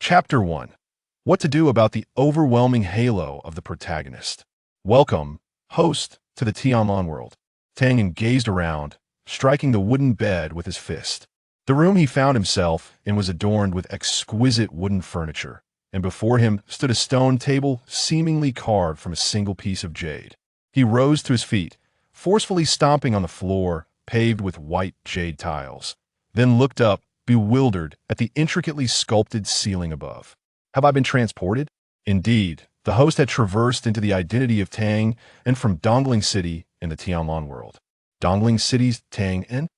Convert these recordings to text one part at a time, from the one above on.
Chapter 1. What to do about the overwhelming halo of the protagonist. Welcome, host, to the Tianyan world. Tianyan gazed around, striking the wooden bed with his fist. The room he found himself in was adorned with exquisite wooden furniture, and before him stood a stone table seemingly carved from a single piece of jade. He rose to his feet, forcefully stomping on the floor paved with white jade tiles, then looked up, bewildered at the intricately sculpted ceiling above. Have I been transported? Indeed, the host had traversed into the identity of Tang and from Dongling City in the Tianyan world. Dongling City's Tang and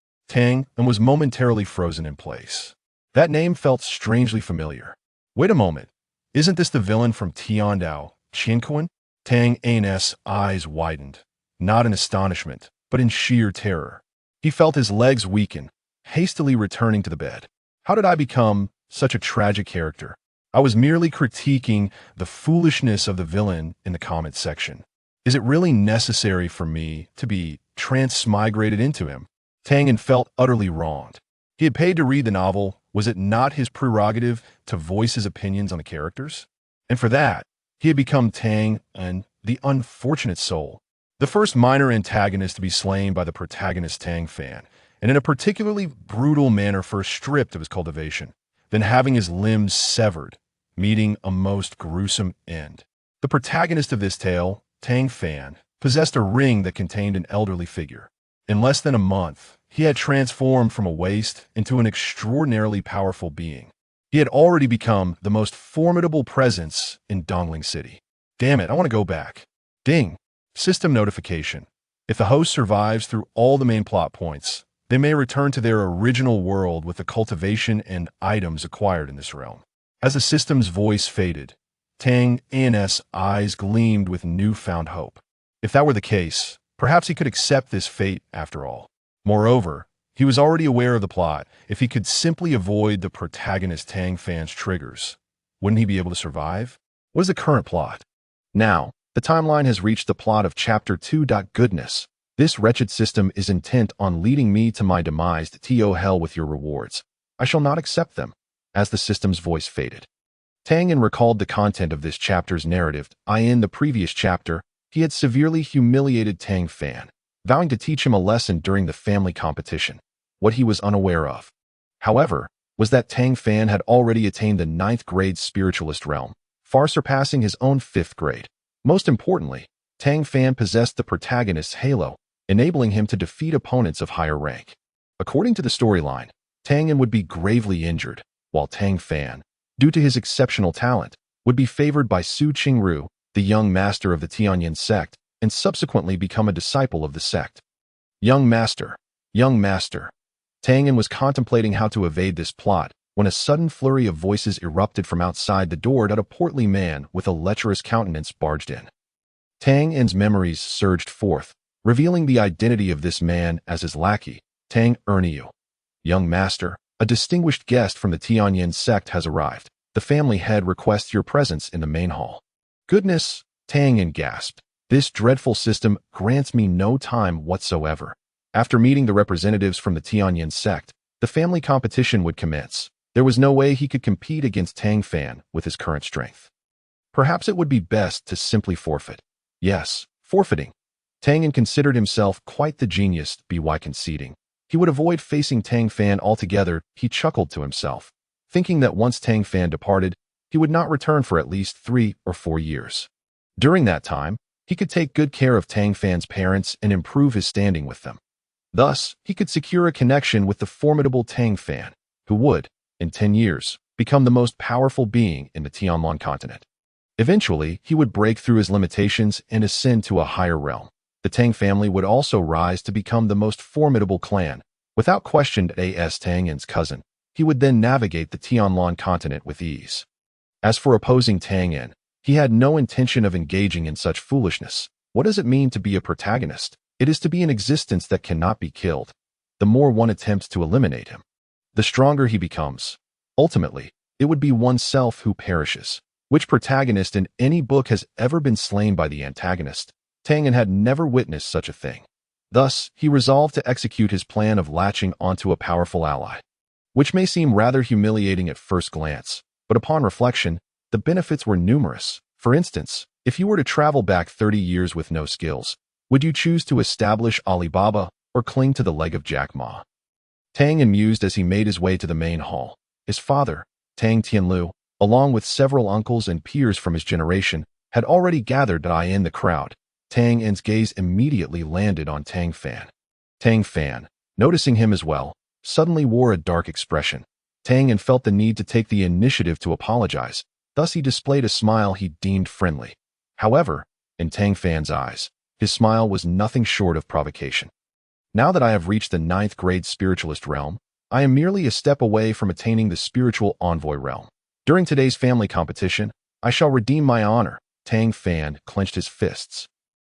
was momentarily frozen in place. That name felt strangely familiar. Wait a moment, isn't this the villain from Tiandao, Qingru? Tang An's eyes widened, not in astonishment, but in sheer terror. He felt his legs weaken, hastily returning to the bed. How did I become such a tragic character? I was merely critiquing the foolishness of the villain in the comments section. Is it really necessary for me to be transmigrated into him? Tianyan felt utterly wronged. He had paid to read the novel. Was it not his prerogative to voice his opinions on the characters? And for that, he had become Tang and the unfortunate soul, the first minor antagonist to be slain by the protagonist Tang Fan, and in a particularly brutal manner first stripped of his cultivation, then having his limbs severed, meeting a most gruesome end. The protagonist of this tale, Tang Fan, possessed a ring that contained an elderly figure. In less than a month, he had transformed from a waste into an extraordinarily powerful being. He had already become the most formidable presence in Dongling City. Damn it, I want to go back. Ding. System notification. If the host survives through all the main plot points, they may return to their original world with the cultivation and items acquired in this realm. As the system's voice faded, Tang An's eyes gleamed with newfound hope. If that were the case, perhaps he could accept this fate after all. Moreover, he was already aware of the plot. If he could simply avoid the protagonist Tang Fan's triggers, wouldn't he be able to survive? What is the current plot? Now, the timeline has reached the plot of Chapter 2. Goodness, this wretched system is intent on leading me to my demise. To hell with your rewards. I shall not accept them. As the system's voice faded, Tianyan recalled the content of this chapter's narrative. In the previous chapter, he had severely humiliated Tang Fan, vowing to teach him a lesson during the family competition. What he was unaware of, however, was that Tang Fan had already attained the 9th grade spiritualist realm, far surpassing his own 5th grade. Most importantly, Tang Fan possessed the protagonist's halo, enabling him to defeat opponents of higher rank. According to the storyline, Tianyan would be gravely injured, while Tang Fan, due to his exceptional talent, would be favored by Qingru, the young master of the Tianyan sect, and subsequently become a disciple of the sect. Young master. Tianyan was contemplating how to evade this plot when a sudden flurry of voices erupted from outside the door. A portly man with a lecherous countenance barged in. Tianyan's memories surged forth, revealing the identity of this man as his lackey, Tang Xiaoxiao. Young master, a distinguished guest from the Tianyan sect has arrived. The family head requests your presence in the main hall. Goodness, Tianyan gasped. This dreadful system grants me no time whatsoever. After meeting the representatives from the Tianyan sect, the family competition would commence. There was no way he could compete against Tang Fan with his current strength. Perhaps it would be best to simply forfeit. Yes, forfeiting. Tianyan considered himself quite the genius by conceding. He would avoid facing Tang Fan altogether. He chuckled to himself, thinking that once Tang Fan departed, he would not return for at least 3 or 4 years. During that time, he could take good care of Tang Fan's parents and improve his standing with them. Thus, he could secure a connection with the formidable Tang Fan, who would, in 10 years, become the most powerful being in the Tianyan continent. Eventually, he would break through his limitations and ascend to a higher realm. The Tang family would also rise to become the most formidable clan. Without question, as Tianyan's cousin, he would then navigate the Tianyan continent with ease. As for opposing Tianyan, he had no intention of engaging in such foolishness. What does it mean to be a protagonist? It is to be an existence that cannot be killed. The more one attempts to eliminate him, the stronger he becomes. Ultimately, it would be oneself who perishes. Which protagonist in any book has ever been slain by the antagonist? Tianyan had never witnessed such a thing. Thus, he resolved to execute his plan of latching onto a powerful ally. Which may seem rather humiliating at first glance, But upon reflection, the benefits were numerous. For instance, if you were to travel back 30 years with no skills, would you choose to establish Alibaba or cling to the leg of Jack Ma? Tang mused as he made his way to the main hall. His father, Tang Tianlu, along with several uncles and peers from his generation, had already gathered in the crowd. Tang's gaze immediately landed on Tang Fan. Tang Fan, noticing him as well, suddenly wore a dark expression. Tang felt the need to take the initiative to apologize. Thus he displayed a smile he deemed friendly. However, in Tang Fan's eyes, his smile was nothing short of provocation. Now that I have reached the 9th grade spiritualist realm, I am merely a step away from attaining the spiritual envoy realm. During today's family competition, I shall redeem my honor. Tang Fan clenched his fists,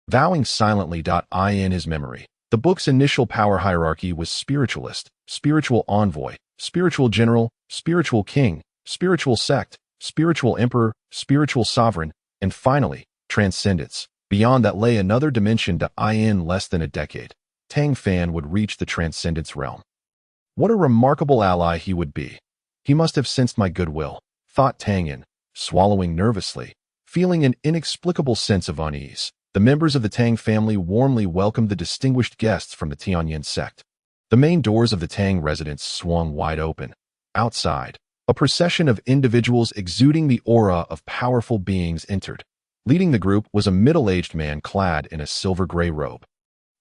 vowing silently in his memory. The book's initial power hierarchy was spiritualist, spiritual envoy, spiritual general, spiritual king, spiritual sect, spiritual emperor, spiritual sovereign, and finally, transcendence. Beyond that lay another dimension in less than a decade. Tang Fan would reach the transcendence realm. What a remarkable ally he would be. He must have sensed my goodwill, thought Tianyan, swallowing nervously, feeling an inexplicable sense of unease. The members of the Tang family warmly welcomed the distinguished guests from the Tianyan sect. The main doors of the Tang residence swung wide open. Outside, a procession of individuals exuding the aura of powerful beings entered. Leading the group was a middle-aged man clad in a silver-gray robe.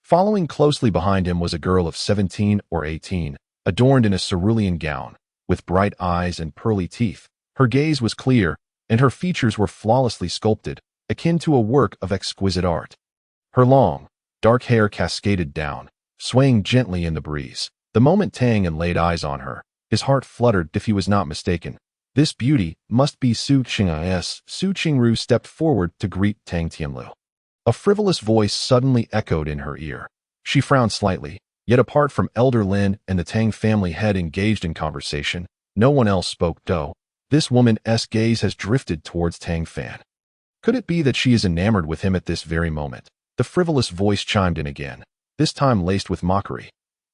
Following closely behind him was a girl of 17 or 18, adorned in a cerulean gown, with bright eyes and pearly teeth. Her gaze was clear, and her features were flawlessly sculpted, akin to a work of exquisite art. Her long, dark hair cascaded down, swaying gently in the breeze. The moment Tang laid eyes on her, his heart fluttered if he was not mistaken. This beauty must be Su Qingru. Su Qingru stepped forward to greet Tang Tianlu. A frivolous voice suddenly echoed in her ear. She frowned slightly, yet apart from Elder Lin and the Tang family head engaged in conversation, no one else spoke. This woman's gaze has drifted towards Tang Fan. Could it be that she is enamored with him at this very moment? The frivolous voice chimed in again, this time laced with mockery.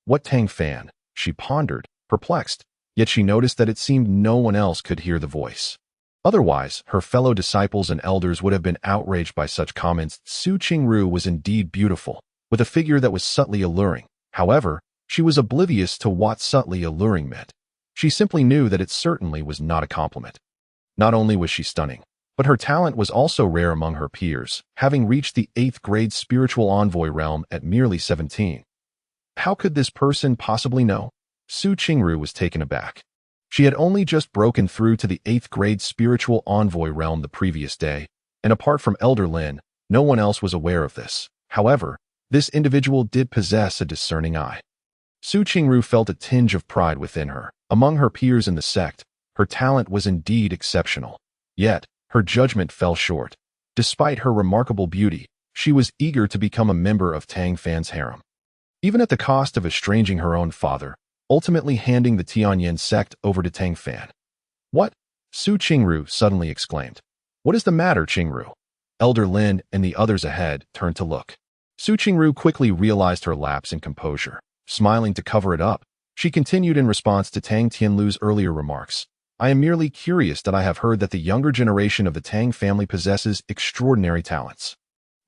What Tang Fan? She pondered, perplexed, yet she noticed that it seemed no one else could hear the voice. Otherwise, her fellow disciples and elders would have been outraged by such comments. Su Qingru was indeed beautiful, with a figure that was subtly alluring. However, she was oblivious to what subtly alluring meant. She simply knew that it certainly was not a compliment. Not only was she stunning, but her talent was also rare among her peers, having reached the 8th grade spiritual envoy realm at merely 17. How could this person possibly know? Su Qingru was taken aback. She had only just broken through to the 8th grade spiritual envoy realm the previous day, and apart from Elder Lin, no one else was aware of this. However, this individual did possess a discerning eye. Su Qingru felt a tinge of pride within her. Among her peers in the sect, her talent was indeed exceptional. Yet, her judgment fell short. Despite her remarkable beauty, she was eager to become a member of Tang Fan's harem. Even at the cost of estranging her own father, ultimately handing the Tianyan sect over to Tang Fan. What? Su Qingru suddenly exclaimed. What is the matter, Qingru? Elder Lin and the others ahead turned to look. Su Qingru quickly realized her lapse in composure. Smiling to cover it up, she continued in response to Tang Tianlu's earlier remarks. I am merely curious that I have heard that the younger generation of the Tang family possesses extraordinary talents.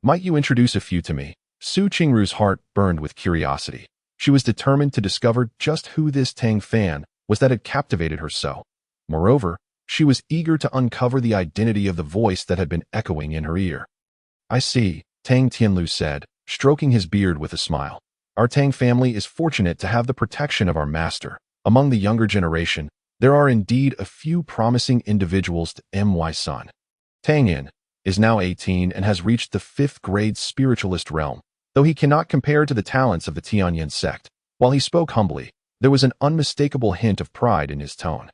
Might you introduce a few to me? Su Qingru's heart burned with curiosity. She was determined to discover just who this Tang Fan was that had captivated her so. Moreover, she was eager to uncover the identity of the voice that had been echoing in her ear. I see, Tang Tianlu said, stroking his beard with a smile. Our Tang family is fortunate to have the protection of our master. Among the younger generation, there are indeed a few promising individuals. My son, Tianyan, is now 18 and has reached the 5th grade spiritualist realm. Though he cannot compare to the talents of the Tianyan sect, while he spoke humbly, there was an unmistakable hint of pride in his tone.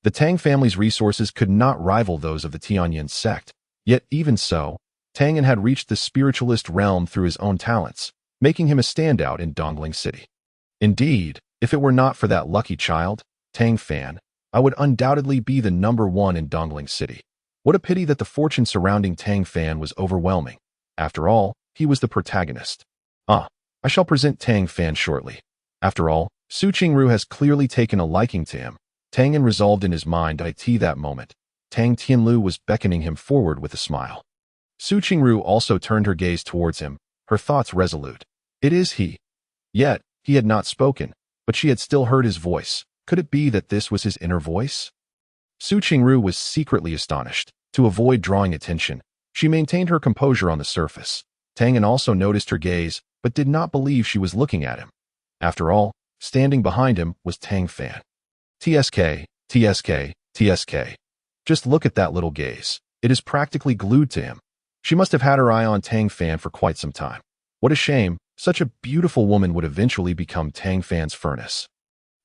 The Tang family's resources could not rival those of the Tianyan sect, yet even so, Tianyan had reached the spiritualist realm through his own talents, making him a standout in Dongling City. Indeed, if it were not for that lucky child, Tang Fan, I would undoubtedly be the #1 in Dongling City. What a pity that the fortune surrounding Tang Fan was overwhelming. After all, he was the protagonist. I shall present Tang Fan shortly. After all, Su Qingru has clearly taken a liking to him. Tang Yan resolved in his mind that moment. Tang Tianlu was beckoning him forward with a smile. Su Qingru also turned her gaze towards him, her thoughts resolute. It is he. Yet, he had not spoken, but she had still heard his voice. Could it be that this was his inner voice? Su Qingru was secretly astonished. To avoid drawing attention, she maintained her composure on the surface. Tang Yan also noticed her gaze, but did not believe she was looking at him. After all, standing behind him was Tang Fan. TSK, TSK, TSK. Just look at that little gaze. It is practically glued to him. She must have had her eye on Tang Fan for quite some time. What a shame, such a beautiful woman would eventually become Tang Fan's furnace.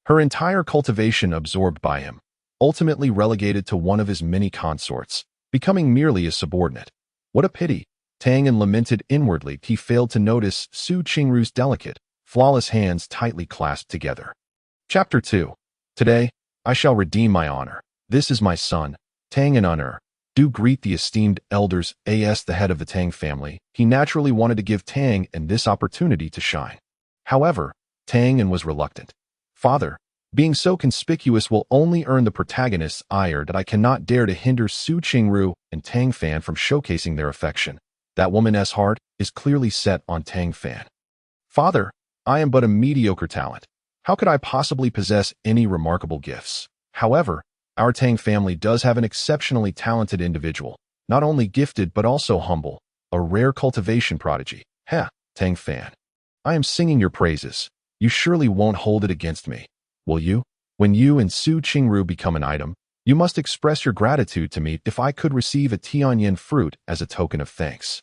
Her entire cultivation absorbed by him, ultimately relegated to one of his many consorts, becoming merely a subordinate. What a pity. Tang Yan lamented inwardly. He failed to notice Su Qingru's delicate, flawless hands tightly clasped together. Chapter 2. Today, I shall redeem my honor. This is my son, Tang Yan honor. Do greet the esteemed elders, as the head of the Tang family. He naturally wanted to give Tang Yan this opportunity to shine. However, Tang Yan was reluctant. Father, being so conspicuous will only earn the protagonist's ire that I cannot dare to hinder Su Qingru and Tang Fan from showcasing their affection. That woman's heart is clearly set on Tang Fan. Father, I am but a mediocre talent. How could I possibly possess any remarkable gifts? However, our Tang family does have an exceptionally talented individual, not only gifted but also humble, a rare cultivation prodigy. Tang Fan. I am singing your praises. You surely won't hold it against me, will you? When you and Su Qingru become an item, you must express your gratitude to me. If I could receive a Tianyan fruit as a token of thanks,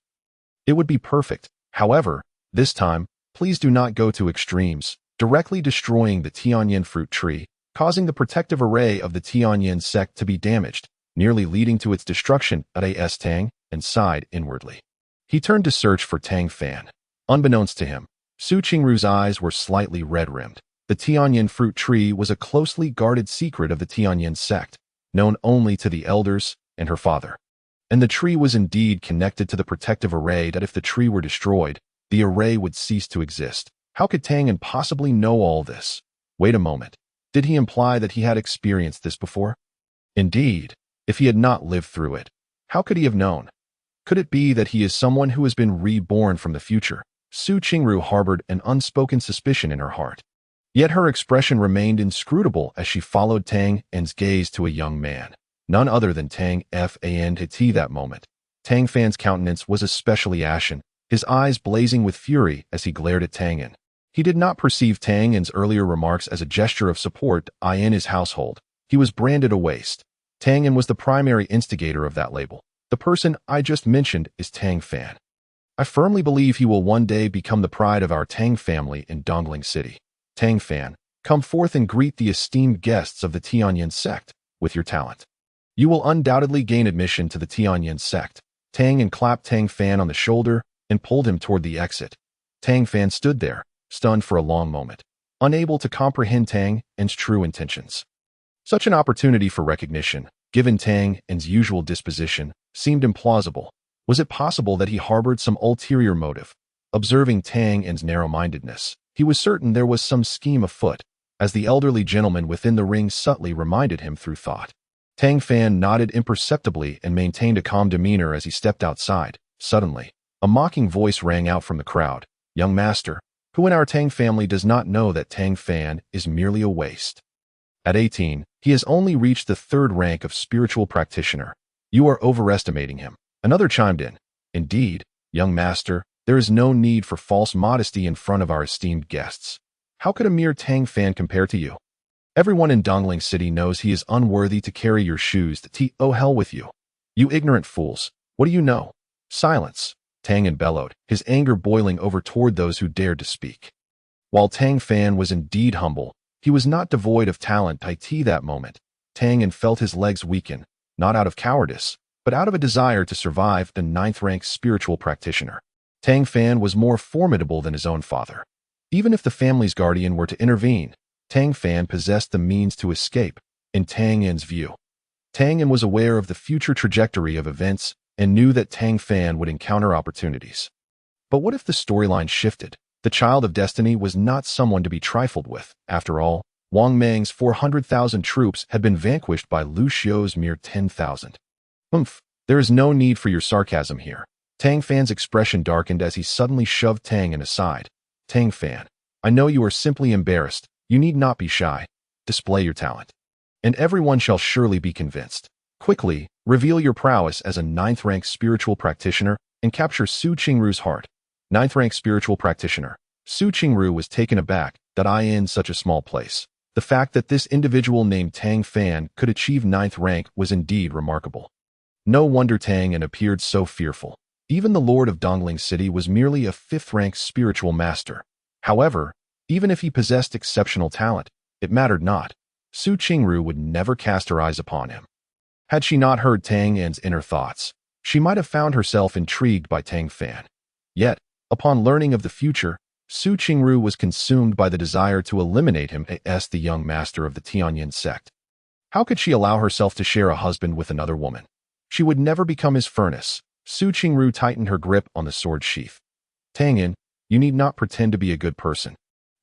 it would be perfect. However, this time, please do not go to extremes, directly destroying the Tianyan fruit tree, causing the protective array of the Tianyan sect to be damaged, nearly leading to its destruction. Tang and sighed inwardly. He turned to search for Tang Fan. Unbeknownst to him, Su Qingru's eyes were slightly red-rimmed. The Tianyan fruit tree was a closely guarded secret of the Tianyan sect, known only to the elders and her father. And the tree was indeed connected to the protective array that if the tree were destroyed, the array would cease to exist. How could Tang Yan possibly know all this? Wait a moment. Did he imply that he had experienced this before? Indeed, if he had not lived through it, how could he have known? Could it be that he is someone who has been reborn from the future? Su Qingru harbored an unspoken suspicion in her heart. Yet her expression remained inscrutable as she followed Tang Yan's gaze to a young man, none other than Tang Fan. That moment, Tang Fan's countenance was especially ashen, his eyes blazing with fury as he glared at Tang Yan. He did not perceive Tang Yan's earlier remarks as a gesture of support in his household. He was branded a waste. Tang Yan was the primary instigator of that label. The person I just mentioned is Tang Fan. I firmly believe he will one day become the pride of our Tang family in Dongling City. Tang Fan, come forth and greet the esteemed guests of the Tianyan sect with your talent. You will undoubtedly gain admission to the Tianyan sect. Tang Yan clapped Tang Fan on the shoulder and pulled him toward the exit. Tang Fan stood there, stunned for a long moment, unable to comprehend Tang Yan's true intentions. Such an opportunity for recognition, given Tang Yan's usual disposition, seemed implausible. Was it possible that he harbored some ulterior motive? Observing Tang Yan's narrow-mindedness, he was certain there was some scheme afoot, as the elderly gentleman within the ring subtly reminded him through thought. Tang Fan nodded imperceptibly and maintained a calm demeanor as he stepped outside. Suddenly, a mocking voice rang out from the crowd. Young master, who in our Tang family does not know that Tang Fan is merely a waste? At 18, he has only reached the 3rd rank of spiritual practitioner. You are overestimating him. Another chimed in. Indeed, young master, there is no need for false modesty in front of our esteemed guests. How could a mere Tang Fan compare to you? Everyone in Dongling City knows he is unworthy to carry your shoes. Oh, hell with you. You ignorant fools. What do you know? Silence. Tang Yan bellowed, his anger boiling over toward those who dared to speak. While Tang Fan was indeed humble, he was not devoid of talent. That moment, Tang Yan felt his legs weaken, not out of cowardice, but out of a desire to survive. The 9th-rank spiritual practitioner. Tang Fan was more formidable than his own father. Even if the family's guardian were to intervene, Tang Fan possessed the means to escape. In Tang Yan's view, Tang Yan was aware of the future trajectory of events and knew that Tang Fan would encounter opportunities. But what if the storyline shifted? The child of destiny was not someone to be trifled with. After all, Wang Meng's 400,000 troops had been vanquished by Lu Xiu's mere 10,000. There is no need for your sarcasm here. Tang Fan's expression darkened as he suddenly shoved Tang Yan aside. Tang Fan, I know you are simply embarrassed. You need not be shy. Display your talent, and everyone shall surely be convinced. Quickly, reveal your prowess as a 9th-rank spiritual practitioner and capture Su Qingru's heart. 9th-rank spiritual practitioner. Su Qingru was taken aback that I in such a small place. The fact that this individual named Tang Fan could achieve 9th rank was indeed remarkable. No wonder Tang Yan appeared so fearful. Even the Lord of Dongling City was merely a 5th-rank spiritual master. However, even if he possessed exceptional talent, it mattered not. Su Qingru would never cast her eyes upon him. Had she not heard Tang Yan's inner thoughts, she might have found herself intrigued by Tang Fan. Yet, upon learning of the future, Su Qingru was consumed by the desire to eliminate him as the young master of the Tianyan sect. How could she allow herself to share a husband with another woman? She would never become his furnace. Su Qingru tightened her grip on the sword sheath. Tang Yan, you need not pretend to be a good person.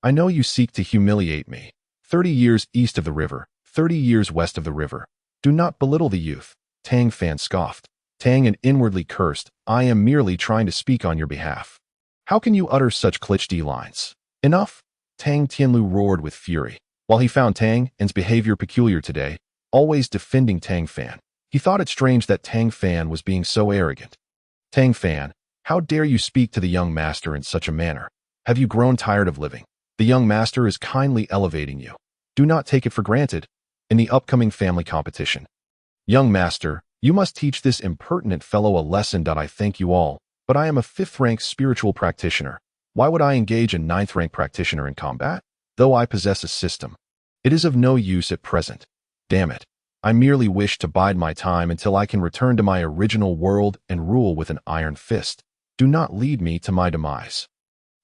I know you seek to humiliate me. 30 years east of the river, 30 years west of the river. Do not belittle the youth. Tang Fan scoffed. Tang Yan inwardly cursed. I am merely trying to speak on your behalf. How can you utter such cliché lines? Enough! Tang Tianlu roared with fury. While he found Tang Yan's behavior peculiar today, always defending Tang Fan, he thought it strange that Tang Fan was being so arrogant. Tang Fan, how dare you speak to the young master in such a manner? Have you grown tired of living? The young master is kindly elevating you. Do not take it for granted. In the upcoming family competition, young master, you must teach this impertinent fellow a lesson. I thank you all, but I am a 5th-rank spiritual practitioner. Why would I engage a 9th-rank practitioner in combat? Though I possess a system, it is of no use at present. Damn it. I merely wish to bide my time until I can return to my original world and rule with an iron fist. Do not lead me to my demise.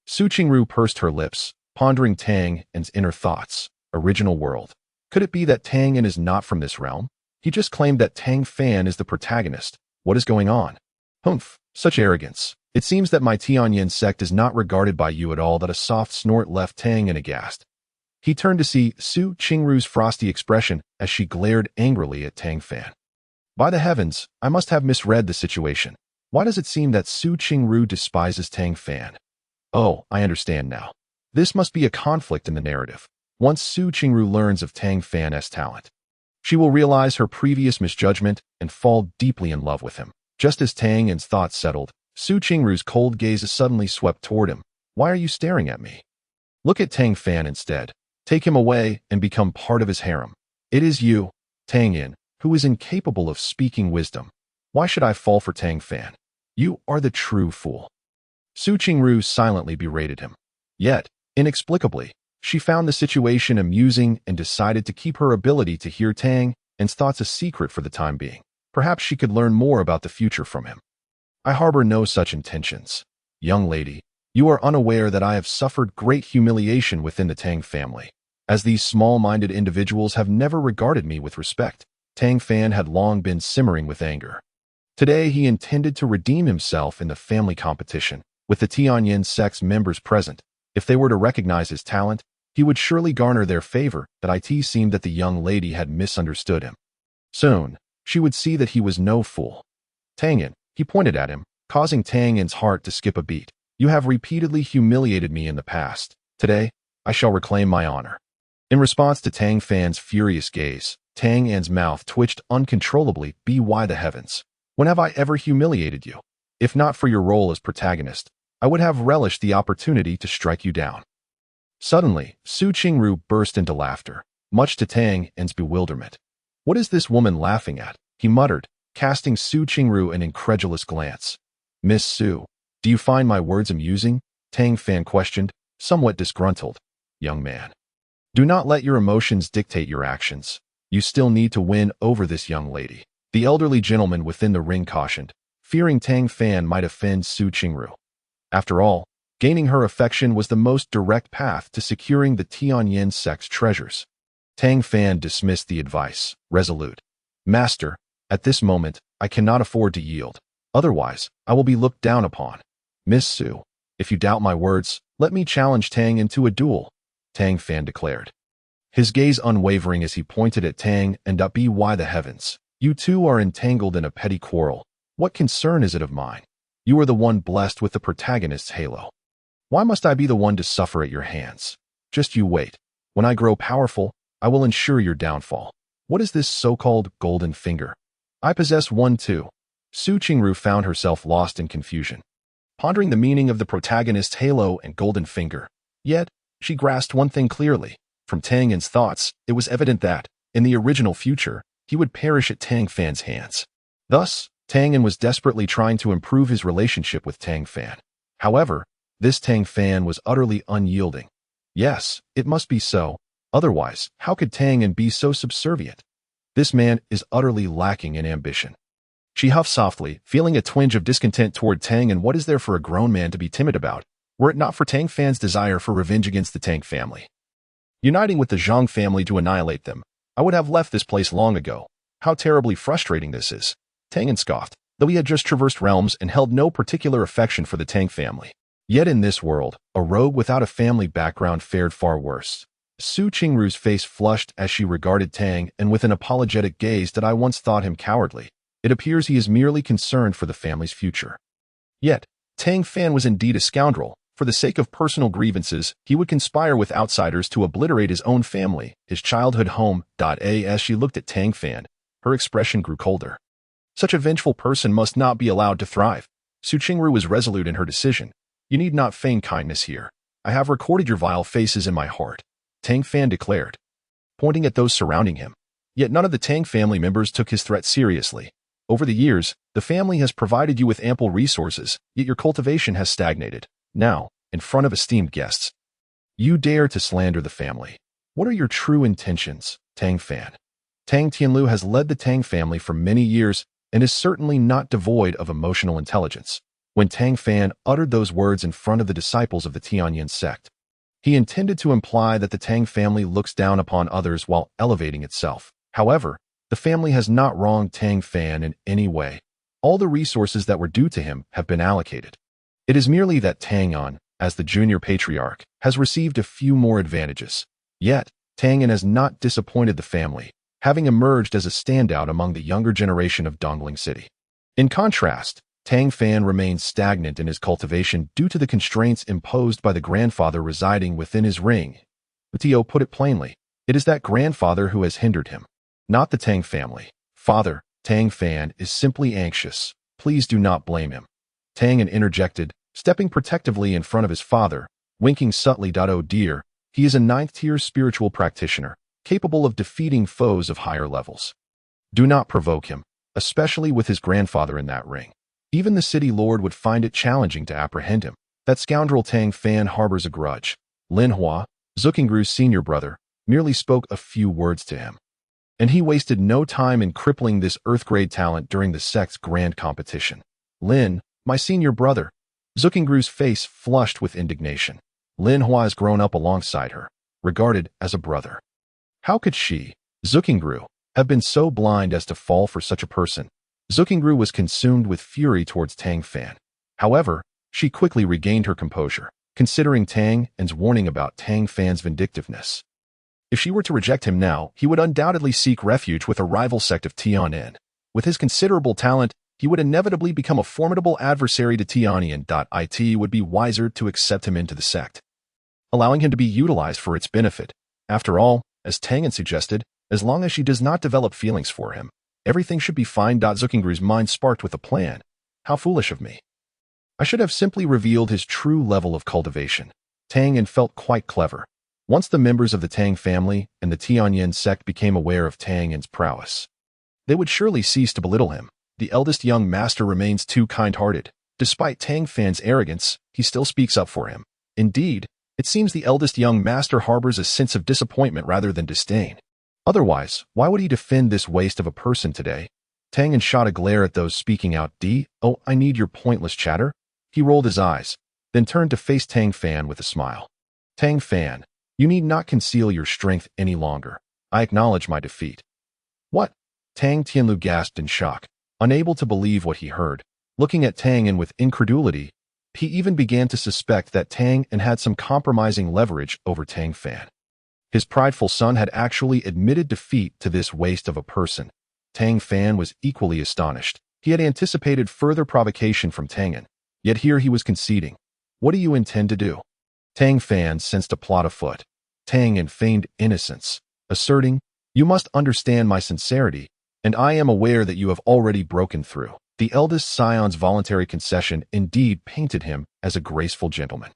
Su Qingru pursed her lips, pondering Tang Yan's inner thoughts. Original world. Could it be that Tang Yan is not from this realm? He just claimed that Tang Fan is the protagonist. What is going on? Such arrogance. It seems that my Tianyan sect is not regarded by you at all. That a soft snort left Tang Yan aghast. He turned to see Su Qingru's frosty expression as she glared angrily at Tang Fan. By the heavens, I must have misread the situation. Why does it seem that Su Qingru despises Tang Fan? Oh, I understand now. This must be a conflict in the narrative. Once Su Qingru learns of Tang Fan's talent, she will realize her previous misjudgment and fall deeply in love with him. Just as Tang Yan's thoughts settled, Su Qingru's cold gaze suddenly swept toward him. Why are you staring at me? Look at Tang Fan instead. Take him away and become part of his harem. It is you, Tang Yan, who is incapable of speaking wisdom. Why should I fall for Tang Fan? You are the true fool. Su Qingru silently berated him. Yet, inexplicably, she found the situation amusing and decided to keep her ability to hear Tang Yan's thoughts a secret for the time being. Perhaps she could learn more about the future from him. I harbor no such intentions. Young lady, you are unaware that I have suffered great humiliation within the Tang family, as these small-minded individuals have never regarded me with respect. Tang Fan had long been simmering with anger. Today he intended to redeem himself in the family competition, with the Tianyan sect's members present. If they were to recognize his talent, he would surely garner their favor. That it seemed that the young lady had misunderstood him. Soon, she would see that he was no fool. Tang Yan, he pointed at him, causing Tang Yan's heart to skip a beat. You have repeatedly humiliated me in the past. Today, I shall reclaim my honor. In response to Tang Fan's furious gaze, Tang Yan's mouth twitched uncontrollably. By the heavens. When have I ever humiliated you? If not for your role as protagonist, I would have relished the opportunity to strike you down. Suddenly, Su Qingru burst into laughter, much to Tang Yan's bewilderment. What is this woman laughing at? He muttered, casting Su Qingru an incredulous glance. Miss Su, do you find my words amusing? Tang Fan questioned, somewhat disgruntled. Young man, do not let your emotions dictate your actions. You still need to win over this young lady. The elderly gentleman within the ring cautioned, fearing Tang Fan might offend Su Qingru. After all, gaining her affection was the most direct path to securing the Tianyan sect's treasures. Tang Fan dismissed the advice, resolute. Master, at this moment, I cannot afford to yield. Otherwise, I will be looked down upon. Miss Su, if you doubt my words, let me challenge Tang into a duel, Tang Fan declared. his gaze unwavering as he pointed at Tang and "By the heavens, you two are entangled in a petty quarrel. What concern is it of mine? You are the one blessed with the protagonist's halo. Why must I be the one to suffer at your hands? Just you wait. When I grow powerful, I will ensure your downfall. What is this so-called golden finger? I possess one too." Qingru found herself lost in confusion, pondering the meaning of the protagonist's halo and golden finger. Yet, she grasped one thing clearly. From Tianyan's thoughts, it was evident that, in the original future, he would perish at Tang Fan's hands. Thus, Tianyan was desperately trying to improve his relationship with Tang Fan. However, this Tang Fan was utterly unyielding. Yes, it must be so. Otherwise, how could Tianyan be so subservient? This man is utterly lacking in ambition. She huffed softly, feeling a twinge of discontent toward Tang. And what is there for a grown man to be timid about, were it not for Tang Fan's desire for revenge against the Tang family? Uniting with the Zhang family to annihilate them, I would have left this place long ago. How terribly frustrating this is. Tianyan scoffed, though he had just traversed realms and held no particular affection for the Tang family. Yet in this world, a rogue without a family background fared far worse. Qingru's face flushed as she regarded Tang, and with an apologetic gaze that "I once thought him cowardly. It appears he is merely concerned for the family's future." Yet, Tang Fan was indeed a scoundrel. For the sake of personal grievances, he would conspire with outsiders to obliterate his own family, his childhood home. As she looked at Tang Fan, her expression grew colder. Such a vengeful person must not be allowed to thrive. Qingru was resolute in her decision. "You need not feign kindness here. I have recorded your vile faces in my heart," Tang Fan declared, pointing at those surrounding him. Yet none of the Tang family members took his threat seriously. Over the years, the family has provided you with ample resources, yet your cultivation has stagnated. Now, in front of esteemed guests, you dare to slander the family. What are your true intentions, Tang Fan? Tang Tianlu has led the Tang family for many years and is certainly not devoid of emotional intelligence. When Tang Fan uttered those words in front of the disciples of the Tianyan sect, he intended to imply that the Tang family looks down upon others while elevating itself. However, the family has not wronged Tang Fan in any way. All the resources that were due to him have been allocated. It is merely that Tianyan, as the junior patriarch, has received a few more advantages. Yet, Tianyan has not disappointed the family, having emerged as a standout among the younger generation of Dongling City. In contrast, Tang Fan remains stagnant in his cultivation due to the constraints imposed by the grandfather residing within his ring. Tio put it plainly, it is that grandfather who has hindered him, not the Tang family. "Father, Tang Fan is simply anxious. Please do not blame him," Tianyan interjected, stepping protectively in front of his father, winking subtly. "Oh dear, he is a ninth-tier spiritual practitioner, capable of defeating foes of higher levels. Do not provoke him, especially with his grandfather in that ring. Even the city lord would find it challenging to apprehend him. That scoundrel Tang Fan harbors a grudge." Lin Hua, Qingru's senior brother, merely spoke a few words to him, and he wasted no time in crippling this earth-grade talent during the sect's grand competition. "Lin, my senior brother." Qingru's face flushed with indignation. Lin Hua has grown up alongside her, regarded as a brother. How could she, Qingru, have been so blind as to fall for such a person? Qingru was consumed with fury towards Tang Fan. However, she quickly regained her composure, considering Tang Fan's warning about Tang Fan's vindictiveness. If she were to reject him now, he would undoubtedly seek refuge with a rival sect of Tianyan. With his considerable talent, he would inevitably become a formidable adversary to Tianyan. It would be wiser to accept him into the sect, allowing him to be utilized for its benefit. After all, as Tianyan suggested, as long as she does not develop feelings for him, everything should be fine. Qingru's mind sparked with a plan. How foolish of me. I should have simply revealed his true level of cultivation. Tianyan felt quite clever. Once the members of the Tang family and the Tianyan sect became aware of Tianyan's prowess, they would surely cease to belittle him. The eldest young master remains too kind-hearted. Despite Tang Fan's arrogance, he still speaks up for him. Indeed, it seems the eldest young master harbors a sense of disappointment rather than disdain. Otherwise, why would he defend this waste of a person today? Tianyan shot a glare at those speaking out. "Oh, I need your pointless chatter." He rolled his eyes, then turned to face Tang Fan with a smile. "Tang Fan, you need not conceal your strength any longer. I acknowledge my defeat." "What?" Tang Tianlu gasped in shock, unable to believe what he heard. Looking at Tianyan with incredulity, he even began to suspect that Tianyan had some compromising leverage over Tang Fan. His prideful son had actually admitted defeat to this waste of a person. Tang Fan was equally astonished. He had anticipated further provocation from Tianyan, yet here he was conceding. What do you intend to do? Tang Fan sensed a plot afoot. Tianyan feigned innocence, asserting, you must understand my sincerity, and I am aware that you have already broken through. The eldest scion's voluntary concession indeed painted him as a graceful gentleman.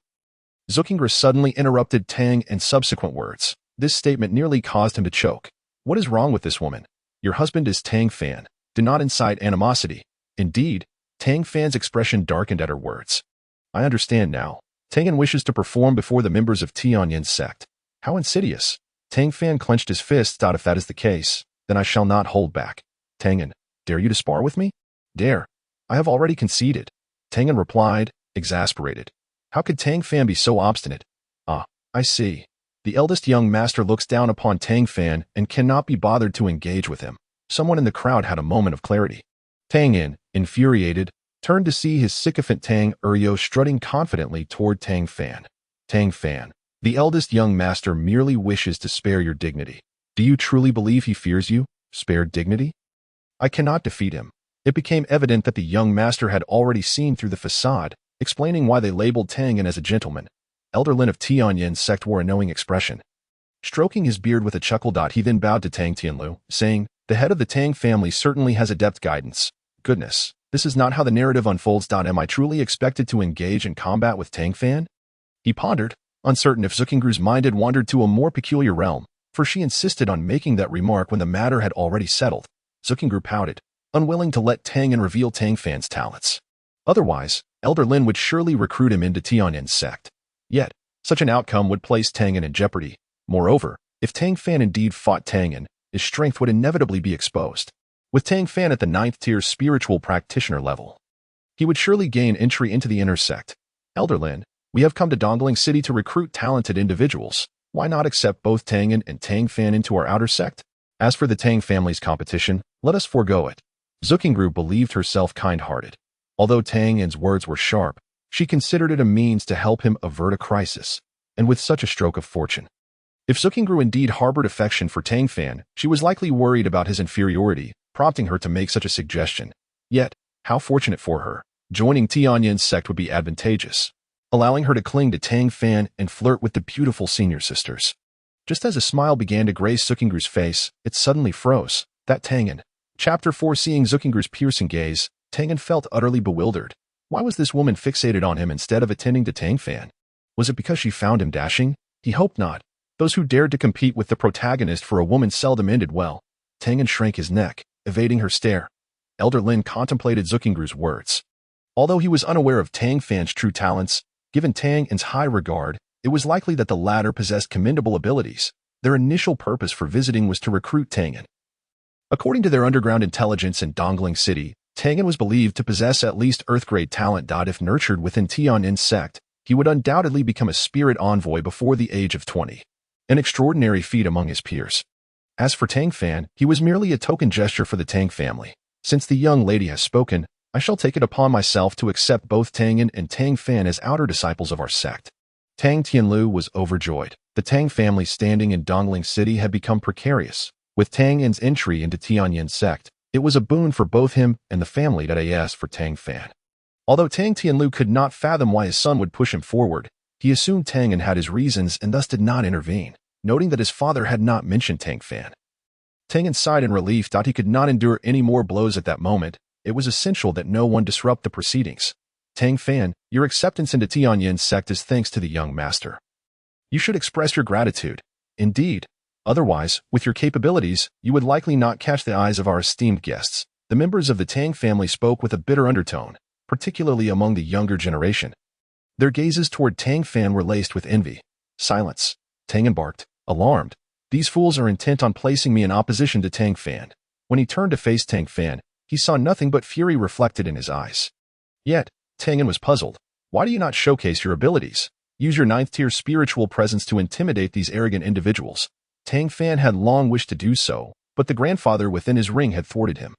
Qingru suddenly interrupted Tang and subsequent words. This statement nearly caused him to choke. What is wrong with this woman? Your husband is Tang Fan. Do not incite animosity. Indeed, Tang Fan's expression darkened at her words. I understand now. Tianyan wishes to perform before the members of Tianyan's sect. How insidious. Tang Fan clenched his fists. If that is the case, then I shall not hold back. Tianyan, dare you to spar with me? Dare. I have already conceded. Tianyan replied, exasperated. How could Tang Fan be so obstinate? Ah, I see. The eldest young master looks down upon Tang Fan and cannot be bothered to engage with him. Someone in the crowd had a moment of clarity. Tianyan, infuriated, turned to see his sycophant Tang Xiaoxiao strutting confidently toward Tang Fan. Tang Fan, the eldest young master merely wishes to spare your dignity. Do you truly believe he fears you? Spare dignity? I cannot defeat him. It became evident that the young master had already seen through the facade, explaining why they labeled Tianyan as a gentleman. Elder Lin of Tianyan's sect wore a knowing expression. Stroking his beard with a chuckle, he then bowed to Tang Tianlu, saying, the head of the Tang family certainly has adept guidance. Goodness, this is not how the narrative unfolds. Am I truly expected to engage in combat with Tang Fan? He pondered, uncertain if Qingru's mind had wandered to a more peculiar realm, for she insisted on making that remark when the matter had already settled. Qingru pouted, unwilling to let Tianyan reveal Tang Fan's talents. Otherwise, Elder Lin would surely recruit him into Tianyan's sect. Yet, such an outcome would place Tianyan in jeopardy. Moreover, if Tang Fan indeed fought Tianyan, his strength would inevitably be exposed. With Tang Fan at the 9th-tier spiritual practitioner level, he would surely gain entry into the inner sect. Elder Lin, we have come to Dongling City to recruit talented individuals. Why not accept both Tianyan and Tang Fan into our outer sect? As for the Tang family's competition, let us forego it. Qingru believed herself kind-hearted. Although Tianyan's words were sharp, she considered it a means to help him avert a crisis, and with such a stroke of fortune. If Qingru indeed harbored affection for Tang Fan, she was likely worried about his inferiority, prompting her to make such a suggestion. Yet, how fortunate for her, joining Tianyan's sect would be advantageous, allowing her to cling to Tang Fan and flirt with the beautiful senior sisters. Just as a smile began to grace Qingru's face, it suddenly froze. That Tianyan. Chapter 4. Seeing Qingru's piercing gaze, Tianyan felt utterly bewildered. Why was this woman fixated on him instead of attending to Tang Fan? Was it because she found him dashing? He hoped not. Those who dared to compete with the protagonist for a woman seldom ended well. Tianyan shrank his neck, evading her stare. Elder Lin contemplated Qingru's words. Although he was unaware of Tang Fan's true talents, given Tianyan's high regard, it was likely that the latter possessed commendable abilities. Their initial purpose for visiting was to recruit Tianyan. According to their underground intelligence in Dongling City, Tianyan was believed to possess at least Earth-grade talent. If nurtured within Tianyan's sect, he would undoubtedly become a spirit envoy before the age of 20. An extraordinary feat among his peers. As for Tang Fan, he was merely a token gesture for the Tang family. Since the young lady has spoken, I shall take it upon myself to accept both Tianyan and Tang Fan as outer disciples of our sect. Tang Tianlu was overjoyed. The Tang family's standing in Dongling City had become precarious. With Tianyan's entry into Tianyan's sect, it was a boon for both him and the family. As for Tang Fan, although Tang Tianlu could not fathom why his son would push him forward, he assumed Tianyan had his reasons and thus did not intervene, noting that his father had not mentioned Tang Fan. Tianyan sighed in relief. He could not endure any more blows at that moment. It was essential that no one disrupt the proceedings. Tang Fan, your acceptance into Tianyan's sect is thanks to the young master. You should express your gratitude. Indeed. Otherwise, with your capabilities, you would likely not catch the eyes of our esteemed guests. The members of the Tang family spoke with a bitter undertone, particularly among the younger generation. Their gazes toward Tang Fan were laced with envy. Silence. Tianyan barked, alarmed. These fools are intent on placing me in opposition to Tang Fan. When he turned to face Tang Fan, he saw nothing but fury reflected in his eyes. Yet, Tianyan was puzzled. Why do you not showcase your abilities? Use your 9th-tier spiritual presence to intimidate these arrogant individuals. Tang Fan had long wished to do so, but the grandfather within his ring had thwarted him.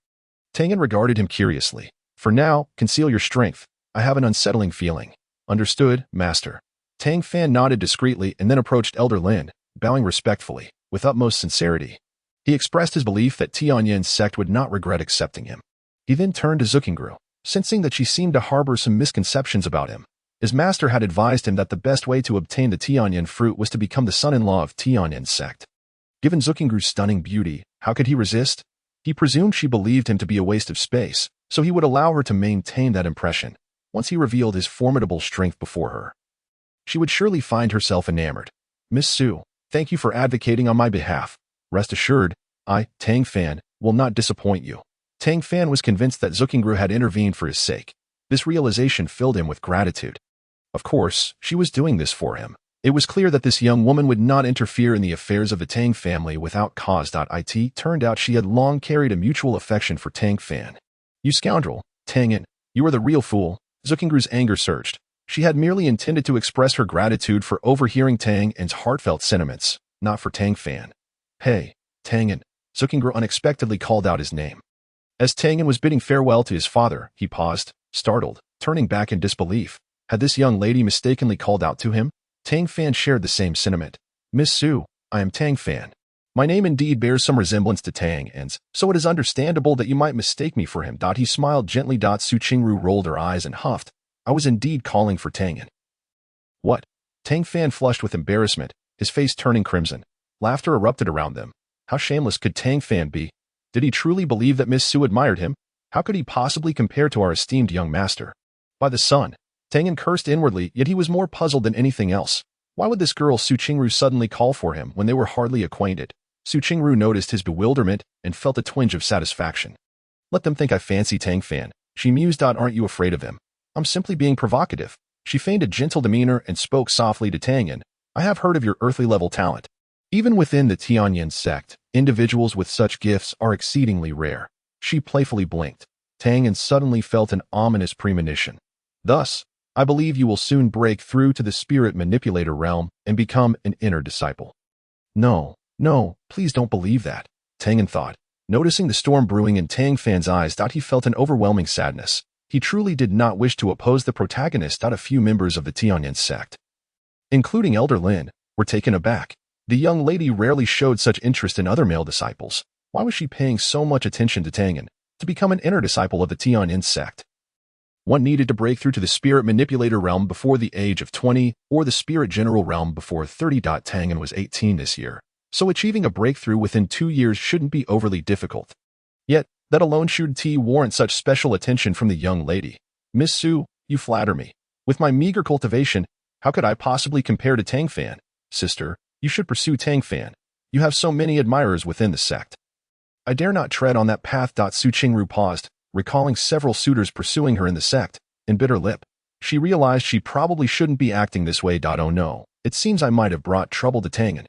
Tianyan regarded him curiously. For now, conceal your strength. I have an unsettling feeling. Understood, master. Tang Fan nodded discreetly and then approached Elder Lin, bowing respectfully, with utmost sincerity. He expressed his belief that Tianyan's sect would not regret accepting him. He then turned to Qingru, sensing that she seemed to harbor some misconceptions about him. His master had advised him that the best way to obtain the Tianyan fruit was to become the son-in-law of Tianyan's sect. Given Qingru's stunning beauty, how could he resist? He presumed she believed him to be a waste of space, so he would allow her to maintain that impression. Once he revealed his formidable strength before her, she would surely find herself enamored. Miss Su, thank you for advocating on my behalf. Rest assured, I, Tang Fan, will not disappoint you. Tang Fan was convinced that Qingru had intervened for his sake. This realization filled him with gratitude. Of course, she was doing this for him. It was clear that this young woman would not interfere in the affairs of the Tang family without cause. It turned out she had long carried a mutual affection for Tang Fan. You scoundrel, Tianyan, you are the real fool. Qingru's anger surged. She had merely intended to express her gratitude for overhearing Tianyan's heartfelt sentiments, not for Tang Fan. Hey, Tianyan, Qingru unexpectedly called out his name. As Tianyan was bidding farewell to his father, he paused, startled, turning back in disbelief. Had this young lady mistakenly called out to him? Tang Fan shared the same sentiment. Miss Su, I am Tang Fan. My name indeed bears some resemblance to Tianyan's, so it is understandable that you might mistake me for him. He smiled gently. Qingru rolled her eyes and huffed. I was indeed calling for Tianyan. What? Tang Fan flushed with embarrassment, his face turning crimson. Laughter erupted around them. How shameless could Tang Fan be? Did he truly believe that Miss Su admired him? How could he possibly compare to our esteemed young master? By the sun, Tianyan cursed inwardly, yet he was more puzzled than anything else. Why would this girl Qingru suddenly call for him when they were hardly acquainted? Qingru noticed his bewilderment and felt a twinge of satisfaction. Let them think I fancy Tang Fan, she mused. Aren't you afraid of him? I'm simply being provocative. She feigned a gentle demeanor and spoke softly to Tianyan. I have heard of your earthly-level talent. Even within the Tianyan sect, individuals with such gifts are exceedingly rare. She playfully blinked. Tianyan suddenly felt an ominous premonition. Thus, I believe you will soon break through to the spirit manipulator realm and become an inner disciple. No, please don't believe that, Tianyan thought. Noticing the storm brewing in Tang Fan's eyes, he felt an overwhelming sadness. He truly did not wish to oppose the protagonist. A few members of the Tianyan sect, including Elder Lin, were taken aback. The young lady rarely showed such interest in other male disciples. Why was she paying so much attention to Tianyan? To become an inner disciple of the Tianyan sect, one needed to break through to the spirit manipulator realm before the age of 20 or the spirit general realm before 30. Tianyan was 18 this year, so achieving a breakthrough within 2 years shouldn't be overly difficult. Yet, that alone should warrant such special attention from the young lady. Miss Su, you flatter me. With my meager cultivation, how could I possibly compare to Tang Fan? Sister, you should pursue Tang Fan. You have so many admirers within the sect. I dare not tread on that path. Qingru paused, recalling several suitors pursuing her in the sect, and bit her lip. She realized she probably shouldn't be acting this way. Oh no, it seems I might have brought trouble to Tianyan.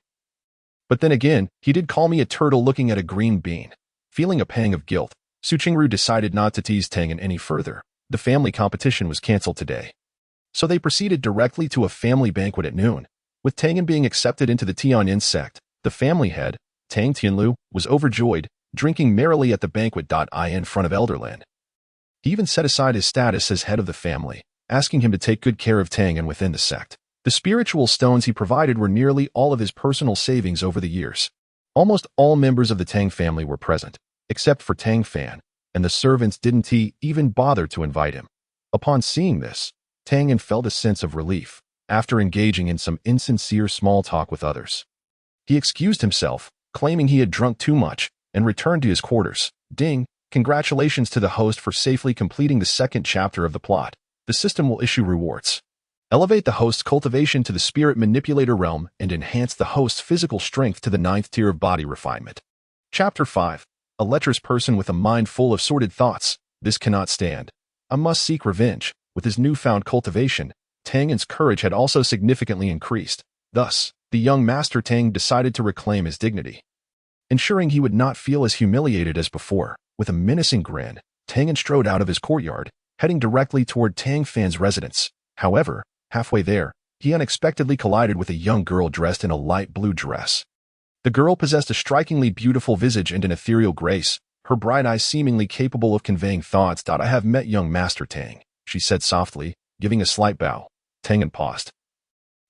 But then again, he did call me a turtle looking at a green bean. Feeling a pang of guilt, Qingru decided not to tease Tianyan any further. The family competition was cancelled today. So they proceeded directly to a family banquet at noon. With Tianyan being accepted into the Tianyan sect, the family head, Tang Tianlu, was overjoyed, drinking merrily at the banquet. In front of Elder Lin. He even set aside his status as head of the family, asking him to take good care of Tianyan within the sect. The spiritual stones he provided were nearly all of his personal savings over the years. Almost all members of the Tang family were present, except for Tang Fan, and the servants didn't even bother to invite him. Upon seeing this, Tianyan felt a sense of relief, after engaging in some insincere small talk with others. He excused himself, claiming he had drunk too much, and returned to his quarters. Ding, congratulations to the host for safely completing the second chapter of the plot. The system will issue rewards. Elevate the host's cultivation to the spirit manipulator realm and enhance the host's physical strength to the 9th tier of body refinement. Chapter 5. A lecherous person with a mind full of sordid thoughts. This cannot stand. I must seek revenge. With his newfound cultivation, Tianyan's courage had also significantly increased. Thus, the young Master Tang decided to reclaim his dignity. Ensuring he would not feel as humiliated as before, with a menacing grin, Tianyan strode out of his courtyard, heading directly toward Tang Fan's residence. However, halfway there, he unexpectedly collided with a young girl dressed in a light blue dress. The girl possessed a strikingly beautiful visage and an ethereal grace, her bright eyes seemingly capable of conveying thoughts. I have met young Master Tang, she said softly, giving a slight bow. Tianyan paused.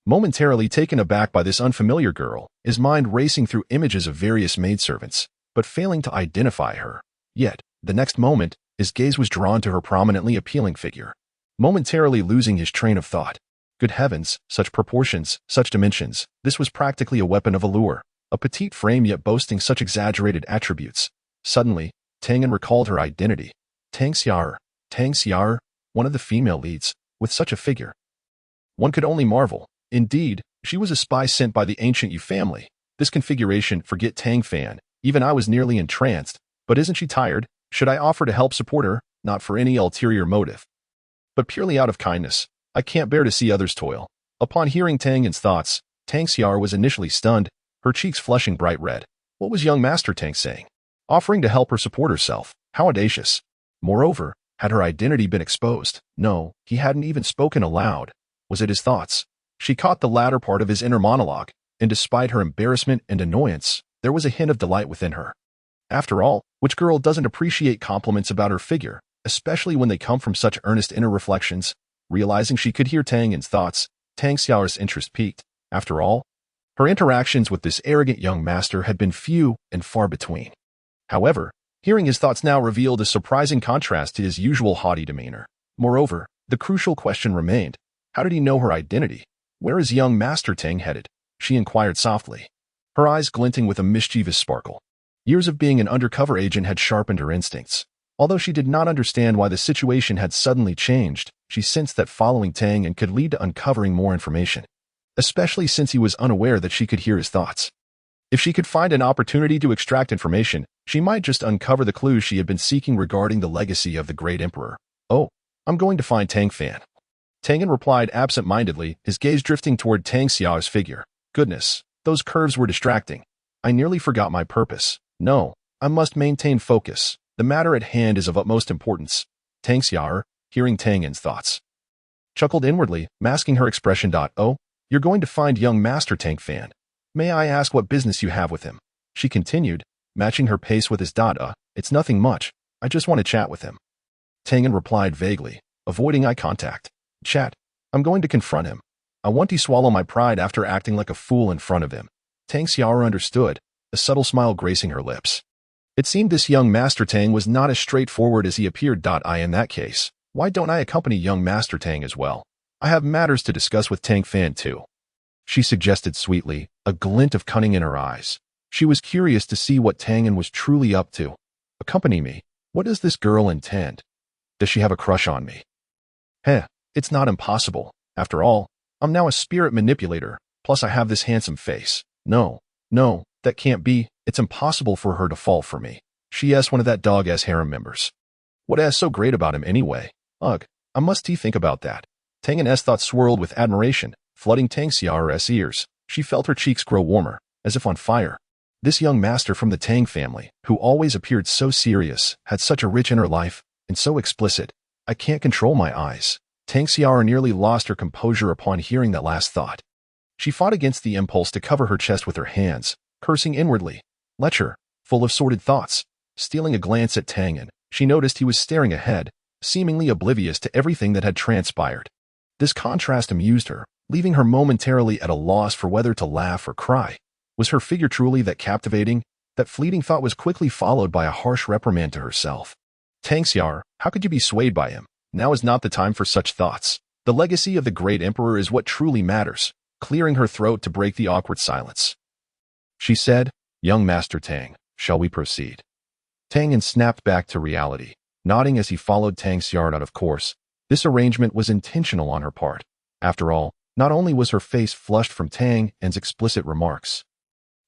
Momentarily taken aback by this unfamiliar girl, his mind racing through images of various maidservants, but failing to identify her. Yet, the next moment, his gaze was drawn to her prominently appealing figure. Momentarily losing his train of thought. Good heavens, such proportions, such dimensions, this was practically a weapon of allure. A petite frame yet boasting such exaggerated attributes. Suddenly, Tianyan recalled her identity. Tang Xiaoxiao, one of the female leads, with such a figure. One could only marvel. Indeed, she was a spy sent by the ancient Yu family. This configuration, forget Tang Fan, even I was nearly entranced. But isn't she tired? Should I offer to help support her, not for any ulterior motive, but purely out of kindness? I can't bear to see others toil. Upon hearing Tianyan's thoughts, Tang Xiaoxiao was initially stunned, her cheeks flushing bright red. What was young Master Tang saying? Offering to help her support herself. How audacious. Moreover, had her identity been exposed? No, he hadn't even spoken aloud. Was it his thoughts? She caught the latter part of his inner monologue, and despite her embarrassment and annoyance, there was a hint of delight within her. After all, which girl doesn't appreciate compliments about her figure, especially when they come from such earnest inner reflections? Realizing she could hear Tianyan's thoughts, Tang Xiaoxiao's interest peaked. After all, her interactions with this arrogant young master had been few and far between. However, hearing his thoughts now revealed a surprising contrast to his usual haughty demeanor. Moreover, the crucial question remained. How did he know her identity? Where is young Master Tang headed? She inquired softly, her eyes glinting with a mischievous sparkle. Years of being an undercover agent had sharpened her instincts. Although she did not understand why the situation had suddenly changed, she sensed that following Tianyan could lead to uncovering more information, especially since he was unaware that she could hear his thoughts. If she could find an opportunity to extract information, she might just uncover the clues she had been seeking regarding the legacy of the great emperor. Oh, I'm going to find Tang Fan. Tianyan replied absent-mindedly, his gaze drifting toward Tang Xiao's figure. Goodness, those curves were distracting. I nearly forgot my purpose. No, I must maintain focus. The matter at hand is of utmost importance. Tang Xiao, hearing Tianyan's thoughts, chuckled inwardly, masking her expression. Oh, you're going to find young Master Tang Fan. May I ask what business you have with him? She continued, matching her pace with his. It's nothing much. I just want to chat with him. Tianyan replied vaguely, avoiding eye contact. Chat. I'm going to confront him. I want to swallow my pride after acting like a fool in front of him. Tang Xiao understood, a subtle smile gracing her lips. It seemed this young Master Tang was not as straightforward as he appeared. In that case, why don't I accompany young Master Tang as well? I have matters to discuss with Tang Fan too. She suggested sweetly, a glint of cunning in her eyes. She was curious to see what Tianyan was truly up to. Accompany me. What does this girl intend? Does she have a crush on me? It's not impossible. After all, I'm now a spirit manipulator, plus I have this handsome face. No, that can't be. It's impossible for her to fall for me. She is one of that dog-ass harem members. What is so great about him anyway? Ugh, I must think about that. Tianyan's thoughts swirled with admiration, flooding Tang Xiao's ears. She felt her cheeks grow warmer, as if on fire. This young master from the Tang family, who always appeared so serious, had such a rich inner life, and so explicit. I can't control my eyes. Tang Xiao nearly lost her composure upon hearing that last thought. She fought against the impulse to cover her chest with her hands, cursing inwardly. Lecher, full of sordid thoughts. Stealing a glance at Tianyan, she noticed he was staring ahead, seemingly oblivious to everything that had transpired. This contrast amused her, leaving her momentarily at a loss for whether to laugh or cry. Was her figure truly that captivating? That fleeting thought was quickly followed by a harsh reprimand to herself. Tang Xiao, how could you be swayed by him? Now is not the time for such thoughts. The legacy of the great emperor is what truly matters. Clearing her throat to break the awkward silence, she said, Young Master Tang, shall we proceed? Tianyan snapped back to reality, nodding as he followed Tang Xiao out of course. This arrangement was intentional on her part. After all, not only was her face flushed from Tianyan's explicit remarks,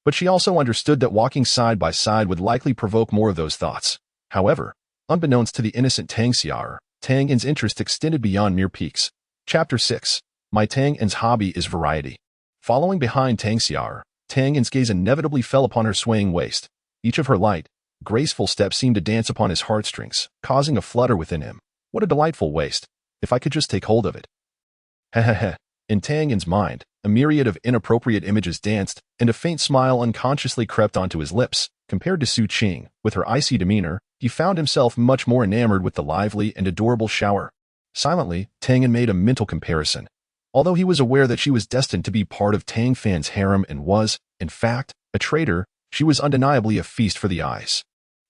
but she also understood that walking side by side would likely provoke more of those thoughts. However, unbeknownst to the innocent Tang Xiao, Tianyan's interest extended beyond mere peaks. Chapter 6. My Tianyan's hobby is variety. Following behind Tang Xiao, Tianyan's gaze inevitably fell upon her swaying waist. Each of her light, graceful steps seemed to dance upon his heartstrings, causing a flutter within him. What a delightful waist. If I could just take hold of it. Heh. In Tianyan's mind, a myriad of inappropriate images danced, and a faint smile unconsciously crept onto his lips. Compared to Su Qing, with her icy demeanor, he found himself much more enamored with the lively and adorable shower. Silently, Tianyan made a mental comparison. Although he was aware that she was destined to be part of Tang Fan's harem and was, in fact, a traitor, she was undeniably a feast for the eyes.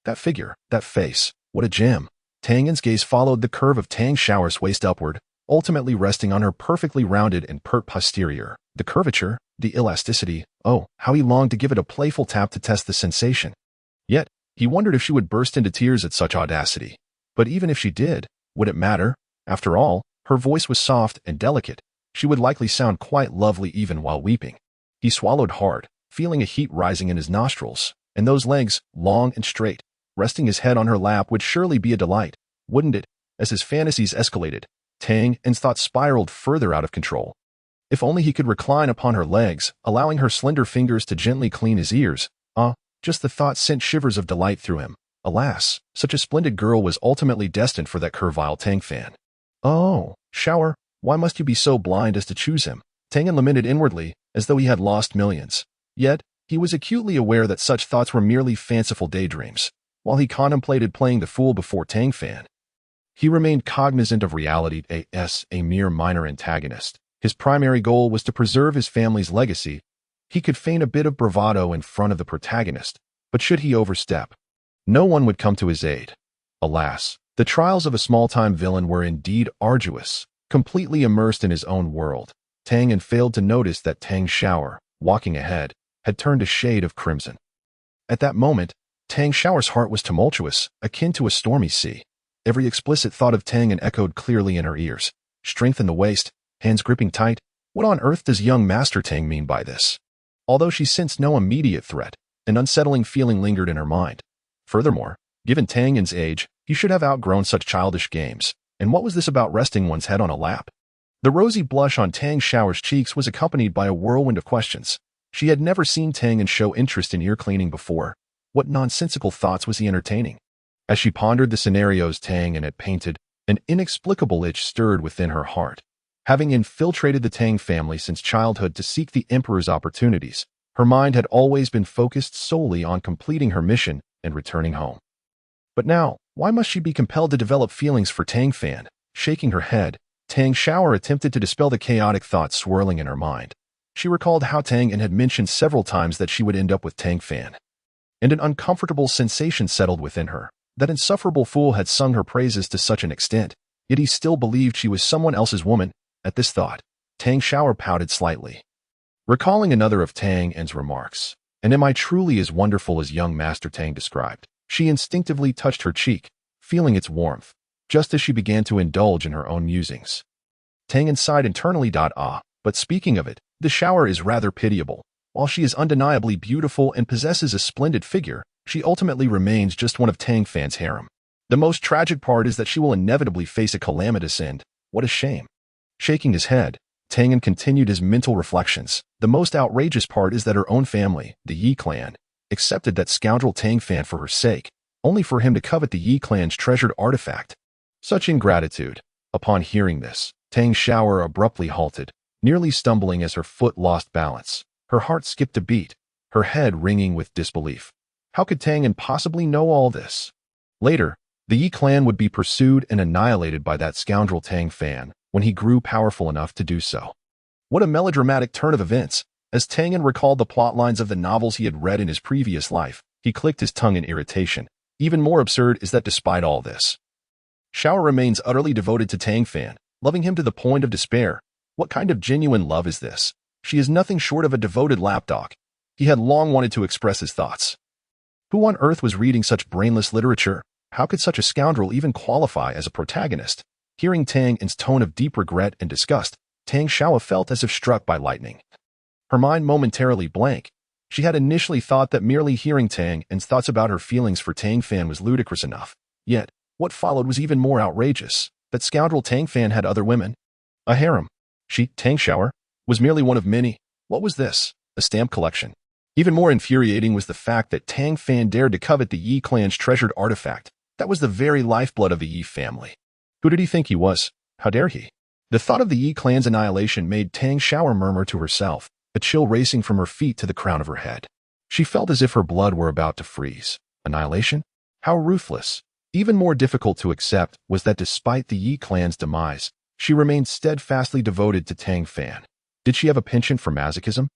That figure, that face, what a gem. Tianyan's gaze followed the curve of Tang Xiaoxiao's waist upward, ultimately resting on her perfectly rounded and pert posterior. The curvature, the elasticity, oh, how he longed to give it a playful tap to test the sensation. Yet, he wondered if she would burst into tears at such audacity. But even if she did, would it matter? After all, her voice was soft and delicate. She would likely sound quite lovely even while weeping. He swallowed hard, feeling a heat rising in his nostrils, and those legs, long and straight, resting his head on her lap would surely be a delight, wouldn't it? As his fantasies escalated, Tianyan's thoughts spiraled further out of control. If only he could recline upon her legs, allowing her slender fingers to gently clean his ears. Just the thought sent shivers of delight through him. Alas, such a splendid girl was ultimately destined for that curvile Tang Fan. Oh, Shower, why must you be so blind as to choose him? Tianyan lamented inwardly, as though he had lost millions. Yet, he was acutely aware that such thoughts were merely fanciful daydreams. While he contemplated playing the fool before Tang Fan, he remained cognizant of reality as a mere minor antagonist. His primary goal was to preserve his family's legacy. He could feign a bit of bravado in front of the protagonist, but should he overstep, no one would come to his aid. Alas, the trials of a small-time villain were indeed arduous. Completely immersed in his own world, Tianyan failed to notice that Tang Xiaoxiao, walking ahead, had turned a shade of crimson. At that moment, Tang Xiaoxiao's heart was tumultuous, akin to a stormy sea. Every explicit thought of Tianyan echoed clearly in her ears. Strength in the waist, hands gripping tight. What on earth does young Master Tang mean by this? Although she sensed no immediate threat, an unsettling feeling lingered in her mind. Furthermore, given Tianyan's age, he should have outgrown such childish games. And what was this about resting one's head on a lap? The rosy blush on Tang Xiaoxiao's cheeks was accompanied by a whirlwind of questions. She had never seen Tianyan show interest in ear cleaning before. What nonsensical thoughts was he entertaining? As she pondered the scenarios Tianyan had painted, an inexplicable itch stirred within her heart. Having infiltrated the Tang family since childhood to seek the Emperor's opportunities, her mind had always been focused solely on completing her mission and returning home. But now, why must she be compelled to develop feelings for Tang Fan? Shaking her head, Tang Xiaoxiao attempted to dispel the chaotic thoughts swirling in her mind. She recalled how Tianyan had mentioned several times that she would end up with Tang Fan. And an uncomfortable sensation settled within her. That insufferable fool had sung her praises to such an extent, yet he still believed she was someone else's woman. At this thought, Tang Xiaoxiao pouted slightly. Recalling another of Tianyan's remarks, and am I truly as wonderful as young Master Tang described? She instinctively touched her cheek, feeling its warmth, just as she began to indulge in her own musings. Tianyan sighed internally. But speaking of it, the shower is rather pitiable. While she is undeniably beautiful and possesses a splendid figure, she ultimately remains just one of Tang Fan's harem. The most tragic part is that she will inevitably face a calamitous end. What a shame. Shaking his head, Tianyan continued his mental reflections. The most outrageous part is that her own family, the Yi clan, accepted that scoundrel Tang Fan for her sake, only for him to covet the Yi clan's treasured artifact. Such ingratitude. Upon hearing this, Tang Xiaoxiao abruptly halted, nearly stumbling as her foot lost balance. Her heart skipped a beat, her head ringing with disbelief. How could Tianyan possibly know all this? Later, the Yi clan would be pursued and annihilated by that scoundrel Tang Fan when he grew powerful enough to do so. What a melodramatic turn of events. As Tianyan recalled the plotlines of the novels he had read in his previous life, he clicked his tongue in irritation. Even more absurd is that despite all this, Xiao remains utterly devoted to Tang Fan, loving him to the point of despair. What kind of genuine love is this? She is nothing short of a devoted lapdog. He had long wanted to express his thoughts. Who on earth was reading such brainless literature? How could such a scoundrel even qualify as a protagonist? Hearing Tianyan's tone of deep regret and disgust, Tang Xiaoxiao felt as if struck by lightning. Her mind momentarily blank. She had initially thought that merely hearing Tianyan's thoughts about her feelings for Tang Fan was ludicrous enough. Yet, what followed was even more outrageous. That scoundrel Tang Fan had other women. A harem. She, Tang Xiaoxiao, was merely one of many. What was this? A stamp collection. Even more infuriating was the fact that Tang Fan dared to covet the Yi clan's treasured artifact. That was the very lifeblood of the Yi family. Who did he think he was? How dare he? The thought of the Yi clan's annihilation made Tang Xiaoxiao murmur to herself, a chill racing from her feet to the crown of her head. She felt as if her blood were about to freeze. Annihilation? How ruthless. Even more difficult to accept was that despite the Yi clan's demise, she remained steadfastly devoted to Tang Fan. Did she have a penchant for masochism?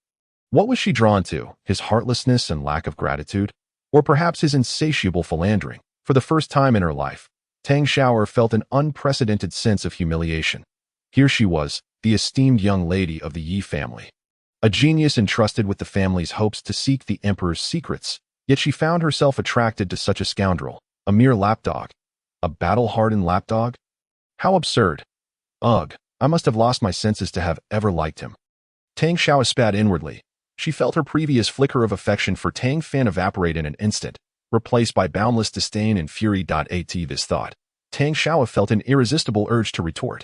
What was she drawn to, his heartlessness and lack of gratitude? Or perhaps his insatiable philandering? For the first time in her life, Tang Xiaoxiao felt an unprecedented sense of humiliation. Here she was, the esteemed young lady of the Yi family, a genius entrusted with the family's hopes to seek the emperor's secrets, yet she found herself attracted to such a scoundrel, a mere lapdog, a battle-hardened lapdog? How absurd. Ugh, I must have lost my senses to have ever liked him. Tang Xiaoxiao spat inwardly. She felt her previous flicker of affection for Tang Fan evaporate in an instant, replaced by boundless disdain and fury. At this thought, Tang Xiaoxiao felt an irresistible urge to retort.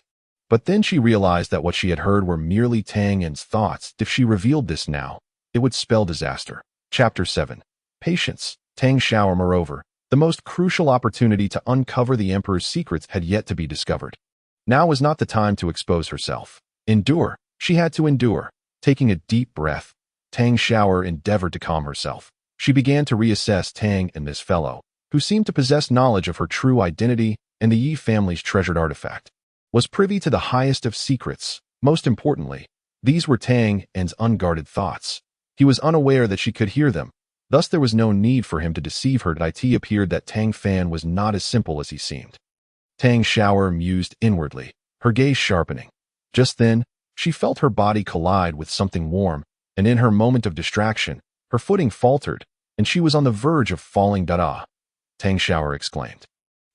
But then she realized that what she had heard were merely Tang Yan's thoughts. If she revealed this now, it would spell disaster. Chapter 7. Patience. Tang Xiaoxiao, moreover, the most crucial opportunity to uncover the emperor's secrets had yet to be discovered. Now was not the time to expose herself. Endure. She had to endure. Taking a deep breath, Tang Xiaoxiao endeavored to calm herself. She began to reassess Tang and this fellow, who seemed to possess knowledge of her true identity and the Yi family's treasured artifact, was privy to the highest of secrets. Most importantly, these were Tang Yan's unguarded thoughts. He was unaware that she could hear them. Thus there was no need for him to deceive her. It appeared that Tang Fan was not as simple as he seemed. Tang Xiaoxiao mused inwardly, her gaze sharpening. Just then, she felt her body collide with something warm, and in her moment of distraction, her footing faltered, and she was on the verge of falling. "Ah!" Tang Xiaoxiao exclaimed,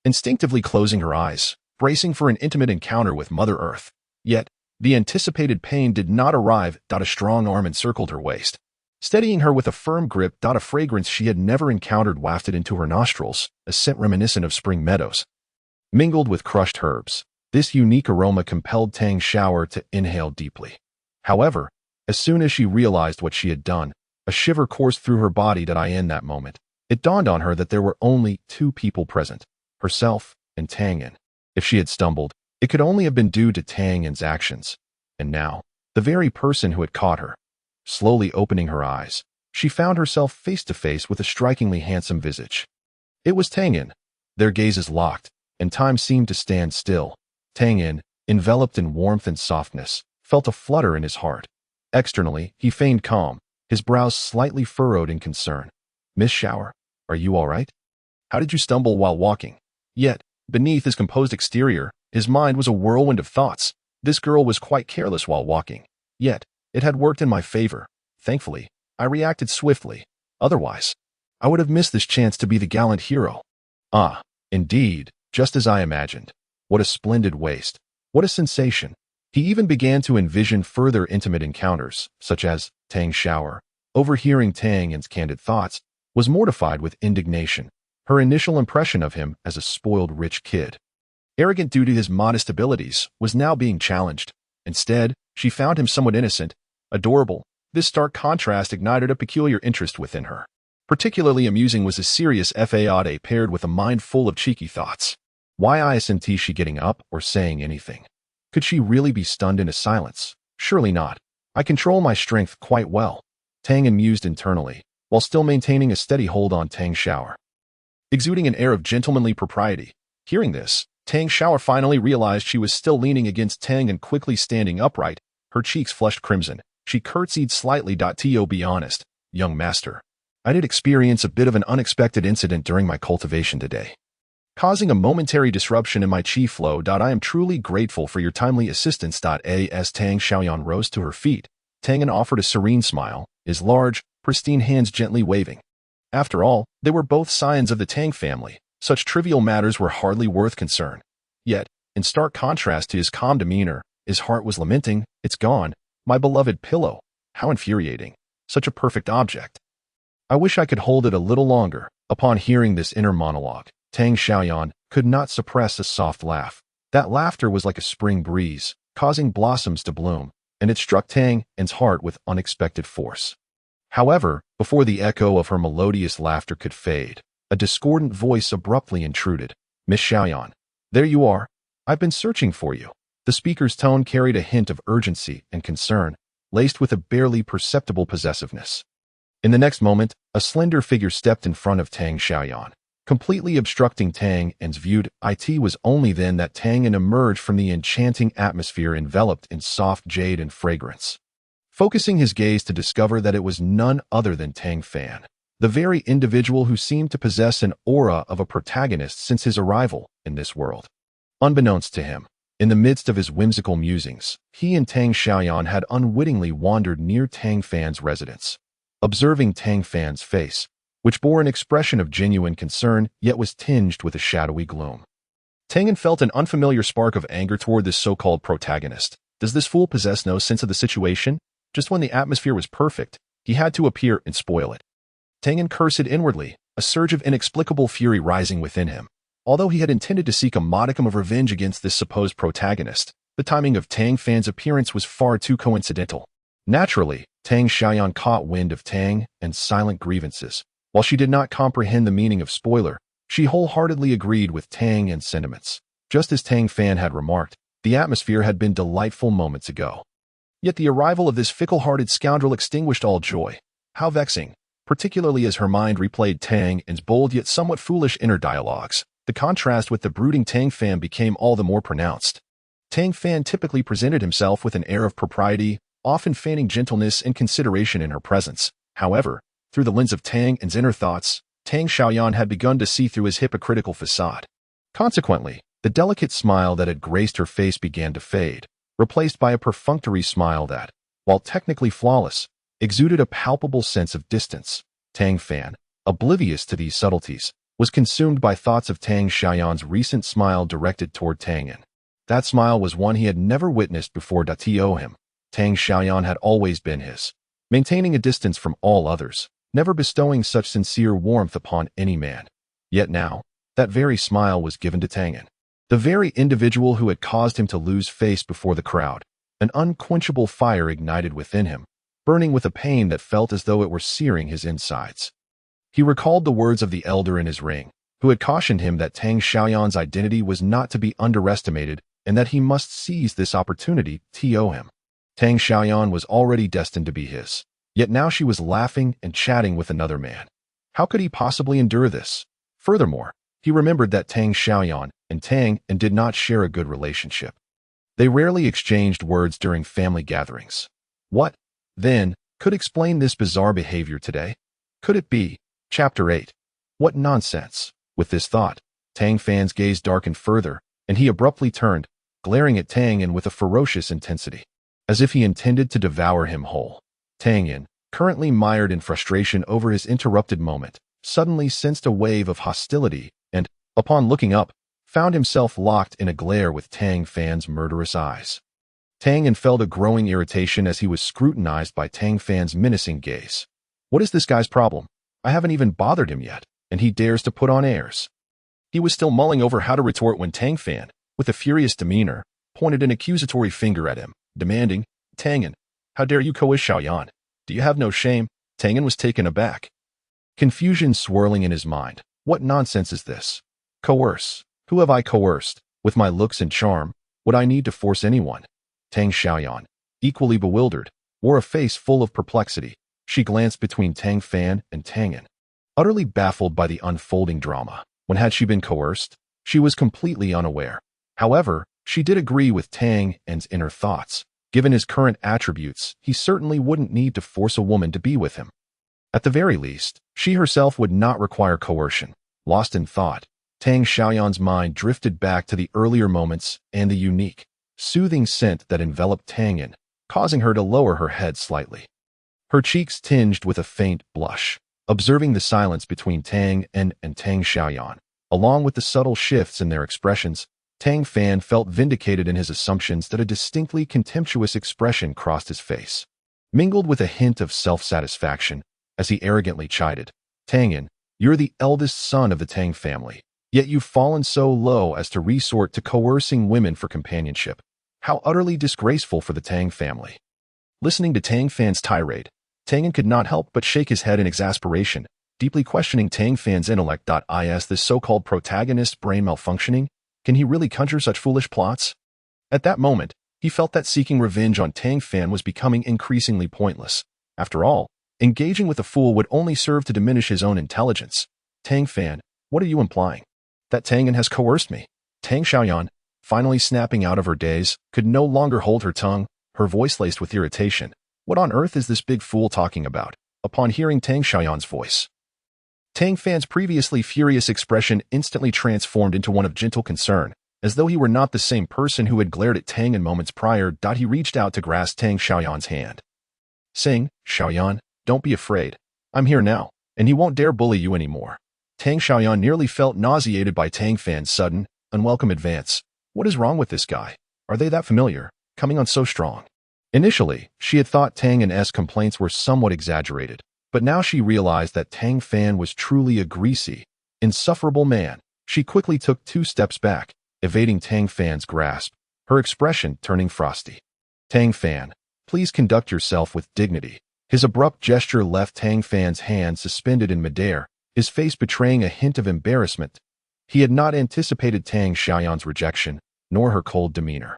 instinctively closing her eyes, bracing for an intimate encounter with Mother Earth. Yet, the anticipated pain did not arrive. A strong arm encircled her waist, steadying her with a firm grip. A fragrance she had never encountered wafted into her nostrils, a scent reminiscent of spring meadows, mingled with crushed herbs. This unique aroma compelled Tang Xiaoxiao to inhale deeply. However, as soon as she realized what she had done, a shiver coursed through her body. In that moment, it dawned on her that there were only two people present, herself and Tang Yan. If she had stumbled, it could only have been due to Tang Yan's actions. And now, the very person who had caught her. Slowly opening her eyes, she found herself face to face with a strikingly handsome visage. It was Tang Yan. Their gazes locked, and time seemed to stand still. Tang Yan, enveloped in warmth and softness, felt a flutter in his heart. Externally, he feigned calm, his brows slightly furrowed in concern. "Miss Xiaoxiao, are you all right? How did you stumble while walking?" Yet, beneath his composed exterior, his mind was a whirlwind of thoughts. This girl was quite careless while walking. Yet, it had worked in my favor. Thankfully, I reacted swiftly. Otherwise, I would have missed this chance to be the gallant hero. Ah, indeed, just as I imagined. What a splendid waste. What a sensation. He even began to envision further intimate encounters, such as Tang Xiaoxiao, overhearing Tang Yan's candid thoughts, was mortified with indignation. Her initial impression of him as a spoiled rich kid, arrogant due to his modest abilities, was now being challenged. Instead, she found him somewhat innocent, adorable. This stark contrast ignited a peculiar interest within her. Particularly amusing was his serious faade paired with a mind full of cheeky thoughts. Why isn't she getting up or saying anything? Could she really be stunned into silence? Surely not. I control my strength quite well. Tang Yan mused internally, while still maintaining a steady hold on Tang Xiaoxiao, exuding an air of gentlemanly propriety. Hearing this, Tang Xiaoxiao finally realized she was still leaning against Tang and quickly standing upright, her cheeks flushed crimson. She curtsied slightly. To be honest, young master, I did experience a bit of an unexpected incident during my cultivation today, causing a momentary disruption in my chi flow. I am truly grateful for your timely assistance. As Tang Xiaoxiao rose to her feet, Tang Yan offered a serene smile, his large, pristine hands gently waving. After all, they were both scions of the Tang family. Such trivial matters were hardly worth concern. Yet, in stark contrast to his calm demeanor, his heart was lamenting, "It's gone, my beloved pillow. How infuriating. Such a perfect object. I wish I could hold it a little longer." Upon hearing this inner monologue, Tang Xiaoxiao could not suppress a soft laugh. That laughter was like a spring breeze, causing blossoms to bloom, and it struck Tang Yan's heart with unexpected force. However, before the echo of her melodious laughter could fade, a discordant voice abruptly intruded. "Miss Xiaoxiao, there you are. I've been searching for you." The speaker's tone carried a hint of urgency and concern, laced with a barely perceptible possessiveness. In the next moment, a slender figure stepped in front of Tang Xiaoxiao. completely obstructing Tang Fan's view. It was only then that Tang Fan emerged from the enchanting atmosphere enveloped in soft jade and fragrance, focusing his gaze to discover that it was none other than Tang Fan, the very individual who seemed to possess an aura of a protagonist since his arrival in this world. Unbeknownst to him, in the midst of his whimsical musings, he and Tang Xiaoxiao had unwittingly wandered near Tang Fan's residence. Observing Tang Fan's face, which bore an expression of genuine concern yet was tinged with a shadowy gloom, Tang Fan felt an unfamiliar spark of anger toward this so-called protagonist. Does this fool possess no sense of the situation? Just when the atmosphere was perfect, he had to appear and spoil it. Tang Fan cursed inwardly, a surge of inexplicable fury rising within him. Although he had intended to seek a modicum of revenge against this supposed protagonist, the timing of Tang Fan's appearance was far too coincidental. Naturally, Tang Xiaoxiao caught wind of Tang Fan's silent grievances. While she did not comprehend the meaning of spoiler, she wholeheartedly agreed with Tang Fan's sentiments. Just as Tang Fan had remarked, the atmosphere had been delightful moments ago. Yet the arrival of this fickle-hearted scoundrel extinguished all joy. How vexing, particularly as her mind replayed Tang Fan's bold yet somewhat foolish inner dialogues. The contrast with the brooding Tang Fan became all the more pronounced. Tang Fan typically presented himself with an air of propriety, often feigning gentleness and consideration in her presence. However, through the lens of Tang Fan's inner thoughts, Tang Xiaoxiao had begun to see through his hypocritical facade. Consequently, the delicate smile that had graced her face began to fade, replaced by a perfunctory smile that, while technically flawless, exuded a palpable sense of distance. Tang Fan, oblivious to these subtleties, was consumed by thoughts of Tang Xiaoxiao's recent smile directed toward Tang Fan. That smile was one he had never witnessed before. To him, Tang Xiaoxiao had always been his, maintaining a distance from all others, never bestowing such sincere warmth upon any man. Yet now, that very smile was given to Tang Fan, the very individual who had caused him to lose face before the crowd. An unquenchable fire ignited within him, burning with a pain that felt as though it were searing his insides. He recalled the words of the elder in his ring, who had cautioned him that Tang Xiaoxiao's identity was not to be underestimated and that he must seize this opportunity to him. Tang Xiaoxiao was already destined to be his, yet now she was laughing and chatting with another man. How could he possibly endure this? Furthermore, he remembered that Tang Xiaoxiao and Tang Fan did not share a good relationship. They rarely exchanged words during family gatherings. What, then, could explain this bizarre behavior today? Could it be? Chapter 8. What nonsense! With this thought, Tang Fan's gaze darkened further, and he abruptly turned, glaring at Tang Fan with a ferocious intensity, as if he intended to devour him whole. Tang Fan, currently mired in frustration over his interrupted moment, suddenly sensed a wave of hostility and, upon looking up, found himself locked in a glare with Tang Fan's murderous eyes. Tang Fan felt a growing irritation as he was scrutinized by Tang Fan's menacing gaze. What is this guy's problem? I haven't even bothered him yet, and he dares to put on airs. He was still mulling over how to retort when Tang Fan, with a furious demeanor, pointed an accusatory finger at him, demanding, Tang Fan, how dare you coerce Xiaoyan? Do you have no shame? Tang Fan was taken aback, confusion swirling in his mind. What nonsense is this? Coerce? Who have I coerced? With my looks and charm, would I need to force anyone? Tang Xiaoyan, equally bewildered, wore a face full of perplexity. She glanced between Tang Fan and Tang Fan, utterly baffled by the unfolding drama. When had she been coerced? She was completely unaware. However, she did agree with Tang Fan's inner thoughts. Given his current attributes, he certainly wouldn't need to force a woman to be with him. At the very least, she herself would not require coercion. Lost in thought, Tang Xiaoyan's mind drifted back to the earlier moments and the unique, soothing scent that enveloped Tang Fan, causing her to lower her head slightly. Her cheeks tinged with a faint blush. Observing the silence between Tang Fan and Tang Xiaoxiao, along with the subtle shifts in their expressions, Tang Fan felt vindicated in his assumptions that a distinctly contemptuous expression crossed his face, mingled with a hint of self-satisfaction, as he arrogantly chided, Tang Fan, you're the eldest son of the Tang family, yet you've fallen so low as to resort to coercing women for companionship. How utterly disgraceful for the Tang family. Listening to Tang Fan's tirade, Tang Fan could not help but shake his head in exasperation, deeply questioning Tang Fan's intellect. Is this so-called protagonist's brain malfunctioning? Can he really conjure such foolish plots? At that moment, he felt that seeking revenge on Tang Fan was becoming increasingly pointless. After all, engaging with a fool would only serve to diminish his own intelligence. Tang Fan, What are you implying? That Tianyan has coerced me. Tang Xiaoxiao, finally snapping out of her daze, could no longer hold her tongue, her voice laced with irritation. What on earth is this big fool talking about? Upon hearing Tang Xiaoxiao's voice, Tang Fan's previously furious expression instantly transformed into one of gentle concern, as though he were not the same person who had glared at Tang in moments prior. He reached out to grasp Tang Xiaoxiao's hand, saying, "Xiaoxiao, don't be afraid. I'm here now, and he won't dare bully you anymore." Tang Xiaoxiao nearly felt nauseated by Tang Fan's sudden, unwelcome advance. What is wrong with this guy? Are they that familiar, coming on so strong? Initially, she had thought Tianyan's complaints were somewhat exaggerated, but now she realized that Tang Fan was truly a greasy, insufferable man. She quickly took 2 steps back, evading Tang Fan's grasp, her expression turning frosty. "Tang Fan, please conduct yourself with dignity." His abrupt gesture left Tang Fan's hand suspended in midair, his face betraying a hint of embarrassment. He had not anticipated Tang Xiaoxiao's rejection, nor her cold demeanor.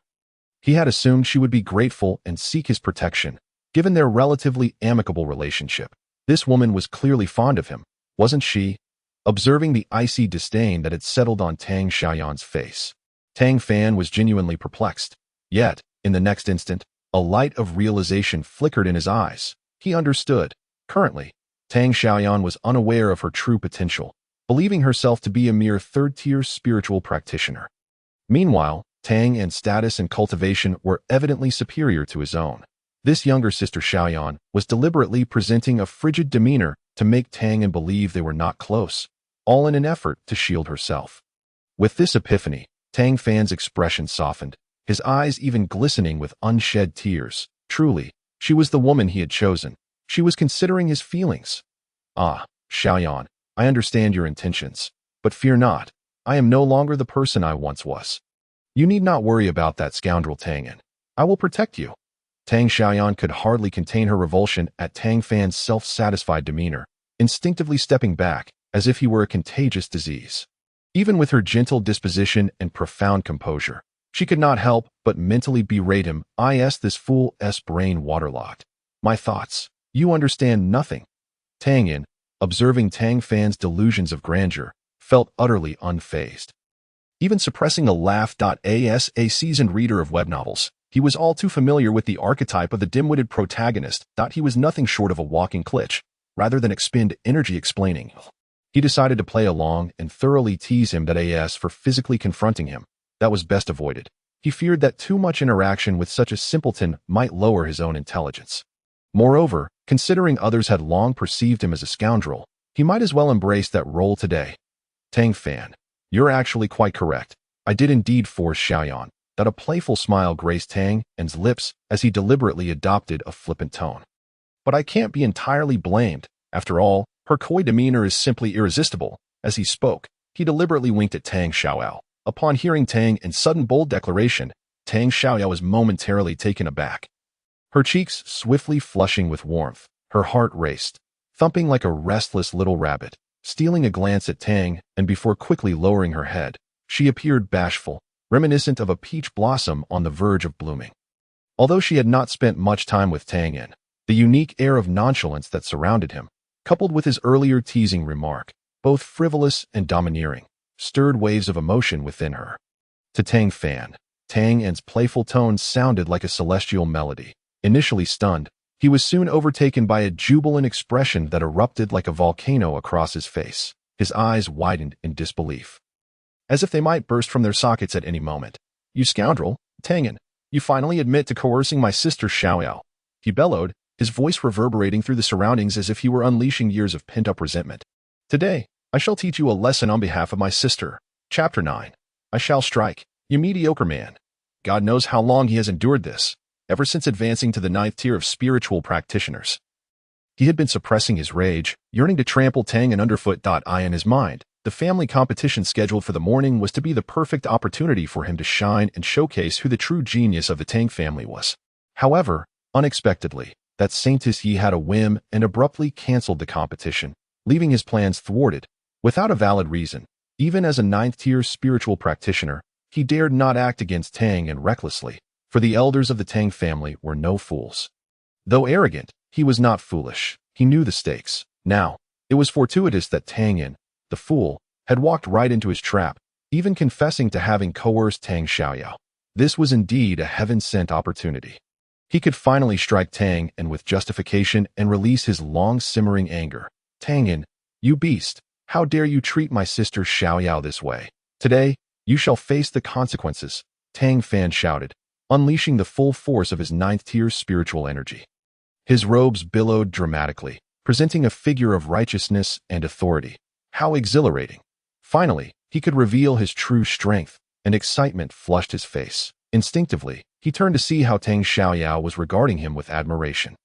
He had assumed she would be grateful and seek his protection, given their relatively amicable relationship. This woman was clearly fond of him, wasn't she? Observing the icy disdain that had settled on Tang Xiaoxiao's face, Tang Fan was genuinely perplexed. Yet, in the next instant, a light of realization flickered in his eyes. He understood. Currently, Tang Xiaoxiao was unaware of her true potential, believing herself to be a mere third-tier spiritual practitioner. Meanwhile, Tang's status and cultivation were evidently superior to his own. This younger sister Xiaoxiao was deliberately presenting a frigid demeanor to make Tang believe they were not close, all in an effort to shield herself. With this epiphany, Tang Fan's expression softened, his eyes even glistening with unshed tears. Truly, she was the woman he had chosen. She was considering his feelings. "Ah, Xiaoxiao, I understand your intentions, but fear not. I am no longer the person I once was. You need not worry about that scoundrel Tianyan. I will protect you." Tang Xiaoxiao could hardly contain her revulsion at Tang Fan's self-satisfied demeanor, instinctively stepping back, as if he were a contagious disease. Even with her gentle disposition and profound composure, she could not help but mentally berate him. This fool's brain waterlogged. "My thoughts. You understand nothing." Tianyan, observing Tang Fan's delusions of grandeur, felt utterly unfazed. Even suppressing a laugh. As a seasoned reader of web novels, he was all too familiar with the archetype of the dim-witted protagonist. He was nothing short of a walking glitch. Rather than expend energy explaining, he decided to play along and thoroughly tease him. For physically confronting him, that was best avoided. He feared that too much interaction with such a simpleton might lower his own intelligence. Moreover, considering others had long perceived him as a scoundrel, he might as well embrace that role today. "Tang Fan, you're actually quite correct. I did indeed force Xiaoxiao." A playful smile graced Tang's lips as he deliberately adopted a flippant tone. "But I can't be entirely blamed. After all, her coy demeanor is simply irresistible." As he spoke, he deliberately winked at Tang Xiaoxiao. Upon hearing Tang's sudden bold declaration, Tang Xiaoxiao was momentarily taken aback. Her cheeks swiftly flushing with warmth, her heart raced, thumping like a restless little rabbit. Stealing a glance at Tang, and before quickly lowering her head, she appeared bashful, reminiscent of a peach blossom on the verge of blooming. Although she had not spent much time with Tianyan, the unique air of nonchalance that surrounded him, coupled with his earlier teasing remark, both frivolous and domineering, stirred waves of emotion within her. To Tang Fan, Tianyan's playful tones sounded like a celestial melody. Initially stunned, he was soon overtaken by a jubilant expression that erupted like a volcano across his face. His eyes widened in disbelief, as if they might burst from their sockets at any moment. "You scoundrel, Tianyan, you finally admit to coercing my sister Xiaoxiao," he bellowed, his voice reverberating through the surroundings as if he were unleashing years of pent-up resentment. "Today, I shall teach you a lesson on behalf of my sister." Chapter 9. I shall strike, you mediocre man. God knows how long he has endured this, ever since advancing to the 9th tier of spiritual practitioners. He had been suppressing his rage, yearning to trample Tianyan underfoot. In his mind, the family competition scheduled for the morning was to be the perfect opportunity for him to shine and showcase who the true genius of the Tang family was. However, unexpectedly, that Saintess had a whim and abruptly canceled the competition, leaving his plans thwarted. Without a valid reason, even as a 9th tier spiritual practitioner, he dared not act against Tang recklessly, for the elders of the Tang family were no fools. Though arrogant, he was not foolish. He knew the stakes. Now, it was fortuitous that Tianyan, the fool, had walked right into his trap, even confessing to having coerced Tang Xiaoxiao. This was indeed a heaven-sent opportunity. He could finally strike Tang and with justification and release his long-simmering anger. Tianyan, you beast, how dare you treat my sister Xiaoxiao this way? Today, you shall face the consequences, Tang Fan shouted, unleashing the full force of his ninth-tier spiritual energy. His robes billowed dramatically, presenting a figure of righteousness and authority. How exhilarating! Finally, he could reveal his true strength, and excitement flushed his face. Instinctively, he turned to see how Tang Xiaoxiao was regarding him with admiration.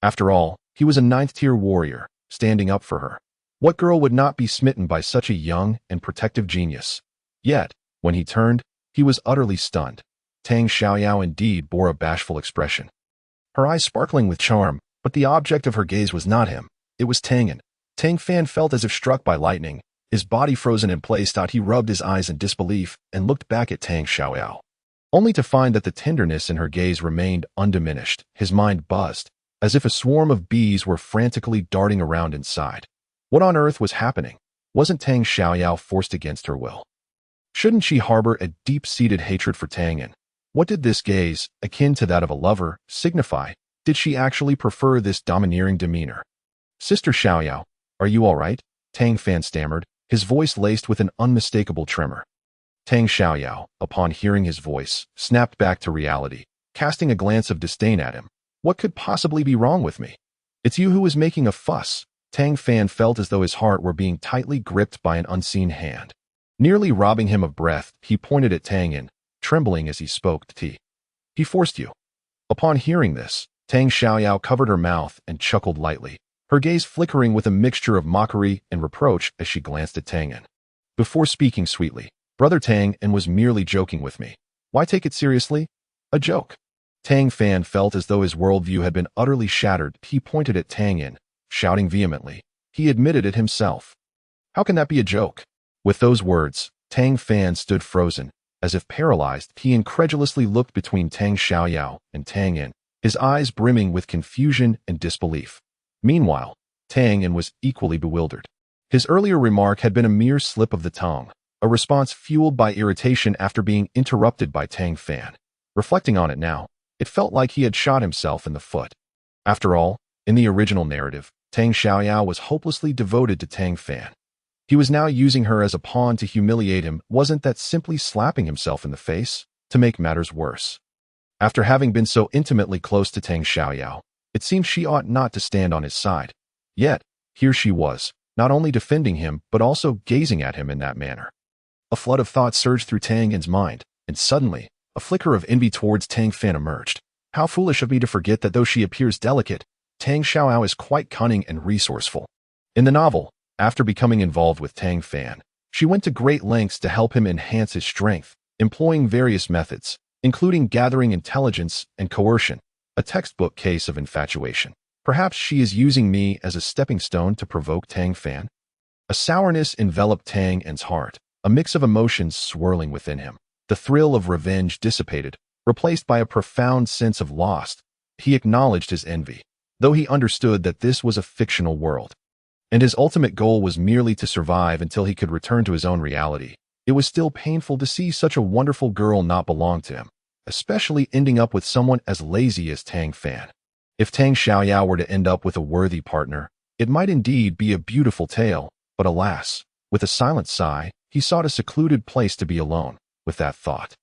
After all, he was a ninth-tier warrior, standing up for her. What girl would not be smitten by such a young and protective genius? Yet, when he turned, he was utterly stunned. Tang Xiaoxiao indeed bore a bashful expression. Her eyes sparkling with charm, but the object of her gaze was not him. It was Tianyan. Tang Fan felt as if struck by lightning. His body frozen in place. He rubbed his eyes in disbelief and looked back at Tang Xiaoxiao, only to find that the tenderness in her gaze remained undiminished. His mind buzzed, as if a swarm of bees were frantically darting around inside. What on earth was happening? Wasn't Tang Xiaoxiao forced against her will? Shouldn't she harbor a deep-seated hatred for Tianyan? What did this gaze, akin to that of a lover, signify? Did she actually prefer this domineering demeanor? Sister Xiaoxiao, are you all right? Tang Fan stammered, his voice laced with an unmistakable tremor. Tang Xiaoxiao, upon hearing his voice, snapped back to reality, casting a glance of disdain at him. What could possibly be wrong with me? It's you who is making a fuss. Tang Fan felt as though his heart were being tightly gripped by an unseen hand. Nearly robbing him of breath, he pointed at Tianyan, trembling as he spoke. He forced you. Upon hearing this, Tang Xiaoxiao covered her mouth and chuckled lightly, her gaze flickering with a mixture of mockery and reproach as she glanced at Tianyan. Before speaking sweetly, Brother Tang and was merely joking with me. Why take it seriously? A joke. Tang Fan felt as though his worldview had been utterly shattered. He pointed at Tianyan, shouting vehemently. He admitted it himself. How can that be a joke? With those words, Tang Fan stood frozen, as if paralyzed. He incredulously looked between Tang Xiaoxiao and Tianyan, his eyes brimming with confusion and disbelief. Meanwhile, Tianyan was equally bewildered. His earlier remark had been a mere slip of the tongue, a response fueled by irritation after being interrupted by Tang Fan. Reflecting on it now, it felt like he had shot himself in the foot. After all, in the original narrative, Tang Xiaoxiao was hopelessly devoted to Tang Fan. He was now using her as a pawn to humiliate him. Wasn't that simply slapping himself in the face? To make matters worse, after having been so intimately close to Tang Xiaoxiao, it seemed she ought not to stand on his side. Yet, here she was, not only defending him but also gazing at him in that manner. A flood of thoughts surged through Tianyan's mind, and suddenly, a flicker of envy towards Tang Fan emerged. How foolish of me to forget that though she appears delicate, Tang Xiaoxiao is quite cunning and resourceful. In the novel, after becoming involved with Tang Fan, she went to great lengths to help him enhance his strength, employing various methods, including gathering intelligence and coercion, a textbook case of infatuation. Perhaps she is using me as a stepping stone to provoke Tang Fan? A sourness enveloped Tianyan's heart, a mix of emotions swirling within him. The thrill of revenge dissipated, replaced by a profound sense of loss. He acknowledged his envy, though he understood that this was a fictional world, and his ultimate goal was merely to survive until he could return to his own reality. It was still painful to see such a wonderful girl not belong to him, especially ending up with someone as lazy as Tang Fan. If Tang Xiaoxiao were to end up with a worthy partner, it might indeed be a beautiful tale, but alas, with a silent sigh, he sought a secluded place to be alone. With that thought,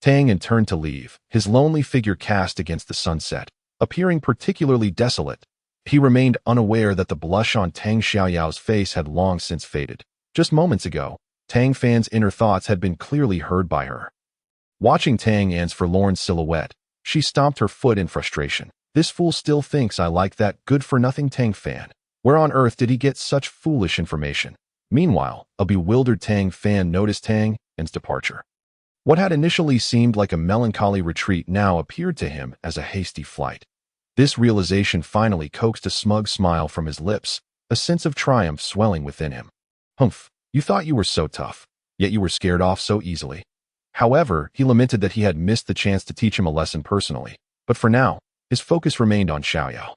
Tianyan turned to leave, his lonely figure cast against the sunset, appearing particularly desolate. He remained unaware that the blush on Tang Xiaoxiao's face had long since faded. Just moments ago, Tang Fan's inner thoughts had been clearly heard by her. Watching Tianyan's forlorn silhouette, she stomped her foot in frustration. This fool still thinks I like that good-for-nothing Tang Fan. Where on earth did he get such foolish information? Meanwhile, a bewildered Tang Fan noticed Tianyan's departure. What had initially seemed like a melancholy retreat now appeared to him as a hasty flight. This realization finally coaxed a smug smile from his lips, a sense of triumph swelling within him. Humph, you thought you were so tough, yet you were scared off so easily. However, he lamented that he had missed the chance to teach him a lesson personally, but for now, his focus remained on Xiaoxiao.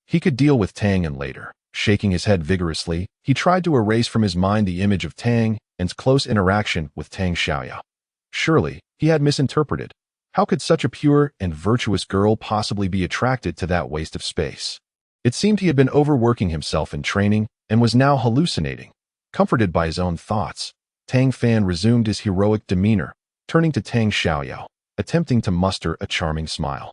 He could deal with Tianyan later. Shaking his head vigorously, he tried to erase from his mind the image of Tang Fan's close interaction with Tang Xiaoxiao. Surely, he had misinterpreted. How could such a pure and virtuous girl possibly be attracted to that waste of space? It seemed he had been overworking himself in training and was now hallucinating. Comforted by his own thoughts, Tang Fan resumed his heroic demeanor, turning to Tang Xiaoxiao, attempting to muster a charming smile.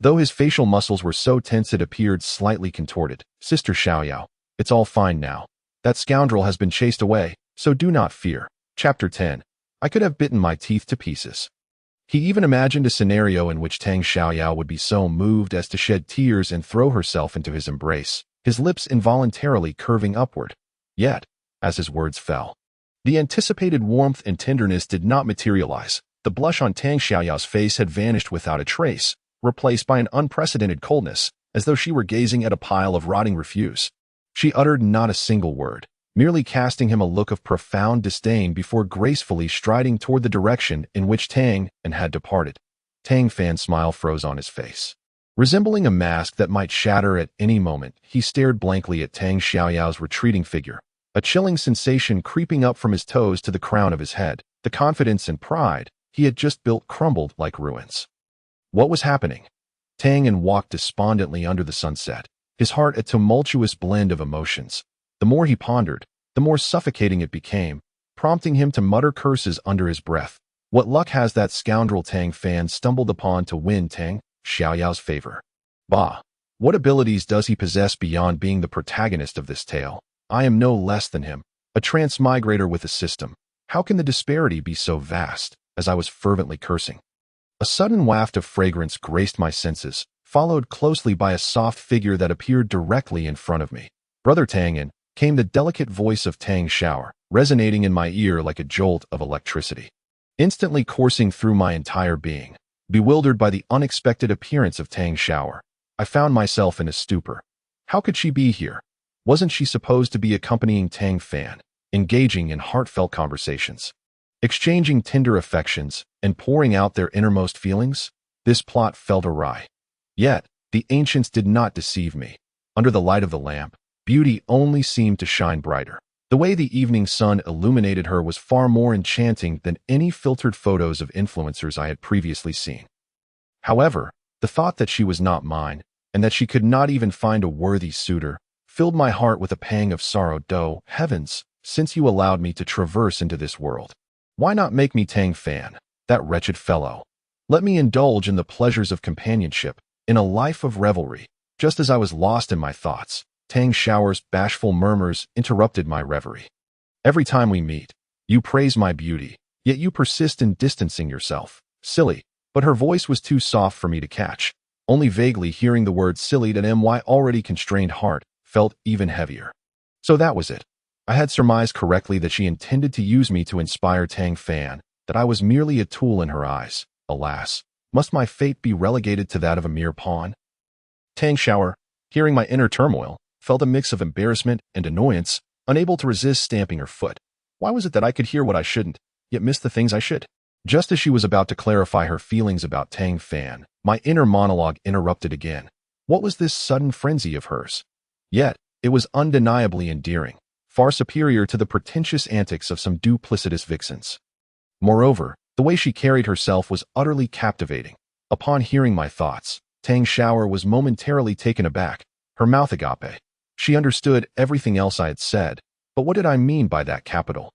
Though his facial muscles were so tense it appeared slightly contorted. Sister Xiaoxiao, it's all fine now. That scoundrel has been chased away, so do not fear. Chapter 10. I could have bitten my teeth to pieces. He even imagined a scenario in which Tang Xiaoxiao would be so moved as to shed tears and throw herself into his embrace, his lips involuntarily curving upward. Yet, as his words fell, the anticipated warmth and tenderness did not materialize. The blush on Tang Xiaoxiao's face had vanished without a trace, replaced by an unprecedented coldness, as though she were gazing at a pile of rotting refuse. She uttered not a single word, merely casting him a look of profound disdain before gracefully striding toward the direction in which Tang Fan had departed. Tang Fan's smile froze on his face. Resembling a mask that might shatter at any moment, he stared blankly at Tang Xiaoxiao's retreating figure, a chilling sensation creeping up from his toes to the crown of his head. The confidence and pride he had just built crumbled like ruins. What was happening? Tang Fan walked despondently under the sunset, his heart a tumultuous blend of emotions. The more he pondered, the more suffocating it became, prompting him to mutter curses under his breath. What luck has that scoundrel Tang Fan stumbled upon to win Tang Xiaoxiao's favor? Bah! What abilities does he possess beyond being the protagonist of this tale? I am no less than him, a transmigrator with a system. How can the disparity be so vast? As I was fervently cursing, a sudden waft of fragrance graced my senses, followed closely by a soft figure that appeared directly in front of me. Brother Tang Fan, came the delicate voice of Tang Xiaoxiao, resonating in my ear like a jolt of electricity, instantly coursing through my entire being. Bewildered by the unexpected appearance of Tang Xiaoxiao, I found myself in a stupor. How could she be here? Wasn't she supposed to be accompanying Tang Fan, engaging in heartfelt conversations, exchanging tender affections, and pouring out their innermost feelings? This plot felt awry. Yet, the ancients did not deceive me. Under the light of the lamp, beauty only seemed to shine brighter. The way the evening sun illuminated her was far more enchanting than any filtered photos of influencers I had previously seen. However, the thought that she was not mine, and that she could not even find a worthy suitor, filled my heart with a pang of sorrow. Heavens, since you allowed me to traverse into this world, why not make me Tang Fan, that wretched fellow? Let me indulge in the pleasures of companionship, in a life of revelry. Just as I was lost in my thoughts, Tang Xiaoxiao's bashful murmurs interrupted my reverie. Every time we meet, you praise my beauty, yet you persist in distancing yourself. Silly. But her voice was too soft for me to catch. Only vaguely hearing the word silly, and my already constrained heart felt even heavier. So that was it. I had surmised correctly that she intended to use me to inspire Tang Fan, that I was merely a tool in her eyes. Alas, must my fate be relegated to that of a mere pawn? Tang Xiaoxiao, hearing my inner turmoil, felt a mix of embarrassment and annoyance, unable to resist stamping her foot. Why was it that I could hear what I shouldn't, yet miss the things I should? Just as she was about to clarify her feelings about Tang Fan, my inner monologue interrupted again. What was this sudden frenzy of hers? Yet, it was undeniably endearing, far superior to the pretentious antics of some duplicitous vixens. Moreover, the way she carried herself was utterly captivating. Upon hearing my thoughts, Tang Xiaoxiao was momentarily taken aback, her mouth agape. She understood everything else I had said, but what did I mean by that capital?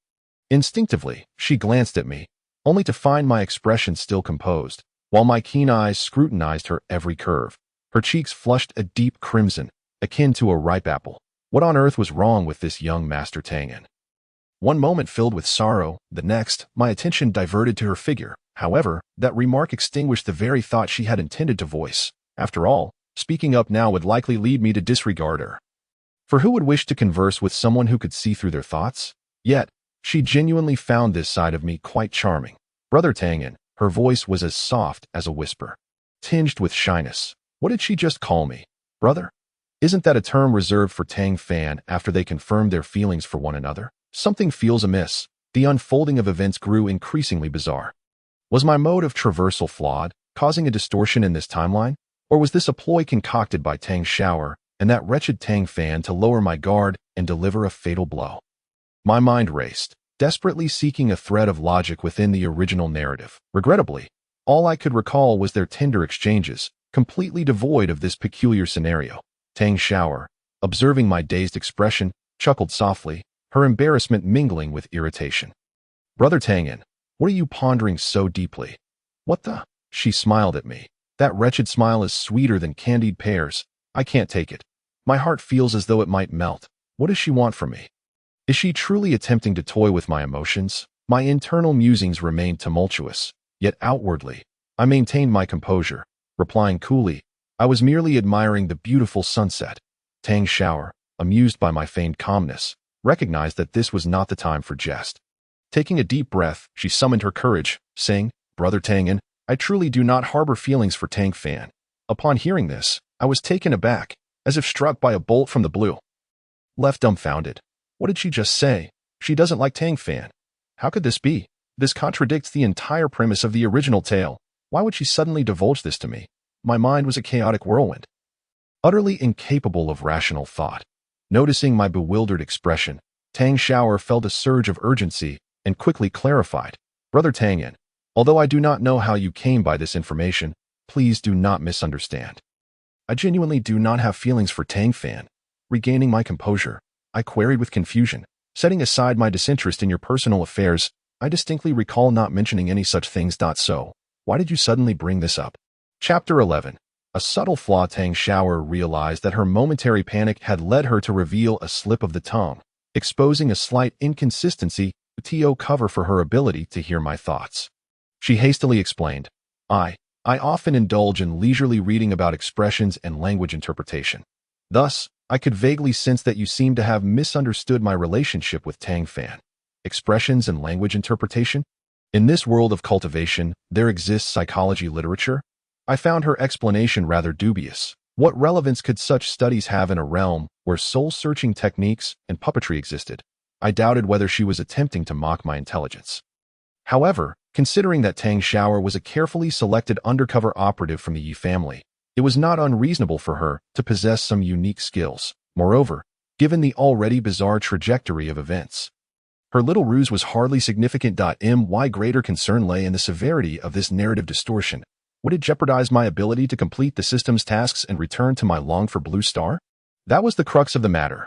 Instinctively, she glanced at me, only to find my expression still composed, while my keen eyes scrutinized her every curve. Her cheeks flushed a deep crimson, akin to a ripe apple. What on earth was wrong with this young Master Tang Fan? One moment filled with sorrow, the next, my attention diverted to her figure. However, that remark extinguished the very thought she had intended to voice. After all, speaking up now would likely lead me to disregard her. For who would wish to converse with someone who could see through their thoughts? Yet, she genuinely found this side of me quite charming. Brother Tang Fan, her voice was as soft as a whisper, tinged with shyness. What did she just call me? Brother? Isn't that a term reserved for Tang Fan after they confirmed their feelings for one another? Something feels amiss. The unfolding of events grew increasingly bizarre. Was my mode of traversal flawed, causing a distortion in this timeline? Or was this a ploy concocted by Tang Xiaoxiao and that wretched Tang Fan to lower my guard and deliver a fatal blow. My mind raced, desperately seeking a thread of logic within the original narrative. Regrettably, all I could recall was their Tinder exchanges, completely devoid of this peculiar scenario. Tang Xiaoxiao, observing my dazed expression, chuckled softly, her embarrassment mingling with irritation. "Brother Tianyan, what are you pondering so deeply?" "What the?" She smiled at me. That wretched smile is sweeter than candied pears. I can't take it. My heart feels as though it might melt. What does she want from me? Is she truly attempting to toy with my emotions? My internal musings remained tumultuous, yet outwardly, I maintained my composure, replying coolly, "I was merely admiring the beautiful sunset." Tang Xiaoxiao, amused by my feigned calmness, recognized that this was not the time for jest. Taking a deep breath, she summoned her courage, saying, "Brother Tianyan, I truly do not harbor feelings for Tang Fan." Upon hearing this, I was taken aback, as if struck by a bolt from the blue. Left dumbfounded. What did she just say? She doesn't like Tang Fan. How could this be? This contradicts the entire premise of the original tale. Why would she suddenly divulge this to me? My mind was a chaotic whirlwind, utterly incapable of rational thought. Noticing my bewildered expression, Tang Xiaoxiao felt a surge of urgency and quickly clarified, "Brother Tianyan, although I do not know how you came by this information, please do not misunderstand. I genuinely do not have feelings for Tang Fan." Regaining my composure, I queried with confusion, "Setting aside my disinterest in your personal affairs, I distinctly recall not mentioning any such things. So, why did you suddenly bring this up?" Chapter 11. A subtle flaw. Tang Xiaoxiao realized that her momentary panic had led her to reveal a slip of the tongue, exposing a slight inconsistency to cover for her ability to hear my thoughts. She hastily explained, I often indulge in leisurely reading about expressions and language interpretation. Thus, I could vaguely sense that you seem to have misunderstood my relationship with Tang Fan." Expressions and language interpretation? In this world of cultivation, there exists psychology literature? I found her explanation rather dubious. What relevance could such studies have in a realm where soul-searching techniques and puppetry existed? I doubted whether she was attempting to mock my intelligence. However, considering that Tang Xiaoxiao was a carefully selected undercover operative from the Yi family, it was not unreasonable for her to possess some unique skills. Moreover, given the already bizarre trajectory of events, her little ruse was hardly significant. My greater concern lay in the severity of this narrative distortion. Would it jeopardize my ability to complete the system's tasks and return to my longed-for blue star? That was the crux of the matter.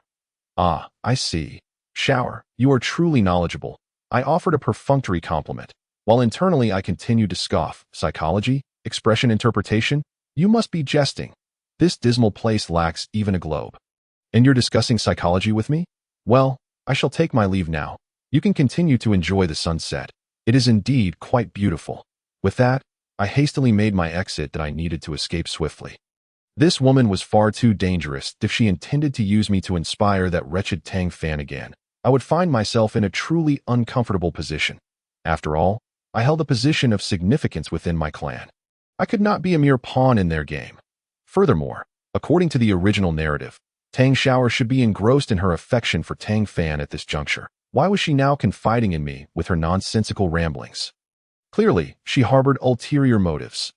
"Ah, I see. Xiaoxiao, you are truly knowledgeable." I offered a perfunctory compliment, while internally I continued to scoff. "Psychology? Expression interpretation? You must be jesting. This dismal place lacks even a globe. And you're discussing psychology with me? Well, I shall take my leave now. You can continue to enjoy the sunset. It is indeed quite beautiful." With that, I hastily made my exit that I needed to escape swiftly. This woman was far too dangerous. If she intended to use me to inspire that wretched Tang Fan again, I would find myself in a truly uncomfortable position. After all, I held a position of significance within my clan. I could not be a mere pawn in their game. Furthermore, according to the original narrative, Tang Xiaoxiao should be engrossed in her affection for Tang Fan at this juncture. Why was she now confiding in me with her nonsensical ramblings? Clearly, she harbored ulterior motives.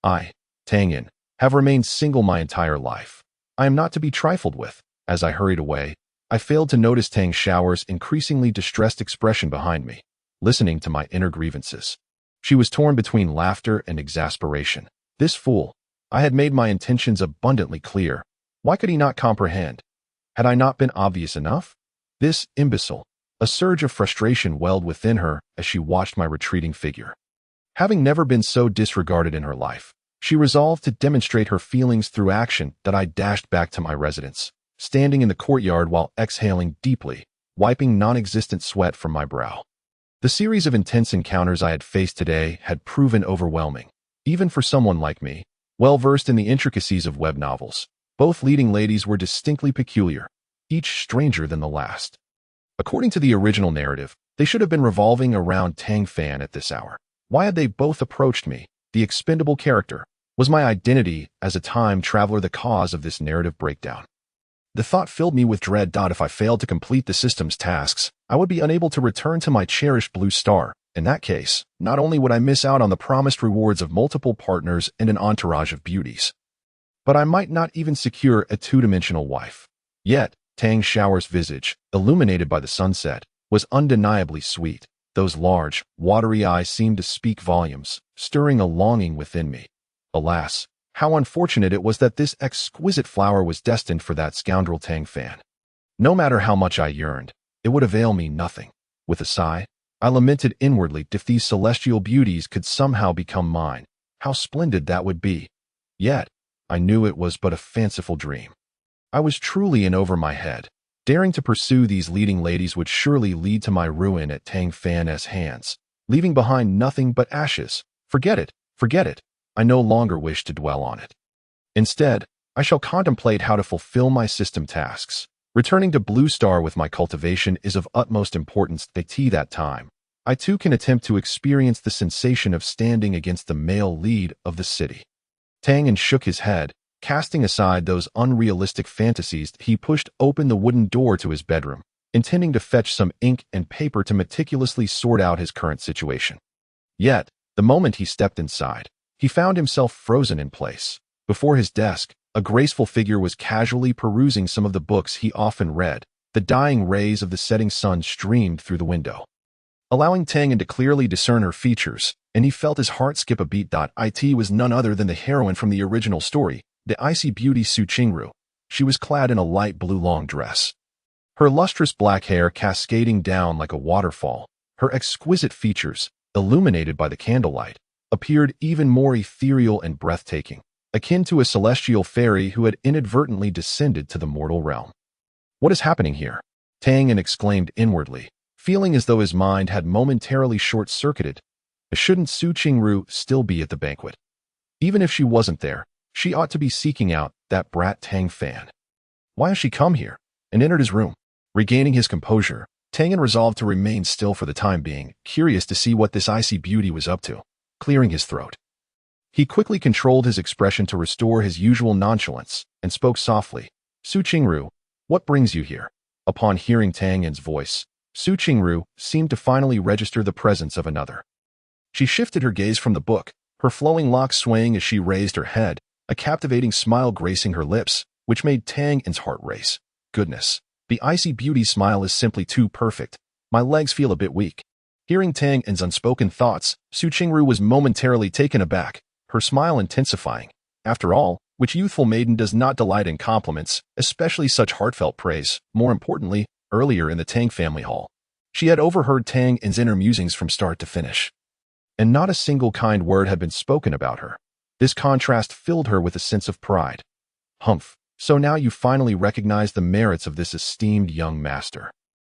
I, Tianyan, have remained single my entire life. I am not to be trifled with. As I hurried away, I failed to notice Tang Xiaoxiao's increasingly distressed expression behind me, listening to my inner grievances. She was torn between laughter and exasperation. This fool. I had made my intentions abundantly clear. Why could he not comprehend? Had I not been obvious enough? This imbecile. A surge of frustration welled within her as she watched my retreating figure. Having never been so disregarded in her life, she resolved to demonstrate her feelings through action. That I dashed back to my residence, standing in the courtyard while exhaling deeply, wiping non-existent sweat from my brow. The series of intense encounters I had faced today had proven overwhelming, even for someone like me, well-versed in the intricacies of web novels. Both leading ladies were distinctly peculiar, each stranger than the last. According to the original narrative, they should have been revolving around Tang Fan at this hour. Why had they both approached me, the expendable character? Was my identity as a time traveler the cause of this narrative breakdown? The thought filled me with dread. If I failed to complete the system's tasks, I would be unable to return to my cherished blue star. In that case, not only would I miss out on the promised rewards of multiple partners and an entourage of beauties, but I might not even secure a two-dimensional wife. Yet, Tang Xiaoxiao's visage, illuminated by the sunset, was undeniably sweet. Those large, watery eyes seemed to speak volumes, stirring a longing within me. Alas, how unfortunate it was that this exquisite flower was destined for that scoundrel Tang Fan. No matter how much I yearned, it would avail me nothing. With a sigh, I lamented inwardly if these celestial beauties could somehow become mine. How splendid that would be. Yet, I knew it was but a fanciful dream. I was truly in over my head. Daring to pursue these leading ladies would surely lead to my ruin at Tang Fan's hands, leaving behind nothing but ashes. Forget it, forget it. I no longer wish to dwell on it. Instead, I shall contemplate how to fulfill my system tasks. Returning to Blue Star with my cultivation is of utmost importance. At that time, I too can attempt to experience the sensation of standing against the male lead of the city. Tang shook his head, casting aside those unrealistic fantasies. He pushed open the wooden door to his bedroom, intending to fetch some ink and paper to meticulously sort out his current situation. Yet, the moment he stepped inside, he found himself frozen in place. Before his desk, a graceful figure was casually perusing some of the books he often read. The dying rays of the setting sun streamed through the window, allowing Tang to clearly discern her features, and he felt his heart skip a beat. It was none other than the heroine from the original story, the icy beauty Qingru. She was clad in a light blue long dress, her lustrous black hair cascading down like a waterfall. Her exquisite features, illuminated by the candlelight, appeared even more ethereal and breathtaking, akin to a celestial fairy who had inadvertently descended to the mortal realm. What is happening here? Tang exclaimed inwardly, feeling as though his mind had momentarily short-circuited. Shouldn't Qingru still be at the banquet? Even if she wasn't there, she ought to be seeking out that brat Tang Fan. Why has she come here? And entered his room. Regaining his composure, Tang resolved to remain still for the time being, curious to see what this icy beauty was up to. Clearing his throat, he quickly controlled his expression to restore his usual nonchalance, and spoke softly. Qingru, what brings you here? Upon hearing Tang's voice, Qingru seemed to finally register the presence of another. She shifted her gaze from the book, her flowing locks swaying as she raised her head, a captivating smile gracing her lips, which made Tang's heart race. Goodness, the icy beauty smile is simply too perfect. My legs feel a bit weak. Hearing Tang's unspoken thoughts, Qingru was momentarily taken aback, her smile intensifying. After all, which youthful maiden does not delight in compliments, especially such heartfelt praise? More importantly, earlier in the Tang family hall, she had overheard Tang's inner musings from start to finish, and not a single kind word had been spoken about her. This contrast filled her with a sense of pride. Humph, so now you finally recognize the merits of this esteemed young master.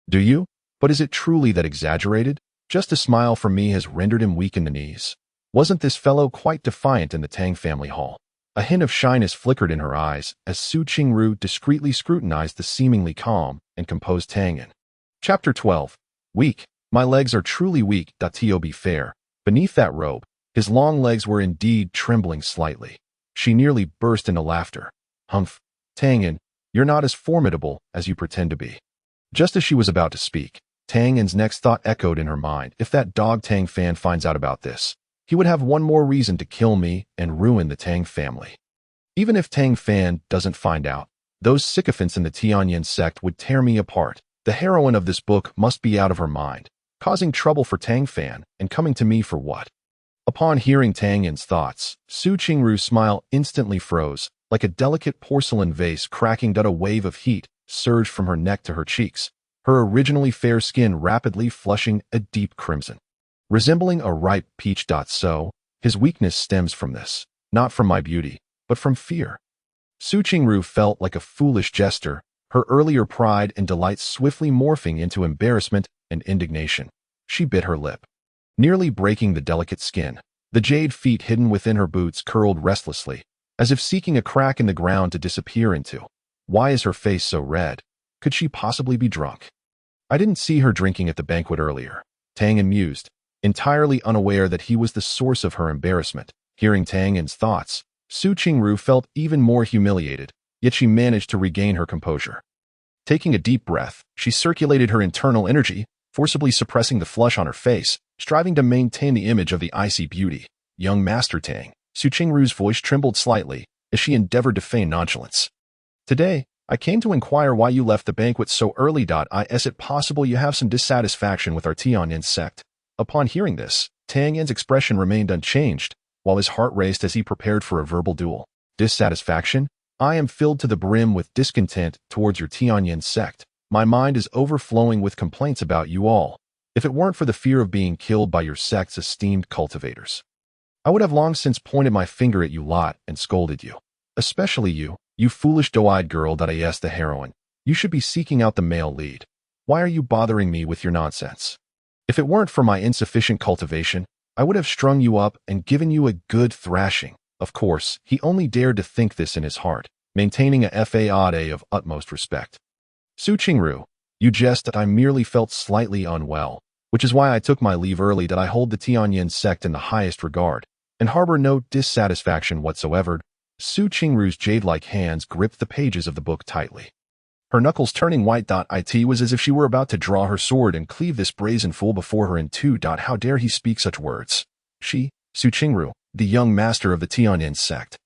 Do you? But is it truly that exaggerated? Just a smile from me has rendered him weak in the knees. Wasn't this fellow quite defiant in the Tang family hall? A hint of shyness flickered in her eyes as Qingru discreetly scrutinized the seemingly calm and composed Tang. Chapter 12. Weak. My legs are truly weak. To be fair, beneath that robe, his long legs were indeed trembling slightly. She nearly burst into laughter. Humph, Tang, you're not as formidable as you pretend to be. Just as she was about to speak, Tang's next thought echoed in her mind. If that dog Tang Fan finds out about this, he would have one more reason to kill me and ruin the Tang family. Even if Tang Fan doesn't find out, those sycophants in the Tianyan sect would tear me apart. The heroine of this book must be out of her mind, causing trouble for Tang Fan and coming to me for what? Upon hearing Tang's thoughts, Qingru's smile instantly froze, like a delicate porcelain vase cracking. A wave of heat surged from her neck to her cheeks, her originally fair skin rapidly flushing a deep crimson, resembling a ripe peach. So, his weakness stems from this, not from my beauty, but from fear. Qingru felt like a foolish jester, her earlier pride and delight swiftly morphing into embarrassment and indignation. She bit her lip, nearly breaking the delicate skin. The jade feet hidden within her boots curled restlessly, as if seeking a crack in the ground to disappear into. Why is her face so red? Could she possibly be drunk? I didn't see her drinking at the banquet earlier, Tang mused, entirely unaware that he was the source of her embarrassment. Hearing Tang's thoughts, Qingru felt even more humiliated, yet she managed to regain her composure. Taking a deep breath, she circulated her internal energy, forcibly suppressing the flush on her face, striving to maintain the image of the icy beauty. Young Master Tang, Qingru's voice trembled slightly, as she endeavored to feign nonchalance. Today, I came to inquire why you left the banquet so early. Is it possible you have some dissatisfaction with our Tianyan sect? Upon hearing this, Tang Yan's expression remained unchanged, while his heart raced as he prepared for a verbal duel. Dissatisfaction? I am filled to the brim with discontent towards your Tianyan sect. My mind is overflowing with complaints about you all. If it weren't for the fear of being killed by your sect's esteemed cultivators, I would have long since pointed my finger at you lot and scolded you. Especially you, you foolish doe-eyed girl. Is the heroine. You should be seeking out the male lead. Why are you bothering me with your nonsense? If it weren't for my insufficient cultivation, I would have strung you up and given you a good thrashing. Of course, he only dared to think this in his heart, maintaining a facade of utmost respect. Qingru, you jest that I merely felt slightly unwell, which is why I took my leave early. I hold the Tianyan sect in the highest regard, and harbor no dissatisfaction whatsoever. Qingru's jade-like hands gripped the pages of the book tightly. Her knuckles turning white. It was as if she were about to draw her sword and cleave this brazen fool before her in two. How dare he speak such words? She, Qingru, the young master of the Tianyan sect,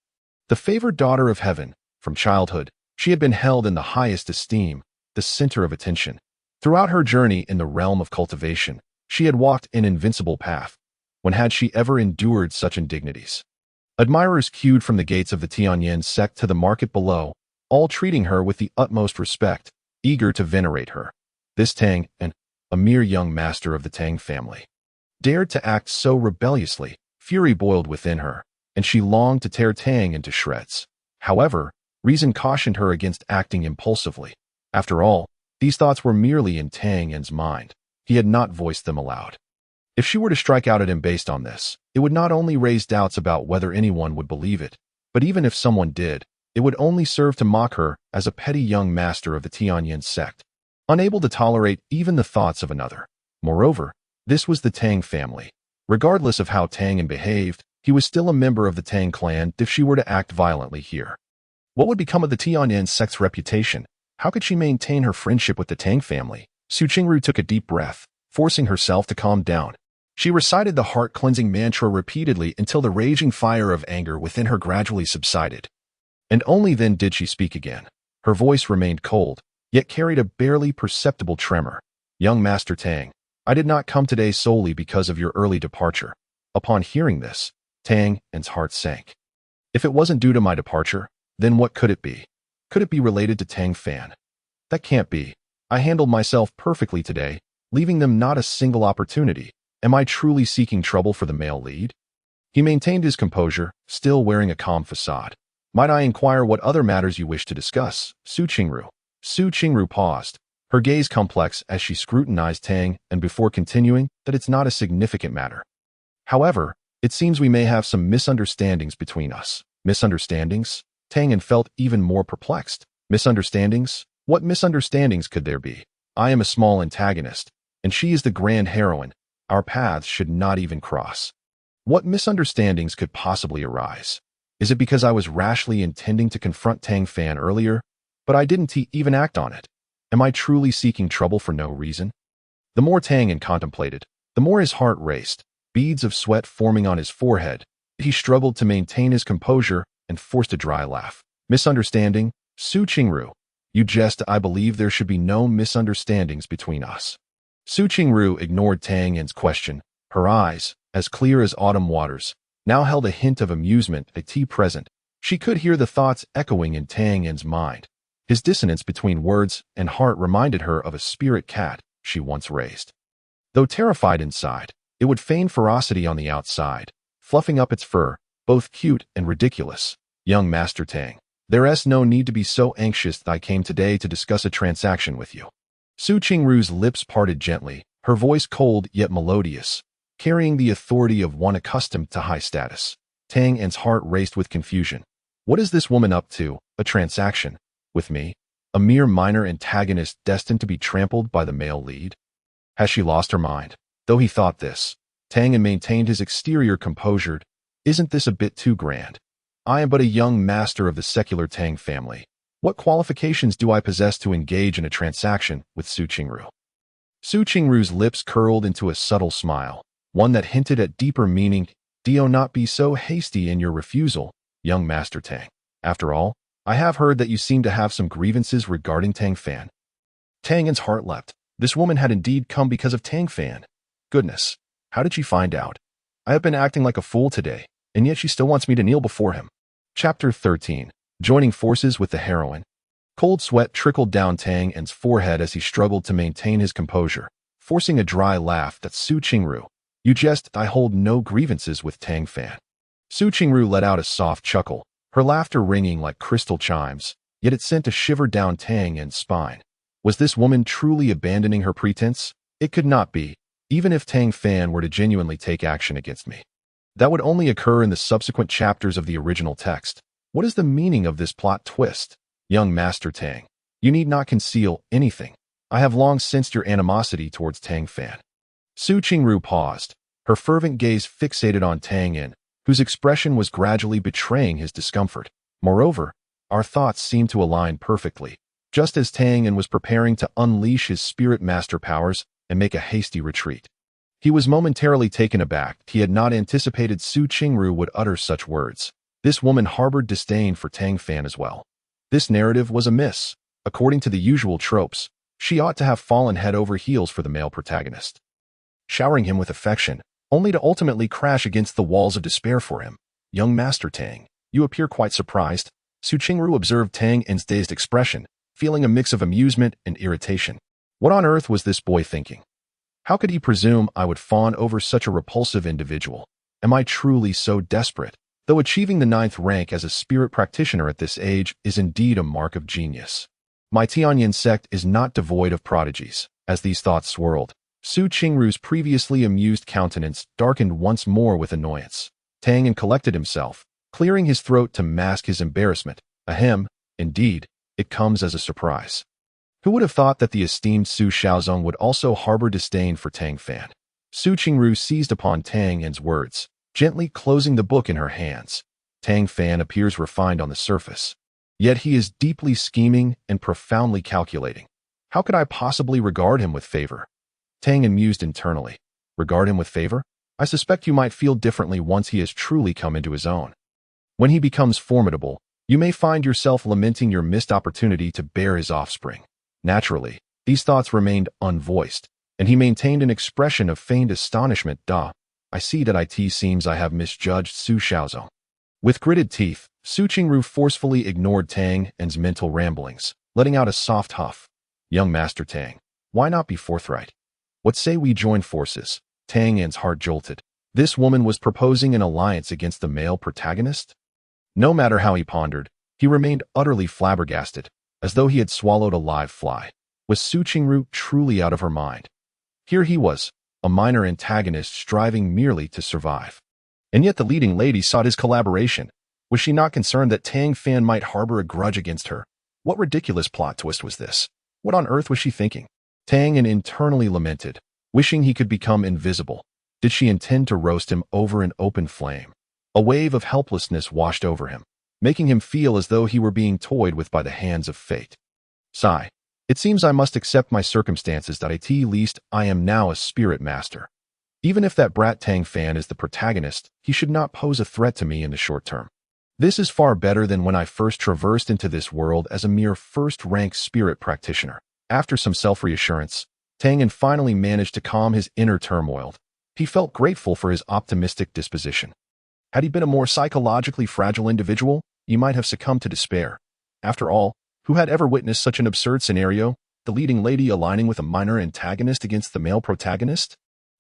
the favored daughter of heaven. From childhood, she had been held in the highest esteem, the center of attention. Throughout her journey in the realm of cultivation, she had walked an invincible path. When had she ever endured such indignities? Admirers queued from the gates of the Tianyan sect to the market below, all treating her with the utmost respect, eager to venerate her. This Tang, a mere young master of the Tang family, dared to act so rebelliously. Fury boiled within her, and she longed to tear Tang into shreds. However, reason cautioned her against acting impulsively. After all, these thoughts were merely in Tang Yan's mind. He had not voiced them aloud. If she were to strike out at him based on this, it would not only raise doubts about whether anyone would believe it, but even if someone did, it would only serve to mock her as a petty young master of the Tianyan sect, unable to tolerate even the thoughts of another. Moreover, this was the Tang family. Regardless of how Tang Yan behaved, he was still a member of the Tang clan. If she were to act violently here, what would become of the Tianyan sect's reputation? How could she maintain her friendship with the Tang family? Qingru took a deep breath, forcing herself to calm down. She recited the heart-cleansing mantra repeatedly until the raging fire of anger within her gradually subsided. And only then did she speak again. Her voice remained cold, yet carried a barely perceptible tremor. Young Master Tang, I did not come today solely because of your early departure. Upon hearing this, Tang Yan's heart sank. If it wasn't due to my departure, then what could it be? Could it be related to Tang Fan? That can't be. I handled myself perfectly today, leaving them not a single opportunity. Am I truly seeking trouble for the male lead? He maintained his composure, still wearing a calm facade. Might I inquire what other matters you wish to discuss? Qingru. Qingru paused, her gaze complex as she scrutinized Tang, and before continuing, that it's not a significant matter. However, it seems we may have some misunderstandings between us. Misunderstandings? Tang Yan felt even more perplexed. Misunderstandings? What misunderstandings could there be? I am a small antagonist, and she is the grand heroine. Our paths should not even cross. What misunderstandings could possibly arise? Is it because I was rashly intending to confront Tang Fan earlier, but I didn't even act on it? Am I truly seeking trouble for no reason? The more Tang Yan contemplated, the more his heart raced, beads of sweat forming on his forehead. He struggled to maintain his composure and forced a dry laugh. Misunderstanding? Qingru, you jest. I believe there should be no misunderstandings between us. Qingru ignored Tang Yan's question. Her eyes, as clear as autumn waters, now held a hint of amusement present. She could hear the thoughts echoing in Tang Yan's mind. His dissonance between words and heart reminded her of a spirit cat she once raised. Though terrified inside, it would feign ferocity on the outside, fluffing up its fur, both cute and ridiculous. Young Master Tang, there's no need to be so anxious. I came today to discuss a transaction with you. Qingru's lips parted gently, her voice cold yet melodious, carrying the authority of one accustomed to high status. Tang Yan's heart raced with confusion. What is this woman up to? A transaction? With me? A mere minor antagonist destined to be trampled by the male lead? Has she lost her mind? Though he thought this, Tang Yan maintained his exterior composure. Isn't this a bit too grand? I am but a young master of the secular Tang family. What qualifications do I possess to engage in a transaction with Qingru? Qingru's lips curled into a subtle smile, one that hinted at deeper meaning. Do not be so hasty in your refusal, young Master Tang. After all, I have heard that you seem to have some grievances regarding Tang Fan. Tang Yan's heart leapt. This woman had indeed come because of Tang Fan. Goodness, how did she find out? I have been acting like a fool today, and yet she still wants me to kneel before him. Chapter 13. Joining forces with the heroine. Cold sweat trickled down Tang Yan's forehead as he struggled to maintain his composure, forcing a dry laugh at Su Qingru. You jest, I hold no grievances with Tang Fan. Su Qingru let out a soft chuckle, her laughter ringing like crystal chimes, yet it sent a shiver down Tang Yan's spine. Was this woman truly abandoning her pretense? It could not be, even if Tang Fan were to genuinely take action against me. That would only occur in the subsequent chapters of the original text. What is the meaning of this plot twist? Young Master Tang, you need not conceal anything. I have long sensed your animosity towards Tang Fan. Su Qingru paused, her fervent gaze fixated on Tang Yan, whose expression was gradually betraying his discomfort. Moreover, our thoughts seemed to align perfectly, just as Tang Yan was preparing to unleash his spirit master powers and make a hasty retreat. He was momentarily taken aback. He had not anticipated Su Qingru would utter such words. This woman harbored disdain for Tang Fan as well. This narrative was amiss. According to the usual tropes, she ought to have fallen head over heels for the male protagonist, showering him with affection, only to ultimately crash against the walls of despair for him. Young Master Tang, you appear quite surprised. Su Qingru observed Tang Yan's dazed expression, feeling a mix of amusement and irritation. What on earth was this boy thinking? How could he presume I would fawn over such a repulsive individual? Am I truly so desperate? Though achieving the 9th rank as a spirit practitioner at this age is indeed a mark of genius. My Tianyan sect is not devoid of prodigies. As these thoughts swirled, Su Qingru's previously amused countenance darkened once more with annoyance. Tang Yan collected himself, clearing his throat to mask his embarrassment. Ahem, indeed, it comes as a surprise. Who would have thought that the esteemed Su Xiaozong would also harbor disdain for Tang Fan? Su Qingru seized upon Tang Yan's words, gently closing the book in her hands. Tang Fan appears refined on the surface, yet he is deeply scheming and profoundly calculating. How could I possibly regard him with favor? Tang Yan mused internally. Regard him with favor? I suspect you might feel differently once he has truly come into his own. When he becomes formidable, you may find yourself lamenting your missed opportunity to bear his offspring. Naturally, these thoughts remained unvoiced, and he maintained an expression of feigned astonishment. I see that it seems I have misjudged Su Xiaozong. With gritted teeth, Su Qingru forcefully ignored Tang Yan's mental ramblings, letting out a soft huff. Young Master Tang, why not be forthright? What say we join forces? Tang Yan's heart jolted. This woman was proposing an alliance against the male protagonist? No matter how he pondered, he remained utterly flabbergasted, as though he had swallowed a live fly. Was Su Qingru truly out of her mind? Here he was, a minor antagonist striving merely to survive. And yet the leading lady sought his collaboration. Was she not concerned that Tang Fan might harbor a grudge against her? What ridiculous plot twist was this? What on earth was she thinking? Tang Yan internally lamented, wishing he could become invisible. Did she intend to roast him over an open flame? A wave of helplessness washed over him, making him feel as though he were being toyed with by the hands of fate. Sigh. It seems I must accept my circumstances that at least I am now a spirit master. Even if that brat Tang Fan is the protagonist, he should not pose a threat to me in the short term. This is far better than when I first traversed into this world as a mere first-rank spirit practitioner. After some self-reassurance, Tang Yan finally managed to calm his inner turmoil. He felt grateful for his optimistic disposition. Had he been a more psychologically fragile individual, he might have succumbed to despair. After all, who had ever witnessed such an absurd scenario, the leading lady aligning with a minor antagonist against the male protagonist?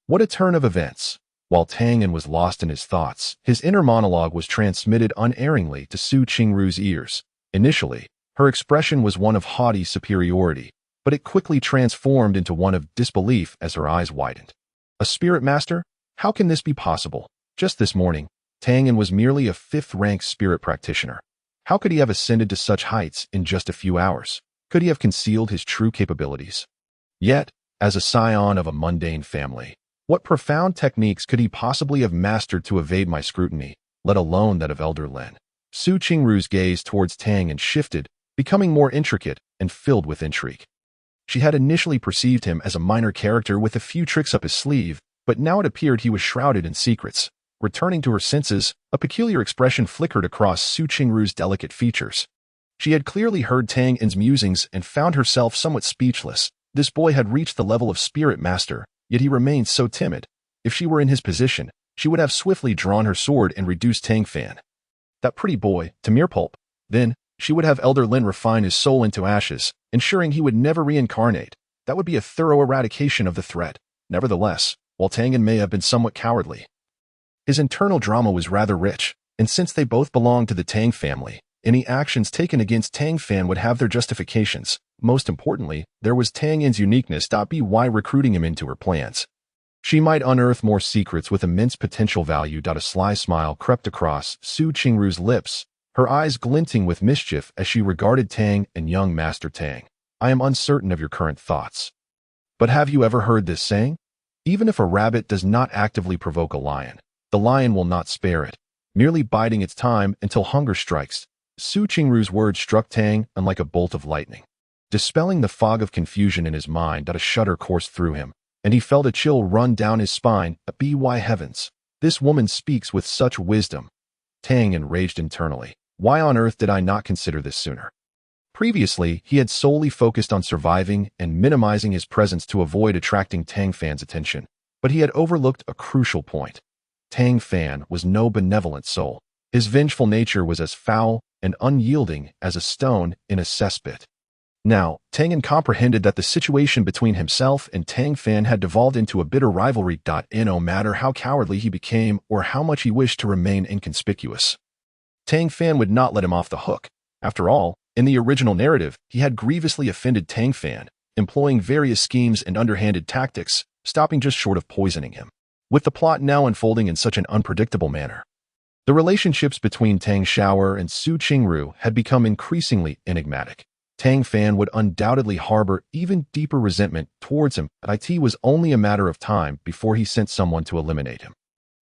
What a turn of events! While Tang Yan was lost in his thoughts, his inner monologue was transmitted unerringly to Su Qingru's ears. Initially, her expression was one of haughty superiority, but it quickly transformed into one of disbelief as her eyes widened. A spirit master? How can this be possible? Just this morning, Tang Yan was merely a 5th-rank spirit practitioner. How could he have ascended to such heights in just a few hours? Could he have concealed his true capabilities? Yet, as a scion of a mundane family, what profound techniques could he possibly have mastered to evade my scrutiny, let alone that of Elder Lin? Su Qingru's gaze towards Tang Yan shifted, becoming more intricate and filled with intrigue. She had initially perceived him as a minor character with a few tricks up his sleeve, but now it appeared he was shrouded in secrets. Returning to her senses, a peculiar expression flickered across Su Qingru's delicate features. She had clearly heard Tang Yan's musings and found herself somewhat speechless. This boy had reached the level of spirit master, yet he remained so timid. If she were in his position, she would have swiftly drawn her sword and reduced Tang Fan, that pretty boy, to mere pulp. Then, she would have Elder Lin refine his soul into ashes, ensuring he would never reincarnate. That would be a thorough eradication of the threat. Nevertheless, while Tang Yan may have been somewhat cowardly, his internal drama was rather rich, and since they both belonged to the Tang family, any actions taken against Tang Fan would have their justifications. Most importantly, there was Tang Yan's uniqueness. By recruiting him into her plans, she might unearth more secrets with immense potential value. A sly smile crept across Su Qingru's lips, her eyes glinting with mischief as she regarded Tang and young Master Tang. I am uncertain of your current thoughts. But have you ever heard this saying? Even if a rabbit does not actively provoke a lion, the lion will not spare it, merely biding its time until hunger strikes. Su Qingru's words struck Tang like a bolt of lightning, dispelling the fog of confusion in his mind. A shudder coursed through him, and he felt a chill run down his spine. By heavens, this woman speaks with such wisdom. Tang enraged internally. Why on earth did I not consider this sooner? Previously, he had solely focused on surviving and minimizing his presence to avoid attracting Tang Fan's attention, but he had overlooked a crucial point. Tang Fan was no benevolent soul. His vengeful nature was as foul and unyielding as a stone in a cesspit. Now, Tang Yan comprehended that the situation between himself and Tang Fan had devolved into a bitter rivalry. No matter how cowardly he became or how much he wished to remain inconspicuous, Tang Fan would not let him off the hook. After all, in the original narrative, he had grievously offended Tang Fan, employing various schemes and underhanded tactics, stopping just short of poisoning him. With the plot now unfolding in such an unpredictable manner, the relationships between Tang Xiaoxiao and Su Qingru had become increasingly enigmatic. Tang Fan would undoubtedly harbor even deeper resentment towards him, but it was only a matter of time before he sent someone to eliminate him.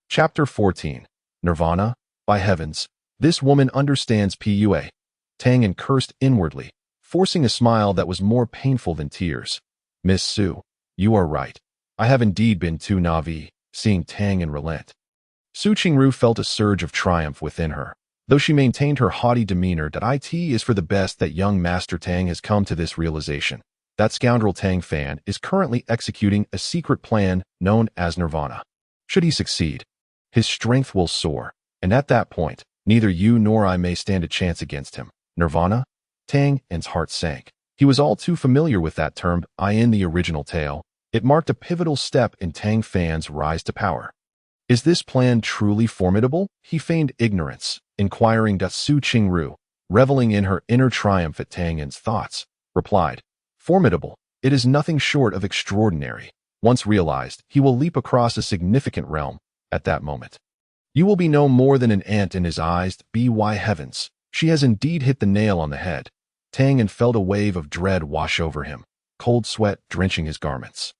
Chapter 14. Nirvana. By heavens, this woman understands PUA. Tang Yan cursed inwardly, forcing a smile that was more painful than tears. Miss Su, you are right. I have indeed been too naive. Seeing Tang Yan relent, Su Qingru felt a surge of triumph within her. Though she maintained her haughty demeanor, it is for the best that young Master Tang has come to this realization. That scoundrel Tang Fan is currently executing a secret plan known as Nirvana. Should he succeed, his strength will soar, and at that point, neither you nor I may stand a chance against him. Nirvana? Tang Yan's heart sank. He was all too familiar with that term in the original tale. It marked a pivotal step in Tang Fan's rise to power. Is this plan truly formidable? He feigned ignorance, inquiring. Su Qingru, reveling in her inner triumph at Tang Yan's thoughts, replied, Formidable. It is nothing short of extraordinary. Once realized, he will leap across a significant realm. At that moment, you will be no more than an ant in his eyes. By heavens, she has indeed hit the nail on the head. Tang Yan felt a wave of dread wash over him, cold sweat drenching his garments.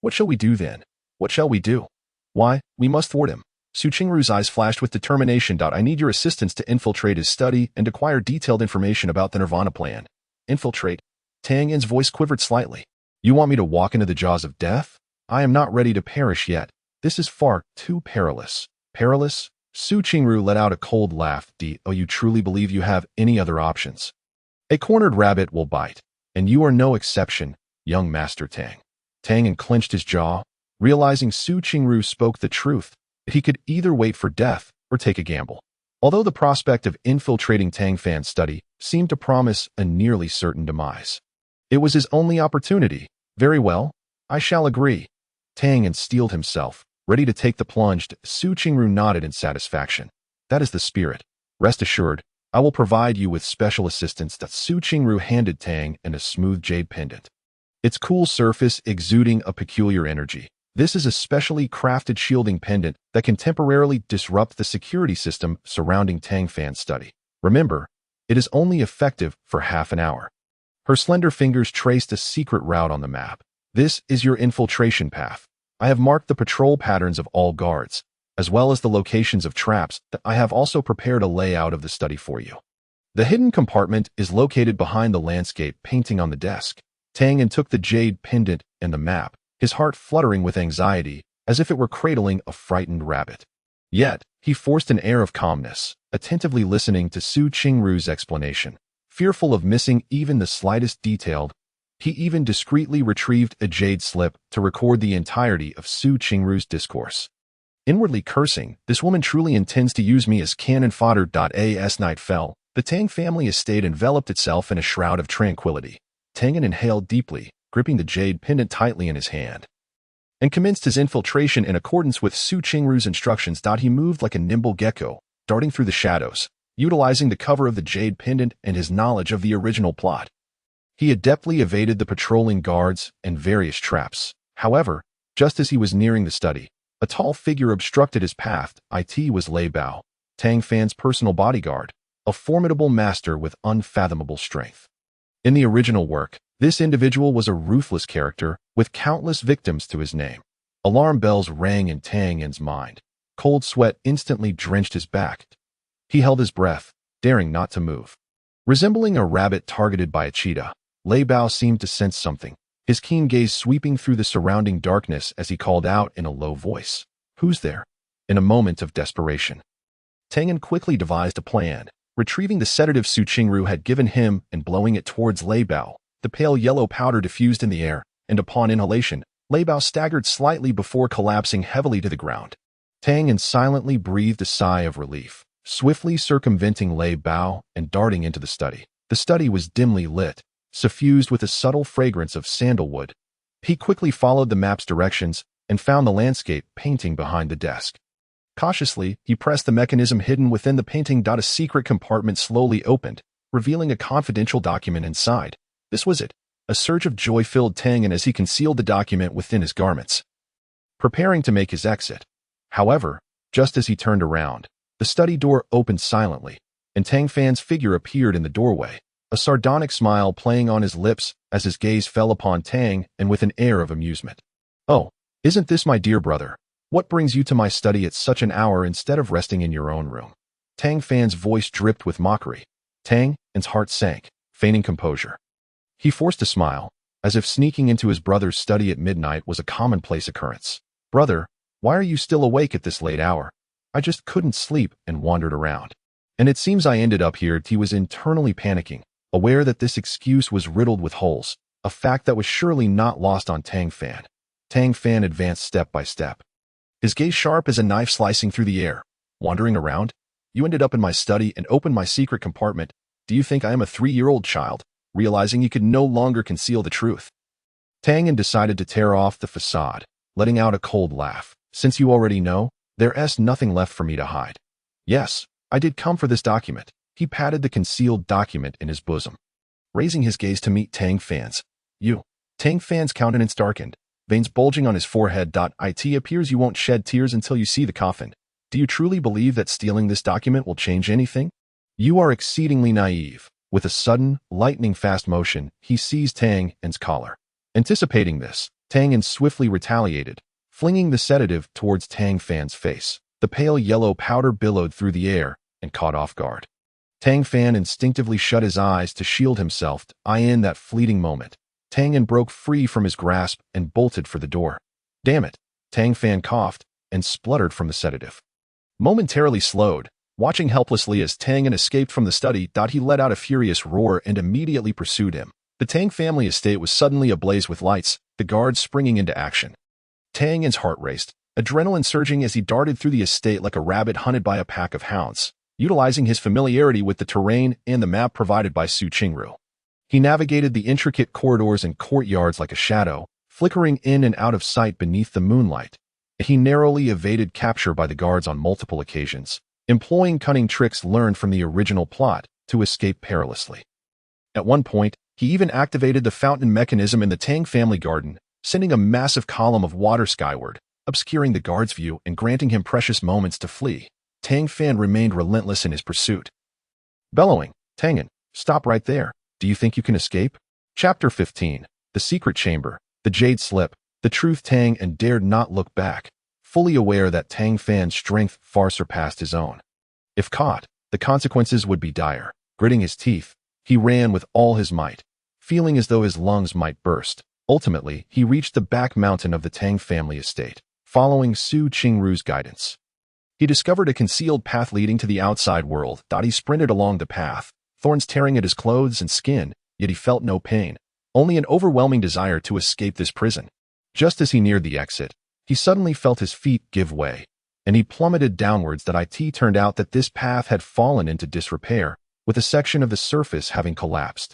What shall we do then? What shall we do? Why, we must thwart him. Su Qingru's eyes flashed with determination. I need your assistance to infiltrate his study and acquire detailed information about the Nirvana plan. Infiltrate? Tang Yan's voice quivered slightly. You want me to walk into the jaws of death? I am not ready to perish yet. This is far too perilous. Perilous? Su Qingru let out a cold laugh. You truly believe you have any other options? A cornered rabbit will bite, and you are no exception, young Master Tang. Tang Yan clenched his jaw, realizing Su Qingru spoke the truth. He could either wait for death or take a gamble. Although the prospect of infiltrating Tang Fan's study seemed to promise a nearly certain demise, it was his only opportunity. Very well, I shall agree. Tang Yan steeled himself, ready to take the plunge. Su Qingru nodded in satisfaction. That is the spirit. Rest assured, I will provide you with special assistance. Su Qingru handed Tang Yan a smooth jade pendant, its cool surface exuding a peculiar energy. This is a specially crafted shielding pendant that can temporarily disrupt the security system surrounding Tang Fan's study. Remember, it is only effective for half an hour. Her slender fingers traced a secret route on the map. This is your infiltration path. I have marked the patrol patterns of all guards, as well as the locations of traps. I have also prepared a layout of the study for you. The hidden compartment is located behind the landscape painting on the desk. Tang Yan took the jade pendant and the map, his heart fluttering with anxiety, as if it were cradling a frightened rabbit. Yet, he forced an air of calmness, attentively listening to Su Qingru's explanation. Fearful of missing even the slightest detail, he even discreetly retrieved a jade slip to record the entirety of Su Qingru's discourse. Inwardly cursing, this woman truly intends to use me as cannon fodder. As night fell, the Tang family estate enveloped itself in a shroud of tranquility. Tianyan inhaled deeply, gripping the jade pendant tightly in his hand, and commenced his infiltration in accordance with Su Qingru's instructions. He moved like a nimble gecko, darting through the shadows, utilizing the cover of the jade pendant and his knowledge of the original plot. He adeptly evaded the patrolling guards and various traps. However, just as he was nearing the study, a tall figure obstructed his path. It was Lei Bao, Tang Fan's personal bodyguard, a formidable master with unfathomable strength. In the original work, this individual was a ruthless character with countless victims to his name. Alarm bells rang in Tang Yan's mind. Cold sweat instantly drenched his back. He held his breath, daring not to move. Resembling a rabbit targeted by a cheetah, Lei Bao seemed to sense something, his keen gaze sweeping through the surrounding darkness as he called out in a low voice, "Who's there?" In a moment of desperation, Tang Yan quickly devised a plan, retrieving the sedative Su Qingru had given him and blowing it towards Lei Bao. The pale yellow powder diffused in the air, and upon inhalation, Lei Bao staggered slightly before collapsing heavily to the ground. Tang Yan silently breathed a sigh of relief, swiftly circumventing Lei Bao and darting into the study. The study was dimly lit, suffused with a subtle fragrance of sandalwood. He quickly followed the map's directions and found the landscape painting behind the desk. Cautiously, he pressed the mechanism hidden within the painting. A secret compartment slowly opened, revealing a confidential document inside. This was it. A surge of joy filled Tang Yan as he concealed the document within his garments, preparing to make his exit. However, just as he turned around, the study door opened silently, and Tang Fan's figure appeared in the doorway, a sardonic smile playing on his lips as his gaze fell upon Tang and with an air of amusement. "Oh, isn't this my dear brother? What brings you to my study at such an hour instead of resting in your own room?" Tang Fan's voice dripped with mockery. Tang Yan's heart sank, feigning composure. He forced a smile, as if sneaking into his brother's study at midnight was a commonplace occurrence. "Brother, why are you still awake at this late hour?" "I just couldn't sleep and wandered around. And it seems I ended up here." He was internally panicking, aware that this excuse was riddled with holes, a fact that was surely not lost on Tang Fan. Tang Fan advanced step by step, his gaze sharp as a knife slicing through the air. "Wandering around? You ended up in my study and opened my secret compartment. Do you think I am a 3-year-old child?" Realizing he could no longer conceal the truth, Tang Yan decided to tear off the facade, letting out a cold laugh. "Since you already know, there's nothing left for me to hide. Yes, I did come for this document." He patted the concealed document in his bosom, raising his gaze to meet Tang Fan's. "You." Tang Fan's countenance darkened, veins bulging on his forehead. "It appears you won't shed tears until you see the coffin. Do you truly believe that stealing this document will change anything? You are exceedingly naive." With a sudden, lightning-fast motion, he seized Tang Yan's collar. Anticipating this, Tang Yan swiftly retaliated, flinging the sedative towards Tang Fan's face. The pale yellow powder billowed through the air and caught off guard. Tang Fan instinctively shut his eyes to shield himself. In that fleeting moment, Tang Yan broke free from his grasp and bolted for the door. "Damn it!" Tang Fan coughed and spluttered from the sedative. Momentarily slowed, watching helplessly as Tang Yan escaped from the study. He let out a furious roar and immediately pursued him. The Tang family estate was suddenly ablaze with lights, the guards springing into action. Tang Yan's heart raced, adrenaline surging as he darted through the estate like a rabbit hunted by a pack of hounds, utilizing his familiarity with the terrain and the map provided by Su Qingru. He navigated the intricate corridors and courtyards like a shadow, flickering in and out of sight beneath the moonlight. He narrowly evaded capture by the guards on multiple occasions, employing cunning tricks learned from the original plot to escape perilously. At one point, he even activated the fountain mechanism in the Tang family garden, sending a massive column of water skyward, obscuring the guard's view and granting him precious moments to flee. Tang Fan remained relentless in his pursuit, bellowing, "Tang Yan, stop right there. Do you think you can escape?" Chapter 15. The Secret Chamber. The Jade Slip. The truth. Tang Yan dared not look back, fully aware that Tang Fan's strength far surpassed his own. If caught, the consequences would be dire. Gritting his teeth, he ran with all his might, feeling as though his lungs might burst. Ultimately, he reached the back mountain of the Tang family estate, following Su Qingru's guidance. He discovered a concealed path leading to the outside world. He sprinted along the path, thorns tearing at his clothes and skin, yet he felt no pain, only an overwhelming desire to escape this prison. Just as he neared the exit, he suddenly felt his feet give way, and he plummeted downwards. It turned out that this path had fallen into disrepair, with a section of the surface having collapsed,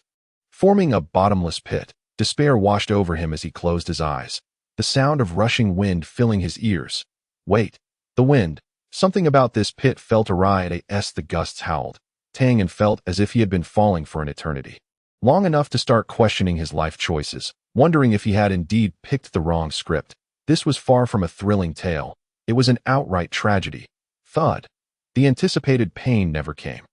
forming a bottomless pit. Despair washed over him as he closed his eyes, the sound of rushing wind filling his ears. Wait, the wind. Something about this pit felt awry as the gusts howled. Tianyan felt as if he had been falling for an eternity, long enough to start questioning his life choices, wondering if he had indeed picked the wrong script. This was far from a thrilling tale. It was an outright tragedy. Thud. The anticipated pain never came.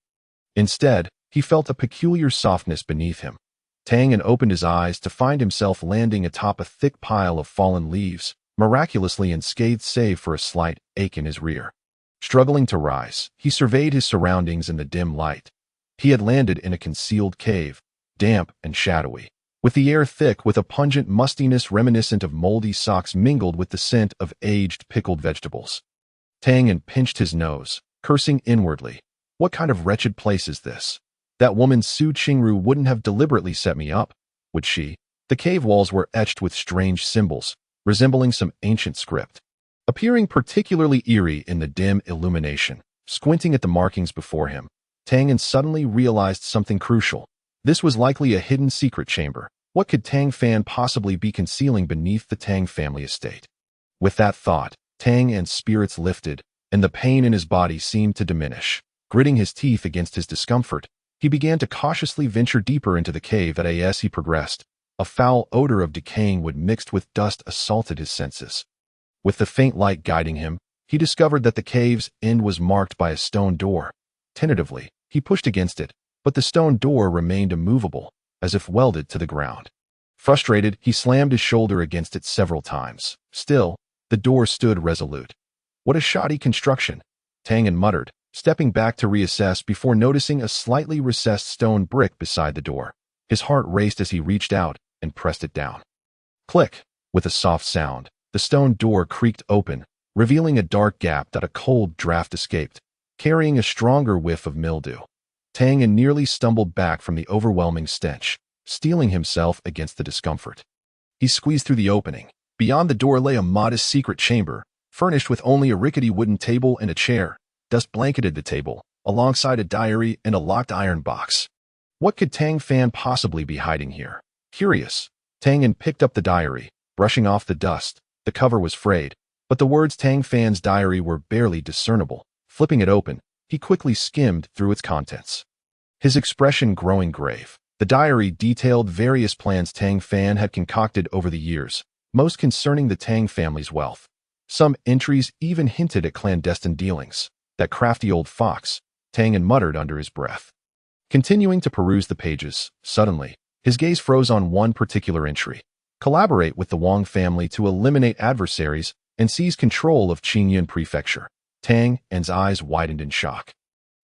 Instead, he felt a peculiar softness beneath him. Tianyan opened his eyes to find himself landing atop a thick pile of fallen leaves, miraculously unscathed save for a slight ache in his rear. Struggling to rise, he surveyed his surroundings in the dim light. He had landed in a concealed cave, damp and shadowy, with the air thick with a pungent mustiness reminiscent of moldy socks mingled with the scent of aged pickled vegetables. Tianyan pinched his nose, cursing inwardly. What kind of wretched place is this? That woman Su Qingru wouldn't have deliberately set me up, would she? The cave walls were etched with strange symbols, resembling some ancient script, appearing particularly eerie in the dim illumination. Squinting at the markings before him, Tianyan suddenly realized something crucial. This was likely a hidden secret chamber. What could Tang Fan possibly be concealing beneath the Tang family estate? With that thought, Tianyan's spirits lifted, and the pain in his body seemed to diminish. Gritting his teeth against his discomfort, he began to cautiously venture deeper into the cave. As he progressed, a foul odor of decaying wood mixed with dust assaulted his senses. With the faint light guiding him, he discovered that the cave's end was marked by a stone door. Tentatively, he pushed against it, but the stone door remained immovable, as if welded to the ground. Frustrated, he slammed his shoulder against it several times. Still, the door stood resolute. What a shoddy construction, Tianyan muttered, stepping back to reassess before noticing a slightly recessed stone brick beside the door. His heart raced as he reached out and pressed it down. Click! With a soft sound, the stone door creaked open, revealing a dark gap that a cold draft escaped, carrying a stronger whiff of mildew. Tianyan nearly stumbled back from the overwhelming stench, steeling himself against the discomfort. He squeezed through the opening. Beyond the door lay a modest secret chamber, furnished with only a rickety wooden table and a chair. Dust blanketed the table, alongside a diary and a locked iron box. What could Tang Fan possibly be hiding here? Curious, Tianyan picked up the diary, brushing off the dust. The cover was frayed, but the words Tang Fan's diary were barely discernible. Flipping it open, he quickly skimmed through its contents, his expression growing grave. The diary detailed various plans Tang Fan had concocted over the years, most concerning the Tang family's wealth. Some entries even hinted at clandestine dealings. That crafty old fox, Tianyan muttered under his breath. Continuing to peruse the pages, suddenly, his gaze froze on one particular entry. Collaborate with the Wang family to eliminate adversaries and seize control of Tianyan Prefecture. Tianyan's eyes widened in shock.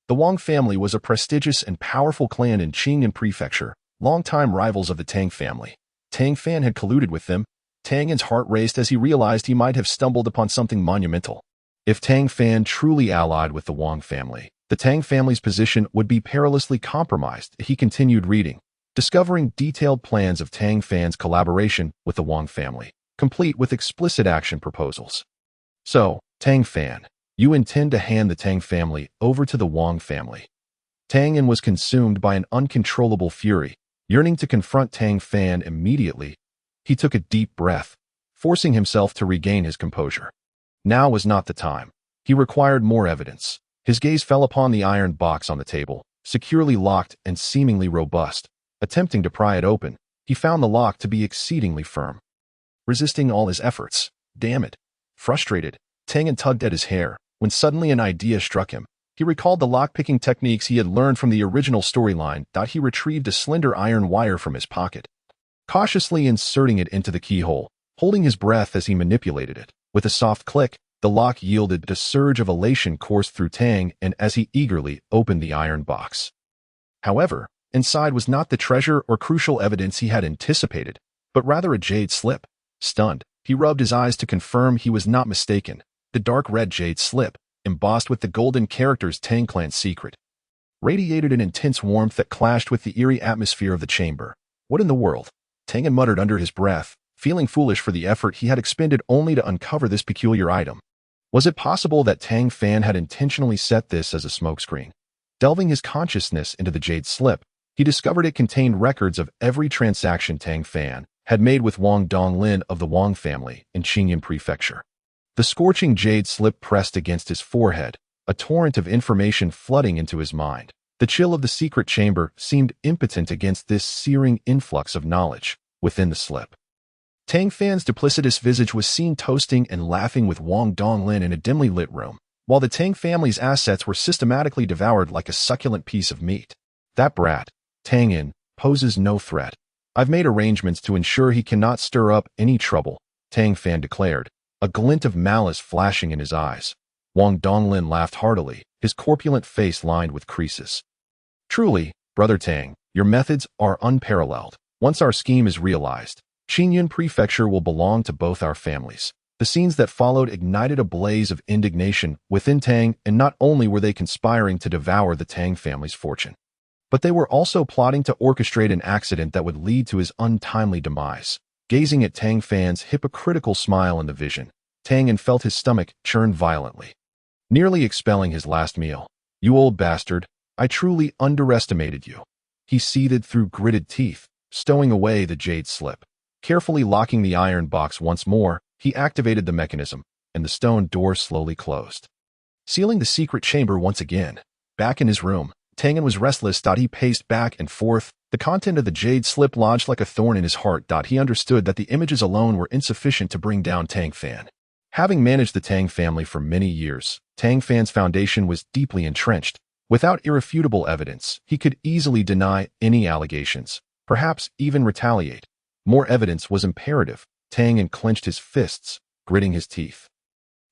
The Wang family was a prestigious and powerful clan in Tianyan Prefecture, longtime rivals of the Tang family. Tang Fan had colluded with them. Tianyan's heart raced as he realized he might have stumbled upon something monumental. If Tang Fan truly allied with the Wang family, the Tang family's position would be perilously compromised. He continued reading, discovering detailed plans of Tang Fan's collaboration with the Wang family, complete with explicit action proposals. So, Tang Fan, you intend to hand the Tang family over to the Wang family. Tianyan was consumed by an uncontrollable fury, yearning to confront Tang Fan immediately. He took a deep breath, forcing himself to regain his composure. Now was not the time. He required more evidence. His gaze fell upon the iron box on the table, securely locked and seemingly robust. Attempting to pry it open, he found the lock to be exceedingly firm. Resisting all his efforts, damn it. Frustrated, Tianyan tugged at his hair, when suddenly an idea struck him. He recalled the lock-picking techniques he had learned from the original storyline. He retrieved a slender iron wire from his pocket, cautiously inserting it into the keyhole, holding his breath as he manipulated it. With a soft click, the lock yielded. A surge of elation coursed through Tang and as he eagerly opened the iron box. However, inside was not the treasure or crucial evidence he had anticipated, but rather a jade slip. Stunned, he rubbed his eyes to confirm he was not mistaken. The dark red jade slip, embossed with the golden characters Tang Clan's secret, radiated an intense warmth that clashed with the eerie atmosphere of the chamber. What in the world? Tianyan muttered under his breath, feeling foolish for the effort he had expended only to uncover this peculiar item. Was it possible that Tang Fan had intentionally set this as a smokescreen? Delving his consciousness into the jade slip, he discovered it contained records of every transaction Tang Fan had made with Wang Donglin of the Wang family in Qingyan Prefecture. The scorching jade slip pressed against his forehead, a torrent of information flooding into his mind. The chill of the secret chamber seemed impotent against this searing influx of knowledge within the slip. Tang Fan's duplicitous visage was seen toasting and laughing with Wang Donglin in a dimly lit room, while the Tang family's assets were systematically devoured like a succulent piece of meat. That brat, Tianyan, poses no threat. I've made arrangements to ensure he cannot stir up any trouble, Tang Fan declared, a glint of malice flashing in his eyes. Wang Donglin laughed heartily, his corpulent face lined with creases. Truly, Brother Tang, your methods are unparalleled. Once our scheme is realized, Qingyan Prefecture will belong to both our families. The scenes that followed ignited a blaze of indignation within Tang, and not only were they conspiring to devour the Tang family's fortune, but they were also plotting to orchestrate an accident that would lead to his untimely demise. Gazing at Tang Fan's hypocritical smile in the vision, Tianyan felt his stomach churn violently, nearly expelling his last meal. You old bastard, I truly underestimated you. He seethed through gritted teeth, stowing away the jade slip. Carefully locking the iron box once more, he activated the mechanism, and the stone door slowly closed, sealing the secret chamber once again. Back in his room, Tianyan was restless. He paced back and forth, the content of the jade slip lodged like a thorn in his heart. He understood that the images alone were insufficient to bring down Tang Fan. Having managed the Tang family for many years, Tang Fan's foundation was deeply entrenched. Without irrefutable evidence, he could easily deny any allegations, perhaps even retaliate. More evidence was imperative. Tianyan clenched his fists, gritting his teeth.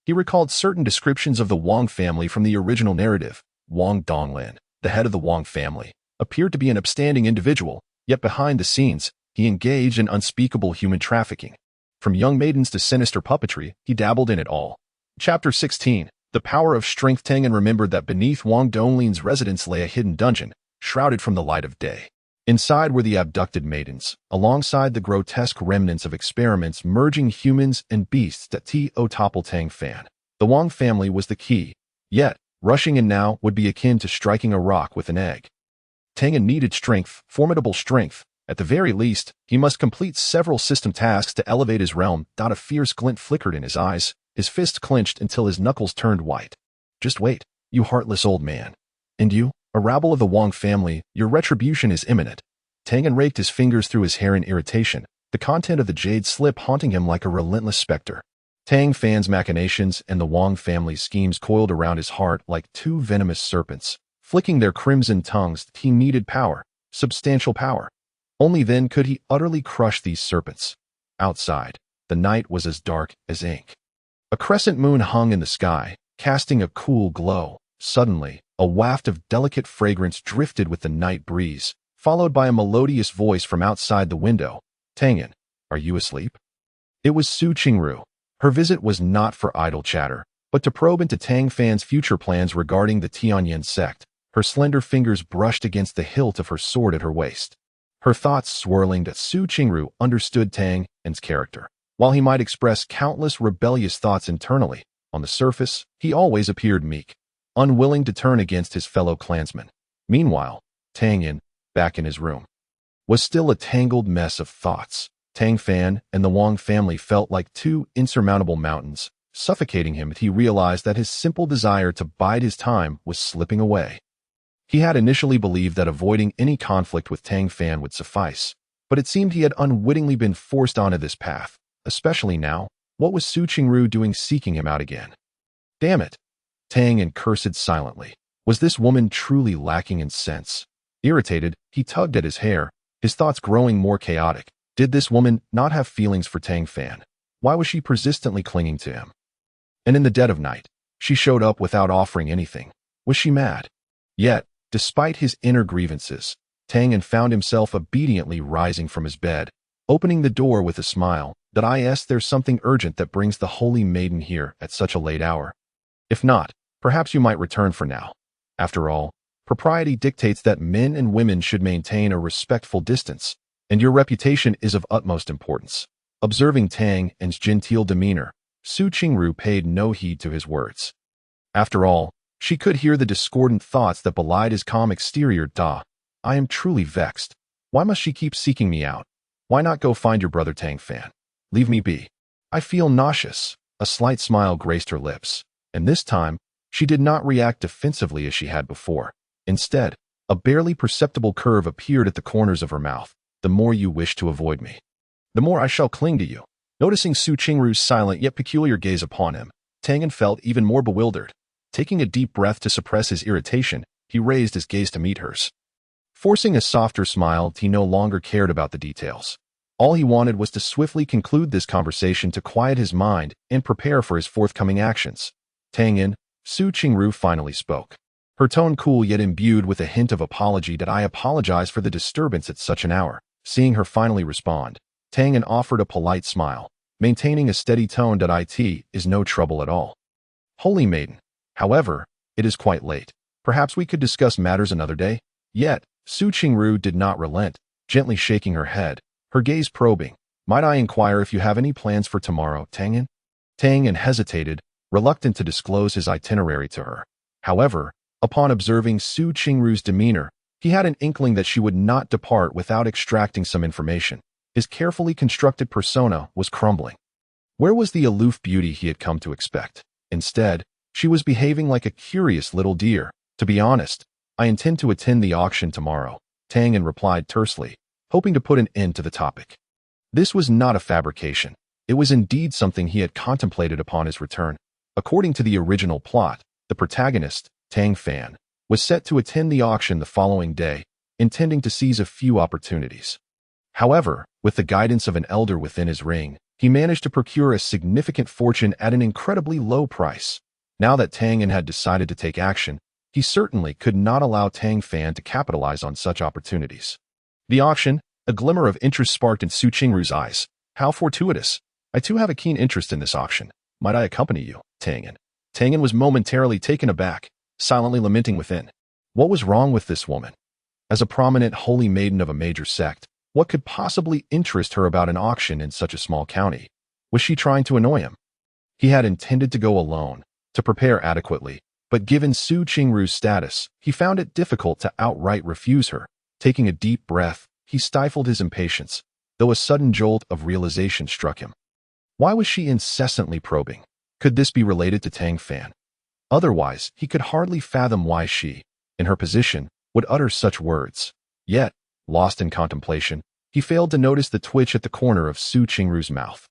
He recalled certain descriptions of the Wang family from the original narrative. Wang Donglin, the head of the Wang family, appeared to be an upstanding individual, yet behind the scenes, he engaged in unspeakable human trafficking. From young maidens to sinister puppetry, he dabbled in it all. Chapter 16. The Power of Strength. Tianyan remembered that beneath Wang Donglin's residence lay a hidden dungeon, shrouded from the light of day. Inside were the abducted maidens, alongside the grotesque remnants of experiments merging humans and beasts that topple Tang Fan. The Wang family was the key, yet, rushing in now would be akin to striking a rock with an egg. Tianyan needed strength, formidable strength. At the very least, he must complete several system tasks to elevate his realm. A fierce glint flickered in his eyes, his fist clenched until his knuckles turned white. Just wait, you heartless old man. And you, a rabble of the Wang family, your retribution is imminent. Tianyan raked his fingers through his hair in irritation, the content of the jade slip haunting him like a relentless specter. Tang Fan's machinations and the Wang family's schemes coiled around his heart like two venomous serpents, flicking their crimson tongues. He needed power, substantial power. Only then could he utterly crush these serpents. Outside, the night was as dark as ink. A crescent moon hung in the sky, casting a cool glow. Suddenly, a waft of delicate fragrance drifted with the night breeze, followed by a melodious voice from outside the window. Tianyan, are you asleep? It was Qingru. Her visit was not for idle chatter, but to probe into Tang Fan's future plans regarding the Tianyan sect. Her slender fingers brushed against the hilt of her sword at her waist. Her thoughts swirling. Qingru understood Tang's character. While he might express countless rebellious thoughts internally, on the surface, he always appeared meek, unwilling to turn against his fellow clansmen. Meanwhile, Tianyan, back in his room, was still a tangled mess of thoughts. Tang Fan and the Wang family felt like two insurmountable mountains, suffocating him. He realized that his simple desire to bide his time was slipping away. He had initially believed that avoiding any conflict with Tang Fan would suffice, but it seemed he had unwittingly been forced onto this path, especially now. What was Qingru doing seeking him out again? Damn it! Tianyan cursed silently. Was this woman truly lacking in sense? Irritated, he tugged at his hair, his thoughts growing more chaotic. Did this woman not have feelings for Tang Fan? Why was she persistently clinging to him? And in the dead of night, she showed up without offering anything. Was she mad? Yet, despite his inner grievances, Tianyan found himself obediently rising from his bed, opening the door with a smile. There's something urgent that brings the holy maiden here at such a late hour. If not, Perhaps you might return for now. After all, propriety dictates that men and women should maintain a respectful distance, and your reputation is of utmost importance." Observing Tang Fan's genteel demeanor, Su Qingru paid no heed to his words. After all, she could hear the discordant thoughts that belied his calm exterior. I am truly vexed. Why must she keep seeking me out? Why not go find your brother Tang Fan? Leave me be. I feel nauseous." A slight smile graced her lips, and this time, she did not react defensively as she had before. Instead, a barely perceptible curve appeared at the corners of her mouth. "The more you wish to avoid me, the more I shall cling to you." Noticing Su Qingru's silent yet peculiar gaze upon him, Tang Fan felt even more bewildered. Taking a deep breath to suppress his irritation, he raised his gaze to meet hers. Forcing a softer smile, he no longer cared about the details. All he wanted was to swiftly conclude this conversation to quiet his mind and prepare for his forthcoming actions. "Tang Fan," Su Qingru finally spoke. Her tone cool yet imbued with a hint of apology. "I apologize for the disturbance at such an hour." Seeing her finally respond, Tang Fan offered a polite smile, maintaining a steady tone. "It is no trouble at all. Holy maiden. However, it is quite late. Perhaps we could discuss matters another day?" Yet, Su Qingru did not relent, gently shaking her head, her gaze probing. "Might I inquire if you have any plans for tomorrow, Tang Fan?" Tang Fan hesitated, reluctant to disclose his itinerary to her. However, upon observing Su Qingru's demeanor, he had an inkling that she would not depart without extracting some information. His carefully constructed persona was crumbling. Where was the aloof beauty he had come to expect? Instead, she was behaving like a curious little deer. "To be honest, I intend to attend the auction tomorrow," Tang Fan replied tersely, hoping to put an end to the topic. This was not a fabrication. It was indeed something he had contemplated upon his return. According to the original plot, the protagonist, Tang Fan, was set to attend the auction the following day, intending to seize a few opportunities. However, with the guidance of an elder within his ring, he managed to procure a significant fortune at an incredibly low price. Now that Tang Fan had decided to take action, he certainly could not allow Tang Fan to capitalize on such opportunities. The auction, a glimmer of interest sparked in Su Qingru's eyes. "How fortuitous. I too have a keen interest in this auction. Might I accompany you, Tang Fan?" Tang Fan was momentarily taken aback, silently lamenting within. What was wrong with this woman? As a prominent holy maiden of a major sect, what could possibly interest her about an auction in such a small county? Was she trying to annoy him? He had intended to go alone, to prepare adequately, but given Su Qingru's status, he found it difficult to outright refuse her. Taking a deep breath, he stifled his impatience, though a sudden jolt of realization struck him. Why was she incessantly probing? Could this be related to Tang Fan? Otherwise, he could hardly fathom why she, in her position, would utter such words. Yet, lost in contemplation, he failed to notice the twitch at the corner of Su Qingru's mouth.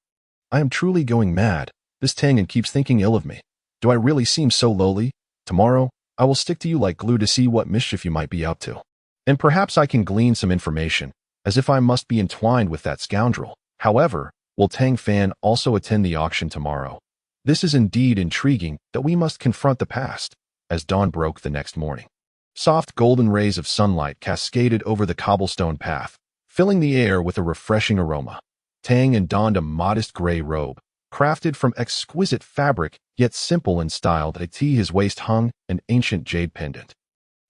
"I am truly going mad. This Tang Fan keeps thinking ill of me. Do I really seem so lowly? Tomorrow, I will stick to you like glue to see what mischief you might be up to. And perhaps I can glean some information, as if I must be entwined with that scoundrel. However, will Tang Fan also attend the auction tomorrow? This is indeed intriguing that we must confront the past." As dawn broke the next morning, soft golden rays of sunlight cascaded over the cobblestone path, filling the air with a refreshing aroma. Tang Fan donned a modest gray robe, crafted from exquisite fabric, yet simple in style. At his waist hung an ancient jade pendant,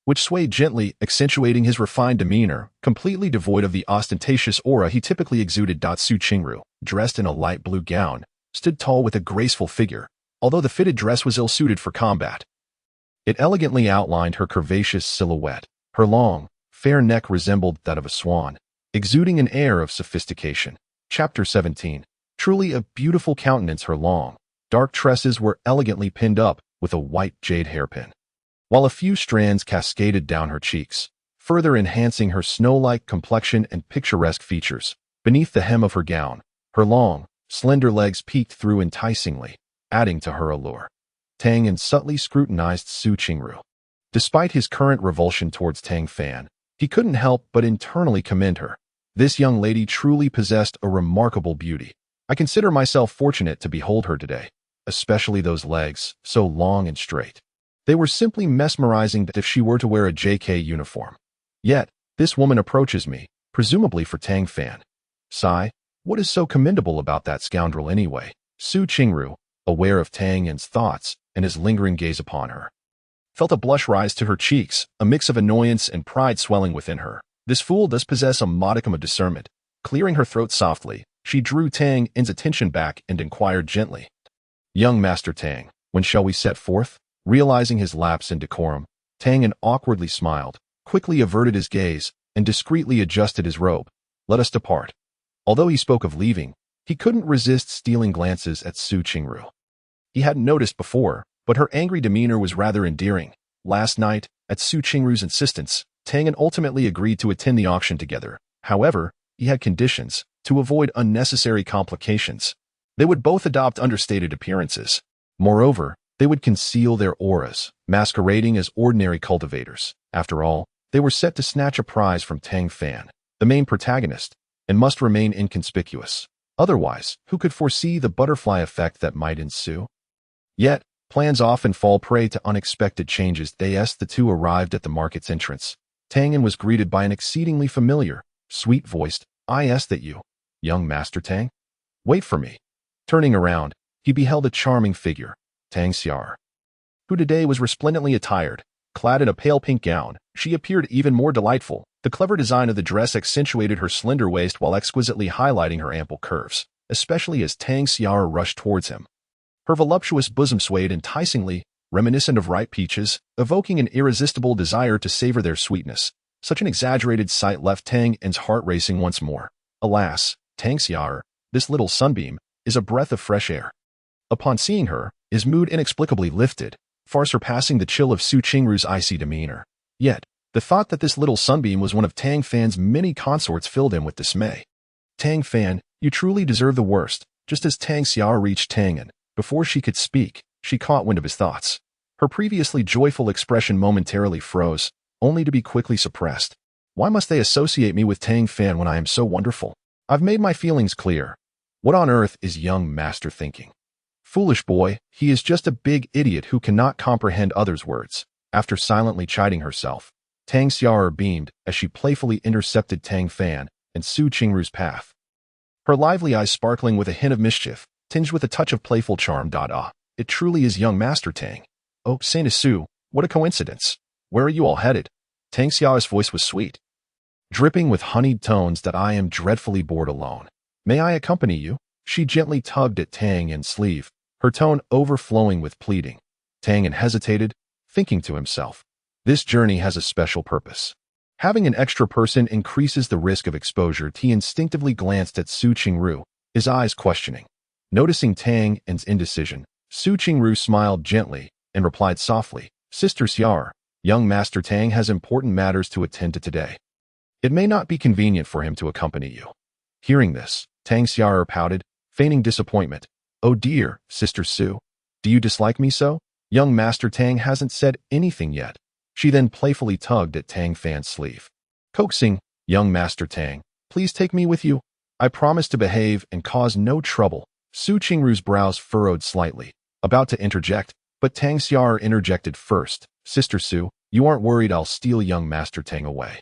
which swayed gently, accentuating his refined demeanor, completely devoid of the ostentatious aura he typically exuded. Su Qingru, dressed in a light blue gown, stood tall with a graceful figure, although the fitted dress was ill-suited for combat. It elegantly outlined her curvaceous silhouette. Her long, fair neck resembled that of a swan, exuding an air of sophistication. Chapter 17. Truly a beautiful countenance. Her long, dark tresses were elegantly pinned up with a white jade hairpin, while a few strands cascaded down her cheeks, further enhancing her snow-like complexion and picturesque features. Beneath the hem of her gown, her long, slender legs peeked through enticingly, adding to her allure. Tang Fan subtly scrutinized Su Qingru. Despite his current revulsion towards Tang Fan, he couldn't help but internally commend her. This young lady truly possessed a remarkable beauty. I consider myself fortunate to behold her today, especially those legs, so long and straight. They were simply mesmerizing as if she were to wear a JK uniform. Yet, this woman approaches me, presumably for Tang Fan. Sigh, what is so commendable about that scoundrel anyway? Su Qingru, aware of Tianyan's thoughts and his lingering gaze upon her. Felt a blush rise to her cheeks, a mix of annoyance and pride swelling within her. This fool does possess a modicum of discernment. Clearing her throat softly, she drew Tianyan's attention back and inquired gently, "Young Master Tang, when shall we set forth?" Realizing his lapse in decorum, Tianyan awkwardly smiled, quickly averted his gaze, and discreetly adjusted his robe. "Let us depart." Although he spoke of leaving, he couldn't resist stealing glances at Qingru. He hadn't noticed before, but her angry demeanor was rather endearing. Last night, at Qingru's insistence, Tianyan ultimately agreed to attend the auction together. However, he had conditions to avoid unnecessary complications. They would both adopt understated appearances. Moreover, they would conceal their auras, masquerading as ordinary cultivators. After all, they were set to snatch a prize from Tang Fan, the main protagonist, and must remain inconspicuous. Otherwise, who could foresee the butterfly effect that might ensue? Yet, plans often fall prey to unexpected changes. The two arrived at the market's entrance. Tianyan was greeted by an exceedingly familiar, sweet-voiced, "I ask that you, young Master Tang, wait for me." Turning around, he beheld a charming figure, Tang Xiaoxiao, who today was resplendently attired. Clad in a pale pink gown, she appeared even more delightful. The clever design of the dress accentuated her slender waist while exquisitely highlighting her ample curves, especially as Tang Xiaoxiao rushed towards him. Her voluptuous bosom swayed enticingly, reminiscent of ripe peaches, evoking an irresistible desire to savor their sweetness. Such an exaggerated sight left Tianyan's heart racing once more. Alas, Tang Xiaoxiao, this little sunbeam, is a breath of fresh air. Upon seeing her, his mood inexplicably lifted, far surpassing the chill of Qingru's icy demeanor. Yet, the thought that this little sunbeam was one of Tang Fan's many consorts filled him with dismay. "Tang Fan, you truly deserve the worst." Just as Tang Xiaoxiao reached Tianyan, before she could speak, she caught wind of his thoughts. Her previously joyful expression momentarily froze, only to be quickly suppressed. "Why must they associate me with Tang Fan when I am so wonderful? I've made my feelings clear. What on earth is young Master thinking? Foolish boy, he is just a big idiot who cannot comprehend others' words." After silently chiding herself, Tang Xiaoxiao beamed as she playfully intercepted Tang Fan and Qingru's path. Her lively eyes sparkling with a hint of mischief, tinged with a touch of playful charm. "Ah, it truly is young Master Tang. Oh, Saintess, what a coincidence. Where are you all headed?" Tang Xiao's voice was sweet, dripping with honeyed tones. "That I am dreadfully bored alone. May I accompany you?" She gently tugged at Tianyan's sleeve, her tone overflowing with pleading. Tianyan hesitated, thinking to himself, this journey has a special purpose. Having an extra person increases the risk of exposure. He instinctively glanced at Qingru, his eyes questioning. Noticing Tianyan's indecision, Qingru smiled gently and replied softly, "Sister Xiaoxiao, young Master Tang has important matters to attend to today. It may not be convenient for him to accompany you." Hearing this, Tang Xiaoxiao pouted, feigning disappointment. "Oh dear, Sister Su, do you dislike me so? Young Master Tang hasn't said anything yet." She then playfully tugged at Tang Fan's sleeve, coaxing, "Young Master Tang, please take me with you. I promise to behave and cause no trouble." Qingru's brows furrowed slightly, about to interject, but Tang Xiaoxiao interjected first. "Sister Su, you aren't worried I'll steal young Master Tang away,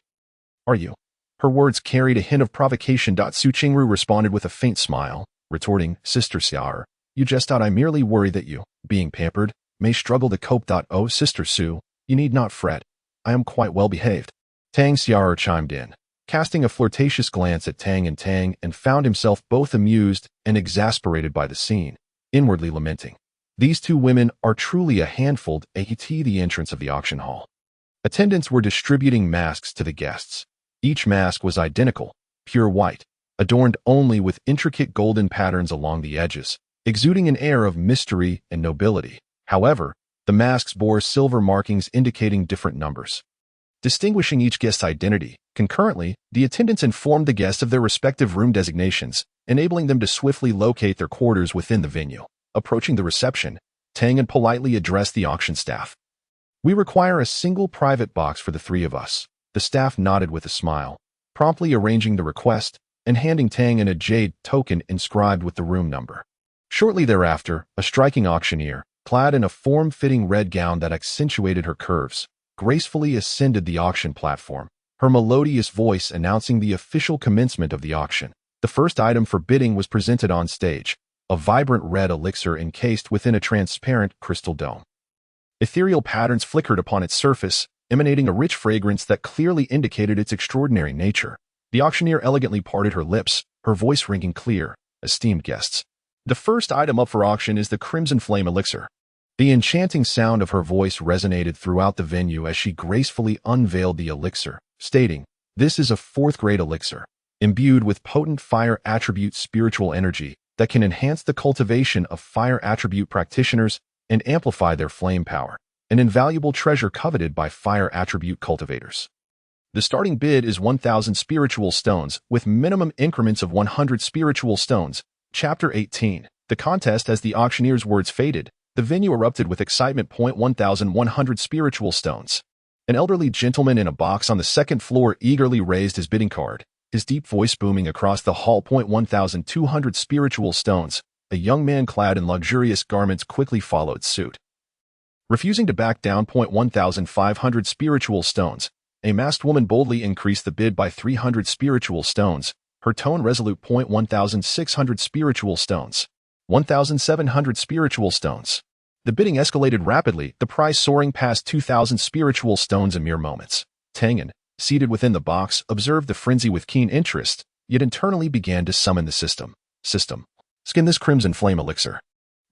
are you?" Her words carried a hint of provocation. Qingru responded with a faint smile, retorting, "Sister Xiaoxiao, you jest out. I merely worry that you, being pampered, may struggle to cope. Oh, Sister Su, you need not fret. I am quite well behaved." Tang Xiaoxiao chimed in, casting a flirtatious glance at Tang, and found himself both amused and exasperated by the scene, inwardly lamenting. These two women are truly a handful. At the entrance of the auction hall, attendants were distributing masks to the guests. Each mask was identical, pure white, adorned only with intricate golden patterns along the edges, exuding an air of mystery and nobility. However, the masks bore silver markings indicating different numbers, distinguishing each guest's identity. Concurrently, the attendants informed the guests of their respective room designations, enabling them to swiftly locate their quarters within the venue. Approaching the reception, Tianyan politely addressed the auction staff. "We require a single private box for the three of us." The staff nodded with a smile, promptly arranging the request and handing Tianyan a jade token inscribed with the room number. Shortly thereafter, a striking auctioneer, clad in a form-fitting red gown that accentuated her curves, gracefully ascended the auction platform, her melodious voice announcing the official commencement of the auction. The first item for bidding was presented on stage, a vibrant red elixir encased within a transparent crystal dome. Ethereal patterns flickered upon its surface, emanating a rich fragrance that clearly indicated its extraordinary nature. The auctioneer elegantly parted her lips, her voice ringing clear. Esteemed guests, the first item up for auction is the Crimson Flame Elixir. The enchanting sound of her voice resonated throughout the venue as she gracefully unveiled the elixir, stating, "This is a 4th-grade elixir, imbued with potent fire attribute spiritual energy that can enhance the cultivation of fire attribute practitioners and amplify their flame power, an invaluable treasure coveted by fire attribute cultivators." The starting bid is 1,000 spiritual stones, with minimum increments of 100 spiritual stones. Chapter 18. The contest. As the auctioneer's words faded, the venue erupted with excitement. 1,100 spiritual stones. An elderly gentleman in a box on the 2nd floor eagerly raised his bidding card, his deep voice booming across the hall. 1,200 spiritual stones. A young man clad in luxurious garments quickly followed suit. Refusing to back down. 1,500 spiritual stones. A masked woman boldly increased the bid by 300 spiritual stones, her tone resolute. 1,600 spiritual stones. 1,700 spiritual stones. The bidding escalated rapidly, the price soaring past 2,000 spiritual stones in mere moments. Tianyan, seated within the box, observed the frenzy with keen interest, yet internally began to summon the system. Skin this Crimson Flame Elixir.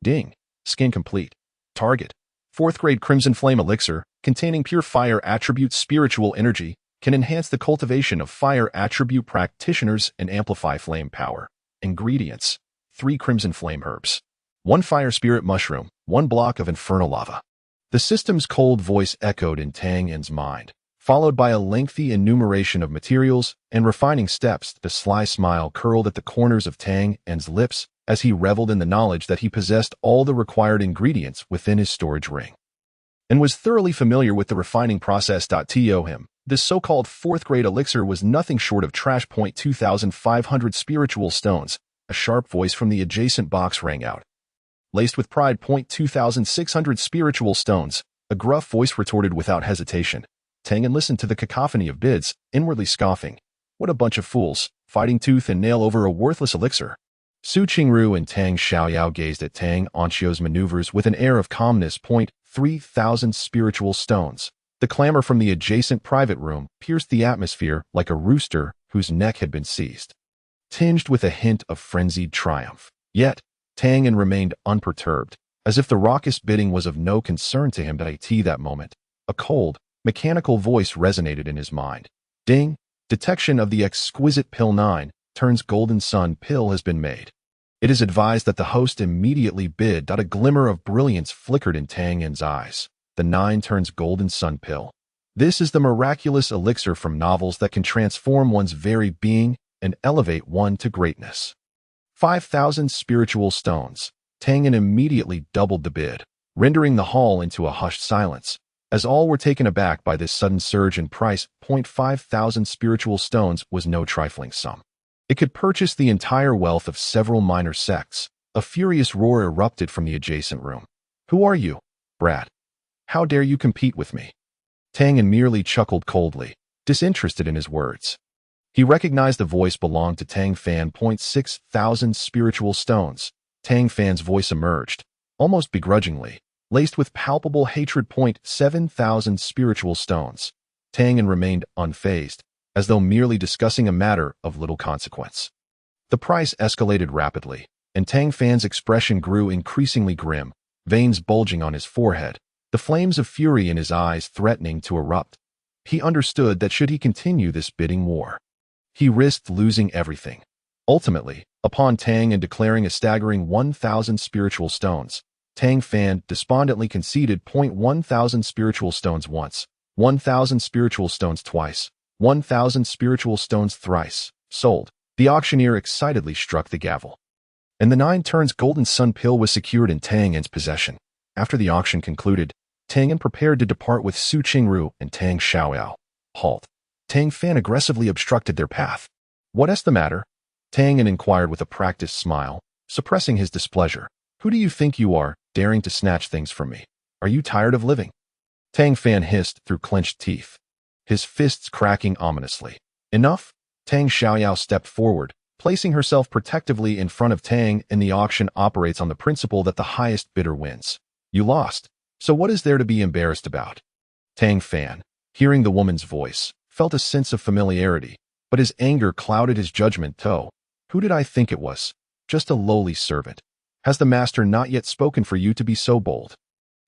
Ding. Skin complete. Target. 4th-grade Crimson Flame Elixir, containing pure fire attribute spiritual energy, can enhance the cultivation of fire attribute practitioners and amplify flame power. Ingredients: 3 Crimson Flame Herbs, 1 Fire Spirit Mushroom, 1 block of Infernal Lava. The system's cold voice echoed in Tang Yan's mind, followed by a lengthy enumeration of materials and refining steps. The sly smile curled at the corners of Tang Yan's lips as he reveled in the knowledge that he possessed all the required ingredients within his storage ring and was thoroughly familiar with the refining process. To him, this so-called 4th-grade elixir was nothing short of trash. 2,500 spiritual stones. A sharp voice from the adjacent box rang out. Laced with pride. 2,600 spiritual stones. A gruff voice retorted without hesitation. Tang Yan listened to the cacophony of bids, inwardly scoffing. What a bunch of fools, fighting tooth and nail over a worthless elixir. Qingru and Tang Xiaoxiao gazed at Tang Xiaoxiao's maneuvers with an air of calmness. 3,000 spiritual stones. The clamor from the adjacent private room pierced the atmosphere like a rooster whose neck had been seized, tinged with a hint of frenzied triumph. Yet, Tang Yan remained unperturbed, as if the raucous bidding was of no concern to him. At that moment, a cold, mechanical voice resonated in his mind. Ding! Detection of the exquisite pill 9 turns golden sun pill has been made. It is advised that the host immediately bid. A glimmer of brilliance flickered in Tang Yan's eyes. The 9 turns golden sun pill. This is the miraculous elixir from novels that can transform one's very being and elevate one to greatness. 5,000 spiritual stones. Tang Yan immediately doubled the bid, rendering the hall into a hushed silence, as all were taken aback by this sudden surge in price. 5,000 spiritual stones was no trifling sum. It could purchase the entire wealth of several minor sects. A furious roar erupted from the adjacent room. Who are you, brat? How dare you compete with me? Tang Yan merely chuckled coldly, disinterested in his words. He recognized the voice belonged to Tang Fan. 6,000 spiritual stones. Tang Fan's voice emerged, almost begrudgingly, laced with palpable hatred. 7,000 spiritual stones. Tang Yan remained unfazed, as though merely discussing a matter of little consequence. The price escalated rapidly, and Tang Fan's expression grew increasingly grim, veins bulging on his forehead, the flames of fury in his eyes threatening to erupt. He understood that should he continue this bidding war, he risked losing everything. Ultimately, upon Tang Yan declaring a staggering 1,000 spiritual stones, Tang Fan despondently conceded. 1,000 spiritual stones once, 1,000 spiritual stones twice, 1,000 spiritual stones thrice. Sold. The auctioneer excitedly struck the gavel, and the 9 turns golden sun pill was secured in Tang Yan's possession. After the auction concluded, Tang Yan prepared to depart with Qingru and Tang Xiaoxiao. Halt. Tang Fan aggressively obstructed their path. What's the matter? Tang Yan inquired with a practiced smile, suppressing his displeasure. Who do you think you are, daring to snatch things from me? Are you tired of living? Tang Fan hissed through clenched teeth, his fists cracking ominously. Enough? Tang Xiaoxiao stepped forward, placing herself protectively in front of Tang, and the auction operates on the principle that the highest bidder wins. You lost, so what is there to be embarrassed about? Tang Fan, hearing the woman's voice, felt a sense of familiarity, but his anger clouded his judgment too. Who did I think it was? Just a lowly servant. Has the master not yet spoken for you to be so bold?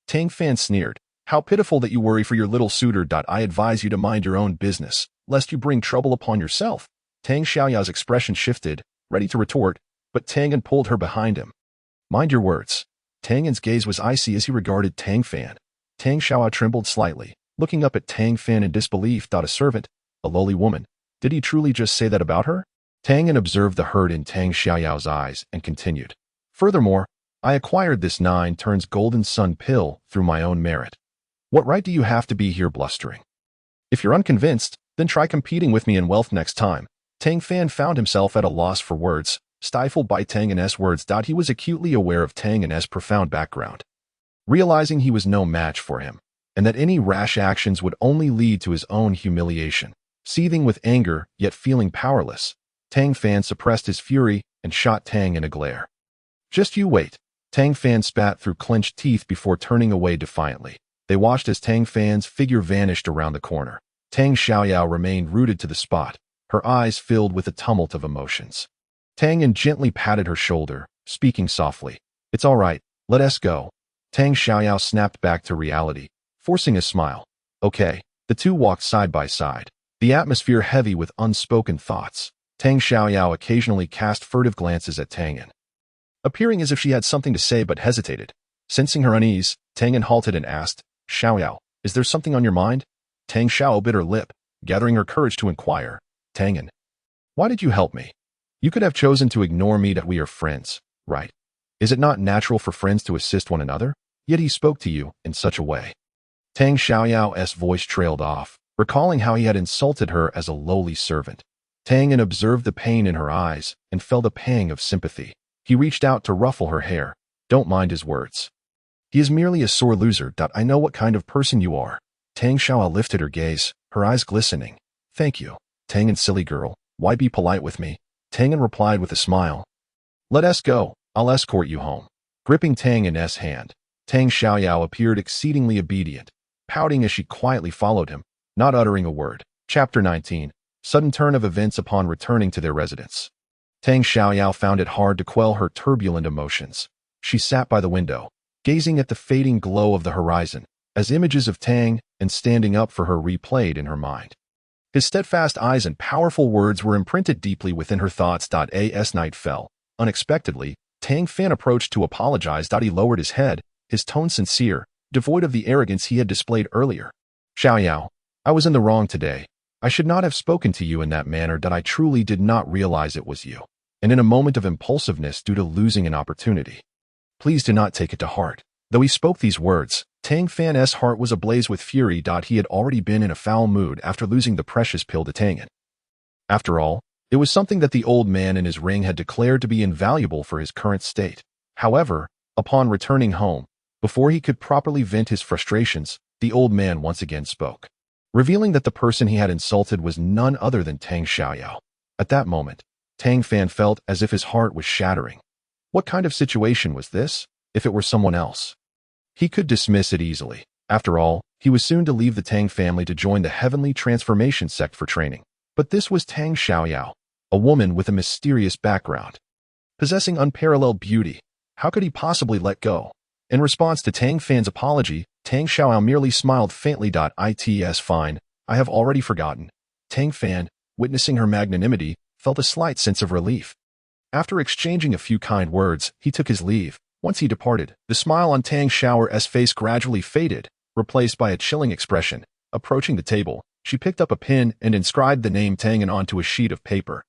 Tang Fan sneered. How pitiful that you worry for your little suitor. I advise you to mind your own business, lest you bring trouble upon yourself. Tang Xiaoxiao's expression shifted, ready to retort, but Tianyan pulled her behind him. Mind your words. Tianyan's gaze was icy as he regarded Tang Fan. Tang Xiaoxiao trembled slightly, looking up at Tang Fan in disbelief. A servant, a lowly woman. Did he truly just say that about her? Tianyan observed the hurt in Tang Xiaoxiao's eyes and continued. Furthermore, I acquired this 9 turns golden sun pill through my own merit. What right do you have to be here blustering? If you're unconvinced, then try competing with me in wealth next time. Tang Fan found himself at a loss for words, stifled by Tianyan's words. He was acutely aware of Tianyan's profound background. Realizing he was no match for him, and that any rash actions would only lead to his own humiliation. Seething with anger, yet feeling powerless, Tang Fan suppressed his fury and shot Tang in a glare. Just you wait. Tang Fan spat through clenched teeth before turning away defiantly. They watched as Tang Fan's figure vanished around the corner. Tang Xiaoxiao remained rooted to the spot, her eyes filled with a tumult of emotions. Tianyan gently patted her shoulder, speaking softly. It's all right, let us go. Tang Xiaoxiao snapped back to reality, forcing a smile. Okay. The two walked side by side, the atmosphere heavy with unspoken thoughts. Tang Xiaoxiao occasionally cast furtive glances at Tianyan, appearing as if she had something to say but hesitated. Sensing her unease, Tianyan halted and asked, Xiaoxiao, is there something on your mind? Tang Xiao bit her lip, gathering her courage to inquire. Tianyan, why did you help me? You could have chosen to ignore me. That we are friends, right? Is it not natural for friends to assist one another? Yet he spoke to you in such a way. Tang Xiaoxiao's voice trailed off, recalling how he had insulted her as a lowly servant. Tianyan observed the pain in her eyes and felt a pang of sympathy. He reached out to ruffle her hair. Don't mind his words. He is merely a sore loser. I know what kind of person you are. Tang Xiaoxiao lifted her gaze, her eyes glistening. Thank you. Tianyan, silly girl, why be polite with me? Tianyan replied with a smile. Let us go, I'll escort you home. Gripping Tianyan's hand, Tang Xiaoxiao appeared exceedingly obedient, pouting as she quietly followed him, not uttering a word. Chapter 19. Sudden turn of events upon returning to their residence. Tang Xiaoxiao found it hard to quell her turbulent emotions. She sat by the window, gazing at the fading glow of the horizon, as images of Tang and standing up for her replayed in her mind. His steadfast eyes and powerful words were imprinted deeply within her thoughts. As night fell, unexpectedly, Tang Fan approached to apologize. He lowered his head, his tone sincere, devoid of the arrogance he had displayed earlier. Xiaoxiao, I was in the wrong today. I should not have spoken to you in that manner. I truly did not realize it was you, and in a moment of impulsiveness due to losing an opportunity. Please do not take it to heart. Though he spoke these words, Tang Fan's heart was ablaze with fury. He had already been in a foul mood after losing the precious pill to Tianyan. After all, it was something that the old man in his ring had declared to be invaluable for his current state. However, upon returning home, before he could properly vent his frustrations, the old man once again spoke, revealing that the person he had insulted was none other than Tang Xiaoxiao. At that moment, Tang Fan felt as if his heart was shattering. What kind of situation was this? If it were someone else, he could dismiss it easily. After all, he was soon to leave the Tang family to join the Heavenly Transformation Sect for training. But this was Tang Xiaoxiao, a woman with a mysterious background, possessing unparalleled beauty. How could he possibly let go? In response to Tang Fan's apology, Tang Xiaoxiao merely smiled faintly. It's fine, I have already forgotten. Tang Fan, witnessing her magnanimity, felt a slight sense of relief. After exchanging a few kind words, he took his leave. Once he departed, the smile on Tang Xiaoxiao's face gradually faded, replaced by a chilling expression. Approaching the table, she picked up a pen and inscribed the name Tianyan onto a sheet of paper,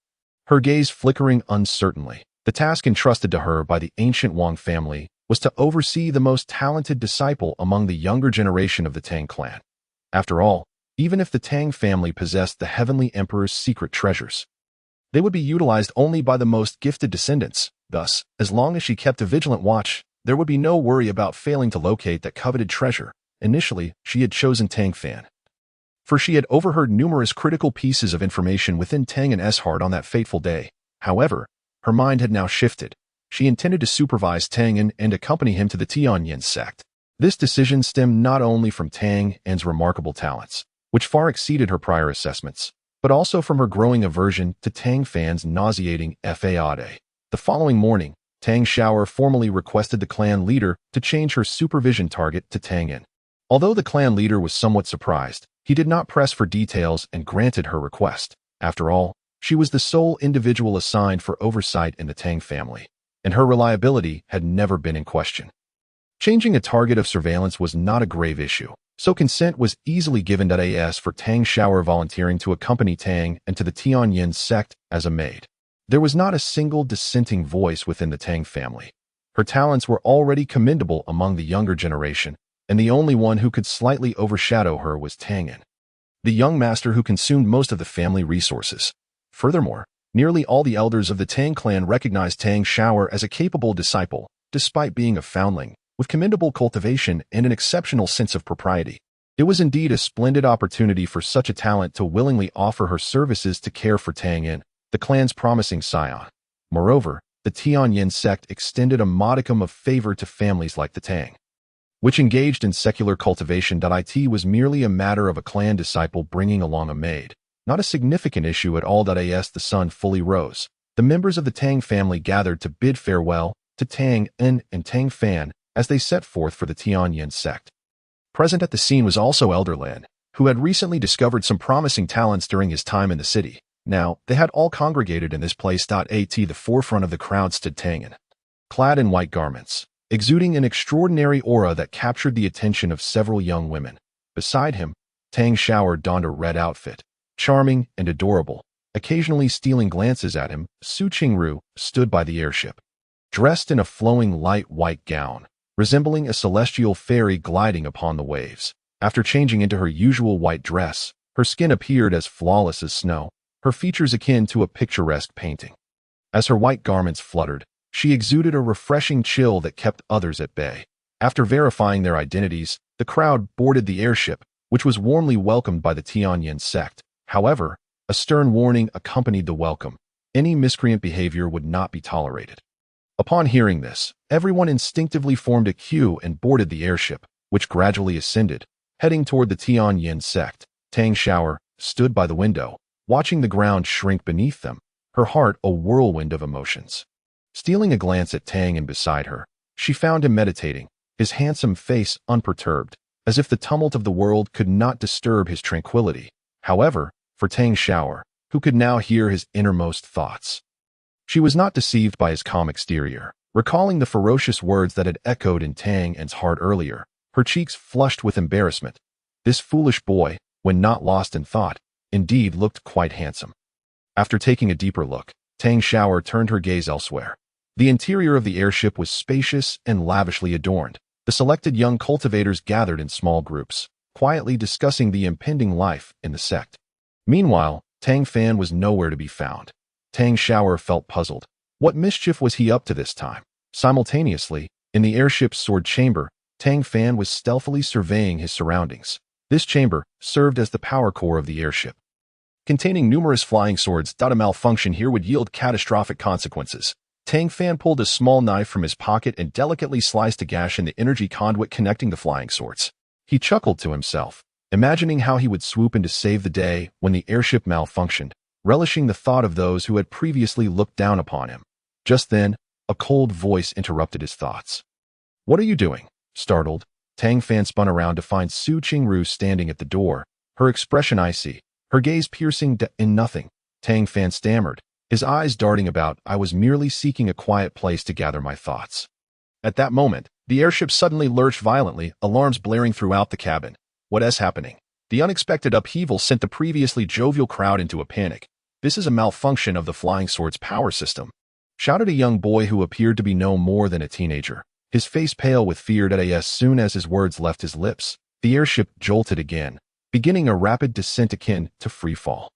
her gaze flickering uncertainly. The task entrusted to her by the ancient Wang family was to oversee the most talented disciple among the younger generation of the Tang clan. After all, even if the Tang family possessed the Heavenly Emperor's secret treasures, they would be utilized only by the most gifted descendants. Thus, as long as she kept a vigilant watch, there would be no worry about failing to locate that coveted treasure. Initially, she had chosen Tang Fan, for she had overheard numerous critical pieces of information within Tianyan's heart on that fateful day. However, her mind had now shifted. She intended to supervise Tang and accompany him to the Tianyan sect. This decision stemmed not only from Tang An's remarkable talents, which far exceeded her prior assessments, but also from her growing aversion to Tang Fan's nauseating fade. The following morning, Tang Xiaoxiao formally requested the clan leader to change her supervision target to Tang An. Although the clan leader was somewhat surprised, he did not press for details and granted her request. After all, she was the sole individual assigned for oversight in the Tang family, and her reliability had never been in question. Changing a target of surveillance was not a grave issue, so consent was easily given for Tang Xiaoxiao volunteering to accompany Tang and to the Tianyan sect as a maid. There was not a single dissenting voice within the Tang family. Her talents were already commendable among the younger generation, and the only one who could slightly overshadow her was Tang An, the young master who consumed most of the family resources. Furthermore, nearly all the elders of the Tang clan recognized Tang Xiaoxiao as a capable disciple, despite being a foundling, with commendable cultivation and an exceptional sense of propriety. It was indeed a splendid opportunity for such a talent to willingly offer her services to care for Tang An, the clan's promising scion. Moreover, the Tianyan sect extended a modicum of favor to families like the Tang, which engaged in secular cultivation. It was merely a matter of a clan disciple bringing along a maid, not a significant issue at all. The sun fully rose. The members of the Tang family gathered to bid farewell to Tang An and Tang Fan as they set forth for the Tianyan sect. Present at the scene was also Elder Lan, who had recently discovered some promising talents during his time in the city. Now, they had all congregated in this place. At the forefront of the crowd stood Tang An, clad in white garments, exuding an extraordinary aura that captured the attention of several young women. Beside him, Tang Xiaoxiao donned a red outfit, charming and adorable. Occasionally stealing glances at him, Qingru stood by the airship, dressed in a flowing light white gown, resembling a celestial fairy gliding upon the waves. After changing into her usual white dress, her skin appeared as flawless as snow, her features akin to a picturesque painting. As her white garments fluttered, she exuded a refreshing chill that kept others at bay. After verifying their identities, the crowd boarded the airship, which was warmly welcomed by the Tianyan sect. However, a stern warning accompanied the welcome. Any miscreant behavior would not be tolerated. Upon hearing this, everyone instinctively formed a queue and boarded the airship, which gradually ascended, heading toward the Tianyan sect. Tang Xiaoxiao stood by the window, watching the ground shrink beneath them, her heart a whirlwind of emotions. Stealing a glance at Tang and beside her, she found him meditating, his handsome face unperturbed, as if the tumult of the world could not disturb his tranquility. However, for Tang Xiaoxiao, who could now hear his innermost thoughts, she was not deceived by his calm exterior. Recalling the ferocious words that had echoed in Tang An's heart earlier, her cheeks flushed with embarrassment. This foolish boy, when not lost in thought, indeed looked quite handsome. After taking a deeper look, Tang Xiaoxiao turned her gaze elsewhere. The interior of the airship was spacious and lavishly adorned. The selected young cultivators gathered in small groups, quietly discussing the impending life in the sect. Meanwhile, Tang Fan was nowhere to be found. Tang Xiaoxiao felt puzzled. What mischief was he up to this time? Simultaneously, in the airship's sword chamber, Tang Fan was stealthily surveying his surroundings. This chamber served as the power core of the airship, containing numerous flying swords. A malfunction here would yield catastrophic consequences. Tang Fan pulled a small knife from his pocket and delicately sliced a gash in the energy conduit connecting the flying swords. He chuckled to himself, imagining how he would swoop in to save the day when the airship malfunctioned, relishing the thought of those who had previously looked down upon him. Just then, a cold voice interrupted his thoughts. "What are you doing?" Startled, Tang Fan spun around to find Qingru standing at the door, her expression icy, her gaze piercing in nothing. Tang Fan stammered, his eyes darting about. "I was merely seeking a quiet place to gather my thoughts." At that moment, the airship suddenly lurched violently, alarms blaring throughout the cabin. What is happening? The unexpected upheaval sent the previously jovial crowd into a panic. "This is a malfunction of the flying sword's power system," shouted a young boy who appeared to be no more than a teenager, his face pale with fear. As soon as his words left his lips, the airship jolted again, beginning a rapid descent akin to free fall.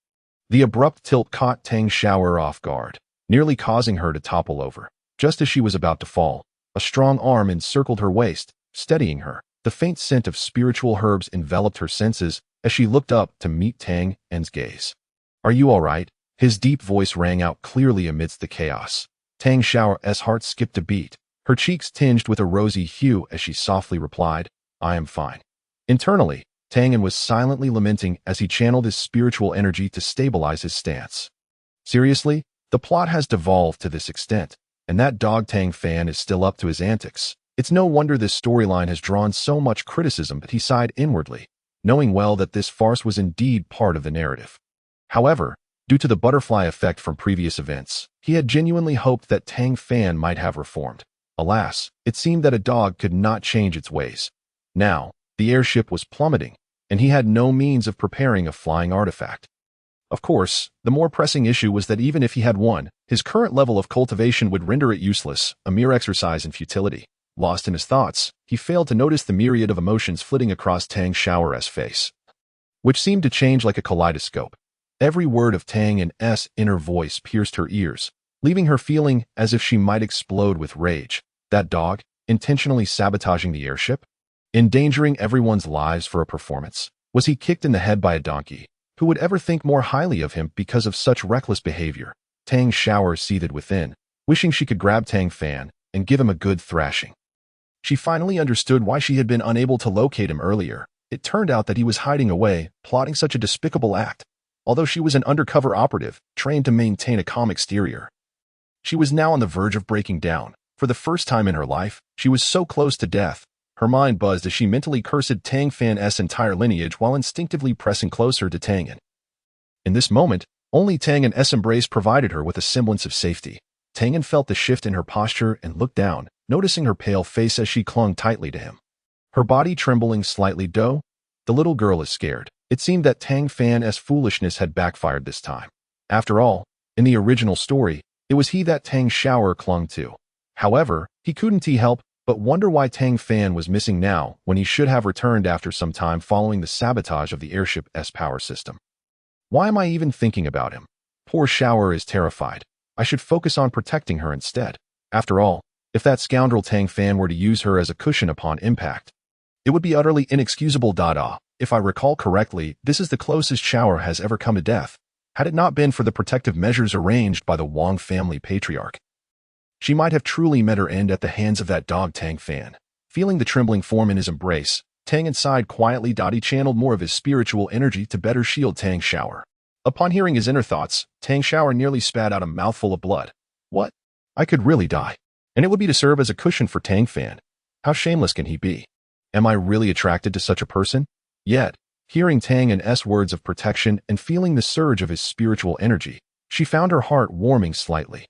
The abrupt tilt caught Tang Xiaoxiao off guard, nearly causing her to topple over. Just as she was about to fall, a strong arm encircled her waist, steadying her. The faint scent of spiritual herbs enveloped her senses as she looked up to meet Tang An's gaze. "Are you all right?" His deep voice rang out clearly amidst the chaos. Tang Xiaoxiao's heart skipped a beat, her cheeks tinged with a rosy hue as she softly replied, "I am fine." Internally, Tianyan was silently lamenting as he channeled his spiritual energy to stabilize his stance. Seriously, the plot has devolved to this extent, and that dog Tang Fan is still up to his antics. It's no wonder this storyline has drawn so much criticism that he sighed inwardly, knowing well that this farce was indeed part of the narrative. However, due to the butterfly effect from previous events, he had genuinely hoped that Tang Fan might have reformed. Alas, it seemed that a dog could not change its ways. Now, the airship was plummeting, and he had no means of preparing a flying artifact. Of course, the more pressing issue was that even if he had one, his current level of cultivation would render it useless, a mere exercise in futility. Lost in his thoughts, he failed to notice the myriad of emotions flitting across Tang Xiaoxiao's face, which seemed to change like a kaleidoscope. Every word of Tianyan's inner voice pierced her ears, leaving her feeling as if she might explode with rage. That dog, intentionally sabotaging the airship? Endangering everyone's lives for a performance? Was he kicked in the head by a donkey? Who would ever think more highly of him because of such reckless behavior? Tang Xiaoxiao seethed within, wishing she could grab Tang Fan and give him a good thrashing. She finally understood why she had been unable to locate him earlier. It turned out that he was hiding away, plotting such a despicable act. Although she was an undercover operative, trained to maintain a calm exterior, she was now on the verge of breaking down. For the first time in her life, she was so close to death. Her mind buzzed as she mentally cursed Tang Fan's entire lineage while instinctively pressing closer to Tianyan. In this moment, only Tianyan's embrace provided her with a semblance of safety. Tianyan felt the shift in her posture and looked down, noticing her pale face as she clung tightly to him. Her body trembling slightly. The little girl is scared. It seemed that Tang Fan's foolishness had backfired this time. After all, in the original story, it was he that Tang Xiaoxiao clung to. However, he couldn't help but wonder why Tang Fan was missing now when he should have returned after some time following the sabotage of the airship's power system. Why am I even thinking about him? Poor Xiaoxiao is terrified. I should focus on protecting her instead. After all, if that scoundrel Tang Fan were to use her as a cushion upon impact, it would be utterly inexcusable. If I recall correctly, this is the closest Xiaoxiao has ever come to death, had it not been for the protective measures arranged by the Wang family patriarch. She might have truly met her end at the hands of that dog Tang Fan. Feeling the trembling form in his embrace, Tang sighed quietly. He channeled more of his spiritual energy to better shield Tang Xiaoxiao. Upon hearing his inner thoughts, Tang Xiaoxiao nearly spat out a mouthful of blood. What? I could really die. And it would be to serve as a cushion for Tang Fan. How shameless can he be? Am I really attracted to such a person? Yet, hearing Tianyan's words of protection and feeling the surge of his spiritual energy, she found her heart warming slightly.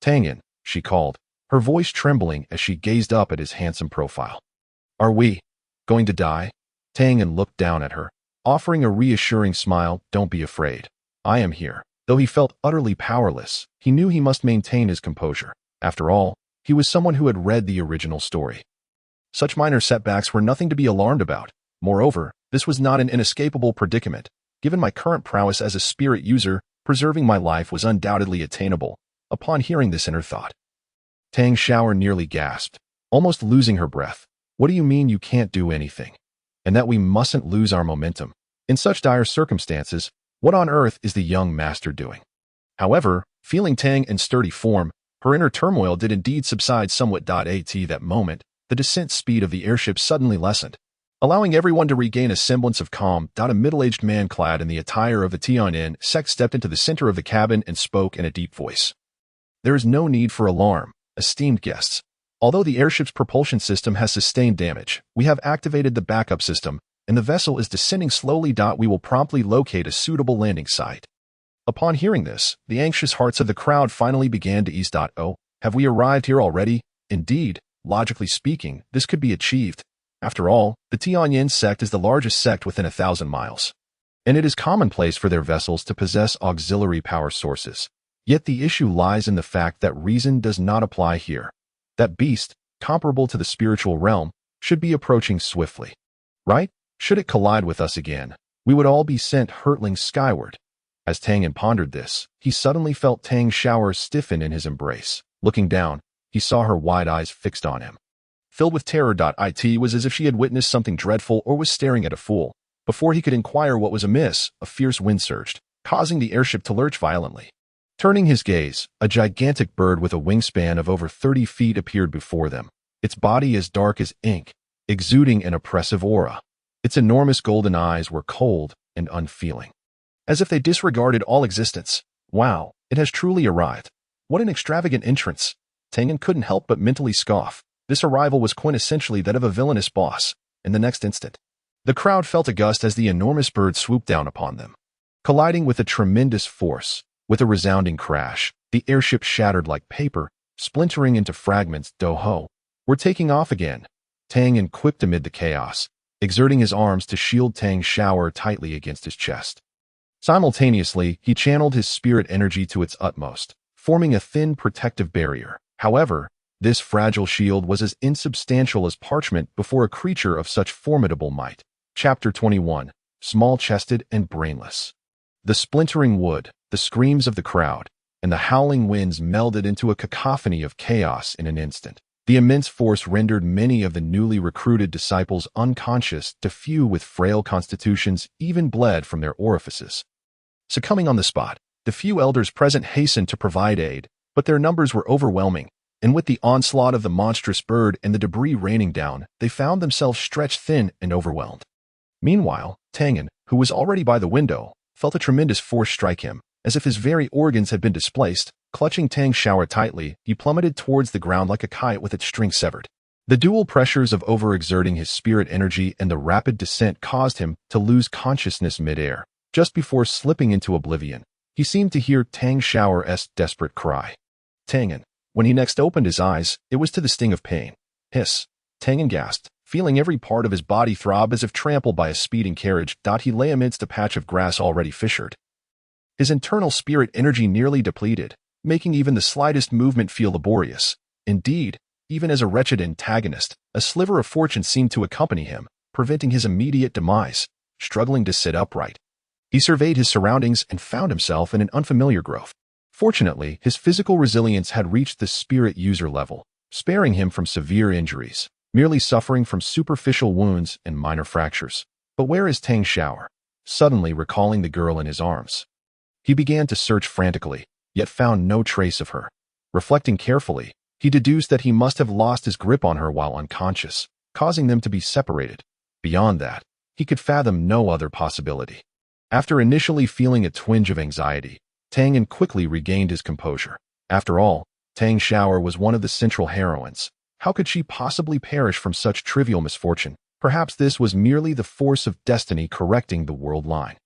Tianyan, she called, her voice trembling as she gazed up at his handsome profile. Are we going to die? Tianyan looked down at her, offering a reassuring smile. Don't be afraid. I am here. Though he felt utterly powerless, he knew he must maintain his composure. After all, he was someone who had read the original story. Such minor setbacks were nothing to be alarmed about. Moreover, this was not an inescapable predicament. Given my current prowess as a spirit user, preserving my life was undoubtedly attainable. Upon hearing this inner thought, Tang Xiaoxiao nearly gasped, almost losing her breath. What do you mean you can't do anything? And that we mustn't lose our momentum? In such dire circumstances, what on earth is the young master doing? However, feeling Tang's sturdy form, her inner turmoil did indeed subside somewhat. At that moment, the descent speed of the airship suddenly lessened, allowing everyone to regain a semblance of calm. A middle-aged man clad in the attire of the Tianyan Sect stepped into the center of the cabin and spoke in a deep voice. There is no need for alarm, esteemed guests. Although the airship's propulsion system has sustained damage, we have activated the backup system, and the vessel is descending slowly. We will promptly locate a suitable landing site. Upon hearing this, the anxious hearts of the crowd finally began to ease. Oh, have we arrived here already? Indeed, logically speaking, this could be achieved. After all, the Tianyan Sect is the largest sect within 1,000 miles, and it is commonplace for their vessels to possess auxiliary power sources. Yet the issue lies in the fact that reason does not apply here. That beast, comparable to the spiritual realm, should be approaching swiftly. Right? Should it collide with us again, we would all be sent hurtling skyward. As Tianyan pondered this, he suddenly felt Tang Xiaoxiao stiffen in his embrace. Looking down, he saw her wide eyes fixed on him. Filled with terror. It was as if she had witnessed something dreadful or was staring at a fool. Before he could inquire what was amiss, a fierce wind surged, causing the airship to lurch violently. Turning his gaze, a gigantic bird with a wingspan of over 30 feet appeared before them, its body as dark as ink, exuding an oppressive aura. Its enormous golden eyes were cold and unfeeling, as if they disregarded all existence. Wow, it has truly arrived. What an extravagant entrance. Tianyan couldn't help but mentally scoff. This arrival was quintessentially that of a villainous boss. In the next instant, the crowd felt a gust as the enormous bird swooped down upon them. Colliding with a tremendous force, with a resounding crash, the airship shattered like paper, splintering into fragments. Doho, we're taking off again. Tianyan quipped amid the chaos, exerting his arms to shield Tang Xiaoxiao tightly against his chest. Simultaneously, he channeled his spirit energy to its utmost, forming a thin protective barrier. However, this fragile shield was as insubstantial as parchment before a creature of such formidable might. Chapter 21. Small-chested and brainless. The splintering wood, the screams of the crowd, and the howling winds melded into a cacophony of chaos in an instant. The immense force rendered many of the newly recruited disciples unconscious. The few with frail constitutions even bled from their orifices. Succumbing on the spot, the few elders present hastened to provide aid, but their numbers were overwhelming, and with the onslaught of the monstrous bird and the debris raining down, they found themselves stretched thin and overwhelmed. Meanwhile, Tianyan, who was already by the window, felt a tremendous force strike him, as if his very organs had been displaced. Clutching Tang Xiaoxiao tightly, he plummeted towards the ground like a kite with its string severed. The dual pressures of overexerting his spirit energy and the rapid descent caused him to lose consciousness mid-air. Just before slipping into oblivion, he seemed to hear Tang Xiaoxiao's desperate cry. Tianyan. When he next opened his eyes, it was to the sting of pain. Hiss. Tianyan gasped, feeling every part of his body throb as if trampled by a speeding carriage. He lay amidst a patch of grass already fissured. His internal spirit energy nearly depleted, making even the slightest movement feel laborious. Indeed, even as a wretched antagonist, a sliver of fortune seemed to accompany him, preventing his immediate demise. Struggling to sit upright, he surveyed his surroundings and found himself in an unfamiliar grove. Fortunately, his physical resilience had reached the spirit user level, sparing him from severe injuries, merely suffering from superficial wounds and minor fractures. But where is Tang Xiaoxiao? Suddenly recalling the girl in his arms, he began to search frantically, yet found no trace of her. Reflecting carefully, he deduced that he must have lost his grip on her while unconscious, causing them to be separated. Beyond that, he could fathom no other possibility. After initially feeling a twinge of anxiety, Tianyan quickly regained his composure. After all, Tang Xiaoxiao was one of the central heroines. How could she possibly perish from such trivial misfortune? Perhaps this was merely the force of destiny correcting the world line.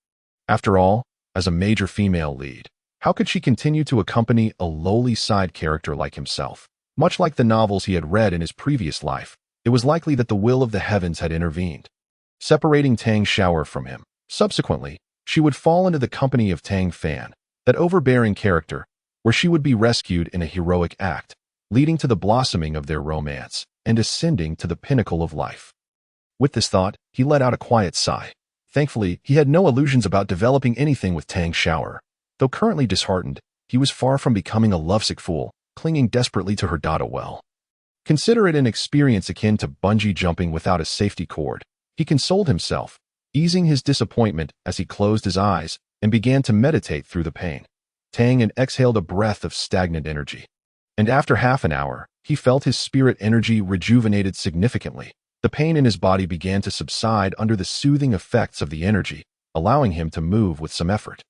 After all, as a major female lead, how could she continue to accompany a lowly side character like himself? Much like the novels he had read in his previous life, it was likely that the will of the heavens had intervened, separating Tang Xiaoxiao from him. Subsequently, she would fall into the company of Tang Fan, that overbearing character, where she would be rescued in a heroic act, leading to the blossoming of their romance and ascending to the pinnacle of life. With this thought, he let out a quiet sigh. Thankfully, he had no illusions about developing anything with Tang Xiaoxiao. Though currently disheartened, he was far from becoming a lovesick fool, clinging desperately to her data well. Consider it an experience akin to bungee jumping without a safety cord. He consoled himself, easing his disappointment as he closed his eyes and began to meditate through the pain. Tianyan exhaled a breath of stagnant energy. And after half an hour, he felt his spirit energy rejuvenated significantly. The pain in his body began to subside under the soothing effects of the energy, allowing him to move with some effort.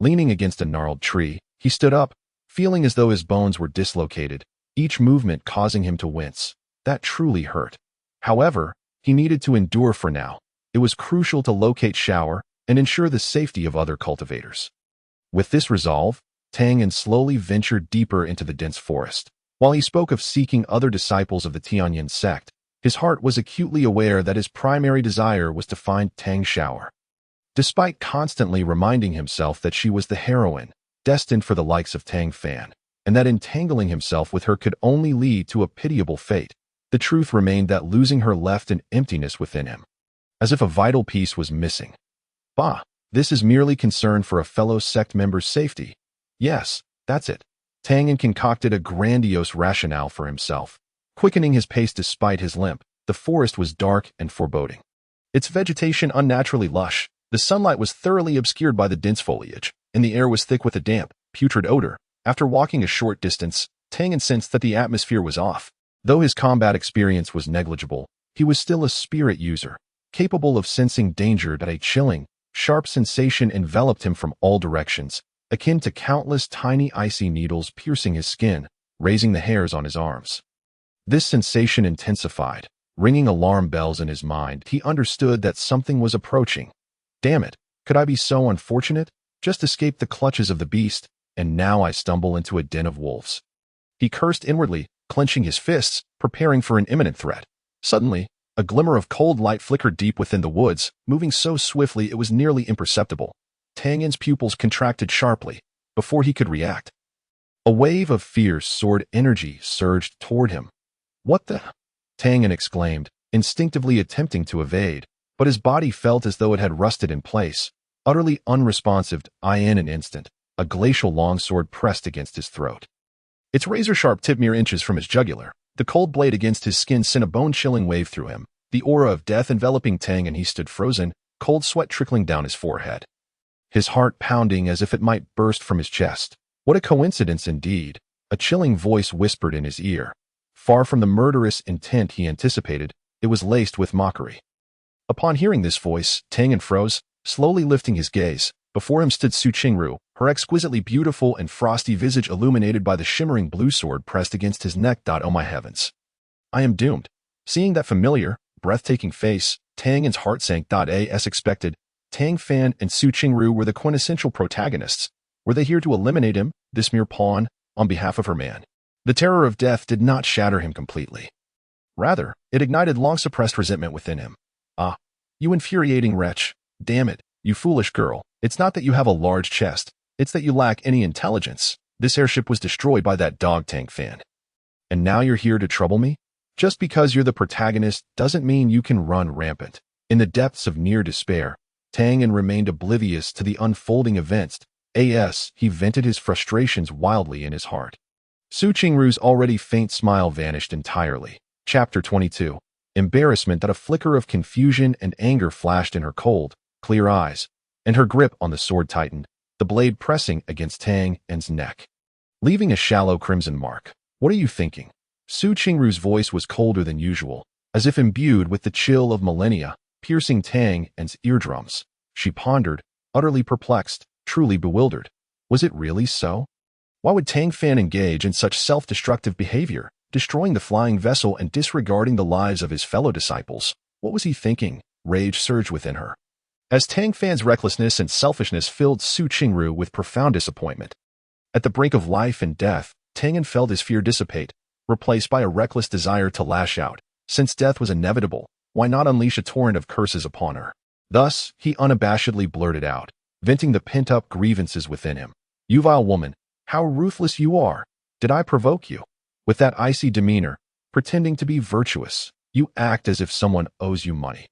Leaning against a gnarled tree, he stood up, feeling as though his bones were dislocated, each movement causing him to wince. That truly hurt. However, he needed to endure for now. It was crucial to locate Xiaoxiao and ensure the safety of other cultivators. With this resolve, Tianyan slowly ventured deeper into the dense forest. While he spoke of seeking other disciples of the Tianyan sect, his heart was acutely aware that his primary desire was to find Tang Xiaoxiao. Despite constantly reminding himself that she was the heroine, destined for the likes of Tang Fan, and that entangling himself with her could only lead to a pitiable fate, the truth remained that losing her left an emptiness within him, as if a vital piece was missing. Bah, this is merely concern for a fellow sect member's safety. Yes, that's it. Tianyan concocted a grandiose rationale for himself. Quickening his pace despite his limp, the forest was dark and foreboding. Its vegetation unnaturally lush, The sunlight was thoroughly obscured by the dense foliage, and the air was thick with a damp, putrid odor. After walking a short distance, Tianyan sensed that the atmosphere was off. Though his combat experience was negligible, he was still a spirit user, capable of sensing danger. That a chilling, sharp sensation enveloped him from all directions, akin to countless tiny icy needles piercing his skin, raising the hairs on his arms. This sensation intensified, ringing alarm bells in his mind. He understood that something was approaching. Damn it, could I be so unfortunate? Just escaped the clutches of the beast, and now I stumble into a den of wolves. He cursed inwardly, clenching his fists, preparing for an imminent threat. Suddenly, a glimmer of cold light flickered deep within the woods, moving so swiftly it was nearly imperceptible. Tianyan's pupils contracted sharply. Before he could react, a wave of fierce sword energy surged toward him. What the? Tianyan exclaimed, instinctively attempting to evade, but his body felt as though it had rusted in place, utterly unresponsive. In an instant, a glacial longsword pressed against his throat. Its razor-sharp tip mere inches from his jugular. The cold blade against his skin sent a bone-chilling wave through him, the aura of death enveloping Tang, and he stood frozen, cold sweat trickling down his forehead. His heart pounding as if it might burst from his chest. What a coincidence indeed, a chilling voice whispered in his ear. Far from the murderous intent he anticipated, it was laced with mockery. Upon hearing this voice, Tianyan froze, slowly lifting his gaze. Before him stood Qingru, her exquisitely beautiful and frosty visage illuminated by the shimmering blue sword pressed against his neck. Oh my heavens! I am doomed. Seeing that familiar, breathtaking face, Tianyan's heart sank. As expected, Tang Fan and Qingru were the quintessential protagonists. Were they here to eliminate him, this mere pawn, on behalf of her man? The terror of death did not shatter him completely. Rather, it ignited long-suppressed resentment within him. Ah, you infuriating wretch. Damn it, you foolish girl. It's not that you have a large chest, it's that you lack any intelligence. This airship was destroyed by that dog, Tang Fan. And now you're here to trouble me? Just because you're the protagonist doesn't mean you can run rampant. In the depths of near despair, Tianyan remained oblivious to the unfolding events. He vented his frustrations wildly in his heart. Qingru's already faint smile vanished entirely. Chapter 22. Embarrassment. That a flicker of confusion and anger flashed in her cold, clear eyes, and her grip on the sword tightened, the blade pressing against Tianyan's neck, leaving a shallow crimson mark. What are you thinking? Qingru's voice was colder than usual, as if imbued with the chill of millennia, piercing Tianyan's eardrums. She pondered, utterly perplexed, truly bewildered. Was it really so? Why would Tang Fan engage in such self-destructive behavior, destroying the flying vessel and disregarding the lives of his fellow disciples? What was he thinking? Rage surged within her, as Tang Fan's recklessness and selfishness filled Qingru with profound disappointment. At the brink of life and death, Tianyan felt his fear dissipate, replaced by a reckless desire to lash out. Since death was inevitable, why not unleash a torrent of curses upon her? Thus, he unabashedly blurted out, venting the pent-up grievances within him. You vile woman, how ruthless you are! Did I provoke you? With that icy demeanor, pretending to be virtuous, you act as if someone owes you money.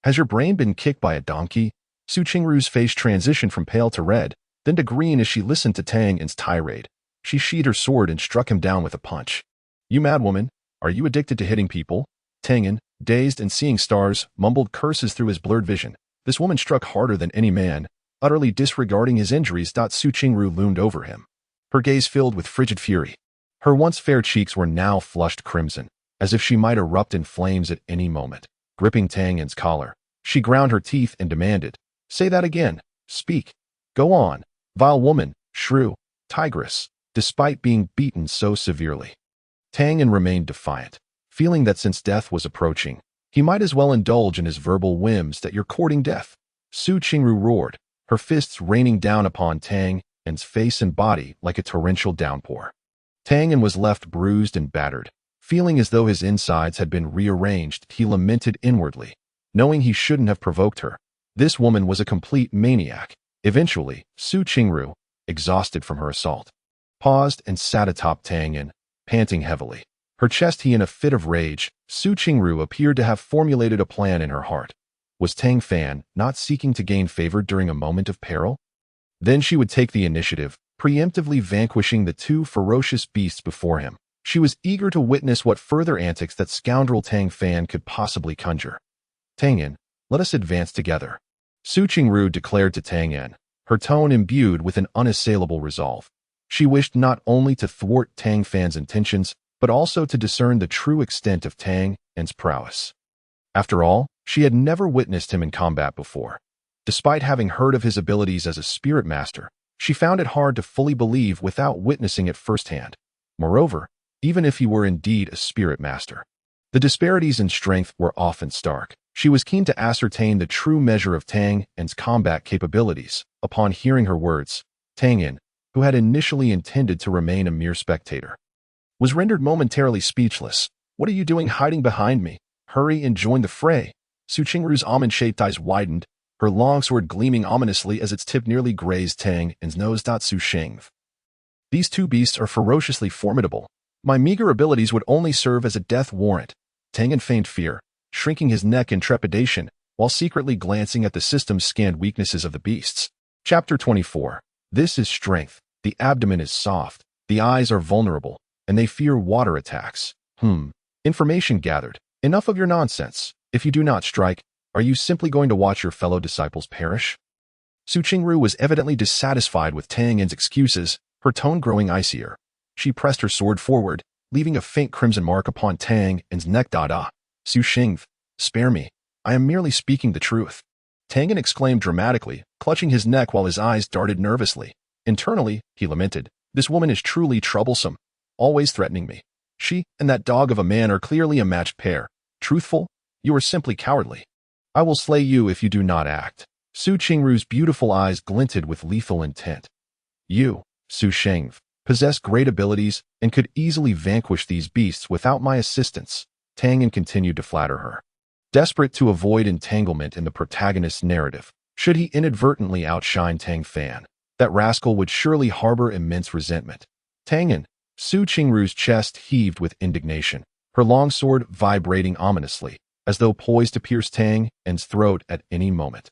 Has your brain been kicked by a donkey? Qingru's face transitioned from pale to red, then to green as she listened to Tianyan's tirade. She sheathed her sword and struck him down with a punch. You mad woman, are you addicted to hitting people? Tianyan, dazed and seeing stars, mumbled curses through his blurred vision. This woman struck harder than any man, utterly disregarding his injuries. Qingru loomed over him, her gaze filled with frigid fury. Her once fair cheeks were now flushed crimson, as if she might erupt in flames at any moment. Gripping Tianyan's collar, she ground her teeth and demanded, Say that again. Speak. Go on. Vile woman, shrew, tigress. Despite being beaten so severely, Tianyan remained defiant, feeling that since death was approaching, he might as well indulge in his verbal whims. That you're courting death? Qingru roared, her fists raining down upon Tianyan's face and body like a torrential downpour. Tianyan was left bruised and battered. Feeling as though his insides had been rearranged, he lamented inwardly, knowing he shouldn't have provoked her. This woman was a complete maniac. Eventually, Qingru, exhausted from her assault, paused and sat atop Tianyan, panting heavily. Her chest in a fit of rage, Qingru appeared to have formulated a plan in her heart. Was Tang Fan not seeking to gain favor during a moment of peril? Then she would take the initiative, preemptively vanquishing the two ferocious beasts before him. She was eager to witness what further antics that scoundrel Tang Fan could possibly conjure. Tianyan, let us advance together. Su Qingru declared to Tianyan, her tone imbued with an unassailable resolve. She wished not only to thwart Tang Fan's intentions, but also to discern the true extent of Tang Fan's prowess. After all, she had never witnessed him in combat before. Despite having heard of his abilities as a spirit master, she found it hard to fully believe without witnessing it firsthand. Moreover, even if he were indeed a spirit master, the disparities in strength were often stark. She was keen to ascertain the true measure of Tang Fan's combat capabilities. Upon hearing her words, Tianyan, who had initially intended to remain a mere spectator, was rendered momentarily speechless. "What are you doing hiding behind me? Hurry and join the fray." Su Qingru's almond-shaped eyes widened, her longsword gleaming ominously as its tip nearly grazed Tang Fan's nose. Su Shengv. "These two beasts are ferociously formidable. My meager abilities would only serve as a death warrant." Tang Fan feigned fear, shrinking his neck in trepidation, while secretly glancing at the system's scanned weaknesses of the beasts. Chapter 24. This is strength. The abdomen is soft, the eyes are vulnerable, and they fear water attacks. Information gathered. Enough of your nonsense. If you do not strike, are you simply going to watch your fellow disciples perish? Su Qingru was evidently dissatisfied with Tang Fan's excuses, her tone growing icier. She pressed her sword forward, leaving a faint crimson mark upon Tang Fan's neck. Su Shengv, spare me. I am merely speaking the truth. Tang Fan exclaimed dramatically, clutching his neck while his eyes darted nervously. Internally, he lamented, "This woman is truly troublesome, always threatening me. She and that dog of a man are clearly a matched pair. Truthful? You are simply cowardly. I will slay you if you do not act." Su Qingru's beautiful eyes glinted with lethal intent. "You, Su Shengv, possess great abilities and could easily vanquish these beasts without my assistance." Tang Fan continued to flatter her. Desperate to avoid entanglement in the protagonist's narrative, should he inadvertently outshine Tang Fan, that rascal would surely harbor immense resentment. Tang Fan, Su Qingru's chest heaved with indignation, her longsword vibrating ominously, as though poised to pierce Tang Fan's throat at any moment.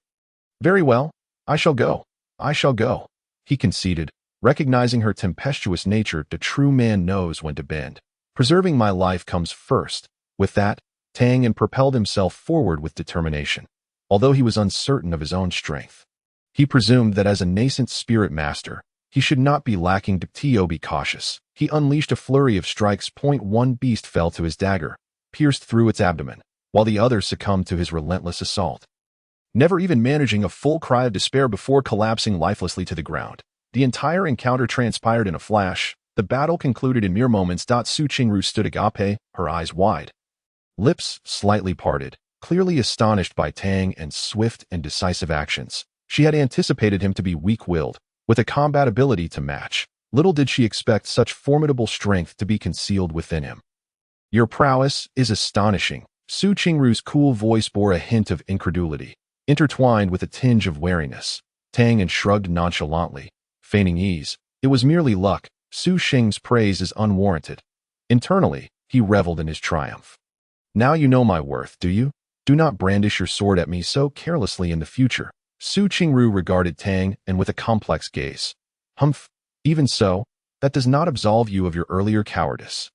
"Very well, I shall go. I shall go," he conceded, recognizing her tempestuous nature. The true man knows when to bend. "Preserving my life comes first." With that, Tang Fan propelled himself forward with determination, although he was uncertain of his own strength. He presumed that as a nascent spirit master, he should not be lacking. To be cautious, he unleashed a flurry of strikes. One beast fell to his dagger, pierced through its abdomen, while the other succumbed to his relentless assault, never even managing a full cry of despair before collapsing lifelessly to the ground. The entire encounter transpired in a flash. The battle concluded in mere moments. Su Qingru stood agape, her eyes wide, lips slightly parted, clearly astonished by Tang Fan's swift and decisive actions. She had anticipated him to be weak-willed, with a combat ability to match. Little did she expect such formidable strength to be concealed within him. "Your prowess is astonishing." Su Qingru's cool voice bore a hint of incredulity, intertwined with a tinge of wariness. Tang Fan shrugged nonchalantly, feigning ease. It was merely luck. Su Sheng's praise is unwarranted. Internally, he reveled in his triumph. "Now you know my worth, do you? Do not brandish your sword at me so carelessly in the future." Su Qingru regarded Tang Fan with a complex gaze. "Humph. Even so, that does not absolve you of your earlier cowardice."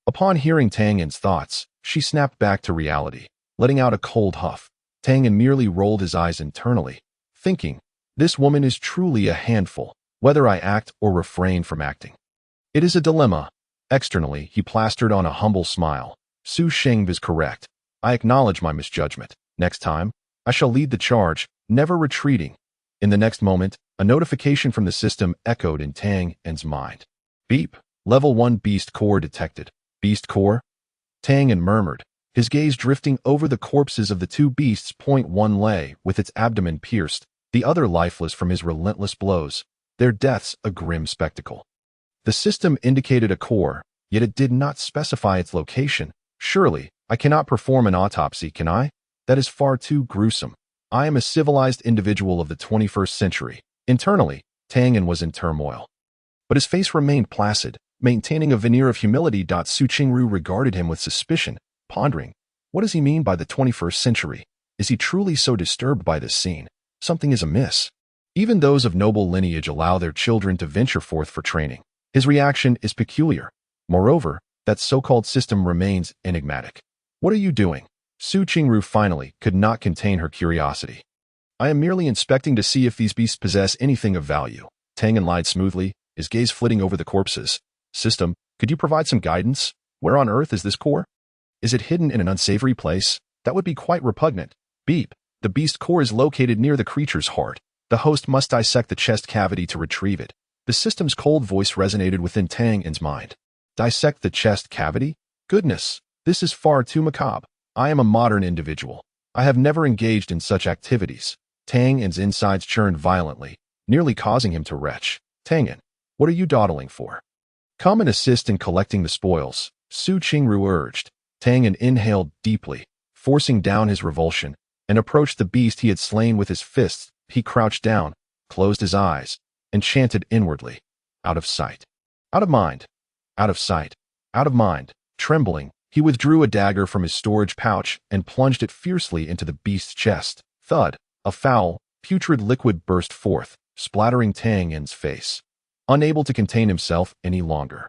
Upon hearing Tang Fan's thoughts, she snapped back to reality, letting out a cold huff. Tang Fan merely rolled his eyes internally, thinking, "This woman is truly a handful, whether I act or refrain from acting." It is a dilemma. Externally, he plastered on a humble smile. "Su Shengv is correct. I acknowledge my misjudgment. Next time, I shall lead the charge, never retreating." In the next moment, a notification from the system echoed in Tang Fan's mind. "Beep. Level 1 Beast Core detected." "Beast Core?" Tang Fan murmured, his gaze drifting over the corpses of the two beasts. One lay, with its abdomen pierced, the other lifeless from his relentless blows, their deaths a grim spectacle. The system indicated a core, yet it did not specify its location. "Surely, I cannot perform an autopsy, can I? That is far too gruesome. I am a civilized individual of the 21st century. Internally, Tang Fan was in turmoil, but his face remained placid, maintaining a veneer of humility. Su Qingru regarded him with suspicion, pondering, what does he mean by the 21st century? Is he truly so disturbed by this scene? Something is amiss. Even those of noble lineage allow their children to venture forth for training. His reaction is peculiar. Moreover, that so-called system remains enigmatic. What are you doing? Su Qingru finally could not contain her curiosity. I am merely inspecting to see if these beasts possess anything of value. Tianyan lied smoothly, his gaze flitting over the corpses. System, could you provide some guidance? Where on earth is this core? Is it hidden in an unsavory place? That would be quite repugnant. Beep. The beast core is located near the creature's heart. The host must dissect the chest cavity to retrieve it. The system's cold voice resonated within Tianyan's mind. Dissect the chest cavity? Goodness, this is far too macabre. I am a modern individual. I have never engaged in such activities. Tianyan's insides churned violently, nearly causing him to retch. Tianyan, what are you dawdling for? Come and assist in collecting the spoils, Qingru urged. Tianyan inhaled deeply, forcing down his revulsion, and approached the beast he had slain with his fists. He crouched down, closed his eyes, and chanted inwardly, out of sight. Out of mind. Out of sight. Out of mind. Trembling, he withdrew a dagger from his storage pouch and plunged it fiercely into the beast's chest. Thud. A foul, putrid liquid burst forth, splattering Tianyan's face. Unable to contain himself any longer,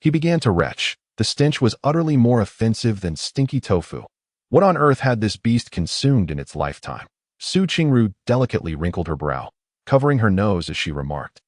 he began to retch. The stench was utterly more offensive than stinky tofu. What on earth had this beast consumed in its lifetime? Qingru delicately wrinkled her brow, covering her nose as she remarked.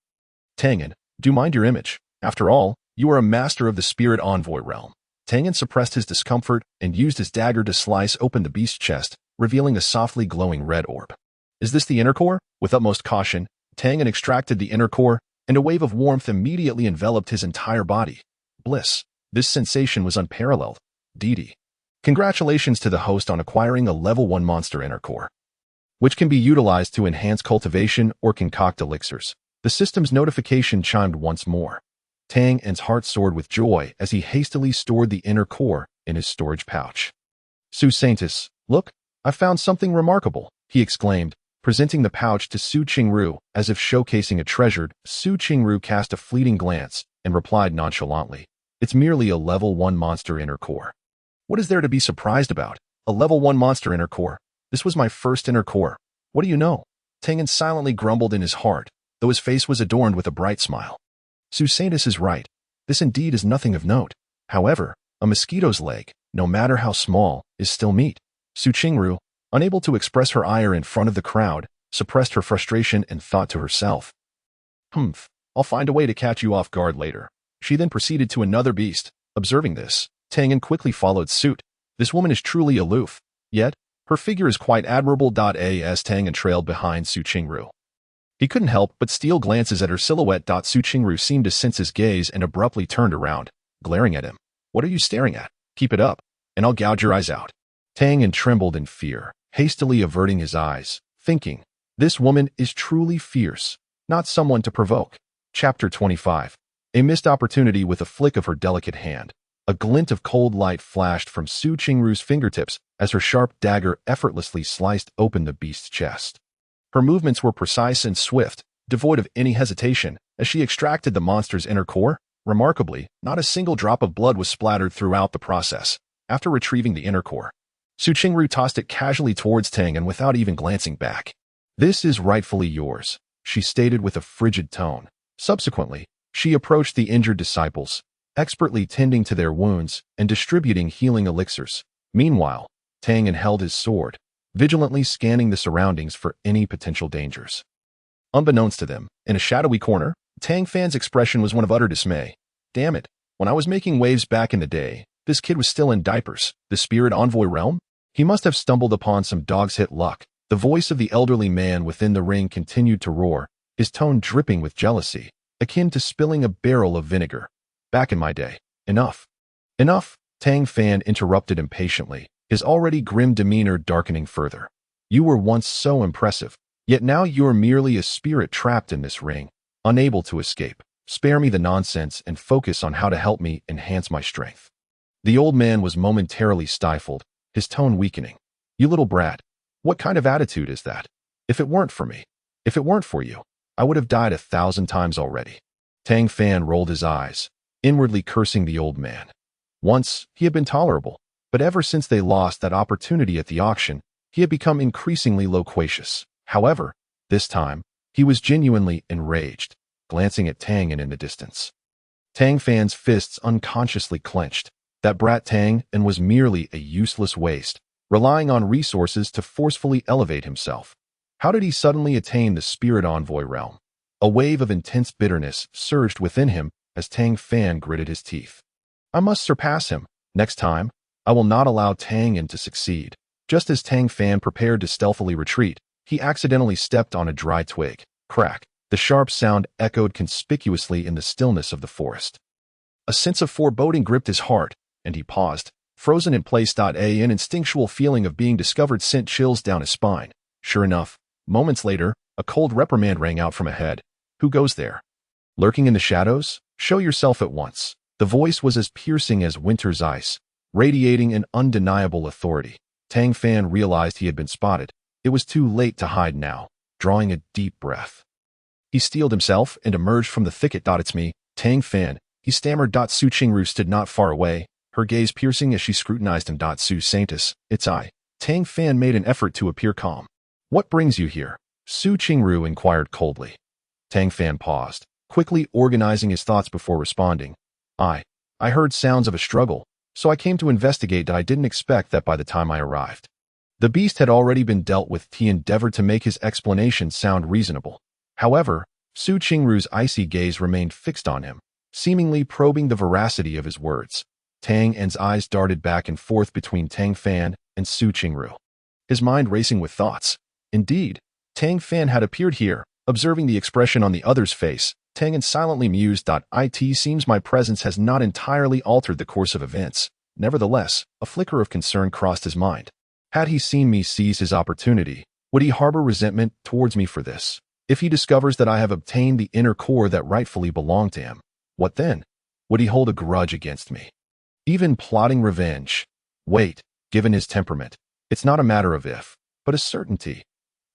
Tianyan, do mind your image. After all, you are a master of the spirit envoy realm. Tianyan suppressed his discomfort and used his dagger to slice open the beast's chest, revealing a softly glowing red orb. Is this the inner core? With utmost caution, Tianyan extracted the inner core, and a wave of warmth immediately enveloped his entire body. Bliss. This sensation was unparalleled. Didi. Congratulations to the host on acquiring a level 1 monster inner core, which can be utilized to enhance cultivation or concoct elixirs. The system's notification chimed once more. Tianyan's heart soared with joy as he hastily stored the inner core in his storage pouch. Saintess, look, I found something remarkable, he exclaimed, presenting the pouch to Qingru as if showcasing a treasure. Qingru cast a fleeting glance and replied nonchalantly, it's merely a level 1 monster inner core. What is there to be surprised about? A level 1 monster inner core. This was my first inner core. What do you know? Tianyan silently grumbled in his heart, though his face was adorned with a bright smile. Saintess is right. This indeed is nothing of note. However, a mosquito's leg, no matter how small, is still meat. Qingru, unable to express her ire in front of the crowd, suppressed her frustration and thought to herself. Humph, I'll find a way to catch you off guard later. She then proceeded to another beast. Observing this, Tianyan quickly followed suit. This woman is truly aloof, yet her figure is quite admirable. As Tianyan trailed behind Qingru, he couldn't help but steal glances at her silhouette. Qingru seemed to sense his gaze and abruptly turned around, glaring at him. What are you staring at? Keep it up, and I'll gouge your eyes out. Tianyan trembled in fear, hastily averting his eyes, thinking, this woman is truly fierce, not someone to provoke. Chapter 25. A missed opportunity. With a flick of her delicate hand, a glint of cold light flashed from Qingru's fingertips as her sharp dagger effortlessly sliced open the beast's chest. Her movements were precise and swift, devoid of any hesitation, as she extracted the monster's inner core. Remarkably, not a single drop of blood was splattered throughout the process. After retrieving the inner core, Qingru tossed it casually towards Tianyan without even glancing back. This is rightfully yours, she stated with a frigid tone. Subsequently, she approached the injured disciples, expertly tending to their wounds and distributing healing elixirs. Meanwhile, Tianyan held his sword, vigilantly scanning the surroundings for any potential dangers. Unbeknownst to them, in a shadowy corner, Tang Fan's expression was one of utter dismay. Damn it, when I was making waves back in the day, this kid was still in diapers. The spirit envoy realm? He must have stumbled upon some dog's hit luck. The voice of the elderly man within the ring continued to roar, his tone dripping with jealousy, akin to spilling a barrel of vinegar. Back in my day. Enough. Enough, Tang Fan interrupted impatiently, his already grim demeanor darkening further. You were once so impressive, yet now you're merely a spirit trapped in this ring, unable to escape. Spare me the nonsense and focus on how to help me enhance my strength. The old man was momentarily stifled, his tone weakening. You little brat, what kind of attitude is that? If it weren't for me, if it weren't for you, I would have died 1,000 times already. Tang Fan rolled his eyes, inwardly cursing the old man. Once, he had been tolerable, but ever since they lost that opportunity at the auction, he had become increasingly loquacious. However, this time, he was genuinely enraged, glancing at Tianyan in the distance. Tang Fan's fists unconsciously clenched. That brat Tianyan was merely a useless waste, relying on resources to forcefully elevate himself. How did he suddenly attain the spirit envoy realm? A wave of intense bitterness surged within him as Tang Fan gritted his teeth. I must surpass him. Next time, I will not allow Tianyan to succeed. Just as Tang Fan prepared to stealthily retreat, he accidentally stepped on a dry twig. Crack. The sharp sound echoed conspicuously in the stillness of the forest. A sense of foreboding gripped his heart, and he paused, frozen in place. An instinctual feeling of being discovered sent chills down his spine. Sure enough, moments later, a cold reprimand rang out from ahead. Who goes there? Lurking in the shadows? Show yourself at once. The voice was as piercing as winter's ice, radiating an undeniable authority. Tang Fan realized he had been spotted. It was too late to hide now. Drawing a deep breath, he steeled himself and emerged from the thicket. It's me, Tang Fan, he stammered. Su Qingru stood not far away, her gaze piercing as she scrutinized him. Su Saintess, it's I. Tang Fan made an effort to appear calm. What brings you here? Su Qingru inquired coldly. Tang Fan paused, quickly organizing his thoughts before responding. I heard sounds of a struggle, so I came to investigate. I didn't expect that by the time I arrived. The beast had already been dealt with. He endeavored to make his explanation sound reasonable. However, Su Qingru's icy gaze remained fixed on him, seemingly probing the veracity of his words. Tang Fan's eyes darted back and forth between Tang Fan and Su Qingru, his mind racing with thoughts. Indeed, Tang Fan had appeared here. Observing the expression on the other's face, Tang Fan silently mused. It seems my presence has not entirely altered the course of events. Nevertheless, a flicker of concern crossed his mind. Had he seen me seize his opportunity, would he harbor resentment towards me for this? If he discovers that I have obtained the inner core that rightfully belonged to him, what then? Would he hold a grudge against me? Even plotting revenge? Wait, given his temperament, it's not a matter of if, but a certainty.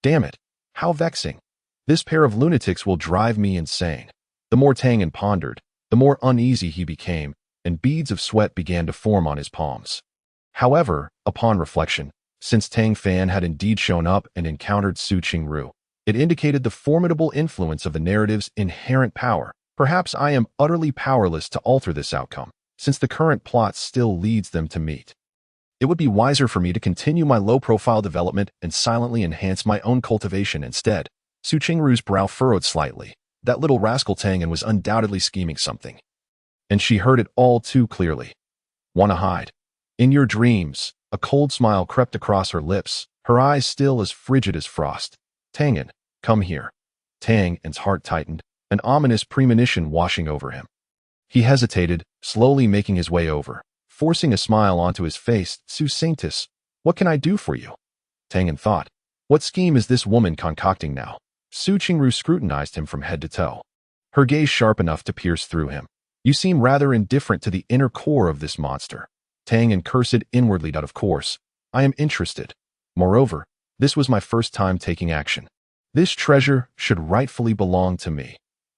Damn it, how vexing. This pair of lunatics will drive me insane. The more Tang Fan pondered, the more uneasy he became, and beads of sweat began to form on his palms. However, upon reflection, since Tang Fan had indeed shown up and encountered Su Qingru, it indicated the formidable influence of the narrative's inherent power. Perhaps I am utterly powerless to alter this outcome, since the current plot still leads them to meet. It would be wiser for me to continue my low-profile development and silently enhance my own cultivation instead. Su Qingru's brow furrowed slightly. That little rascal Tang Fan was undoubtedly scheming something. And she heard it all too clearly. Wanna hide? In your dreams, a cold smile crept across her lips, her eyes still as frigid as frost. Tang Fan, come here. Tang Fan's heart tightened, an ominous premonition washing over him. He hesitated, slowly making his way over, forcing a smile onto his face. Su Saintess, what can I do for you? Tang Fan thought. What scheme is this woman concocting now? Su Qingru scrutinized him from head to toe, her gaze sharp enough to pierce through him. You seem rather indifferent to the inner core of this monster. Tang Fan cursed inwardly. Of course, I am interested. Moreover, this was my first time taking action. This treasure should rightfully belong to me.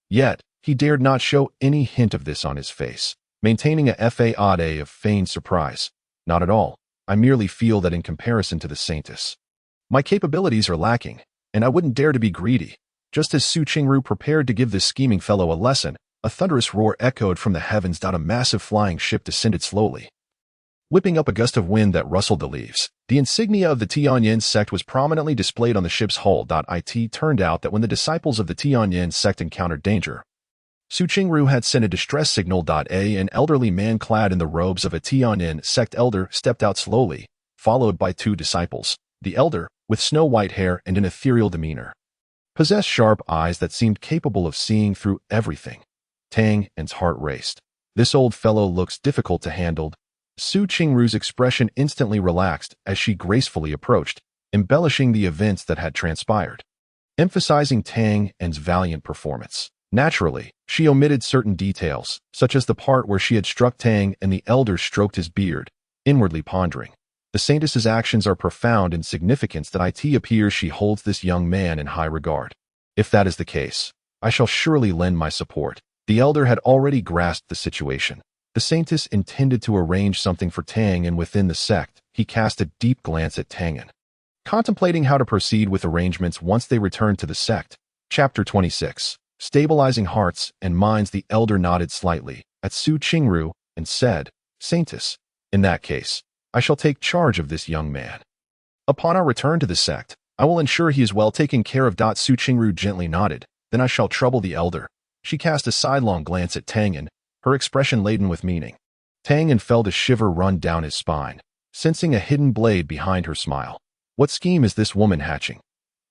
Yet, he dared not show any hint of this on his face, maintaining a facade of feigned surprise. Not at all. I merely feel that in comparison to the Saintess, my capabilities are lacking, and I wouldn't dare to be greedy. Just as Su Qingru prepared to give this scheming fellow a lesson, a thunderous roar echoed from the heavens. A massive flying ship descended slowly, whipping up a gust of wind that rustled the leaves. The insignia of the Tianyan sect was prominently displayed on the ship's hull. It turned out that when the disciples of the Tianyan sect encountered danger, Su Qingru had sent a distress signal. An elderly man clad in the robes of a Tianyan sect elder stepped out slowly, followed by two disciples. The elder, with snow-white hair and an ethereal demeanor, possessed sharp eyes that seemed capable of seeing through everything. Tang Fan's heart raced. This old fellow looks difficult to handle. Su Qingru's expression instantly relaxed as she gracefully approached, embellishing the events that had transpired, emphasizing Tang Fan's valiant performance. Naturally, she omitted certain details, such as the part where she had struck Tang and the elder stroked his beard, inwardly pondering. The Saintess's actions are profound in significance. It appears she holds this young man in high regard. If that is the case, I shall surely lend my support. The elder had already grasped the situation. The Saintess intended to arrange something for Tang, and within the sect, he cast a deep glance at Tang Fan, contemplating how to proceed with arrangements once they returned to the sect. Chapter 26. Stabilizing hearts and minds. The elder nodded slightly at Su Qingru and said, Saintess, in that case, I shall take charge of this young man. Upon our return to the sect, I will ensure he is well taken care of. Su Qingru gently nodded. Then I shall trouble the elder. She cast a sidelong glance at Tianyan, her expression laden with meaning. Tianyan felt a shiver run down his spine, sensing a hidden blade behind her smile. What scheme is this woman hatching?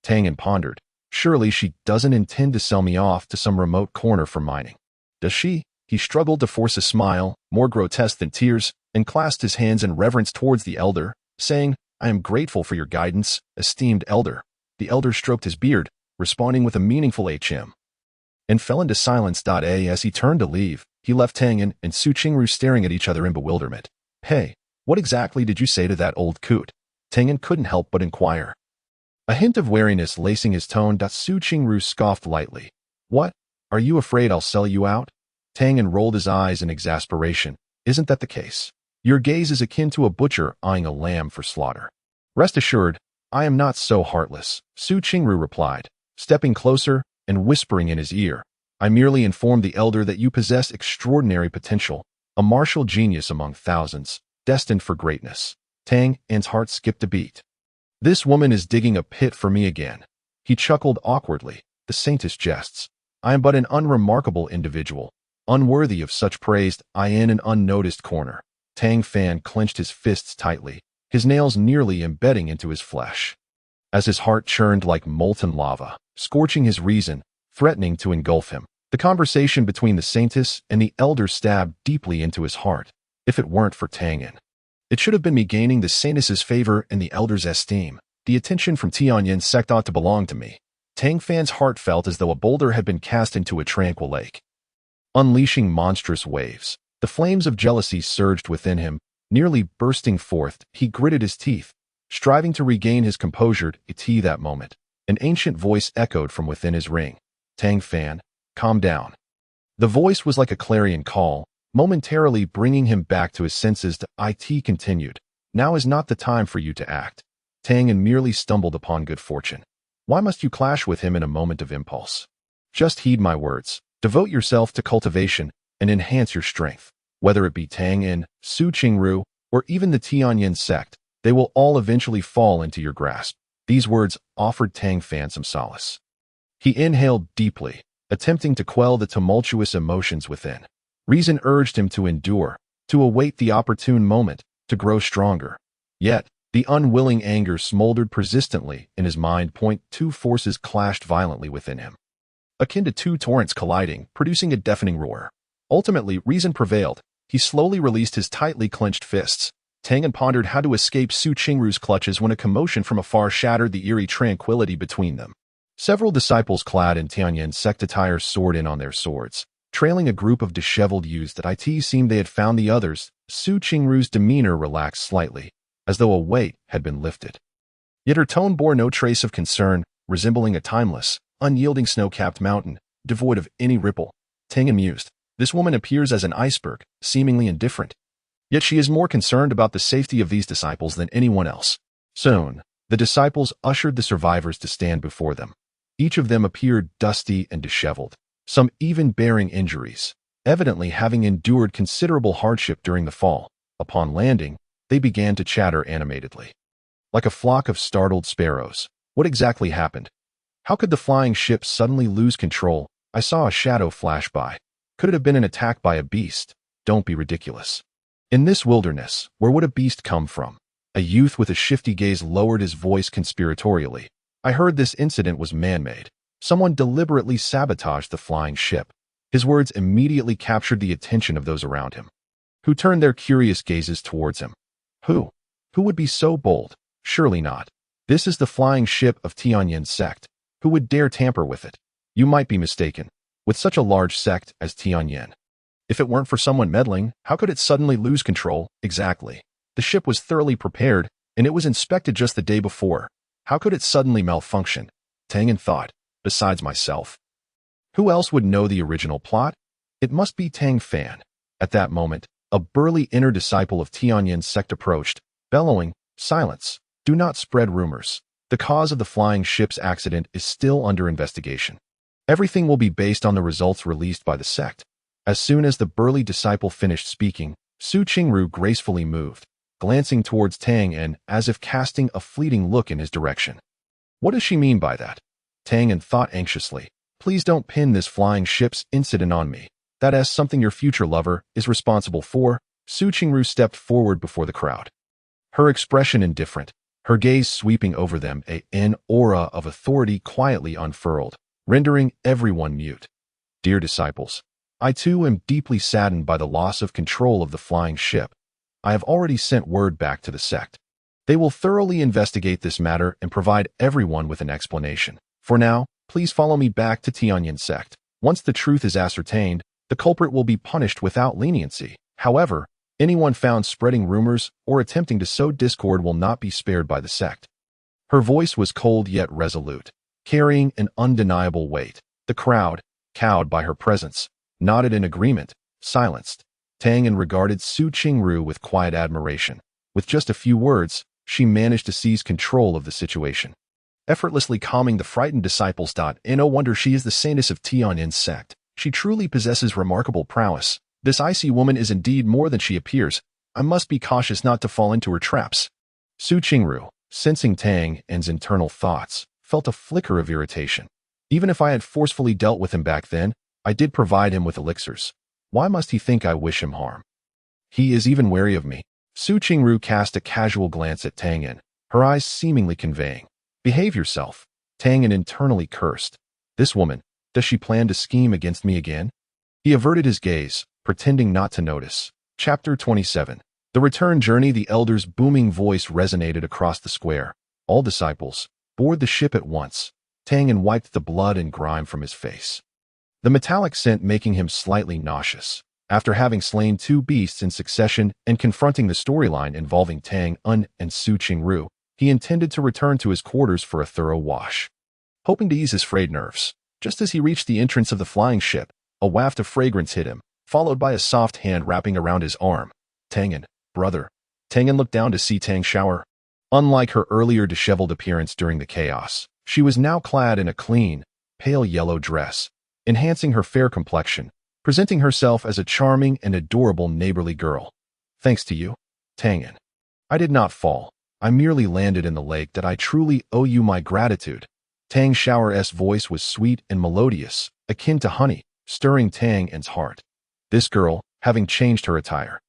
Tianyan pondered. Surely she doesn't intend to sell me off to some remote corner for mining. Does she? He struggled to force a smile, more grotesque than tears, and clasped his hands in reverence towards the elder, saying, I am grateful for your guidance, esteemed elder. The elder stroked his beard, responding with a meaningful HM, and fell into silence. As he turned to leave, he left Tianyan and Su Qingru staring at each other in bewilderment. Hey, what exactly did you say to that old coot? Tianyan couldn't help but inquire. A hint of wariness lacing his tone. Su Qingru scoffed lightly. What? Are you afraid I'll sell you out? Tianyan rolled his eyes in exasperation. Isn't that the case? Your gaze is akin to a butcher eyeing a lamb for slaughter. Rest assured, I am not so heartless, Su Qingru replied, stepping closer and whispering in his ear. I merely informed the elder that you possess extraordinary potential, a martial genius among thousands, destined for greatness. Tianyan's heart skipped a beat. This woman is digging a pit for me again. He chuckled awkwardly, the Saintess jests. I am but an unremarkable individual, unworthy of such praise. I in an unnoticed corner. Tang Fan clenched his fists tightly, his nails nearly embedding into his flesh. As his heart churned like molten lava, scorching his reason, threatening to engulf him, the conversation between the Saintess and the elder stabbed deeply into his heart. If it weren't for Tianyan, it should have been me gaining the Saintess's favor and the elder's esteem. The attention from Tianyan's sect ought to belong to me. Tang Fan's heart felt as though a boulder had been cast into a tranquil lake. Unleashing monstrous waves, the flames of jealousy surged within him, nearly bursting forth. He gritted his teeth, striving to regain his composure. That moment, an ancient voice echoed from within his ring. Tang Fan, calm down. The voice was like a clarion call, momentarily bringing him back to his senses. It continued. Now is not the time for you to act. Tianyan merely stumbled upon good fortune. Why must you clash with him in a moment of impulse? Just heed my words. Devote yourself to cultivation and enhance your strength. Whether it be Tianyan, Su Qingru, or even the Tianyan sect, they will all eventually fall into your grasp. These words offered Tang Fan some solace. He inhaled deeply, attempting to quell the tumultuous emotions within. Reason urged him to endure, to await the opportune moment, to grow stronger. Yet, the unwilling anger smoldered persistently in his mind. Two forces clashed violently within him, akin to two torrents colliding, producing a deafening roar. Ultimately, reason prevailed. He slowly released his tightly clenched fists. Tianyan pondered how to escape Su Qingru's clutches when a commotion from afar shattered the eerie tranquility between them. Several disciples clad in Tianyan sect attire soared in on their swords, trailing a group of disheveled youths. It seemed they had found the others. Su Qingru's demeanor relaxed slightly, as though a weight had been lifted. Yet her tone bore no trace of concern, resembling a timeless, unyielding snow-capped mountain, devoid of any ripple. Tianyan mused. This woman appears as an iceberg, seemingly indifferent. Yet she is more concerned about the safety of these disciples than anyone else. Soon, the disciples ushered the survivors to stand before them. Each of them appeared dusty and disheveled, some even bearing injuries, evidently having endured considerable hardship during the fall. Upon landing, they began to chatter animatedly. Like a flock of startled sparrows. What exactly happened? How could the flying ship suddenly lose control? I saw a shadow flash by. Could it have been an attack by a beast? Don't be ridiculous. In this wilderness, where would a beast come from? A youth with a shifty gaze lowered his voice conspiratorially. I heard this incident was man-made. Someone deliberately sabotaged the flying ship. His words immediately captured the attention of those around him, who turned their curious gazes towards him. Who? Who would be so bold? Surely not. This is the flying ship of Tianyan sect. Who would dare tamper with it? You might be mistaken. With such a large sect as Tianyan, if it weren't for someone meddling, how could it suddenly lose control? Exactly. The ship was thoroughly prepared, and it was inspected just the day before. How could it suddenly malfunction? Tianyan thought. Besides myself, who else would know the original plot? It must be Tang Fan. At that moment, a burly inner disciple of Tianyan's sect approached, bellowing, Silence. Do not spread rumors. The cause of the flying ship's accident is still under investigation. Everything will be based on the results released by the sect. As soon as the burly disciple finished speaking, Su Qingru gracefully moved, glancing towards Tianyan as if casting a fleeting look in his direction. What does she mean by that? Tang thought anxiously. Please don't pin this flying ship's incident on me. That is something your future lover is responsible for. Qingru stepped forward before the crowd. Her expression indifferent, her gaze sweeping over them, an aura of authority quietly unfurled, rendering everyone mute. Dear disciples, I too am deeply saddened by the loss of control of the flying ship. I have already sent word back to the sect. They will thoroughly investigate this matter and provide everyone with an explanation. For now, please follow me back to Tianyan sect. Once the truth is ascertained, the culprit will be punished without leniency. However, anyone found spreading rumors or attempting to sow discord will not be spared by the sect. Her voice was cold yet resolute, carrying an undeniable weight. The crowd, cowed by her presence, nodded in agreement, silenced. Tang regarded Qingru with quiet admiration. With just a few words, she managed to seize control of the situation, effortlessly calming the frightened disciples. No wonder she is the Saintess of Tianyan sect. She truly possesses remarkable prowess. This icy woman is indeed more than she appears. I must be cautious not to fall into her traps. Qingru, sensing Tang's internal thoughts, felt a flicker of irritation. Even if I had forcefully dealt with him back then, I did provide him with elixirs. Why must he think I wish him harm? He is even wary of me. Qingru cast a casual glance at Tianyan, her eyes seemingly conveying, "Behave yourself." Tianyan internally cursed. This woman, does she plan to scheme against me again? He averted his gaze, pretending not to notice. Chapter 27. The return journey. The elder's booming voice resonated across the square. All disciples, board the ship at once. Tianyan wiped the blood and grime from his face, the metallic scent making him slightly nauseous. After having slain 2 beasts in succession and confronting the storyline involving Tang and Qingru, he intended to return to his quarters for a thorough wash, hoping to ease his frayed nerves. Just as he reached the entrance of the flying ship, a waft of fragrance hit him, followed by a soft hand wrapping around his arm. Tianyan, brother. Tianyan looked down to see Tang shower. Unlike her earlier disheveled appearance during the chaos, she was now clad in a clean, pale yellow dress, enhancing her fair complexion, presenting herself as a charming and adorable neighborly girl. Thanks to you, Tianyan. I did not fall. I merely landed in the lake. That I truly owe you my gratitude. Tang Xiaoxiao's voice was sweet and melodious, akin to honey, stirring Tang's heart. This girl, having changed her attire.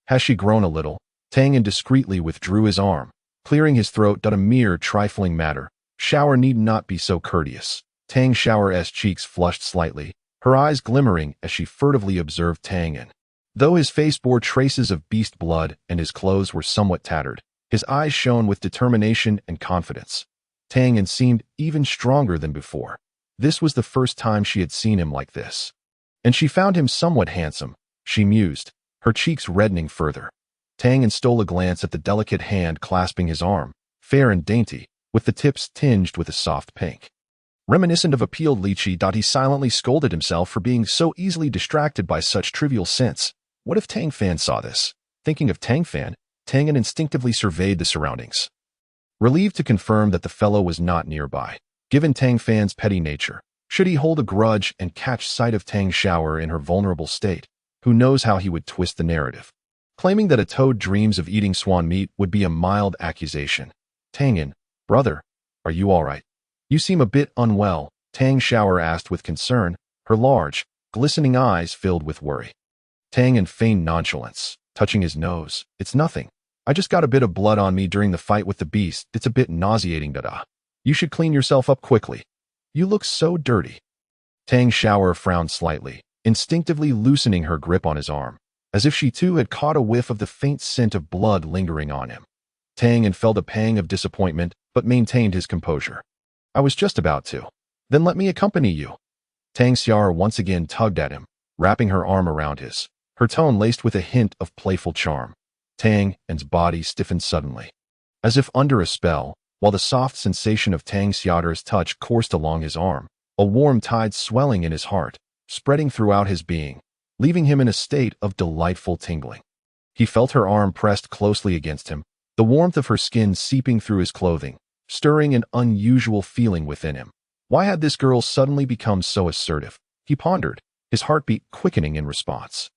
Has she grown a little? Tang discreetly withdrew his arm, clearing his throat. A mere trifling matter. Xiao need not be so courteous. Tang Xiaoxiao's cheeks flushed slightly, her eyes glimmering as she furtively observed Tianyan. Though his face bore traces of beast blood and his clothes were somewhat tattered, his eyes shone with determination and confidence. Tianyan seemed even stronger than before. This was the first time she had seen him like this. And she found him somewhat handsome, she mused, her cheeks reddening further. Tianyan stole a glance at the delicate hand clasping his arm, fair and dainty, with the tips tinged with a soft pink. Reminiscent of a peeled lychee. He silently scolded himself for being so easily distracted by such trivial scents. What if Tang Fan saw this? Thinking of Tang Fan, Tianyan instinctively surveyed the surroundings, relieved to confirm that the fellow was not nearby. Given Tang Fan's petty nature, should he hold a grudge and catch sight of Tang Xiaoxiao in her vulnerable state, who knows how he would twist the narrative. Claiming that a toad dreams of eating swan meat would be a mild accusation. Tianyan, brother, are you all right? You seem a bit unwell, Tang Xiaoxiao asked with concern, her large, glistening eyes filled with worry. Tianyan feigned nonchalance, touching his nose. It's nothing. I just got a bit of blood on me during the fight with the beast. It's a bit nauseating. You should clean yourself up quickly. You look so dirty. Tang Xiaoxiao frowned slightly, instinctively loosening her grip on his arm, as if she too had caught a whiff of the faint scent of blood lingering on him. Tianyan felt a pang of disappointment, but maintained his composure. I was just about to. Then let me accompany you. Tang Xiaoxiao once again tugged at him, wrapping her arm around his, her tone laced with a hint of playful charm. Tang's body stiffened suddenly, as if under a spell, while the soft sensation of Tang Xiaoxiao's touch coursed along his arm, a warm tide swelling in his heart, spreading throughout his being, leaving him in a state of delightful tingling. He felt her arm pressed closely against him, the warmth of her skin seeping through his clothing, stirring an unusual feeling within him. Why had this girl suddenly become so assertive? He pondered, his heartbeat quickening in response.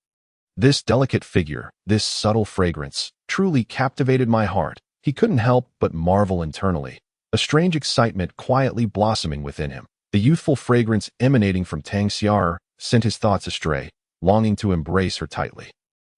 This delicate figure, this subtle fragrance, truly captivated my heart. He couldn't help but marvel internally. a strange excitement quietly blossoming within him. The youthful fragrance emanating from Tang Xiaoxiao sent his thoughts astray, longing to embrace her tightly.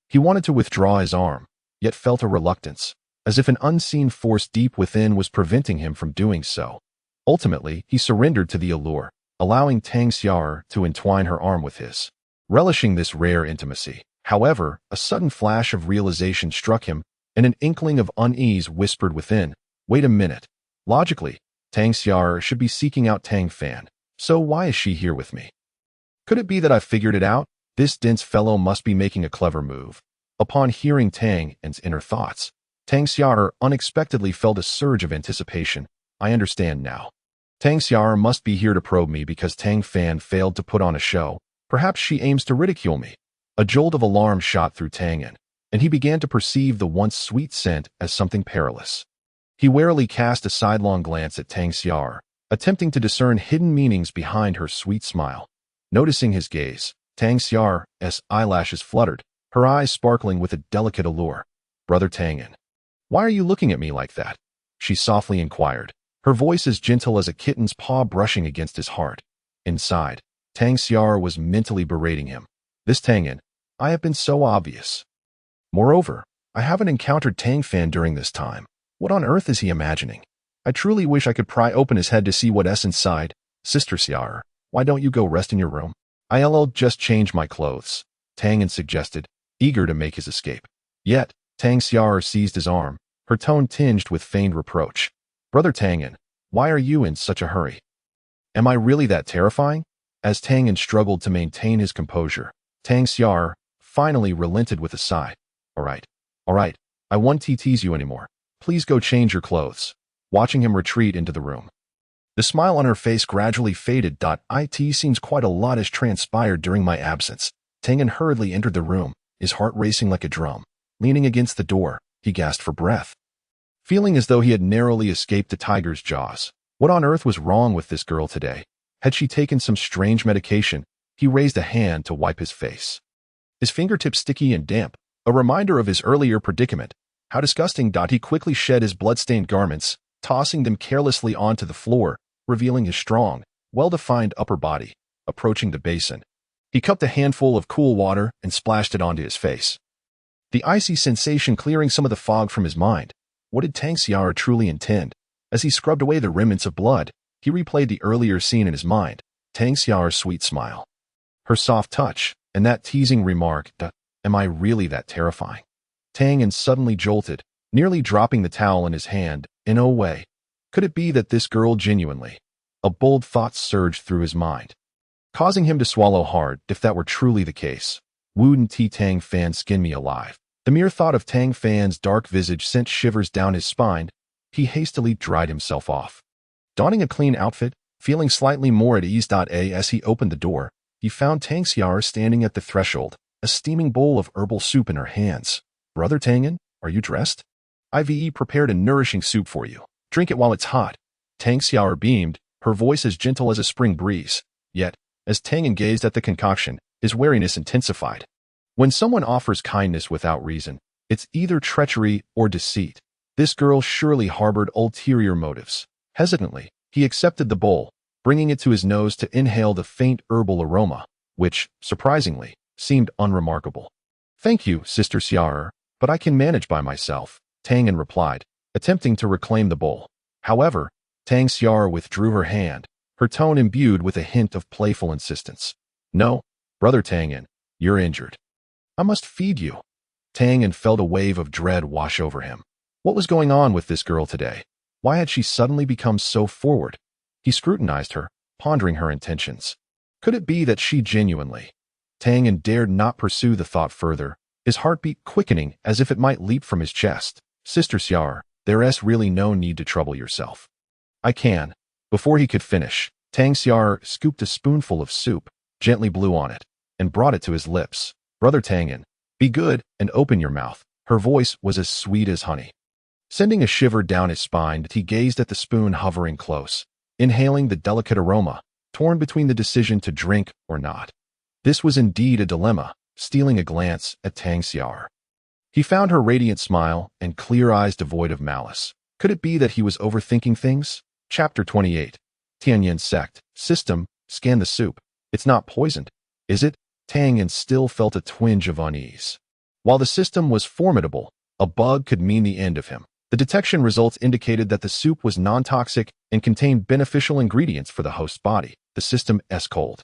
He wanted to withdraw his arm, yet felt a reluctance, as if an unseen force deep within was preventing him from doing so. Ultimately, he surrendered to the allure, allowing Tang Xiaoxiao to entwine her arm with his. Relishing this rare intimacy, however, a sudden flash of realization struck him, and an inkling of unease whispered within, "Wait a minute. Logically, Tang Xiaoxiao should be seeking out Tang Fan, so why is she here with me? Could it be that I've figured it out? This dense fellow must be making a clever move." Upon hearing Tang Fan's inner thoughts, Tang Xiaoxiao unexpectedly felt a surge of anticipation. "I understand now. Tang Xiaoxiao must be here to probe me because Tang Fan failed to put on a show. Perhaps she aims to ridicule me." A jolt of alarm shot through Tianyan, and he began to perceive the once sweet scent as something perilous. He warily cast a sidelong glance at Tang Xiaoxiao, attempting to discern hidden meanings behind her sweet smile. Noticing his gaze, Tang Xiaoxiao's eyelashes fluttered, her eyes sparkling with a delicate allure. "Brother Tianyan, why are you looking at me like that?" she softly inquired, her voice as gentle as a kitten's paw brushing against his heart. Inside, Tang Xiaoxiao was mentally berating him. "This Tianyan, I have been so obvious. Moreover, I haven't encountered Tang Fan during this time. What on earth is he imagining? I truly wish I could pry open his head to see what's inside. Sister Xiaoxiao, why don't you go rest in your room? I'll just change my clothes," Tianyan suggested, eager to make his escape. Yet, Tang Xiaoxiao seized his arm, her tone tinged with feigned reproach. "Brother Tianyan, why are you in such a hurry? Am I really that terrifying?" As Tianyan struggled to maintain his composure, Tang Xiaoxiao finally relented with a sigh. All right, I won't tease you anymore. Please go change your clothes." Watching him retreat into the room, the smile on her face gradually faded. "It seems quite a lot has transpired during my absence." Tianyan hurriedly entered the room, his heart racing like a drum. Leaning against the door, he gasped for breath, feeling as though he had narrowly escaped the tiger's jaws. What on earth was wrong with this girl today? Had she taken some strange medication? He raised a hand to wipe his face, his fingertips sticky and damp, a reminder of his earlier predicament. How disgusting! He quickly shed his blood-stained garments, tossing them carelessly onto the floor, revealing his strong, well-defined upper body. Approaching the basin, he cupped a handful of cool water and splashed it onto his face, the icy sensation clearing some of the fog from his mind. What did Tang Xiaoxiao truly intend? As he scrubbed away the remnants of blood, he replayed the earlier scene in his mind. Tang Xiaoxiao's sweet smile, her soft touch, and that teasing remark, "Am I really that terrifying?" Tianyan suddenly jolted, nearly dropping the towel in his hand. In no way. Could it be that this girl genuinely? A bold thought surged through his mind, causing him to swallow hard. If that were truly the case, wouldn't Tang Fan skin me alive? The mere thought of Tang Fan's dark visage sent shivers down his spine. He hastily dried himself off, donning a clean outfit, feeling slightly more at ease. As he opened the door, he found Tang Xiaoxiao standing at the threshold, a steaming bowl of herbal soup in her hands. "Brother Tianyan, are you dressed? I've prepared a nourishing soup for you. Drink it while it's hot." Tang Xiaoxiao beamed, her voice as gentle as a spring breeze. Yet, as Tianyan gazed at the concoction, his wariness intensified. When someone offers kindness without reason, it's either treachery or deceit. This girl surely harbored ulterior motives. Hesitantly, he accepted the bowl, bringing it to his nose to inhale the faint herbal aroma, which, surprisingly, seemed unremarkable. "Thank you, Sister Xiaoxiao, but I can manage by myself," Tianyan replied, attempting to reclaim the bowl. However, Tang Xiaoxiao withdrew her hand, her tone imbued with a hint of playful insistence. "No, Brother Tianyan, you're injured. I must feed you." Tianyan felt a wave of dread wash over him. What was going on with this girl today? Why had she suddenly become so forward? He scrutinized her, pondering her intentions. Could it be that she genuinely? Tianyan dared not pursue the thought further, his heartbeat quickening as if it might leap from his chest. "Sister Xiaoxiao, there's really no need to trouble yourself. I can." Before he could finish, Tang Xiaoxiao scooped a spoonful of soup, gently blew on it, and brought it to his lips. "Brother Tianyan, be good and open your mouth." Her voice was as sweet as honey. Sending a shiver down his spine, he gazed at the spoon hovering close, inhaling the delicate aroma, torn between the decision to drink or not. This was indeed a dilemma. Stealing a glance at Tang Xiaoxiao, he found her radiant smile and clear eyes devoid of malice. Could it be that he was overthinking things? Chapter 28. Tianyan Sect. System. Scan the soup. It's not poisoned, is it? Tang still felt a twinge of unease. While the system was formidable, a bug could mean the end of him. The detection results indicated that the soup was non-toxic and contained beneficial ingredients for the host's body. The system escalated.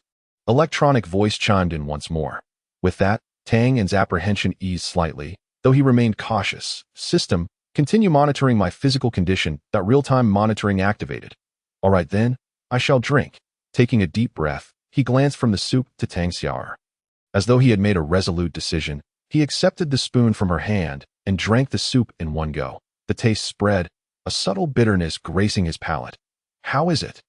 Electronic voice chimed in once more. With that, Tang's apprehension eased slightly, though he remained cautious. System, continue monitoring my physical condition. Real-time monitoring activated. All right then, I shall drink. Taking a deep breath, he glanced from the soup to Tang Xiaoxiao. As though he had made a resolute decision, he accepted the spoon from her hand and drank the soup in one go. The taste spread, a subtle bitterness gracing his palate. How is it?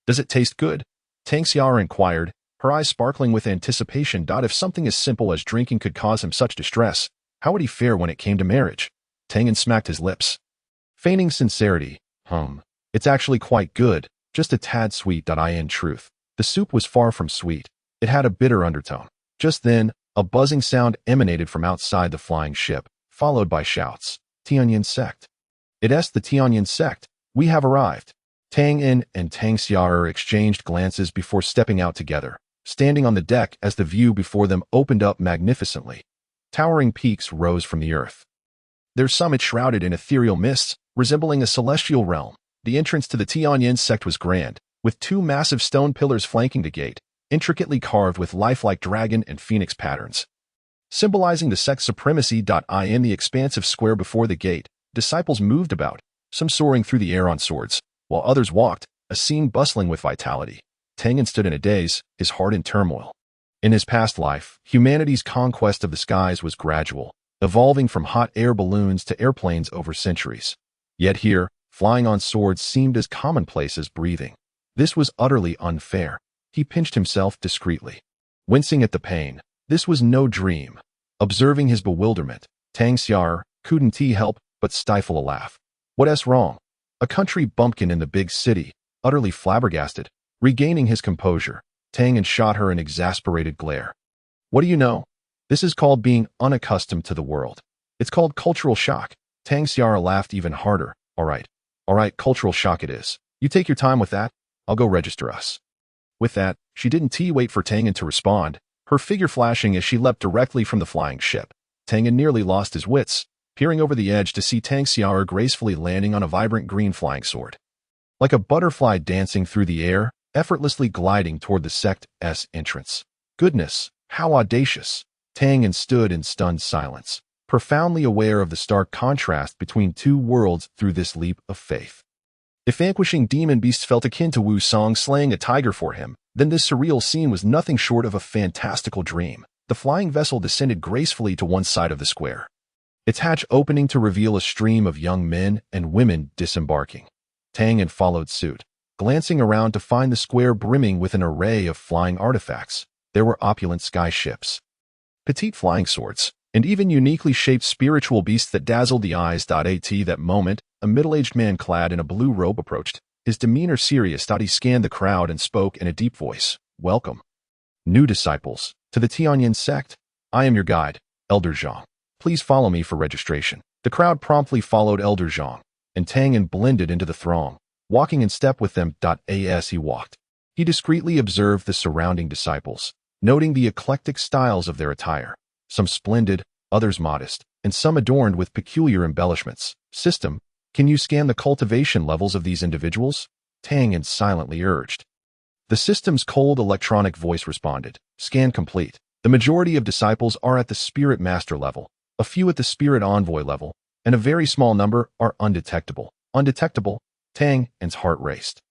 Does it taste good? Tang Xiaoxiao inquired, her eyes sparkling with anticipation. If something as simple as drinking could cause him such distress, how would he fare when it came to marriage? Tang smacked his lips. Feigning sincerity, it's actually quite good, just a tad sweet. In truth, the soup was far from sweet. It had a bitter undertone. Just then, a buzzing sound emanated from outside the flying ship, followed by shouts. Tianyan Sect. It's the Tianyan Sect. We have arrived. Tang and Tang Xiaoxiao exchanged glances before stepping out together, standing on the deck as the view before them opened up magnificently. Towering peaks rose from the earth, their summit shrouded in ethereal mists, resembling a celestial realm. The entrance to the Tianyan Sect was grand, with two massive stone pillars flanking the gate, intricately carved with lifelike dragon and phoenix patterns, symbolizing the sect's supremacy. In the expansive square before the gate, disciples moved about, some soaring through the air on swords, while others walked, a scene bustling with vitality. Tang stood in a daze, his heart in turmoil. In his past life, humanity's conquest of the skies was gradual, evolving from hot air balloons to airplanes over centuries. Yet here, flying on swords seemed as commonplace as breathing. This was utterly unfair. He pinched himself discreetly, wincing at the pain. This was no dream. Observing his bewilderment, Tang Xiaoxiao couldn't help but stifle a laugh. What's wrong? A country bumpkin in the big city, utterly flabbergasted. Regaining his composure, Tang shot her an exasperated glare. What do you know? This is called being unaccustomed to the world. It's called cultural shock. Tang Xiaoxiao laughed even harder. All right, cultural shock it is. You take your time with that. I'll go register us. With that, she didn't wait for Tang to respond, her figure flashing as she leapt directly from the flying ship. Tang nearly lost his wits, peering over the edge to see Tang Xiaoxiao gracefully landing on a vibrant green flying sword. Like a butterfly dancing through the air, effortlessly gliding toward the Sect's entrance. Goodness, how audacious! Tang stood in stunned silence, profoundly aware of the stark contrast between two worlds through this leap of faith. If vanquishing demon beasts felt akin to Wu Song slaying a tiger for him, then this surreal scene was nothing short of a fantastical dream. The flying vessel descended gracefully to one side of the square, its hatch opening to reveal a stream of young men and women disembarking. Tang followed suit, glancing around to find the square brimming with an array of flying artifacts. There were opulent sky ships, petite flying swords, and even uniquely shaped spiritual beasts that dazzled the eyes. At that moment, a middle-aged man clad in a blue robe approached, his demeanor serious. He scanned the crowd and spoke in a deep voice. Welcome, new disciples, to the Tianyan Sect. I am your guide, Elder Zhang. Please follow me for registration. The crowd promptly followed Elder Zhang, and Tang blended into the throng, walking in step with them. As he walked, he discreetly observed the surrounding disciples, noting the eclectic styles of their attire, some splendid, others modest, and some adorned with peculiar embellishments. System, can you scan the cultivation levels of these individuals? Tang silently urged. The system's cold electronic voice responded. Scan complete. The majority of disciples are at the Spirit Master level, a few at the Spirit Envoy level, and a very small number are undetectable. Undetectable? Tang's heart raced.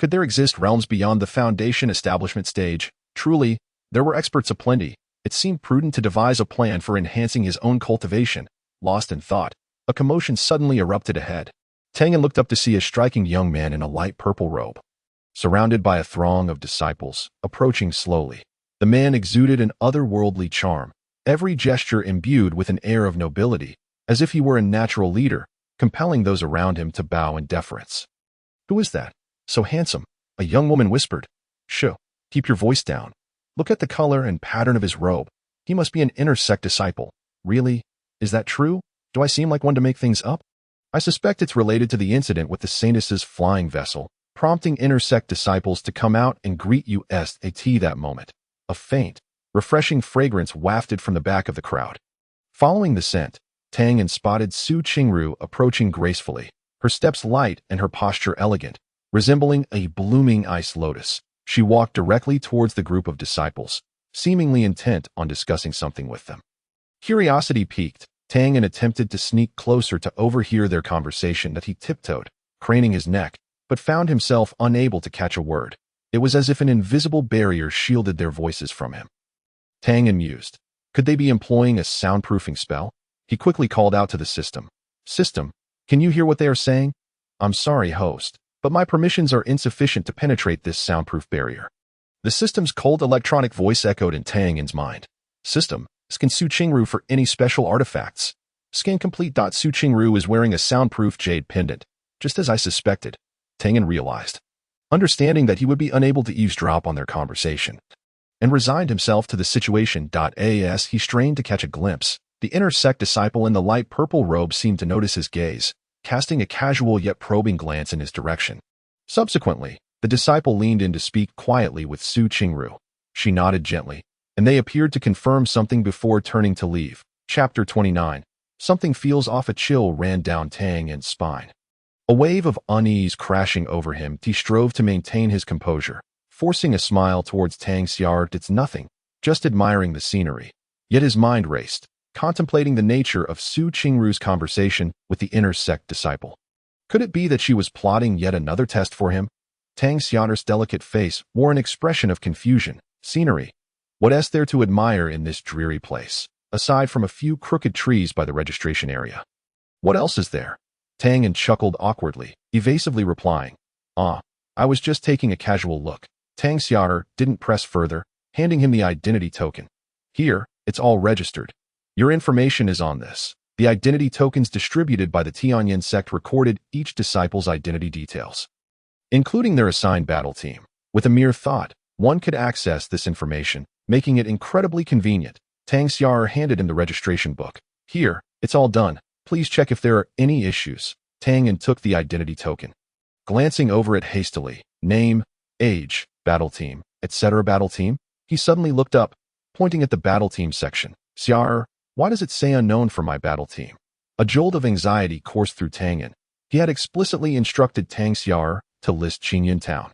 Could there exist realms beyond the Foundation establishment stage? Truly, there were experts aplenty. It seemed prudent to devise a plan for enhancing his own cultivation. Lost in thought, a commotion suddenly erupted ahead. Tang looked up to see a striking young man in a light purple robe, surrounded by a throng of disciples, approaching slowly. The man exuded an otherworldly charm, every gesture imbued with an air of nobility, as if he were a natural leader, compelling those around him to bow in deference. Who is that? So handsome, a young woman whispered. Shh, keep your voice down. Look at the color and pattern of his robe. He must be an inner sect disciple. Really? Is that true? Do I seem like one to make things up? I suspect it's related to the incident with the Saintess' flying vessel, prompting inner Sect disciples to come out and greet you at that moment. A faint, refreshing fragrance wafted from the back of the crowd. Following the scent, Tianyan spotted Su Qingru approaching gracefully, her steps light and her posture elegant, resembling a blooming ice lotus. She walked directly towards the group of disciples, seemingly intent on discussing something with them. Curiosity piqued, Tianyan attempted to sneak closer to overhear their conversation that he tiptoed, craning his neck, but found himself unable to catch a word. It was as if an invisible barrier shielded their voices from him. Tianyan mused. Could they be employing a soundproofing spell? He quickly called out to the system. System, can you hear what they are saying? I'm sorry, host, but my permissions are insufficient to penetrate this soundproof barrier. The system's cold electronic voice echoed in Tianyan's mind. System, scan Su Qingru for any special artifacts. Scan complete. Su Qingru is wearing a soundproof jade pendant, just as I suspected, Tianyan realized. Understanding that he would be unable to eavesdrop on their conversation, and resigned himself to the situation. As he strained to catch a glimpse, the inner Sect disciple in the light purple robe seemed to notice his gaze, casting a casual yet probing glance in his direction. Subsequently, the disciple leaned in to speak quietly with Su Qingru. She nodded gently, and they appeared to confirm something before turning to leave. Chapter 29. Something feels off. A chill ran down Tianyan's spine. A wave of unease crashing over him. He strove to maintain his composure, forcing a smile towards Tang Xiaoxiao. It's nothing, just admiring the scenery. Yet his mind raced, contemplating the nature of Su Qingru's conversation with the inner Sect disciple. Could it be that she was plotting yet another test for him? Tang Xiaoxiao's delicate face wore an expression of confusion. Scenery. What is there to admire in this dreary place, aside from a few crooked trees by the registration area? What else is there? Tianyan chuckled awkwardly, evasively replying, I was just taking a casual look. Tang Xiaoxiao didn't press further, handing him the identity token. Here, it's all registered. Your information is on this. The identity tokens distributed by the Tianyan sect recorded each disciple's identity details, including their assigned battle team. With a mere thought, one could access this information, making it incredibly convenient. Tang Xiaoxiao handed him the registration book. Here, it's all done. Please check if there are any issues. Tianyan took the identity token. Glancing over it hastily, name, age, battle team, etc. Battle team, he suddenly looked up, pointing at the battle team section. Xiaoxiao, why does it say unknown for my battle team? A jolt of anxiety coursed through Tianyan. He had explicitly instructed Tang Xiaoxiao to list Qingyan town.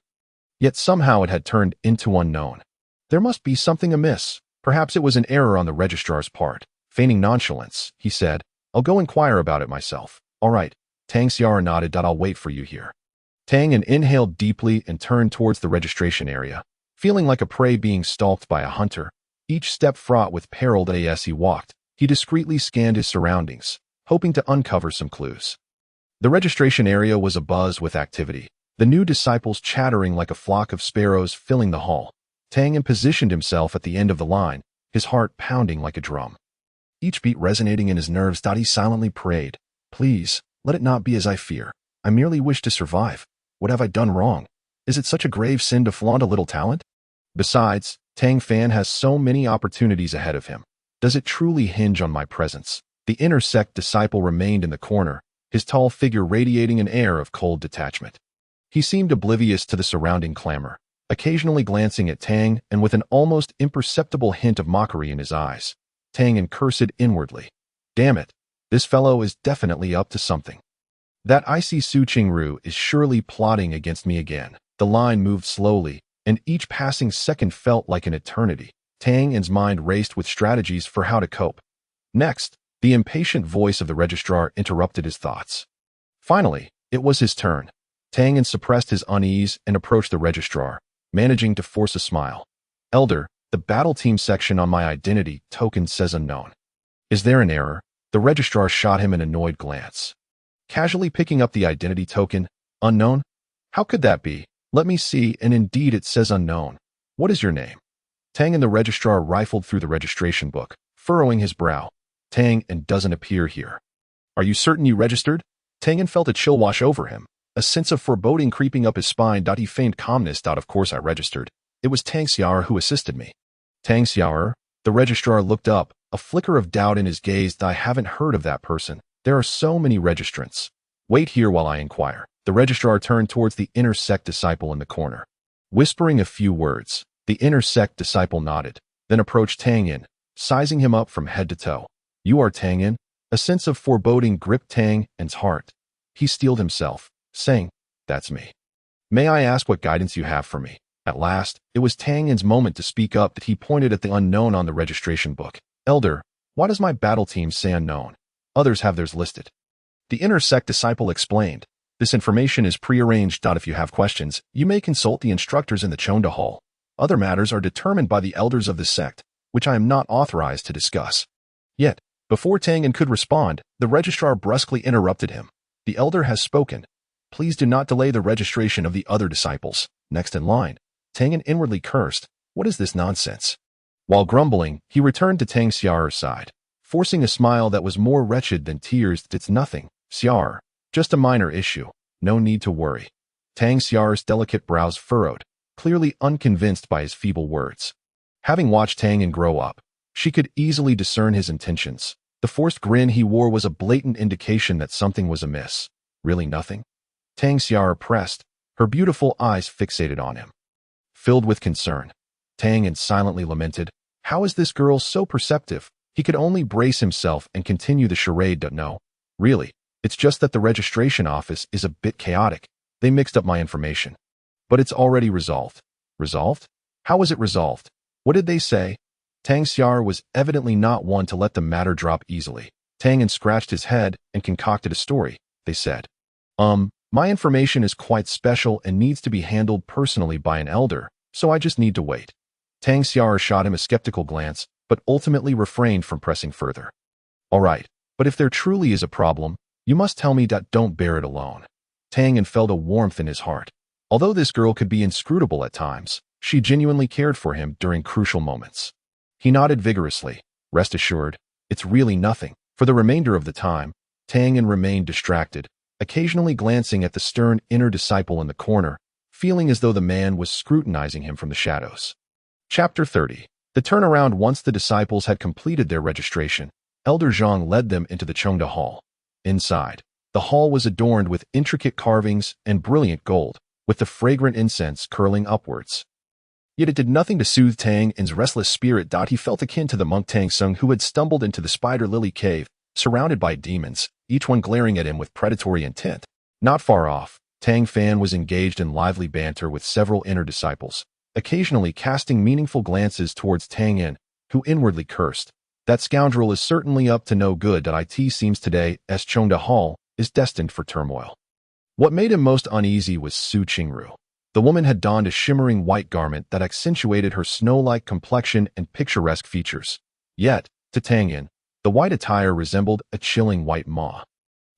Yet somehow it had turned into unknown. There must be something amiss. Perhaps it was an error on the registrar's part. Feigning nonchalance, he said, I'll go inquire about it myself. All right. Tang Xiaoxiao nodded. I'll wait for you here. Tianyan inhaled deeply and turned towards the registration area, feeling like a prey being stalked by a hunter, each step fraught with peril. As he walked, he discreetly scanned his surroundings, hoping to uncover some clues. The registration area was abuzz with activity, the new disciples chattering like a flock of sparrows filling the hall. Tianyan positioned himself at the end of the line, his heart pounding like a drum, each beat resonating in his nerves. He silently prayed, please, let it not be as I fear. I merely wish to survive. What have I done wrong? Is it such a grave sin to flaunt a little talent? Besides, Tang Fan has so many opportunities ahead of him. Does it truly hinge on my presence? The inner Sect disciple remained in the corner, his tall figure radiating an air of cold detachment. He seemed oblivious to the surrounding clamor, occasionally glancing at Tang and with an almost imperceptible hint of mockery in his eyes. Tang cursed inwardly. Damn it, this fellow is definitely up to something. That icy Su Qingru is surely plotting against me again. The line moved slowly, and each passing second felt like an eternity. Tianyan's mind raced with strategies for how to cope. Next, the impatient voice of the registrar interrupted his thoughts. Finally, it was his turn. Tianyan suppressed his unease and approached the registrar, managing to force a smile. Elder, the battle team section on my identity token says unknown. Is there an error? The registrar shot him an annoyed glance. Casually picking up the identity token, unknown? How could that be? Let me see, and indeed it says unknown. What is your name? Tang and the registrar rifled through the registration book, furrowing his brow. Tang and doesn't appear here. Are you certain you registered? Tang felt a chill wash over him, a sense of foreboding creeping up his spine. He feigned calmness. Of course I registered. It was Tang Xiaoxiao who assisted me. Tang Xiaoxiao? The registrar looked up, a flicker of doubt in his gaze. I haven't heard of that person. There are so many registrants. Wait here while I inquire. The registrar turned towards the inner sect disciple in the corner. Whispering a few words, the inner sect disciple nodded, then approached Tianyan, sizing him up from head to toe. You are Tianyan? A sense of foreboding gripped Tianyan's heart. He steeled himself, saying, That's me. May I ask what guidance you have for me? At last, it was Tianyan's moment to speak up that he pointed at the unknown on the registration book. Elder, why does my battle team say unknown? Others have theirs listed. The inner sect disciple explained, This information is prearranged. If you have questions, you may consult the instructors in the Chonda Hall. Other matters are determined by the elders of the sect, which I am not authorized to discuss. Yet, before Tianyan could respond, the registrar brusquely interrupted him. The elder has spoken. Please do not delay the registration of the other disciples. Next in line. Tianyan inwardly cursed. What is this nonsense? While grumbling, he returned to Tang Xiaoxiao's side, forcing a smile that was more wretched than tears. It's nothing, Xiao. Just a minor issue. No need to worry. Tang Xiaoxiao's delicate brows furrowed, clearly unconvinced by his feeble words. Having watched Tianyan grow up, she could easily discern his intentions. The forced grin he wore was a blatant indication that something was amiss. Really nothing? Tang Xiaoxiao pressed, her beautiful eyes fixated on him. Filled with concern, Tianyan silently lamented, How is this girl so perceptive? He could only brace himself and continue the charade. No, really, it's just that the registration office is a bit chaotic. They mixed up my information. But it's already resolved. Resolved? How was it resolved? What did they say? Tang Xiaoxiao was evidently not one to let the matter drop easily. Tianyan scratched his head and concocted a story. They said, My information is quite special and needs to be handled personally by an elder, so I just need to wait. Tang Xiaoxiao shot him a skeptical glance, but ultimately refrained from pressing further. All right, but if there truly is a problem, you must tell me. Don't bear it alone. Tianyan felt a warmth in his heart. Although this girl could be inscrutable at times, she genuinely cared for him during crucial moments. He nodded vigorously. Rest assured, it's really nothing. For the remainder of the time, Tianyan remained distracted, occasionally glancing at the stern inner disciple in the corner, feeling as though the man was scrutinizing him from the shadows. Chapter 30. The turnaround. Once the disciples had completed their registration, Elder Zhang led them into the Chongda Hall. Inside, the hall was adorned with intricate carvings and brilliant gold, with the fragrant incense curling upwards. Yet it did nothing to soothe Tianyan's restless spirit. He felt akin to the monk Tang Sung who had stumbled into the Spider Lily Cave, surrounded by demons, each one glaring at him with predatory intent. Not far off, Tang Fan was engaged in lively banter with several inner disciples, occasionally casting meaningful glances towards Tianyan, who inwardly cursed. That scoundrel is certainly up to no good. It seems today's Chongda Hall is destined for turmoil. What made him most uneasy was Qingru. The woman had donned a shimmering white garment that accentuated her snow-like complexion and picturesque features. Yet, to Tianyan, the white attire resembled a chilling white maw.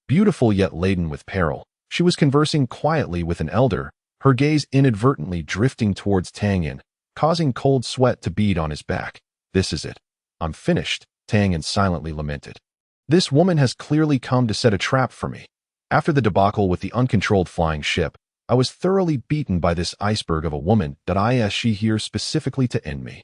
Beautiful yet laden with peril, she was conversing quietly with an elder, her gaze inadvertently drifting towards Tianyan, causing cold sweat to bead on his back. This is it. I'm finished, Tianyan silently lamented. This woman has clearly come to set a trap for me. After the debacle with the uncontrolled flying ship, I was thoroughly beaten by this iceberg of a woman. She here specifically to end me.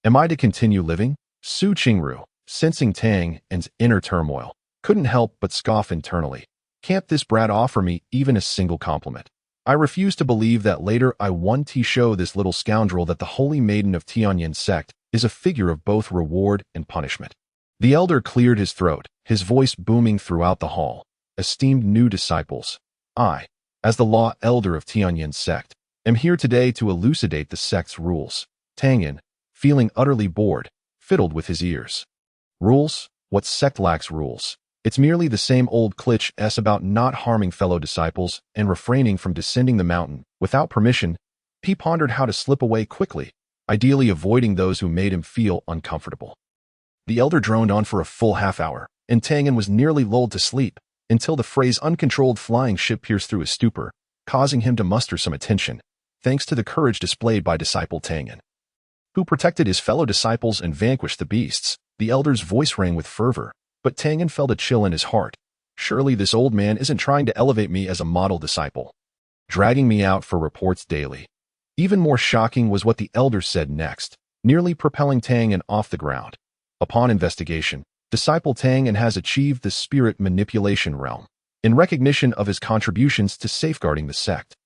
Am I to continue living? Qingru, sensing Tianyan's inner turmoil, couldn't help but scoff internally. Can't this brat offer me even a single compliment? I refuse to believe that later I want to show this little scoundrel that the holy maiden of Tianyan sect is a figure of both reward and punishment. The elder cleared his throat, his voice booming throughout the hall. Esteemed new disciples, I, as the law elder of Tianyan sect, am here today to elucidate the sect's rules. Tianyan, feeling utterly bored, fiddled with his ears. Rules? What sect lacks rules? It's merely the same old cliché about not harming fellow disciples and refraining from descending the mountain without permission. He pondered how to slip away quickly, ideally avoiding those who made him feel uncomfortable. The elder droned on for a full half hour, and Tianyan was nearly lulled to sleep, until the phrase uncontrolled flying ship pierced through his stupor, causing him to muster some attention, thanks to the courage displayed by disciple Tianyan, who protected his fellow disciples and vanquished the beasts. The elder's voice rang with fervor, but Tianyan felt a chill in his heart. Surely this old man isn't trying to elevate me as a model disciple, dragging me out for reports daily. Even more shocking was what the elder said next, nearly propelling Tianyan off the ground. Upon investigation, disciple Tianyan has achieved the spirit manipulation realm. in recognition of his contributions to safeguarding the sect.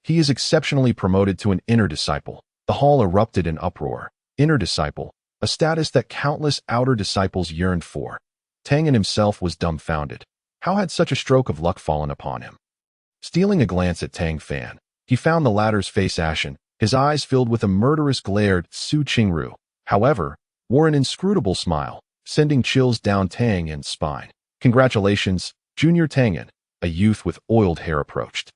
He is exceptionally promoted to an inner disciple. The hall erupted in uproar. Inner disciple, a status that countless outer disciples yearned for. Tianyan himself was dumbfounded. How had such a stroke of luck fallen upon him? Stealing a glance at Tang Fan, he found the latter's face ashen, his eyes filled with a murderous glare. Qingru, however, wore an inscrutable smile, sending chills down Tianyan's spine. Congratulations, Junior Tianyan, a youth with oiled hair approached.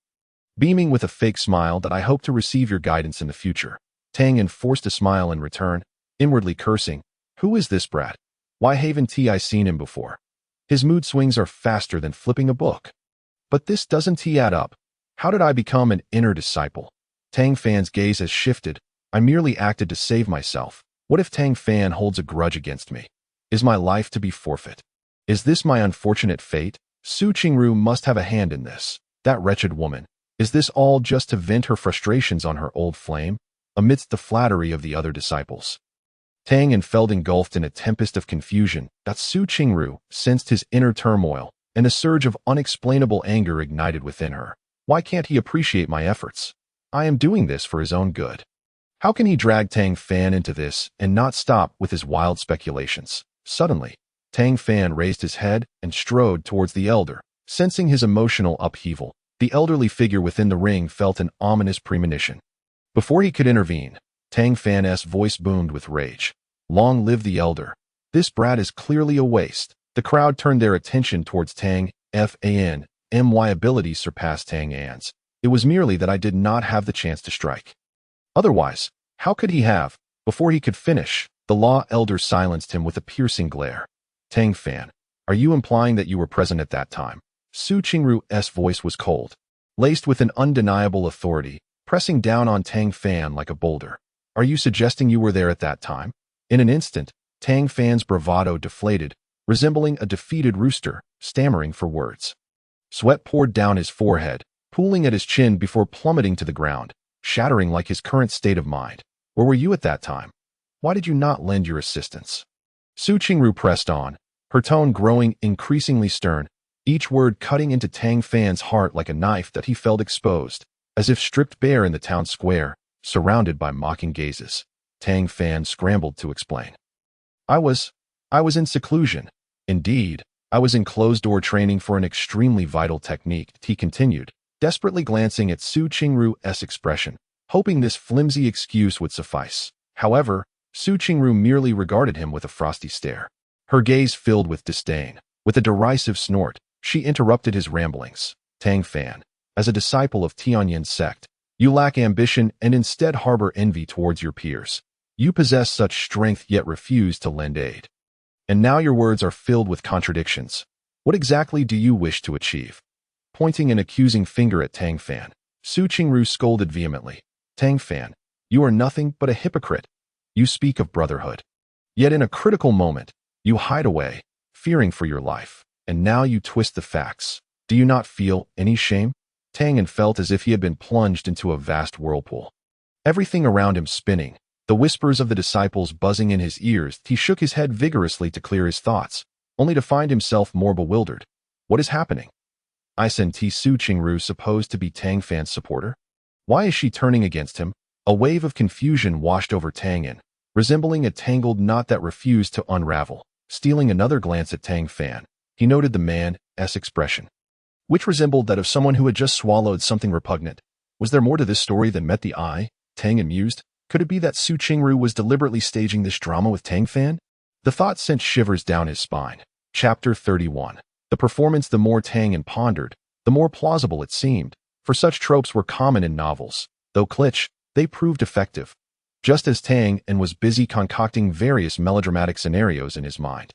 Beaming with a fake smile that I hope to receive your guidance in the future. Tianyan forced a smile in return, inwardly cursing, who is this brat? Why haven't I seen him before? His mood swings are faster than flipping a book. But this doesn't add up. How did I become an inner disciple? Tang Fan's gaze has shifted. I merely acted to save myself. What if Tang Fan holds a grudge against me? Is my life to be forfeit? Is this my unfortunate fate? Qingru must have a hand in this. That wretched woman. Is this all just to vent her frustrations on her old flame? Amidst the flattery of the other disciples, Tianyan felt engulfed in a tempest of confusion. Qingru sensed his inner turmoil, and a surge of unexplainable anger ignited within her. Why can't he appreciate my efforts? I am doing this for his own good. How can he drag Tang Fan into this and not stop with his wild speculations? Suddenly, Tang Fan raised his head and strode towards the elder. Sensing his emotional upheaval, the elderly figure within the ring felt an ominous premonition. Before he could intervene, Tang Fan's voice boomed with rage. Long live the elder. This brat is clearly a waste. The crowd turned their attention towards Tang Fan. My abilities surpassed Tianyan's. It was merely that I did not have the chance to strike. Otherwise, how could he have? Before he could finish, the law elder silenced him with a piercing glare. Tang Fan, are you implying that you were present at that time? Qingru's voice was cold, laced with an undeniable authority, pressing down on Tang Fan like a boulder. Are you suggesting you were there at that time? In an instant, Tang Fan's bravado deflated, resembling a defeated rooster, stammering for words. Sweat poured down his forehead, pooling at his chin before plummeting to the ground, shattering like his current state of mind. Where were you at that time? Why did you not lend your assistance? Qingru pressed on, her tone growing increasingly stern, each word cutting into Tang Fan's heart like a knife that he felt exposed, as if stripped bare in the town square, surrounded by mocking gazes. Tang Fan scrambled to explain. I was in seclusion. Indeed, I was in closed-door training for an extremely vital technique, he continued, desperately glancing at Qingru's expression, hoping this flimsy excuse would suffice. However, Qingru merely regarded him with a frosty stare. Her gaze filled with disdain. With a derisive snort, she interrupted his ramblings. Tang Fan, as a disciple of Tianyan's sect, you lack ambition and instead harbor envy towards your peers. You possess such strength yet refuse to lend aid. And now your words are filled with contradictions. What exactly do you wish to achieve? Pointing an accusing finger at Tang Fan, Qingru scolded vehemently. Tang Fan, you are nothing but a hypocrite. You speak of brotherhood. Yet in a critical moment, you hide away, fearing for your life, and now you twist the facts. Do you not feel any shame? Tianyan felt as if he had been plunged into a vast whirlpool. Everything around him spinning, the whispers of the disciples buzzing in his ears. He shook his head vigorously to clear his thoughts, only to find himself more bewildered. What is happening? Isn't Qingru supposed to be Tang Fan's supporter? Why is she turning against him? A wave of confusion washed over Tianyan, resembling a tangled knot that refused to unravel. Stealing another glance at Tang Fan, he noted the man's expression, which resembled that of someone who had just swallowed something repugnant. Was there more to this story than met the eye? Tianyan mused. Could it be that Qingru was deliberately staging this drama with Tang Fan? The thought sent shivers down his spine. Chapter 31. The performance. The more Tianyan pondered, the more plausible it seemed, for such tropes were common in novels. Though cliché, they proved effective. Just as Tianyan was busy concocting various melodramatic scenarios in his mind,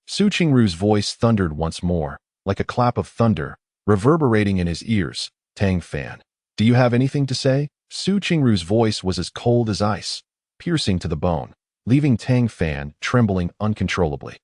Qingru's voice thundered once more, like a clap of thunder, reverberating in his ears. Tang Fan, do you have anything to say? Qingru's voice was as cold as ice, piercing to the bone, leaving Tang Fan trembling uncontrollably.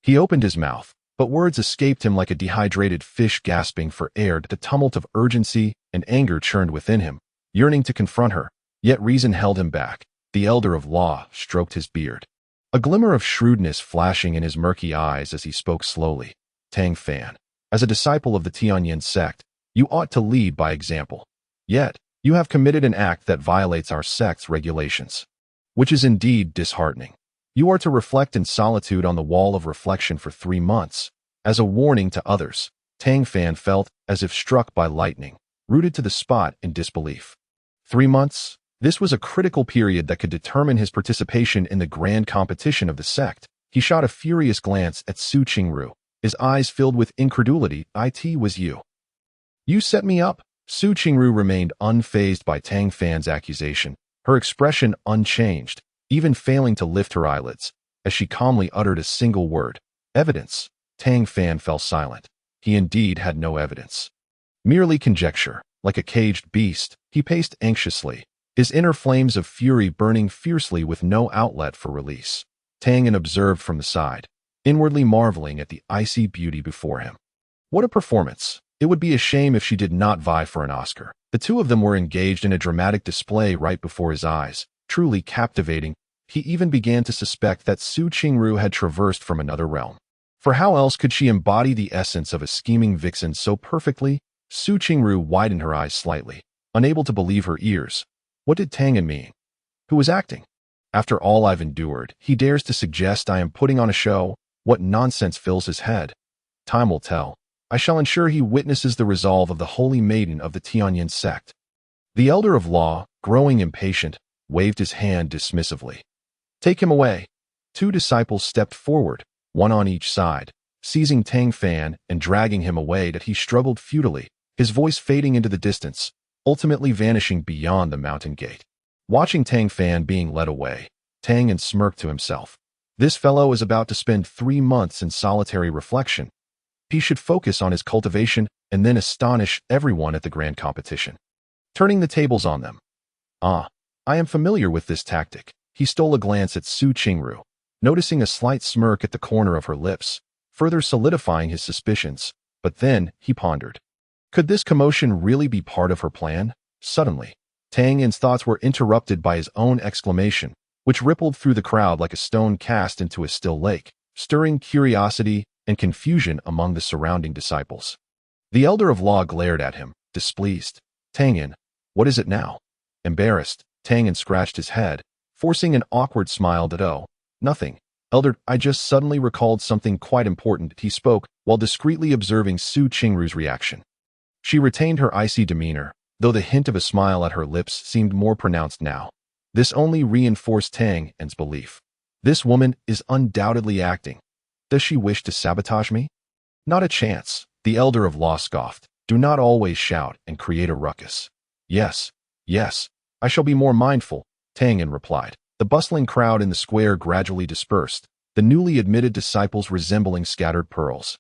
He opened his mouth, but words escaped him like a dehydrated fish gasping for air. The tumult of urgency and anger churned within him, yearning to confront her, yet reason held him back. The elder of law stroked his beard, a glimmer of shrewdness flashing in his murky eyes as he spoke slowly. Tang Fan, As a disciple of the Tianyan sect, you ought to lead by example. Yet, you have committed an act that violates our sect's regulations, which is indeed disheartening. You are to reflect in solitude on the wall of reflection for 3 months. As a warning to others, Tang Fan felt as if struck by lightning, rooted to the spot in disbelief. 3 months? This was a critical period that could determine his participation in the grand competition of the sect. He shot a furious glance at Qingru, his eyes filled with incredulity. "It was you. You set me up?" Qingru remained unfazed by Tang Fan's accusation, her expression unchanged, even failing to lift her eyelids, as she calmly uttered a single word: "Evidence." Tang Fan fell silent. He indeed had no evidence. Merely conjecture. Like a caged beast, he paced anxiously, his inner flames of fury burning fiercely with no outlet for release. Tianyan observed from the side, inwardly marveling at the icy beauty before him. What a performance! It would be a shame if she did not vie for an Oscar. The two of them were engaged in a dramatic display right before his eyes, truly captivating. He even began to suspect that Qingru had traversed from another realm. For how else could she embody the essence of a scheming vixen so perfectly? Qingru widened her eyes slightly, unable to believe her ears. What did Tianyan mean? Who was acting? After all I've endured, he dares to suggest I am putting on a show? What nonsense fills his head? Time will tell. I shall ensure he witnesses the resolve of the holy maiden of the Tianyan sect. The elder of law, growing impatient, waved his hand dismissively. Take him away. 2 disciples stepped forward, one on each side, seizing Tang Fan and dragging him away. That he struggled futilely, his voice fading into the distance, ultimately vanishing beyond the mountain gate. Watching Tang Fan being led away, Tianyan smirked to himself. This fellow is about to spend 3 months in solitary reflection. He should focus on his cultivation and then astonish everyone at the grand competition, turning the tables on them. I am familiar with this tactic. He stole a glance at Qingru, noticing a slight smirk at the corner of her lips, further solidifying his suspicions, but then he pondered. Could this commotion really be part of her plan? Suddenly, Tianyan's thoughts were interrupted by his own exclamation, which rippled through the crowd like a stone cast into a still lake, stirring curiosity and confusion among the surrounding disciples. The elder of law glared at him, displeased. Tianyan, what is it now? Embarrassed, Tianyan scratched his head, forcing an awkward smile that, "Oh, nothing. Elder, I just suddenly recalled something quite important." He spoke while discreetly observing Qingru's reaction. She retained her icy demeanor, though the hint of a smile at her lips seemed more pronounced now. This only reinforced Tianyan's belief. This woman is undoubtedly acting. Does she wish to sabotage me? Not a chance, the elder of law scoffed. Do not always shout and create a ruckus. Yes, I shall be more mindful, Tianyan replied. The bustling crowd in the square gradually dispersed, the newly admitted disciples resembling scattered pearls,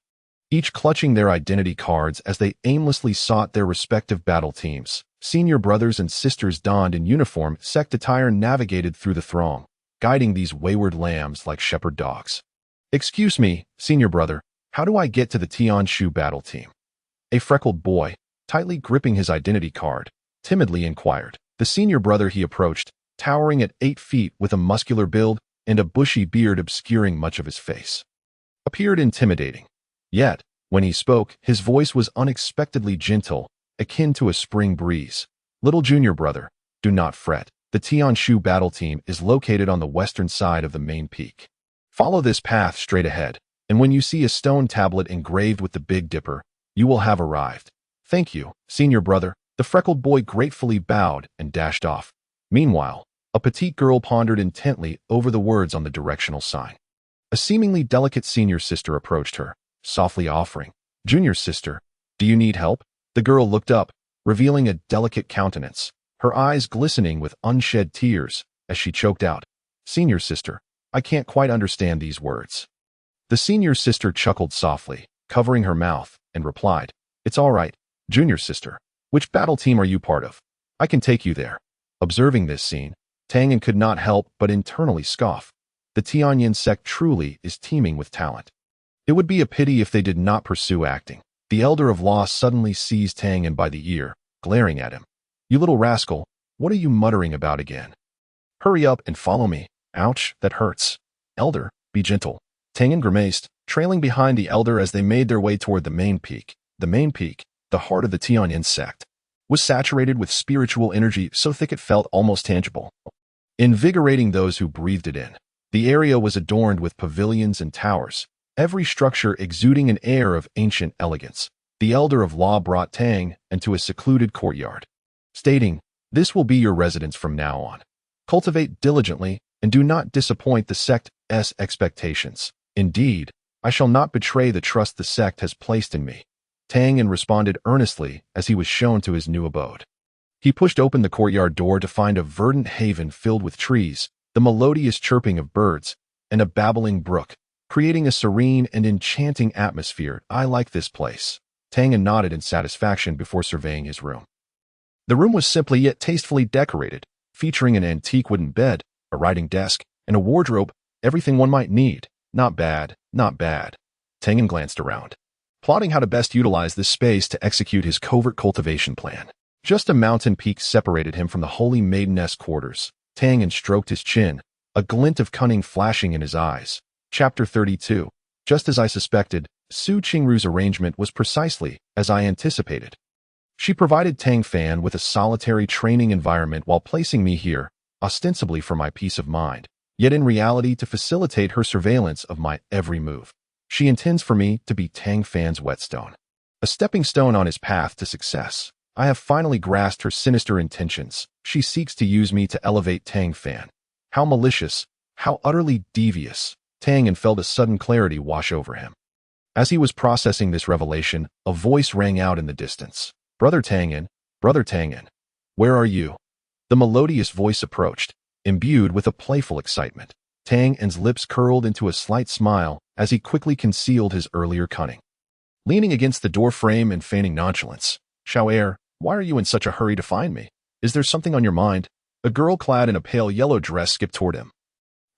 each clutching their identity cards as they aimlessly sought their respective battle teams. Senior brothers and sisters donned in uniform sect attire navigated through the throng, guiding these wayward lambs like shepherd dogs. Excuse me, senior brother, how do I get to the Tianshu battle team? A freckled boy, tightly gripping his identity card, timidly inquired. The senior brother he approached, towering at 8 feet with a muscular build and a bushy beard obscuring much of his face, appeared intimidating. Yet, when he spoke, his voice was unexpectedly gentle, akin to a spring breeze. Little junior brother, do not fret. The Tianshu battle team is located on the western side of the main peak. Follow this path straight ahead, and when you see a stone tablet engraved with the Big Dipper, you will have arrived. Thank you, senior brother. The freckled boy gratefully bowed and dashed off. Meanwhile, a petite girl pondered intently over the words on the directional sign. A seemingly delicate senior sister approached her, softly offering, "Junior sister, do you need help?" The girl looked up, revealing a delicate countenance, her eyes glistening with unshed tears, as she choked out, "Senior sister, I can't quite understand these words." The senior sister chuckled softly, covering her mouth, and replied, "It's all right, junior sister. Which battle team are you part of? I can take you there." Observing this scene, Tianyan could not help but internally scoff. The Tianyan sect truly is teeming with talent. It would be a pity if they did not pursue acting. The elder of law suddenly seized Tianyan by the ear, glaring at him. "You little rascal, what are you muttering about again? Hurry up and follow me." "Ouch, that hurts." "Elder, be gentle." Tianyan grimaced, trailing behind the elder as they made their way toward the main peak. The main peak, the heart of the Tianyan sect, was saturated with spiritual energy so thick it felt almost tangible, invigorating those who breathed it in. The area was adorned with pavilions and towers, every structure exuding an air of ancient elegance. The elder of law brought Tang into a secluded courtyard, stating, "This will be your residence from now on. Cultivate diligently and do not disappoint the sect's expectations. Indeed, I shall not betray the trust the sect has placed in me." Tang responded earnestly as he was shown to his new abode. He pushed open the courtyard door to find a verdant haven filled with trees, the melodious chirping of birds, and a babbling brook, creating a serene and enchanting atmosphere. "I like this place." Tang nodded in satisfaction before surveying his room. The room was simply yet tastefully decorated, featuring an antique wooden bed, a writing desk, and a wardrobe, everything one might need. Not bad, not bad. Tang glanced around, plotting how to best utilize this space to execute his covert cultivation plan. Just a mountain peak separated him from the holy maideness quarters. Tang stroked his chin, a glint of cunning flashing in his eyes. Chapter 32. Just as I suspected, Qingru's arrangement was precisely as I anticipated. She provided Tang Fan with a solitary training environment while placing me here, ostensibly for my peace of mind, yet in reality to facilitate her surveillance of my every move. She intends for me to be Tang Fan's whetstone, a stepping stone on his path to success. I have finally grasped her sinister intentions. She seeks to use me to elevate Tang Fan. How malicious, how utterly devious. Tang felt a sudden clarity wash over him. As he was processing this revelation, a voice rang out in the distance. Brother Tianyan, where are you?" The melodious voice approached, imbued with a playful excitement. Tang's lips curled into a slight smile as he quickly concealed his earlier cunning. Leaning against the door frame and feigning nonchalance, "Xiao, why are you in such a hurry to find me? Is there something on your mind?" A girl clad in a pale yellow dress skipped toward him,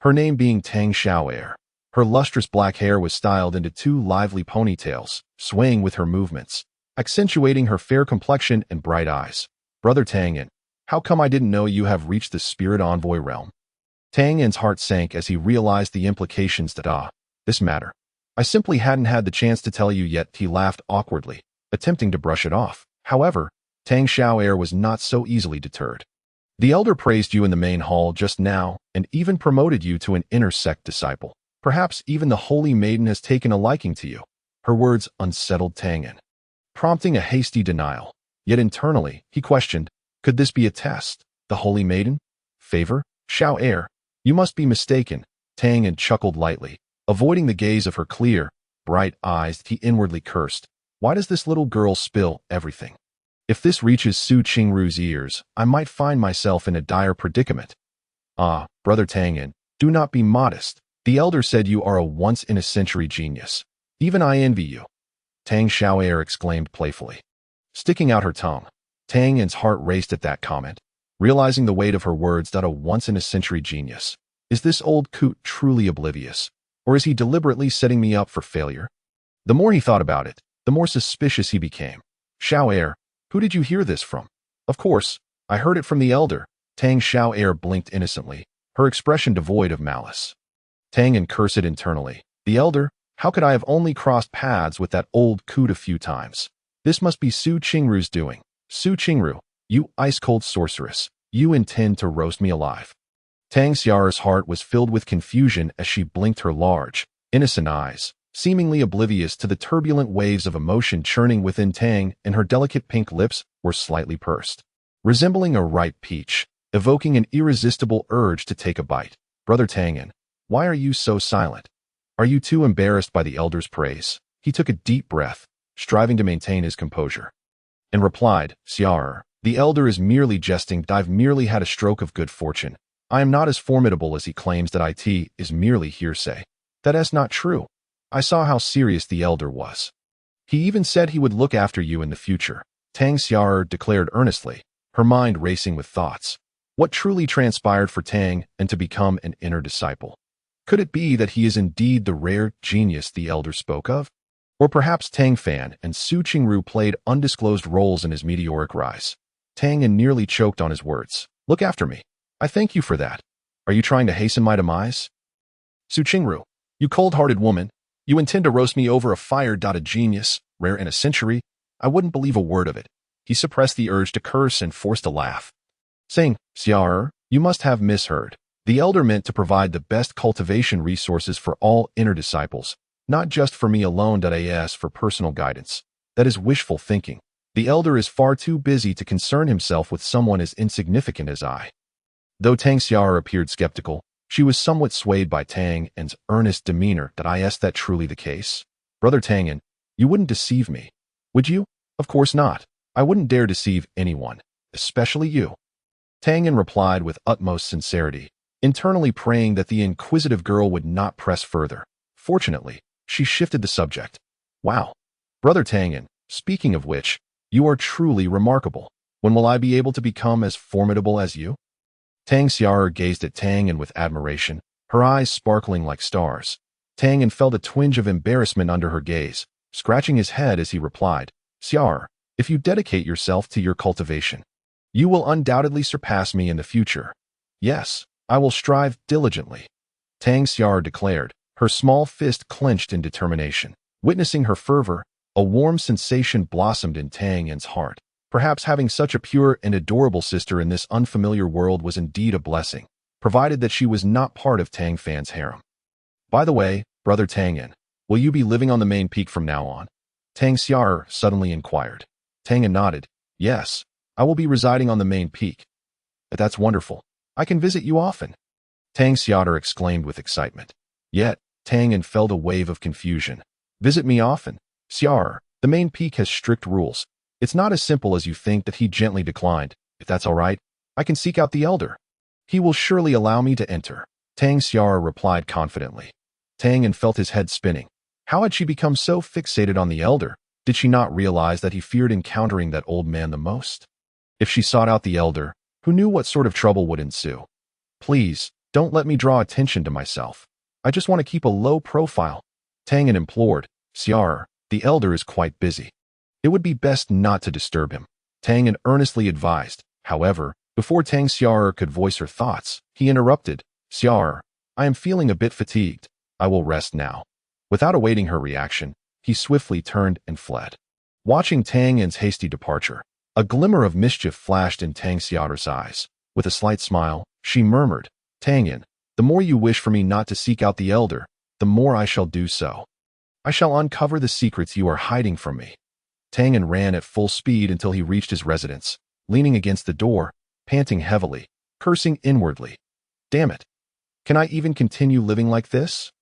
her name being Tang Xiaoxiao. Her lustrous black hair was styled into two lively ponytails, swaying with her movements, accentuating her fair complexion and bright eyes. "Brother Tianyan, how come I didn't know you have reached the spirit envoy realm?" Tianyan's heart sank as he realized the implications that, this matter. "I simply hadn't had the chance to tell you yet." He laughed awkwardly, attempting to brush it off. However, Tang Xiaoxiao was not so easily deterred. "The elder praised you in the main hall just now and even promoted you to an inner sect disciple. Perhaps even the holy maiden has taken a liking to you." Her words unsettled Tianyan, prompting a hasty denial. Yet internally, he questioned, could this be a test? The holy maiden? Favor? Xiao, you must be mistaken. Tianyan chuckled lightly, avoiding the gaze of her clear, bright eyes. He inwardly cursed. Why does this little girl spill everything? If this reaches Qingru's ears, I might find myself in a dire predicament. Brother Tianyan, do not be modest. The elder said you are a once-in-a-century genius. Even I envy you. Tang Xiaoxiao exclaimed playfully, sticking out her tongue. Tang's heart raced at that comment, realizing the weight of her words. A once-in-a-century genius. Is this old coot truly oblivious? Or is he deliberately setting me up for failure? The more he thought about it, the more suspicious he became. Xiao, who did you hear this from? Of course, I heard it from the elder. Tang Xiaoxiao blinked innocently, her expression devoid of malice. Tang cursed internally. The elder? How could I have only crossed paths with that old coot a few times? This must be Qingru's doing. Qingru, you ice-cold sorceress. You intend to roast me alive. Tang Xiaoxiao's heart was filled with confusion as she blinked her large, innocent eyes, seemingly oblivious to the turbulent waves of emotion churning within Tang, and her delicate pink lips were slightly pursed, resembling a ripe peach, evoking an irresistible urge to take a bite. Brother Tianyan, why are you so silent? Are you too embarrassed by the elder's praise? He took a deep breath, striving to maintain his composure, and replied, Xiao, the elder is merely jesting. I've merely had a stroke of good fortune. I am not as formidable as he claims. That it is merely hearsay. That is not true. I saw how serious the elder was. He even said he would look after you in the future. Tang Xiaoxiao declared earnestly, her mind racing with thoughts. What truly transpired for Tang and to become an inner disciple? Could it be that he is indeed the rare genius the elder spoke of? Or perhaps Tang Fan and Qingru played undisclosed roles in his meteoric rise? Tang nearly choked on his words. Look after me. I thank you for that. Are you trying to hasten my demise? Qingru, you cold-hearted woman. You intend to roast me over a fire? A genius, rare in a century? I wouldn't believe a word of it. He suppressed the urge to curse and forced a laugh. Saying, Xiao, you must have misheard. The elder meant to provide the best cultivation resources for all inner disciples, not just for me alone. As for personal guidance, that is wishful thinking. The elder is far too busy to concern himself with someone as insignificant as I. Though Tang Xiaoxiao appeared skeptical, she was somewhat swayed by Tang's earnest demeanor. Is that truly the case? Brother Tianyan, you wouldn't deceive me, would you? Of course not. I wouldn't dare deceive anyone, especially you. Tianyan replied with utmost sincerity, internally praying that the inquisitive girl would not press further. Fortunately, she shifted the subject. Wow. Brother Tianyan, speaking of which, you are truly remarkable. When will I be able to become as formidable as you? Tang Xiaoxiao gazed at Tianyan with admiration, her eyes sparkling like stars. Tianyan felt a twinge of embarrassment under her gaze, scratching his head as he replied, Xiaoxiao, if you dedicate yourself to your cultivation, you will undoubtedly surpass me in the future. Yes, I will strive diligently. Tang Xiaoxiao declared, her small fist clenched in determination. Witnessing her fervor, a warm sensation blossomed in Tianyan's heart. Perhaps having such a pure and adorable sister in this unfamiliar world was indeed a blessing, provided that she was not part of Tang Fan's harem. By the way, Brother Tianyan, will you be living on the main peak from now on? Tang Xiaoxiao suddenly inquired. Tianyan nodded. Yes, I will be residing on the main peak. That's wonderful. I can visit you often. Tang Xiaoxiao exclaimed with excitement. Yet, Tianyan felt a wave of confusion. Visit me often? Xiaoxiao, the main peak has strict rules. It's not as simple as you think. That he gently declined. If that's all right, I can seek out the elder. He will surely allow me to enter. Tang Xiaoxiao replied confidently. Tianyan felt his head spinning. How had she become so fixated on the elder? Did she not realize that he feared encountering that old man the most? If she sought out the elder, who knew what sort of trouble would ensue? Please, don't let me draw attention to myself. I just want to keep a low profile. Tianyan implored. Xiaoxiao, the elder is quite busy. It would be best not to disturb him. Tianyan earnestly advised. However, before Tang Xiaoxiao could voice her thoughts, he interrupted. Xiaoxiao, I am feeling a bit fatigued. I will rest now. Without awaiting her reaction, he swiftly turned and fled. Watching Tianyan's hasty departure, a glimmer of mischief flashed in Tang Xiaoxiao's eyes. With a slight smile, she murmured, Tianyan, the more you wish for me not to seek out the elder, the more I shall do so. I shall uncover the secrets you are hiding from me. Tianyan ran at full speed until he reached his residence, leaning against the door, panting heavily, cursing inwardly. Damn it. Can I even continue living like this?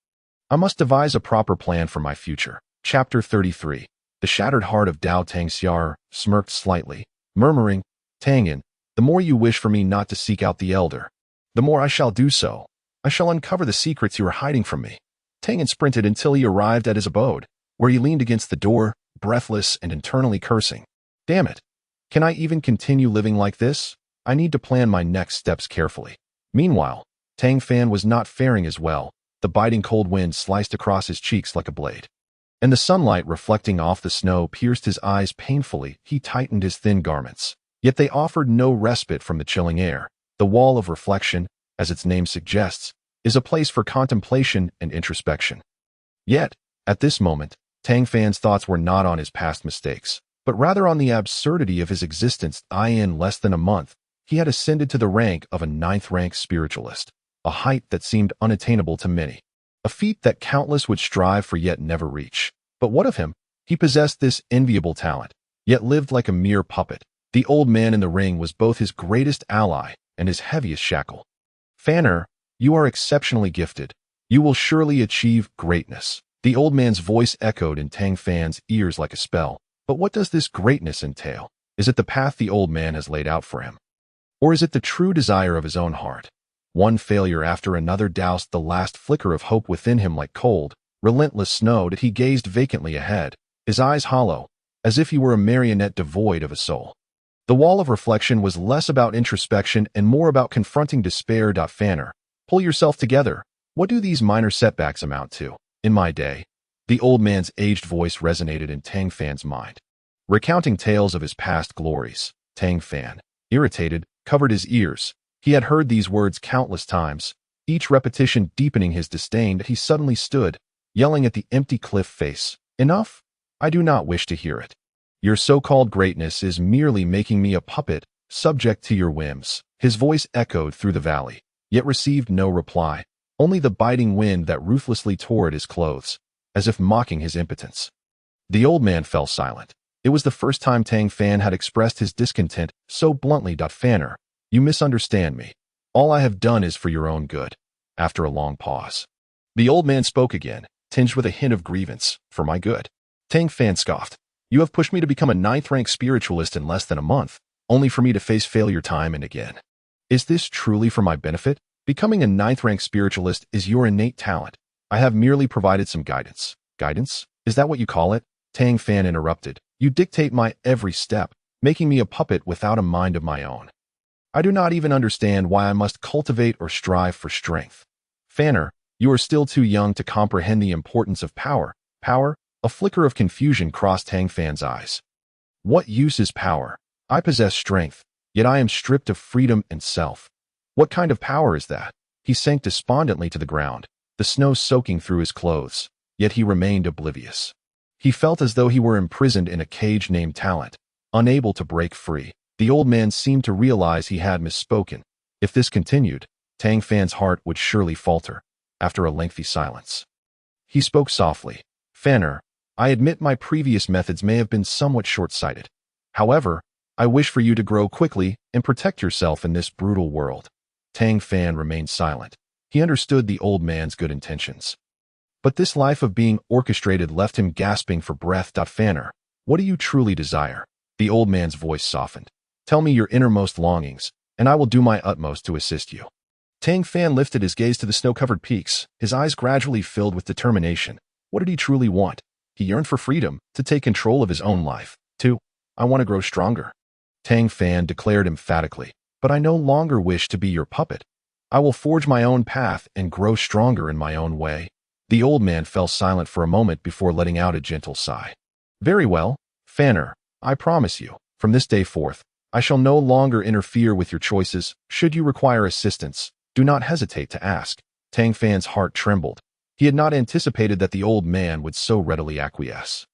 I must devise a proper plan for my future. Chapter 33. The shattered heart of Tang Xiaoxiao smirked slightly, murmuring, Tianyan, the more you wish for me not to seek out the elder, the more I shall do so. I shall uncover the secrets you are hiding from me. Tianyan sprinted until he arrived at his abode, where he leaned against the door, breathless and internally cursing. Damn it. Can I even continue living like this? I need to plan my next steps carefully. Meanwhile, Tang Fan was not faring as well. The biting cold wind sliced across his cheeks like a blade, and the sunlight reflecting off the snow pierced his eyes painfully. He tightened his thin garments, yet they offered no respite from the chilling air. The wall of reflection, as its name suggests, is a place for contemplation and introspection. Yet, at this moment, Tang Fan's thoughts were not on his past mistakes, but rather on the absurdity of his existence. In less than a month, he had ascended to the rank of a 9th-rank spiritualist, a height that seemed unattainable to many, a feat that countless would strive for yet never reach. But what of him? He possessed this enviable talent, yet lived like a mere puppet. The old man in the ring was both his greatest ally and his heaviest shackle. Fanner, you are exceptionally gifted. You will surely achieve greatness. The old man's voice echoed in Tang Fan's ears like a spell. But what does this greatness entail? Is it the path the old man has laid out for him? Or is it the true desire of his own heart? One failure after another doused the last flicker of hope within him like cold, relentless snow. That he gazed vacantly ahead, his eyes hollow, as if he were a marionette devoid of a soul. The wall of reflection was less about introspection and more about confronting despair. Fanner, pull yourself together. What do these minor setbacks amount to? In my day, the old man's aged voice resonated in Tang Fan's mind. Recounting tales of his past glories, Tang Fan, irritated, covered his ears. He had heard these words countless times, each repetition deepening his disdain. That he suddenly stood, yelling at the empty cliff face. Enough? I do not wish to hear it. Your so-called greatness is merely making me a puppet, subject to your whims. His voice echoed through the valley, yet received no reply, only the biting wind that ruthlessly tore at his clothes, as if mocking his impotence. The old man fell silent. It was the first time Tang Fan had expressed his discontent so bluntly. Fanner, you misunderstand me. All I have done is for your own good. After a long pause, the old man spoke again, tinged with a hint of grievance. For my good. Tang Fan scoffed. You have pushed me to become a 9th-rank spiritualist in less than a month, only for me to face failure time and again. Is this truly for my benefit? Becoming a 9th-rank spiritualist is your innate talent. I have merely provided some guidance. Guidance? Is that what you call it? Tang Fan interrupted. You dictate my every step, making me a puppet without a mind of my own. I do not even understand why I must cultivate or strive for strength. Fanner, you are still too young to comprehend the importance of power. Power? A flicker of confusion crossed Tang Fan's eyes. What use is power? I possess strength, yet I am stripped of freedom and self. What kind of power is that? He sank despondently to the ground, the snow soaking through his clothes, yet he remained oblivious. He felt as though he were imprisoned in a cage named talent, unable to break free. The old man seemed to realize he had misspoken. If this continued, Tang Fan's heart would surely falter. After a lengthy silence, he spoke softly. Fanner, I admit my previous methods may have been somewhat short-sighted. However, I wish for you to grow quickly and protect yourself in this brutal world. Tang Fan remained silent. He understood the old man's good intentions. But this life of being orchestrated left him gasping for breath. Fanner, what do you truly desire? The old man's voice softened. Tell me your innermost longings, and I will do my utmost to assist you. Tang Fan lifted his gaze to the snow-covered peaks, his eyes gradually filled with determination. What did he truly want? He yearned for freedom, to take control of his own life. I want to grow stronger. Tang Fan declared emphatically. But I no longer wish to be your puppet. I will forge my own path and grow stronger in my own way. The old man fell silent for a moment before letting out a gentle sigh. Very well, Fanner, I promise you, from this day forth, I shall no longer interfere with your choices. Should you require assistance, do not hesitate to ask. Tang Fan's heart trembled. He had not anticipated that the old man would so readily acquiesce.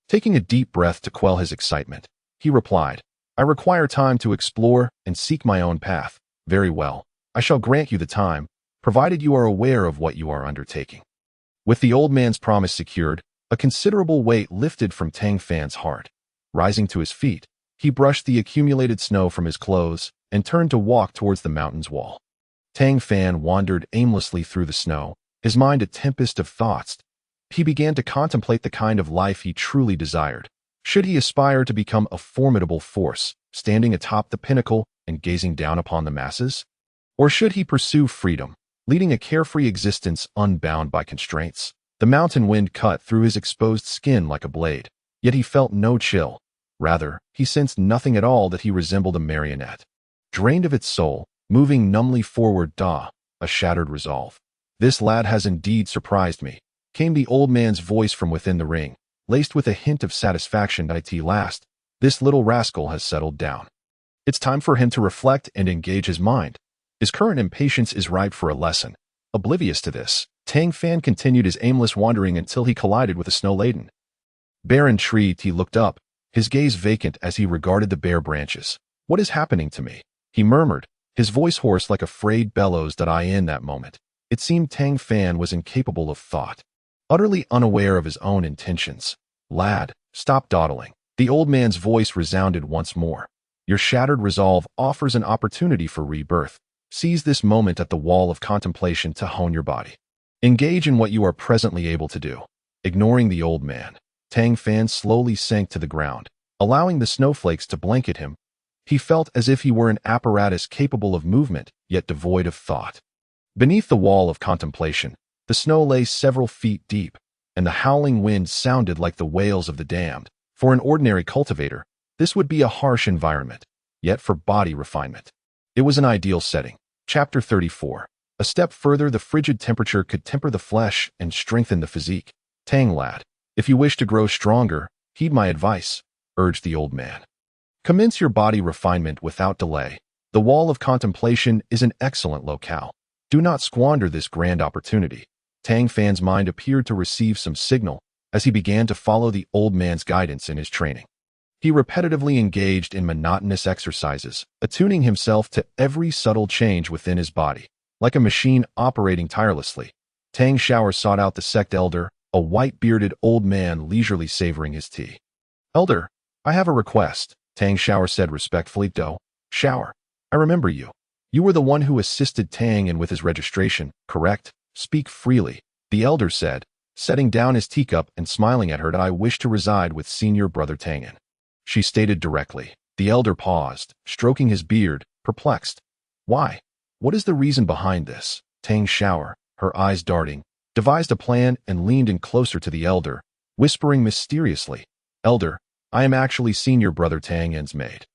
Taking a deep breath to quell his excitement, he replied, I require time to explore and seek my own path. Very well, I shall grant you the time, provided you are aware of what you are undertaking. With the old man's promise secured, a considerable weight lifted from Tang Fan's heart. Rising to his feet, he brushed the accumulated snow from his clothes and turned to walk towards the mountain's wall. Tang Fan wandered aimlessly through the snow, his mind a tempest of thoughts. He began to contemplate the kind of life he truly desired. Should he aspire to become a formidable force, standing atop the pinnacle and gazing down upon the masses? Or should he pursue freedom, leading a carefree existence unbound by constraints? The mountain wind cut through his exposed skin like a blade, yet he felt no chill. Rather, he sensed nothing at all, that he resembled a marionette, drained of its soul, moving numbly forward. A shattered resolve. This lad has indeed surprised me, came the old man's voice from within the ring, laced with a hint of satisfaction. At last, this little rascal has settled down. It's time for him to reflect and engage his mind. His current impatience is ripe for a lesson. Oblivious to this, Tang Fan continued his aimless wandering until he collided with a snow-laden barren tree. He looked up, his gaze vacant as he regarded the bare branches. What is happening to me? He murmured, his voice hoarse like a frayed bellows. In that moment, it seemed Tang Fan was incapable of thought, utterly unaware of his own intentions. Lad, stop dawdling. The old man's voice resounded once more. Your shattered resolve offers an opportunity for rebirth. Seize this moment at the wall of contemplation to hone your body. Engage in what you are presently able to do. Ignoring the old man, Tang Fan slowly sank to the ground, allowing the snowflakes to blanket him. He felt as if he were an apparatus capable of movement, yet devoid of thought. Beneath the wall of contemplation, the snow lay several feet deep, and the howling wind sounded like the wails of the damned. For an ordinary cultivator, this would be a harsh environment, yet for body refinement, it was an ideal setting. Chapter 34. A step further, the frigid temperature could temper the flesh and strengthen the physique. Tang lad, if you wish to grow stronger, heed my advice, urged the old man. Commence your body refinement without delay. The wall of contemplation is an excellent locale. Do not squander this grand opportunity. Tang Fan's mind appeared to receive some signal as he began to follow the old man's guidance in his training. He repetitively engaged in monotonous exercises, attuning himself to every subtle change within his body. Like a machine operating tirelessly, Tang Xiaoxiao sought out the sect elder, a white-bearded old man leisurely savoring his tea. "Elder, I have a request," Tang Xiaoxiao said respectfully. "Do, Xiaoxiao, I remember you. You were the one who assisted Tang in with his registration, correct? Speak freely," the elder said, setting down his teacup and smiling at her. "I wish to reside with senior brother Tianyan," she stated directly. The elder paused, stroking his beard, perplexed. "Why? What is the reason behind this?" Tang Xiaoxiao, her eyes darting, devised a plan and leaned in closer to the elder, whispering mysteriously, "Elder, I am actually senior brother Tianyan's maid."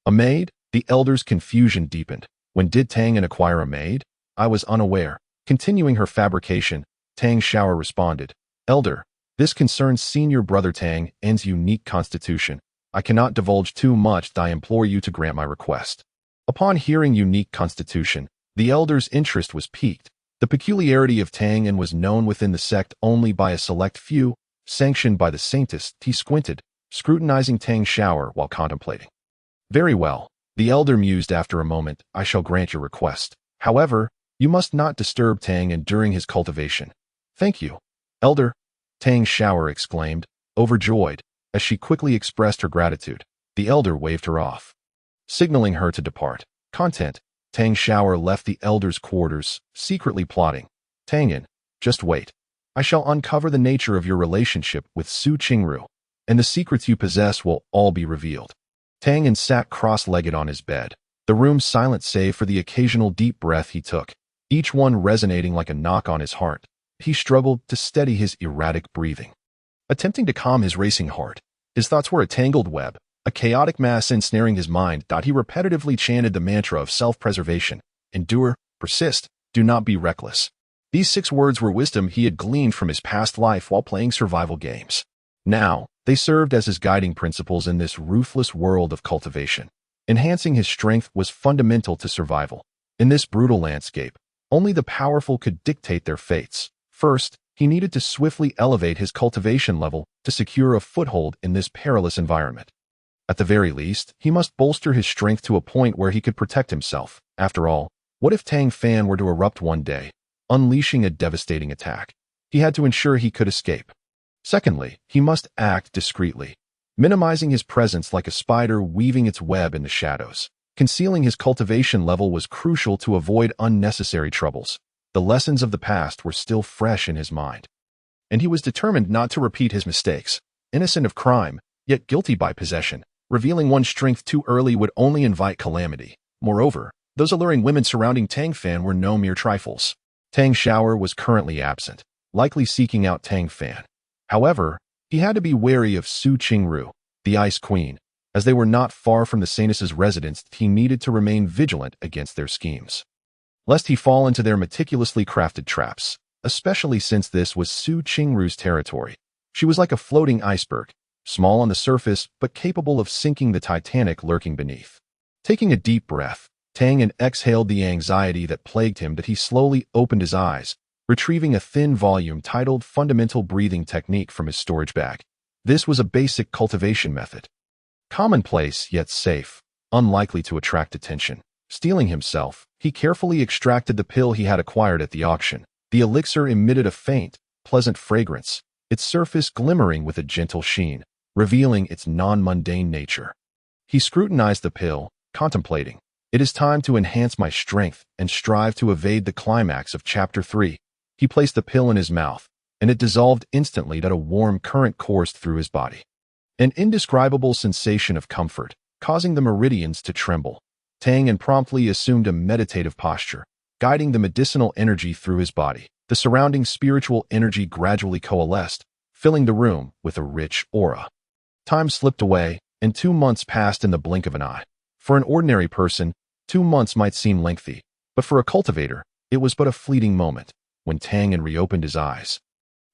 "A maid?" The elder's confusion deepened. "When did Tianyan acquire a maid? I was unaware." Continuing her fabrication, Tang Xiaoxiao responded, "Elder, this concerns senior brother Tianyan's unique constitution. I cannot divulge too much. I implore you to grant my request." Upon hearing unique constitution, the elder's interest was piqued. The peculiarity of Tianyan was known within the sect only by a select few, sanctioned by the Saintess. He squinted, scrutinizing Tang Xiaoxiao while contemplating. "Very well," the elder mused after a moment. "I shall grant your request. However, you must not disturb Tianyan during his cultivation." "Thank you, Elder," Tang Xiaoxiao exclaimed, overjoyed. As she quickly expressed her gratitude, the elder waved her off, signaling her to depart. Content: Tang Xiaoxiao left the elder's quarters, secretly plotting. "Tianyan, just wait. I shall uncover the nature of your relationship with Qingru, and the secrets you possess will all be revealed." Tianyan sat cross-legged on his bed, the room silent save for the occasional deep breath he took, each one resonating like a knock on his heart. He struggled to steady his erratic breathing. Attempting to calm his racing heart, his thoughts were a tangled web, a chaotic mass ensnaring his mind. He repetitively chanted the mantra of self-preservation: endure, persist, do not be reckless. These 6 words were wisdom he had gleaned from his past life while playing survival games. Now, they served as his guiding principles in this ruthless world of cultivation. Enhancing his strength was fundamental to survival. In this brutal landscape, only the powerful could dictate their fates. First, he needed to swiftly elevate his cultivation level to secure a foothold in this perilous environment. At the very least, he must bolster his strength to a point where he could protect himself. After all, what if Tang Fan were to erupt one day, unleashing a devastating attack? He had to ensure he could escape. Secondly, he must act discreetly, minimizing his presence like a spider weaving its web in the shadows. Concealing his cultivation level was crucial to avoid unnecessary troubles. The lessons of the past were still fresh in his mind, and he was determined not to repeat his mistakes. Innocent of crime, yet guilty by possession, revealing one's strength too early would only invite calamity. Moreover, those alluring women surrounding Tang Fan were no mere trifles. Tang Xiaoxiao was currently absent, likely seeking out Tang Fan. However, he had to be wary of Qingru, the Ice Queen. As they were not far from the Saintess's residence, he needed to remain vigilant against their schemes, lest he fall into their meticulously crafted traps, especially since this was Qingru's territory. She was like a floating iceberg, small on the surface but capable of sinking the Titanic lurking beneath. Taking a deep breath, Tianyan exhaled the anxiety that plagued him. He slowly opened his eyes, retrieving a thin volume titled Fundamental Breathing Technique from his storage bag. This was a basic cultivation method, commonplace yet safe, unlikely to attract attention. Steeling himself, he carefully extracted the pill he had acquired at the auction. The elixir emitted a faint, pleasant fragrance, its surface glimmering with a gentle sheen, revealing its non-mundane nature. He scrutinized the pill, contemplating. It is time to enhance my strength and strive to evade the climax of Chapter 3. He placed the pill in his mouth, and it dissolved instantly. A warm current coursed through his body, an indescribable sensation of comfort, causing the meridians to tremble. Tianyan promptly assumed a meditative posture, guiding the medicinal energy through his body. The surrounding spiritual energy gradually coalesced, filling the room with a rich aura. Time slipped away, and 2 months passed in the blink of an eye. For an ordinary person, 2 months might seem lengthy, but for a cultivator, it was but a fleeting moment. When Tianyan reopened his eyes,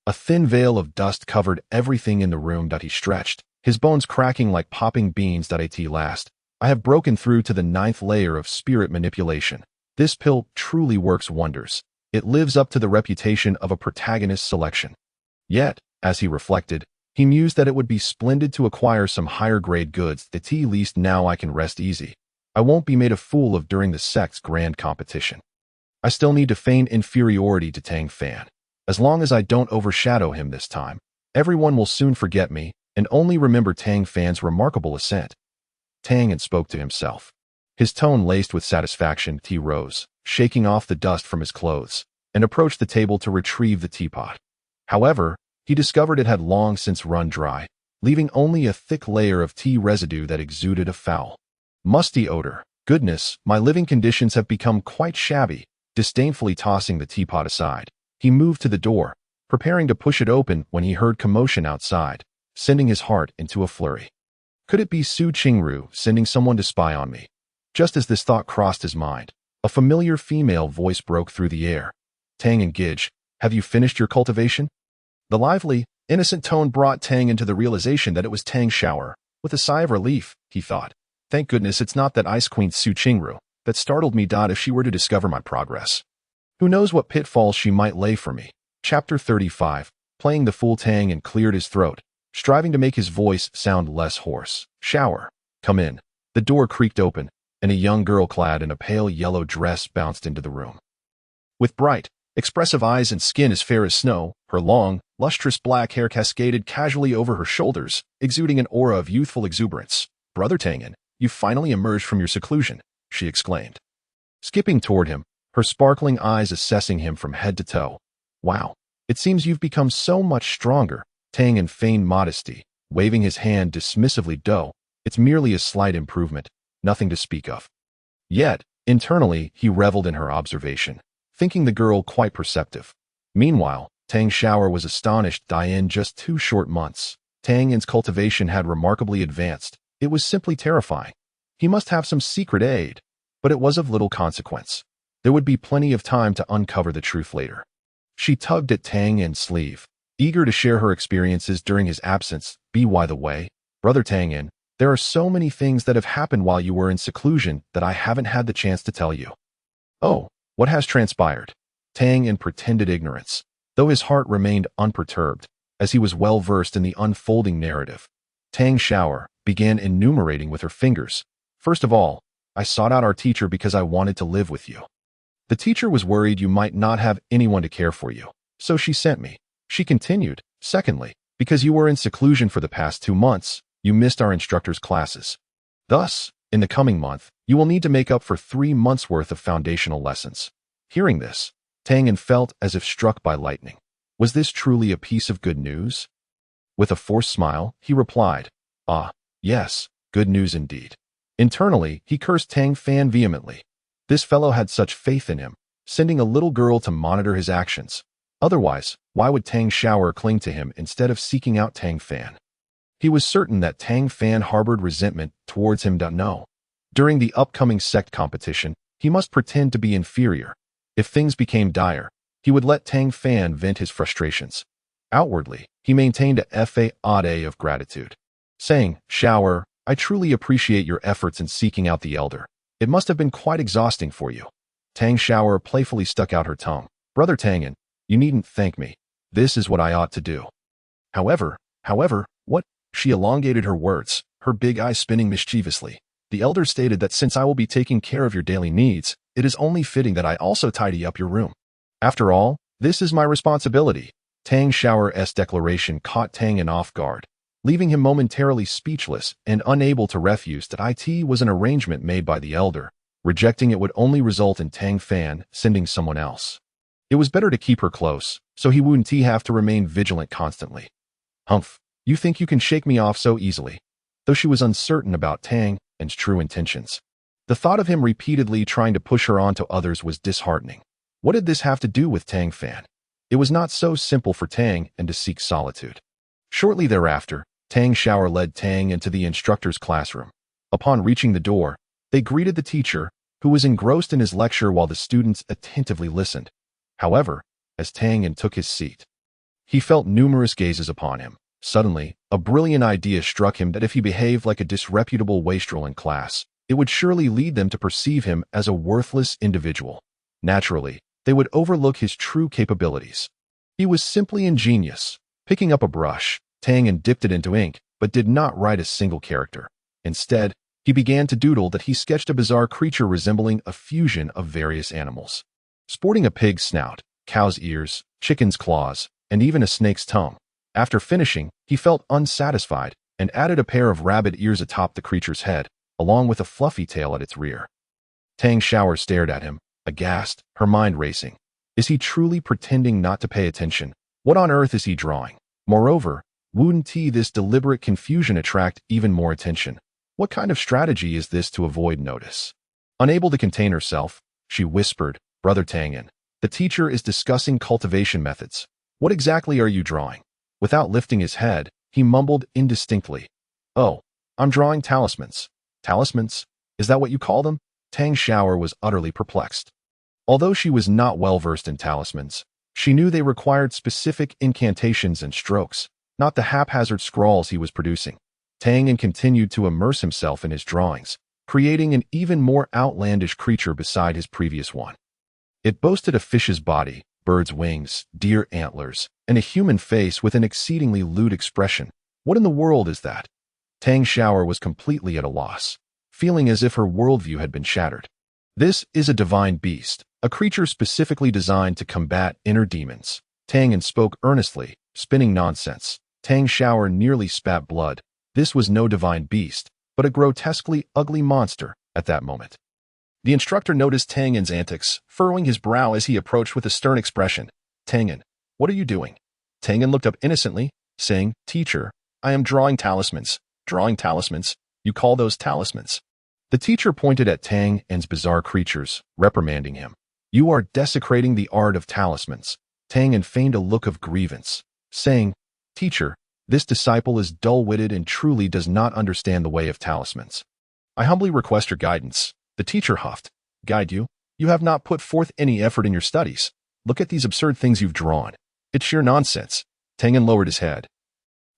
a thin veil of dust covered everything in the room. He stretched, his bones cracking like popping beans. At last, I have broken through to the 9th layer of spirit manipulation. This pill truly works wonders. It lives up to the reputation of a protagonist selection. Yet, as he reflected, he mused that it would be splendid to acquire some higher-grade goods. At least now I can rest easy. I won't be made a fool of during the Sect's grand competition. I still need to feign inferiority to Tang Fan. As long as I don't overshadow him this time, everyone will soon forget me and only remember Tang Fan's remarkable ascent. Tianyan spoke to himself. His tone laced with satisfaction. He rose, shaking off the dust from his clothes, and approached the table to retrieve the teapot. However, he discovered it had long since run dry, leaving only a thick layer of tea residue that exuded a foul, musty odor. Goodness, my living conditions have become quite shabby. Disdainfully tossing the teapot aside, he moved to the door, preparing to push it open when he heard commotion outside, sending his heart into a flurry. Could it be Qingru sending someone to spy on me? Just as this thought crossed his mind, a familiar female voice broke through the air. Tang and Gidge, have you finished your cultivation? The lively, innocent tone brought Tang into the realization that it was Tang Xiaoxiao. With a sigh of relief, he thought, thank goodness it's not that Ice Queen Qingru that startled me. If she were to discover my progress, who knows what pitfalls she might lay for me. Chapter 35. Playing the fool. Tang cleared his throat, striving to make his voice sound less hoarse. Shower. Come in. The door creaked open, and a young girl clad in a pale yellow dress bounced into the room. With bright, expressive eyes and skin as fair as snow, her long, lustrous black hair cascaded casually over her shoulders, exuding an aura of youthful exuberance. Brother Tianyan, you finally emerged from your seclusion, she exclaimed. Skipping toward him, her sparkling eyes assessing him from head to toe. Wow, it seems you've become so much stronger. Tang feigned modesty, waving his hand dismissively. It's merely a slight improvement, nothing to speak of. Yet, internally, he reveled in her observation, thinking the girl quite perceptive. Meanwhile, Tang Xiaoxiao was astonished that in just 2 short months, Tianyan's cultivation had remarkably advanced. It was simply terrifying. He must have some secret aid, but it was of little consequence. There would be plenty of time to uncover the truth later. She tugged at Tianyan's sleeve, eager to share her experiences during his absence. By the way, Brother Tianyan, there are so many things that have happened while you were in seclusion that I haven't had the chance to tell you. Oh, what has transpired? Tianyan pretended ignorance, though his heart remained unperturbed, as he was well versed in the unfolding narrative. Tang Xiaoxiao began enumerating with her fingers. First of all, I sought out our teacher because I wanted to live with you. The teacher was worried you might not have anyone to care for you, so she sent me. She continued, secondly, because you were in seclusion for the past 2 months, you missed our instructor's classes. Thus, in the coming month, you will need to make up for 3 months' worth of foundational lessons. Hearing this, Tianyan felt as if struck by lightning. Was this truly a piece of good news? With a forced smile, he replied, ah, yes, good news indeed. Internally, he cursed Tang Fan vehemently. This fellow had such faith in him, sending a little girl to monitor his actions. Otherwise, why would Tang Xiaoxiao cling to him instead of seeking out Tang Fan? He was certain that Tang Fan harbored resentment towards him. No. During the upcoming Sect competition, he must pretend to be inferior. If things became dire, he would let Tang Fan vent his frustrations. Outwardly, he maintained a facade of gratitude, saying, Xiaoxiao, I truly appreciate your efforts in seeking out the elder. It must have been quite exhausting for you. Tang Xiaoxiao playfully stuck out her tongue. Brother Tianyan, you needn't thank me. This is what I ought to do. However, what? She elongated her words, her big eyes spinning mischievously. The elder stated that since I will be taking care of your daily needs, it is only fitting that I also tidy up your room. After all, this is my responsibility. Tang Xiaoxiao's declaration caught Tianyan off guard, leaving him momentarily speechless and unable to refuse that it was an arrangement made by the elder. Rejecting it would only result in Tang Fan sending someone else. It was better to keep her close, so he wouldn't have to remain vigilant constantly. Humph, you think you can shake me off so easily? Though she was uncertain about Tang's true intentions, the thought of him repeatedly trying to push her onto others was disheartening. What did this have to do with Tang Fan? It was not so simple for Tang to seek solitude. Shortly thereafter, Tang Xiaoxiao led Tang into the instructor's classroom. Upon reaching the door, they greeted the teacher, who was engrossed in his lecture while the students attentively listened. However, as Tang took his seat, he felt numerous gazes upon him. Suddenly, a brilliant idea struck him that if he behaved like a disreputable wastrel in class, it would surely lead them to perceive him as a worthless individual. Naturally, they would overlook his true capabilities. He was simply ingenious. Picking up a brush, Tianyan dipped it into ink, but did not write a single character. Instead, he began to doodle that he sketched a bizarre creature resembling a fusion of various animals. Sporting a pig's snout, cow's ears, chicken's claws, and even a snake's tongue. After finishing, he felt unsatisfied and added a pair of rabbit ears atop the creature's head, along with a fluffy tail at its rear. Tang Xiaoxiao stared at him, aghast, her mind racing. Is he truly pretending not to pay attention? What on earth is he drawing? Moreover, wouldn't this deliberate confusion attract even more attention? What kind of strategy is this to avoid notice? Unable to contain herself, she whispered, "Brother Tianyan, the teacher is discussing cultivation methods. What exactly are you drawing?" Without lifting his head, he mumbled indistinctly, "Oh, I'm drawing talismans." "Talismans? Is that what you call them?" Tang Xiaoxiao was utterly perplexed. Although she was not well versed in talismans, she knew they required specific incantations and strokes, not the haphazard scrawls he was producing. Tianyan continued to immerse himself in his drawings, creating an even more outlandish creature beside his previous one. It boasted a fish's body, bird's wings, deer antlers, and a human face with an exceedingly lewd expression. What in the world is that? Tang Xiaoxiao was completely at a loss, feeling as if her worldview had been shattered. This is a divine beast, a creature specifically designed to combat inner demons. Tianyan spoke earnestly, spinning nonsense. Tang Xiaoxiao nearly spat blood. This was no divine beast, but a grotesquely ugly monster at that moment. The instructor noticed Tianyan's antics, furrowing his brow as he approached with a stern expression. "Tianyan, what are you doing?" Tianyan looked up innocently, saying, "Teacher, I am drawing talismans." "Drawing talismans? You call those talismans?" The teacher pointed at Tianyan's bizarre creatures, reprimanding him. "You are desecrating the art of talismans." Tianyan feigned a look of grievance, saying, "Teacher, this disciple is dull-witted and truly does not understand the way of talismans. I humbly request your guidance." The teacher huffed. "Guide you? You have not put forth any effort in your studies. Look at these absurd things you've drawn. It's sheer nonsense." Tianyan lowered his head.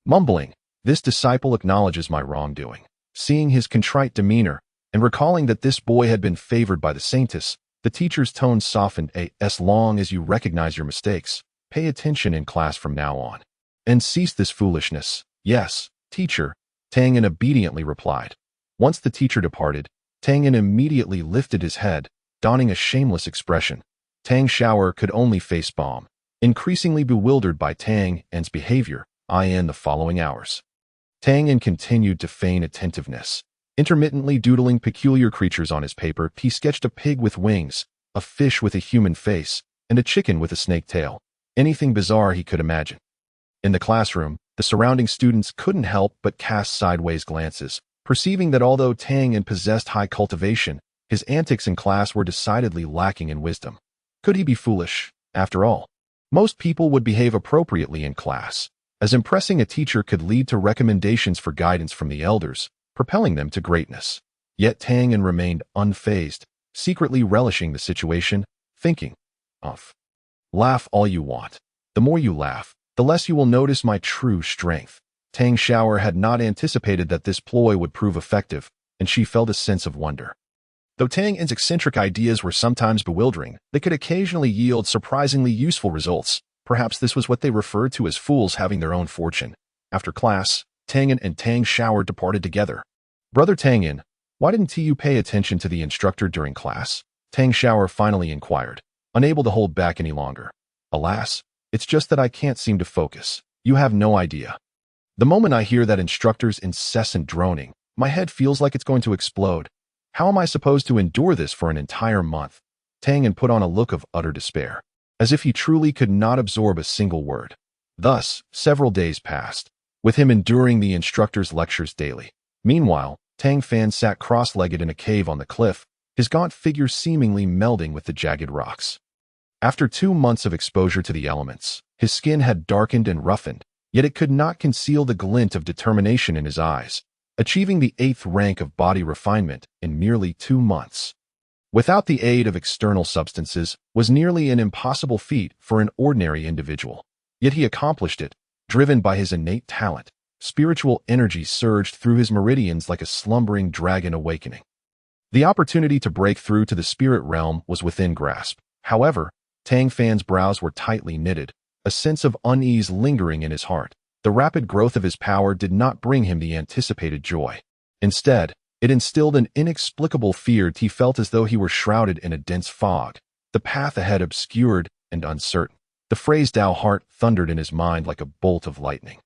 Mumbling, "This disciple acknowledges my wrongdoing." Seeing his contrite demeanor, and recalling that this boy had been favored by the Saintess, the teacher's tone softened. "As long as you recognize your mistakes, pay attention in class from now on. And cease this foolishness." "Yes, teacher," Tianyan obediently replied. Once the teacher departed, Tianyan immediately lifted his head, donning a shameless expression. Tang Xiaoxiao could only face bomb, increasingly bewildered by Tianyan's behavior. In the following hours, Tianyan continued to feign attentiveness, intermittently doodling peculiar creatures on his paper. He sketched a pig with wings, a fish with a human face, and a chicken with a snake tail. Anything bizarre he could imagine. In the classroom, the surrounding students couldn't help but cast sideways glances, perceiving that although Tianyan possessed high cultivation, his antics in class were decidedly lacking in wisdom. Could he be foolish, after all? Most people would behave appropriately in class, as impressing a teacher could lead to recommendations for guidance from the elders, propelling them to greatness. Yet Tianyan remained unfazed, secretly relishing the situation, thinking, "Laugh all you want. The more you laugh, the less you will notice my true strength." Tang Xiaoxiao had not anticipated that this ploy would prove effective, and she felt a sense of wonder. Though Tianyan's eccentric ideas were sometimes bewildering, they could occasionally yield surprisingly useful results. Perhaps this was what they referred to as fools having their own fortune. After class, Tianyan and Tang Xiaoxiao departed together. "Brother Tianyan, why didn't you pay attention to the instructor during class?" Tang Xiaoxiao finally inquired, unable to hold back any longer. "Alas, it's just that I can't seem to focus. You have no idea. The moment I hear that instructor's incessant droning, my head feels like it's going to explode. How am I supposed to endure this for an entire month?" Tianyan put on a look of utter despair, as if he truly could not absorb a single word. Thus, several days passed, with him enduring the instructor's lectures daily. Meanwhile, Tang Fan sat cross-legged in a cave on the cliff, his gaunt figure seemingly melding with the jagged rocks. After 2 months of exposure to the elements, his skin had darkened and roughened, yet it could not conceal the glint of determination in his eyes, achieving the 8th rank of body refinement in merely 2 months. Without the aid of external substances was nearly an impossible feat for an ordinary individual. Yet he accomplished it, driven by his innate talent. Spiritual energy surged through his meridians like a slumbering dragon awakening. The opportunity to break through to the spirit realm was within grasp. However, Tang Fan's brows were tightly knitted, a sense of unease lingering in his heart. The rapid growth of his power did not bring him the anticipated joy. Instead, it instilled an inexplicable fear. He felt as though he were shrouded in a dense fog, the path ahead obscured and uncertain. The phrase Dao Heart thundered in his mind like a bolt of lightning.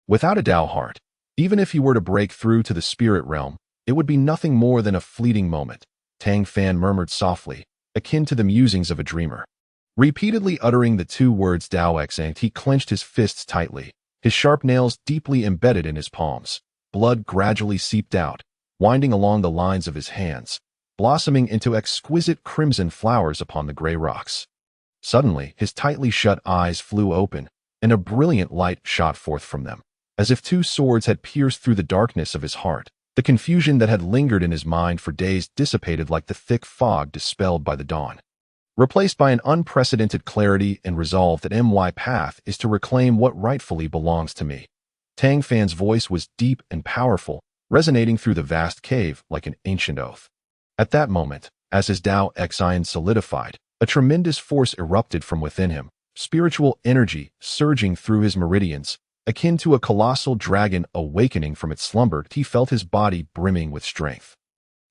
Without a Dao Heart, even if he were to break through to the spirit realm, it would be nothing more than a fleeting moment, Tang Fan murmured softly, akin to the musings of a dreamer. Repeatedly uttering the two words Dao Xang, he clenched his fists tightly, his sharp nails deeply embedded in his palms. Blood gradually seeped out, winding along the lines of his hands, blossoming into exquisite crimson flowers upon the gray rocks. Suddenly, his tightly shut eyes flew open, and a brilliant light shot forth from them, as if two swords had pierced through the darkness of his heart. The confusion that had lingered in his mind for days dissipated like the thick fog dispelled by the dawn, replaced by an unprecedented clarity and resolve that my path is to reclaim what rightfully belongs to me. Tang Fan's voice was deep and powerful, resonating through the vast cave like an ancient oath. At that moment, as his Dao Xian solidified, a tremendous force erupted from within him, spiritual energy surging through his meridians, akin to a colossal dragon awakening from its slumber. He felt his body brimming with strength,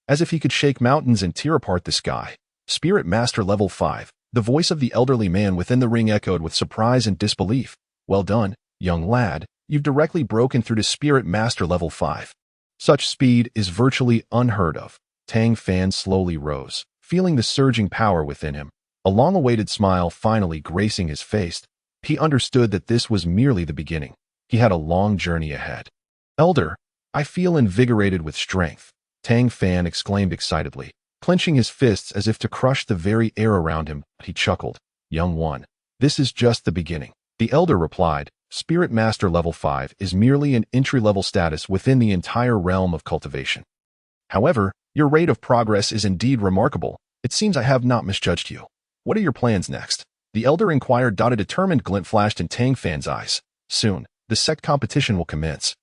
as if he could shake mountains and tear apart the sky. Spirit Master Level 5, the voice of the elderly man within the ring echoed with surprise and disbelief. Well done, young lad, you've directly broken through to Spirit Master Level 5. Such speed is virtually unheard of. Tang Fan slowly rose, feeling the surging power within him. A long-awaited smile finally gracing his face. He understood that this was merely the beginning. He had a long journey ahead. Elder, I feel invigorated with strength, Tang Fan exclaimed excitedly, clenching his fists as if to crush the very air around him. He chuckled. Young one, this is just the beginning. The elder replied, Spirit Master Level 5 is merely an entry-level status within the entire realm of cultivation. However, your rate of progress is indeed remarkable. It seems I have not misjudged you. What are your plans next? The elder inquired. A determined glint flashed in Tang Fan's eyes. Soon, the Sect competition will commence.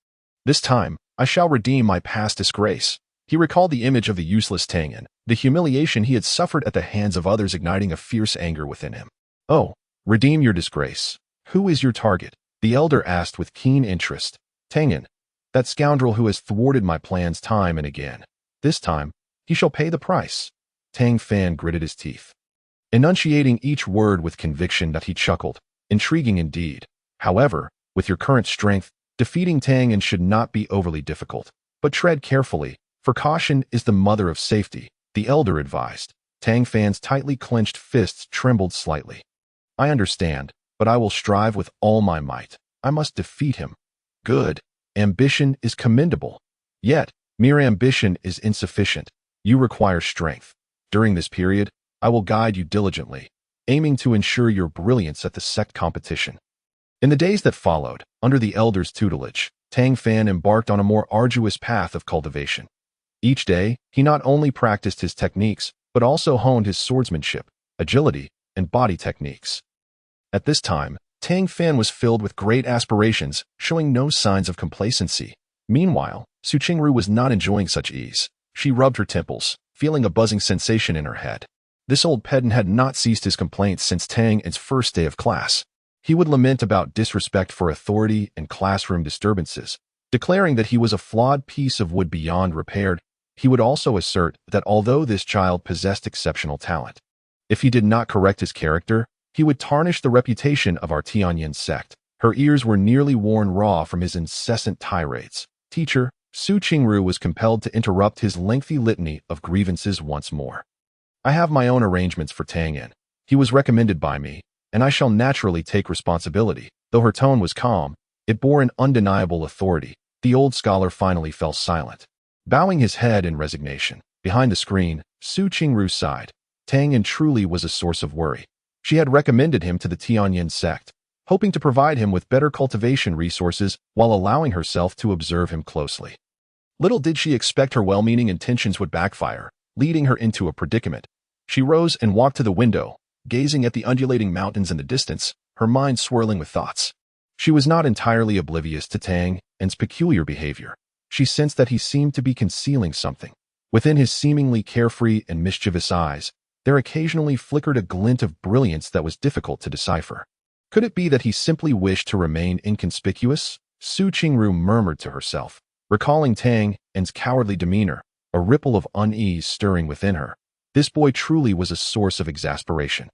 This time, I shall redeem my past disgrace. He recalled the image of the useless Tianyan, the humiliation he had suffered at the hands of others, igniting a fierce anger within him. Oh, redeem your disgrace. Who is your target? The elder asked with keen interest. Tianyan, that scoundrel who has thwarted my plans time and again. This time, he shall pay the price. Tang Fan gritted his teeth, enunciating each word with conviction. He chuckled. Intriguing indeed. However, with your current strength, defeating Tianyan should not be overly difficult. But tread carefully, for caution is the mother of safety, the elder advised. Tang Fan's tightly clenched fists trembled slightly. I understand, but I will strive with all my might. I must defeat him. Good. Ambition is commendable. Yet, mere ambition is insufficient. You require strength. During this period, I will guide you diligently, aiming to ensure your brilliance at the Sect competition. In the days that followed, under the elder's tutelage, Tang Fan embarked on a more arduous path of cultivation. Each day, he not only practiced his techniques, but also honed his swordsmanship, agility, and body techniques. At this time, Tang Fan was filled with great aspirations, showing no signs of complacency. Meanwhile, Qingru was not enjoying such ease. She rubbed her temples, feeling a buzzing sensation in her head. This old pedant had not ceased his complaints since Tang's first day of class. He would lament about disrespect for authority and classroom disturbances, declaring that he was a flawed piece of wood beyond repair. He would also assert that although this child possessed exceptional talent, if he did not correct his character, he would tarnish the reputation of our Tianyan sect. Her ears were nearly worn raw from his incessant tirades. Teacher, Qingru was compelled to interrupt his lengthy litany of grievances once more. I have my own arrangements for Tianyan. He was recommended by me, and I shall naturally take responsibility. Though her tone was calm, it bore an undeniable authority. The old scholar finally fell silent, bowing his head in resignation. Behind the screen, Qingru sighed. Tianyan truly was a source of worry. She had recommended him to the Tianyan sect, hoping to provide him with better cultivation resources while allowing herself to observe him closely. Little did she expect her well-meaning intentions would backfire, leading her into a predicament. She rose and walked to the window, gazing at the undulating mountains in the distance, her mind swirling with thoughts. She was not entirely oblivious to Tang's peculiar behavior. She sensed that he seemed to be concealing something. Within his seemingly carefree and mischievous eyes, there occasionally flickered a glint of brilliance that was difficult to decipher. Could it be that he simply wished to remain inconspicuous? Su Qingru murmured to herself, recalling Tang Fan's cowardly demeanor, a ripple of unease stirring within her. This boy truly was a source of exasperation.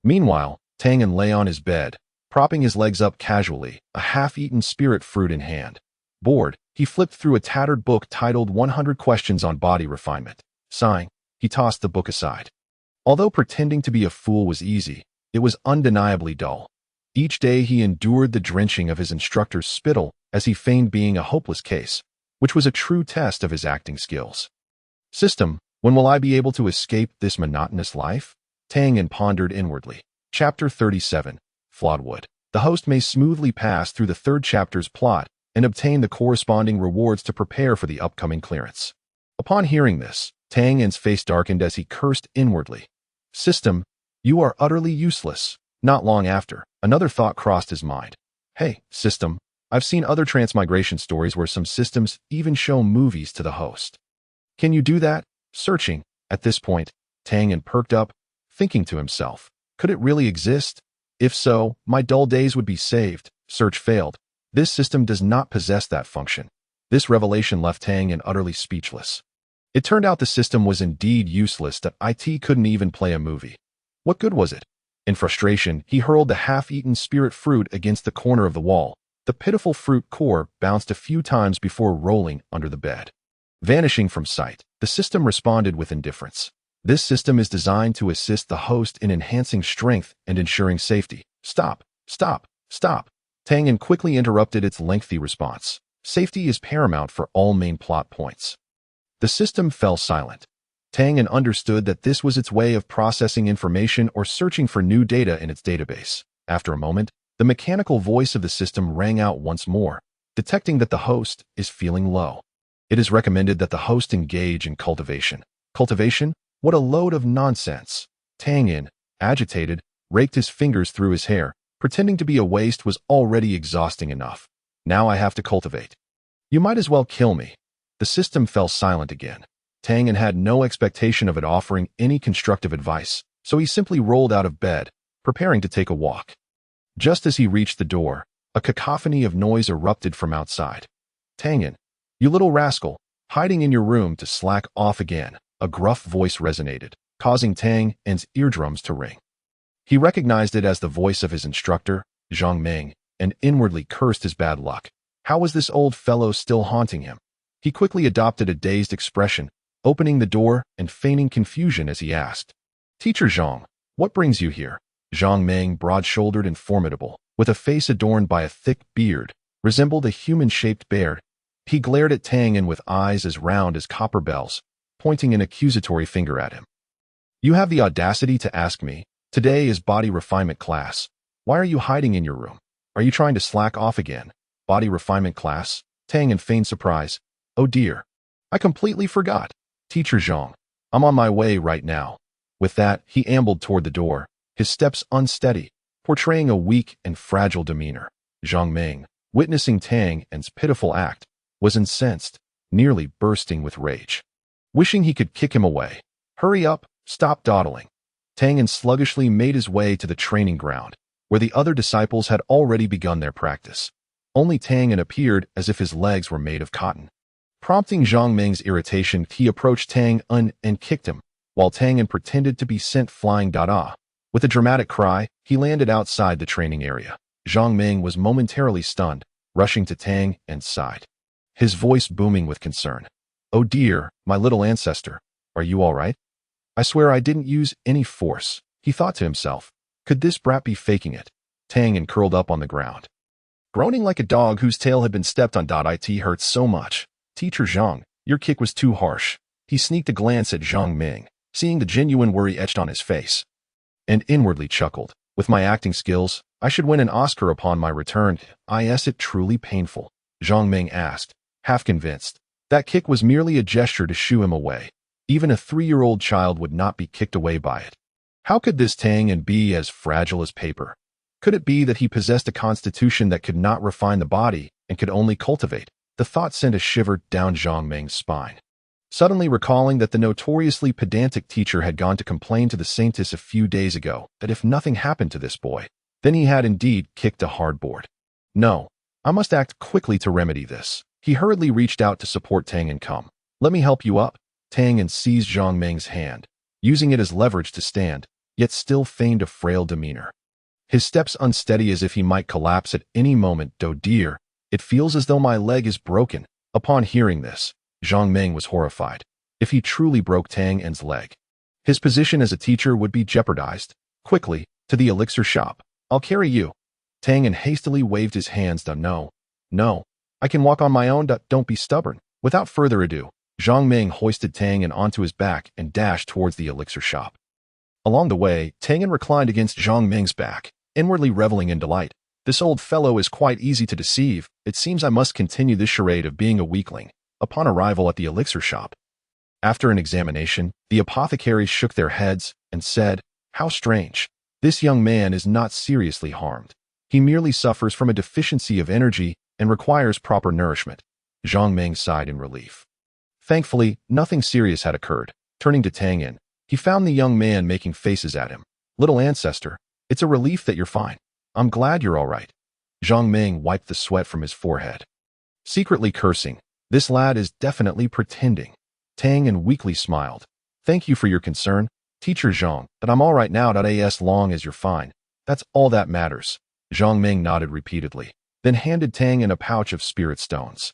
Meanwhile, Tang Fan lay on his bed, propping his legs up casually, a half-eaten spirit fruit in hand. Bored, he flipped through a tattered book titled 100 Questions on Body Refinement. Sighing, he tossed the book aside. Although pretending to be a fool was easy, it was undeniably dull. Each day he endured the drenching of his instructor's spittle as he feigned being a hopeless case, which was a true test of his acting skills. System, when will I be able to escape this monotonous life? Tang Fan pondered inwardly. Chapter 37, Flawedwood. The host may smoothly pass through the third chapter's plot and obtain the corresponding rewards to prepare for the upcoming clearance. Upon hearing this, Tang Fan's face darkened as he cursed inwardly. System, you are utterly useless. Not long after, another thought crossed his mind. Hey, system, I've seen other transmigration stories where some systems even show movies to the host. Can you do that? Searching. At this point, Tang Fan perked up, thinking to himself, could it really exist? If so, my dull days would be saved. Search failed. This system does not possess that function. This revelation left Tang Fan utterly speechless. It turned out the system was indeed useless, that IT couldn't even play a movie. What good was it? In frustration, he hurled the half-eaten spirit fruit against the corner of the wall. The pitiful fruit core bounced a few times before rolling under the bed. Vanishing from sight, the system responded with indifference. This system is designed to assist the host in enhancing strength and ensuring safety. Stop, stop, stop. Tang Fan quickly interrupted its lengthy response. Safety is paramount for all main plot points. The system fell silent. Tang Fan understood that this was its way of processing information or searching for new data in its database. After a moment, the mechanical voice of the system rang out once more, detecting that the host is feeling low. It is recommended that the host engage in cultivation. Cultivation? What a load of nonsense. Tang Fan, agitated, raked his fingers through his hair. Pretending to be a waste was already exhausting enough. Now I have to cultivate. You might as well kill me. The system fell silent again. Tang Fan had no expectation of it offering any constructive advice, so he simply rolled out of bed, preparing to take a walk. Just as he reached the door, a cacophony of noise erupted from outside. Tang Fan, you little rascal, hiding in your room to slack off again, a gruff voice resonated, causing Tang Fan's eardrums to ring. He recognized it as the voice of his instructor, Zhang Ming, and inwardly cursed his bad luck. How was this old fellow still haunting him? He quickly adopted a dazed expression, opening the door and feigning confusion as he asked, Teacher Zhang, what brings you here? Zhang Ming, broad-shouldered and formidable, with a face adorned by a thick beard, resembled a human-shaped bear. He glared at Tang Fan with eyes as round as copper bells, pointing an accusatory finger at him. You have the audacity to ask me, today is body refinement class. Why are you hiding in your room? Are you trying to slack off again? Body refinement class? Tang Fan feigned surprise. Oh dear. I completely forgot. Teacher Zhang, I'm on my way right now. With that, he ambled toward the door, his steps unsteady, portraying a weak and fragile demeanor. Zhang Ming, witnessing Tang Fan's pitiful act, was incensed, nearly bursting with rage. Wishing he could kick him away. Hurry up, stop dawdling. Tang Fan sluggishly made his way to the training ground, where the other disciples had already begun their practice. Only Tang Fan appeared as if his legs were made of cotton. Prompting Zhang Ming's irritation, he approached Tang Fan and kicked him, while Tang Fan pretended to be sent flying. With a dramatic cry, he landed outside the training area. Zhang Ming was momentarily stunned, rushing to Tang Fan's side, his voice booming with concern. Oh dear, my little ancestor, are you all right? I swear I didn't use any force, he thought to himself. Could this brat be faking it? Tang Fan curled up on the ground, groaning like a dog whose tail had been stepped on. It hurts so much. Teacher Zhang, your kick was too harsh. He sneaked a glance at Zhang Ming, seeing the genuine worry etched on his face, and inwardly chuckled. With my acting skills, I should win an Oscar upon my return. Is it truly painful? Zhang Ming asked, half convinced. That kick was merely a gesture to shoo him away. Even a 3-year-old child would not be kicked away by it. How could this Tang Fan be as fragile as paper? Could it be that he possessed a constitution that could not refine the body and could only cultivate? The thought sent a shiver down Zhang Ming's spine. suddenly recalling that the notoriously pedantic teacher had gone to complain to the Saintess a few days ago that if nothing happened to this boy, then he had indeed kicked a hardboard. No, I must act quickly to remedy this. He hurriedly reached out to support Tang and come. Let me help you up. Tang and seized Zhang Meng's hand, using it as leverage to stand, yet still feigned a frail demeanor. His steps unsteady as if he might collapse at any moment. "Oh dear, it feels as though my leg is broken." Upon hearing this, Zhang Meng was horrified. If he truly broke Tang En's leg, his position as a teacher would be jeopardized. Quickly, to the elixir shop. "I'll carry you." Tang En hastily waved his hands down. No, I can walk on my own. Don't be stubborn." Without further ado, Zhang Meng hoisted Tang En onto his back and dashed towards the elixir shop. Along the way, Tang En reclined against Zhang Meng's back, inwardly reveling in delight. This old fellow is quite easy to deceive. It seems I must continue this charade of being a weakling. Upon arrival at the elixir shop, after an examination, the apothecaries shook their heads and said, "How strange. This young man is not seriously harmed. He merely suffers from a deficiency of energy and requires proper nourishment." Zhang Meng sighed in relief. Thankfully, nothing serious had occurred. Turning to Tang En, he found the young man making faces at him. "Little ancestor, it's a relief that you're fine. I'm glad you're all right." Zhang Meng wiped the sweat from his forehead, secretly cursing. This lad is definitely pretending. Tang En weakly smiled. "Thank you for your concern, Teacher Zhang, but I'm all right now. As long as you're fine. That's all that matters." Zhang Meng nodded repeatedly, then handed Tang En a pouch of spirit stones.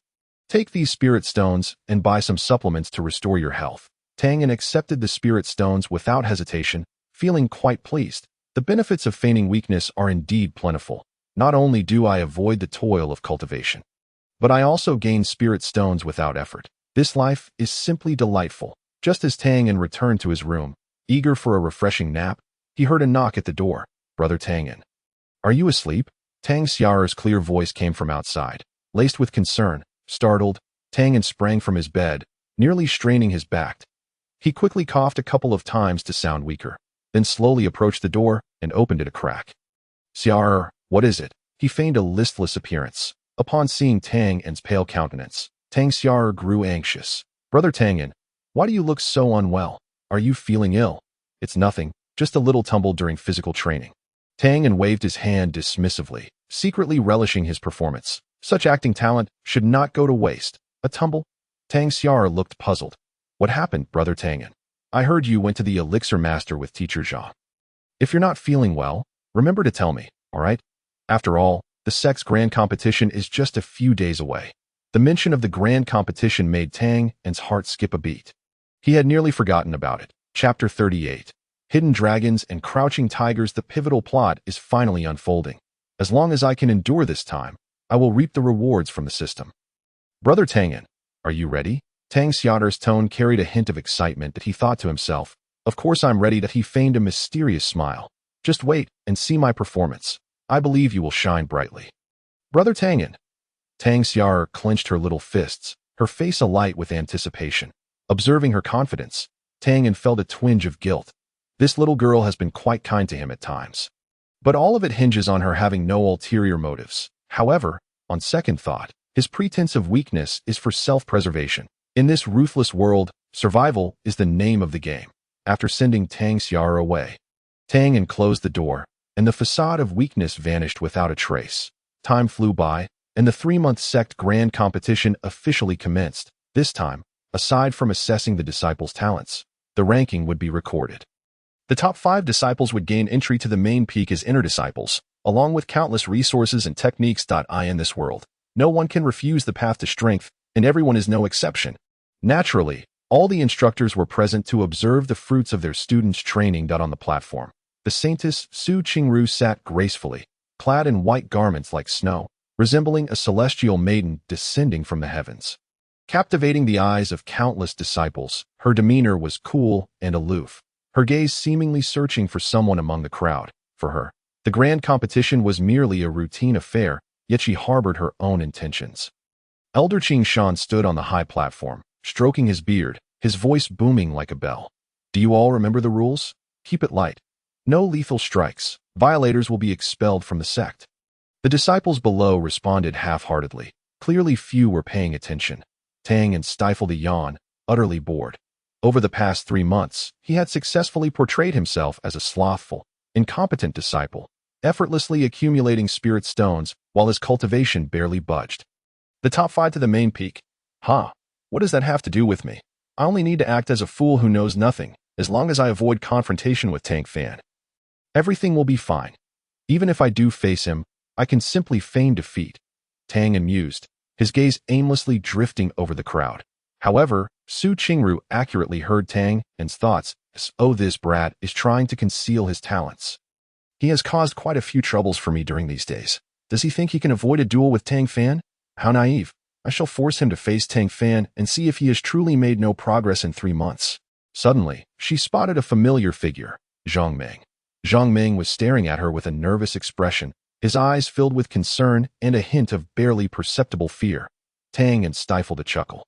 "Take these spirit stones and buy some supplements to restore your health." Tang En accepted the spirit stones without hesitation, feeling quite pleased. The benefits of feigning weakness are indeed plentiful. Not only do I avoid the toil of cultivation, but I also gain spirit stones without effort. This life is simply delightful. Just as Tang En returned to his room, eager for a refreshing nap, he heard a knock at the door. "Brother Tang En, are you asleep?" Tang Xiaoxiao's clear voice came from outside. Laced with concern, startled, Tang En sprang from his bed, nearly straining his back. He quickly coughed a couple of times to sound weaker, then slowly approached the door and opened it a crack. "Xiao, what is it?" He feigned a listless appearance. Upon seeing Tang En's pale countenance, Tang Xiao grew anxious. "Brother Tang En, why do you look so unwell? Are you feeling ill?" "It's nothing, just a little tumble during physical training." Tang En waved his hand dismissively, secretly relishing his performance. Such acting talent should not go to waste. "A tumble?" Tang Xiao looked puzzled. "What happened, Brother Tang En? I heard you went to the elixir master with Teacher Zhang. If you're not feeling well, remember to tell me, all right? After all, the Sect's grand competition is just a few days away." The mention of the grand competition made Tang En's heart skip a beat. He had nearly forgotten about it. Chapter 38. Hidden Dragons and Crouching Tigers. The pivotal plot is finally unfolding. As long as I can endure this time, I will reap the rewards from the system. "Brother Tang En, are you ready?" Tang Xiaoxiao's tone carried a hint of excitement that he thought to himself. "Of course I'm ready." That he feigned a mysterious smile. "Just wait and see my performance. I believe you will shine brightly." "Brother Tang En." Tang Xiao clenched her little fists, her face alight with anticipation. Observing her confidence, Tang En felt a twinge of guilt. This little girl has been quite kind to him at times, but all of it hinges on her having no ulterior motives. However, on second thought, his pretense of weakness is for self-preservation. In this ruthless world, survival is the name of the game. After sending Tang Xiao away, Tang En closed the door, and the facade of weakness vanished without a trace. Time flew by, and the 3-month Sect Grand Competition officially commenced. This time, aside from assessing the disciples' talents, the ranking would be recorded. The top 5 disciples would gain entry to the main peak as inner disciples, along with countless resources and techniques. In this world, no one can refuse the path to strength, and everyone is no exception. Naturally, all the instructors were present to observe the fruits of their students' training. On the platform, the Saintess Qingru sat gracefully, clad in white garments like snow, resembling a celestial maiden descending from the heavens. Captivating the eyes of countless disciples, her demeanor was cool and aloof, her gaze seemingly searching for someone among the crowd. For her, the grand competition was merely a routine affair, yet she harbored her own intentions. Elder Qing Shan stood on the high platform, stroking his beard, his voice booming like a bell. "Do you all remember the rules? Keep it light. No lethal strikes. Violators will be expelled from the sect." The disciples below responded half-heartedly. Clearly few were paying attention. Tang En stifled a yawn, utterly bored. Over the past 3 months, he had successfully portrayed himself as a slothful, incompetent disciple, effortlessly accumulating spirit stones while his cultivation barely budged. The top 5 to the main peak. What does that have to do with me? I only need to act as a fool who knows nothing, as long as I avoid confrontation with Tang Fan. Everything will be fine. Even if I do face him, I can simply feign defeat. Tang mused, his gaze aimlessly drifting over the crowd. However, Su Qingru accurately heard Tang's thoughts. This brat is trying to conceal his talents. He has caused quite a few troubles for me during these days. Does he think he can avoid a duel with Tang Fan? How naive. I shall force him to face Tang Fan and see if he has truly made no progress in 3 months. Suddenly, she spotted a familiar figure, Zhang Meng. Zhang Meng was staring at her with a nervous expression, his eyes filled with concern and a hint of barely perceptible fear. Tang stifled a chuckle.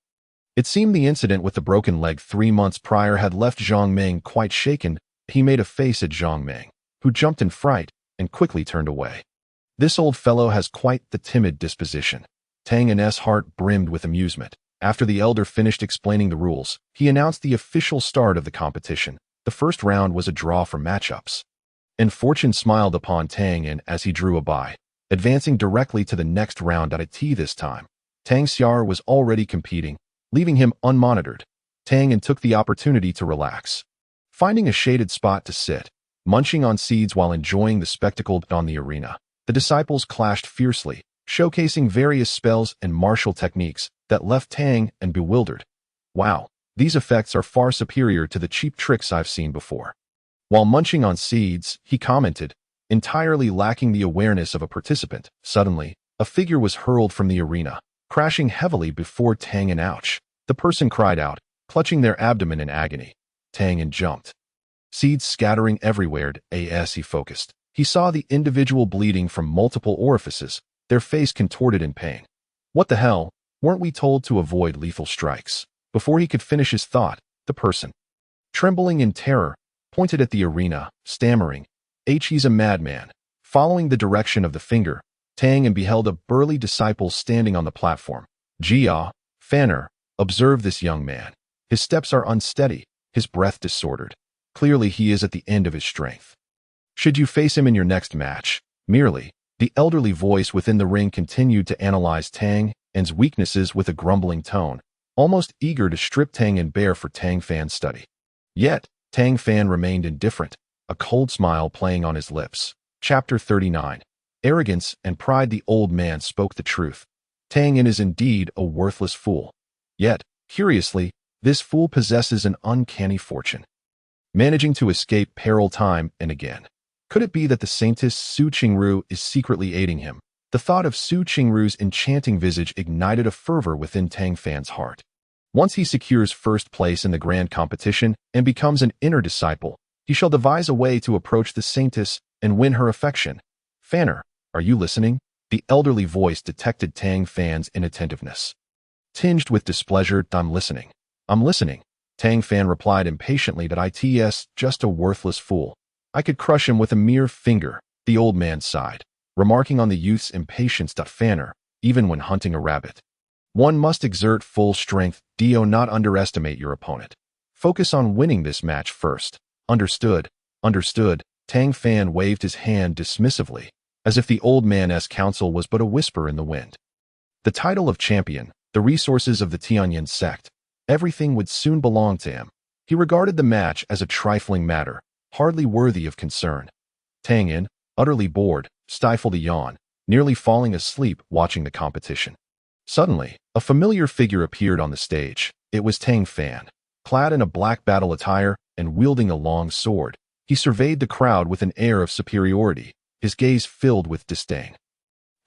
It seemed the incident with the broken leg 3 months prior had left Zhang Meng quite shaken. He made a face at Zhang Meng, who jumped in fright and quickly turned away. This old fellow has quite the timid disposition. Tang's heart brimmed with amusement. After the elder finished explaining the rules, he announced the official start of the competition. The first round was a draw for matchups. And fortune smiled upon Tang as he drew a bye, advancing directly to the next round at a T this time. Tang Xiaoxiao was already competing, leaving him unmonitored. Tang took the opportunity to relax. Finding a shaded spot to sit, munching on seeds while enjoying the spectacle on the arena, the disciples clashed fiercely, showcasing various spells and martial techniques that left Tang bewildered. Wow, these effects are far superior to the cheap tricks I've seen before. While munching on seeds, he commented, entirely lacking the awareness of a participant. Suddenly, a figure was hurled from the arena, crashing heavily before Tang. Ouch! The person cried out, clutching their abdomen in agony. Tang jumped. Seeds scattering everywhere as he focused. He saw the individual bleeding from multiple orifices, their face contorted in pain. What the hell? Weren't we told to avoid lethal strikes? Before he could finish his thought, the person, trembling in terror, pointed at the arena, stammering, he's a madman. Following the direction of the finger, Tang beheld a burly disciple standing on the platform. Jia, Fanner, observe this young man. His steps are unsteady, his breath disordered. Clearly he is at the end of his strength. Should you face him in your next match? Merely, the elderly voice within the ring continued to analyze Tang's weaknesses with a grumbling tone, almost eager to strip Tang bare for Tang Fan's study. Yet, Tang Fan remained indifferent, a cold smile playing on his lips. Chapter 39. Arrogance and pride. The old man spoke the truth. Tang is indeed a worthless fool. Yet, curiously, this fool possesses an uncanny fortune, managing to escape peril time and again. Could it be that the Saintess Su Qingru is secretly aiding him? The thought of Su Qingru's enchanting visage ignited a fervor within Tang Fan's heart. Once he secures first place in the grand competition and becomes an inner disciple, he shall devise a way to approach the Saintess and win her affection. Fanner, are you listening? The elderly voice detected Tang Fan's inattentiveness. Tinged with displeasure, I'm listening. I'm listening. Tang Fan replied impatiently that it's just a worthless fool. I could crush him with a mere finger. The old man sighed, remarking on the youth's impatience. Fanner, even when hunting a rabbit, one must exert full strength. Do not underestimate your opponent. Focus on winning this match first. Understood. Understood. Tang Fan waved his hand dismissively, as if the old man's counsel was but a whisper in the wind. The title of champion, the resources of the Tianyan sect, everything would soon belong to him. He regarded the match as a trifling matter, hardly worthy of concern. Tang, utterly bored, stifled a yawn, nearly falling asleep watching the competition. Suddenly, a familiar figure appeared on the stage. It was Tang Fan. Clad in a black battle attire and wielding a long sword, he surveyed the crowd with an air of superiority, his gaze filled with disdain.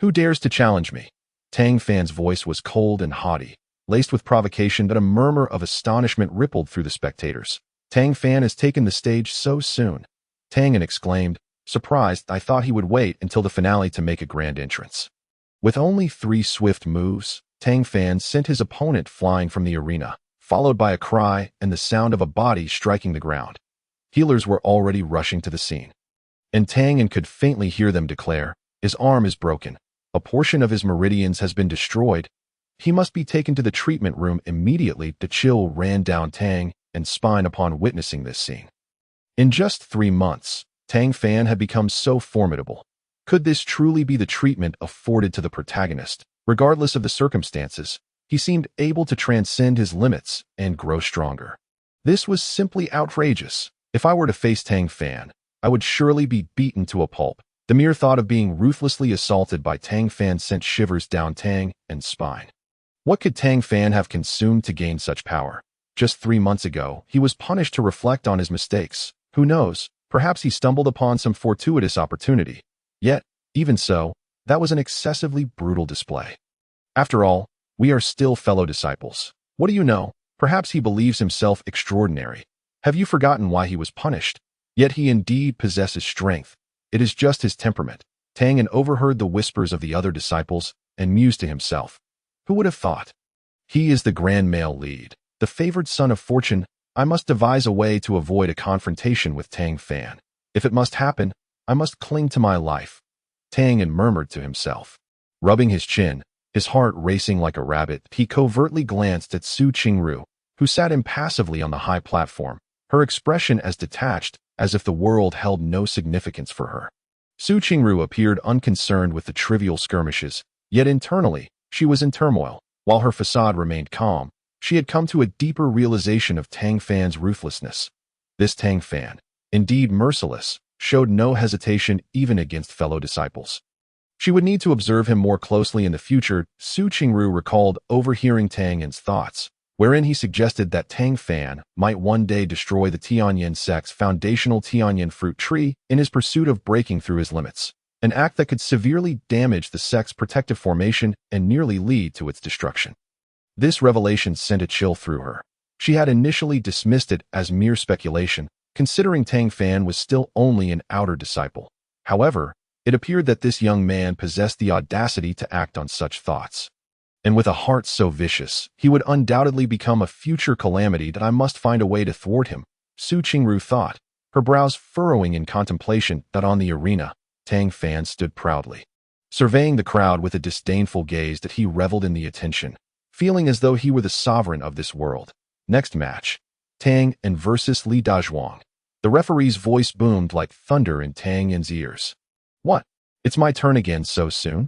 Who dares to challenge me? Tang Fan's voice was cold and haughty, laced with provocation. That a murmur of astonishment rippled through the spectators. Tang Fan has taken the stage so soon. Tang exclaimed, surprised. I thought he would wait until the finale to make a grand entrance. With only 3 swift moves, Tang Fan sent his opponent flying from the arena, followed by a cry and the sound of a body striking the ground. Healers were already rushing to the scene, and Tang could faintly hear them declare, his arm is broken. A portion of his meridians has been destroyed. He must be taken to the treatment room immediately. The chill ran down Tang and spine upon witnessing this scene. In just 3 months, Tang Fan had become so formidable. Could this truly be the treatment afforded to the protagonist? Regardless of the circumstances, he seemed able to transcend his limits and grow stronger. This was simply outrageous. If I were to face Tang Fan, I would surely be beaten to a pulp. The mere thought of being ruthlessly assaulted by Tang Fan sent shivers down Tang and spine. What could Tang Fan have consumed to gain such power? Just 3 months ago, he was punished to reflect on his mistakes. Who knows, perhaps he stumbled upon some fortuitous opportunity. Yet, even so, that was an excessively brutal display. After all, we are still fellow disciples. What do you know? Perhaps he believes himself extraordinary. Have you forgotten why he was punished? Yet he indeed possesses strength. It is just his temperament. Tianyan overheard the whispers of the other disciples and mused to himself. Who would have thought? He is the grand male lead, the favored son of fortune. I must devise a way to avoid a confrontation with Tang Fan. If it must happen, I must cling to my life. Tianyan murmured to himself. Rubbing his chin, his heart racing like a rabbit, he covertly glanced at Qingru, who sat impassively on the high platform, her expression as detached as if the world held no significance for her. Qingru appeared unconcerned with the trivial skirmishes, yet internally, she was in turmoil. While her facade remained calm, she had come to a deeper realization of Tang Fan's ruthlessness. This Tang Fan, indeed merciless, showed no hesitation even against fellow disciples. She would need to observe him more closely in the future. Qingru recalled overhearing Tianyan's thoughts, wherein he suggested that Tang Fan might one day destroy the Tianyan sect's foundational Tianyan fruit tree in his pursuit of breaking through his limits, an act that could severely damage the sect's protective formation and nearly lead to its destruction. This revelation sent a chill through her. She had initially dismissed it as mere speculation, considering Tang Fan was still only an outer disciple. However, it appeared that this young man possessed the audacity to act on such thoughts. And with a heart so vicious, he would undoubtedly become a future calamity that I must find a way to thwart him, Qingru thought, her brows furrowing in contemplation. That on the arena, Tang Fan stood proudly, surveying the crowd with a disdainful gaze that he reveled in the attention, feeling as though he were the sovereign of this world. Next match, Tang and versus Li Dazhuang. The referee's voice boomed like thunder in Tang Yan's ears. What? It's my turn again so soon?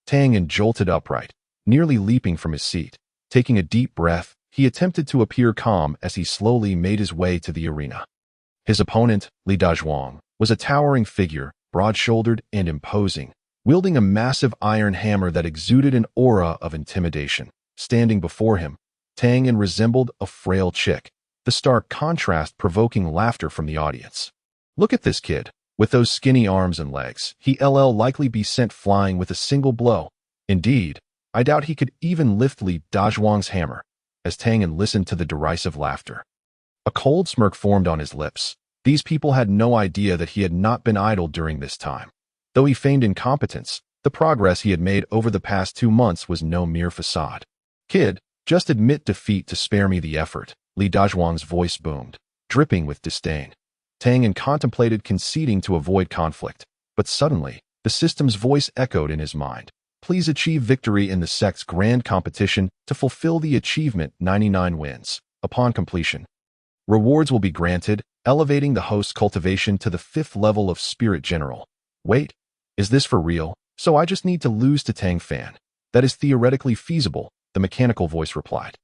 Tang Yan jolted upright, nearly leaping from his seat. Taking a deep breath, he attempted to appear calm as he slowly made his way to the arena. His opponent, Li Dazhuang, was a towering figure, broad-shouldered and imposing, wielding a massive iron hammer that exuded an aura of intimidation. Standing before him, Tang Yan resembled a frail chick, the stark contrast provoking laughter from the audience. Look at this kid. With those skinny arms and legs, he'll likely be sent flying with a single blow. Indeed, I doubt he could even lift Li Dazhuang's hammer. As Tang Yan listened to the derisive laughter, a cold smirk formed on his lips. These people had no idea that he had not been idle during this time. Though he feigned incompetence, the progress he had made over the past 2 months was no mere facade. Kid, just admit defeat to spare me the effort, Li Dazhuang's voice boomed, dripping with disdain. Tang Yan contemplated conceding to avoid conflict, but suddenly, the system's voice echoed in his mind. Please achieve victory in the sect's grand competition to fulfill the achievement 99 wins. Upon completion, rewards will be granted, elevating the host's cultivation to the 5th level of Spirit General. Wait, is this for real? So I just need to lose to Tang Fan. That is theoretically feasible, the mechanical voice replied.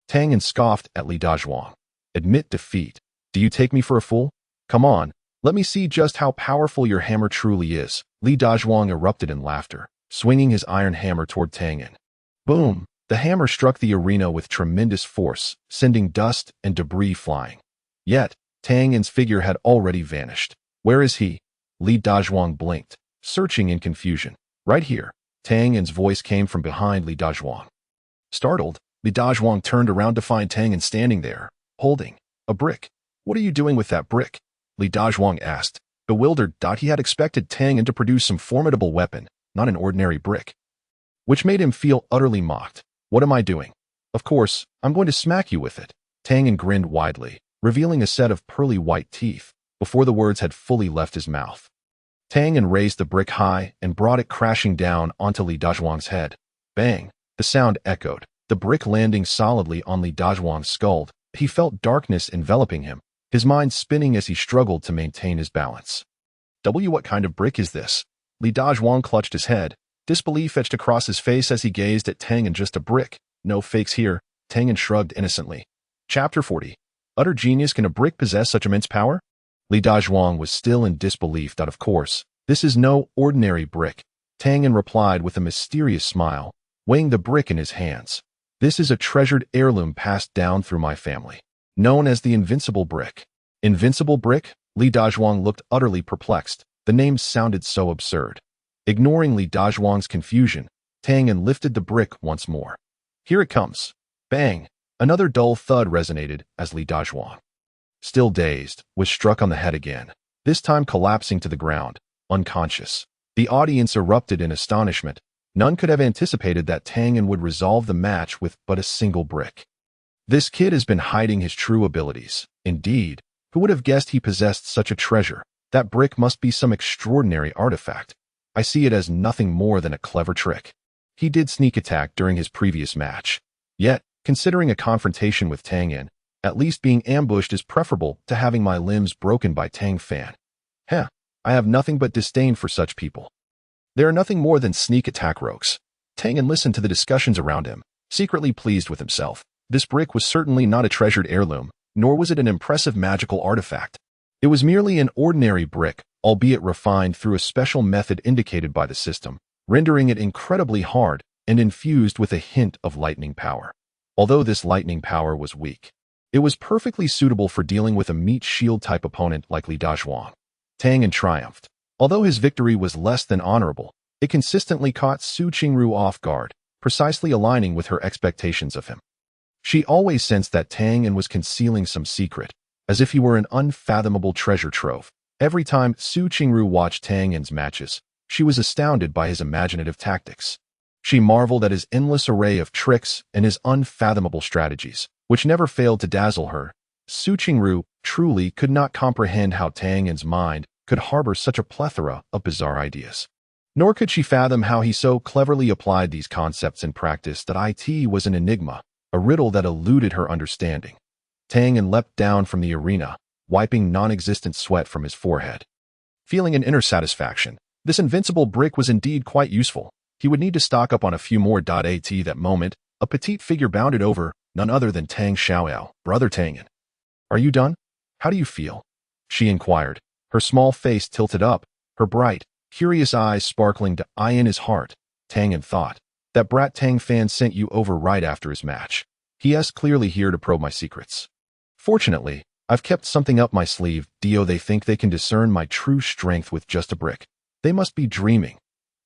Tang Yan scoffed at Li Dazhuang. Admit defeat. Do you take me for a fool? Come on, let me see just how powerful your hammer truly is. Li Dazhuang erupted in laughter, swinging his iron hammer toward Tang Yan. Boom! The hammer struck the arena with tremendous force, sending dust and debris flying. Yet, Tang Yan's figure had already vanished. Where is he? Li Dazhuang blinked, searching in confusion. Right here. Tang Yan's voice came from behind Li Dazhuang. Startled, Li Dazhuang turned around to find Tang Yan standing there, holding a brick. What are you doing with that brick? Li Dazhuang asked, bewildered. He had expected Tang Yan to produce some formidable weapon, not an ordinary brick, which made him feel utterly mocked. What am I doing? Of course, I'm going to smack you with it. Tang Yan grinned widely, revealing a set of pearly white teeth, before the words had fully left his mouth. Tang Yan raised the brick high and brought it crashing down onto Li Dazhuang's head. Bang! The sound echoed, the brick landing solidly on Li Dazhuang's skull. He felt darkness enveloping him, his mind spinning as he struggled to maintain his balance. What kind of brick is this? Li Dazhuang clutched his head. Disbelief etched across his face as he gazed at Tang. And just a brick. No fakes here. Tang shrugged innocently. Chapter 40. Utter genius. Can a brick possess such immense power? Li Dazhuang was still in disbelief that, of course, this is no ordinary brick. Tang replied with a mysterious smile, weighing the brick in his hands. This is a treasured heirloom passed down through my family, known as the Invincible Brick. Invincible Brick? Li Dazhuang looked utterly perplexed. The name sounded so absurd. Ignoring Li Dazhuang's confusion, Tang lifted the brick once more. Here it comes. Bang! Another dull thud resonated as Li Dazhuang, still dazed, was struck on the head again, this time collapsing to the ground, unconscious. The audience erupted in astonishment. None could have anticipated that Tang would resolve the match with but a single brick. This kid has been hiding his true abilities. Indeed, who would have guessed he possessed such a treasure? That brick must be some extraordinary artifact. I see it as nothing more than a clever trick. He did sneak attack during his previous match. Yet, considering a confrontation with Tianyan, at least being ambushed is preferable to having my limbs broken by Tang Fan. I have nothing but disdain for such people. They are nothing more than sneak attack rogues. Tang listened to the discussions around him, secretly pleased with himself. This brick was certainly not a treasured heirloom, nor was it an impressive magical artifact. It was merely an ordinary brick, albeit refined through a special method indicated by the system, rendering it incredibly hard and infused with a hint of lightning power. Although this lightning power was weak, it was perfectly suitable for dealing with a meat shield type opponent like Li Dazhuang. Tang triumphed. Although his victory was less than honorable, it consistently caught Su Qingru off guard, precisely aligning with her expectations of him. She always sensed that Tang was concealing some secret, as if he were an unfathomable treasure trove. Every time Su Qingru watched Tang's matches, she was astounded by his imaginative tactics. She marveled at his endless array of tricks and his unfathomable strategies, which never failed to dazzle her. Su Qingru truly could not comprehend how Tang's mind could harbor such a plethora of bizarre ideas. Nor could she fathom how he so cleverly applied these concepts in practice that it was an enigma, a riddle that eluded her understanding. Tang leapt down from the arena, wiping non-existent sweat from his forehead. Feeling an inner satisfaction, this invincible brick was indeed quite useful. He would need to stock up on a few more. At that moment, a petite figure bounded over, none other than Tang Xiaoxiao. Brother Tianyan. Are you done? How do you feel? She inquired, her small face tilted up, her bright, curious eyes sparkling to eye in his heart. Tang thought, that brat Tang Fan sent you over right after his match. He's clearly here to probe my secrets. Fortunately, I've kept something up my sleeve. They think they can discern my true strength with just a brick. They must be dreaming.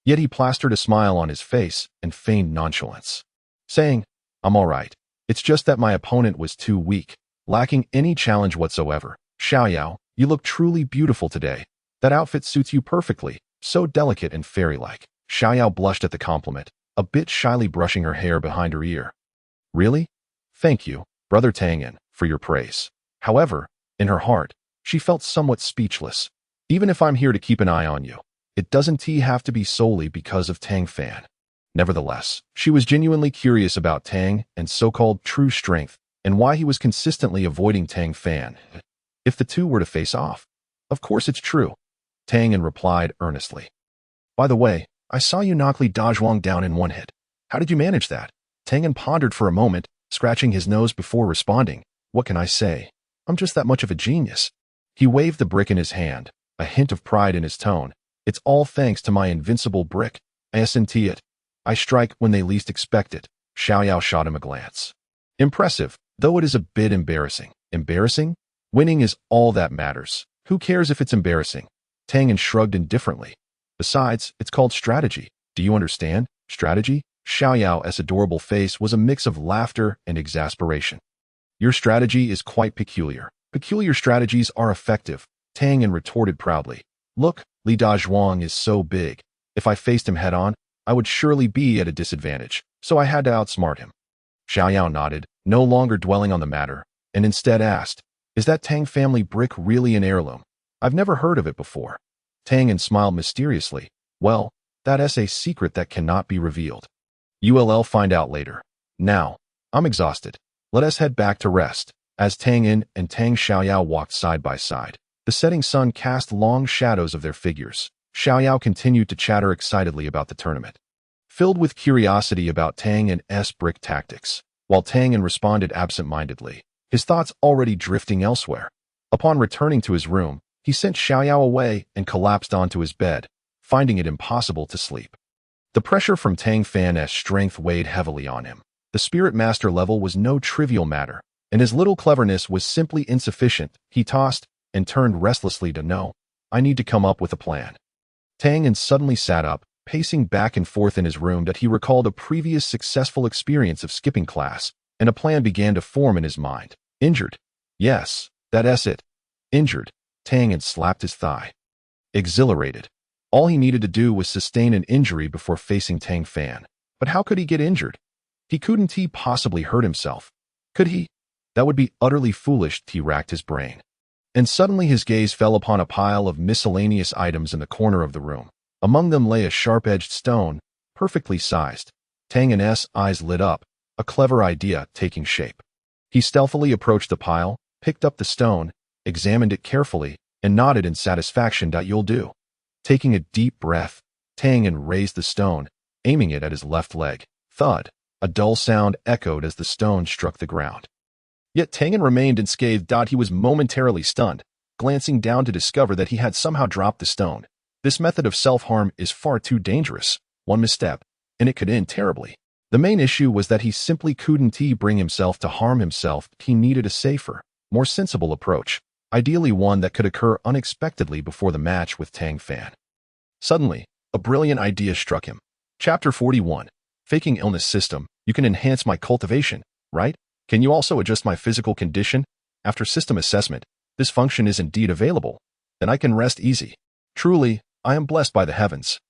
Yet he plastered a smile on his face and feigned nonchalance, saying, I'm all right. It's just that my opponent was too weak, lacking any challenge whatsoever. Xiaoxiao, you look truly beautiful today. That outfit suits you perfectly, so delicate and fairy-like. Xiaoxiao blushed at the compliment, a bit shyly brushing her hair behind her ear. Really? Thank you, Brother Tianyan, for your praise. However, in her heart, she felt somewhat speechless. Even if I'm here to keep an eye on you, it doesn't have to be solely because of Tang Fan. Nevertheless, she was genuinely curious about Tang and so-called true strength, and why he was consistently avoiding Tang Fan. If the two were to face off, of course it's true. Tang replied earnestly. By the way, I saw you knock Li Dazhuang down in one hit. How did you manage that? Tang pondered for a moment, scratching his nose before responding. What can I say? I'm just that much of a genius. He waved the brick in his hand, a hint of pride in his tone. It's all thanks to my invincible brick. Isn't it? I strike when they least expect it. Xiaoxiao shot him a glance. Impressive, though it is a bit embarrassing. Embarrassing? Winning is all that matters. Who cares if it's embarrassing? Tang shrugged indifferently. Besides, it's called strategy. Do you understand? Strategy? Xiaoxiao's adorable face was a mix of laughter and exasperation. Your strategy is quite peculiar. Peculiar strategies are effective, Tang retorted proudly. Look, Li Dazhuang is so big. If I faced him head-on, I would surely be at a disadvantage, so I had to outsmart him. Xiaoxiao nodded, no longer dwelling on the matter, and instead asked, is that Tang family brick really an heirloom? I've never heard of it before. Tang smiled mysteriously. Well, that's a secret that cannot be revealed. ULL find out later. Now, I'm exhausted. Let us head back to rest. As Tianyan and Tang Xiaoxiao walked side by side, the setting sun cast long shadows of their figures. Xiaoxiao continued to chatter excitedly about the tournament, filled with curiosity about Tianyan's brick tactics, while Tianyan responded absent-mindedly, his thoughts already drifting elsewhere. Upon returning to his room, he sent Xiaoxiao away and collapsed onto his bed, finding it impossible to sleep. The pressure from Tang Fan's strength weighed heavily on him. The spirit master level was no trivial matter, and his little cleverness was simply insufficient. He tossed and turned restlessly to no. I need to come up with a plan. Tianyan suddenly sat up, pacing back and forth in his room that he recalled a previous successful experience of skipping class, and a plan began to form in his mind. Injured. Yes, that's it. Injured. Tianyan slapped his thigh. Exhilarated. All he needed to do was sustain an injury before facing Tang Fan. But how could he get injured? He couldn't possibly hurt himself. Could he? That would be utterly foolish. He racked his brain. And suddenly his gaze fell upon a pile of miscellaneous items in the corner of the room. Among them lay a sharp-edged stone, perfectly sized. Tianyan's eyes lit up, a clever idea taking shape. He stealthily approached the pile, picked up the stone, examined it carefully, and nodded in satisfaction. You'll do. Taking a deep breath, Tianyan raised the stone, aiming it at his left leg. Thud. A dull sound echoed as the stone struck the ground. Yet Tianyan remained unscathed. He was momentarily stunned, glancing down to discover that he had somehow dropped the stone. This method of self-harm is far too dangerous. One misstep, and it could end terribly. The main issue was that he simply couldn't bring himself to harm himself. He needed a safer, more sensible approach, ideally one that could occur unexpectedly before the match with Tang Fan. Suddenly, a brilliant idea struck him. Chapter 41. Faking illness system. You can enhance my cultivation, right? Can you also adjust my physical condition? After system assessment, this function is indeed available. Then I can rest easy. Truly, I am blessed by the heavens.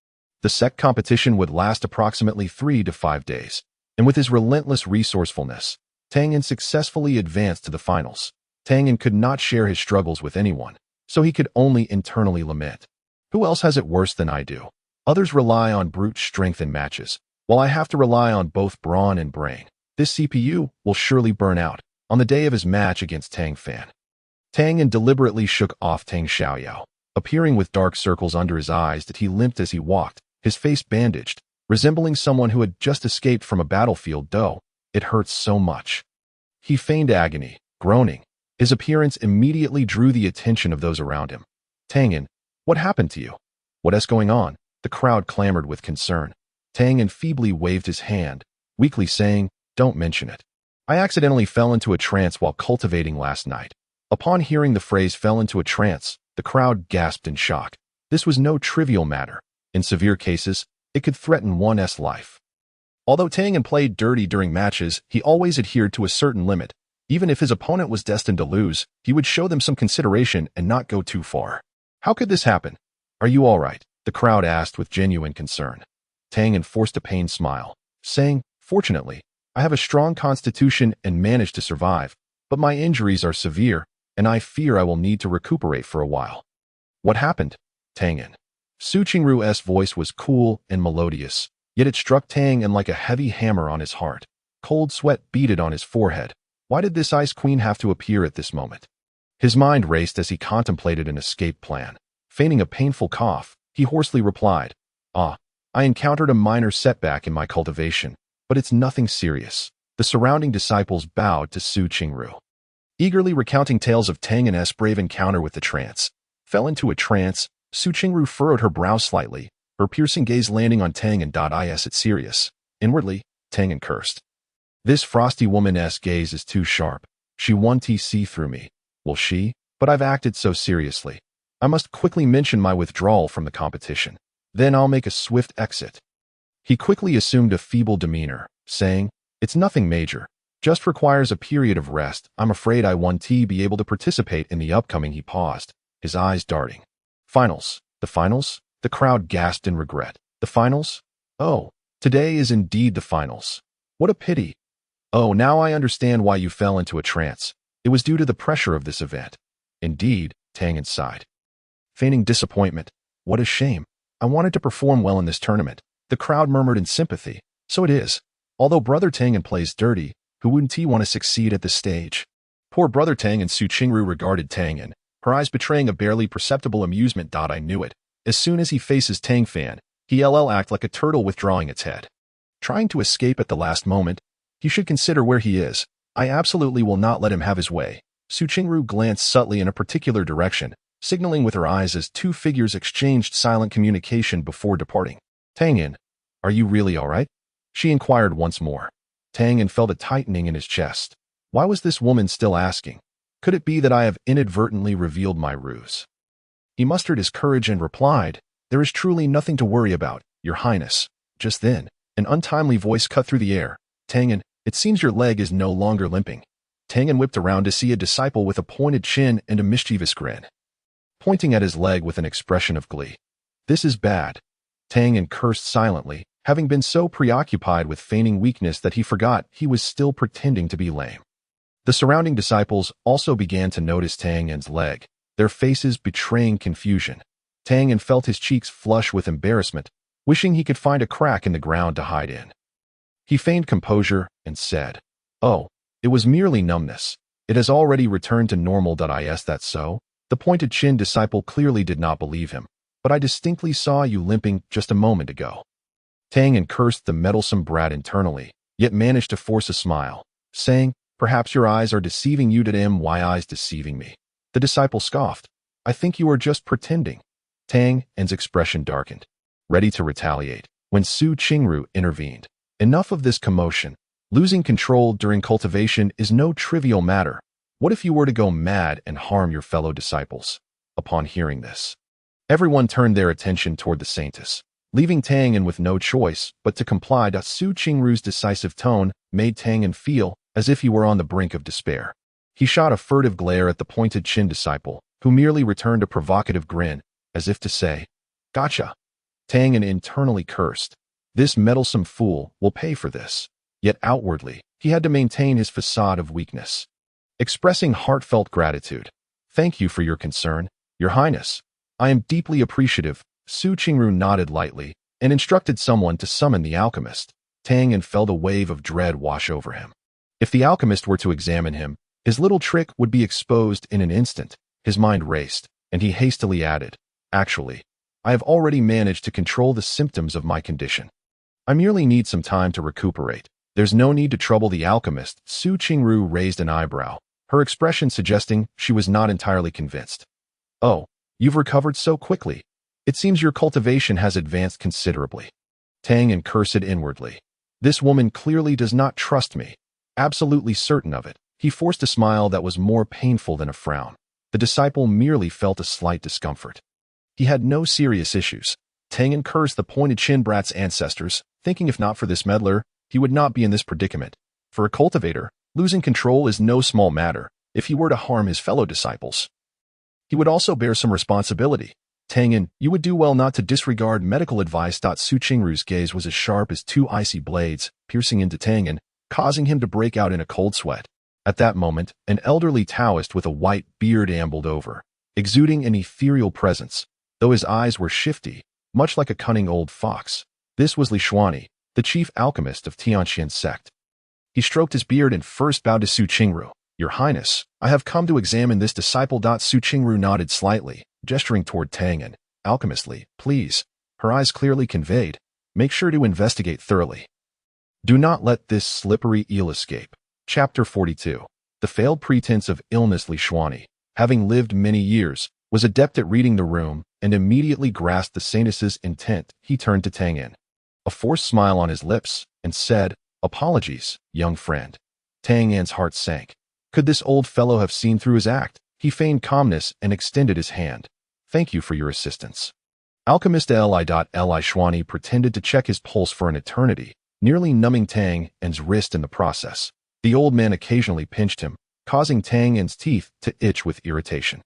The Sect competition would last approximately 3 to 5 days, and with his relentless resourcefulness, Tianyan successfully advanced to the finals. Tianyan could not share his struggles with anyone, so he could only internally lament. Who else has it worse than I do? Others rely on brute strength in matches, while I have to rely on both brawn and brain. This CPU will surely burn out on the day of his match against Tang Fan. Tianyan deliberately shook off Tang Xiaoxiao, appearing with dark circles under his eyes that he limped as he walked, his face bandaged, resembling someone who had just escaped from a battlefield. It hurts so much. He feigned agony, groaning. His appearance immediately drew the attention of those around him. Tianyan, what happened to you? What's going on? The crowd clamored with concern. Tianyan feebly waved his hand, weakly saying, don't mention it. I accidentally fell into a trance while cultivating last night. Upon hearing the phrase fell into a trance, the crowd gasped in shock. This was no trivial matter. In severe cases, it could threaten one's life. Although Tianyan played dirty during matches, he always adhered to a certain limit. Even if his opponent was destined to lose, he would show them some consideration and not go too far. How could this happen? Are you all right? The crowd asked with genuine concern. Tianyan forced a pained smile, saying, fortunately, I have a strong constitution and managed to survive, but my injuries are severe, and I fear I will need to recuperate for a while. What happened? Tianyan. Qingru's voice was cool and melodious, yet it struck Tianyan like a heavy hammer on his heart. Cold sweat beaded on his forehead. Why did this Ice Queen have to appear at this moment? His mind raced as he contemplated an escape plan. Feigning a painful cough, he hoarsely replied, I encountered a minor setback in my cultivation, but it's nothing serious. The surrounding disciples bowed to Qingru, eagerly recounting tales of Tianyan's brave encounter with the trance. Fell into a trance. Qingru furrowed her brow slightly, her piercing gaze landing on Tianyan. Is it serious? Inwardly, Tianyan cursed. This frosty woman's gaze is too sharp. She won't see through me. Will she? But I've acted so seriously. I must quickly mention my withdrawal from the competition. Then I'll make a swift exit. He quickly assumed a feeble demeanor, saying, it's nothing major. Just requires a period of rest. I'm afraid I won't be able to participate in the upcoming. He paused, his eyes darting. Finals. The finals? The crowd gasped in regret. The finals? Oh, today is indeed the finals. What a pity. Oh, now I understand why you fell into a trance. It was due to the pressure of this event. Indeed, Tianyan sighed. Feigning disappointment. What a shame. I wanted to perform well in this tournament. The crowd murmured in sympathy, So it is. Although Brother Tianyan plays dirty, who wouldn't he want to succeed at this stage? Poor Brother Tang and Su Qingru regarded Tianyan, her eyes betraying a barely perceptible amusement. I knew it. As soon as he faces Tang Fan, he'll act like a turtle withdrawing its head. Trying to escape at the last moment, he should consider where he is. I absolutely will not let him have his way. Su Qingru glanced subtly in a particular direction, signaling with her eyes as two figures exchanged silent communication before departing. Tianyan, are you really all right? She inquired once more. Tianyan felt a tightening in his chest. Why was this woman still asking? Could it be that I have inadvertently revealed my ruse? He mustered his courage and replied, There is truly nothing to worry about, Your Highness. Just then, an untimely voice cut through the air. Tianyan, it seems your leg is no longer limping. Tianyan whipped around to see a disciple with a pointed chin and a mischievous grin, pointing at his leg with an expression of glee. This is bad. Tianyan cursed silently, having been so preoccupied with feigning weakness that he forgot he was still pretending to be lame. The surrounding disciples also began to notice Tianyan's leg, their faces betraying confusion. Tianyan felt his cheeks flush with embarrassment, wishing he could find a crack in the ground to hide in. He feigned composure and said, Oh, it was merely numbness. It has already returned to normal. Is that so? The pointed chin disciple clearly did not believe him, but I distinctly saw you limping just a moment ago. Tianyan cursed the meddlesome brat internally, yet managed to force a smile, saying, Perhaps your eyes are deceiving you. My eyes deceiving me? The disciple scoffed. I think you are just pretending. Tianyan's expression darkened, ready to retaliate, when Su Qingru intervened. Enough of this commotion. Losing control during cultivation is no trivial matter. What if you were to go mad and harm your fellow disciples? Upon hearing this, everyone turned their attention toward the Saintess, leaving Tianyan with no choice but to comply. Su Qingru's decisive tone made Tianyan feel as if he were on the brink of despair. He shot a furtive glare at the pointed chin disciple, who merely returned a provocative grin, as if to say, Gotcha. Tianyan internally cursed. This meddlesome fool will pay for this. Yet outwardly, he had to maintain his facade of weakness, expressing heartfelt gratitude. Thank you for your concern, Your Highness. I am deeply appreciative. Su Qingru nodded lightly and instructed someone to summon the alchemist. Tianyan felt a wave of dread wash over him. If the alchemist were to examine him, his little trick would be exposed in an instant. His mind raced, and he hastily added, Actually, I have already managed to control the symptoms of my condition. I merely need some time to recuperate. There's no need to trouble the alchemist. Su Qingru raised an eyebrow, her expression suggesting she was not entirely convinced. Oh, you've recovered so quickly. It seems your cultivation has advanced considerably. Tianyan cursed inwardly. This woman clearly does not trust me. Absolutely certain of it, he forced a smile that was more painful than a frown. The disciple merely felt a slight discomfort. He had no serious issues. Tianyan cursed the pointed chin brat's ancestors, thinking if not for this meddler, he would not be in this predicament. For a cultivator, losing control is no small matter. If he were to harm his fellow disciples, he would also bear some responsibility. Tianyan, you would do well not to disregard medical advice. Su Qingru's gaze was as sharp as two icy blades, piercing into Tianyan, causing him to break out in a cold sweat. At that moment, an elderly Taoist with a white beard ambled over, exuding an ethereal presence, though his eyes were shifty, much like a cunning old fox. This was Li Xuani, the chief alchemist of Tianyan's sect. He stroked his beard and first bowed to Su Qingru. Your Highness, I have come to examine this disciple. Su Qingru nodded slightly, gesturing toward Tianyan. Alchemistly, please. Her eyes clearly conveyed, make sure to investigate thoroughly. Do not let this slippery eel escape. Chapter 42. The failed pretense of illness. Li Xuani, having lived many years, was adept at reading the room and immediately grasped the Saintess's intent. He turned to Tianyan, a forced smile on his lips, and said, Apologies, young friend. Tianyan's heart sank. Could this old fellow have seen through his act? He feigned calmness and extended his hand. Thank you for your assistance. Alchemist Li Xuani pretended to check his pulse for an eternity, nearly numbing Tianyan's wrist in the process. The old man occasionally pinched him, causing Tianyan's teeth to itch with irritation.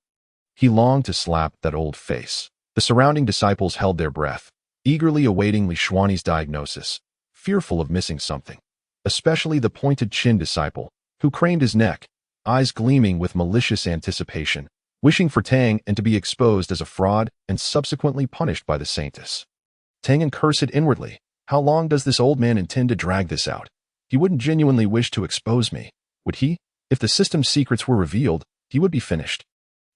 He longed to slap that old face. The surrounding disciples held their breath, eagerly awaiting Li Xuani's diagnosis, fearful of missing something. Especially the pointed chin disciple, who craned his neck, eyes gleaming with malicious anticipation, wishing for Tianyan to be exposed as a fraud and subsequently punished by the Saintess. Tianyan cursed inwardly. How long does this old man intend to drag this out? He wouldn't genuinely wish to expose me, would he? If the system's secrets were revealed, he would be finished.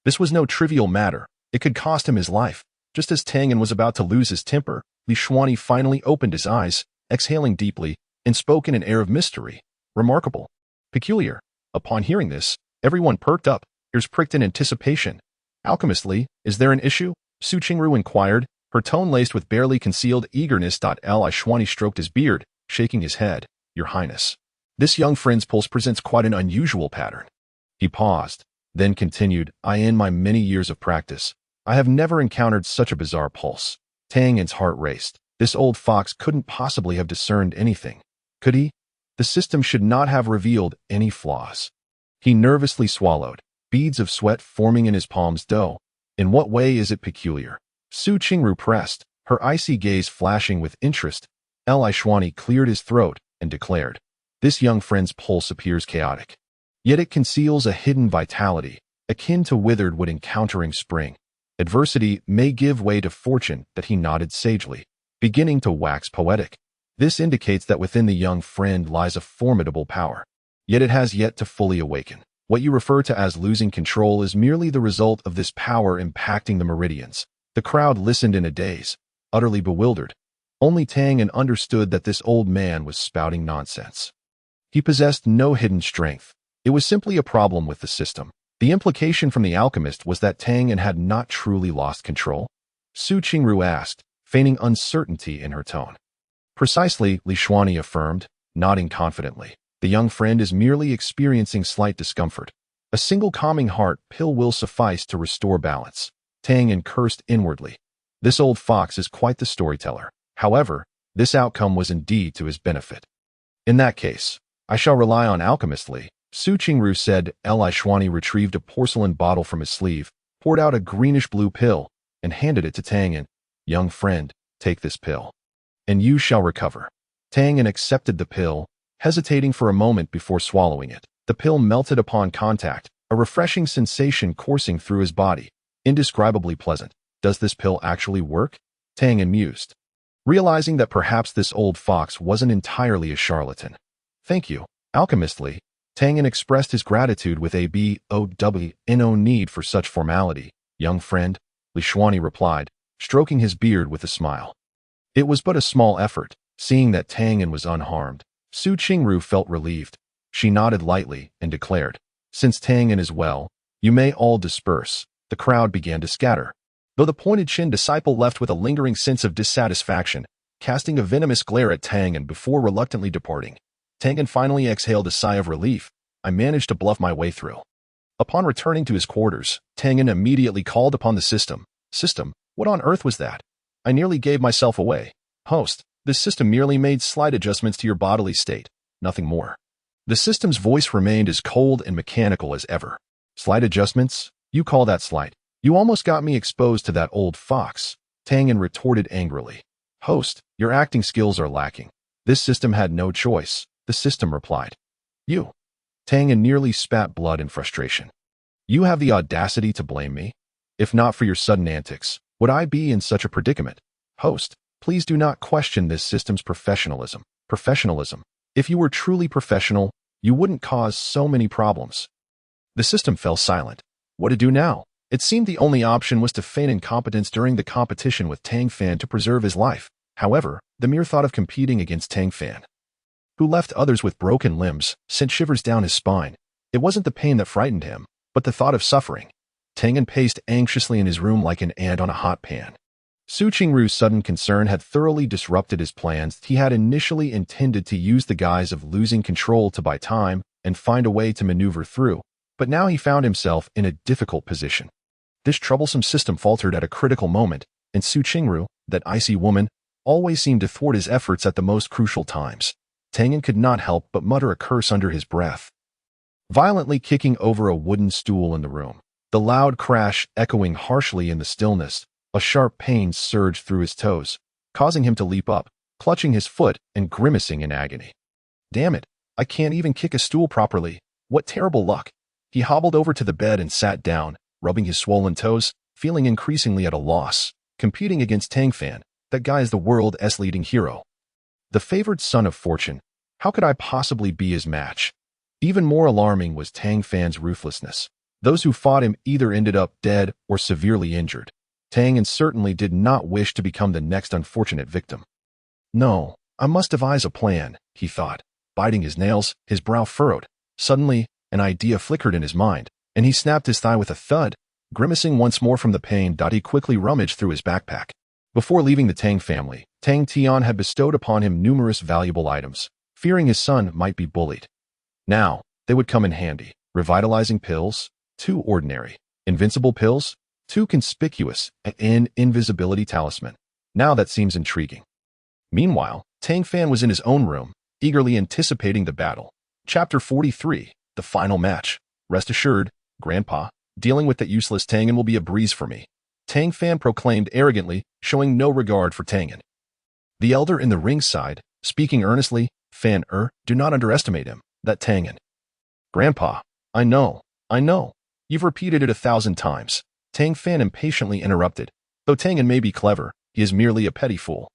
This was no trivial matter. It could cost him his life. Just as Tianyan was about to lose his temper, Li Shuani finally opened his eyes, exhaling deeply, and spoke in an air of mystery. Remarkable. Peculiar. Upon hearing this, everyone perked up, ears pricked in anticipation. Alchemist Li, is there an issue? Su Qingru inquired, her tone laced with barely concealed eagerness. Li Shuani stroked his beard, shaking his head. Your Highness. This young friend's pulse presents quite an unusual pattern. He paused, then continued, in my many years of practice, I have never encountered such a bizarre pulse. Tianyan's heart raced. This old fox couldn't possibly have discerned anything. Could he? The system should not have revealed any flaws. He nervously swallowed, beads of sweat forming in his palms. In what way is it peculiar? Su Qingru pressed, her icy gaze flashing with interest. Li Shuani cleared his throat and declared, this young friend's pulse appears chaotic. Yet it conceals a hidden vitality, akin to withered wood encountering spring. Adversity may give way to fortune. That he nodded sagely, beginning to wax poetic. This indicates that within the young friend lies a formidable power. Yet it has yet to fully awaken. What you refer to as losing control is merely the result of this power impacting the meridians. The crowd listened in a daze, utterly bewildered. Only Tianyan understood that this old man was spouting nonsense. He possessed no hidden strength. It was simply a problem with the system. The implication from the alchemist was that Tianyan had not truly lost control. Su Qingru asked, feigning uncertainty in her tone. Precisely, Li Shuani affirmed, nodding confidently. The young friend is merely experiencing slight discomfort. A single calming heart pill will suffice to restore balance. Tianyan cursed inwardly. This old fox is quite the storyteller. However, this outcome was indeed to his benefit. In that case, I shall rely on Alchemist Li, Su Qingru said. Li Shuani retrieved a porcelain bottle from his sleeve, poured out a greenish-blue pill, and handed it to Tianyan. Young friend, take this pill, and you shall recover. Tianyan accepted the pill, hesitating for a moment before swallowing it. The pill melted upon contact, a refreshing sensation coursing through his body, indescribably pleasant. Does this pill actually work? Tianyan mused, realizing that perhaps this old fox wasn't entirely a charlatan. Thank you, Alchemist Li. Tianyan expressed his gratitude with a no need for such formality. Young friend, Li Shuani replied, stroking his beard with a smile. It was but a small effort. Seeing that Tianyan was unharmed, Su Qingru felt relieved. She nodded lightly and declared, since Tianyan is well, you may all disperse. The crowd began to scatter, though the pointed-chinned disciple left with a lingering sense of dissatisfaction, casting a venomous glare at Tianyan before reluctantly departing. Tianyan finally exhaled a sigh of relief. I managed to bluff my way through. Upon returning to his quarters, Tianyan immediately called upon the system. System, what on earth was that? I nearly gave myself away. Host, this system merely made slight adjustments to your bodily state, nothing more. The system's voice remained as cold and mechanical as ever. Slight adjustments? You call that slight? You almost got me exposed to that old fox. Tianyan retorted angrily. Host, your acting skills are lacking. This system had no choice. The system replied. You. Tianyan nearly spat blood in frustration. You have the audacity to blame me? If not for your sudden antics, would I be in such a predicament? Host, please do not question this system's professionalism. Professionalism. If you were truly professional, you wouldn't cause so many problems. The system fell silent. What to do now? It seemed the only option was to feign incompetence during the competition with Tang Fan to preserve his life. However, the mere thought of competing against Tang Fan, who left others with broken limbs, sent shivers down his spine. It wasn't the pain that frightened him, but the thought of suffering. Tianyan paced anxiously in his room like an ant on a hot pan. Su Qingru's sudden concern had thoroughly disrupted his plans. He had initially intended to use the guise of losing control to buy time and find a way to maneuver through, but now he found himself in a difficult position. This troublesome system faltered at a critical moment, and Su Qingru, that icy woman, always seemed to thwart his efforts at the most crucial times. Tianyan could not help but mutter a curse under his breath, violently kicking over a wooden stool in the room. The loud crash echoing harshly in the stillness, a sharp pain surged through his toes, causing him to leap up, clutching his foot and grimacing in agony. Damn it, I can't even kick a stool properly. What terrible luck. He hobbled over to the bed and sat down, rubbing his swollen toes, feeling increasingly at a loss. Competing against Tang Fan, that guy is the world's leading hero. The favored son of fortune. How could I possibly be his match? Even more alarming was Tang Fan's ruthlessness. Those who fought him either ended up dead or severely injured. Tang certainly did not wish to become the next unfortunate victim. No, I must devise a plan, he thought. Biting his nails, his brow furrowed. Suddenly, an idea flickered in his mind, and he snapped his thigh with a thud. Grimacing once more from the pain, he quickly rummaged through his backpack. Before leaving the Tang family, Tang Tian had bestowed upon him numerous valuable items, fearing his son might be bullied. Now, they would come in handy. Revitalizing pills, 2 ordinary. Invincible pills, 2 conspicuous, and invisibility talisman. Now that seems intriguing. Meanwhile, Tang Fan was in his own room, eagerly anticipating the battle. Chapter 43, the final match. Rest assured, Grandpa, dealing with that useless Tianyan will be a breeze for me. Tang Fan proclaimed arrogantly, showing no regard for Tianyan. The elder in the ringside, speaking earnestly, Fan, do not underestimate him, that Tianyan. Grandpa, I know. You've repeated it 1,000 times. Tang Fan impatiently interrupted. Though Tianyan may be clever, he is merely a petty fool.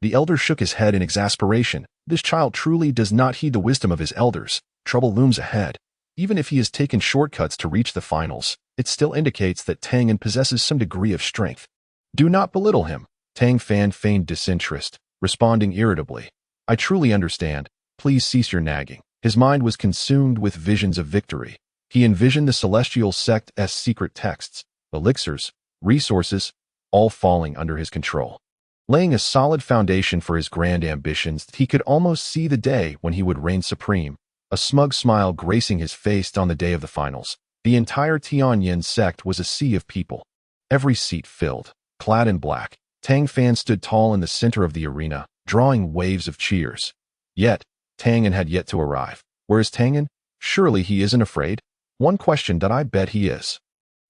The elder shook his head in exasperation. This child truly does not heed the wisdom of his elders. Trouble looms ahead. Even if he has taken shortcuts to reach the finals, it still indicates that Tianyan possesses some degree of strength. Do not belittle him. Tang Fan feigned disinterest, responding irritably. I truly understand. Please cease your nagging. His mind was consumed with visions of victory. He envisioned the celestial Sect's secret texts, elixirs, resources, all falling under his control. Laying a solid foundation for his grand ambitions, he could almost see the day when he would reign supreme, a smug smile gracing his face on the day of the finals. The entire Tianyan sect was a sea of people. Every seat filled, clad in black. Tang Fan stood tall in the center of the arena, drawing waves of cheers. Yet, Tianyan had yet to arrive. Where is Tianyan? Surely he isn't afraid? One question that I bet he is.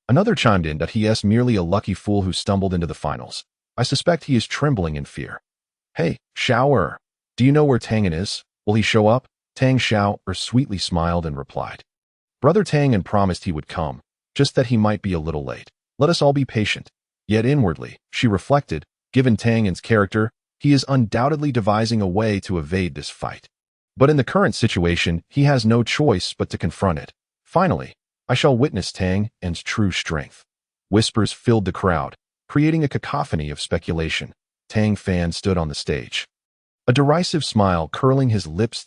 Another chimed in that he is merely a lucky fool who stumbled into the finals. I suspect he is trembling in fear. Hey, Xiao, do you know where Tianyan is? Will he show up? Tang Xiao sweetly smiled and replied. Brother Tianyan promised he would come, just that he might be a little late. Let us all be patient. Yet inwardly, she reflected, given Tianyan's character, he is undoubtedly devising a way to evade this fight. But in the current situation, he has no choice but to confront it. Finally, I shall witness Tianyan's true strength. Whispers filled the crowd, creating a cacophony of speculation. Tang Fan stood on the stage, a derisive smile curling his lips.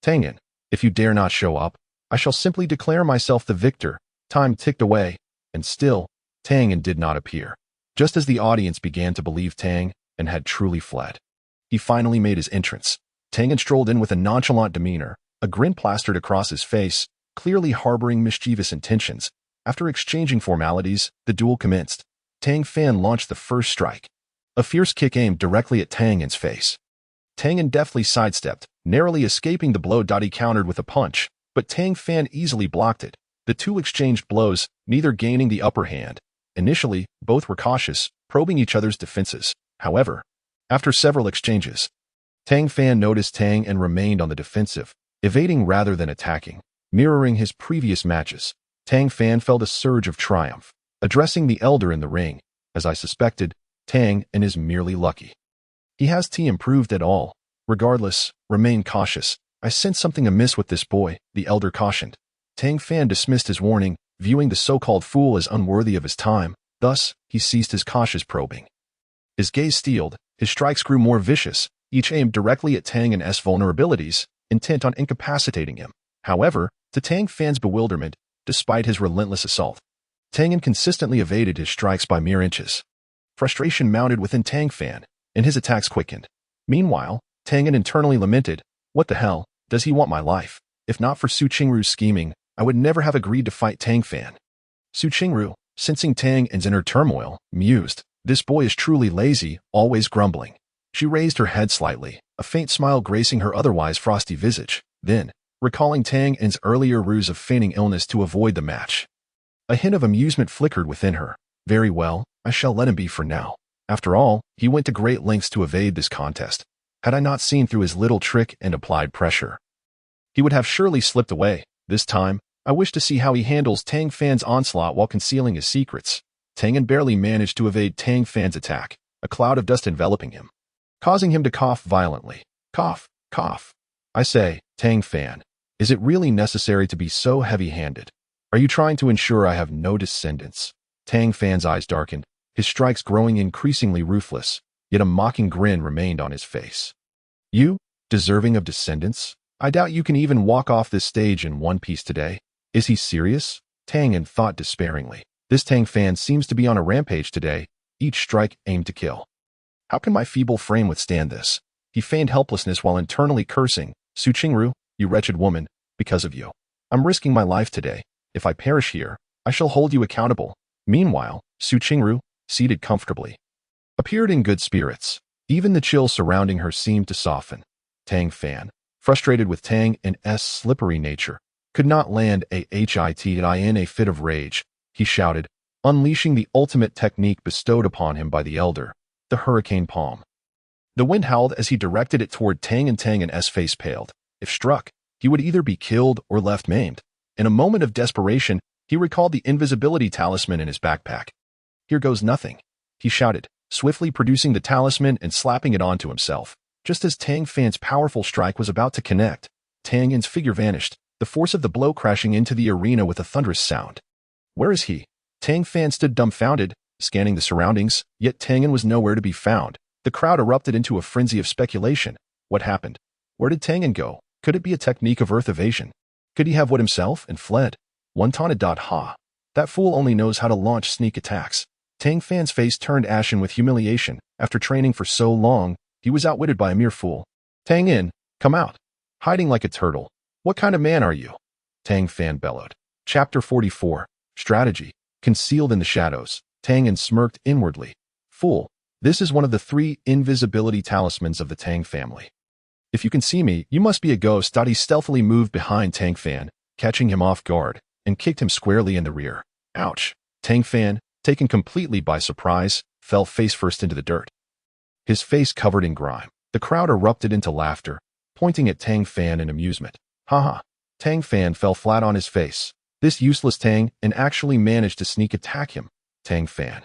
Tianyan, if you dare not show up, I shall simply declare myself the victor. Time ticked away, and still, Tianyan did not appear. Just as the audience began to believe Tianyan had truly fled, he finally made his entrance. Tianyan strolled in with a nonchalant demeanor, a grin plastered across his face, clearly harboring mischievous intentions. After exchanging formalities, the duel commenced. Tang Fan launched the first strike, a fierce kick aimed directly at Tianyan's face. Tianyan deftly sidestepped, narrowly escaping the blow. He countered with a punch, but Tang Fan easily blocked it. The two exchanged blows, neither gaining the upper hand. Initially, both were cautious, probing each other's defenses. However, after several exchanges, Tang Fan noticed Tang and remained on the defensive, evading rather than attacking. Mirroring his previous matches, Tang Fan felt a surge of triumph. Addressing the elder in the ring, as I suspected, Tang is merely lucky. He has improved at all. Regardless, remain cautious. I sense something amiss with this boy, the elder cautioned. Tang Fan dismissed his warning, viewing the so-called fool as unworthy of his time. Thus, he ceased his cautious probing. His gaze steeled, his strikes grew more vicious, each aimed directly at Tang's vulnerabilities, intent on incapacitating him. However, to Tang Fan's bewilderment, despite his relentless assault, Tianyan consistently evaded his strikes by mere inches. Frustration mounted within Tang Fan, and his attacks quickened. Meanwhile, Tianyan internally lamented, what the hell, does he want my life? If not for Su Qingru's scheming, I would never have agreed to fight Tang Fan. Su Qingru, sensing Tang's inner turmoil, mused, this boy is truly lazy, always grumbling. She raised her head slightly, a faint smile gracing her otherwise frosty visage. Then, recalling Tang's earlier ruse of feigning illness to avoid the match, a hint of amusement flickered within her. Very well, I shall let him be for now. After all, he went to great lengths to evade this contest. Had I not seen through his little trick and applied pressure, he would have surely slipped away. This time, I wish to see how he handles Tang Fan's onslaught while concealing his secrets. Tianyan barely managed to evade Tang Fan's attack, a cloud of dust enveloping him. causing him to cough violently. Cough, cough. I say, Tang Fan, is it really necessary to be so heavy-handed? Are you trying to ensure I have no descendants? Tang Fan's eyes darkened, his strikes growing increasingly ruthless, yet a mocking grin remained on his face. You, deserving of descendants? I doubt you can even walk off this stage in one piece today. Is he serious? Tianyan thought despairingly. This Tang Fan seems to be on a rampage today, each strike aimed to kill. How can my feeble frame withstand this? He feigned helplessness while internally cursing. Qingru, you wretched woman, because of you. I'm risking my life today. If I perish here, I shall hold you accountable. Meanwhile, Qingru, seated comfortably, appeared in good spirits. Even the chill surrounding her seemed to soften. Tang Fan, frustrated with Tang and S' slippery nature, could not land a hit in a fit of rage. He shouted, unleashing the ultimate technique bestowed upon him by the elder, the hurricane palm. The wind howled as he directed it toward Tang and S' face paled. If struck, he would either be killed or left maimed. In a moment of desperation, he recalled the invisibility talisman in his backpack. Here goes nothing, he shouted, swiftly producing the talisman and slapping it onto himself. Just as Tang Fan's powerful strike was about to connect, Tianyan's figure vanished, the force of the blow crashing into the arena with a thunderous sound. Where is he? Tang Fan stood dumbfounded, scanning the surroundings, yet Tianyan was nowhere to be found. The crowd erupted into a frenzy of speculation. What happened? Where did Tianyan go? Could it be a technique of earth evasion? Could he have wet himself and fled? One taunted. Ha. That fool only knows how to launch sneak attacks. Tang Fan's face turned ashen with humiliation. After training for so long, he was outwitted by a mere fool. Tianyan, come out. Hiding like a turtle. What kind of man are you? Tang Fan bellowed. Chapter 44. Strategy. Concealed in the shadows. Tianyan smirked inwardly. Fool. This is one of the 3 invisibility talismans of the Tang family. If you can see me, you must be a ghost. He stealthily moved behind Tang Fan, catching him off guard, and kicked him squarely in the rear. Ouch. Tang Fan, taken completely by surprise, fell face first into the dirt. His face covered in grime. The crowd erupted into laughter, pointing at Tang Fan in amusement. Haha. Tang Fan fell flat on his face. This useless Tang and actually managed to sneak attack him. Tang Fan,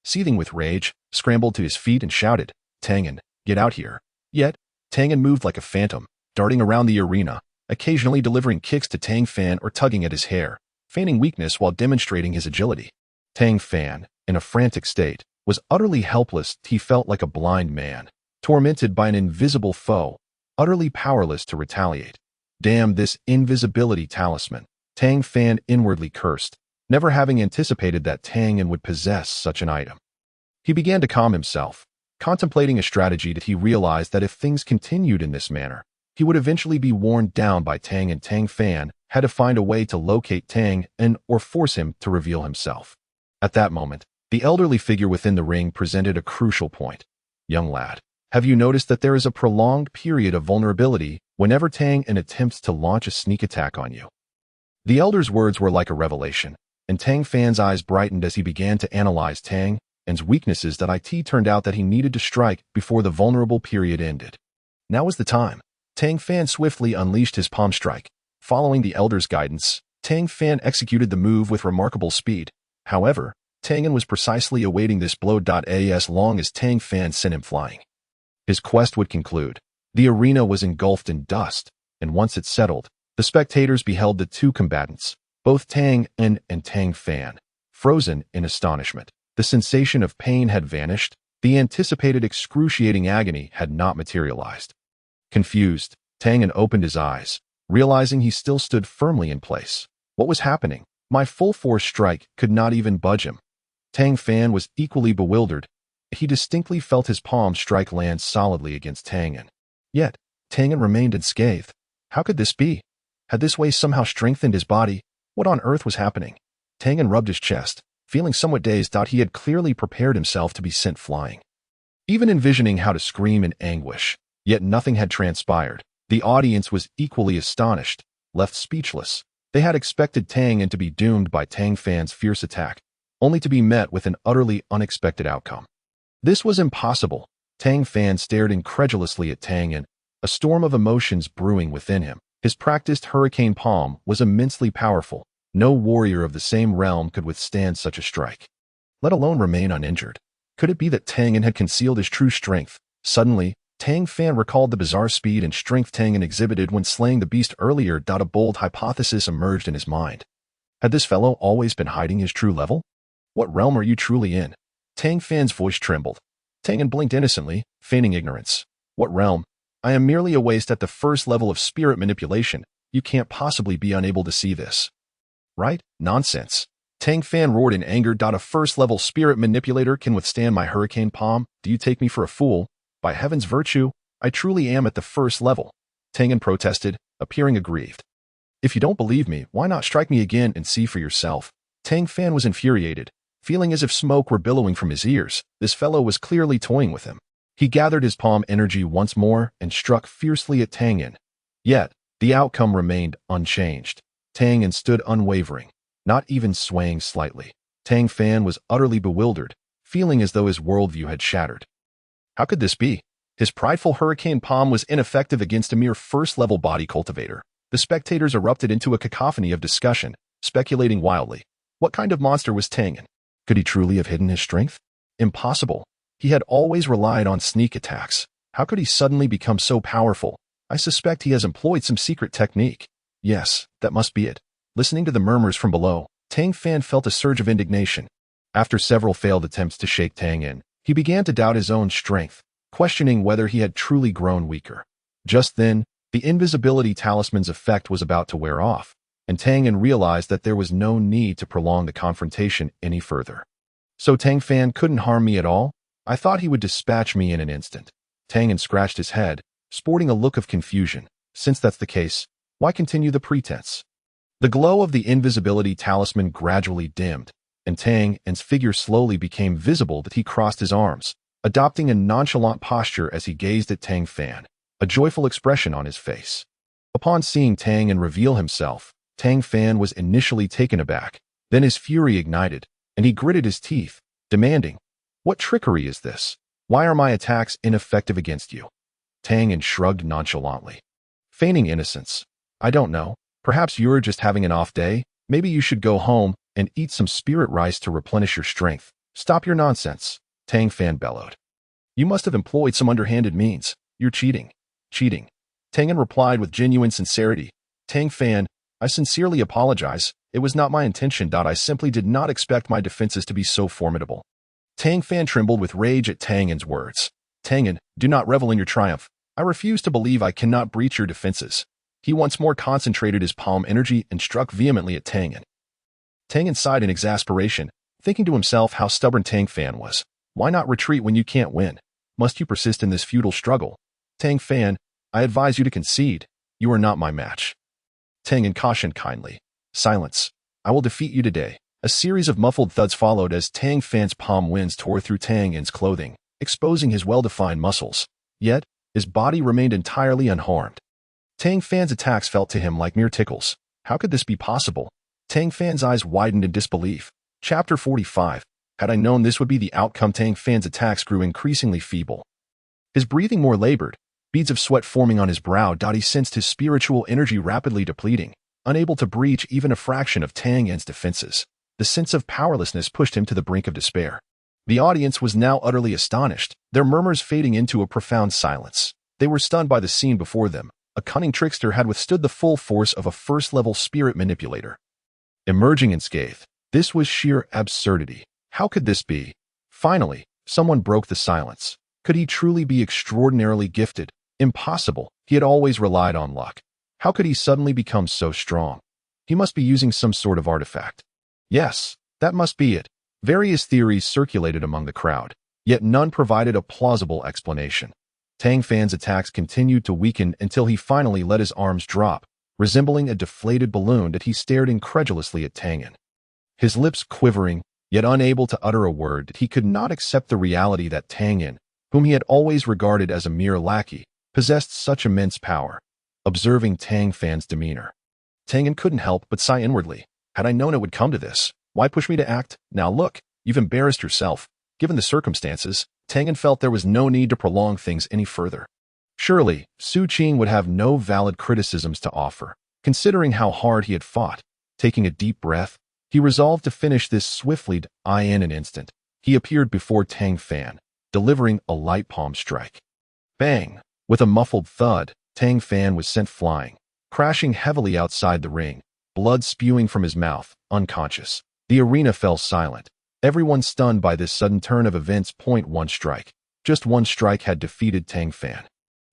seething with rage, scrambled to his feet and shouted, Tianyan, get out here. Yet, Tianyan moved like a phantom, darting around the arena, occasionally delivering kicks to Tang Fan or tugging at his hair, feigning weakness while demonstrating his agility. Tang Fan, in a frantic state, was utterly helpless. He felt like a blind man, tormented by an invisible foe, utterly powerless to retaliate. Damn this invisibility talisman, Tang Fan inwardly cursed, never having anticipated that Tianyan would possess such an item. He began to calm himself, contemplating a strategy that he realized that if things continued in this manner, he would eventually be worn down by Tang, and Tang Fan had to find a way to locate Tang and or force him to reveal himself. At that moment, the elderly figure within the ring presented a crucial point. Young lad, have you noticed that there is a prolonged period of vulnerability whenever Tang attempts to launch a sneak attack on you? The elder's words were like a revelation, and Tang Fan's eyes brightened as he began to analyze Tang's weaknesses. It turned out that he needed to strike before the vulnerable period ended. Now was the time. Tang Fan swiftly unleashed his palm strike. Following the elder's guidance, Tang Fan executed the move with remarkable speed. However, Tianyan was precisely awaiting this blow. As long as Tang Fan sent him flying, his quest would conclude. The arena was engulfed in dust, and once it settled, the spectators beheld the 2 combatants, both Tang and Tang Fan, frozen in astonishment. The sensation of pain had vanished. The anticipated excruciating agony had not materialized. Confused, Tianyan opened his eyes, realizing he still stood firmly in place. What was happening? My full force strike could not even budge him. Tang Fan was equally bewildered. He distinctly felt his palm strike land solidly against Tianyan. Yet, Tianyan remained unscathed. How could this be? Had this way somehow strengthened his body? What on earth was happening? Tianyan rubbed his chest, feeling somewhat dazed. He had clearly prepared himself to be sent flying, even envisioning how to scream in anguish. Yet nothing had transpired. The audience was equally astonished, left speechless. They had expected Tianyan to be doomed by Tang Fan's fierce attack, only to be met with an utterly unexpected outcome. This was impossible. Tang Fan stared incredulously at Tianyan, a storm of emotions brewing within him. His practiced hurricane palm was immensely powerful. No warrior of the same realm could withstand such a strike, let alone remain uninjured. Could it be that Tianyan had concealed his true strength, Suddenly, Tang Fan recalled the bizarre speed and strength Tianyan exhibited when slaying the beast earlier. A bold hypothesis emerged in his mind. Had this fellow always been hiding his true level? What realm are you truly in? Tang Fan's voice trembled. Tianyan blinked innocently, feigning ignorance. What realm? I am merely a waste at the first level of spirit manipulation. You can't possibly be unable to see this. Right? Nonsense. Tang Fan roared in anger. A first-level spirit manipulator can withstand my hurricane palm? Do you take me for a fool? By heaven's virtue, I truly am at the first level. Tianyan protested, appearing aggrieved. If you don't believe me, why not strike me again and see for yourself? Tang Fan was infuriated, feeling as if smoke were billowing from his ears. This fellow was clearly toying with him. He gathered his palm energy once more and struck fiercely at Tianyan. Yet, the outcome remained unchanged. Tianyan stood unwavering, not even swaying slightly. Tang Fan was utterly bewildered, feeling as though his worldview had shattered. How could this be? His prideful hurricane palm was ineffective against a mere first-level body cultivator. The spectators erupted into a cacophony of discussion, speculating wildly. What kind of monster was Tianyan? Could he truly have hidden his strength? Impossible. He had always relied on sneak attacks. How could he suddenly become so powerful? I suspect he has employed some secret technique. Yes, that must be it. Listening to the murmurs from below, Tang Fan felt a surge of indignation. After several failed attempts to shake Tianyan, he began to doubt his own strength, questioning whether he had truly grown weaker. Just then, the invisibility talisman's effect was about to wear off, and Tianyan realized that there was no need to prolong the confrontation any further. So Tang Fan couldn't harm me at all? I thought he would dispatch me in an instant. Tianyan scratched his head, sporting a look of confusion. Since that's the case, why continue the pretense? The glow of the invisibility talisman gradually dimmed, and Tianyan's figure slowly became visible that he crossed his arms, adopting a nonchalant posture as he gazed at Tang Fan, a joyful expression on his face. Upon seeing Tianyan reveal himself, Tang Fan was initially taken aback. Then his fury ignited, and he gritted his teeth, demanding, "What trickery is this? Why are my attacks ineffective against you?" Tianyan shrugged nonchalantly, feigning innocence. "I don't know. Perhaps you're just having an off day. Maybe you should go home and eat some spirit rice to replenish your strength." "Stop your nonsense," Tang Fan bellowed. "You must have employed some underhanded means. You're cheating." "Cheating?" Tianyan replied with genuine sincerity. "Tang Fan, I sincerely apologize. It was not my intention. I simply did not expect my defenses to be so formidable." Tang Fan trembled with rage at Tianyan's words. "Tianyan, do not revel in your triumph. I refuse to believe I cannot breach your defenses." He once more concentrated his palm energy and struck vehemently at Tianyan. Tianyan sighed in exasperation, thinking to himself how stubborn Tang Fan was. Why not retreat when you can't win? Must you persist in this futile struggle? Tang Fan, I advise you to concede. You are not my match. Tianyan cautioned kindly. Silence. I will defeat you today. A series of muffled thuds followed as Tang Fan's palm winds tore through Tianyan's clothing, exposing his well-defined muscles. Yet, his body remained entirely unharmed. Tang Fan's attacks felt to him like mere tickles. How could this be possible? Tang Fan's eyes widened in disbelief. Chapter 45. Had I known this would be the outcome, Tang Fan's attacks grew increasingly feeble. His breathing more labored, beads of sweat forming on his brow. He sensed his spiritual energy rapidly depleting, unable to breach even a fraction of Tianyan's defenses. The sense of powerlessness pushed him to the brink of despair. The audience was now utterly astonished, their murmurs fading into a profound silence. They were stunned by the scene before them. A cunning trickster had withstood the full force of a first-level spirit manipulator. Emerging unscathed, this was sheer absurdity. How could this be? Finally, someone broke the silence. Could he truly be extraordinarily gifted? Impossible. He had always relied on luck. How could he suddenly become so strong? He must be using some sort of artifact. Yes, that must be it. Various theories circulated among the crowd, yet none provided a plausible explanation. Tang Fan's attacks continued to weaken until he finally let his arms drop, resembling a deflated balloon that he stared incredulously at Tianyan. His lips quivering, yet unable to utter a word, he could not accept the reality that Tianyan, whom he had always regarded as a mere lackey, possessed such immense power. Observing Tang Fan's demeanor, Tianyan couldn't help but sigh inwardly. Had I known it would come to this, why push me to act? Now look, you've embarrassed yourself. Given the circumstances, Tianyan felt there was no need to prolong things any further. Surely, Su Qing would have no valid criticisms to offer, considering how hard he had fought. Taking a deep breath, he resolved to finish this swiftly. In an instant, he appeared before Tang Fan, delivering a light palm strike. Bang! With a muffled thud, Tang Fan was sent flying, crashing heavily outside the ring, blood spewing from his mouth, unconscious. The arena fell silent, everyone stunned by this sudden turn of events. One strike. Just one strike had defeated Tang Fan.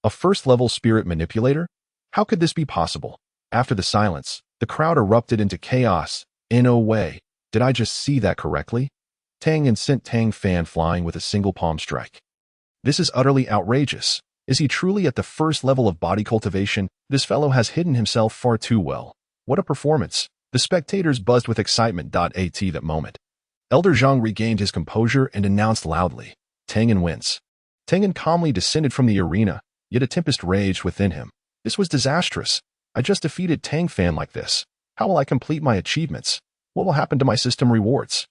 A first-level spirit manipulator? How could this be possible? After the silence, the crowd erupted into chaos. In no way. Did I just see that correctly? Tianyan sent Tang Fan flying with a single palm strike. This is utterly outrageous. Is he truly at the first level of body cultivation? This fellow has hidden himself far too well. What a performance. The spectators buzzed with excitement. At that moment, Elder Zhang regained his composure and announced loudly, Tianyan wins. Tianyan calmly descended from the arena, yet a tempest raged within him. This was disastrous. I just defeated Tang Fan like this. How will I complete my achievements? What will happen to my system rewards?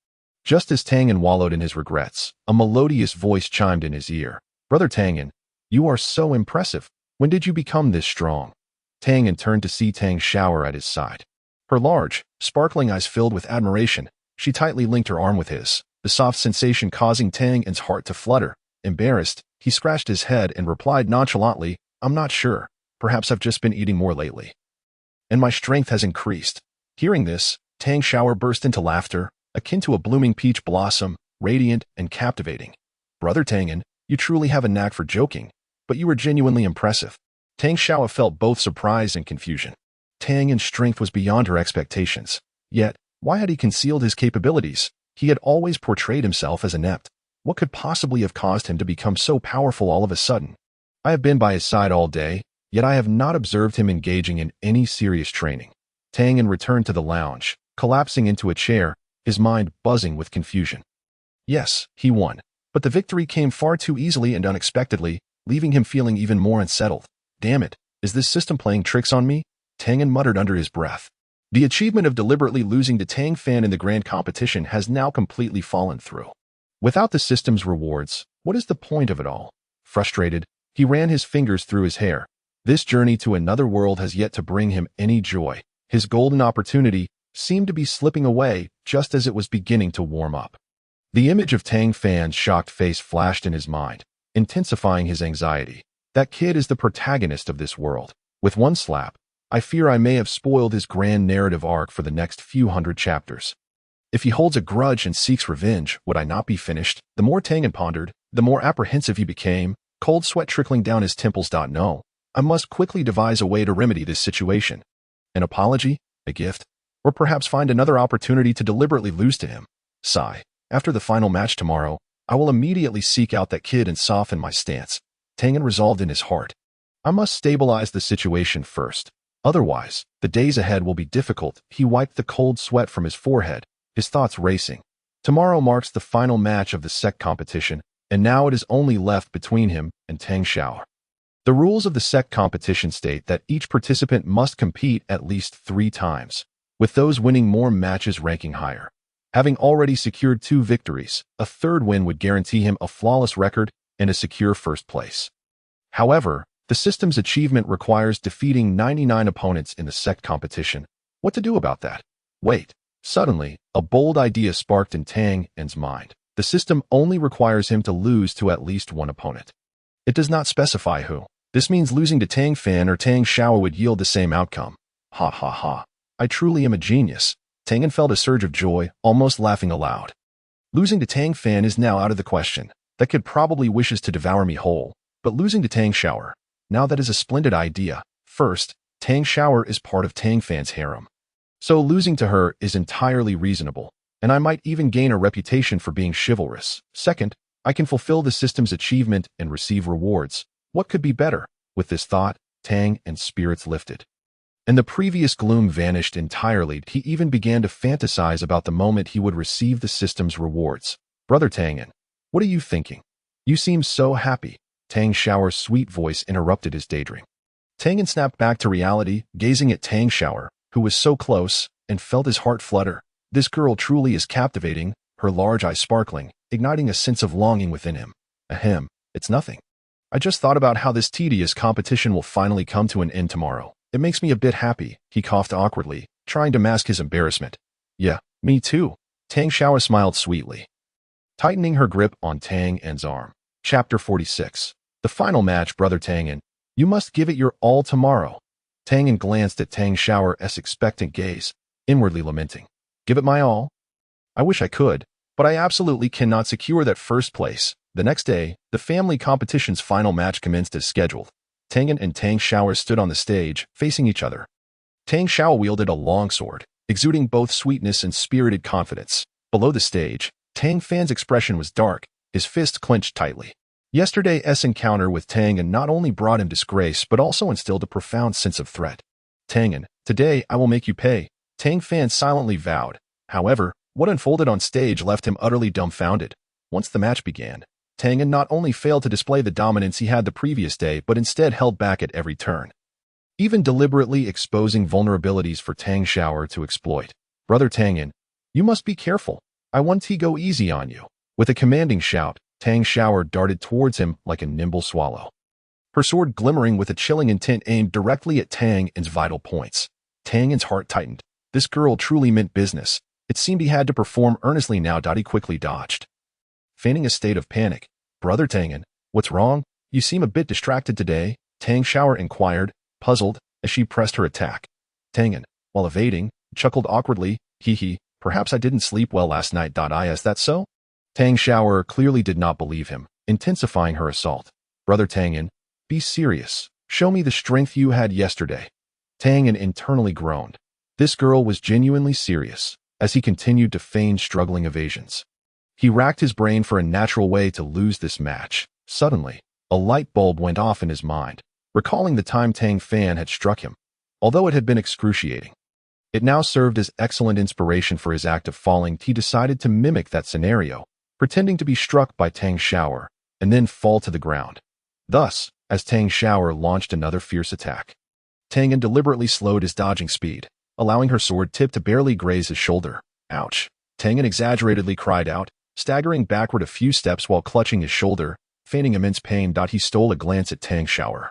Just as Tianyan wallowed in his regrets, a melodious voice chimed in his ear. Brother Tianyan, you are so impressive. When did you become this strong? Tianyan turned to see Tang Xiaoxiao at his side. Her large, sparkling eyes filled with admiration. She tightly linked her arm with his, the soft sensation causing Tianyan's heart to flutter. Embarrassed, he scratched his head and replied nonchalantly, I'm not sure. Perhaps I've just been eating more lately. And my strength has increased. Hearing this, Tang Xiaoxiao burst into laughter, akin to a blooming peach blossom, radiant and captivating. Brother Tianyan, you truly have a knack for joking, but you were genuinely impressive. Tang Xiaoxiao felt both surprise and confusion. Tianyan's strength was beyond her expectations. Yet, why had he concealed his capabilities? He had always portrayed himself as inept. What could possibly have caused him to become so powerful all of a sudden? I have been by his side all day, yet I have not observed him engaging in any serious training. Tianyan returned to the lounge, collapsing into a chair, his mind buzzing with confusion. Yes, he won, but the victory came far too easily and unexpectedly, leaving him feeling even more unsettled. Damn it, is this system playing tricks on me? Tianyan muttered under his breath. The achievement of deliberately losing to Tang Fan in the grand competition has now completely fallen through. Without the system's rewards, what is the point of it all? Frustrated, he ran his fingers through his hair. This journey to another world has yet to bring him any joy. His golden opportunity seemed to be slipping away just as it was beginning to warm up. The image of Tang Fan's shocked face flashed in his mind, intensifying his anxiety. That kid is the protagonist of this world. With one slap, I fear I may have spoiled his grand narrative arc for the next few hundred chapters. If he holds a grudge and seeks revenge, would I not be finished? The more Tianyan pondered, the more apprehensive he became, cold sweat trickling down his temples. No, I must quickly devise a way to remedy this situation. An apology? A gift? Or perhaps find another opportunity to deliberately lose to him. Sigh. After the final match tomorrow, I will immediately seek out that kid and soften my stance. Tianyan resolved in his heart. I must stabilize the situation first. Otherwise, the days ahead will be difficult. He wiped the cold sweat from his forehead, his thoughts racing. Tomorrow marks the final match of the Sect competition, and now it is only left between him and Tang Xiaoxiao. The rules of the Sect competition state that each participant must compete at least 3 times, with those winning more matches ranking higher. Having already secured 2 victories, a 3rd win would guarantee him a flawless record and a secure first place. However, the system's achievement requires defeating 99 opponents in the Sect competition. What to do about that? Wait. Suddenly, a bold idea sparked in Tianyan's mind. The system only requires him to lose to at least 1 opponent. It does not specify who. This means losing to Tang Fan or Tang Xiaoxiao would yield the same outcome. Ha ha ha. I truly am a genius. Tianyan felt a surge of joy, almost laughing aloud. Losing to Tang Fan is now out of the question. That kid probably wishes to devour me whole. But losing to Tang Xiaoxiao, now that is a splendid idea. First, Tang Xiaoxiao is part of Tang Fan's harem. So losing to her is entirely reasonable, and I might even gain a reputation for being chivalrous. Second, I can fulfill the system's achievement and receive rewards. What could be better? With this thought, Tianyan's spirits lifted. And the previous gloom vanished entirely. He even began to fantasize about the moment he would receive the system's rewards. Brother Tianyan, what are you thinking? You seem so happy. Tang Xiaoxiao's sweet voice interrupted his daydream. Tianyan snapped back to reality, gazing at Tang Xiaoxiao, who was so close, and felt his heart flutter. This girl truly is captivating, her large eyes sparkling, igniting a sense of longing within him. Ahem, it's nothing. I just thought about how this tedious competition will finally come to an end tomorrow. It makes me a bit happy, he coughed awkwardly, trying to mask his embarrassment. Yeah, me too. Tang Xiaoxiao smiled sweetly, tightening her grip on Tianyan's arm. Chapter 46. The final match, Brother Tianyan. You must give it your all tomorrow. Tianyan glanced at Tang Xiaoxiao's expectant gaze, inwardly lamenting. Give it my all? I wish I could, but I absolutely cannot secure that first place. The next day, the family competition's final match commenced as scheduled. Tianyan and Tang Xiaoxiao stood on the stage, facing each other. Tang Xiaoxiao wielded a long sword, exuding both sweetness and spirited confidence. Below the stage, Tang Fan's expression was dark, his fist clenched tightly. Yesterday's encounter with Tianyan not only brought him disgrace but also instilled a profound sense of threat. Tianyan, today I will make you pay, Tang Fan silently vowed. However, what unfolded on stage left him utterly dumbfounded. Once the match began, Tianyan not only failed to display the dominance he had the previous day but instead held back at every turn, even deliberately exposing vulnerabilities for Tang Xiaoxiao to exploit. Brother Tianyan, you must be careful. I want to go easy on you. With a commanding shout, Tang Xiaoxiao darted towards him like a nimble swallow, her sword glimmering with a chilling intent aimed directly at Tianyan's vital points. Tianyan's heart tightened. This girl truly meant business. It seemed he had to perform earnestly now. He quickly dodged, feigning a state of panic. Brother Tianyan, what's wrong? You seem a bit distracted today, Tang Xiaoxiao inquired, puzzled, as she pressed her attack. Tianyan, while evading, chuckled awkwardly, hee, perhaps I didn't sleep well last night. Is that so? Tang Xiaoxiao clearly did not believe him, intensifying her assault. Brother Tianyan, be serious. Show me the strength you had yesterday. Tianyan internally groaned. This girl was genuinely serious, as he continued to feign struggling evasions. He racked his brain for a natural way to lose this match. Suddenly, a light bulb went off in his mind, recalling the time Tang Fan had struck him. Although it had been excruciating, it now served as excellent inspiration for his act of falling. He decided to mimic that scenario, pretending to be struck by Tang Xiaoxiao, and then fall to the ground. Thus, as Tang Xiaoxiao launched another fierce attack, Tianyan deliberately slowed his dodging speed, allowing her sword tip to barely graze his shoulder. Ouch! Tianyan exaggeratedly cried out, staggering backward a few steps while clutching his shoulder, feigning immense pain. He stole a glance at Tang Xiaoxiao,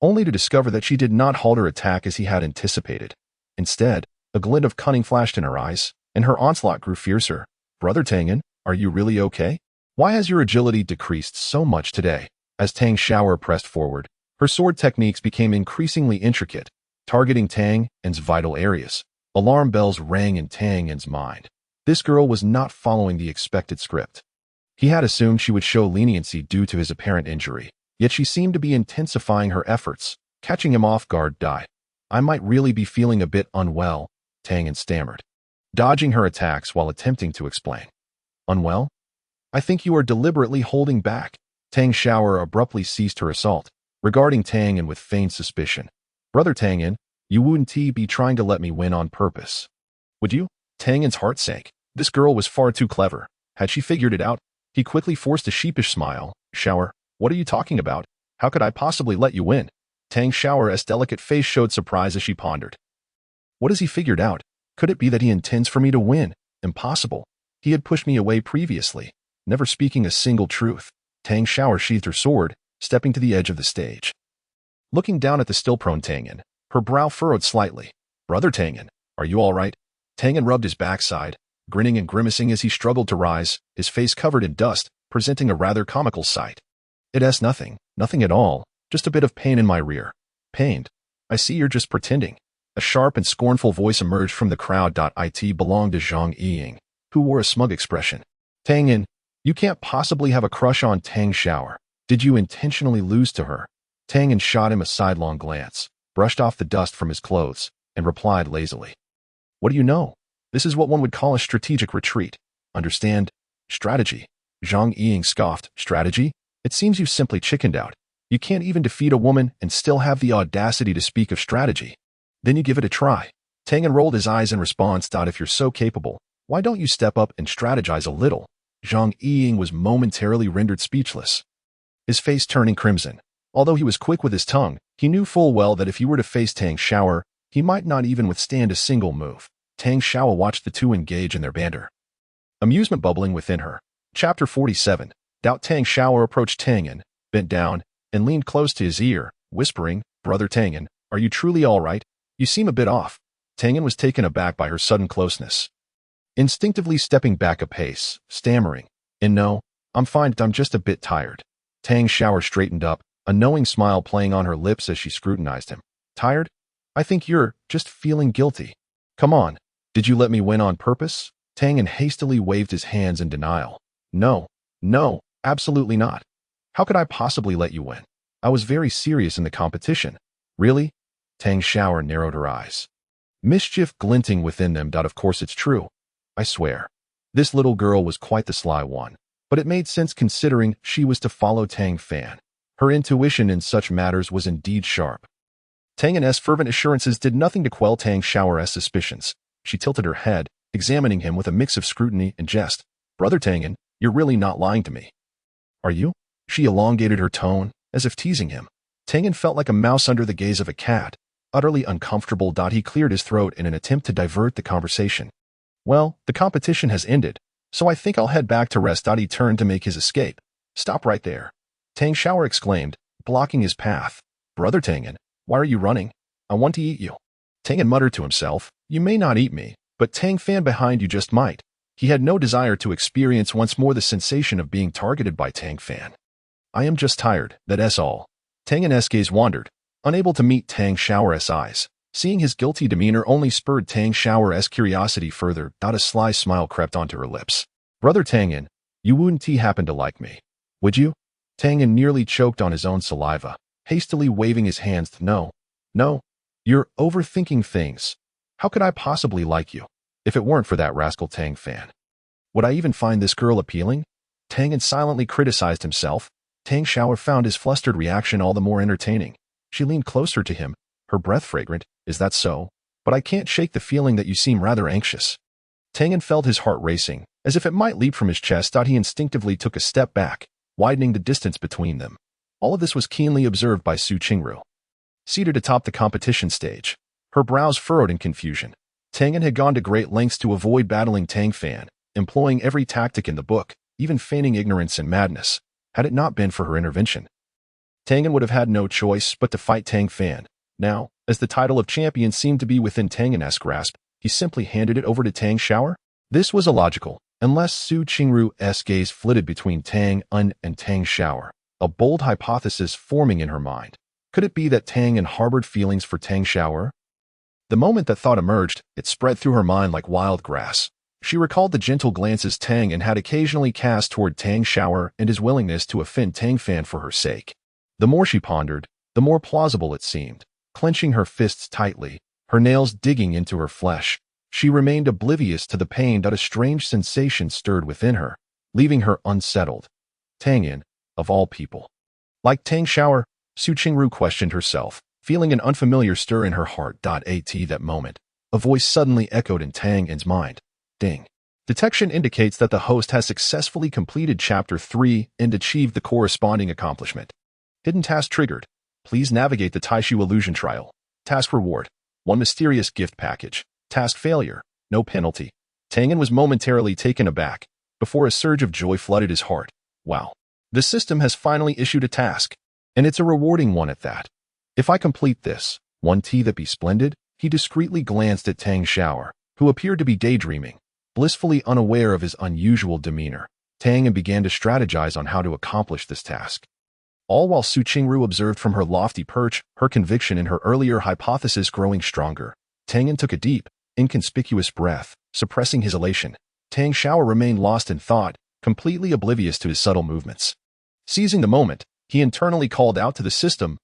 only to discover that she did not halt her attack as he had anticipated. Instead, a glint of cunning flashed in her eyes, and her onslaught grew fiercer. Brother Tianyan, are you really okay? Why has your agility decreased so much today? As Tang Xiaoxiao pressed forward, her sword techniques became increasingly intricate, targeting Tianyan's vital areas. Alarm bells rang in Tianyan's mind. This girl was not following the expected script. He had assumed she would show leniency due to his apparent injury, yet she seemed to be intensifying her efforts, catching him off guard. I might really be feeling a bit unwell, Tianyan stammered, dodging her attacks while attempting to explain. Unwell? I think you are deliberately holding back. Tang Xiaoxiao abruptly ceased her assault, regarding Tianyan with feigned suspicion. Brother Tianyan, you wouldn't be trying to let me win on purpose, would you? Tianyan's heart sank. This girl was far too clever. Had she figured it out? He quickly forced a sheepish smile. Xiaoxiao, what are you talking about? How could I possibly let you win? Tang Xiaoxiao's delicate face showed surprise as she pondered. What has he figured out? Could it be that he intends for me to win? Impossible. He had pushed me away previously, never speaking a single truth. Tang Xiaoxiao sheathed her sword, stepping to the edge of the stage. Looking down at the still-prone Tianyan, her brow furrowed slightly. Brother Tianyan, are you all right? Tianyan rubbed his backside, grinning and grimacing as he struggled to rise, his face covered in dust, presenting a rather comical sight. It's nothing at all, just a bit of pain in my rear. Pained? I see you're just pretending. A sharp and scornful voice emerged from the crowd. It belonged to Zhang Yiying, who wore a smug expression. Tianyan, you can't possibly have a crush on Tang Xiaoxiao. Did you intentionally lose to her? Tianyan shot him a sidelong glance, brushed off the dust from his clothes, and replied lazily. What do you know? This is what one would call a strategic retreat. Understand? Strategy. Zhang Yiying scoffed. Strategy? It seems you've simply chickened out. You can't even defeat a woman and still have the audacity to speak of strategy. Then you give it a try. Tianyan rolled his eyes in response. If you're so capable, why don't you step up and strategize a little? Zhang Yiying was momentarily rendered speechless, his face turning crimson. Although he was quick with his tongue, he knew full well that if he were to face Tang Xiaoxiao, he might not even withstand a single move. Tang Xiaoxiao watched the two engage in their banter, amusement bubbling within her. Chapter 47. Tang Xiaoxiao approached Tianyan, bent down, and leaned close to his ear, whispering, Brother Tianyan, are you truly all right? You seem a bit off. Tianyan was taken aback by her sudden closeness, instinctively stepping back a pace, stammering, no, I'm fine, I'm just a bit tired. Tang Xiaoxiao straightened up, a knowing smile playing on her lips as she scrutinized him. Tired? I think you're just feeling guilty. Come on, did you let me win on purpose? Tianyan hastily waved his hands in denial. No, absolutely not. How could I possibly let you win? I was very serious in the competition. Really? Tang Xiaoxiao narrowed her eyes. Mischief glinting within them. Of course it's true. I swear. This little girl was quite the sly one, but it made sense considering she was to follow Tang Fan. Her intuition in such matters was indeed sharp. Tianyan's fervent assurances did nothing to quell Tang Xiaoxiao's suspicions. She tilted her head, examining him with a mix of scrutiny and jest. Brother Tianyan, you're really not lying to me. Are you? She elongated her tone, as if teasing him. Tianyan felt like a mouse under the gaze of a cat, utterly uncomfortable. He cleared his throat in an attempt to divert the conversation. Well, the competition has ended, so I think I'll head back to rest. He turned to make his escape. Stop right there. Tang Xiaoxiao exclaimed, blocking his path. Brother Tianyan, why are you running? I want to eat you. Tianyan muttered to himself, you may not eat me, but Tang Fan behind you just might. He had no desire to experience once more the sensation of being targeted by Tang Fan. I am just tired, that's all. Tianyan's gaze wandered, unable to meet Tang Xiaoxiao's eyes. Seeing his guilty demeanor only spurred Tang Xiaoxiao's curiosity further. A sly smile crept onto her lips. Brother Tianyan, you wouldn't happen to like me, would you? Tianyan nearly choked on his own saliva, hastily waving his hands. No, you're overthinking things. How could I possibly like you, if it weren't for that rascal Tang Fan? Would I even find this girl appealing? Tianyan silently criticized himself. Tang Xiaoxiao found his flustered reaction all the more entertaining. She leaned closer to him, her breath fragrant. Is that so? But I can't shake the feeling that you seem rather anxious. Tianyan felt his heart racing, as if it might leap from his chest. He instinctively took a step back, widening the distance between them. All of this was keenly observed by Qingru. Seated atop the competition stage, her brows furrowed in confusion. Tianyan had gone to great lengths to avoid battling Tang Fan, employing every tactic in the book, even feigning ignorance and madness. Had it not been for her intervention, Tianyan would have had no choice but to fight Tang Fan. Now, as the title of champion seemed to be within Tianyan's grasp, he simply handed it over to Tang Xiaoxiao. This was illogical, unless Qingru's gaze flitted between Tang Fan and Tang Xiaoxiao, a bold hypothesis forming in her mind. Could it be that Tang Fan harbored feelings for Tang Xiaoxiao? The moment that thought emerged, it spread through her mind like wild grass. She recalled the gentle glances Tang Fan had occasionally cast toward Tang Xiaoxiao and his willingness to offend Tang Fan for her sake. The more she pondered, the more plausible it seemed. Clenching her fists tightly, her nails digging into her flesh, she remained oblivious to the pain that a strange sensation stirred within her, leaving her unsettled. Tianyan, of all people. Like Tang Xiaoxiao, Qingru questioned herself, feeling an unfamiliar stir in her heart. At that moment, a voice suddenly echoed in Tianyan's mind. Ding. Detection indicates that the host has successfully completed Chapter 3 and achieved the corresponding accomplishment. Hidden task triggered. Please navigate the Taishu illusion trial. Task reward. 1 mysterious gift package. Task failure. No penalty. Tianyan was momentarily taken aback, before a surge of joy flooded his heart. Wow. The system has finally issued a task, and it's a rewarding one at that. If I complete this, that'd be splendid. He discreetly glanced at Tang Xiaoxiao, who appeared to be daydreaming, blissfully unaware of his unusual demeanor. Tianyan began to strategize on how to accomplish this task. All while Qingru observed from her lofty perch, her conviction in her earlier hypothesis growing stronger. Tianyan took a deep, inconspicuous breath, suppressing his elation. Tang Xiaoxiao remained lost in thought, completely oblivious to his subtle movements. Seizing the moment, he internally called out to the system,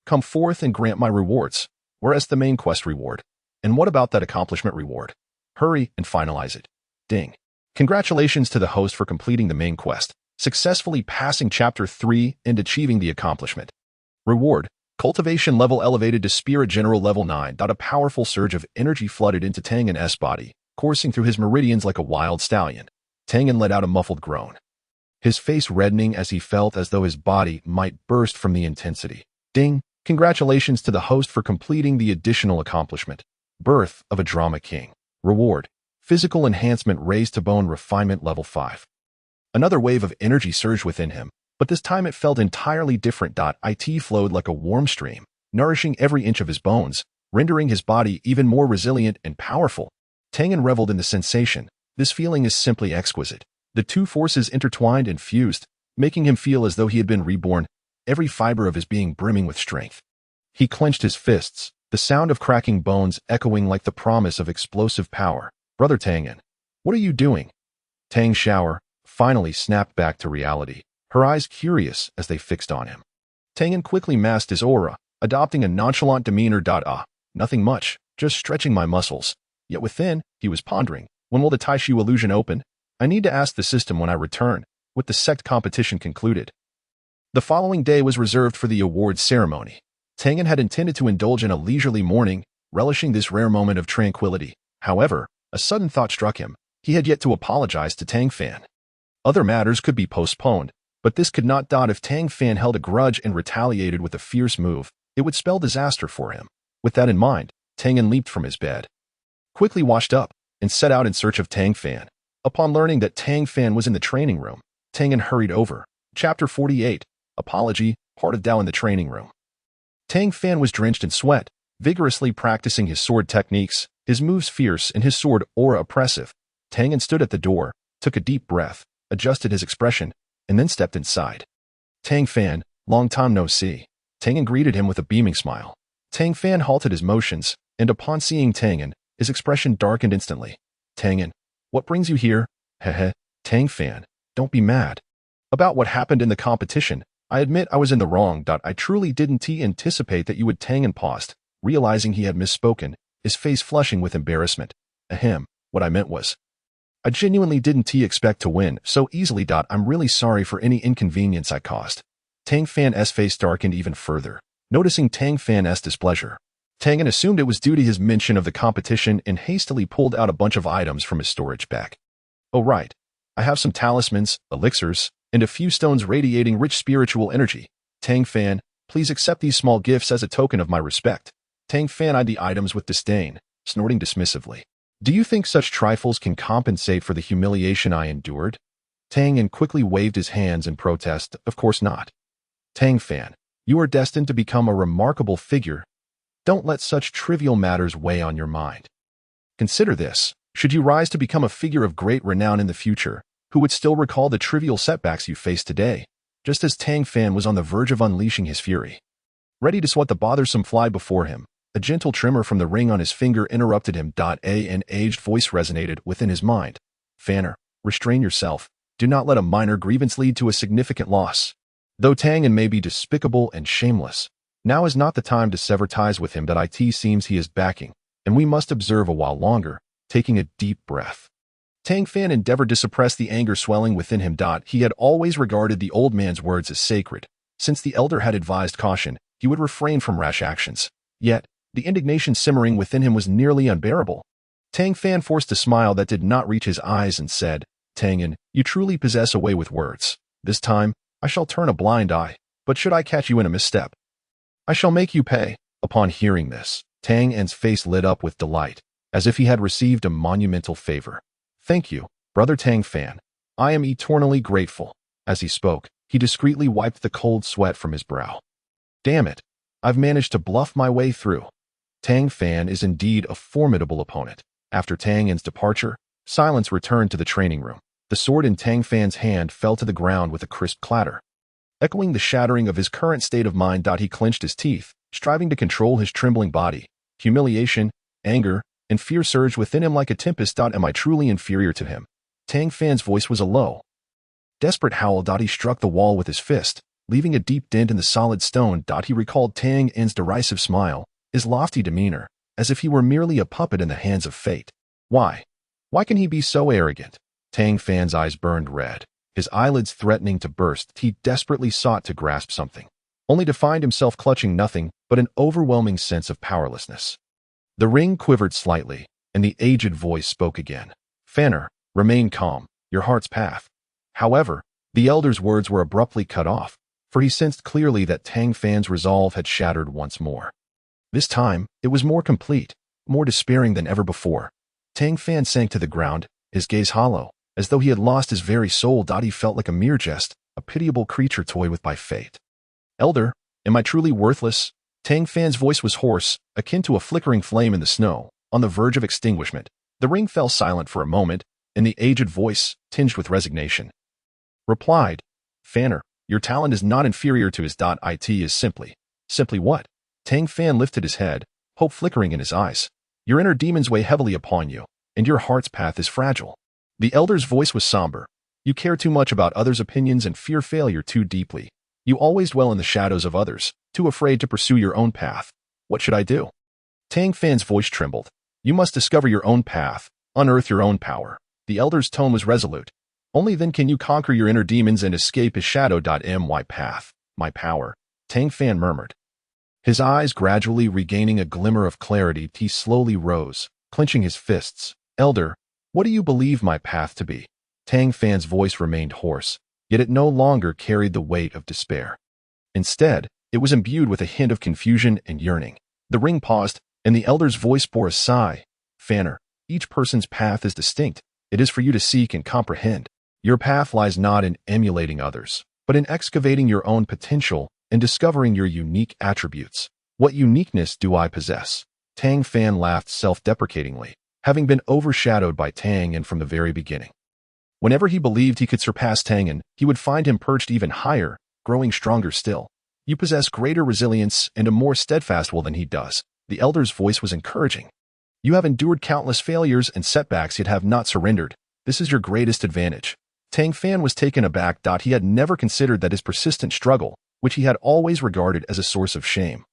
come forth and grant my rewards. Whereas the main quest reward? And what about that accomplishment reward? Hurry and finalize it. Ding. Congratulations to the host for completing the main quest, successfully passing Chapter 3 and achieving the accomplishment. Reward. Cultivation level elevated to Spirit General level 9. A powerful surge of energy flooded into Tianyan's body, coursing through his meridians like a wild stallion. Tianyan let out a muffled groan, his face reddening as he felt as though his body might burst from the intensity. Ding. Congratulations to the host for completing the additional accomplishment. Birth of a Drama King. Reward. Physical enhancement raised to bone refinement level 5. Another wave of energy surged within him, but this time it felt entirely different. It flowed like a warm stream, nourishing every inch of his bones, rendering his body even more resilient and powerful. Tianyan reveled in the sensation. This feeling is simply exquisite. The two forces intertwined and fused, making him feel as though he had been reborn, every fiber of his being brimming with strength. He clenched his fists, the sound of cracking bones echoing like the promise of explosive power. "Brother Tianyan, what are you doing?" Tang Xiaoxiao finally snapped back to reality, her eyes curious as they fixed on him. Tianyan quickly masked his aura, adopting a nonchalant demeanor. Nothing much, just stretching my muscles. Yet within, he was pondering, when will the Taishu illusion open? I need to ask the system when I return, with the Sect competition concluded. The following day was reserved for the awards ceremony. Tianyan had intended to indulge in a leisurely morning, relishing this rare moment of tranquility. However, a sudden thought struck him. He had yet to apologize to Tang Fan. Other matters could be postponed, but this could not. If Tang Fan held a grudge and retaliated with a fierce move, it would spell disaster for him. With that in mind, Tianyan leaped from his bed, quickly washed up, and set out in search of Tang Fan. Upon learning that Tang Fan was in the training room, Tianyan hurried over. Chapter 48, Apology, Part of Dao in the training room. Tang Fan was drenched in sweat, vigorously practicing his sword techniques, his moves fierce and his sword aura oppressive. Tianyan stood at the door, took a deep breath, adjusted his expression, and then stepped inside. "Tang Fan, long time no see." Tianyan greeted him with a beaming smile. Tang Fan halted his motions, and upon seeing Tianyan, his expression darkened instantly. "Tianyan, what brings you here?" "Heh. Tang Fan, don't be mad. About what happened in the competition, I admit I was in the wrong. I truly didn't anticipate that you would." Tianyan paused, realizing he had misspoken, his face flushing with embarrassment. "Ahem, what I meant was, I genuinely didn't expect to win so easily. I'm really sorry for any inconvenience I caused." Tang Fan's face darkened even further, noticing Tang Fan's displeasure. Tianyan assumed it was due to his mention of the competition and hastily pulled out a bunch of items from his storage bag. "Oh right, I have some talismans, elixirs, and a few stones radiating rich spiritual energy. Tang Fan, please accept these small gifts as a token of my respect." Tang Fan eyed the items with disdain, snorting dismissively. "Do you think such trifles can compensate for the humiliation I endured?" Tianyan quickly waved his hands in protest. "Of course not. Tang Fan, you are destined to become a remarkable figure. Don't let such trivial matters weigh on your mind. Consider this, should you rise to become a figure of great renown in the future, who would still recall the trivial setbacks you faced today?" Just as Tang Fan was on the verge of unleashing his fury, ready to swat the bothersome fly before him, a gentle tremor from the ring on his finger interrupted him. An aged voice resonated within his mind. "Fanner, restrain yourself. Do not let a minor grievance lead to a significant loss. Though Tianyan may be despicable and shameless, now is not the time to sever ties with him. It seems he is backing, and we must observe a while longer." Taking a deep breath, Tang Fan endeavored to suppress the anger swelling within him. He had always regarded the old man's words as sacred. Since the elder had advised caution, he would refrain from rash actions. Yet, the indignation simmering within him was nearly unbearable. Tang Fan forced a smile that did not reach his eyes and said, "Tianyan, you truly possess a way with words. This time, I shall turn a blind eye, but should I catch you in a misstep, I shall make you pay." Upon hearing this, Tianyan's face lit up with delight, as if he had received a monumental favor. "Thank you, Brother Tang Fan. I am eternally grateful." As he spoke, he discreetly wiped the cold sweat from his brow. "Damn it, I've managed to bluff my way through." Tang Fan is indeed a formidable opponent. After Tianyan's departure, silence returned to the training room. The sword in Tang Fan's hand fell to the ground with a crisp clatter, echoing the shattering of his current state of mind. He clenched his teeth, striving to control his trembling body. Humiliation, anger, and fear surged within him like a tempest. Am I truly inferior to him? Tang Fan's voice was a low, desperate howl. He struck the wall with his fist, leaving a deep dent in the solid stone. He recalled Tang Fan's derisive smile, his lofty demeanor, as if he were merely a puppet in the hands of fate. Why can he be so arrogant? Tang Fan's eyes burned red, his eyelids threatening to burst. He desperately sought to grasp something, only to find himself clutching nothing but an overwhelming sense of powerlessness. The ring quivered slightly, and the aged voice spoke again. "Fanner, remain calm, your heart's path." However, the elder's words were abruptly cut off, for he sensed clearly that Tang Fan's resolve had shattered once more. This time, it was more complete, more despairing than ever before. Tang Fan sank to the ground, his gaze hollow, as though he had lost his very soul. He felt like a mere jest, a pitiable creature toyed with by fate. "Elder, am I truly worthless?" Tang Fan's voice was hoarse, akin to a flickering flame in the snow, on the verge of extinguishment. The ring fell silent for a moment, and the aged voice, tinged with resignation, replied, Fanner, your talent is not inferior to his. It is simply what? Tang Fan lifted his head, hope flickering in his eyes. Your inner demons weigh heavily upon you, and your heart's path is fragile. The elder's voice was somber. You care too much about others' opinions and fear failure too deeply. You always dwell in the shadows of others, too afraid to pursue your own path. What should I do? Tang Fan's voice trembled. You must discover your own path, unearth your own power. The elder's tone was resolute. Only then can you conquer your inner demons and escape his shadow. My path, my power, Tang Fan murmured. His eyes gradually regaining a glimmer of clarity, he slowly rose, clenching his fists. Elder, what do you believe my path to be? Tang Fan's voice remained hoarse, yet it no longer carried the weight of despair. Instead, it was imbued with a hint of confusion and yearning. The ring paused, and the elder's voice bore a sigh. Fanner, each person's path is distinct. It is for you to seek and comprehend. Your path lies not in emulating others, but in excavating your own potential and discovering your unique attributes. What uniqueness do I possess? Tang Fan laughed self-deprecatingly, having been overshadowed by Tianyan from the very beginning. Whenever he believed he could surpass Tianyan, he would find him perched even higher, growing stronger still. You possess greater resilience and a more steadfast will than he does. The elder's voice was encouraging. You have endured countless failures and setbacks yet have not surrendered. This is your greatest advantage. Tang Fan was taken aback. He had never considered that his persistent struggle, which he had always regarded as a source of shame,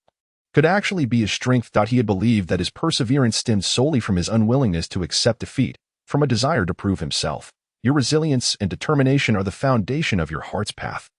could actually be his strength. He had believed that his perseverance stemmed solely from his unwillingness to accept defeat, from a desire to prove himself. Your resilience and determination are the foundation of your heart's path.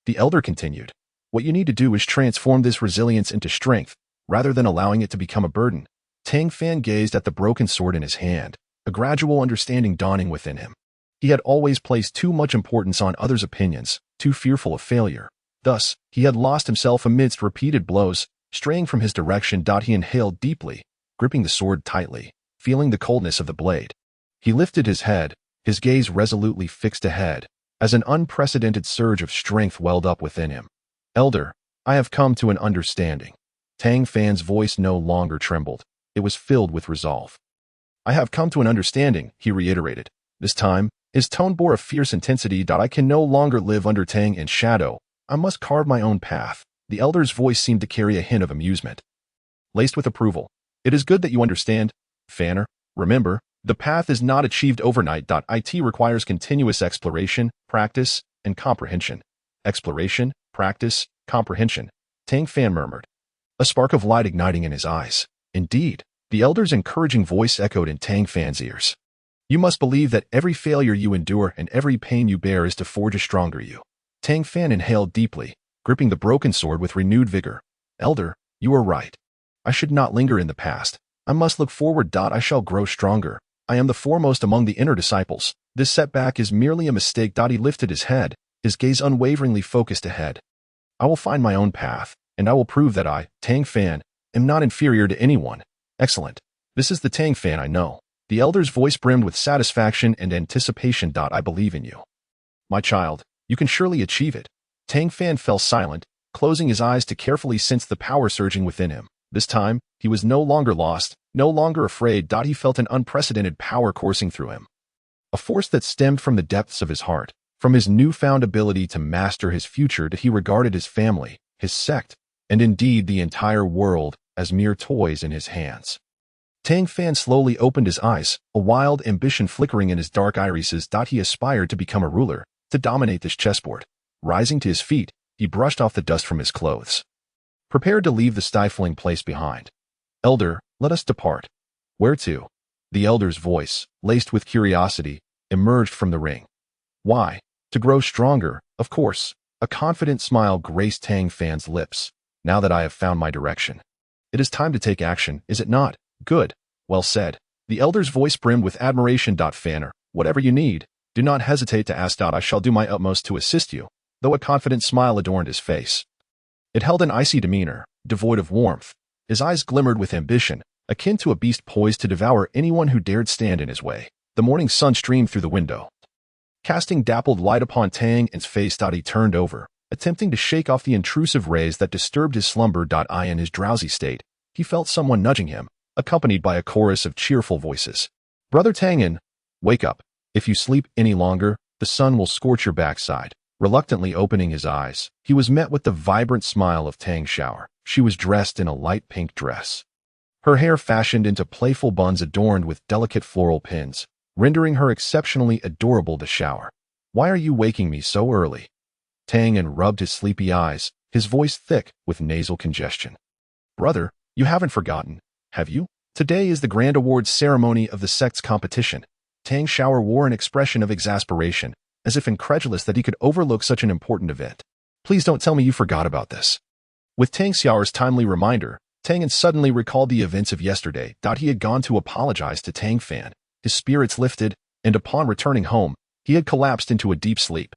The elder continued. What you need to do is transform this resilience into strength, rather than allowing it to become a burden. Tang Fan gazed at the broken sword in his hand, a gradual understanding dawning within him. He had always placed too much importance on others' opinions, too fearful of failure. Thus, he had lost himself amidst repeated blows, straying from his direction. He inhaled deeply, gripping the sword tightly, feeling the coldness of the blade. He lifted his head, his gaze resolutely fixed ahead, as an unprecedented surge of strength welled up within him. Elder, I have come to an understanding. Tang Fan's voice no longer trembled. It was filled with resolve. I have come to an understanding, he reiterated. This time, his tone bore a fierce intensity. I can no longer live under Tang in shadow. I must carve my own path. The elder's voice seemed to carry a hint of amusement, laced with approval. It is good that you understand, Fanner. Remember, the path is not achieved overnight. It requires continuous exploration, practice, and comprehension. Exploration, practice, comprehension, Tang Fan murmured, a spark of light igniting in his eyes. Indeed, the elder's encouraging voice echoed in Tang Fan's ears. You must believe that every failure you endure and every pain you bear is to forge a stronger you. Tang Fan inhaled deeply, gripping the broken sword with renewed vigor. Elder, you are right. I should not linger in the past. I must look forward. I shall grow stronger. I am the foremost among the inner disciples. This setback is merely a mistake. He lifted his head, his gaze unwaveringly focused ahead. I will find my own path, and I will prove that I, Tang Fan, am not inferior to anyone. Excellent. This is the Tang Fan I know. The elder's voice brimmed with satisfaction and anticipation. I believe in you. My child, you can surely achieve it. Tang Fan fell silent, closing his eyes to carefully sense the power surging within him. This time, he was no longer lost, no longer afraid. He felt an unprecedented power coursing through him. A force that stemmed from the depths of his heart, from his newfound ability to master his future. He regarded his family, his sect, and indeed the entire world, as mere toys in his hands. Tang Fan slowly opened his eyes, a wild ambition flickering in his dark irises. He aspired to become a ruler, to dominate this chessboard. Rising to his feet, he brushed off the dust from his clothes, prepared to leave the stifling place behind. Elder, let us depart. Where to? The elder's voice, laced with curiosity, emerged from the ring. Why? To grow stronger, of course. A confident smile graced Tang Fan's lips. Now that I have found my direction, it is time to take action, is it not? Good. Well said. The elder's voice brimmed with admiration. Fanner, whatever you need, do not hesitate to ask. I shall do my utmost to assist you, though a confident smile adorned his face. It held an icy demeanor, devoid of warmth. His eyes glimmered with ambition, akin to a beast poised to devour anyone who dared stand in his way. The morning sun streamed through the window, casting dappled light upon Tang's face. He turned over, attempting to shake off the intrusive rays that disturbed his slumber. In his drowsy state, he felt someone nudging him, accompanied by a chorus of cheerful voices. Brother Tianyan, wake up. If you sleep any longer, the sun will scorch your backside. Reluctantly opening his eyes, he was met with the vibrant smile of Tang Xiaoxiao. She was dressed in a light pink dress. Her hair fashioned into playful buns adorned with delicate floral pins, rendering her exceptionally adorable to shower. "Why are you waking me so early?" Tianyan rubbed his sleepy eyes, his voice thick with nasal congestion. "Brother, you haven't forgotten, have you? Today is the grand awards ceremony of the Sect's competition." Tang Xiaoxiao wore an expression of exasperation, as if incredulous that he could overlook such an important event. "Please don't tell me you forgot about this." With Tang Xiaoxiao's timely reminder, Tianyan suddenly recalled the events of yesterday. He had gone to apologize to Tang Fan. His spirits lifted, and upon returning home, he had collapsed into a deep sleep.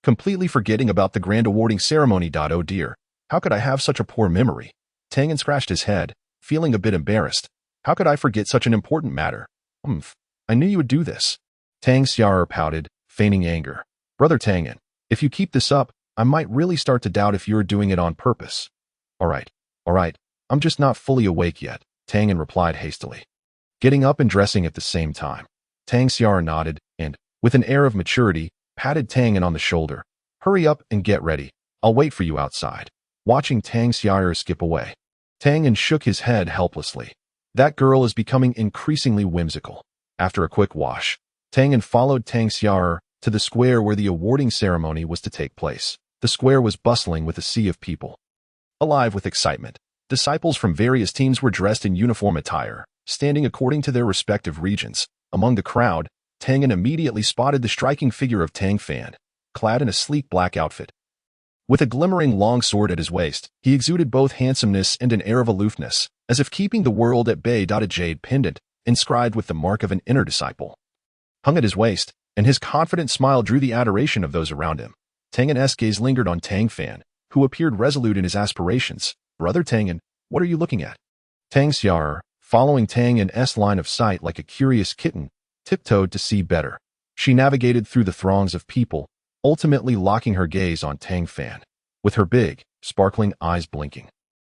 Completely forgetting about the grand awarding ceremony. Oh dear, how could I have such a poor memory? Tianyan scratched his head, feeling a bit embarrassed. How could I forget such an important matter? I knew you would do this. Tang Xiaoxiao pouted, feigning anger. "Brother Tianyan, if you keep this up, I might really start to doubt if you're doing it on purpose." All right, I'm just not fully awake yet," Tianyan replied hastily. Getting up and dressing at the same time. Tang Xiaoxiao nodded and, with an air of maturity, patted Tianyan on the shoulder. "Hurry up and get ready. I'll wait for you outside." Watching Tang Xiaoxiao skip away, Tianyan shook his head helplessly. That girl is becoming increasingly whimsical. After a quick wash, Tianyan followed Tang Xiaoxiao to the square where the awarding ceremony was to take place. The square was bustling with a sea of people. Alive with excitement, disciples from various teams were dressed in uniform attire, standing according to their respective regions. Among the crowd, Tianyan immediately spotted the striking figure of Tang Fan, clad in a sleek black outfit. With a glimmering long sword at his waist, he exuded both handsomeness and an air of aloofness, as if keeping the world at bay. A jade pendant, inscribed with the mark of an inner disciple, hung at his waist, and his confident smile drew the adoration of those around him. Tianyan's gaze lingered on Tang Fan, who appeared resolute in his aspirations. "Brother Tianyan, what are you looking at?" Tang Xiaoxiao, following Tianyan's line of sight like a curious kitten, tiptoed to see better. She navigated through the throngs of people, ultimately locking her gaze on Tang Fan, with her big, sparkling eyes blinking.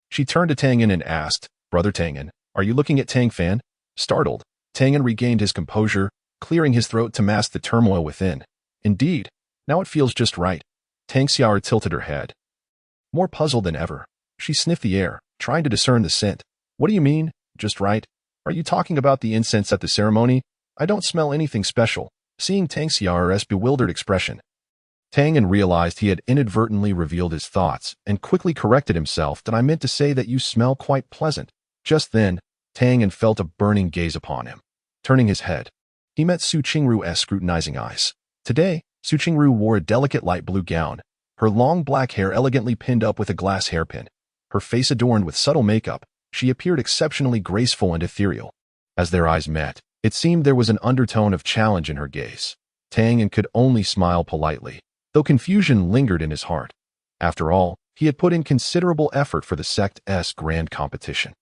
She turned to Tianyan and asked, "Brother Tianyan, are you looking at Tang Fan?" Startled, Tianyan regained his composure, clearing his throat to mask the turmoil within. "Indeed, now it feels just right." Tang Xiaoxiao tilted her head. More puzzled than ever, she sniffed the air, trying to discern the scent. "What do you mean, just right? Are you talking about the incense at the ceremony? I don't smell anything special." Seeing Tang Xiaoxiao's bewildered expression, Tianyan realized he had inadvertently revealed his thoughts and quickly corrected himself. "I meant to say that you smell quite pleasant." Just then, Tianyan felt a burning gaze upon him. Turning his head, he met Su Qingru's scrutinizing eyes. Today, Su Qingru wore a delicate light blue gown, her long black hair elegantly pinned up with a glass hairpin. Her face adorned with subtle makeup, she appeared exceptionally graceful and ethereal. As their eyes met, it seemed there was an undertone of challenge in her gaze. Tianyan could only smile politely, though confusion lingered in his heart. After all, he had put in considerable effort for the Sect's grand competition.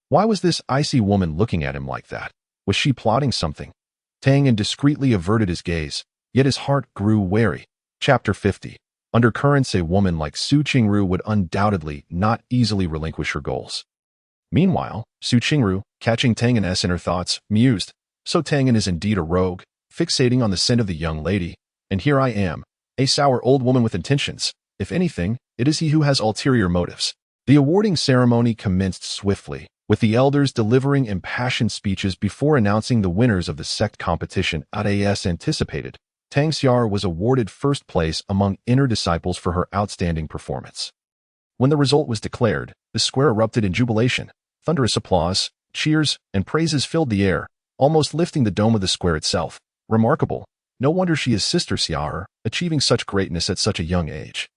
Why was this icy woman looking at him like that? Was she plotting something? Tianyan discreetly averted his gaze, yet his heart grew wary. Chapter 50. Undercurrents. A woman like Su Qingru would undoubtedly not easily relinquish her goals. Meanwhile, Su Qingru, catching Tianyan's inner thoughts, mused, "So Tianyan is indeed a rogue, fixating on the scent of the young lady, and here I am, a sour old woman with intentions. If anything, it is he who has ulterior motives." The awarding ceremony commenced swiftly, with the elders delivering impassioned speeches before announcing the winners of the Sect competition. As anticipated, Tang Xiaoxiao was awarded first place among inner disciples for her outstanding performance. When the result was declared, the square erupted in jubilation. Thunderous applause, cheers, and praises filled the air, almost lifting the dome of the square itself. "Remarkable. No wonder she is Sister Xiaoxiao, achieving such greatness at such a young age.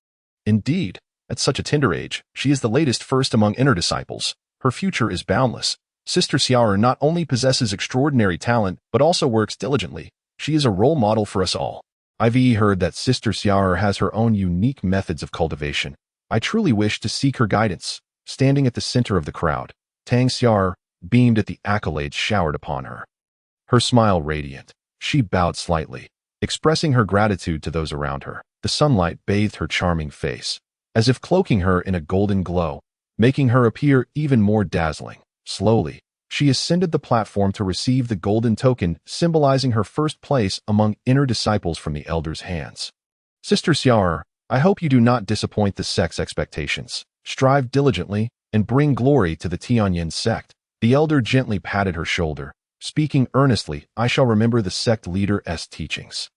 Indeed, at such a tender age, she is the latest first among inner disciples. Her future is boundless. Sister Xiaoxiao not only possesses extraordinary talent, but also works diligently. She is a role model for us all. I've heard that Sister Xiaoxiao has her own unique methods of cultivation. I truly wish to seek her guidance." Standing at the center of the crowd, Tang Xiaoxiao beamed at the accolades showered upon her. Her smile radiant, she bowed slightly, expressing her gratitude to those around her. The sunlight bathed her charming face, as if cloaking her in a golden glow, making her appear even more dazzling. Slowly, she ascended the platform to receive the golden token symbolizing her first place among inner disciples from the elders' hands. Sister Xiaoer, I hope you do not disappoint the sect's expectations. Strive diligently and bring glory to the Tianyan sect. The elder gently patted her shoulder. Speaking earnestly, I shall remember the sect leader's teachings.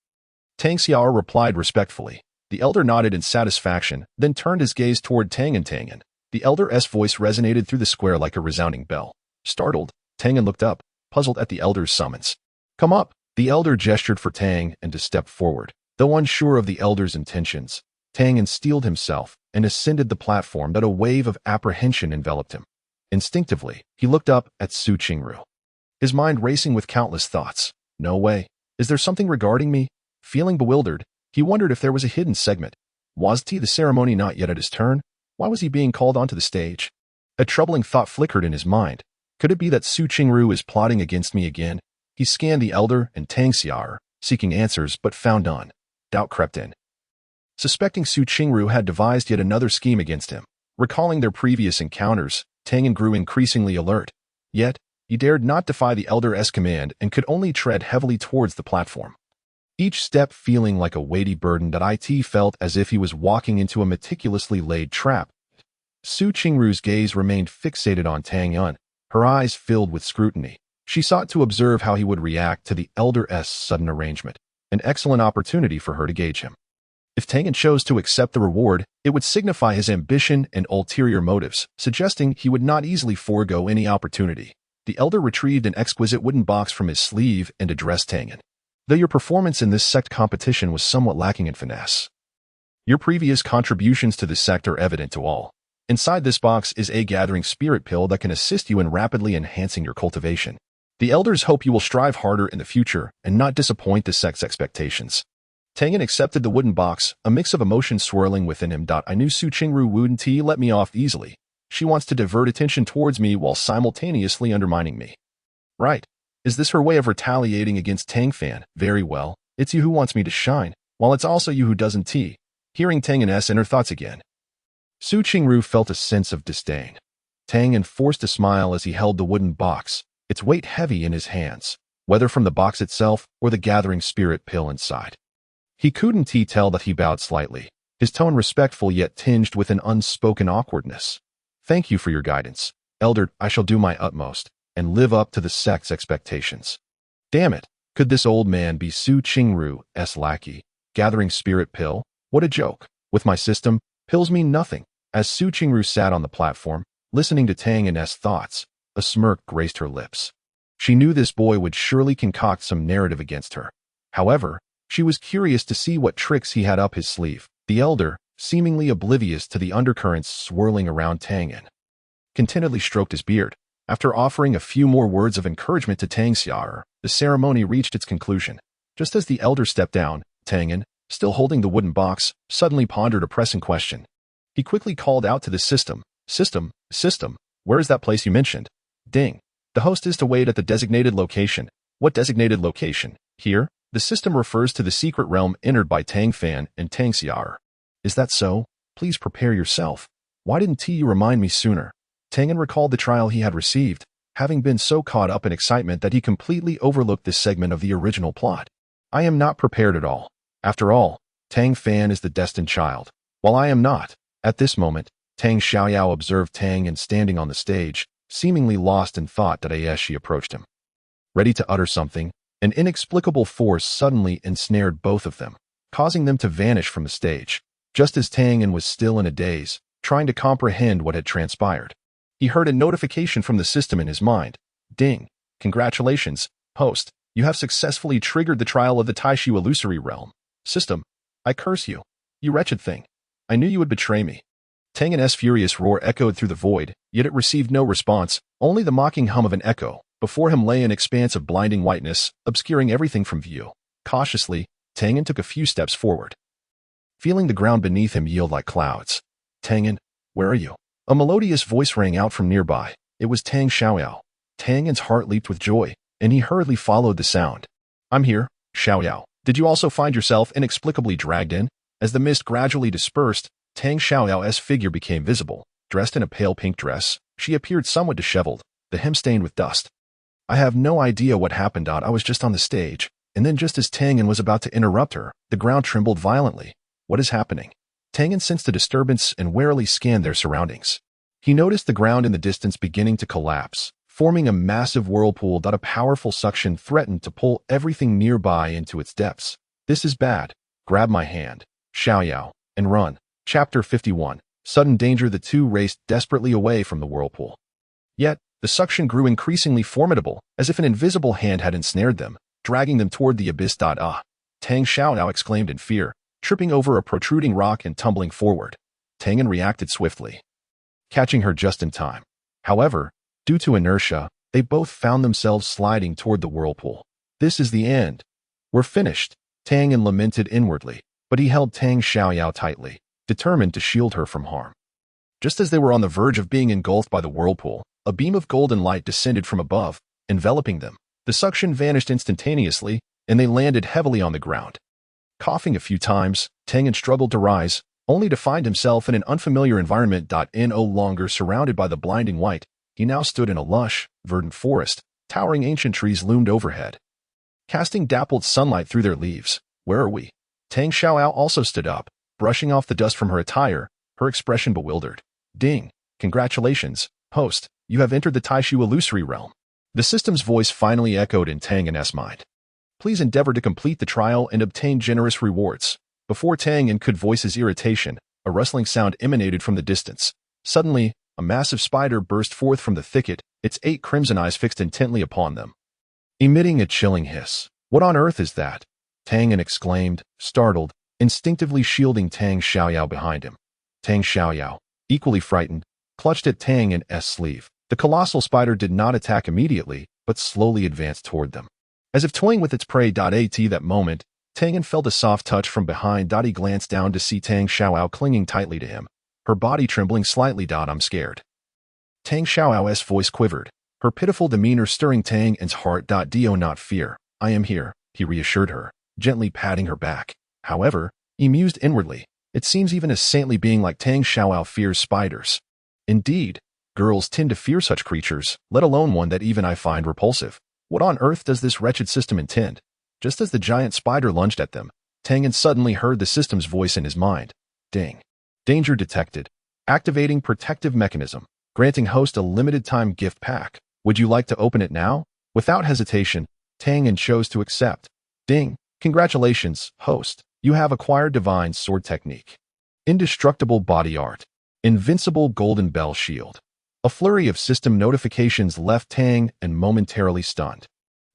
Tang Xiaoer replied respectfully. The elder nodded in satisfaction, then turned his gaze toward Tangan. The elder's voice resonated through the square like a resounding bell. Startled, Tangan looked up, puzzled at the elder's summons. Come up. The elder gestured for Tang and to step forward. Though unsure of the elder's intentions, Tangan steeled himself and ascended the platform that a wave of apprehension enveloped him. Instinctively, he looked up at Su Qingru. His mind racing with countless thoughts. No way. Is there something regarding me? Feeling bewildered, he wondered if there was a hidden segment. Was the ceremony not yet at his turn? Why was he being called onto the stage? A troubling thought flickered in his mind. Could it be that Su Qingru is plotting against me again? He scanned the elder and Tang Xiaoer, seeking answers but found none. Doubt crept in. Suspecting Su Qingru had devised yet another scheme against him. Recalling their previous encounters, Tangan grew increasingly alert. Yet, he dared not defy the elder's command and could only tread heavily towards the platform. Each step feeling like a weighty burden that it felt as if he was walking into a meticulously laid trap. Su Qingru's gaze remained fixated on Tianyan, her eyes filled with scrutiny. She sought to observe how he would react to the elder's sudden arrangement, an excellent opportunity for her to gauge him. If Tianyan chose to accept the reward, it would signify his ambition and ulterior motives, suggesting he would not easily forego any opportunity. The elder retrieved an exquisite wooden box from his sleeve and addressed Tianyan. Though your performance in this sect competition was somewhat lacking in finesse, your previous contributions to the sect are evident to all. Inside this box is a gathering spirit pill that can assist you in rapidly enhancing your cultivation. The elders hope you will strive harder in the future and not disappoint the sect's expectations. Tianyan accepted the wooden box, a mix of emotions swirling within him. I knew Su Qingru wouldn't let me off easily. She wants to divert attention towards me while simultaneously undermining me. Right. Is this her way of retaliating against Tang Fan? Very well. It's you who wants me to shine, while it's also you who doesn't. Hearing Tangan's inner thoughts again. Su Qingru felt a sense of disdain. Tangan forced a smile as he held the wooden box, its weight heavy in his hands, whether from the box itself or the gathering spirit pill inside. He couldn't tell that he bowed slightly, his tone respectful yet tinged with an unspoken awkwardness. Thank you for your guidance, Elder. I shall do my utmost and live up to the sect's expectations. Damn it, could this old man be Su Qingru's lackey? Gathering spirit pill? What a joke. With my system, pills mean nothing. As Su Qingru sat on the platform, listening to Tangan's thoughts, a smirk graced her lips. She knew this boy would surely concoct some narrative against her. However, she was curious to see what tricks he had up his sleeve. The elder, seemingly oblivious to the undercurrents swirling around Tangan, contentedly stroked his beard. After offering a few more words of encouragement to Tang Xiaoer, the ceremony reached its conclusion. Just as the elder stepped down, Tangan, still holding the wooden box, suddenly pondered a pressing question. He quickly called out to the system. System, where is that place you mentioned? Ding. The host is to wait at the designated location. What designated location? Here, the system refers to the secret realm entered by Tang Fan and Tang Xiaoer. Is that so? Please prepare yourself. Why didn't you remind me sooner? Tangan recalled the trial he had received, having been so caught up in excitement that he completely overlooked this segment of the original plot. I am not prepared at all. After all, Tang Fan is the destined child, while I am not. At this moment, Tang Xiaoxiao observed Tangan standing on the stage, seemingly lost in thought that as she approached him. Ready to utter something, an inexplicable force suddenly ensnared both of them, causing them to vanish from the stage. Just as Tangan was still in a daze, trying to comprehend what had transpired, he heard a notification from the system in his mind. Ding. Congratulations, host. You have successfully triggered the trial of the Taishu illusory realm. System. I curse you. You wretched thing. I knew you would betray me. Tangan's furious roar echoed through the void, yet it received no response, only the mocking hum of an echo. Before him lay an expanse of blinding whiteness, obscuring everything from view. Cautiously, Tangan took a few steps forward, feeling the ground beneath him yield like clouds. Tangan, where are you? A melodious voice rang out from nearby. It was Tang Xiaoxiao. Tangan's heart leaped with joy, and he hurriedly followed the sound. I'm here, Xiaoxiao. Did you also find yourself inexplicably dragged in? As the mist gradually dispersed, Tang Xiaoxiao's figure became visible. Dressed in a pale pink dress, she appeared somewhat disheveled, the hem stained with dust. I have no idea what happened. I was just on the stage, and then just as Tangan was about to interrupt her, the ground trembled violently. What is happening? Tang sensed a disturbance and warily scanned their surroundings. He noticed the ground in the distance beginning to collapse, forming a massive whirlpool that a powerful suction threatened to pull everything nearby into its depths. This is bad. Grab my hand, Xiaoyao, and run. Chapter 51. Sudden danger. The two raced desperately away from the whirlpool. Yet, the suction grew increasingly formidable, as if an invisible hand had ensnared them, dragging them toward the abyss. Ah! Tang Xiaoxiao exclaimed in fear, tripping over a protruding rock and tumbling forward. Tianyan reacted swiftly, catching her just in time. However, due to inertia, they both found themselves sliding toward the whirlpool. This is the end. We're finished, Tianyan lamented inwardly, but he held Tang Xiaoxiao tightly, determined to shield her from harm. Just as they were on the verge of being engulfed by the whirlpool, a beam of golden light descended from above, enveloping them. The suction vanished instantaneously, and they landed heavily on the ground. Coughing a few times, Tianyan struggled to rise, only to find himself in an unfamiliar environment. No longer surrounded by the blinding white, he now stood in a lush, verdant forest. Towering ancient trees loomed overhead, casting dappled sunlight through their leaves. Where are we? Tang Xiaoxiao also stood up, brushing off the dust from her attire, her expression bewildered. Ding! Congratulations, host, you have entered the Taishu illusory realm. The system's voice finally echoed in Tianyan's mind. Please endeavor to complete the trial and obtain generous rewards. Before Tianyan could voice his irritation, a rustling sound emanated from the distance. Suddenly, a massive spider burst forth from the thicket, its 8 crimson eyes fixed intently upon them, emitting a chilling hiss. What on earth is that? Tianyan exclaimed, startled, instinctively shielding Tang Xiaoxiao behind him. Tang Xiaoxiao, equally frightened, clutched at Tianyan's sleeve. The colossal spider did not attack immediately, but slowly advanced toward them, as if toying with its prey. At that moment, Tianyan felt a soft touch from behind. He glanced down to see Tang Xiaoxiao clinging tightly to him, her body trembling slightly. I'm scared. Tang Xiaoxiao's voice quivered, her pitiful demeanor stirring Tianyan's heart. Do not fear. I am here, he reassured her, gently patting her back. However, he mused inwardly, it seems even a saintly being like Tang Xiaoxiao fears spiders. Indeed, girls tend to fear such creatures, let alone one that even I find repulsive. What on earth does this wretched system intend? Just as the giant spider lunged at them, Tianyan suddenly heard the system's voice in his mind. Ding. Danger detected. Activating protective mechanism. Granting host a limited-time gift pack. Would you like to open it now? Without hesitation, Tianyan chose to accept. Ding. Congratulations, host. You have acquired divine sword technique. Indestructible body art. Invincible golden bell shield. A flurry of system notifications left Tianyan momentarily stunned.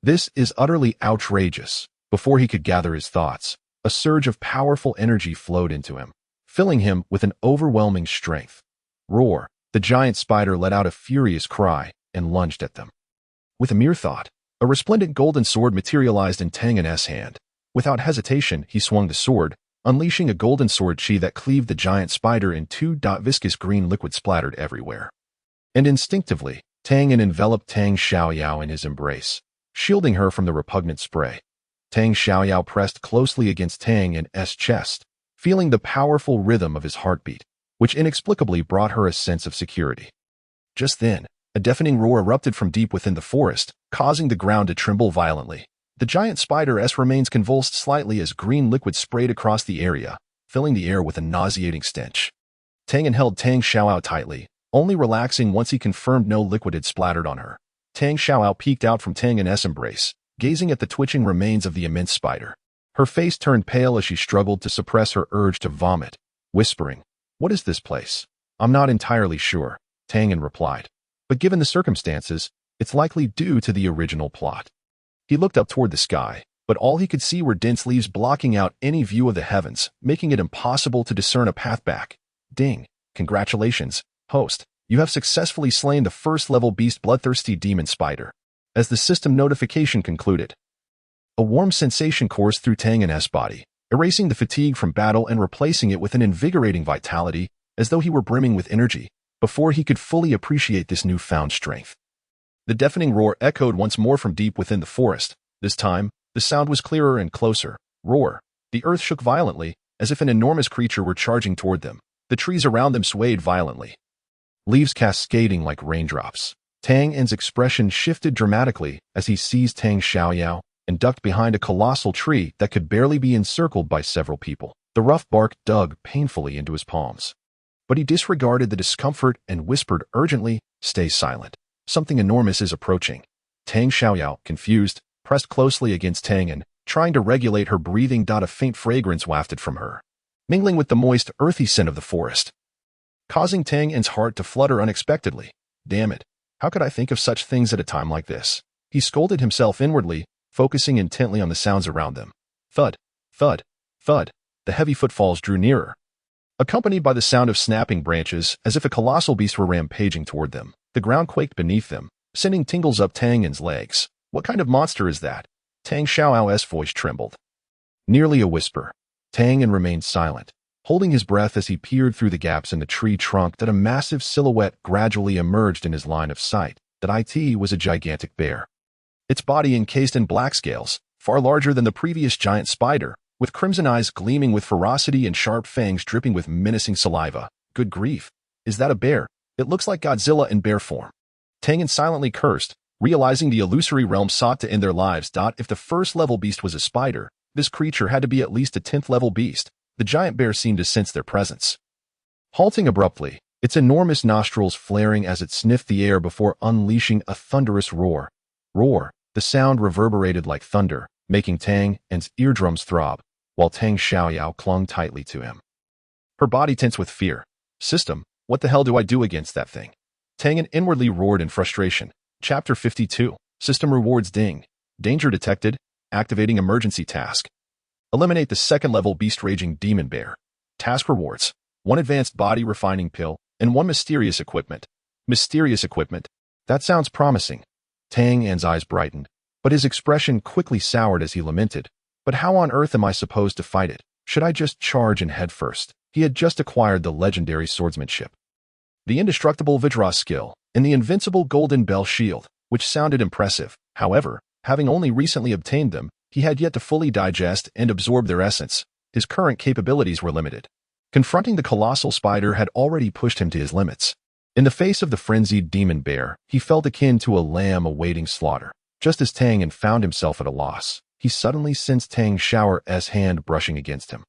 This is utterly outrageous. Before he could gather his thoughts, a surge of powerful energy flowed into him, filling him with an overwhelming strength. Roar! The giant spider let out a furious cry and lunged at them. With a mere thought, a resplendent golden sword materialized in Tianyan's hand. Without hesitation, he swung the sword, unleashing a golden sword chi that cleaved the giant spider in two. Viscous green liquid splattered everywhere. And instinctively, Tianyan enveloped Tang Xiaoxiao in his embrace, shielding her from the repugnant spray. Tang Xiaoxiao pressed closely against Tianyan's chest, feeling the powerful rhythm of his heartbeat, which inexplicably brought her a sense of security. Just then, a deafening roar erupted from deep within the forest, causing the ground to tremble violently. The giant spider's remains convulsed slightly as green liquid sprayed across the area, filling the air with a nauseating stench. Tianyan held Tang Xiaoxiao tightly, only relaxing once he confirmed no liquid had splattered on her. Tang Xiaoxiao peeked out from Tianyan's embrace, gazing at the twitching remains of the immense spider. Her face turned pale as she struggled to suppress her urge to vomit, whispering, "What is this place?" "I'm not entirely sure," Tianyan replied. "But given the circumstances, it's likely due to the original plot." He looked up toward the sky, but all he could see were dense leaves blocking out any view of the heavens, making it impossible to discern a path back. Ding. Congratulations, host. You have successfully slain the first-level beast bloodthirsty demon spider. As the system notification concluded, a warm sensation coursed through Tianyan's body, erasing the fatigue from battle and replacing it with an invigorating vitality, as though he were brimming with energy, before he could fully appreciate this newfound strength. The deafening roar echoed once more from deep within the forest. This time, the sound was clearer and closer. Roar. The earth shook violently, as if an enormous creature were charging toward them. The trees around them swayed violently, leaves cascading like raindrops. Tianyan's expression shifted dramatically as he seized Tang Xiaoxiao and ducked behind a colossal tree that could barely be encircled by several people. The rough bark dug painfully into his palms. But he disregarded the discomfort and whispered urgently, "Stay silent. Something enormous is approaching." Tang Xiaoxiao, confused, pressed closely against Tianyan, trying to regulate her breathing. A faint fragrance wafted from her, mingling with the moist, earthy scent of the forest, causing Tianyan's heart to flutter unexpectedly. Damn it. How could I think of such things at a time like this? He scolded himself inwardly, focusing intently on the sounds around them. Thud, thud, thud. The heavy footfalls drew nearer, accompanied by the sound of snapping branches, as if a colossal beast were rampaging toward them. The ground quaked beneath them, sending tingles up Tianyan's legs. What kind of monster is that? Tang Xiaoxiao's voice trembled. Nearly a whisper. Tianyan remained silent, holding his breath as he peered through the gaps in the tree trunk. That a massive silhouette gradually emerged in his line of sight. That it was a gigantic bear. Its body encased in black scales, far larger than the previous giant spider, with crimson eyes gleaming with ferocity and sharp fangs dripping with menacing saliva. Good grief. Is that a bear? It looks like Godzilla in bear form. Tianyan silently cursed, realizing the illusory realm sought to end their lives. If the first-level beast was a spider, this creature had to be at least a 10th-level beast. The giant bear seemed to sense their presence. Halting abruptly, its enormous nostrils flaring as it sniffed the air before unleashing a thunderous roar. Roar. The sound reverberated like thunder, making Tianyan's eardrums throb, while Tang Xiaoxiao clung tightly to him. Her body tense with fear. System, what the hell do I do against that thing? Tianyan inwardly roared in frustration. Chapter 52. System rewards ding. Danger detected. Activating emergency task. Eliminate the second-level beast-raging demon bear. Task rewards: 1 advanced body refining pill and 1 mysterious equipment. Mysterious equipment. That sounds promising. Tianyan's eyes brightened, but his expression quickly soured as he lamented. But how on earth am I supposed to fight it? Should I just charge in head first? He had just acquired the legendary swordsmanship, the indestructible Vajra skill, and the invincible golden bell shield, which sounded impressive. However, having only recently obtained them, he had yet to fully digest and absorb their essence. His current capabilities were limited. Confronting the colossal spider had already pushed him to his limits. In the face of the frenzied demon bear, he felt akin to a lamb awaiting slaughter. Just as Tianyan found himself at a loss, he suddenly sensed Tang Xiaoxiao's hand brushing against him,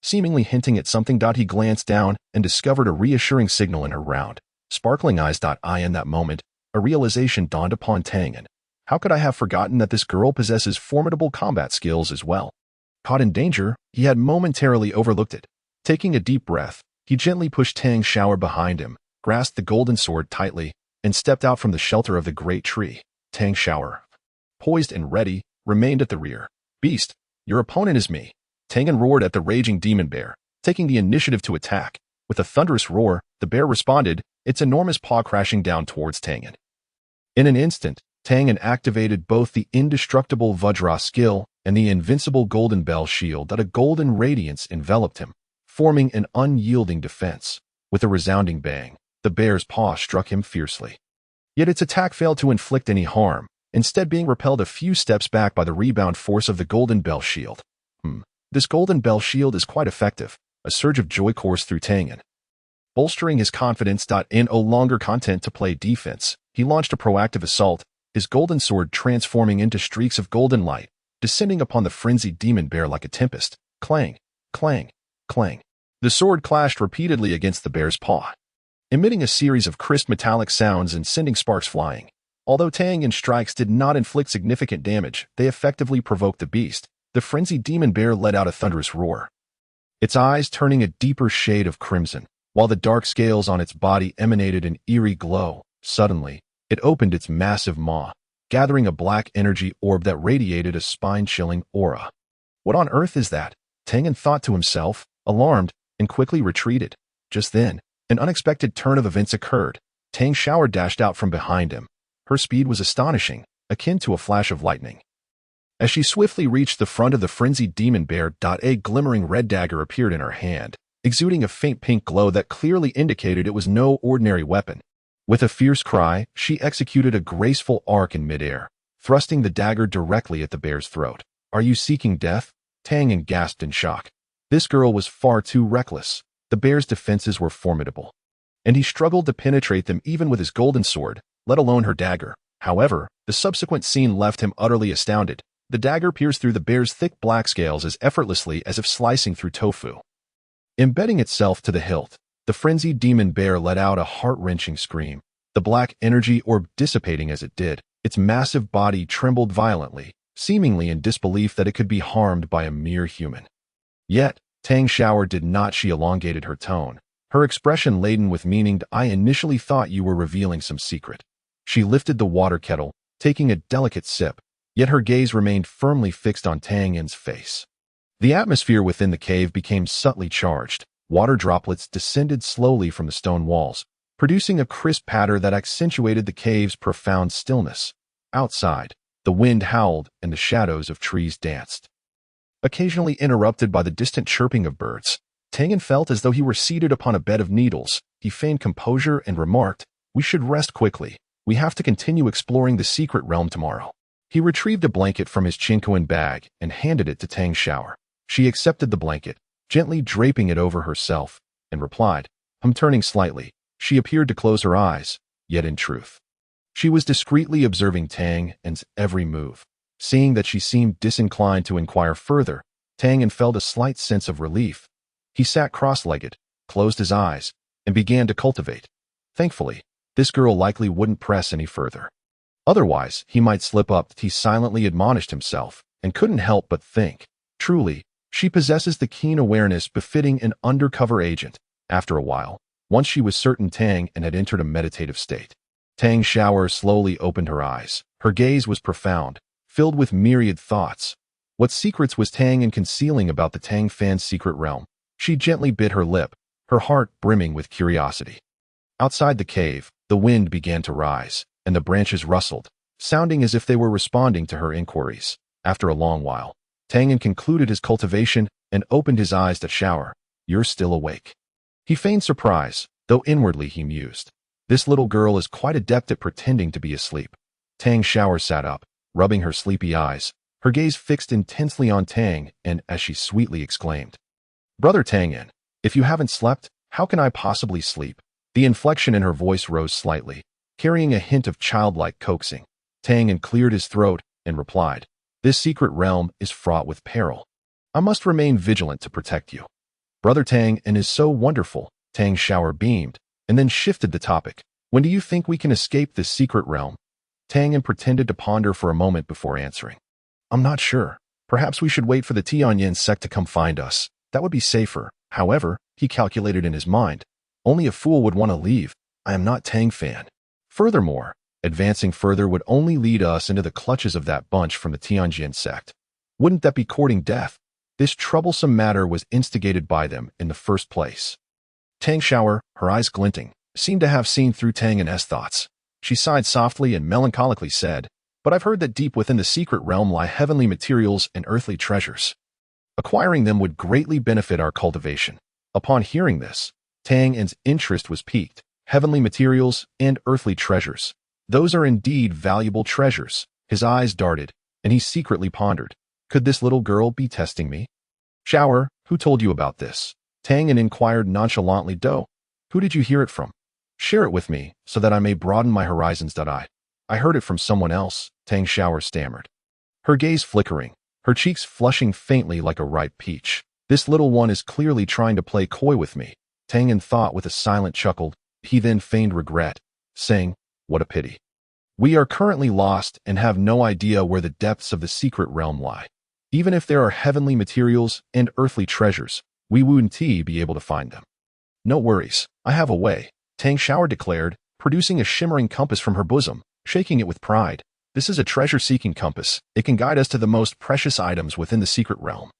seemingly hinting at something. He glanced down and discovered a reassuring signal in her round, sparkling eyes. In that moment, a realization dawned upon Tianyan. How could I have forgotten that this girl possesses formidable combat skills as well? Caught in danger, he had momentarily overlooked it. Taking a deep breath, he gently pushed Tang Xiaoxiao behind him, grasped the golden sword tightly, and stepped out from the shelter of the great tree. Tang Xiaoxiao, poised and ready, remained at the rear. Beast, your opponent is me. Tianyan roared at the raging demon bear, taking the initiative to attack. With a thunderous roar, the bear responded, its enormous paw crashing down towards Tianyan. In an instant, Tianyan activated both the indestructible Vajra skill and the invincible golden bell shield. A golden radiance enveloped him, forming an unyielding defense. With a resounding bang, the bear's paw struck him fiercely. Yet its attack failed to inflict any harm, instead being repelled a few steps back by the rebound force of the golden bell shield. This golden bell shield is quite effective. A surge of joy coursed through Tianyan. Bolstering his confidence. In no longer content to play defense, he launched a proactive assault, his golden sword transforming into streaks of golden light, descending upon the frenzied demon bear like a tempest. Clang, clang, clang. The sword clashed repeatedly against the bear's paw, emitting a series of crisp metallic sounds and sending sparks flying. Although Tianyan's strikes did not inflict significant damage, they effectively provoked the beast. The frenzied demon bear let out a thunderous roar, its eyes turning a deeper shade of crimson, while the dark scales on its body emanated an eerie glow. Suddenly, it opened its massive maw, gathering a black energy orb that radiated a spine-chilling aura. What on earth is that? Tianyan thought to himself, alarmed, and quickly retreated. Just then, an unexpected turn of events occurred. Tang Xiaoxiao dashed out from behind him. Her speed was astonishing, akin to a flash of lightning. As she swiftly reached the front of the frenzied demon bear, a glimmering red dagger appeared in her hand, exuding a faint pink glow that clearly indicated it was no ordinary weapon. With a fierce cry, she executed a graceful arc in midair, thrusting the dagger directly at the bear's throat. Are you seeking death? Tianyan gasped in shock. This girl was far too reckless. The bear's defenses were formidable, and he struggled to penetrate them even with his golden sword, let alone her dagger. However, the subsequent scene left him utterly astounded. The dagger pierced through the bear's thick black scales as effortlessly as if slicing through tofu. Embedding itself to the hilt, the frenzied demon bear let out a heart-wrenching scream. The black energy orb dissipating as it did, its massive body trembled violently, seemingly in disbelief that it could be harmed by a mere human. Yet, Tang Xiaoxiao did not. She elongated her tone, her expression laden with meaning. I initially thought you were revealing some secret. She lifted the water kettle, taking a delicate sip, yet her gaze remained firmly fixed on Tang Yan's face. The atmosphere within the cave became subtly charged. Water droplets descended slowly from the stone walls, producing a crisp patter that accentuated the cave's profound stillness. Outside, the wind howled and the shadows of trees danced, occasionally interrupted by the distant chirping of birds. Tang Yan felt as though he were seated upon a bed of needles. He feigned composure and remarked, "We should rest quickly. We have to continue exploring the secret realm tomorrow." He retrieved a blanket from his Qingru bag and handed it to Tang Xiaoxiao. She accepted the blanket, gently draping it over herself, and replied, turning slightly. She appeared to close her eyes, yet in truth, she was discreetly observing Tang Yan's every move. Seeing that she seemed disinclined to inquire further, Tang Yan felt a slight sense of relief. He sat cross-legged, closed his eyes, and began to cultivate. Thankfully, this girl likely wouldn't press any further. Otherwise, he might slip up. He silently admonished himself, and couldn't help but think, truly, she possesses the keen awareness befitting an undercover agent. After a while, once she was certain Tang Yan had entered a meditative state, Tang Xiaoxiao slowly opened her eyes. Her gaze was profound, filled with myriad thoughts. What secrets was Tang Yan concealing about the Tang Fan's secret realm? She gently bit her lip, her heart brimming with curiosity. Outside the cave, the wind began to rise, and the branches rustled, sounding as if they were responding to her inquiries. After a long while, Tang Yan concluded his cultivation and opened his eyes to Xiaoxiao. "You're still awake." He feigned surprise, though inwardly he mused, "This little girl is quite adept at pretending to be asleep." Tang Xiaoxiao sat up, rubbing her sleepy eyes, her gaze fixed intensely on Tang, and as she sweetly exclaimed, "Brother Tang Yan, if you haven't slept, how can I possibly sleep?" The inflection in her voice rose slightly, carrying a hint of childlike coaxing. Tang Yan cleared his throat and replied, "This secret realm is fraught with peril. I must remain vigilant to protect you." "Brother Tang Yan is so wonderful," Tang Xiaoxiao beamed, and then shifted the topic. "When do you think we can escape this secret realm?" Tang Yan pretended to ponder for a moment before answering. "I'm not sure. Perhaps we should wait for the Tianyan Sect to come find us. That would be safer." However, he calculated in his mind, only a fool would want to leave. I am not Tang Fan. Furthermore, advancing further would only lead us into the clutches of that bunch from the Tianyan Sect. Wouldn't that be courting death? This troublesome matter was instigated by them in the first place. Tang Xiaoxiao, her eyes glinting, seemed to have seen through Tang Yan's thoughts. She sighed softly and melancholically said, "But I've heard that deep within the secret realm lie heavenly materials and earthly treasures. Acquiring them would greatly benefit our cultivation." Upon hearing this, Tang Yan's interest was piqued. Heavenly materials and earthly treasures. Those are indeed valuable treasures. His eyes darted, and he secretly pondered, could this little girl be testing me? "Xiaoxiao, who told you about this?" Tang Yan inquired nonchalantly. "Who did you hear it from? Share it with me, so that I may broaden my horizons." I heard it from someone else," Tang Xiaoxiao stammered, her gaze flickering, her cheeks flushing faintly like a ripe peach. "This little one is clearly trying to play coy with me," Tang Yan thought with a silent chuckle. He then feigned regret, saying, "What a pity. We are currently lost and have no idea where the depths of the secret realm lie. Even if there are heavenly materials and earthly treasures, we wouldn't be able to find them." "No worries, I have a way," Tang Xiaoxiao declared, producing a shimmering compass from her bosom, shaking it with pride. "This is a treasure-seeking compass. It can guide us to the most precious items within the secret realm."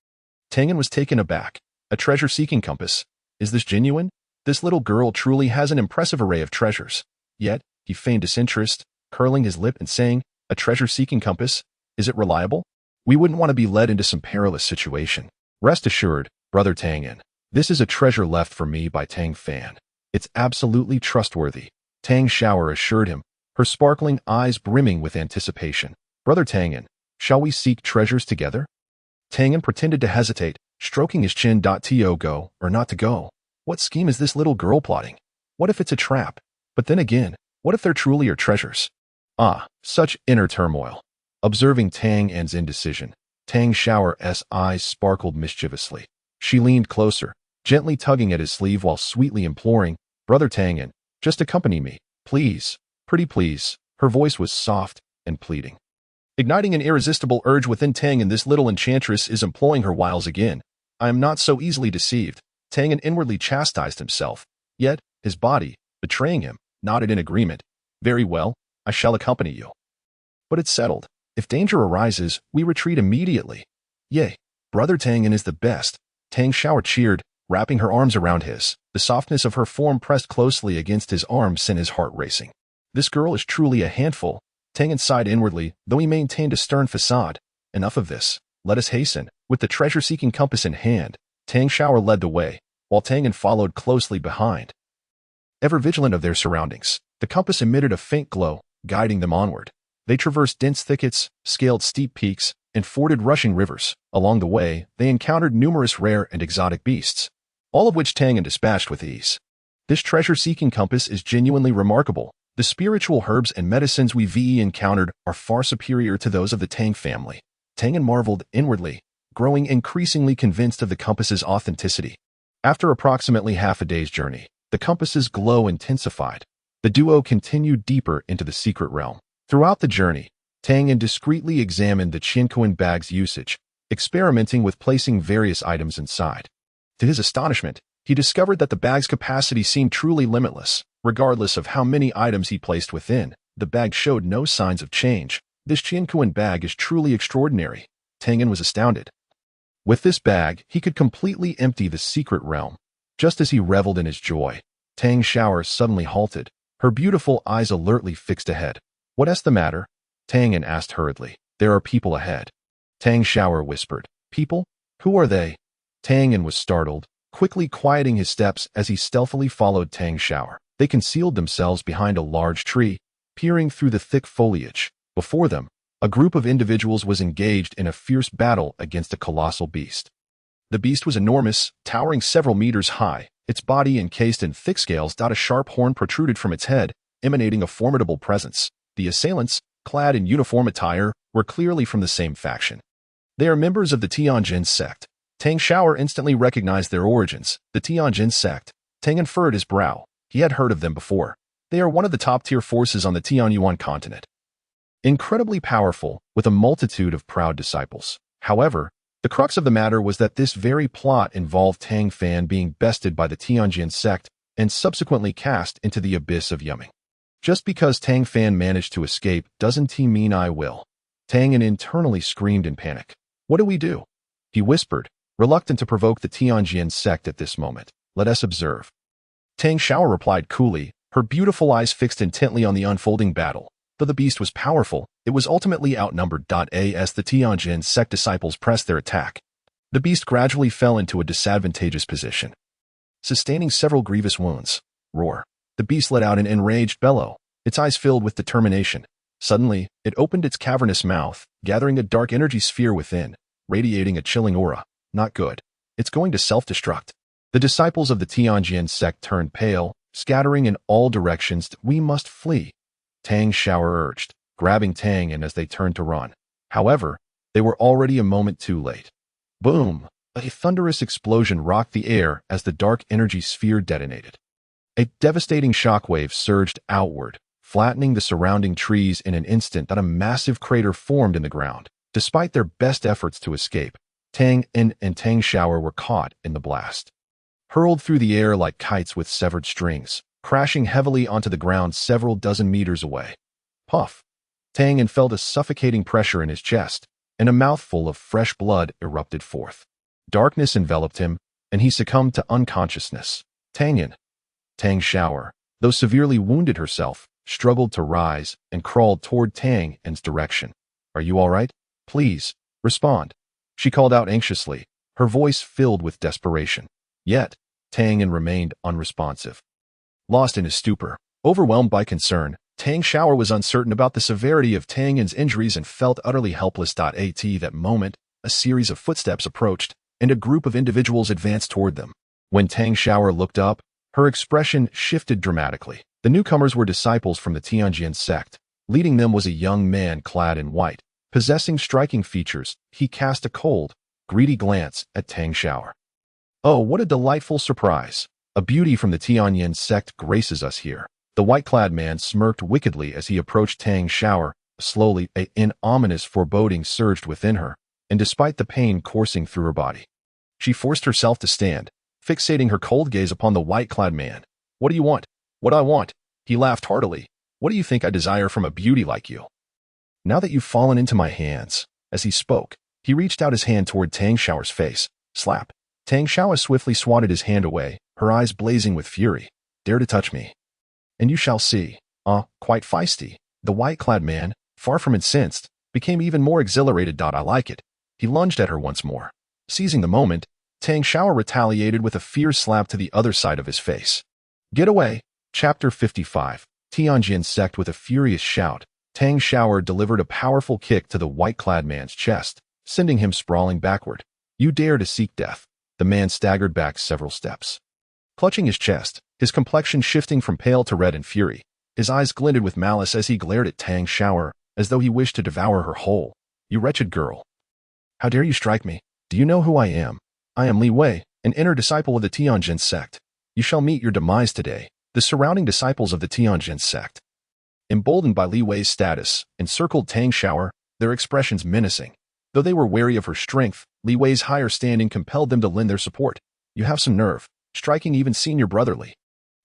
Tang Yan was taken aback. A treasure-seeking compass? Is this genuine? This little girl truly has an impressive array of treasures. Yet, he feigned disinterest, curling his lip and saying, "A treasure-seeking compass? Is it reliable? We wouldn't want to be led into some perilous situation." "Rest assured, Brother Tang Yan, this is a treasure left for me by Tang Fan. It's absolutely trustworthy," Tang Xiaoxiao assured him, her sparkling eyes brimming with anticipation. "Brother Tang Yan, shall we seek treasures together?" Tang Yan pretended to hesitate, stroking his chin. To go or not to go? What scheme is this little girl plotting? What if it's a trap? But then again, what if there truly are treasures? Such inner turmoil. Observing Tang An's indecision, Tang Xiao's eyes sparkled mischievously. She leaned closer, gently tugging at his sleeve while sweetly imploring, "Brother Tianyan, just accompany me, please, pretty please." Her voice was soft and pleading. Igniting an irresistible urge within Tang, and this little enchantress is employing her wiles again. I am not so easily deceived. Tang inwardly chastised himself, yet his body, betraying him, nodded in agreement. "Very well, I shall accompany you. But it's settled. If danger arises, we retreat immediately." "Yea, Brother Tianyan is the best." Tang Xiao cheered, wrapping her arms around his. The softness of her form pressed closely against his arm sent his heart racing. This girl is truly a handful. Tang sighed inwardly, though he maintained a stern facade. "Enough of this. Let us hasten." With the treasure-seeking compass in hand, Tang Xiao led the way, while Tang followed closely behind. Ever vigilant of their surroundings, the compass emitted a faint glow, guiding them onward. They traversed dense thickets, scaled steep peaks, and forded rushing rivers. Along the way, they encountered numerous rare and exotic beasts, all of which Tang dispatched with ease. This treasure-seeking compass is genuinely remarkable. The spiritual herbs and medicines we've encountered are far superior to those of the Tang family. Tang marveled inwardly, growing increasingly convinced of the compass's authenticity. After approximately half a day's journey, the compass's glow intensified. The duo continued deeper into the secret realm. Throughout the journey, Tang discreetly examined the Qingru bag's usage, experimenting with placing various items inside. To his astonishment, he discovered that the bag's capacity seemed truly limitless. Regardless of how many items he placed within, the bag showed no signs of change. "This Qingru bag is truly extraordinary." Tang was astounded. With this bag, he could completely empty the secret realm. Just as he reveled in his joy, Tang Xiao suddenly halted, her beautiful eyes alertly fixed ahead. "What's the matter?" Tang asked hurriedly. "There are people ahead." Tang Xiao whispered. "People? Who are they?" Tang was startled, quickly quieting his steps as he stealthily followed Tang Xiao. They concealed themselves behind a large tree, peering through the thick foliage. Before them, a group of individuals was engaged in a fierce battle against a colossal beast. The beast was enormous, towering several meters high, its body encased in thick scales. A sharp horn protruded from its head, emanating a formidable presence. The assailants, clad in uniform attire, were clearly from the same faction. They are members of the Tianyan Sect. Tang Xiao instantly recognized their origins. The Tianyan Sect. Tang furrowed his brow. He had heard of them before. They are one of the top-tier forces on the Tianyuan continent. Incredibly powerful, with a multitude of proud disciples. However, the crux of the matter was that this very plot involved Tang Fan being bested by the Tianyan Sect and subsequently cast into the abyss of Yumming. Just because Tang Fan managed to escape doesn't mean I will. Tang internally screamed in panic. "What do we do?" He whispered, reluctant to provoke the Tianyan Sect at this moment. "Let us observe." Tang Xiao replied coolly, her beautiful eyes fixed intently on the unfolding battle. Though the beast was powerful, it was ultimately outnumbered. As the Tianyan Sect disciples pressed their attack, the beast gradually fell into a disadvantageous position, sustaining several grievous wounds. Roar. The beast let out an enraged bellow, its eyes filled with determination. Suddenly, it opened its cavernous mouth, gathering a dark energy sphere within, radiating a chilling aura. Not good. It's going to self-destruct. The disciples of the Tianyan Sect turned pale, scattering in all directions. "We must flee," Tang Xiao urged, grabbing Tang as they turned to run. However, they were already a moment too late. Boom! A thunderous explosion rocked the air as the dark energy sphere detonated. A devastating shockwave surged outward, flattening the surrounding trees in an instant. A massive crater formed in the ground. Despite their best efforts to escape, Tang and Tang Xiao were caught in the blast, hurled through the air like kites with severed strings, crashing heavily onto the ground several dozen meters away. Puff! Tang felt a suffocating pressure in his chest, and a mouthful of fresh blood erupted forth. Darkness enveloped him, and he succumbed to unconsciousness. Tang Xiao, though severely wounded herself, struggled to rise and crawled toward Tang's direction. "Are you all right? Please, respond," she called out anxiously, her voice filled with desperation. Yet, Tang remained unresponsive. Lost in his stupor, overwhelmed by concern, Tang Xiao was uncertain about the severity of Tang's injuries and felt utterly helpless. At that moment, a series of footsteps approached, and a group of individuals advanced toward them. When Tang Xiao looked up, her expression shifted dramatically. The newcomers were disciples from the Tianyan Sect. Leading them was a young man clad in white, Possessing striking features, he cast a cold, greedy glance at Tang Xiaoxiao. Oh, what a delightful surprise! A beauty from the Tianyan sect graces us here. The white-clad man smirked wickedly as he approached Tang Xiaoxiao. Slowly, an ominous foreboding surged within her, and despite the pain coursing through her body, she forced herself to stand, fixating her cold gaze upon the white-clad man. What do you want? What I want? He laughed heartily. What do you think I desire from a beauty like you? Now that you've fallen into my hands. As he spoke, he reached out his hand toward Tang Xiaoxiao's face. Slap. Tang Xiaoxiao swiftly swatted his hand away, her eyes blazing with fury. Dare to touch me, and you shall see. Quite feisty. The white-clad man, far from incensed, became even more exhilarated. I like it. He lunged at her once more. Seizing the moment, Tang Xiaoxiao retaliated with a fierce slap to the other side of his face. Get away! Chapter 55. Tianyan Sect. With a furious shout, Tang Xiaoxiao delivered a powerful kick to the white-clad man's chest, sending him sprawling backward. You dare to seek death? The man staggered back several steps. Clutching his chest, his complexion shifting from pale to red in fury, his eyes glinted with malice as he glared at Tang Xiaoxiao, as though he wished to devour her whole. You wretched girl! How dare you strike me? Do you know who I am? I am Li Wei, an inner disciple of the Tianyan Sect. You shall meet your demise today. The surrounding disciples of the Tianyan Sect, emboldened by Li Wei's status, encircled Tang Xiaoxiao, their expressions menacing. Though they were wary of her strength, Li Wei's higher standing compelled them to lend their support. You have some nerve, striking even Senior Brotherly,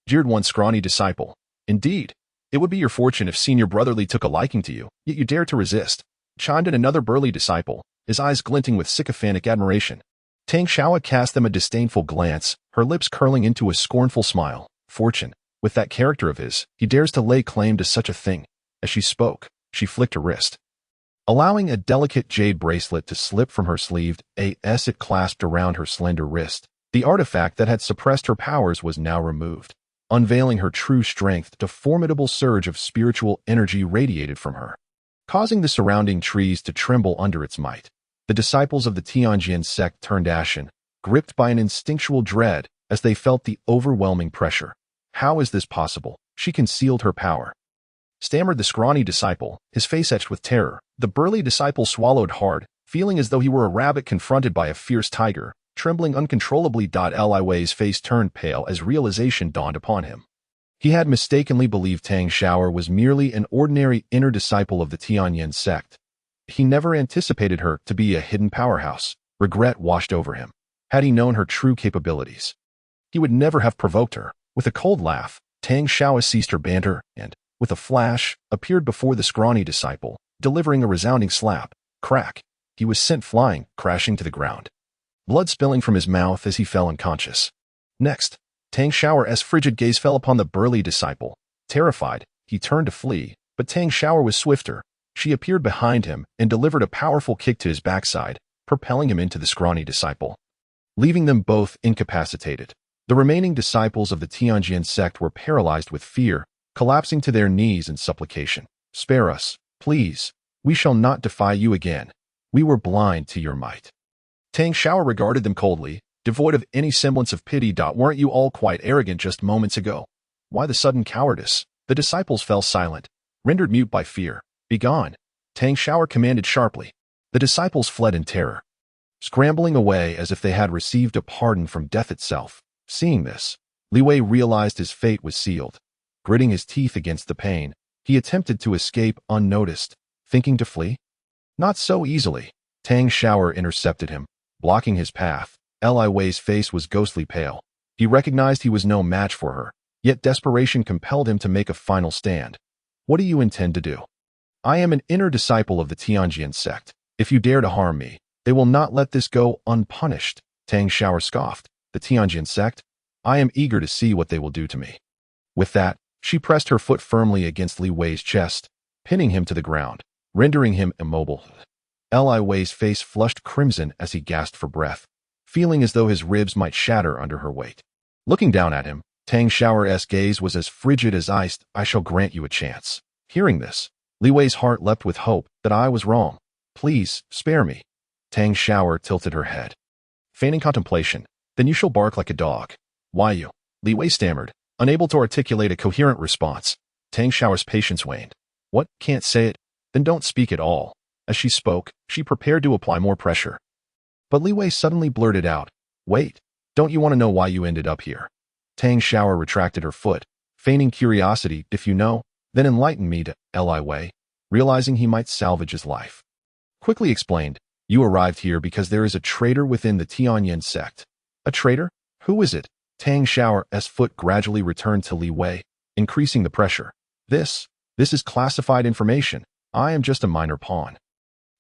jeered one scrawny disciple. Indeed, it would be your fortune if Senior Brotherly took a liking to you, yet you dare to resist, chimed in another burly disciple, his eyes glinting with sycophantic admiration. Tang Xiaoxiao cast them a disdainful glance, her lips curling into a scornful smile. Fortune. With that character of his, he dares to lay claim to such a thing. As she spoke, she flicked her wrist, allowing a delicate jade bracelet to slip from her sleeve. It clasped around her slender wrist. The artifact that had suppressed her powers was now removed, unveiling her true strength. A formidable surge of spiritual energy radiated from her, causing the surrounding trees to tremble under its might. The disciples of the Tianyan sect turned ashen, gripped by an instinctual dread as they felt the overwhelming pressure. How is this possible? She concealed her power, stammered the scrawny disciple, his face etched with terror. The burly disciple swallowed hard, feeling as though he were a rabbit confronted by a fierce tiger, trembling uncontrollably. Li Wei's face turned pale as realization dawned upon him. He had mistakenly believed Tang Xiaoxiao was merely an ordinary inner disciple of the Tianyan sect. He never anticipated her to be a hidden powerhouse. Regret washed over him. Had he known her true capabilities, he would never have provoked her. With a cold laugh, Tang Xiaoxiao ceased her banter and, with a flash, appeared before the scrawny disciple, delivering a resounding slap. Crack! He was sent flying, crashing to the ground, blood spilling from his mouth as he fell unconscious. Next, Tang Xiaoxiao's frigid gaze fell upon the burly disciple. Terrified, he turned to flee, but Tang Xiaoxiao was swifter. She appeared behind him and delivered a powerful kick to his backside, propelling him into the scrawny disciple, leaving them both incapacitated. The remaining disciples of the Tianyan sect were paralyzed with fear, collapsing to their knees in supplication. Spare us, please. We shall not defy you again. We were blind to your might. Tang Xiaoxiao regarded them coldly, devoid of any semblance of pity. Weren't you all quite arrogant just moments ago? Why the sudden cowardice? The disciples fell silent, rendered mute by fear. Begone! Tang Xiaoxiao commanded sharply. The disciples fled in terror, scrambling away as if they had received a pardon from death itself. Seeing this, Li Wei realized his fate was sealed. Gritting his teeth against the pain, he attempted to escape unnoticed, thinking to flee. Not so easily. Tang Xiaoxiao intercepted him, blocking his path. Li Wei's face was ghostly pale. He recognized he was no match for her, yet desperation compelled him to make a final stand. What do you intend to do? I am an inner disciple of the Tianyan sect. If you dare to harm me, they will not let this go unpunished. Tang Xiaoxiao scoffed. The Tianyan sect? I am eager to see what they will do to me. With that, she pressed her foot firmly against Li Wei's chest, pinning him to the ground, rendering him immobile. Li Wei's face flushed crimson as he gasped for breath, feeling as though his ribs might shatter under her weight. Looking down at him, Tang Xiaoxiao's gaze was as frigid as ice. I shall grant you a chance. Hearing this, Li Wei's heart leapt with hope that I was wrong. Please, spare me. Tang Xiaoxiao tilted her head, feigning contemplation. Then you shall bark like a dog. Why you? Li Wei stammered, unable to articulate a coherent response. Tang Xiaoxiao's patience waned. What? Can't say it? Then don't speak at all. As she spoke, she prepared to apply more pressure. But Li Wei suddenly blurted out, "Wait, don't you want to know why you ended up here?" Tang Xiao retracted her foot, feigning curiosity. "If you know, then enlighten me to Li Wei," realizing he might salvage his life. Quickly explained, "You arrived here because there is a traitor within the Tianyan sect." "A traitor? Who is it?" Tang Xiao's foot gradually returned to Li Wei, increasing the pressure. This is classified information. I am just a minor pawn.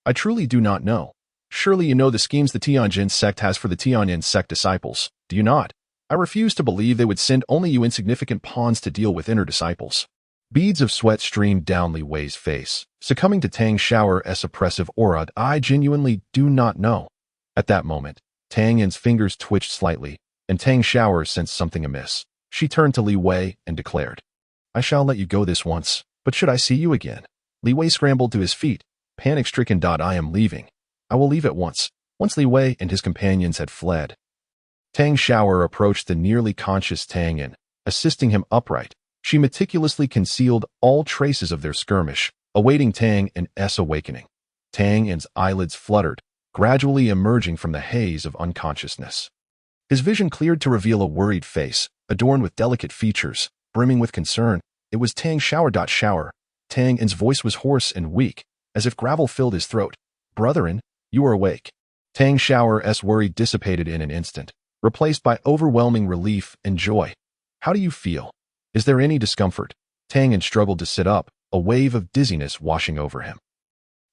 I truly do not know. Surely you know the schemes the Tianjin sect has for the Tianyan sect disciples, do you not? I refuse to believe they would send only you insignificant pawns to deal with inner disciples." Beads of sweat streamed down Li Wei's face, succumbing to Tang Xiao's oppressive aura. "I genuinely do not know." At that moment, Tang Yan's fingers twitched slightly, and Tang Xiao sensed something amiss. She turned to Li Wei and declared, "I shall let you go this once, but should I see you again?" Li Wei scrambled to his feet, panic-stricken. "I am leaving. I will leave at once." Once Li Wei and his companions had fled, Tang Xiao approached the nearly conscious Tang Yan, assisting him upright. She meticulously concealed all traces of their skirmish, awaiting Tang Yan's awakening. Tang Yan's eyelids fluttered, gradually emerging from the haze of unconsciousness. His vision cleared to reveal a worried face, adorned with delicate features, brimming with concern. It was Tang Xiao. Tang Yan's voice was hoarse and weak, as if gravel filled his throat. "Brethren, you are awake." Tang Xiao's worry dissipated in an instant, replaced by overwhelming relief and joy. "How do you feel? Is there any discomfort?" Tang Yan struggled to sit up, a wave of dizziness washing over him.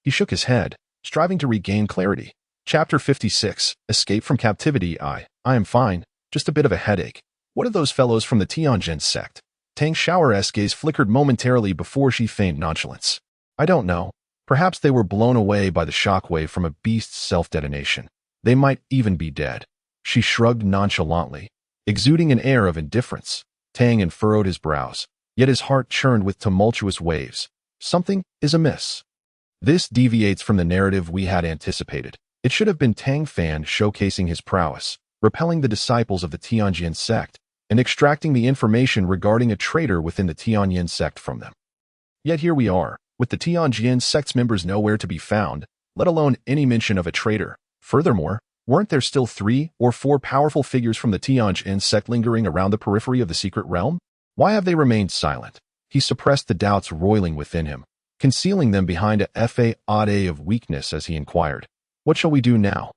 He shook his head, striving to regain clarity. Chapter 56, Escape from Captivity. I am fine, just a bit of a headache. What are those fellows from the Tianjin sect?" Tang Xiao's gaze flickered momentarily before she feigned nonchalance. "I don't know. Perhaps they were blown away by the shockwave from a beast's self-detonation. They might even be dead." She shrugged nonchalantly, exuding an air of indifference. Tang Yan furrowed his brows, yet his heart churned with tumultuous waves. Something is amiss. This deviates from the narrative we had anticipated. It should have been Tang Fan showcasing his prowess, repelling the disciples of the Tianjin sect, and extracting the information regarding a traitor within the Tianyan sect from them. Yet here we are, with the Tianjin sect's members nowhere to be found, let alone any mention of a traitor. Furthermore, weren't there still 3 or 4 powerful figures from the Tianjin sect lingering around the periphery of the secret realm? Why have they remained silent? He suppressed the doubts roiling within him, concealing them behind a facade of weakness as he inquired, "What shall we do now?"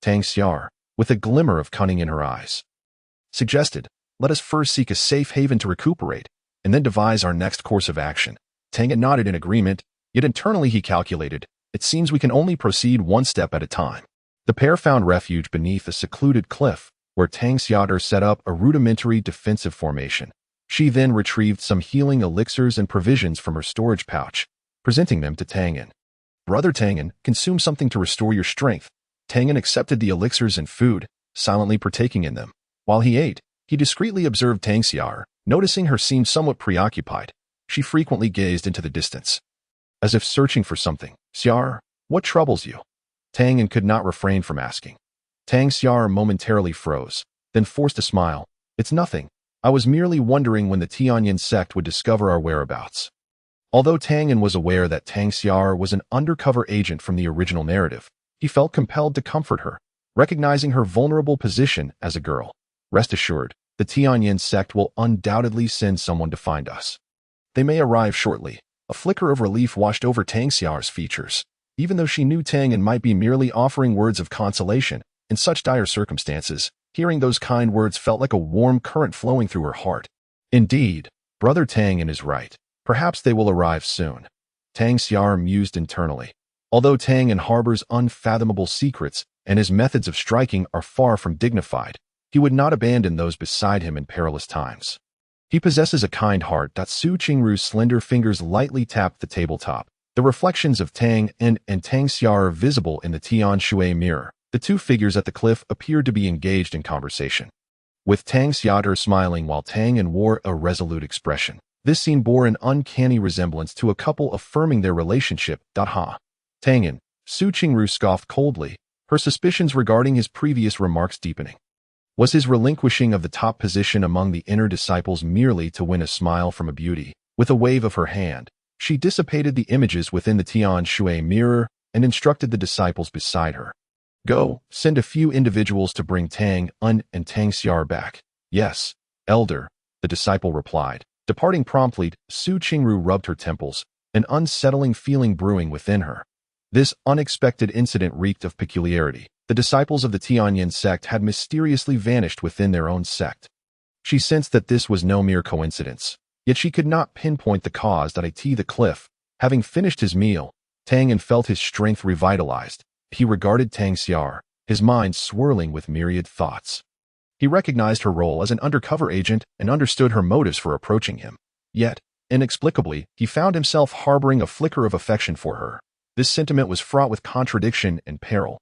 Tang Xiao, with a glimmer of cunning in her eyes, suggested, "Let us first seek a safe haven to recuperate, and then devise our next course of action." Tang Yan nodded in agreement, yet internally he calculated, "It seems we can only proceed one step at a time." The pair found refuge beneath a secluded cliff, where Tang Xiao set up a rudimentary defensive formation. She then retrieved some healing elixirs and provisions from her storage pouch, presenting them to Tang Yan. "Brother Tang Yan, consume something to restore your strength." Tang Yan accepted the elixirs and food, silently partaking in them. While he ate, he discreetly observed Tang Xiao, noticing her seemed somewhat preoccupied. She frequently gazed into the distance, as if searching for something. "Xiao, what troubles you?" Tang Yan could not refrain from asking. Tang Xiao momentarily froze, then forced a smile. "It's nothing. I was merely wondering when the Tianyan sect would discover our whereabouts." Although Tang Yan was aware that Tang Xiao was an undercover agent from the original narrative, he felt compelled to comfort her, recognizing her vulnerable position as a girl. "Rest assured, the Tianyan sect will undoubtedly send someone to find us. They may arrive shortly." A flicker of relief washed over Tang Xiao's features. Even though she knew Tang Yan might be merely offering words of consolation, in such dire circumstances, hearing those kind words felt like a warm current flowing through her heart. Indeed, Brother Tang Yan is right. Perhaps they will arrive soon. Tang Xiao mused internally. Although Tang Yan harbors unfathomable secrets and his methods of striking are far from dignified, he would not abandon those beside him in perilous times. He possesses a kind heart. Su Qingru's slender fingers lightly tapped the tabletop. The reflections of Tang Yan and Tang Xiao are visible in the Tian Shui mirror. The two figures at the cliff appeared to be engaged in conversation, with Tang Xiao smiling while Tang Yan wore a resolute expression. This scene bore an uncanny resemblance to a couple affirming their relationship. Tang Yan, Su Qingru scoffed coldly, her suspicions regarding his previous remarks deepening. Was his relinquishing of the top position among the inner disciples merely to win a smile from a beauty? With a wave of her hand, she dissipated the images within the Tian Shui mirror and instructed the disciples beside her. Go, send a few individuals to bring Tang Un and Tang Xiao back. Yes, elder, the disciple replied. Departing promptly, Qingru rubbed her temples, an unsettling feeling brewing within her. This unexpected incident reeked of peculiarity. The disciples of the Tianyan sect had mysteriously vanished within their own sect. She sensed that this was no mere coincidence, yet she could not pinpoint the cause. The cliff. Having finished his meal, Tianyan felt his strength revitalized. He regarded Tang Xiao, his mind swirling with myriad thoughts. He recognized her role as an undercover agent and understood her motives for approaching him. Yet, inexplicably, he found himself harboring a flicker of affection for her. This sentiment was fraught with contradiction and peril.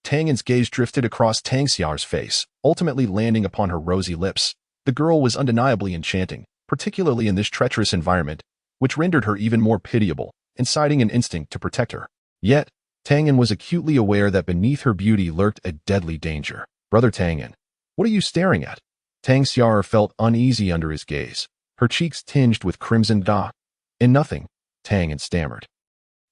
Tianyan's gaze drifted across Tang Xiao's face, ultimately landing upon her rosy lips. The girl was undeniably enchanting, particularly in this treacherous environment, which rendered her even more pitiable, inciting an instinct to protect her. Yet, Tianyan was acutely aware that beneath her beauty lurked a deadly danger. Brother Tianyan, what are you staring at? Tang Xiao felt uneasy under his gaze, her cheeks tinged with crimson. In nothing, Tianyan stammered,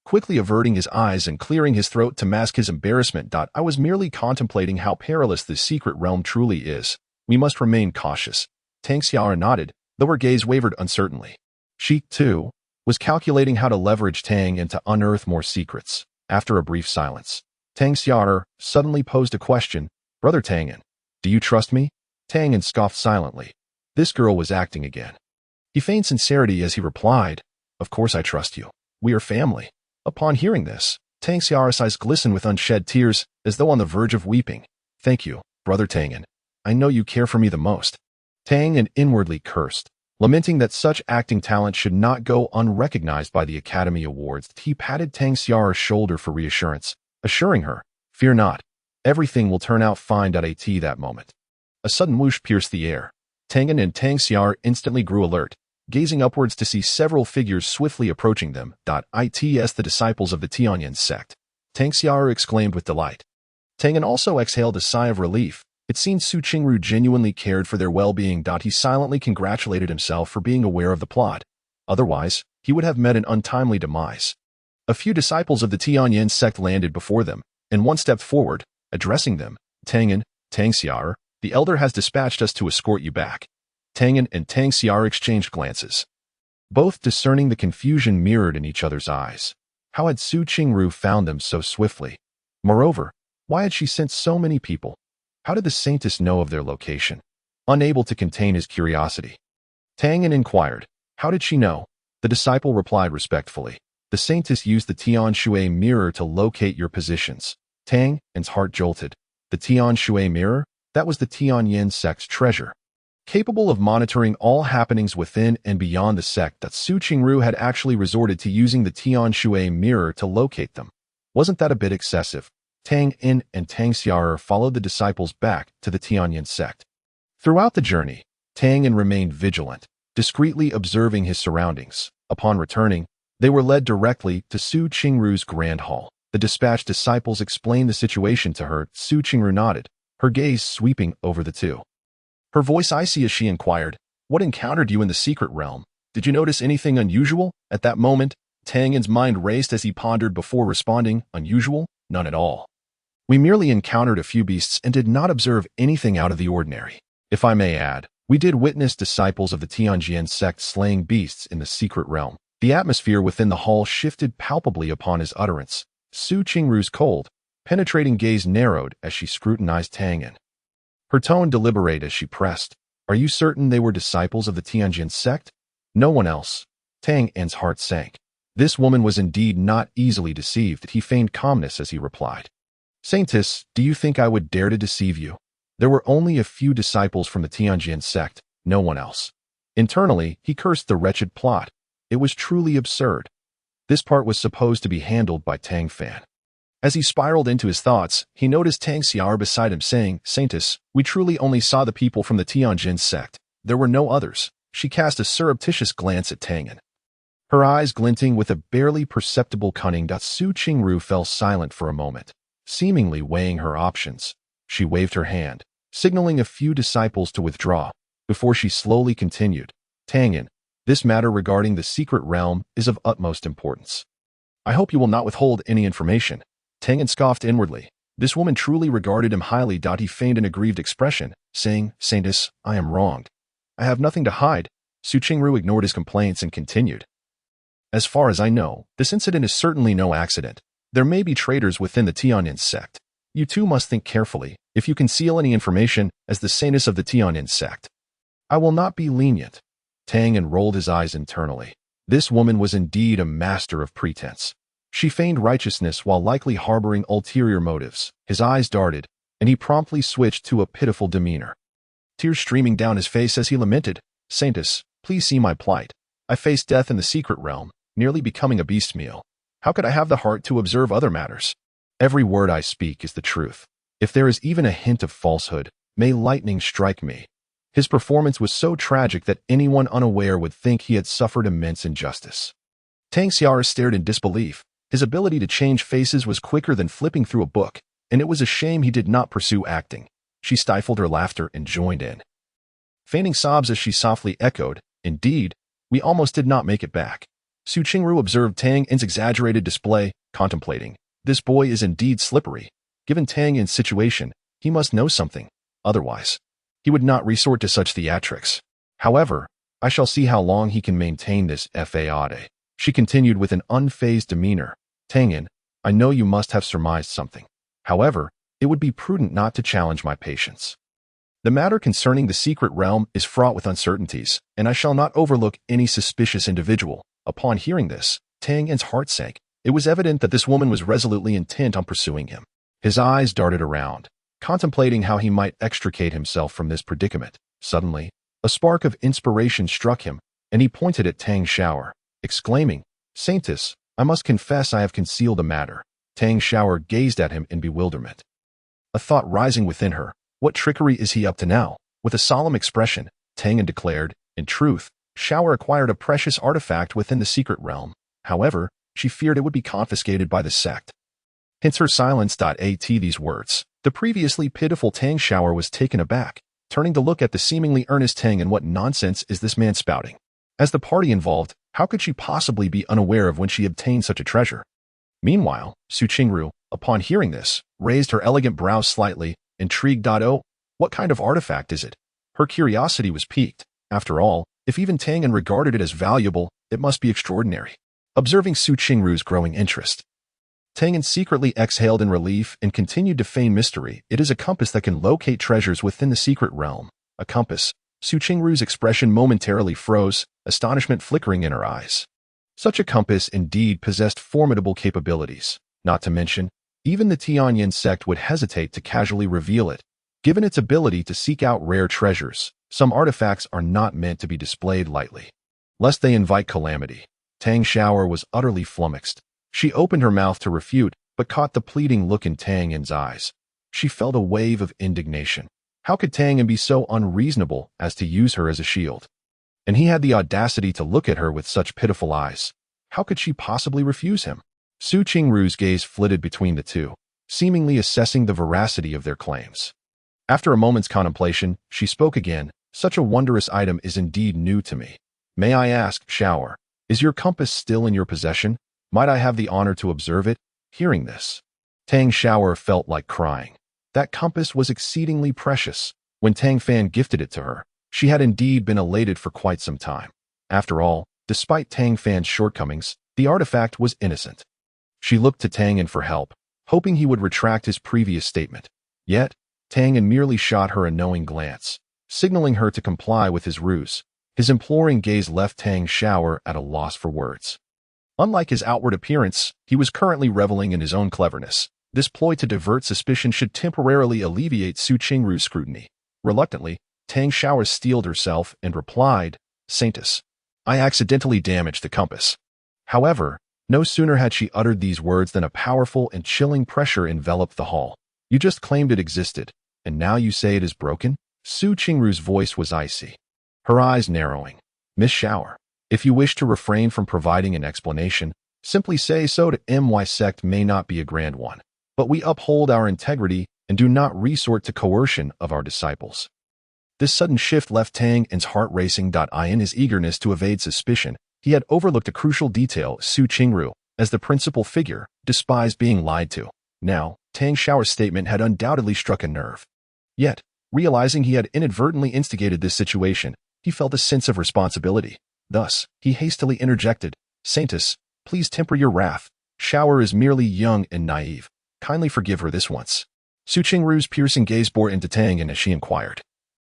quickly averting his eyes and clearing his throat to mask his embarrassment. I was merely contemplating how perilous this secret realm truly is. We must remain cautious. Tang Xiao nodded, though her gaze wavered uncertainly. She, too, was calculating how to leverage Tang and to unearth more secrets. After a brief silence, Tang Xiao suddenly posed a question. Brother Tianyan, do you trust me? Tianyan scoffed silently. This girl was acting again. He feigned sincerity as he replied, Of course I trust you. We are family. Upon hearing this, Tang Xiao's eyes glistened with unshed tears, as though on the verge of weeping. Thank you, Brother Tianyan. I know you care for me the most. Tianyan inwardly cursed, lamenting that such acting talent should not go unrecognized by the Academy Awards. He patted Tang Xiao's shoulder for reassurance, assuring her, Fear not. Everything will turn out fine. At that moment, a sudden whoosh pierced the air. Tianyan and Tang Xiao instantly grew alert, gazing upwards to see several figures swiftly approaching them. It's the disciples of the Tianyan sect. Tang Xiao exclaimed with delight. Tianyan also exhaled a sigh of relief. It seemed Qingru genuinely cared for their well-being. He silently congratulated himself for being aware of the plot. Otherwise, he would have met an untimely demise. A few disciples of the Tianyan sect landed before them, and one stepped forward, addressing them. Tianyan, Tang Xiao, the elder has dispatched us to escort you back. Tianyan and Tang Xiao exchanged glances, both discerning the confusion mirrored in each other's eyes. How had Qingru found them so swiftly? Moreover, why had she sent so many people? How did the Saintess know of their location? Unable to contain his curiosity, Tianyan inquired, How did she know? The disciple replied respectfully, The Saintess used the Tian Shui mirror to locate your positions. Tianyan's heart jolted. The Tian Shui mirror? That was the Tianyan sect's treasure. Capable of monitoring all happenings within and beyond the sect, that Qingru had actually resorted to using the Tian Shui mirror to locate them. Wasn't that a bit excessive? Tianyan and Tang Xiao followed the disciples back to the Tianyan sect. Throughout the journey, Tianyan remained vigilant, discreetly observing his surroundings. Upon returning, they were led directly to Qingru's grand hall. The dispatched disciples explained the situation to her. Qingru nodded, her gaze sweeping over the two. Her voice icy as she inquired, What encountered you in the secret realm? Did you notice anything unusual? At that moment, Tianyan's mind raced as he pondered before responding. Unusual? None at all. We merely encountered a few beasts and did not observe anything out of the ordinary. If I may add, we did witness disciples of the Tianyan sect slaying beasts in the secret realm. The atmosphere within the hall shifted palpably upon his utterance. Qingru's cold, penetrating gaze narrowed as she scrutinized Tianyan. Her tone deliberate as she pressed, Are you certain they were disciples of the Tianyan sect? No one else. Tianyan's heart sank. This woman was indeed not easily deceived. He feigned calmness as he replied, Saintess, do you think I would dare to deceive you? There were only a few disciples from the Tianyan sect, no one else. Internally, he cursed the wretched plot. It was truly absurd. This part was supposed to be handled by Tang Fan. As he spiraled into his thoughts, he noticed Tang Xiao beside him saying, Saintess, we truly only saw the people from the Tianyan sect. There were no others. She cast a surreptitious glance at Tianyan, her eyes glinting with a barely perceptible cunning. Qingru fell silent for a moment, seemingly weighing her options. She waved her hand, signaling a few disciples to withdraw, before she slowly continued, Tianyan, this matter regarding the secret realm is of utmost importance. I hope you will not withhold any information. Tianyan scoffed inwardly. This woman truly regarded him highly. He feigned an aggrieved expression, saying, Saintess, I am wronged. I have nothing to hide. Qingru ignored his complaints and continued. As far as I know, this incident is certainly no accident. There may be traitors within the Tianyan sect. You too must think carefully if you conceal any information as the Saintess of the Tianyan sect. I will not be lenient. Tianyan rolled his eyes internally. This woman was indeed a master of pretense. She feigned righteousness while likely harboring ulterior motives. His eyes darted, and he promptly switched to a pitiful demeanor. Tears streaming down his face as he lamented, Saintess, please see my plight. I faced death in the secret realm, nearly becoming a beast meal. How could I have the heart to observe other matters? Every word I speak is the truth. If there is even a hint of falsehood, may lightning strike me. His performance was so tragic that anyone unaware would think he had suffered immense injustice. Tang Xiaoxiao stared in disbelief. His ability to change faces was quicker than flipping through a book, and it was a shame he did not pursue acting. She stifled her laughter and joined in. Feigning sobs as she softly echoed, Indeed, we almost did not make it back. Qingru observed Tang's exaggerated display, contemplating. This boy is indeed slippery. Given Tianyan's situation, he must know something. Otherwise, he would not resort to such theatrics. However, I shall see how long he can maintain this fade. She continued with an unfazed demeanor. Tianyan, I know you must have surmised something. However, it would be prudent not to challenge my patience. The matter concerning the secret realm is fraught with uncertainties, and I shall not overlook any suspicious individual. Upon hearing this, Tianyan's heart sank. It was evident that this woman was resolutely intent on pursuing him. His eyes darted around, contemplating how he might extricate himself from this predicament. Suddenly, a spark of inspiration struck him, and he pointed at Tang Xiaoxiao, exclaiming, Saintess, I must confess I have concealed a matter. Tang Xiaoxiao gazed at him in bewilderment. A thought rising within her, what trickery is he up to now? With a solemn expression, Tianyan declared, in truth, Xiaoxiao acquired a precious artifact within the secret realm. However, she feared it would be confiscated by the sect. Hence her silence. At these words, the previously pitiful Tang Xiaoxiao was taken aback, turning to look at the seemingly earnest Tang. And what nonsense is this man spouting? As the party involved, how could she possibly be unaware of when she obtained such a treasure? Meanwhile, Qingru, upon hearing this, raised her elegant brows slightly, intrigued. Oh, what kind of artifact is it? Her curiosity was piqued. After all, if even Tianyan regarded it as valuable, it must be extraordinary. Observing Qingru's growing interest, Tianyan secretly exhaled in relief and continued to feign mystery. It is a compass that can locate treasures within the secret realm. A compass. Qingru's expression momentarily froze, astonishment flickering in her eyes. Such a compass indeed possessed formidable capabilities. Not to mention, even the Tianyan sect would hesitate to casually reveal it. Given its ability to seek out rare treasures, some artifacts are not meant to be displayed lightly, lest they invite calamity. Tang Xiaoxiao was utterly flummoxed. She opened her mouth to refute, but caught the pleading look in Tianyan's eyes. She felt a wave of indignation. How could Tianyan be so unreasonable as to use her as a shield? And he had the audacity to look at her with such pitiful eyes. How could she possibly refuse him? Qingru's gaze flitted between the two, seemingly assessing the veracity of their claims. After a moment's contemplation, she spoke again. Such a wondrous item is indeed new to me. May I ask, Xiaoxiao, is your compass still in your possession? Might I have the honor to observe it? Hearing this, Tang Xiaoxiao felt like crying. That compass was exceedingly precious. When Tang Fan gifted it to her, she had indeed been elated for quite some time. After all, despite Tang Fan's shortcomings, the artifact was innocent. She looked to Tianyan for help, hoping he would retract his previous statement. Yet, Tianyan merely shot her a knowing glance, signaling her to comply with his ruse. His imploring gaze left Tang Xiaoxiao at a loss for words. Unlike his outward appearance, he was currently reveling in his own cleverness. This ploy to divert suspicion should temporarily alleviate Qingru's scrutiny. Reluctantly, Tang Xiaoxiao steeled herself and replied, Saintess, I accidentally damaged the compass. However, no sooner had she uttered these words than a powerful and chilling pressure enveloped the hall. You just claimed it existed, and now you say it is broken? Qingru's voice was icy, her eyes narrowing. Miss Xiaoxiao, if you wish to refrain from providing an explanation, simply say so. To my sect may not be a grand one, but we uphold our integrity and do not resort to coercion of our disciples. This sudden shift left Tang's heart racing. In his eagerness to evade suspicion, he had overlooked a crucial detail. Qingru, as the principal figure, despised being lied to. Now, Tang Xiaoxiao's statement had undoubtedly struck a nerve. Yet, realizing he had inadvertently instigated this situation, he felt a sense of responsibility. Thus, he hastily interjected, "Saintess, please temper your wrath. Xiao is merely young and naive. Kindly forgive her this once." Qingru's piercing gaze bore into Tianyan as she inquired,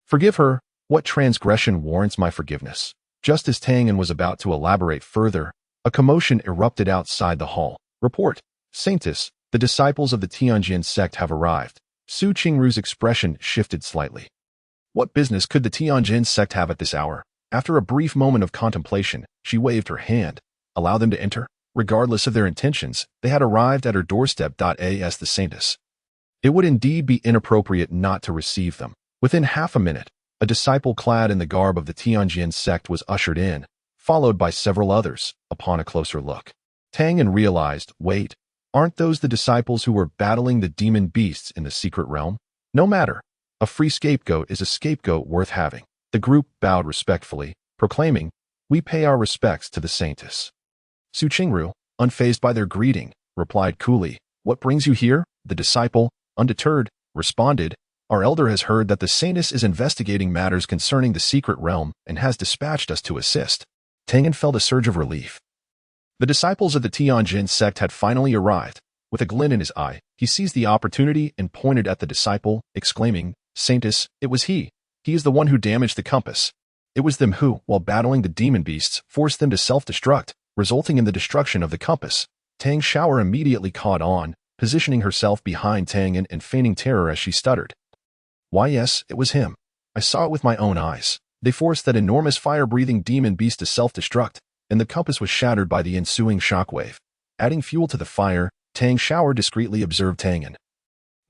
"Forgive her? What transgression warrants my forgiveness?" Just as Tianyan was about to elaborate further, a commotion erupted outside the hall. "Report, Saintess, the disciples of the Tianyan sect have arrived." Qingru's expression shifted slightly. What business could the Tianyan sect have at this hour? After a brief moment of contemplation, she waved her hand. "Allow them to enter." Regardless of their intentions, they had arrived at her doorstep. As the Saintess, it would indeed be inappropriate not to receive them. Within half a minute, a disciple clad in the garb of the Tianyan sect was ushered in, followed by several others. Upon a closer look, Tianyan realized, wait, aren't those the disciples who were battling the demon beasts in the secret realm? No matter. A free scapegoat is a scapegoat worth having. The group bowed respectfully, proclaiming, "We pay our respects to the Saintess." Qingru, unfazed by their greeting, replied coolly, "What brings you here?" The disciple, undeterred, responded, "Our elder has heard that the Saintess is investigating matters concerning the secret realm and has dispatched us to assist." Tianyan felt a surge of relief. The disciples of the Tianyan sect had finally arrived. With a glint in his eye, he seized the opportunity and pointed at the disciple, exclaiming, "Saintess, it was he. He is the one who damaged the compass. It was them who, while battling the demon beasts, forced them to self-destruct, resulting in the destruction of the compass." Tang Xiaoxiao immediately caught on, positioning herself behind Tianyan and feigning terror as she stuttered. "Why, yes, it was him. I saw it with my own eyes. They forced that enormous fire-breathing demon beast to self-destruct, and the compass was shattered by the ensuing shockwave." Adding fuel to the fire, Tang Xiaoxiao discreetly observed Tianyan.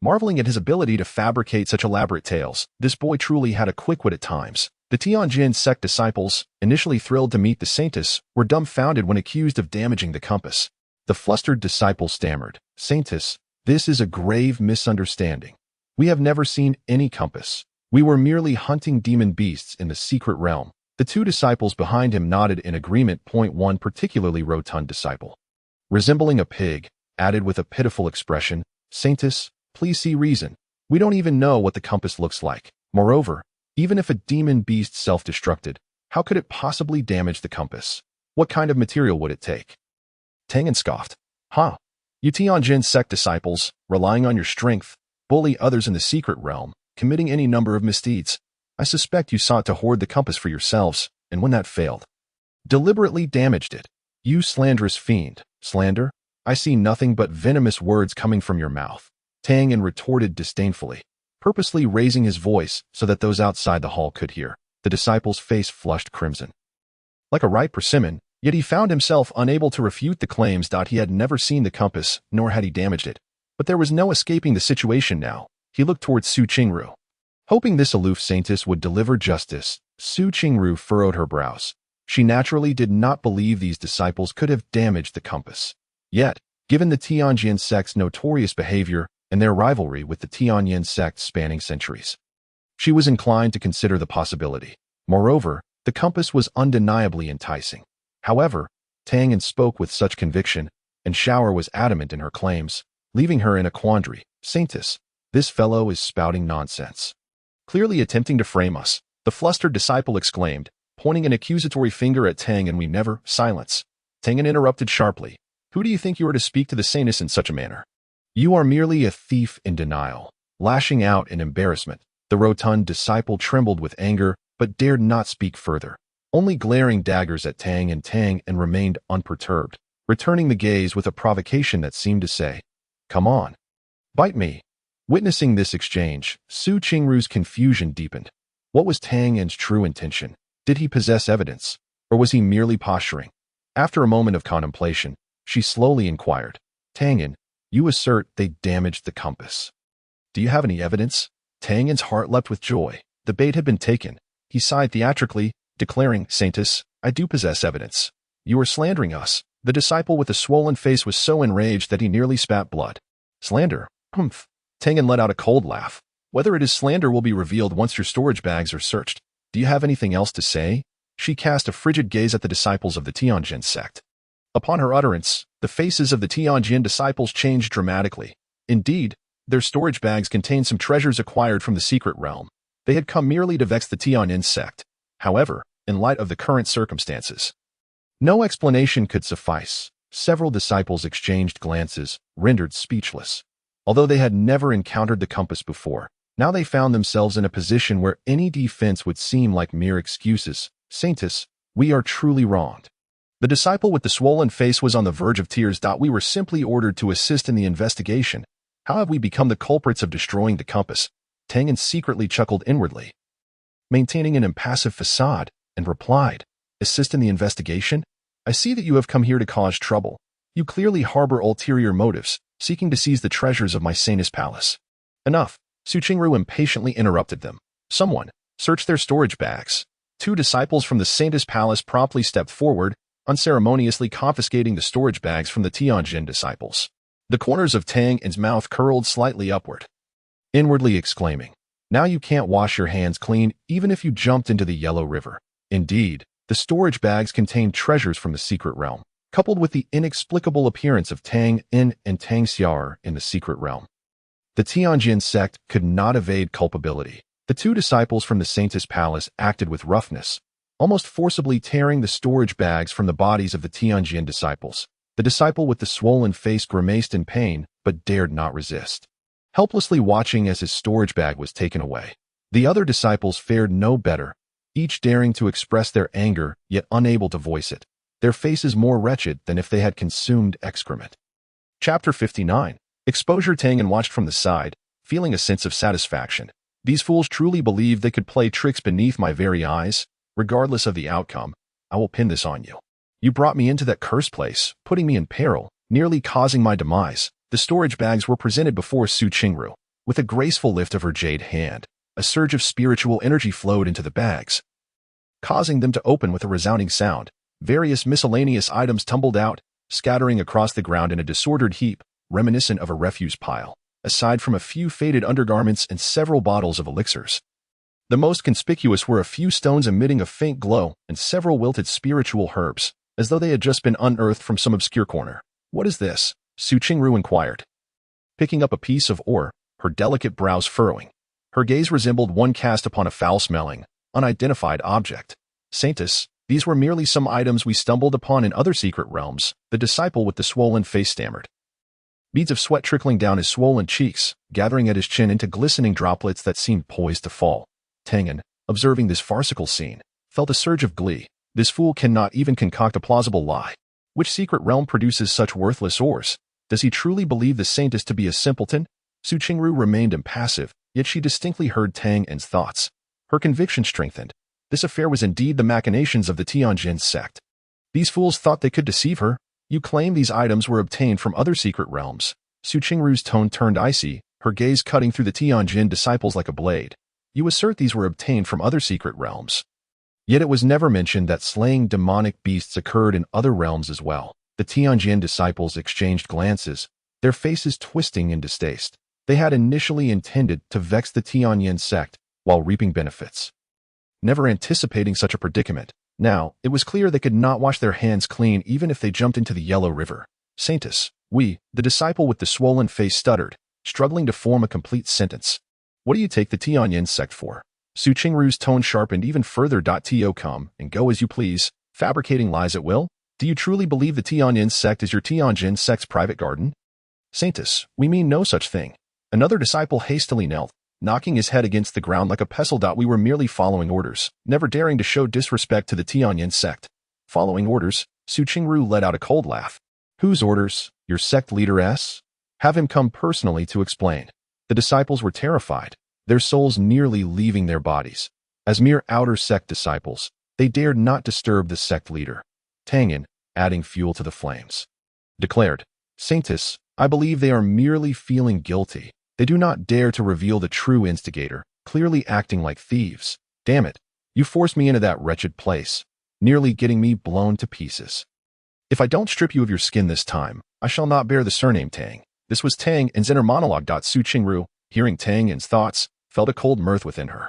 Marveling at his ability to fabricate such elaborate tales, this boy truly had a quick wit at times. The Tianyan sect disciples, initially thrilled to meet the Saintess, were dumbfounded when accused of damaging the compass. The flustered disciple stammered, "Saintess, this is a grave misunderstanding. We have never seen any compass. We were merely hunting demon beasts in the secret realm." The two disciples behind him nodded in agreement. One particularly rotund disciple, resembling a pig, added with a pitiful expression, "Saintess, please see reason. We don't even know what the compass looks like. Moreover, even if a demon beast self-destructed, how could it possibly damage the compass? What kind of material would it take?" Tianyan scoffed. "Huh. You Tianyan sect disciples, relying on your strength, bully others in the secret realm, committing any number of misdeeds. I suspect you sought to hoard the compass for yourselves, and when that failed, deliberately damaged it. You slanderous fiend. Slander? I see nothing but venomous words coming from your mouth." Tianyan retorted disdainfully, purposely raising his voice so that those outside the hall could hear. The disciple's face flushed crimson. Like a ripe persimmon, yet he found himself unable to refute the claims. He had never seen the compass, nor had he damaged it. But there was no escaping the situation now. He looked towards Qingru. Hoping this aloof Saintess would deliver justice, Qingru furrowed her brows. She naturally did not believe these disciples could have damaged the compass. Yet, given the Tianyan sect's notorious behavior and their rivalry with the Tianyan sect spanning centuries, she was inclined to consider the possibility. Moreover, the compass was undeniably enticing. However, Tianyan spoke with such conviction, and Xiao was adamant in her claims, leaving her in a quandary. "Saintess, this fellow is spouting nonsense. Clearly attempting to frame us," the flustered disciple exclaimed, pointing an accusatory finger at Tianyan. "We never—" "Silence." Tianyan interrupted sharply. "Who do you think you are to speak to the Saintess in such a manner? You are merely a thief in denial." Lashing out in embarrassment, the rotund disciple trembled with anger, but dared not speak further, only glaring daggers at Tang and remained unperturbed, returning the gaze with a provocation that seemed to say, "Come on, bite me." Witnessing this exchange, Qingru's confusion deepened. What was Tianyan's true intention? Did he possess evidence, or was he merely posturing? After a moment of contemplation, she slowly inquired, "Tianyan, you assert they damaged the compass. Do you have any evidence?" Tianyan's heart leapt with joy. The bait had been taken. He sighed theatrically, declaring, "Saintess, I do possess evidence. You are slandering us." The disciple with the swollen face was so enraged that he nearly spat blood. "Slander? Humph." Tianyan let out a cold laugh. "Whether it is slander will be revealed once your storage bags are searched. Do you have anything else to say?" She cast a frigid gaze at the disciples of the Tianyan sect. Upon her utterance, The faces of the Tianyan disciples changed dramatically. Indeed, their storage bags contained some treasures acquired from the secret realm. They had come merely to vex the Tianyan sect. However, in light of the current circumstances, no explanation could suffice. Several disciples exchanged glances, rendered speechless. Although they had never encountered the compass before, now they found themselves in a position where any defense would seem like mere excuses. Saintess, we are truly wronged. The disciple with the swollen face was on the verge of tears. We were simply ordered to assist in the investigation. How have we become the culprits of destroying the compass? Tianyan secretly chuckled inwardly, maintaining an impassive facade, and replied, assist in the investigation? I see that you have come here to cause trouble. You clearly harbor ulterior motives, seeking to seize the treasures of my Saintess palace. Enough, Qingru impatiently interrupted them. Someone, search their storage bags. Two disciples from the Saintess palace promptly stepped forward, unceremoniously confiscating the storage bags from the Tianyan disciples. The corners of Tianyan's mouth curled slightly upward, inwardly exclaiming, now you can't wash your hands clean even if you jumped into the Yellow River. Indeed, the storage bags contained treasures from the secret realm, coupled with the inexplicable appearance of Tianyan and Tang Xiaoxiao in the secret realm. The Tianyan sect could not evade culpability. The two disciples from the Saintess palace acted with roughness, almost forcibly tearing the storage bags from the bodies of the Tianyan disciples. The disciple with the swollen face grimaced in pain, but dared not resist, helplessly watching as his storage bag was taken away. The other disciples fared no better, each daring to express their anger, yet unable to voice it, their faces more wretched than if they had consumed excrement. Chapter 59. Exposure. Tianyan watched from the side, feeling a sense of satisfaction. These fools truly believed they could play tricks beneath my very eyes. Regardless of the outcome, I will pin this on you. You brought me into that cursed place, putting me in peril, nearly causing my demise. The storage bags were presented before Qingru. With a graceful lift of her jade hand, a surge of spiritual energy flowed into the bags, causing them to open with a resounding sound. Various miscellaneous items tumbled out, scattering across the ground in a disordered heap, reminiscent of a refuse pile, aside from a few faded undergarments and several bottles of elixirs. The most conspicuous were a few stones emitting a faint glow and several wilted spiritual herbs, as though they had just been unearthed from some obscure corner. What is this? Qingru inquired, picking up a piece of ore, her delicate brows furrowing. Her gaze resembled one cast upon a foul-smelling, unidentified object. Saintess, these were merely some items we stumbled upon in other secret realms, the disciple with the swollen face stammered. Beads of sweat trickling down his swollen cheeks, gathering at his chin into glistening droplets that seemed poised to fall. Tianyan, observing this farcical scene, felt a surge of glee. This fool cannot even concoct a plausible lie. Which secret realm produces such worthless ores? Does he truly believe the Saintess to be a simpleton? Qingru remained impassive, yet she distinctly heard Tianyan's thoughts. Her conviction strengthened. This affair was indeed the machinations of the Tianyan sect. These fools thought they could deceive her. You claim these items were obtained from other secret realms. Qingru's tone turned icy, her gaze cutting through the Tianyan disciples like a blade. You assert these were obtained from other secret realms. Yet it was never mentioned that slaying demonic beasts occurred in other realms as well. The Tianyan disciples exchanged glances, their faces twisting in distaste. They had initially intended to vex the Tianyan sect while reaping benefits, never anticipating such a predicament. Now, it was clear they could not wash their hands clean even if they jumped into the Yellow River. Saintess, the disciple with the swollen face stuttered, struggling to form a complete sentence. What do you take the Tianyan sect for? Qingru's tone sharpened even further. To come and go as you please, fabricating lies at will? Do you truly believe the Tianyan sect is your Tianyan sect's private garden? Saintess, we mean no such thing. Another disciple hastily knelt, knocking his head against the ground like a pestle. We were merely following orders, never daring to show disrespect to the Tianyan sect. Following orders? Qingru let out a cold laugh. Whose orders? Your sect leader's? Have him come personally to explain. The disciples were terrified, their souls nearly leaving their bodies. As mere outer sect disciples, they dared not disturb the sect leader. Tianyan, adding fuel to the flames, declared, Saintess, I believe they are merely feeling guilty. They do not dare to reveal the true instigator, clearly acting like thieves. Damn it, you forced me into that wretched place, nearly getting me blown to pieces. If I don't strip you of your skin this time, I shall not bear the surname Tang. This was Tianyan's inner monologue. Qingru, hearing Tianyan's thoughts, felt a cold mirth within her.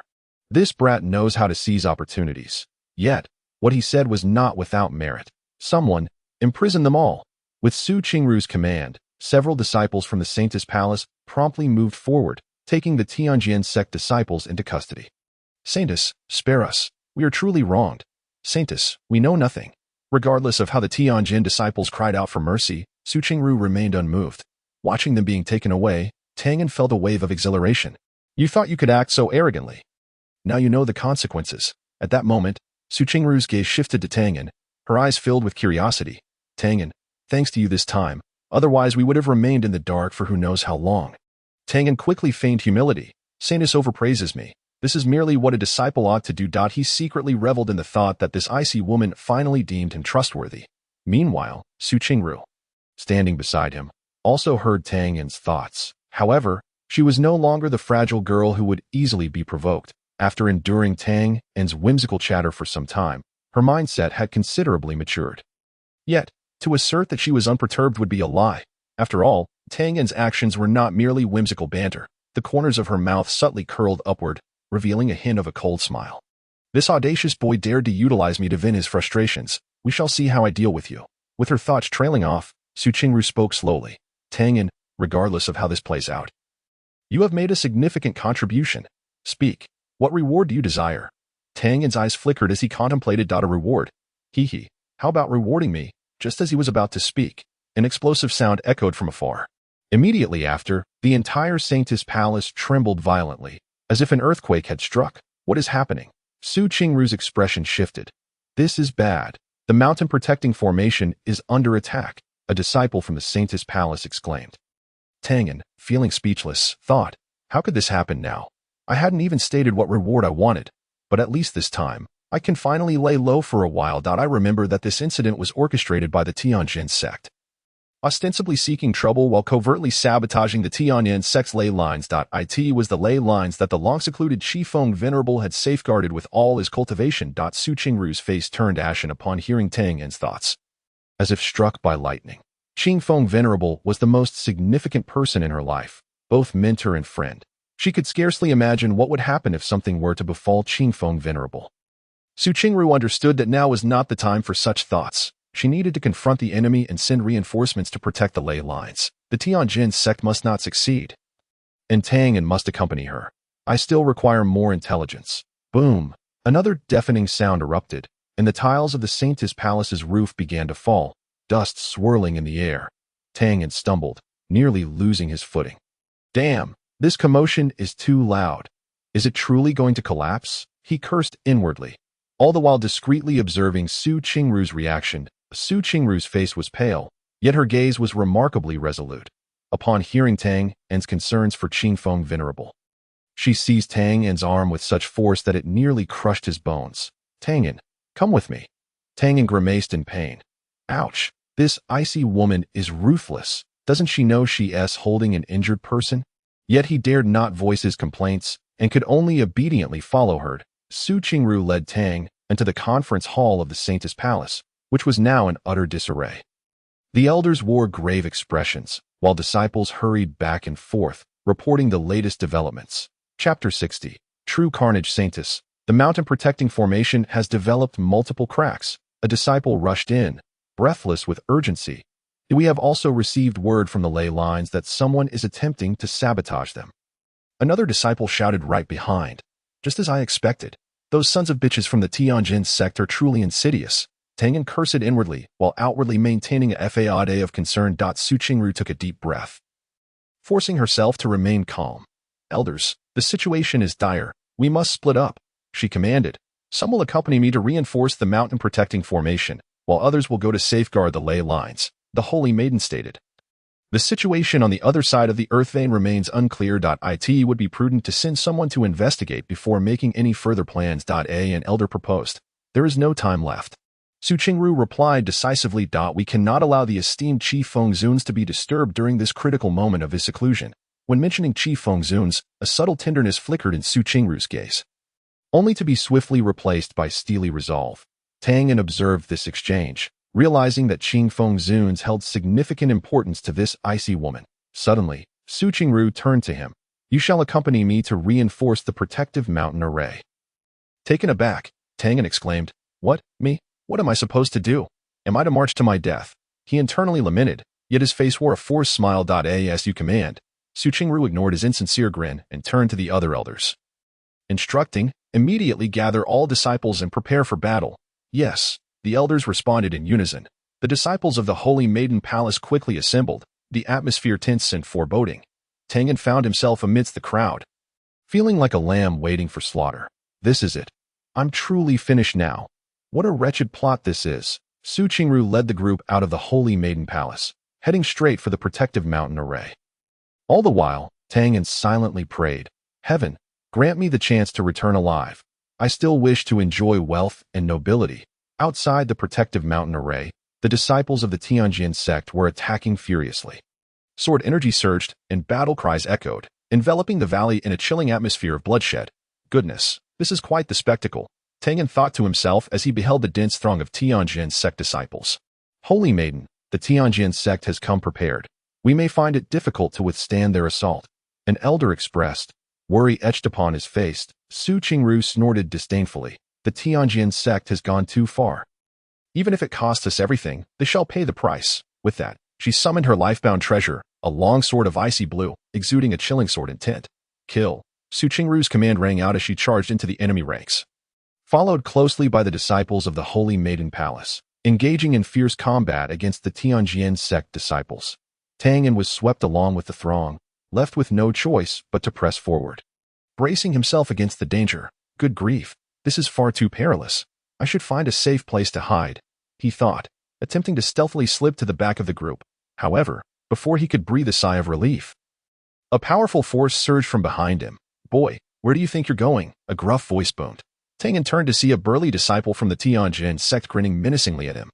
This brat knows how to seize opportunities. Yet, what he said was not without merit. Someone, imprison them all. With Su Qingru's command, several disciples from the Saintess Palace promptly moved forward, taking the Tianyan Sect disciples into custody. Saintess, spare us. We are truly wronged. Saintess, we know nothing. Regardless of how the Tianjin disciples cried out for mercy, Su Qingru remained unmoved. Watching them being taken away, Tianyan felt a wave of exhilaration. You thought you could act so arrogantly. Now you know the consequences. At that moment, Su Qingru's gaze shifted to Tianyan, her eyes filled with curiosity. Tianyan, thanks to you this time, otherwise we would have remained in the dark for who knows how long. Tianyan quickly feigned humility. Saintess overpraises me. This is merely what a disciple ought to do. He secretly reveled in the thought that this icy woman finally deemed him trustworthy. Meanwhile, Su Qingru, standing beside him, also heard Tianyan's thoughts. However, she was no longer the fragile girl who would easily be provoked. After enduring Tianyan's whimsical chatter for some time, her mindset had considerably matured. Yet, to assert that she was unperturbed would be a lie. After all, Tianyan's actions were not merely whimsical banter. The corners of her mouth subtly curled upward, revealing a hint of a cold smile. This audacious boy dared to utilize me to vent his frustrations. We shall see how I deal with you. With her thoughts trailing off, Su Qingru spoke slowly. Tianyan, regardless of how this plays out, you have made a significant contribution. Speak. What reward do you desire? Tianyan's eyes flickered as he contemplated a reward. Hee. How about rewarding me? Just as he was about to speak, an explosive sound echoed from afar. Immediately after, the entire Saintess Palace trembled violently, as if an earthquake had struck. What is happening? Su Qingru's expression shifted. This is bad. The mountain protecting formation is under attack, a disciple from the Saintess Palace exclaimed. Tianyan, feeling speechless, thought, how could this happen now? I hadn't even stated what reward I wanted, but at least this time, I can finally lay low for a while. I remember that this incident was orchestrated by the Tianjin Sect, ostensibly seeking trouble while covertly sabotaging the Tianyan Sect's ley lines. It was the ley lines that the long-secluded Qifeng Venerable had safeguarded with all his cultivation. Su Qingru's face turned ashen upon hearing Tianyan's thoughts. As if struck by lightning, Qifeng Venerable was the most significant person in her life, both mentor and friend. She could scarcely imagine what would happen if something were to befall Qifeng Venerable. Su Qingru understood that now was not the time for such thoughts. She needed to confront the enemy and send reinforcements to protect the ley lines. The Tianjin Sect must not succeed, and Tianyan must accompany her. I still require more intelligence. Boom! Another deafening sound erupted, and the tiles of the Saintess Palace's roof began to fall, dust swirling in the air. Tianyan stumbled, nearly losing his footing. Damn! This commotion is too loud. Is it truly going to collapse? He cursed inwardly, all the while discreetly observing Su Qingru's reaction. Su Qingru's face was pale, yet her gaze was remarkably resolute. Upon hearing Tianyan's concerns for Qifeng Venerable, she seized Tianyan's arm with such force that it nearly crushed his bones. Tianyan, come with me. Tianyan grimaced in pain. Ouch! This icy woman is ruthless. Doesn't she know she's holding an injured person? Yet he dared not voice his complaints and could only obediently follow her. Su Qingru led Tianyan into the conference hall of the Saintess Palace, which was now in utter disarray. The elders wore grave expressions, while disciples hurried back and forth, reporting the latest developments. Chapter 60. True Carnage. Saintess. The mountain protecting formation has developed multiple cracks. A disciple rushed in, breathless with urgency. We have also received word from the ley lines that someone is attempting to sabotage them. Another disciple shouted right behind. Just as I expected. Those sons of bitches from the Tianjin Sect are truly insidious. Tianyan cursed inwardly, while outwardly maintaining a facade of concern. Su Qingru took a deep breath, forcing herself to remain calm. Elders, the situation is dire. We must split up, she commanded. Some will accompany me to reinforce the mountain protecting formation, while others will go to safeguard the ley lines, the Holy Maiden stated. The situation on the other side of the earth vein remains unclear. It would be prudent to send someone to investigate before making any further plans. An elder proposed. There is no time left. Su Qingru replied decisively. We cannot allow the esteemed Qifeng Zuns to be disturbed during this critical moment of his seclusion. When mentioning Qifeng Zuns, a subtle tenderness flickered in Su Qingru's gaze, only to be swiftly replaced by steely resolve. Tianyan observed this exchange, realizing that Qifeng Zuns held significant importance to this icy woman. Suddenly, Su Qingru turned to him. You shall accompany me to reinforce the protective mountain array. Taken aback, Tianyan exclaimed, What, me? What am I supposed to do? Am I to march to my death? He internally lamented, yet his face wore a forced smile. As you command. Qingru ignored his insincere grin and turned to the other elders. Instructing, immediately gather all disciples and prepare for battle. Yes, the elders responded in unison. The disciples of the Holy Maiden Palace quickly assembled, the atmosphere tense and foreboding. Tianyan found himself amidst the crowd, feeling like a lamb waiting for slaughter. This is it. I'm truly finished now. What a wretched plot this is. Qingru led the group out of the Holy Maiden Palace, heading straight for the protective mountain array. All the while, Tianyan silently prayed, Heaven, grant me the chance to return alive. I still wish to enjoy wealth and nobility. Outside the protective mountain array, the disciples of the Tianyan sect were attacking furiously. Sword energy surged, and battle cries echoed, enveloping the valley in a chilling atmosphere of bloodshed. Goodness, this is quite the spectacle, Tianyan thought to himself as he beheld the dense throng of Tianyan sect disciples. Holy Maiden, the Tianyan sect has come prepared. We may find it difficult to withstand their assault. An elder expressed, worry etched upon his face. Qingru snorted disdainfully. The Tianyan sect has gone too far. Even if it costs us everything, they shall pay the price. With that, she summoned her lifebound treasure, a long sword of icy blue, exuding a chilling sword intent. Kill. Qingru's command rang out as she charged into the enemy ranks. Followed closely by the disciples of the Holy Maiden Palace, engaging in fierce combat against the Tianyan sect disciples. Tianyan was swept along with the throng, left with no choice but to press forward. Bracing himself against the danger, good grief, this is far too perilous. I should find a safe place to hide, he thought, attempting to stealthily slip to the back of the group. However, before he could breathe a sigh of relief, a powerful force surged from behind him. Boy, where do you think you're going? A gruff voice boomed. Tianyan turned to see a burly disciple from the Tianyan sect grinning menacingly at him.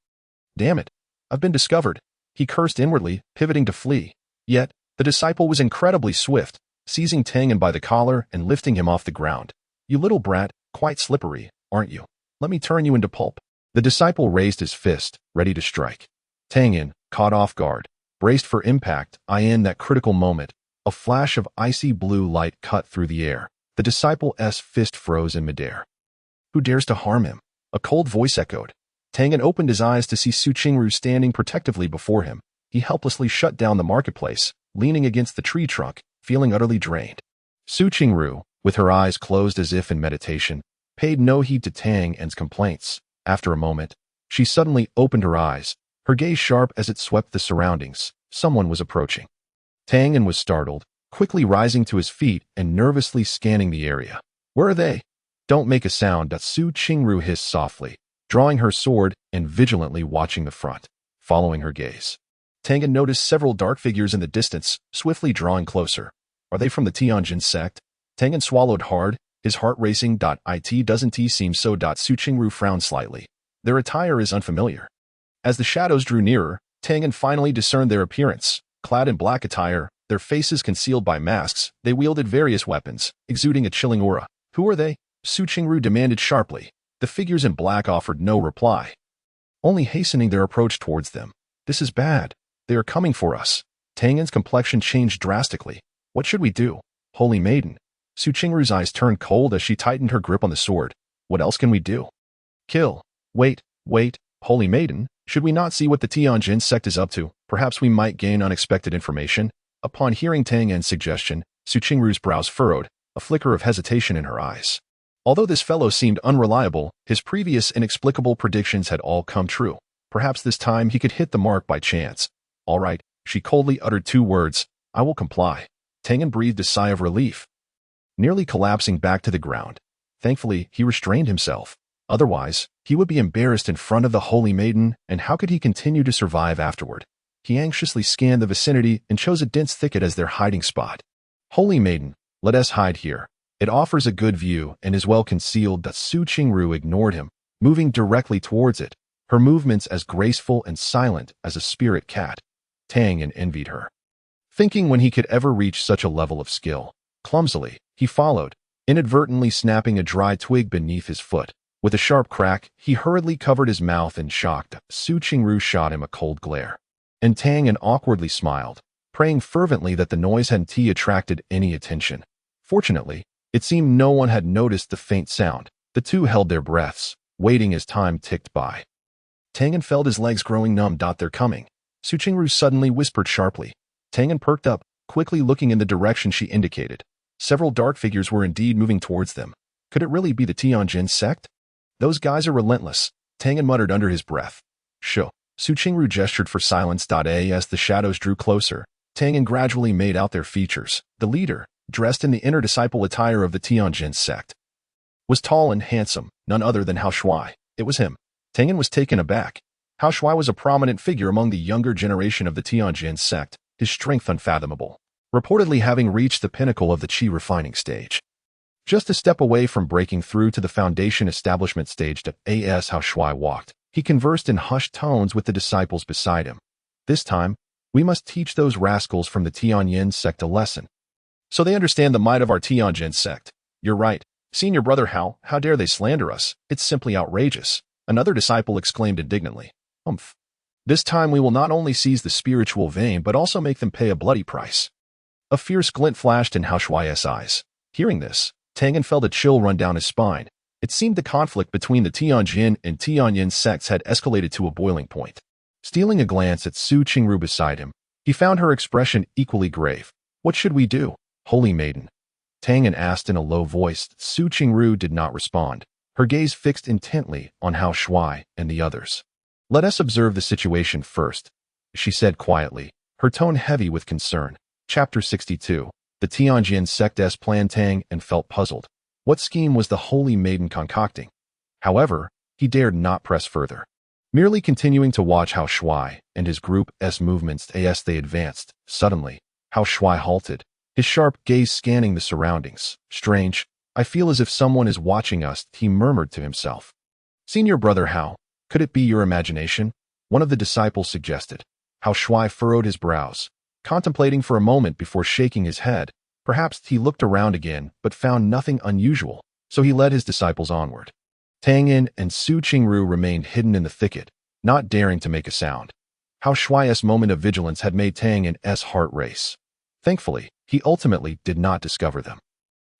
Damn it, I've been discovered, he cursed inwardly, pivoting to flee. Yet, the disciple was incredibly swift, seizing Tianyan by the collar and lifting him off the ground. You little brat, quite slippery, aren't you? Let me turn you into pulp. The disciple raised his fist, ready to strike. Tianyan, caught off guard, braced for impact. In that critical moment, a flash of icy blue light cut through the air. The disciple's fist froze in midair. Who dares to harm him? A cold voice echoed. Tianyan opened his eyes to see Qingru standing protectively before him. He helplessly shut down the marketplace, leaning against the tree trunk, feeling utterly drained. Qingru, with her eyes closed as if in meditation, paid no heed to Tianyan's complaints. After a moment, she suddenly opened her eyes, her gaze sharp as it swept the surroundings. Someone was approaching. Tianyan was startled, quickly rising to his feet and nervously scanning the area. Where are they? Don't make a sound, Qingru hissed softly, drawing her sword and vigilantly watching the front. Following her gaze, Tianyan noticed several dark figures in the distance, swiftly drawing closer. Are they from the Tianyan sect? Tianyan swallowed hard, his heart racing. It doesn't seem so. Qingru frowned slightly. Their attire is unfamiliar. As the shadows drew nearer, Tianyan finally discerned their appearance. Clad in black attire, their faces concealed by masks, they wielded various weapons, exuding a chilling aura. Who are they? Qingru demanded sharply. The figures in black offered no reply, only hastening their approach towards them. This is bad. They are coming for us. Tianyan's complexion changed drastically. What should we do? Holy Maiden. Qingru's eyes turned cold as she tightened her grip on the sword. What else can we do? Kill. Wait, Holy Maiden, should we not see what the Tianyan sect is up to? Perhaps we might gain unexpected information. Upon hearing Tianyan's suggestion, Qingru's brows furrowed, a flicker of hesitation in her eyes. Although this fellow seemed unreliable, his previous inexplicable predictions had all come true. Perhaps this time he could hit the mark by chance. All right, she coldly uttered 2 words. I will comply. Tianyan breathed a sigh of relief, nearly collapsing back to the ground. Thankfully, he restrained himself. Otherwise, he would be embarrassed in front of the Holy Maiden, and how could he continue to survive afterward? He anxiously scanned the vicinity and chose a dense thicket as their hiding spot. Holy Maiden, let us hide here. It offers a good view and is well concealed. Qingru ignored him, moving directly towards it, her movements as graceful and silent as a spirit cat. Tianyan envied her, thinking when he could ever reach such a level of skill. Clumsily, he followed, inadvertently snapping a dry twig beneath his foot. With a sharp crack, he hurriedly covered his mouth in shock. Qingru shot him a cold glare, and Tianyan awkwardly smiled, praying fervently that the noise hadn't attracted any attention. Fortunately, it seemed no one had noticed the faint sound. The two held their breaths, waiting as time ticked by. Tianyan felt his legs growing numb. They're coming. Su Qingru suddenly whispered sharply. Tianyan perked up, quickly looking in the direction she indicated. Several dark figures were indeed moving towards them. Could it really be the Tianyan sect? Those guys are relentless, Tianyan muttered under his breath. Sho. Su Qingru gestured for silence. As the shadows drew closer, Tianyan gradually made out their features. The leader, dressed in the inner disciple attire of the Tianyan sect, was tall and handsome, none other than Hao Shuai. It was him. Tianyan was taken aback. Hao Shuai was a prominent figure among the younger generation of the Tianyan sect, his strength unfathomable, reportedly having reached the pinnacle of the qi refining stage. Just a step away from breaking through to the foundation establishment stage, as Hao Shuai walked, he conversed in hushed tones with the disciples beside him. This time, we must teach those rascals from the Tianyan sect a lesson, so they understand the might of our Tianyan sect. You're right. Senior brother Hao, how dare they slander us? It's simply outrageous. Another disciple exclaimed indignantly. Humph. This time we will not only seize the spiritual vein but also make them pay a bloody price. A fierce glint flashed in Hao Shuai's eyes. Hearing this, Tianyan felt a chill run down his spine. It seemed the conflict between the Tianjin and Tianyan sects had escalated to a boiling point. Stealing a glance at Su Qingru beside him, he found her expression equally grave. What should we do, holy maiden? Tianyan asked in a low voice. Su Qingru did not respond, her gaze fixed intently on Hao Shuai and the others. Let us observe the situation first, she said quietly, her tone heavy with concern. Chapter 62. The Tianjin sect's plan. Tianyan felt puzzled. What scheme was the holy maiden concocting? However, he dared not press further, merely continuing to watch Hao Shuai and his group's movements as they advanced. Suddenly, Hao Shuai halted, his sharp gaze scanning the surroundings. Strange, I feel as if someone is watching us, he murmured to himself. Senior brother Hao, could it be your imagination? One of the disciples suggested. Hao Shuai furrowed his brows, contemplating for a moment before shaking his head. Perhaps he looked around again, but found nothing unusual, so he led his disciples onward. Tianyan and Su Qingru remained hidden in the thicket, not daring to make a sound. Hao Shuai's moment of vigilance had made Tianyan's heart race. Thankfully, he ultimately did not discover them.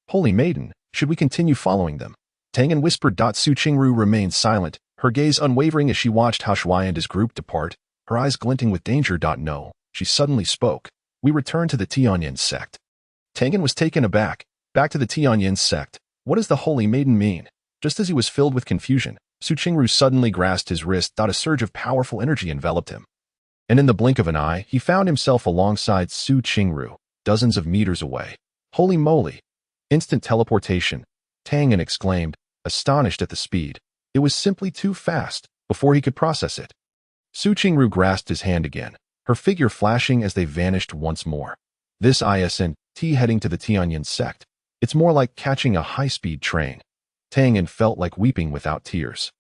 Holy maiden, should we continue following them? Tianyan whispered. Su Qingru remained silent, her gaze unwavering as she watched Hao Shuai and his group depart, her eyes glinting with danger. No, she suddenly spoke. We return to the Tianyan sect. Tianyan was taken aback. Back to the Tianyan sect. What does the holy maiden mean? Just as he was filled with confusion, Su Qingru suddenly grasped his wrist. A surge of powerful energy enveloped him, and in the blink of an eye, he found himself alongside Su Qingru, dozens of meters away. Holy moly! Instant teleportation, Tianyan exclaimed, astonished at the speed. It was simply too fast. Before he could process it, Su Qingru grasped his hand again, her figure flashing as they vanished once more. This isn't heading to the Tianyan sect. It's more like catching a high-speed train. Tianyan felt like weeping without tears,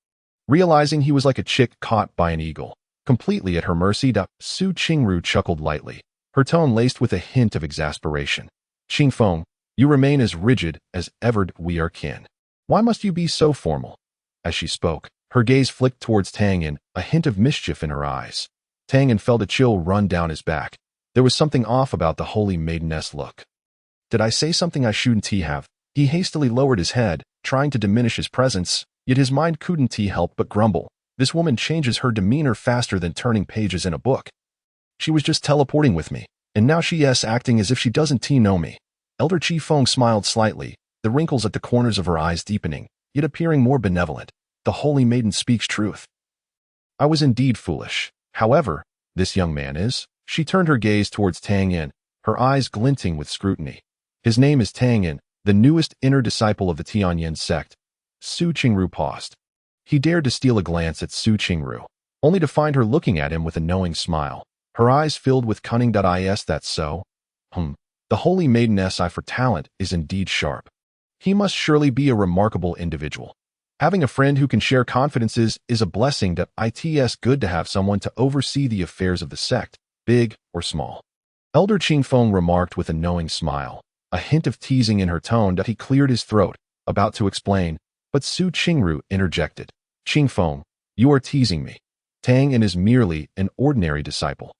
realizing he was like a chick caught by an eagle, completely at her mercy. Su Qingru chuckled lightly, her tone laced with a hint of exasperation. Qingfeng, you remain as rigid as ever. We are kin. Why must you be so formal? As she spoke, her gaze flicked towards Tianyan, a hint of mischief in her eyes. Tianyan felt a chill run down his back. There was something off about the holy maiden's look. Did I say something I shouldn't have? He hastily lowered his head, trying to diminish his presence, yet his mind couldn't help but grumble. This woman changes her demeanor faster than turning pages in a book. She was just teleporting with me, and now she's acting as if she doesn't know me. Elder Qifeng smiled slightly, the wrinkles at the corners of her eyes deepening, yet appearing more benevolent. The holy maiden speaks truth. I was indeed foolish. However, this young man is. She turned her gaze towards Tianyan, her eyes glinting with scrutiny. His name is Tianyan, the newest inner disciple of the Tianyan sect. Su Qingru paused. He dared to steal a glance at Su Qingru, only to find her looking at him with a knowing smile, her eyes filled with cunning. That's so? The holy maiden's eye for talent is indeed sharp. He must surely be a remarkable individual. Having a friend who can share confidences is a blessing. It's good to have someone to oversee the affairs of the sect, big or small. Elder Qingfeng remarked with a knowing smile, a hint of teasing in her tone. He cleared his throat, about to explain, but Su Qingru interjected. Qingfeng, you are teasing me. Tianyan is merely an ordinary disciple.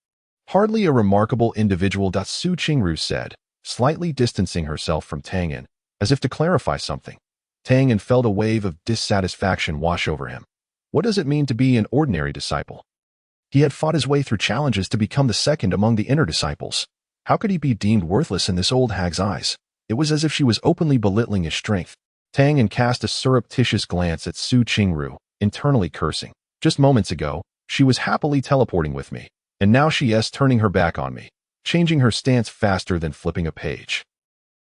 Hardly a remarkable individual. Su Qingru said, slightly distancing herself from Tianyan, as if to clarify something. Tianyan felt a wave of dissatisfaction wash over him. What does it mean to be an ordinary disciple? He had fought his way through challenges to become the second among the inner disciples. How could he be deemed worthless in this old hag's eyes? It was as if she was openly belittling his strength. Tianyan cast a surreptitious glance at Su Qingru, internally cursing. Just moments ago, she was happily teleporting with me, and now she is turning her back on me, changing her stance faster than flipping a page.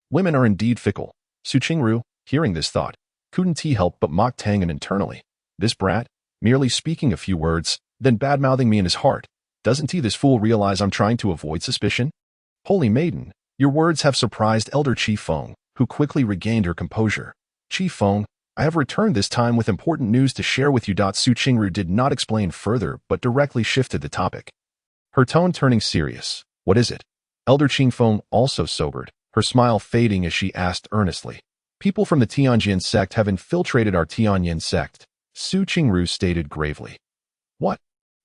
Women are indeed fickle. Su Qingru, hearing this thought, couldn't he help but mock Tianyan internally. This brat, merely speaking a few words, then badmouthing me in his heart. Doesn't he, this fool, realize I'm trying to avoid suspicion? Holy maiden, your words have surprised Elder Qi Feng, who quickly regained her composure. Qi Feng, I have returned this time with important news to share with you. Su Qingru did not explain further but directly shifted the topic, her tone turning serious. What is it? Elder Qi Feng also sobered, her smile fading as she asked earnestly. People from the Tianyan sect have infiltrated our Tianyan sect, Su Qingru stated gravely. What?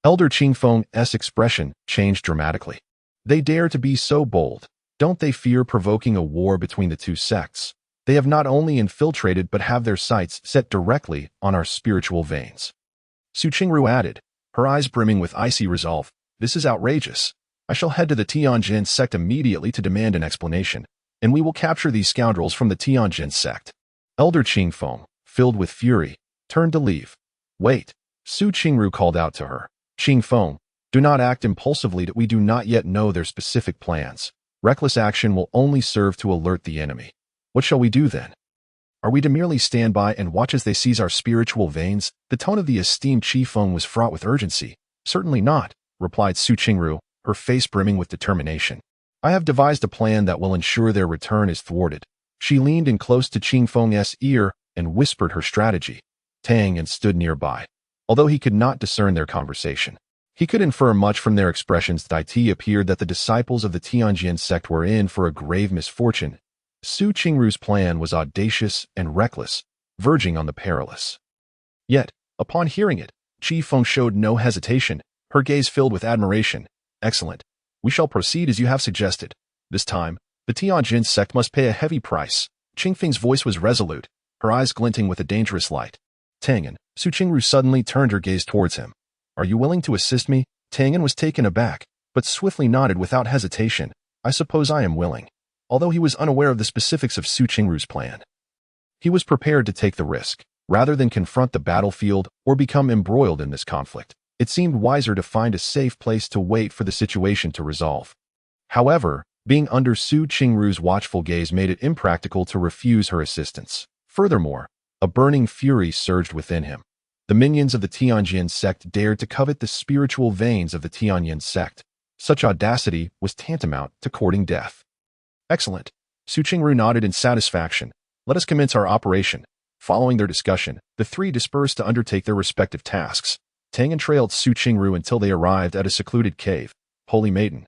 Elder Qi Feng's expression changed dramatically. They dare to be so bold. Don't they fear provoking a war between the two sects? They have not only infiltrated but have their sights set directly on our spiritual veins. Su Qingru added, her eyes brimming with icy resolve. This is outrageous. I shall head to the Tianyan sect immediately to demand an explanation, and we will capture these scoundrels from the Tianyan sect. Elder Qi Feng, filled with fury, turned to leave. Wait, Su Qingru called out to her. Qi Feng, do not act impulsively. We do not yet know their specific plans. Reckless action will only serve to alert the enemy. What shall we do then? Are we to merely stand by and watch as they seize our spiritual veins? The tone of the esteemed Qi Feng was fraught with urgency. Certainly not, replied Su Qingru, her face brimming with determination. I have devised a plan that will ensure their return is thwarted. She leaned in close to Qi Feng's ear and whispered her strategy. Tianyan stood nearby. Although he could not discern their conversation, he could infer much from their expressions. It appeared that the disciples of the Tianyan sect were in for a grave misfortune. Su Qingru's plan was audacious and reckless, verging on the perilous. Yet, upon hearing it, Qi Feng showed no hesitation, her gaze filled with admiration. Excellent. We shall proceed as you have suggested. This time, the Tianyan sect must pay a heavy price. Qing Feng's voice was resolute, her eyes glinting with a dangerous light. Tianyan, Su Qingru suddenly turned her gaze towards him. Are you willing to assist me? Tianyan was taken aback, but swiftly nodded without hesitation. I suppose I am willing. Although he was unaware of the specifics of Su Qingru's plan, he was prepared to take the risk. Rather than confront the battlefield or become embroiled in this conflict, it seemed wiser to find a safe place to wait for the situation to resolve. However, being under Su Qingru's watchful gaze made it impractical to refuse her assistance. Furthermore, a burning fury surged within him. The minions of the Tianyan sect dared to covet the spiritual veins of the Tianyan sect. Such audacity was tantamount to courting death. Excellent. Su Qingru nodded in satisfaction. Let us commence our operation. Following their discussion, the three dispersed to undertake their respective tasks. Tianyan trailed Su Qingru until they arrived at a secluded cave. Holy maiden,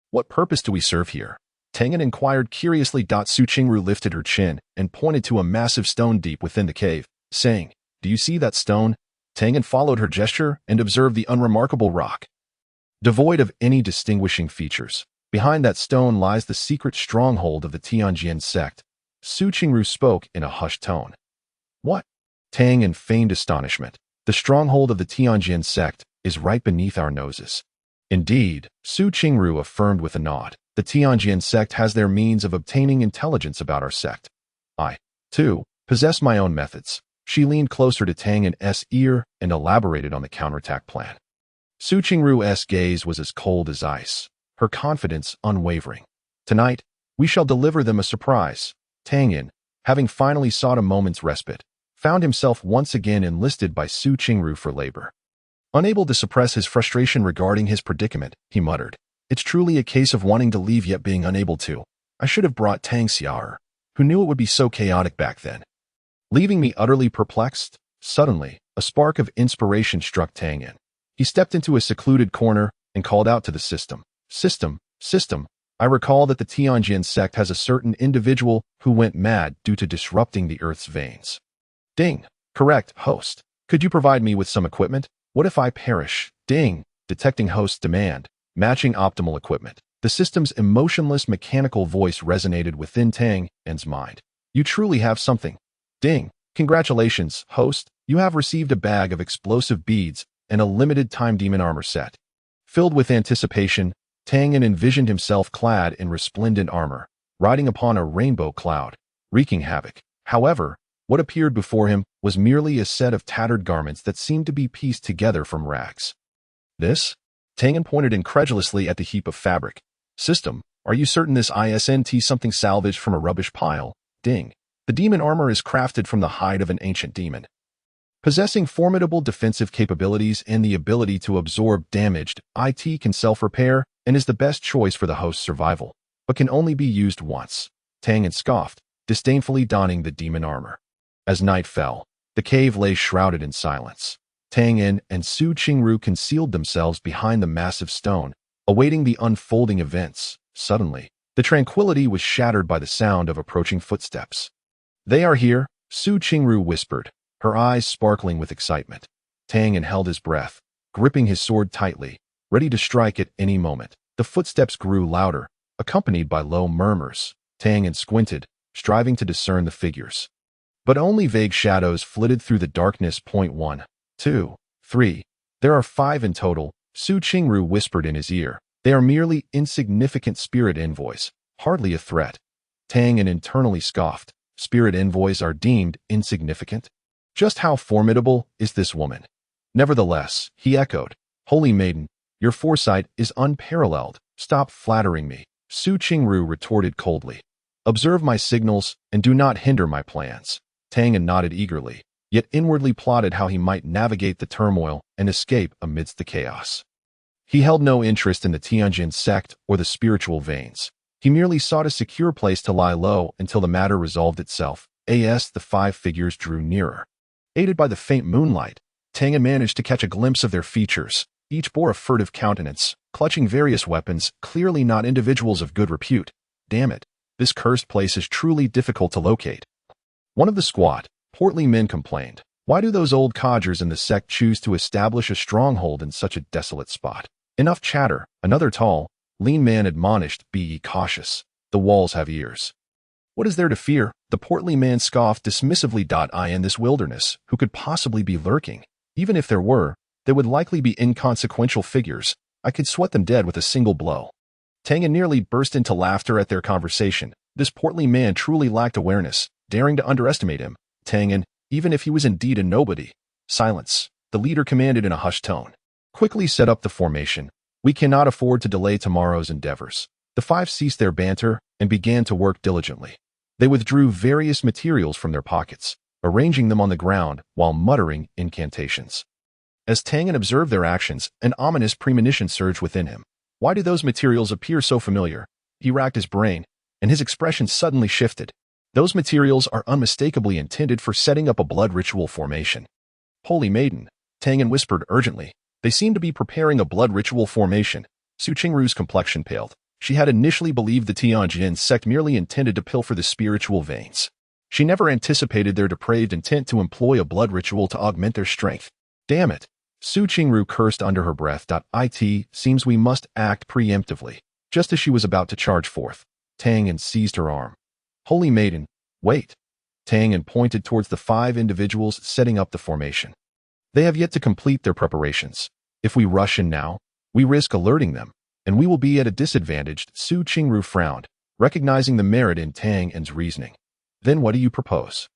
what purpose do we serve here? Tianyan inquired curiously. Su Qingru lifted her chin and pointed to a massive stone deep within the cave, saying, do you see that stone? Tianyan followed her gesture and observed the unremarkable rock, devoid of any distinguishing features. Behind that stone lies the secret stronghold of the Tianyan sect. Su Qingru spoke in a hushed tone. What? Tianyan feigned astonishment. The stronghold of the Tianyan sect is right beneath our noses. Indeed, Su Qingru affirmed with a nod. The Tianyan sect has their means of obtaining intelligence about our sect. I, too, possess my own methods. She leaned closer to Tianyan's ear and elaborated on the counterattack plan. Su Qingru's gaze was as cold as ice, her confidence unwavering. Tonight, we shall deliver them a surprise. Tianyan, having finally sought a moment's respite, found himself once again enlisted by Su Qingru for labor. Unable to suppress his frustration regarding his predicament, he muttered, it's truly a case of wanting to leave yet being unable to. I should have brought Tang Xiaoxiao, who knew it would be so chaotic back then. Leaving me utterly perplexed, suddenly, a spark of inspiration struck Tianyan. He stepped into a secluded corner and called out to the system. System, I recall that the Tianyan sect has a certain individual who went mad due to disrupting the Earth's veins. Ding. Correct, host. Could you provide me with some equipment? What if I perish? Ding. Detecting host's demand. Matching optimal equipment. The system's emotionless mechanical voice resonated within Tianyan's mind. You truly have something. Ding. Congratulations, host. You have received a bag of explosive beads and a limited time demon armor set. Filled with anticipation, Tianyan envisioned himself clad in resplendent armor, riding upon a rainbow cloud, wreaking havoc. However, what appeared before him was merely a set of tattered garments that seemed to be pieced together from rags. This? Tianyan pointed incredulously at the heap of fabric. System, are you certain this isn't something salvaged from a rubbish pile? Ding. The demon armor is crafted from the hide of an ancient demon, possessing formidable defensive capabilities and the ability to absorb damage. It can self-repair and is the best choice for the host's survival, but can only be used once. Tianyan scoffed, disdainfully donning the demon armor. As night fell, the cave lay shrouded in silence. Tianyan and Su Qingru concealed themselves behind the massive stone, awaiting the unfolding events. Suddenly, the tranquility was shattered by the sound of approaching footsteps. They are here, Su Qingru whispered, her eyes sparkling with excitement. Tianyan held his breath, gripping his sword tightly, ready to strike at any moment. The footsteps grew louder, accompanied by low murmurs. Tianyan squinted, striving to discern the figures. But only vague shadows flitted through the darkness. 1, 2, 3. There are 5 in total, Su Qingru whispered in his ear. They are merely insignificant spirit envoys, hardly a threat. Tianyan internally scoffed. Spirit envoys are deemed insignificant? Just how formidable is this woman? Nevertheless, he echoed, Holy Maiden, your foresight is unparalleled. Stop flattering me, Su Qingru retorted coldly. Observe my signals and do not hinder my plans. Tianyan nodded eagerly, yet inwardly plotted how he might navigate the turmoil and escape amidst the chaos. He held no interest in the Tianyan sect or the spiritual veins. He merely sought a secure place to lie low until the matter resolved itself. The 5 figures drew nearer. Aided by the faint moonlight, Tianyan managed to catch a glimpse of their features. Each bore a furtive countenance, clutching various weapons, clearly not individuals of good repute. Damn it, this cursed place is truly difficult to locate. One of the squat, portly men complained. Why do those old codgers in the sect choose to establish a stronghold in such a desolate spot? Enough chatter, another tall, lean man admonished, be cautious. The walls have ears. What is there to fear? The portly man scoffed dismissively. In this wilderness, who could possibly be lurking? Even if there were, they would likely be inconsequential figures. I could sweat them dead with a single blow. Tianyan nearly burst into laughter at their conversation. This portly man truly lacked awareness, daring to underestimate him. Tianyan, even if he was indeed a nobody. Silence, the leader commanded in a hushed tone. Quickly set up the formation. We cannot afford to delay tomorrow's endeavors. The 5 ceased their banter and began to work diligently. They withdrew various materials from their pockets, arranging them on the ground while muttering incantations. As Tianyan observed their actions, an ominous premonition surged within him. Why do those materials appear so familiar? He racked his brain, and his expression suddenly shifted. Those materials are unmistakably intended for setting up a blood ritual formation. Holy Maiden, Tianyan whispered urgently. They seem to be preparing a blood ritual formation. Su Qingru's complexion paled. She had initially believed the Tianyan sect merely intended to pilfer the spiritual veins. She never anticipated their depraved intent to employ a blood ritual to augment their strength. Damn it. Su Qingru cursed under her breath. It seems we must act preemptively. Just as she was about to charge forth, Tianyan seized her arm. Holy Maiden, wait. Tianyan pointed towards the 5 individuals setting up the formation. They have yet to complete their preparations. If we rush in now, we risk alerting them, and we will be at a disadvantage. Su Qingru frowned, recognizing the merit in Tianyan's reasoning. Then what do you propose?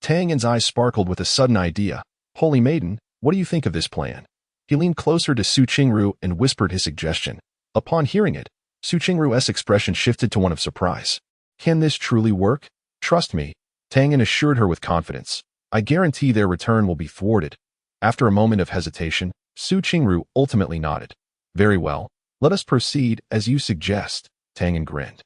Tianyan's eyes sparkled with a sudden idea. Holy Maiden, what do you think of this plan? He leaned closer to Su Qingru and whispered his suggestion. Upon hearing it, Su Qingru's expression shifted to one of surprise. Can this truly work? Trust me, Tianyan assured her with confidence. I guarantee their return will be thwarted. After a moment of hesitation, Su Qingru ultimately nodded. Very well, let us proceed as you suggest, Tianyan grinned,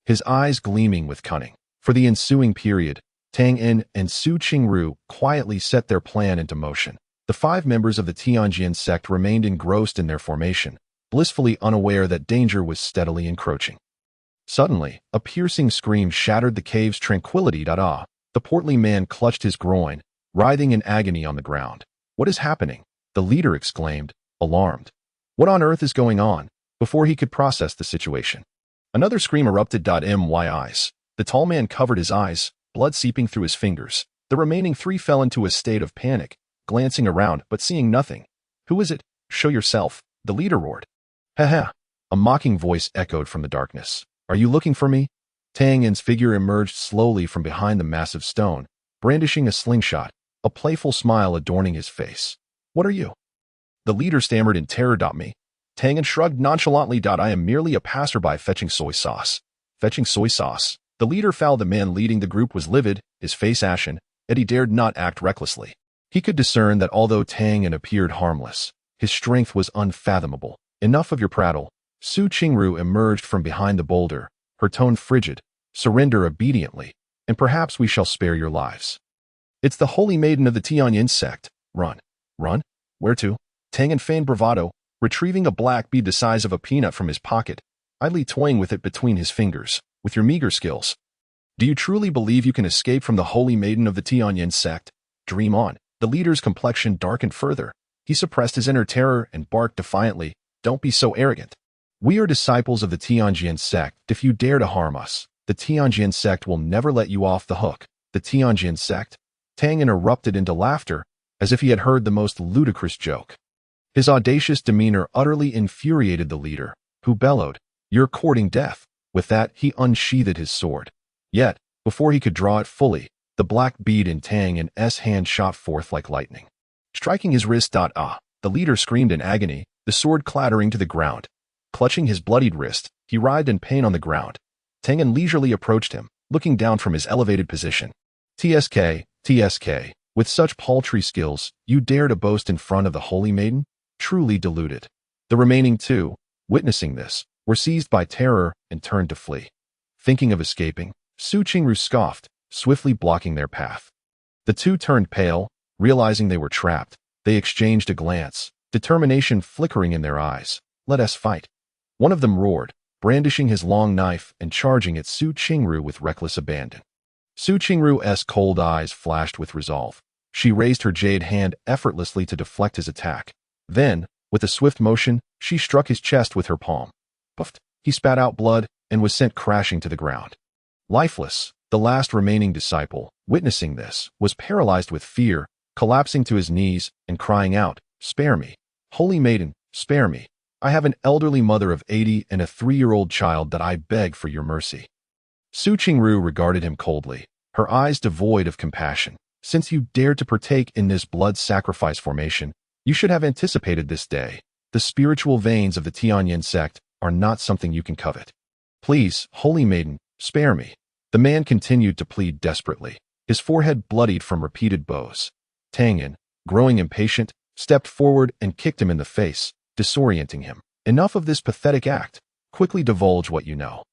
his eyes gleaming with cunning. For the ensuing period, Tianyan and Su Qingru quietly set their plan into motion. The 5 members of the Tianyan sect remained engrossed in their formation, blissfully unaware that danger was steadily encroaching. Suddenly, a piercing scream shattered the cave's tranquility. The portly man clutched his groin, writhing in agony on the ground. What is happening? The leader exclaimed, alarmed. What on earth is going on? Before he could process the situation, another scream erupted. My eyes. The tall man covered his eyes, blood seeping through his fingers. The remaining 3 fell into a state of panic, glancing around but seeing nothing. Who is it? Show yourself, the leader roared. Haha. A mocking voice echoed from the darkness. Are you looking for me? Tang Yan's figure emerged slowly from behind the massive stone, brandishing a slingshot, a playful smile adorning his face. What are you? The leader stammered in terror. Me. Tang Yan shrugged nonchalantly. I am merely a passerby fetching soy sauce. Fetching soy sauce. The leader found the man leading the group was livid, his face ashen, yet he dared not act recklessly. He could discern that although Tang Yan appeared harmless, his strength was unfathomable. Enough of your prattle. Qingru emerged from behind the boulder, her tone frigid. Surrender obediently, and perhaps we shall spare your lives. It's the holy maiden of the Tianyan sect. Run. Run? Where to? Tang Yan feigned bravado, retrieving a black bead the size of a peanut from his pocket, idly toying with it between his fingers. With your meager skills, do you truly believe you can escape from the holy maiden of the Tianyan sect? Dream on. The leader's complexion darkened further. He suppressed his inner terror and barked defiantly. Don't be so arrogant. We are disciples of the Tianyan sect. If you dare to harm us, the Tianyan sect will never let you off the hook. The Tianyan sect? Tang erupted into laughter, as if he had heard the most ludicrous joke. His audacious demeanor utterly infuriated the leader, who bellowed, "You're courting death." With that, he unsheathed his sword. Yet, before he could draw it fully, the black bead in Tang Yan's hand shot forth like lightning, striking his wrist. The leader screamed in agony, the sword clattering to the ground. Clutching his bloodied wrist, he writhed in pain on the ground. Tang Yan leisurely approached him, looking down from his elevated position. TSK, with such paltry skills, you dare to boast in front of the holy maiden? Truly deluded. The remaining two, witnessing this, were seized by terror and turned to flee. Thinking of escaping, Qingru scoffed, swiftly blocking their path. The two turned pale, realizing they were trapped. They exchanged a glance, determination flickering in their eyes. Let us fight. One of them roared, brandishing his long knife and charging at Qingru with reckless abandon. Qingru's cold eyes flashed with resolve. She raised her jade hand effortlessly to deflect his attack. Then, with a swift motion, she struck his chest with her palm. Puffed, he spat out blood and was sent crashing to the ground. Lifeless, the last remaining disciple, witnessing this, was paralyzed with fear, collapsing to his knees and crying out, "Spare me. Holy maiden, spare me. I have an elderly mother of 80 and a 3-year-old child that I beg for your mercy." Qingru regarded him coldly, her eyes devoid of compassion. Since you dared to partake in this blood sacrifice formation, you should have anticipated this day. The spiritual veins of the Tianyan sect are not something you can covet. Please, holy maiden, spare me. The man continued to plead desperately, his forehead bloodied from repeated blows. Tang Yan, growing impatient, stepped forward and kicked him in the face, disorienting him. Enough of this pathetic act. Quickly divulge what you know,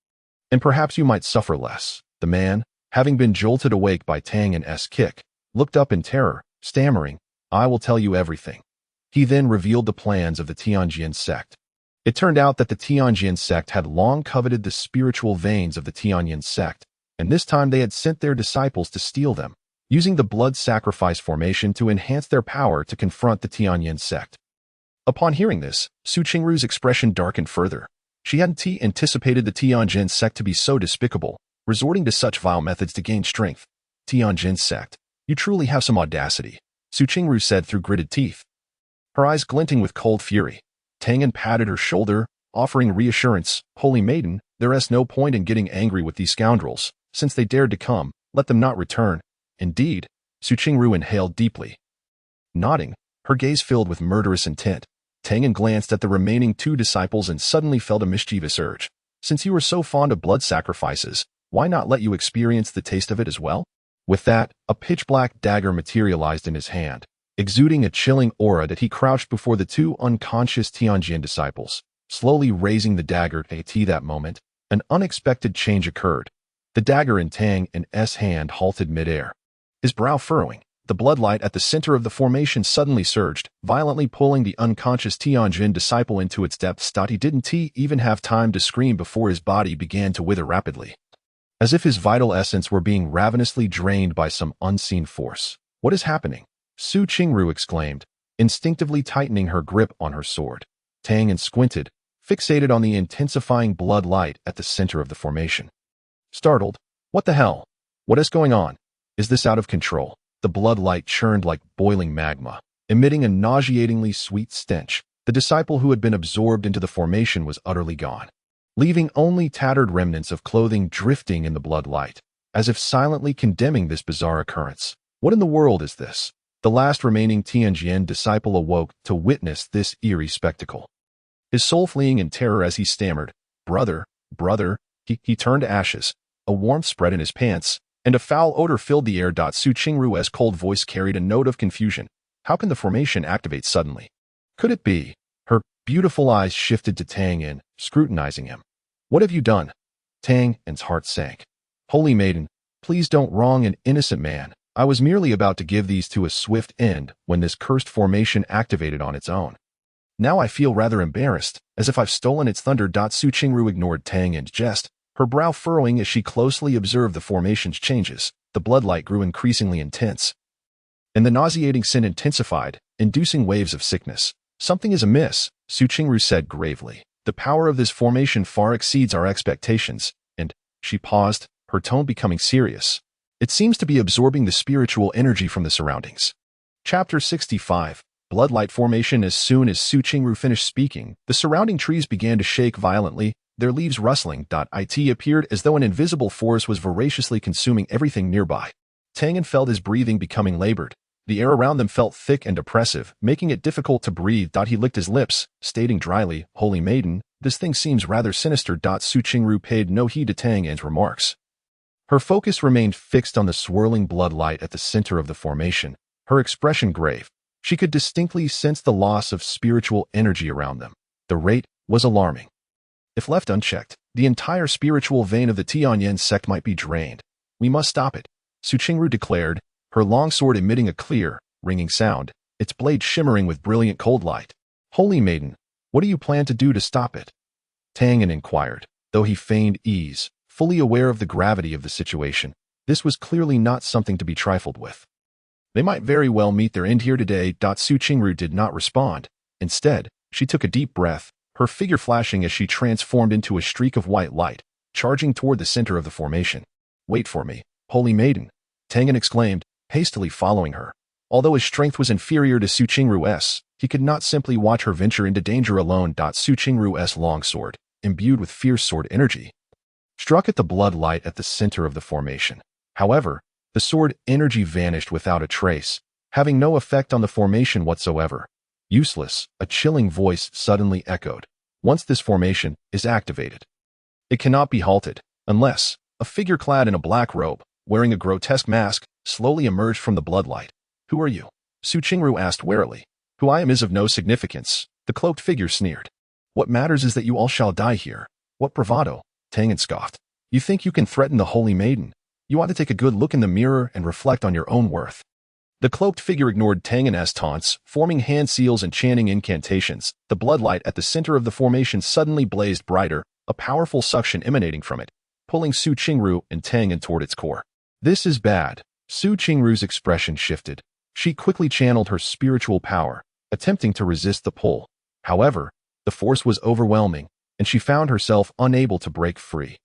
and perhaps you might suffer less. The man, having been jolted awake by Tang Yan's kick, looked up in terror, stammering, "I will tell you everything." He then revealed the plans of the Tianyan sect. It turned out that the Tianyan sect had long coveted the spiritual veins of the Tianyan sect, and this time they had sent their disciples to steal them, using the blood sacrifice formation to enhance their power to confront the Tianyan sect. Upon hearing this, Qingru's expression darkened further. She hadn't anticipated the Tianyan sect to be so despicable, resorting to such vile methods to gain strength. Tianyan sect, you truly have some audacity, Qingru said through gritted teeth, her eyes glinting with cold fury. Tang Yan patted her shoulder, offering reassurance. "Holy maiden, there is no point in getting angry with these scoundrels. Since they dared to come, let them not return." Indeed, Qingru inhaled deeply. Nodding, her gaze filled with murderous intent, Tang Yan glanced at the remaining two disciples and suddenly felt a mischievous urge. "Since you are so fond of blood sacrifices, why not let you experience the taste of it as well?" With that, a pitch-black dagger materialized in his hand, exuding a chilling aura that he crouched before the two unconscious Tianyan disciples. Slowly raising the dagger at that moment, an unexpected change occurred. The dagger in Tang Yan's hand halted midair. His brow furrowing, the bloodlight at the center of the formation suddenly surged, violently pulling the unconscious Tianyan disciple into its depths. He didn't even have time to scream before his body began to wither rapidly, as if his vital essence were being ravenously drained by some unseen force. "What is happening?" Qingru exclaimed, instinctively tightening her grip on her sword. Tang Yan squinted, fixated on the intensifying blood light at the center of the formation. Startled, "What the hell? What is going on? Is this out of control?" The blood light churned like boiling magma, emitting a nauseatingly sweet stench. The disciple who had been absorbed into the formation was utterly gone, leaving only tattered remnants of clothing drifting in the blood light, as if silently condemning this bizarre occurrence. What in the world is this? The last remaining Tianyan disciple awoke to witness this eerie spectacle, his soul fleeing in terror as he stammered, "Brother, brother." He turned to ashes. A warmth spread in his pants, and a foul odor filled the air. Su Qingru's cold voice carried a note of confusion. How can the formation activate suddenly? Could it be? Her beautiful eyes shifted to Tianyan, scrutinizing him. What have you done? Tianyan's heart sank. Holy Maiden, please don't wrong an innocent man. I was merely about to give these to a swift end when this cursed formation activated on its own. Now I feel rather embarrassed, as if I've stolen its thunder. Su Qingru ignored Tianyan's jest, her brow furrowing as she closely observed the formation's changes. The bloodlight grew increasingly intense, and the nauseating scent intensified, inducing waves of sickness. Something is amiss, Su Qingru said gravely. The power of this formation far exceeds our expectations, and she paused, her tone becoming serious. It seems to be absorbing the spiritual energy from the surroundings. Chapter 65. Bloodlight Formation. As soon as Su Qingru finished speaking, the surrounding trees began to shake violently, their leaves rustling. It appeared as though an invisible force was voraciously consuming everything nearby. Tianyan felt his breathing becoming labored. The air around them felt thick and oppressive, making it difficult to breathe. He licked his lips, stating dryly, "Holy Maiden, this thing seems rather sinister." Su Qingru paid no heed to Tianyan's remarks. Her focus remained fixed on the swirling bloodlight at the center of the formation, her expression grave. She could distinctly sense the loss of spiritual energy around them. The rate was alarming. If left unchecked, the entire spiritual vein of the Tianyan sect might be drained. We must stop it, Su Qingru declared, her longsword emitting a clear, ringing sound, its blade shimmering with brilliant cold light. Holy Maiden, what do you plan to do to stop it? Tianyan inquired, though he feigned ease, fully aware of the gravity of the situation. This was clearly not something to be trifled with. They might very well meet their end here today. Su Qingru did not respond. Instead, she took a deep breath, her figure flashing as she transformed into a streak of white light, charging toward the center of the formation. Wait for me, Holy Maiden, Tianyan exclaimed, hastily following her. Although his strength was inferior to Su Qingru's, he could not simply watch her venture into danger alone. Su Qingru's longsword, imbued with fierce sword energy, struck at the bloodlight at the center of the formation. However, the sword energy vanished without a trace, having no effect on the formation whatsoever. Useless, a chilling voice suddenly echoed. Once this formation is activated, it cannot be halted, unless a figure clad in a black robe, wearing a grotesque mask, slowly emerged from the bloodlight. Who are you? Su Qingru asked warily. Who I am is of no significance, the cloaked figure sneered. What matters is that you all shall die here. What bravado, Tianyan scoffed. You think you can threaten the Holy Maiden? You ought to take a good look in the mirror and reflect on your own worth. The cloaked figure ignored Tianyan's taunts, forming hand seals and chanting incantations. The bloodlight at the center of the formation suddenly blazed brighter, a powerful suction emanating from it, pulling Su Qingru and Tianyan toward its core. This is bad. Su Qingru's expression shifted. She quickly channeled her spiritual power, attempting to resist the pull. However, the force was overwhelming, and she found herself unable to break free.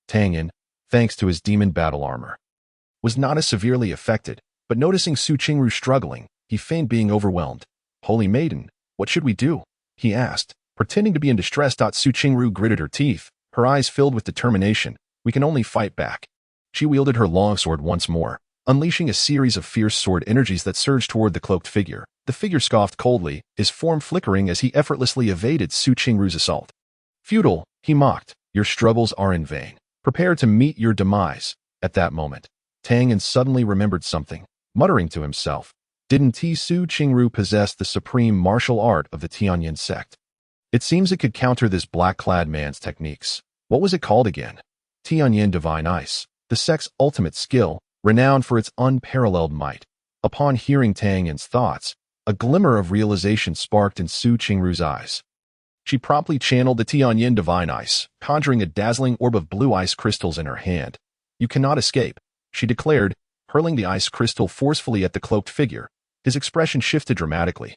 Tianyan, thanks to his demon battle armor, was not as severely affected, but noticing Su Qingru struggling, he feigned being overwhelmed. Holy Maiden, what should we do? He asked, pretending to be in distress. Su Qingru gritted her teeth, her eyes filled with determination. We can only fight back. She wielded her longsword once more, unleashing a series of fierce sword energies that surged toward the cloaked figure. The figure scoffed coldly, his form flickering as he effortlessly evaded Su Qingru's assault. Futile, he mocked. Your struggles are in vain. Prepare to meet your demise. At that moment, Tianyan suddenly remembered something, muttering to himself. Didn't Su Qingru possess the supreme martial art of the Tianyan sect? It seems it could counter this black-clad man's techniques. What was it called again? Tianyan Divine Ice, the sect's ultimate skill, renowned for its unparalleled might. Upon hearing Tianyan's thoughts, a glimmer of realization sparked in Su Qingru's eyes. She promptly channeled the Tianyan Divine Ice, conjuring a dazzling orb of blue ice crystals in her hand. You cannot escape, she declared, hurling the ice crystal forcefully at the cloaked figure. His expression shifted dramatically.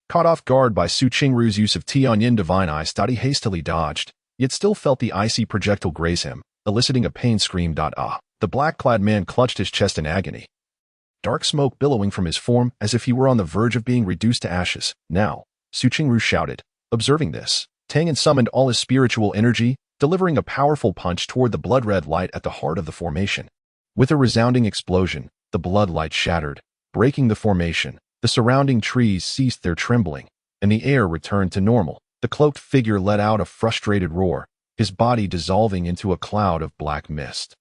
Caught off guard by Su Qingru's use of Tianyan Divine Ice, he hastily dodged, yet still felt the icy projectile graze him, eliciting a pain scream. The black-clad man clutched his chest in agony, dark smoke billowing from his form as if he were on the verge of being reduced to ashes. Now, Qingru shouted. Observing this, Tianyan summoned all his spiritual energy, delivering a powerful punch toward the blood-red light at the heart of the formation. With a resounding explosion, the blood light shattered, breaking the formation. The surrounding trees ceased their trembling, and the air returned to normal. The cloaked figure let out a frustrated roar, his body dissolving into a cloud of black mist.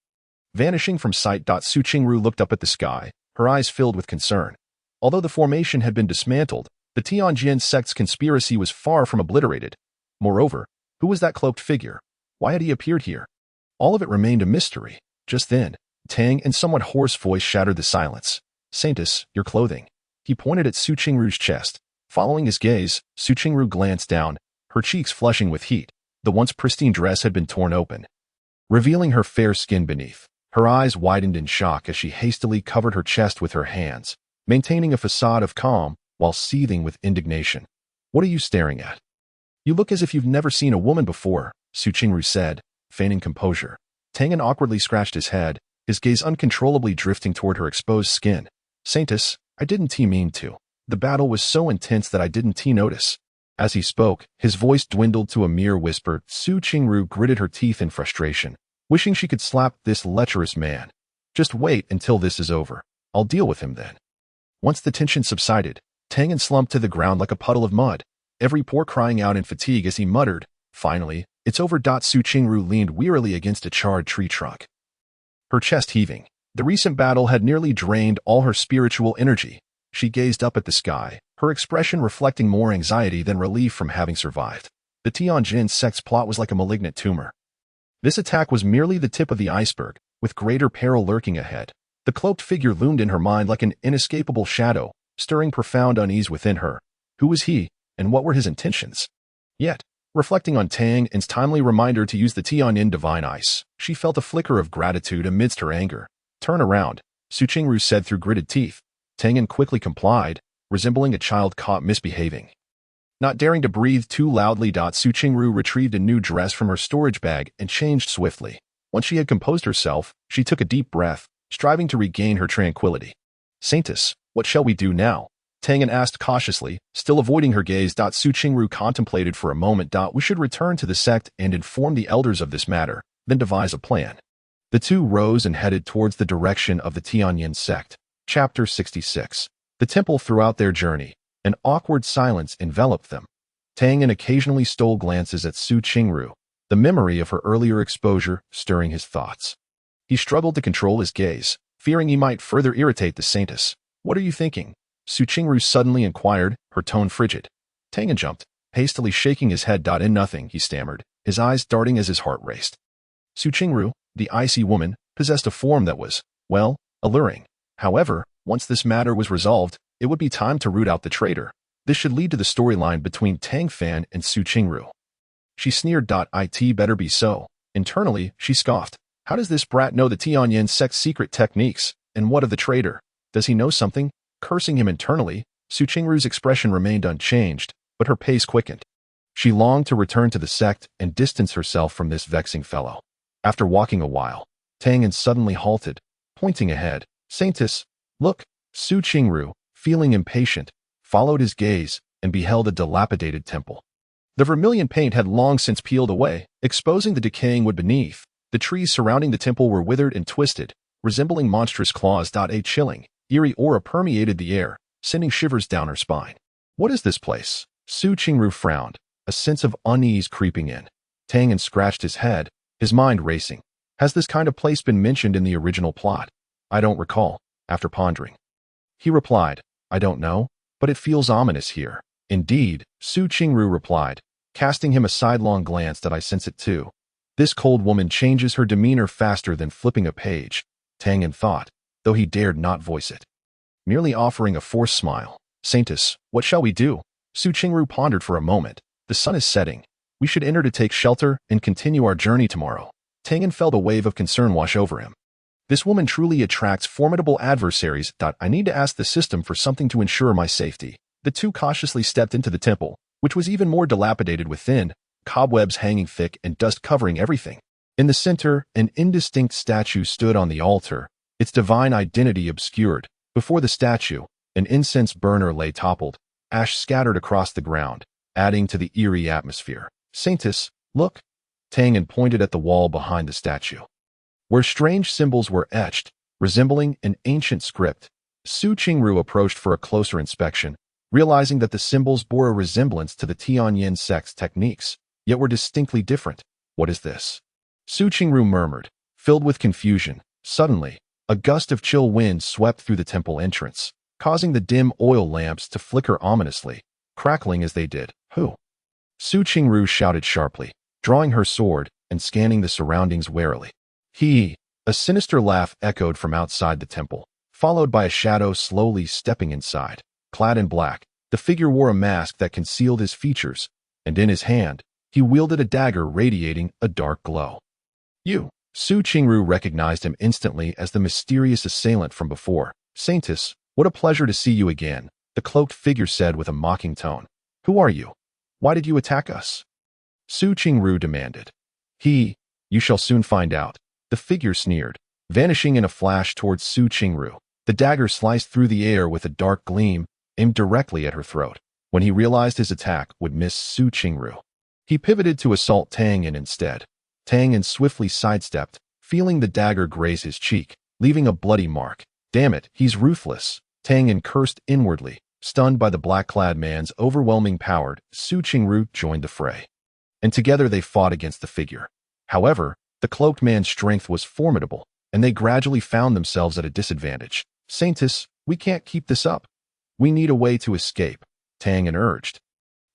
Vanishing from sight, Qingru looked up at the sky, her eyes filled with concern. Although the formation had been dismantled, the Tianyan sect's conspiracy was far from obliterated. Moreover, who was that cloaked figure? Why had he appeared here? All of it remained a mystery. Just then, Tang's somewhat hoarse voice shattered the silence. Saintess, your clothing. He pointed at Qingru's chest. Following his gaze, Qingru glanced down, her cheeks flushing with heat. The once pristine dress had been torn open, revealing her fair skin beneath. Her eyes widened in shock as she hastily covered her chest with her hands, maintaining a facade of calm while seething with indignation. What are you staring at? You look as if you've never seen a woman before, Qingru said, feigning composure. Tianyan awkwardly scratched his head, his gaze uncontrollably drifting toward her exposed skin. Saintess, I didn't mean to. The battle was so intense that I didn't notice. As he spoke, his voice dwindled to a mere whisper. Qingru gritted her teeth in frustration, wishing she could slap this lecherous man. Just wait until this is over. I'll deal with him then. Once the tension subsided, Tianyan slumped to the ground like a puddle of mud, every pore crying out in fatigue as he muttered, "Finally, it's over." Qingru leaned wearily against a charred tree trunk, her chest heaving. The recent battle had nearly drained all her spiritual energy. She gazed up at the sky, her expression reflecting more anxiety than relief from having survived. The Tianyan sect's plot was like a malignant tumor. This attack was merely the tip of the iceberg, with greater peril lurking ahead. The cloaked figure loomed in her mind like an inescapable shadow, stirring profound unease within her. Who was he, and what were his intentions? Yet, reflecting on Tang's timely reminder to use the Tianyan divine ice, she felt a flicker of gratitude amidst her anger. Turn around, Qingru said through gritted teeth. Tianyan quickly complied, resembling a child caught misbehaving. Not daring to breathe too loudly, Qingru retrieved a new dress from her storage bag and changed swiftly. Once she had composed herself, she took a deep breath, striving to regain her tranquility. Saintess, what shall we do now? Tianyan asked cautiously, still avoiding her gaze. Qingru contemplated for a moment. We should return to the sect and inform the elders of this matter, then devise a plan. The two rose and headed towards the direction of the Tianyan sect. Chapter 66. The temple. Throughout their journey, an awkward silence enveloped them. Tianyan occasionally stole glances at Qingru, the memory of her earlier exposure stirring his thoughts. He struggled to control his gaze, fearing he might further irritate the Saintess. What are you thinking? Qingru suddenly inquired, her tone frigid. Tianyan jumped, hastily shaking his head. In nothing, he stammered, his eyes darting as his heart raced. Qingru, the icy woman, possessed a form that was, well, alluring. However, once this matter was resolved, it would be time to root out the traitor. This should lead to the storyline between Tang Fan and Qingru. She sneered. It better be so. Internally, she scoffed. How does this brat know the Tianyan sect's secret techniques? And what of the traitor? Does he know something? Cursing him internally, Qingru's expression remained unchanged, but her pace quickened. She longed to return to the sect and distance herself from this vexing fellow. After walking a while, Tianyan suddenly halted, pointing ahead. Saintess, look! Qingru, feeling impatient, followed his gaze and beheld a dilapidated temple. The vermilion paint had long since peeled away, exposing the decaying wood beneath. The trees surrounding the temple were withered and twisted, resembling monstrous claws. A chilling, eerie aura permeated the air, sending shivers down her spine. What is this place? Qingru frowned, a sense of unease creeping in. Tianyan scratched his head, his mind racing. Has this kind of place been mentioned in the original plot? I don't recall. After pondering, he replied, I don't know, but it feels ominous here. Indeed, Qingru replied, casting him a sidelong glance. I sense it too. This cold woman changes her demeanor faster than flipping a page, Tianyan thought, though he dared not voice it. Merely offering a forced smile. Saintess, what shall we do? Qingru pondered for a moment. The sun is setting. We should enter to take shelter and continue our journey tomorrow. Tianyan felt a wave of concern wash over him. This woman truly attracts formidable adversaries. I need to ask the system for something to ensure my safety. The two cautiously stepped into the temple, which was even more dilapidated within, cobwebs hanging thick and dust covering everything. In the center, an indistinct statue stood on the altar, its divine identity obscured. Before the statue, an incense burner lay toppled, ash scattered across the ground, adding to the eerie atmosphere. Saintess, look! Tianyan pointed at the wall behind the statue, where strange symbols were etched, resembling an ancient script. Qingru approached for a closer inspection, realizing that the symbols bore a resemblance to the Tianyan sect's techniques, yet were distinctly different. What is this? Qingru murmured, filled with confusion. Suddenly, a gust of chill wind swept through the temple entrance, causing the dim oil lamps to flicker ominously, crackling as they did. Who? Qingru shouted sharply, drawing her sword and scanning the surroundings warily. He! A sinister laugh echoed from outside the temple, followed by a shadow slowly stepping inside. Clad in black, the figure wore a mask that concealed his features, and in his hand, he wielded a dagger radiating a dark glow. You! Qingru recognized him instantly as the mysterious assailant from before. Saintess, what a pleasure to see you again, the cloaked figure said with a mocking tone. Who are you? Why did you attack us? Qingru demanded. You shall soon find out. The figure sneered, vanishing in a flash towards Qingru. The dagger sliced through the air with a dark gleam, aimed directly at her throat. When he realized his attack would miss Qingru, he pivoted to assault Tianyan instead. Tianyan swiftly sidestepped, feeling the dagger graze his cheek, leaving a bloody mark. Damn it, he's ruthless. Tianyan cursed inwardly. Stunned by the black-clad man's overwhelming power, Qingru joined the fray, and together they fought against the figure. However, the cloaked man's strength was formidable, and they gradually found themselves at a disadvantage. Saintess, we can't keep this up. We need a way to escape, Tianyan urged,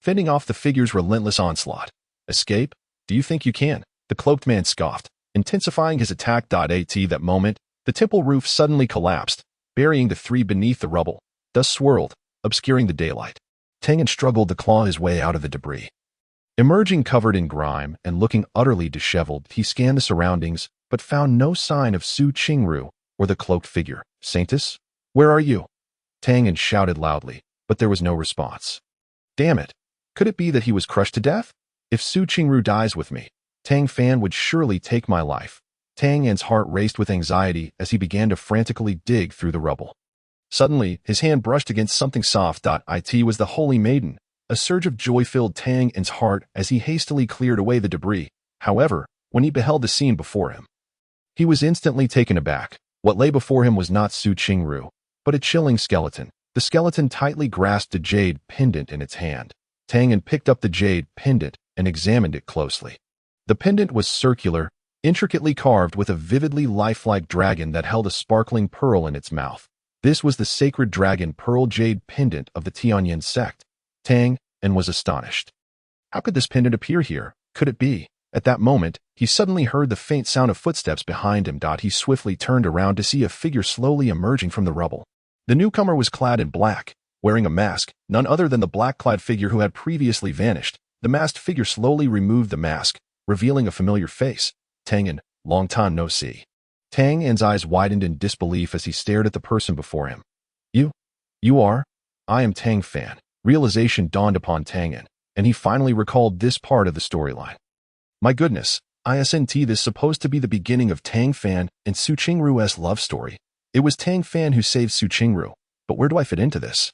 fending off the figure's relentless onslaught. Escape? Do you think you can? The cloaked man scoffed, intensifying his attack. At that moment, the temple roof suddenly collapsed, burying the three beneath the rubble. Dust swirled, obscuring the daylight. Tianyan struggled to claw his way out of the debris. Emerging covered in grime and looking utterly disheveled, he scanned the surroundings, but found no sign of Qingru or the cloaked figure. Saintess, where are you? Tianyan shouted loudly, but there was no response. Damn it! Could it be that he was crushed to death? If Qingru dies with me, Tang Fan would surely take my life. Tianyan's heart raced with anxiety as he began to frantically dig through the rubble. Suddenly, his hand brushed against something soft. It was the Holy Maiden. A surge of joy filled Tianyan's heart as he hastily cleared away the debris. However, when he beheld the scene before him, he was instantly taken aback. What lay before him was not Qingru, but a chilling skeleton. The skeleton tightly grasped a jade pendant in its hand. Tianyan picked up the jade pendant and examined it closely. The pendant was circular, intricately carved with a vividly lifelike dragon that held a sparkling pearl in its mouth. This was the sacred dragon pearl jade pendant of the Tianyan sect. Tianyan was astonished. How could this pendant appear here? Could it be? At that moment, he suddenly heard the faint sound of footsteps behind him. He swiftly turned around to see a figure slowly emerging from the rubble. The newcomer was clad in black, wearing a mask, none other than the black-clad figure who had previously vanished. The masked figure slowly removed the mask, revealing a familiar face. Tianyan, long time no see. Tianyan's eyes widened in disbelief as he stared at the person before him. You are? I am Tang Fan. Realization dawned upon Tianyan, and he finally recalled this part of the storyline. My goodness, isn't this supposed to be the beginning of Tang Fan and Qingru's love story? It was Tang Fan who saved Qingru, but where do I fit into this?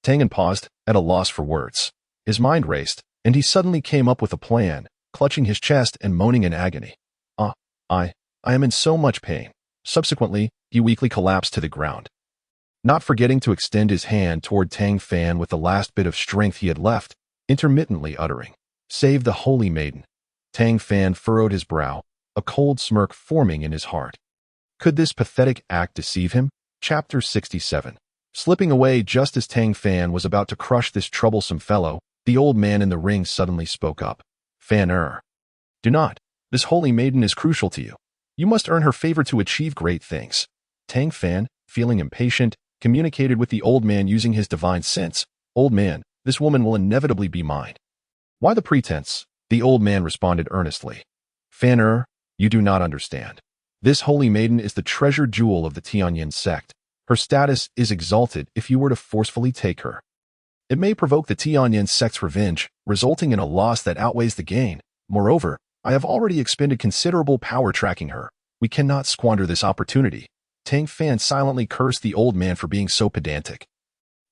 Tianyan paused, at a loss for words. His mind raced, and he suddenly came up with a plan, clutching his chest and moaning in agony. I am in so much pain. Subsequently, he weakly collapsed to the ground, not forgetting to extend his hand toward Tang Fan with the last bit of strength he had left, intermittently uttering, "Save the Holy Maiden." Tang Fan furrowed his brow, a cold smirk forming in his heart. Could this pathetic act deceive him? Chapter 67. Slipping away just as Tang Fan was about to crush this troublesome fellow, the old man in the ring suddenly spoke up. Fan. Do not. This Holy Maiden is crucial to you. You must earn her favor to achieve great things. Tang Fan, feeling impatient, communicated with the old man using his divine sense. Old man, this woman will inevitably be mine. Why the pretense? The old man responded earnestly. Fan, you do not understand. This Holy Maiden is the treasured jewel of the Tianyan sect. Her status is exalted if you were to forcefully take her. It may provoke the Tianyan sect's revenge, resulting in a loss that outweighs the gain. Moreover, I have already expended considerable power tracking her. We cannot squander this opportunity. Tang Fan silently cursed the old man for being so pedantic.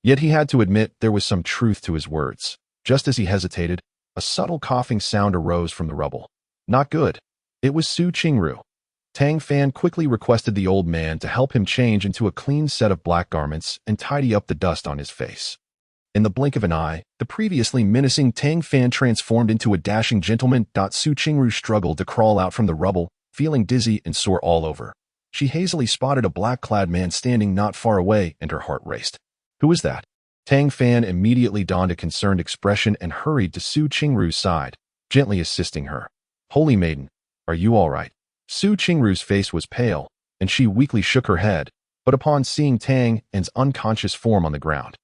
Yet he had to admit there was some truth to his words. Just as he hesitated, a subtle coughing sound arose from the rubble. Not good. It was Su Qingru. Tang Fan quickly requested the old man to help him change into a clean set of black garments and tidy up the dust on his face. In the blink of an eye, the previously menacing Tang Fan transformed into a dashing gentleman. Su Qingru struggled to crawl out from the rubble, feeling dizzy and sore all over. She hazily spotted a black-clad man standing not far away, and her heart raced. Who is that? Tang Fan immediately donned a concerned expression and hurried to Su Qingru's side, gently assisting her. Holy maiden, are you all right? Su Qingru's face was pale, and she weakly shook her head, but upon seeing Tang Yan's unconscious form on the ground,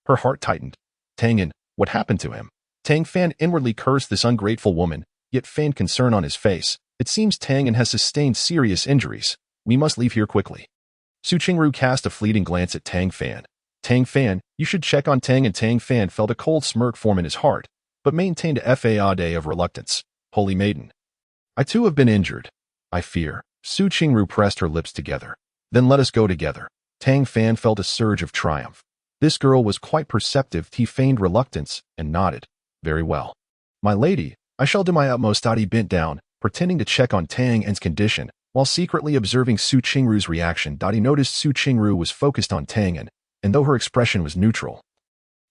her heart tightened. Tianyan, what happened to him? Tang Fan inwardly cursed this ungrateful woman, yet feigned concern on his face. It seems Tang Yan has sustained serious injuries. We must leave here quickly. Su Qingru cast a fleeting glance at Tang Fan. Tang Fan, you should check on Tang. And Tang Fan felt a cold smirk form in his heart, but maintained a facade of reluctance. Holy maiden, I too have been injured. I fear. Su Qingru pressed her lips together. Then let us go together. Tang Fan felt a surge of triumph. This girl was quite perceptive. He feigned reluctance and nodded. Very well. My lady, I shall do my utmost. He bent down, pretending to check on Tang Yan's condition, while secretly observing Su Qingru's reaction. He noticed Su Qingru was focused on Tang Yan, and though her expression was neutral,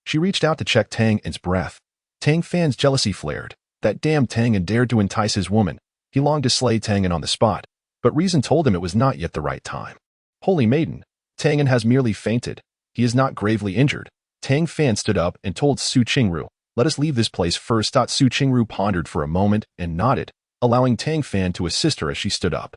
she reached out to check Tang Yan's breath. Tang Fan's jealousy flared. That damn Tang Yan dared to entice his woman. He longed to slay Tang Yan on the spot, but reason told him it was not yet the right time. Holy maiden, Tang Yan has merely fainted. He is not gravely injured. Tang Fan stood up and told Su Qingru, let us leave this place first. Su Qingru pondered for a moment and nodded, allowing Tang Fan to assist her as she stood up.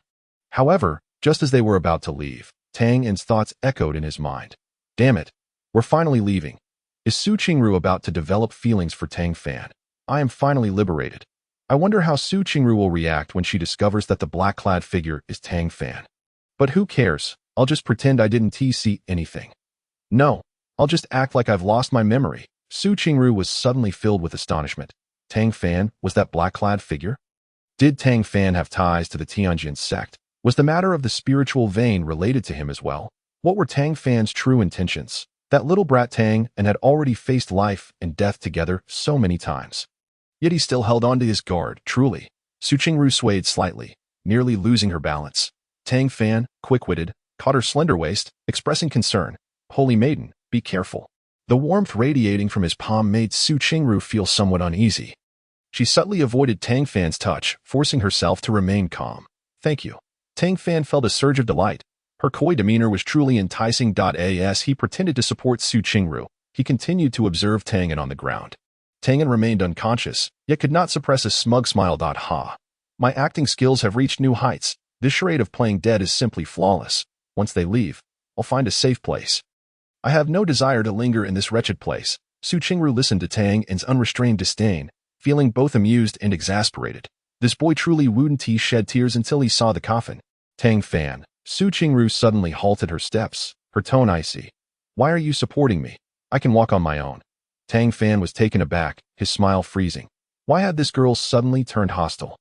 However, just as they were about to leave, Tang Yan's thoughts echoed in his mind. Damn it, we're finally leaving. Is Su Qingru about to develop feelings for Tang Fan? I am finally liberated. I wonder how Su Qingru will react when she discovers that the black-clad figure is Tang Fan. But who cares? I'll just pretend I didn't see anything. No, I'll just act like I've lost my memory. Su Qingru was suddenly filled with astonishment. Tang Fan was that black-clad figure? Did Tang Fan have ties to the Tianyan sect? Was the matter of the spiritual vein related to him as well? What were Tang Fan's true intentions? That little brat Tang and had already faced life and death together so many times. Yet he still held on to his guard, truly. Su Qingru swayed slightly, nearly losing her balance. Tang Fan, quick-witted, caught her slender waist, expressing concern. Holy maiden, be careful. The warmth radiating from his palm made Su Qingru feel somewhat uneasy. She subtly avoided Tang Fan's touch, forcing herself to remain calm. Thank you. Tang Fan felt a surge of delight. Her coy demeanor was truly enticing. As he pretended to support Su Qingru, he continued to observe Tang Yan on the ground. Tang Yan remained unconscious, yet could not suppress a smug smile. Ha. My acting skills have reached new heights. This charade of playing dead is simply flawless. Once they leave, I'll find a safe place. I have no desire to linger in this wretched place. Su Qingru listened to Tang Yan's unrestrained disdain, feeling both amused and exasperated. This boy truly wouldn't shed tears until he saw the coffin. Tang Fan. Su Qingru suddenly halted her steps, her tone icy. Why are you supporting me? I can walk on my own. Tang Fan was taken aback, his smile freezing. Why had this girl suddenly turned hostile?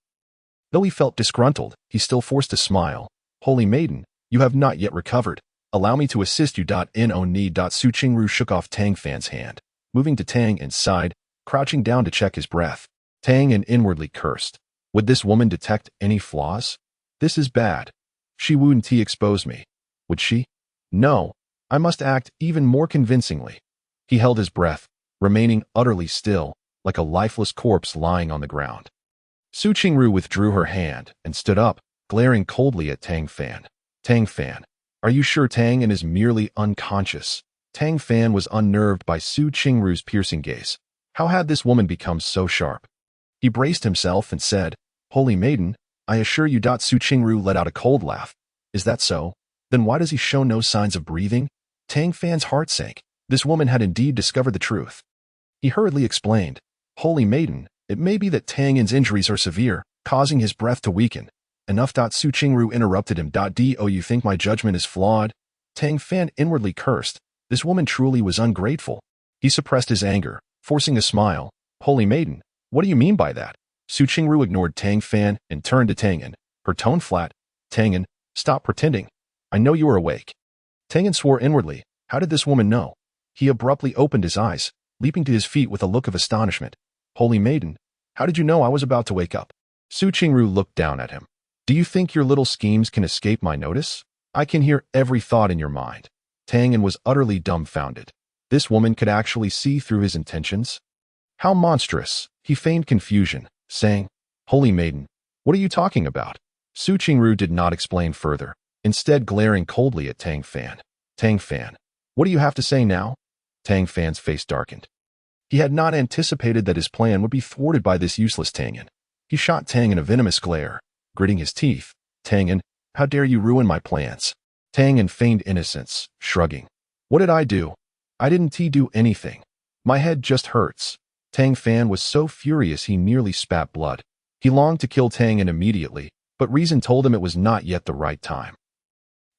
Though he felt disgruntled, he still forced a smile. Holy maiden, you have not yet recovered. Allow me to assist you. No need. Su Qingru shook off Tang Fan's hand, moving to Tang Yan's side, crouching down to check his breath. Tang Yan inwardly cursed. Would this woman detect any flaws? This is bad. She wouldn't expose me. Would she? No. I must act even more convincingly. He held his breath, remaining utterly still, like a lifeless corpse lying on the ground. Su Qingru withdrew her hand and stood up, glaring coldly at Tang Fan. Tang Fan, are you sure Tang Yan is merely unconscious? Tang Fan was unnerved by Su Qingru's piercing gaze. How had this woman become so sharp? He braced himself and said, Holy maiden, I assure you. Su Qingru let out a cold laugh. Is that so? Then why does he show no signs of breathing? Tang Fan's heart sank. This woman had indeed discovered the truth. He hurriedly explained, Holy maiden, it may be that Tang Yan's injuries are severe, causing his breath to weaken. Enough. Su Qingru interrupted him. Do you think my judgment is flawed? Tang Fan inwardly cursed. This woman truly was ungrateful. He suppressed his anger, forcing a smile. Holy maiden, what do you mean by that? Su Qingru ignored Tang Fan and turned to Tang Yan, her tone flat. Tang Yan, stop pretending. I know you are awake. Tang Yan swore inwardly. How did this woman know? He abruptly opened his eyes, leaping to his feet with a look of astonishment. Holy maiden, how did you know I was about to wake up? Qingru looked down at him. Do you think your little schemes can escape my notice? I can hear every thought in your mind. Tianyan was utterly dumbfounded. This woman could actually see through his intentions? How monstrous! He feigned confusion, saying, Holy maiden, what are you talking about? Qingru did not explain further, instead glaring coldly at Tang Fan. Tang Fan, what do you have to say now? Tang Fan's face darkened. He had not anticipated that his plan would be thwarted by this useless Tianyan. He shot Tianyan a venomous glare, gritting his teeth. Tianyan, how dare you ruin my plans? Tianyan feigned innocence, shrugging. What did I do? I didn't do anything. My head just hurts. Tang Fan was so furious he nearly spat blood. He longed to kill Tianyan immediately, but reason told him it was not yet the right time.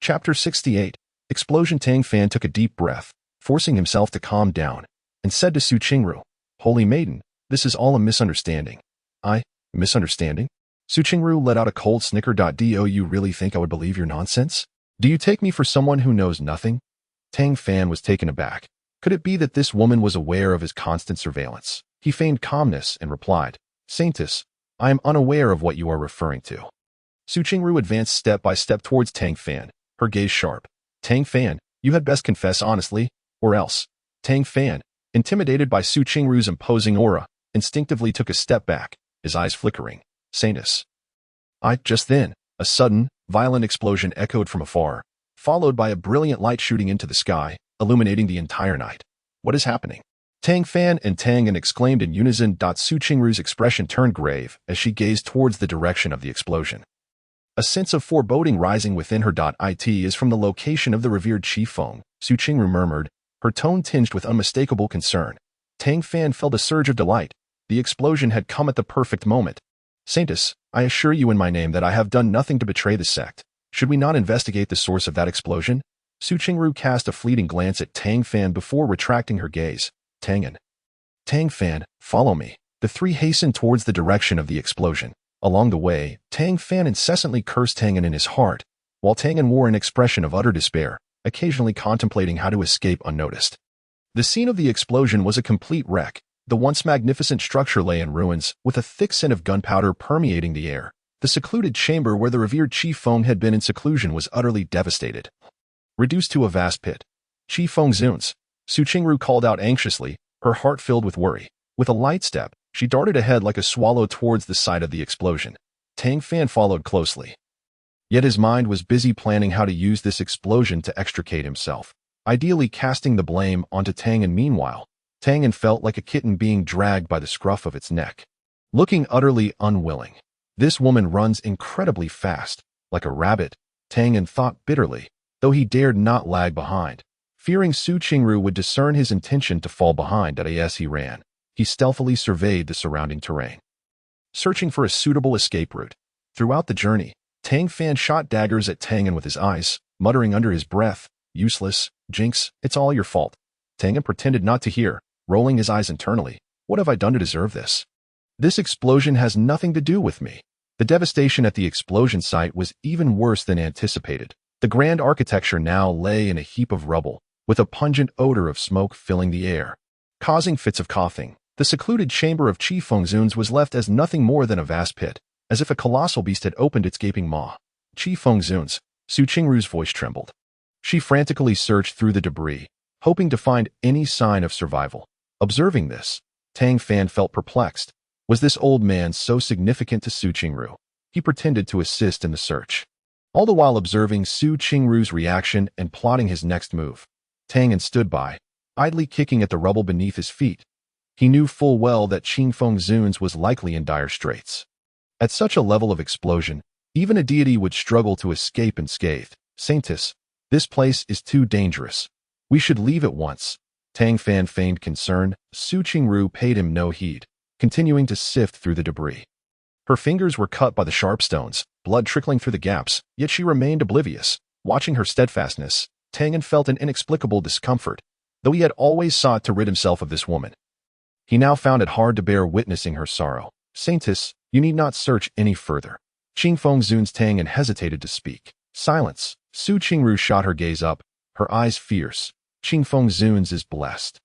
Chapter 68. Explosion. Tang Fan took a deep breath, forcing himself to calm down, and said to Qingru, Holy maiden, this is all a misunderstanding. Misunderstanding? Qingru let out a cold snicker. Do you really think I would believe your nonsense? Do you take me for someone who knows nothing? Tang Fan was taken aback. Could it be that this woman was aware of his constant surveillance? He feigned calmness and replied, Saintess, I am unaware of what you are referring to. Qingru advanced step by step towards Tang Fan, her gaze sharp. Tang Fan, you had best confess honestly, or else. Tang Fan, intimidated by Qingru's imposing aura, instinctively took a step back, his eyes flickering. Saintess. Just then, a sudden, violent explosion echoed from afar, followed by a brilliant light shooting into the sky, illuminating the entire night. What is happening? Tang Fan and Tianyan exclaimed in unison. Qingru's expression turned grave as she gazed towards the direction of the explosion. A sense of foreboding rising within her. It is from the location of the revered Qifeng, Qingru murmured, her tone tinged with unmistakable concern. Tang Fan felt a surge of delight. The explosion had come at the perfect moment. Saintess, I assure you in my name that I have done nothing to betray the sect. Should we not investigate the source of that explosion? Qingru cast a fleeting glance at Tang Fan before retracting her gaze. Tianyan. Tang Fan, follow me. The three hastened towards the direction of the explosion. Along the way, Tang Fan incessantly cursed Tianyan in his heart, while Tianyan wore an expression of utter despair, occasionally contemplating how to escape unnoticed. The scene of the explosion was a complete wreck. The once magnificent structure lay in ruins, with a thick scent of gunpowder permeating the air. The secluded chamber where the revered Qifeng had been in seclusion was utterly devastated, reduced to a vast pit. Qifeng Zuns, Qingru called out anxiously, her heart filled with worry. With a light step, she darted ahead like a swallow towards the site of the explosion. Tang Fan followed closely. Yet his mind was busy planning how to use this explosion to extricate himself, ideally casting the blame onto Tianyan. Meanwhile, Tianyan felt like a kitten being dragged by the scruff of its neck. Looking utterly unwilling. This woman runs incredibly fast, like a rabbit, Tianyan thought bitterly, though he dared not lag behind. Fearing Qingru would discern his intention to fall behind as he ran, he stealthily surveyed the surrounding terrain, searching for a suitable escape route. Throughout the journey, Tang Fan shot daggers at Tianyan with his eyes, muttering under his breath, Useless, Jinx, it's all your fault. Tianyan pretended not to hear, rolling his eyes internally. What have I done to deserve this? This explosion has nothing to do with me. The devastation at the explosion site was even worse than anticipated. The grand architecture now lay in a heap of rubble, with a pungent odor of smoke filling the air, causing fits of coughing. The secluded chamber of Qifeng Zuns was left as nothing more than a vast pit, as if a colossal beast had opened its gaping maw. Qifeng Zuns, Qingru's voice trembled. She frantically searched through the debris, hoping to find any sign of survival. Observing this, Tang Fan felt perplexed. Was this old man so significant to Qingru? He pretended to assist in the search, all the while observing Qingru's reaction and plotting his next move. Tianyan stood by, idly kicking at the rubble beneath his feet. He knew full well that Qifeng Zuns was likely in dire straits. At such a level of explosion, even a deity would struggle to escape unscathed. Saintess, this place is too dangerous. We should leave at once. Tang Fan feigned concern. Qingru paid him no heed, continuing to sift through the debris. Her fingers were cut by the sharp stones, blood trickling through the gaps, yet she remained oblivious. Watching her steadfastness, Tianyan felt an inexplicable discomfort, though he had always sought to rid himself of this woman. He now found it hard to bear witnessing her sorrow. Saintess, you need not search any further. Qifeng Zuns. Tianyan hesitated to speak. Silence. Qingru shot her gaze up, her eyes fierce. Qingru is blessed.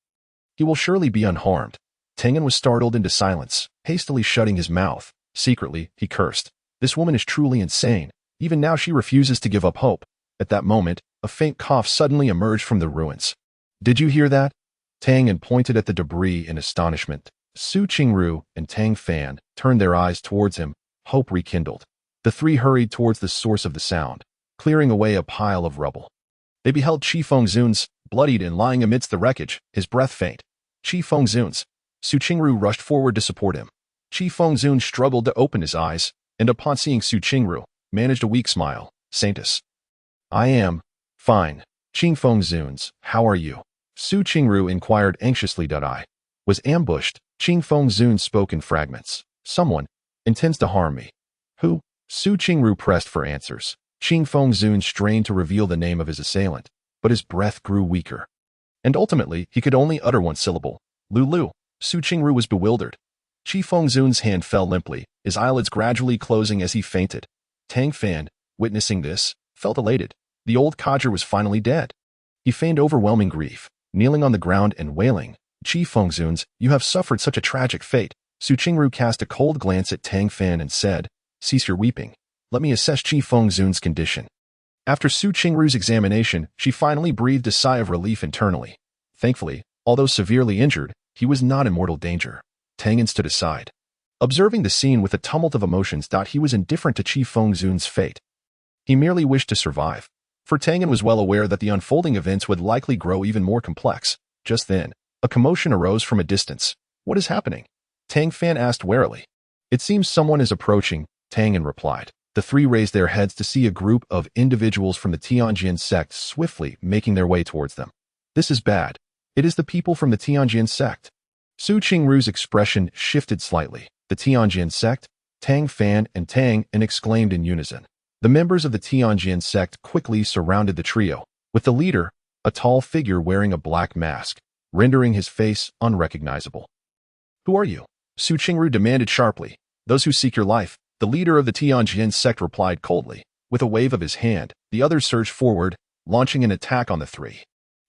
He will surely be unharmed. Tianyan was startled into silence, hastily shutting his mouth. Secretly, he cursed. This woman is truly insane. Even now she refuses to give up hope. At that moment, a faint cough suddenly emerged from the ruins. Did you hear that? Tianyan pointed at the debris in astonishment. Qingru and Tang Fan turned their eyes towards him, hope rekindled. The three hurried towards the source of the sound, clearing away a pile of rubble. They beheld Qingru, bloodied and lying amidst the wreckage, his breath faint. Qingru rushed forward to support him. Qingru struggled to open his eyes, and upon seeing Qingru, managed a weak smile. Saintess. I am fine. Qingru, how are you? Qingru inquired anxiously. I was ambushed. Qingru spoke in fragments. Someone intends to harm me. Who? Qingru pressed for answers. Qingru strained to reveal the name of his assailant, but his breath grew weaker. And ultimately, he could only utter one syllable. Lulu. Qingru was bewildered. Qingru's hand fell limply, his eyelids gradually closing as he fainted. Tang Fan, witnessing this, felt elated. The old codger was finally dead. He feigned overwhelming grief, kneeling on the ground and wailing. Qingru, you have suffered such a tragic fate. Qingru cast a cold glance at Tang Fan and said, cease your weeping. Let me assess Qingru's condition. After Qingru's examination, she finally breathed a sigh of relief internally. Thankfully, although severely injured, he was not in mortal danger. Tianyan stood aside. Observing the scene with a tumult of emotions, he was indifferent to Qingru's fate. He merely wished to survive. For Tianyan was well aware that the unfolding events would likely grow even more complex. Just then, a commotion arose from a distance. What is happening? Tang Fan asked warily. It seems someone is approaching, Tianyan replied. The three raised their heads to see a group of individuals from the Tianyan Sect swiftly making their way towards them. This is bad. It is the people from the Tianyan Sect. Qingru's expression shifted slightly. The Tianyan Sect, Tang Fan and Tang exclaimed in unison. The members of the Tianyan Sect quickly surrounded the trio, with the leader, a tall figure wearing a black mask, rendering his face unrecognizable. Who are you? Qingru demanded sharply. Those who seek your life. The leader of the Tianyan Sect replied coldly. With a wave of his hand, the others surged forward, launching an attack on the three.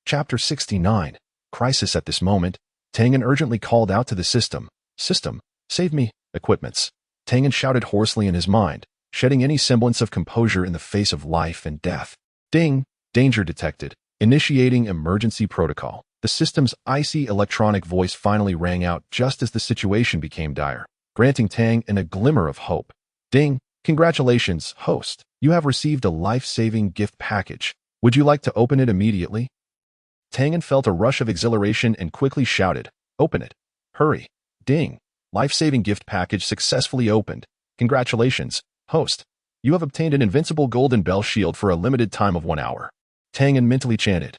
Chapter 69. Crisis. At this moment, Tianyan urgently called out to the system. System, save me. Equipments. Tianyan shouted hoarsely in his mind, shedding any semblance of composure in the face of life and death. Ding! Danger detected. Initiating emergency protocol. The system's icy electronic voice finally rang out just as the situation became dire, granting Tianyan a glimmer of hope. Ding! Congratulations, host. You have received a life-saving gift package. Would you like to open it immediately? Tianyan felt a rush of exhilaration and quickly shouted, open it. Hurry. Ding! Life-saving gift package successfully opened. Congratulations, host. You have obtained an invincible golden bell shield for a limited time of 1 hour. Tianyan mentally chanted.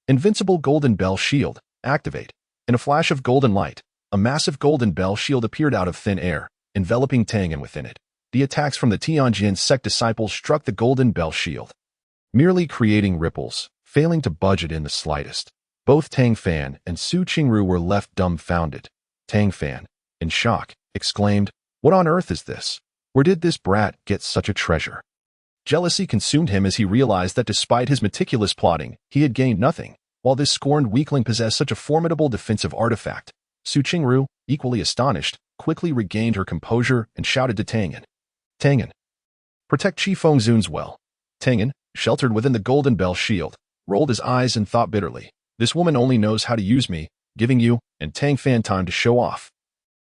Invincible golden bell shield, activate. In a flash of golden light, a massive golden bell shield appeared out of thin air, enveloping Tianyan within it. The attacks from the Tianyan Sect disciples struck the golden bell shield, merely creating ripples, failing to budge it in the slightest. Both Tang Fan and Qingru were left dumbfounded. Tang Fan, in shock, exclaimed, what on earth is this? Where did this brat get such a treasure? Jealousy consumed him as he realized that despite his meticulous plotting, he had gained nothing, while this scorned weakling possessed such a formidable defensive artifact. Qingru, equally astonished, quickly regained her composure and shouted to Tianyan. Tianyan, protect Qingru's well. Tianyan, sheltered within the golden bell shield, rolled his eyes and thought bitterly. This woman only knows how to use me, giving you and Tang Fan time to show off.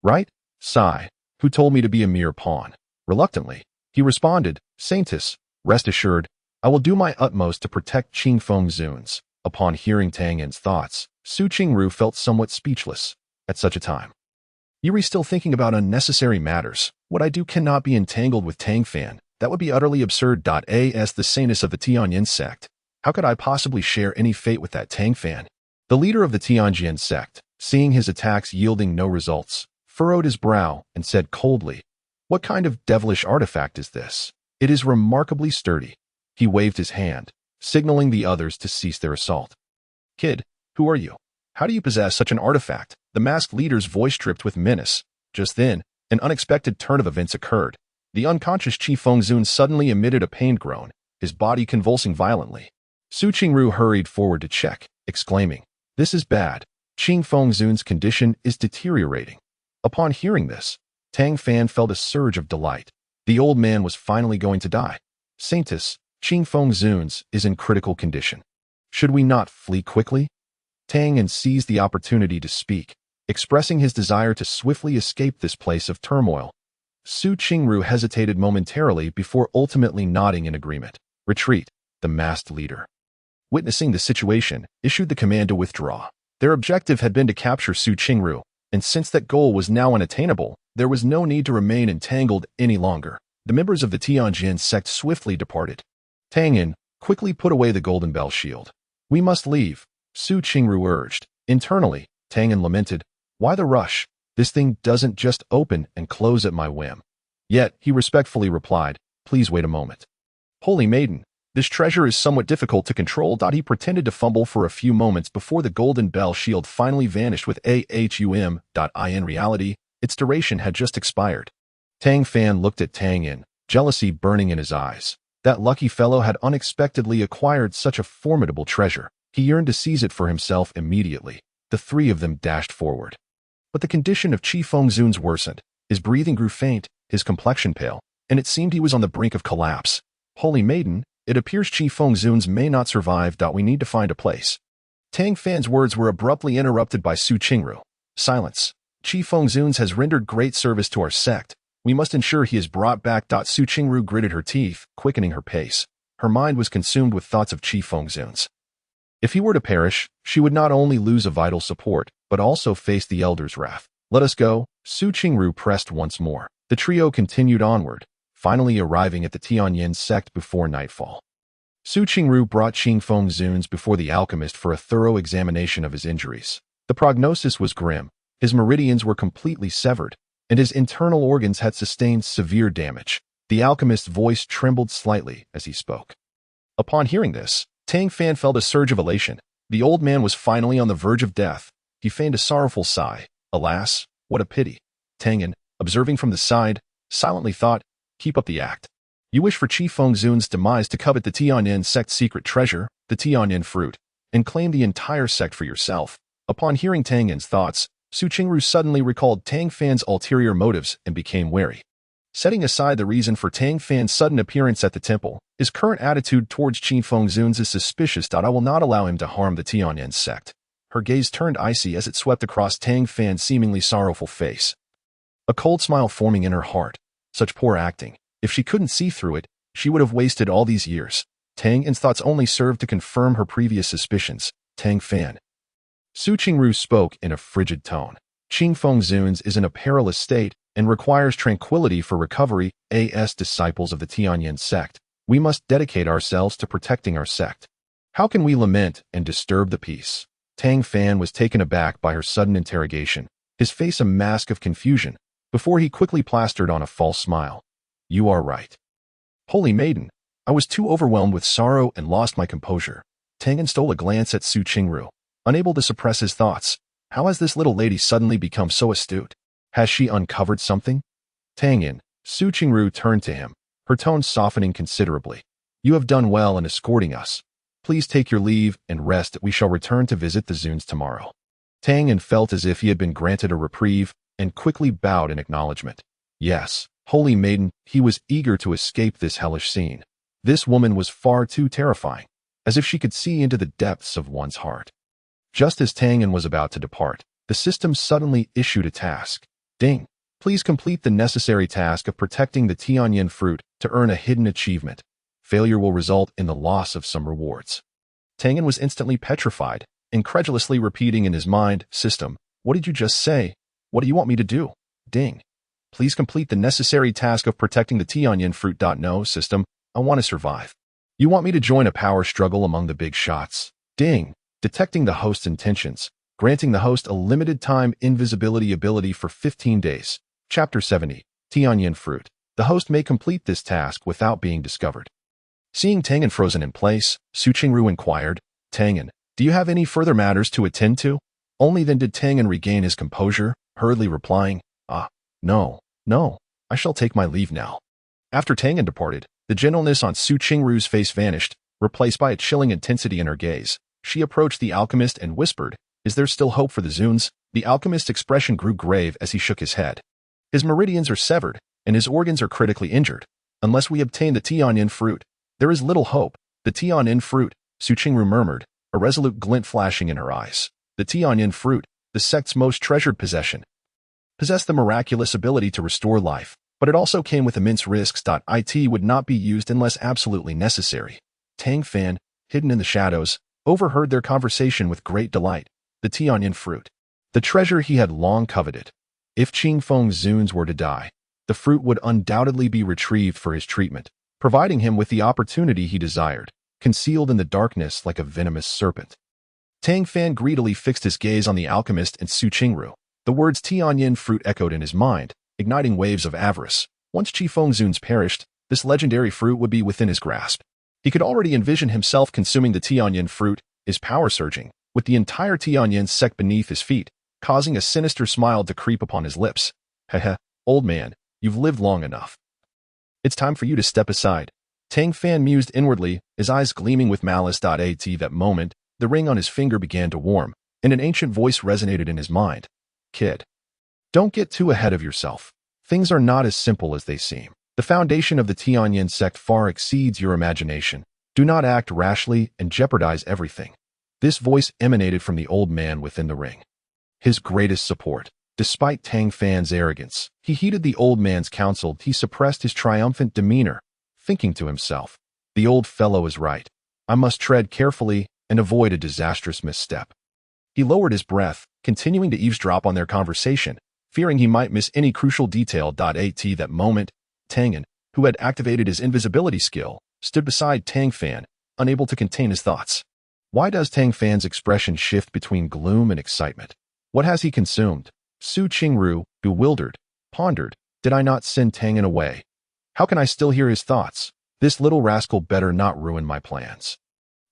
Right? Sigh, who told me to be a mere pawn? Reluctantly, he responded, Saintess, rest assured, I will do my utmost to protect Qingru. Upon hearing Tianyan's thoughts, Qingru felt somewhat speechless. At such a time, Yuri's still thinking about unnecessary matters. What I do cannot be entangled with Tang Fan. That would be utterly absurd. As the Saintess of the Tianyan Sect, how could I possibly share any fate with that Tang Fan? The leader of the Tianyan Sect, seeing his attacks yielding no results, furrowed his brow and said coldly, what kind of devilish artifact is this? It is remarkably sturdy. He waved his hand, signaling the others to cease their assault. Kid, who are you? How do you possess such an artifact? The masked leader's voice dripped with menace. Just then, an unexpected turn of events occurred. The unconscious Qingru suddenly emitted a pained groan, his body convulsing violently. Qingru hurried forward to check. exclaiming, "This is bad. Qing Fengzun's condition is deteriorating." Upon hearing this, Tang Fan felt a surge of delight. The old man was finally going to die. Saintess, Qing Fengzun's is in critical condition. Should we not flee quickly? Tianyan seized the opportunity to speak, expressing his desire to swiftly escape this place of turmoil. Su Qingru hesitated momentarily before ultimately nodding in agreement. Retreat, the masked leader, witnessing the situation, issued the command to withdraw. Their objective had been to capture Su Qingru, and since that goal was now unattainable, there was no need to remain entangled any longer. The members of the Tianyan sect swiftly departed. Tianyan quickly put away the golden bell shield. "We must leave," Su Qingru urged. Internally, Tianyan lamented, "Why the rush? This thing doesn't just open and close at my whim." Yet, he respectfully replied, "Please wait a moment. Holy maiden, this treasure is somewhat difficult to control." He pretended to fumble for a few moments before the golden bell shield finally vanished with ahum. In reality, its duration had just expired. Tang Fan looked at Tianyan, jealousy burning in his eyes. That lucky fellow had unexpectedly acquired such a formidable treasure. He yearned to seize it for himself immediately. The three of them dashed forward. But the condition of Qi Fengzun's worsened. His breathing grew faint, his complexion pale, and it seemed he was on the brink of collapse. "Holy maiden, it appears Qi Fengzun's may not survive. We need to find a place." Tang Fan's words were abruptly interrupted by Su Qingru. "Silence. Qi Fengzun's has rendered great service to our sect. We must ensure he is brought back." Su Qingru gritted her teeth, quickening her pace. Her mind was consumed with thoughts of Qi Fengzun's. If he were to perish, she would not only lose a vital support, but also face the Elder's wrath. "Let us go." Su Qingru pressed once more. The trio continued onward, finally arriving at the Tianyan sect before nightfall. Su Qingru brought Qing Fengzun's before the alchemist for a thorough examination of his injuries. The prognosis was grim. His meridians were completely severed, and his internal organs had sustained severe damage. The alchemist's voice trembled slightly as he spoke. Upon hearing this, Tang Fan felt a surge of elation. The old man was finally on the verge of death. He feigned a sorrowful sigh. "Alas, what a pity." Tianyan, observing from the side, silently thought, "Keep up the act. You wish for Qi Fengzun's demise to covet the Tianyan sect's secret treasure, the Tianyan fruit, and claim the entire sect for yourself." Upon hearing Tianyan's thoughts, Su Qingru suddenly recalled Tang Fan's ulterior motives and became wary. Setting aside the reason for Tang Fan's sudden appearance at the temple, his current attitude towards Qi Fengzun's is suspicious. "I will not allow him to harm the Tianyan sect." Her gaze turned icy as it swept across Tang Fan's seemingly sorrowful face. A cold smile forming in her heart. Such poor acting. If she couldn't see through it, she would have wasted all these years. Tianyan's thoughts only served to confirm her previous suspicions. "Tang Fan." Su Qingru spoke in a frigid tone. "Qing Fengzun's is in a perilous state and requires tranquility for recovery. As disciples of the Tianyan sect, we must dedicate ourselves to protecting our sect. How can we lament and disturb the peace?" Tang Fan was taken aback by her sudden interrogation, his face a mask of confusion, before he quickly plastered on a false smile. "You are right. Holy maiden, I was too overwhelmed with sorrow and lost my composure." Tianyan stole a glance at Su Qingru, unable to suppress his thoughts. How has this little lady suddenly become so astute? Has she uncovered something? "Tianyan," Su Qingru turned to him, her tone softening considerably. "You have done well in escorting us. Please take your leave and rest. We shall return to visit the Zuns tomorrow." Tianyan felt as if he had been granted a reprieve and quickly bowed in acknowledgement. Yes, holy maiden, he was eager to escape this hellish scene. This woman was far too terrifying, as if she could see into the depths of one's heart. Just as Tianyan was about to depart, the system suddenly issued a task. "Ding! Please complete the necessary task of protecting the Tianyan fruit to earn a hidden achievement. Failure will result in the loss of some rewards." Tianyan was instantly petrified, incredulously repeating in his mind, "System, what did you just say? What do you want me to do?" "Ding! Please complete the necessary task of protecting the Tianyan fruit." "No, system, I want to survive. You want me to join a power struggle among the big shots." "Ding! Detecting the host's intentions, granting the host a limited time invisibility ability for 15 days. Chapter 70, Tianyan fruit. The host may complete this task without being discovered." Seeing Tianyan frozen in place, Su Qingru inquired, "Tianyan, do you have any further matters to attend to?" Only then did Tianyan regain his composure, hurriedly replying, No, I shall take my leave now." After Tianyan departed, the gentleness on Su Qingru's face vanished, replaced by a chilling intensity in her gaze. She approached the alchemist and whispered, "Is there still hope for the Zuns?" The alchemist's expression grew grave as he shook his head. "His meridians are severed, and his organs are critically injured. Unless we obtain the Tianyan fruit, there is little hope." "The Tianyan fruit," Qingru murmured, a resolute glint flashing in her eyes. "The Tianyan fruit, the sect's most treasured possession, possessed the miraculous ability to restore life, but it also came with immense risks. It would not be used unless absolutely necessary." Tang Fan, hidden in the shadows, overheard their conversation with great delight. The Tianyan fruit, the treasure he had long coveted. If Qingfeng's Zuns were to die, the fruit would undoubtedly be retrieved for his treatment, providing him with the opportunity he desired, concealed in the darkness like a venomous serpent. Tang Fan greedily fixed his gaze on the alchemist and Qingru. The words Tianyan fruit echoed in his mind, igniting waves of avarice. Once Qifeng's Zuns perished, this legendary fruit would be within his grasp. He could already envision himself consuming the Tianyan fruit, his power surging, with the entire Tianyan sect beneath his feet, causing a sinister smile to creep upon his lips. "Heh, old man, you've lived long enough. It's time for you to step aside." Tang Fan mused inwardly, his eyes gleaming with malice. At that moment, the ring on his finger began to warm, and an ancient voice resonated in his mind. "Kid, don't get too ahead of yourself. Things are not as simple as they seem. The foundation of the Tianyan sect far exceeds your imagination. Do not act rashly and jeopardize everything." This voice emanated from the old man within the ring, his greatest support. Despite Tang Fan's arrogance, he heeded the old man's counsel. He suppressed his triumphant demeanor, thinking to himself, "The old fellow is right. I must tread carefully and avoid a disastrous misstep." He lowered his breath, continuing to eavesdrop on their conversation, fearing he might miss any crucial detail. At that moment, Tianyan, who had activated his invisibility skill, stood beside Tang Fan, unable to contain his thoughts. Why does Tang Fan's expression shift between gloom and excitement? What has he consumed? Qingru, bewildered, pondered, "Did I not send Tianyan away? How can I still hear his thoughts? This little rascal better not ruin my plans."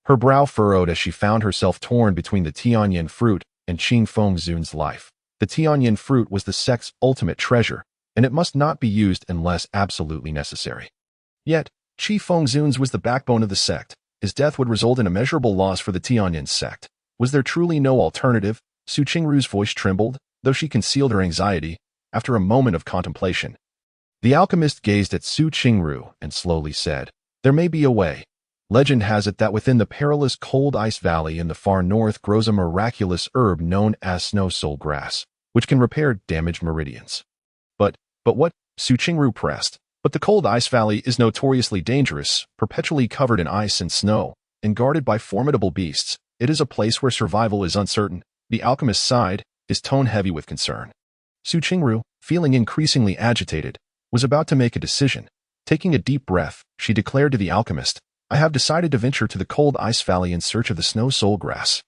Her brow furrowed as she found herself torn between the Tianyan fruit and Qingfeng's Zun's life. The Tianyan fruit was the sect's ultimate treasure, and it must not be used unless absolutely necessary. Yet, Qifeng's Zuns was the backbone of the sect. His death would result in immeasurable loss for the Tianyan sect. Was there truly no alternative? Qingru's voice trembled, though she concealed her anxiety, after a moment of contemplation. The alchemist gazed at Qingru and slowly said, "There may be a way. Legend has it that within the perilous cold ice valley in the far north grows a miraculous herb known as snow soul grass, which can repair damaged meridians." But what? Qingru pressed. "But the cold ice valley is notoriously dangerous, perpetually covered in ice and snow, and guarded by formidable beasts. It is a place where survival is uncertain." The alchemist sighed, his tone heavy with concern. Qingru, feeling increasingly agitated, was about to make a decision. Taking a deep breath, she declared to the alchemist, "I have decided to venture to the cold ice valley in search of the snow soul grass."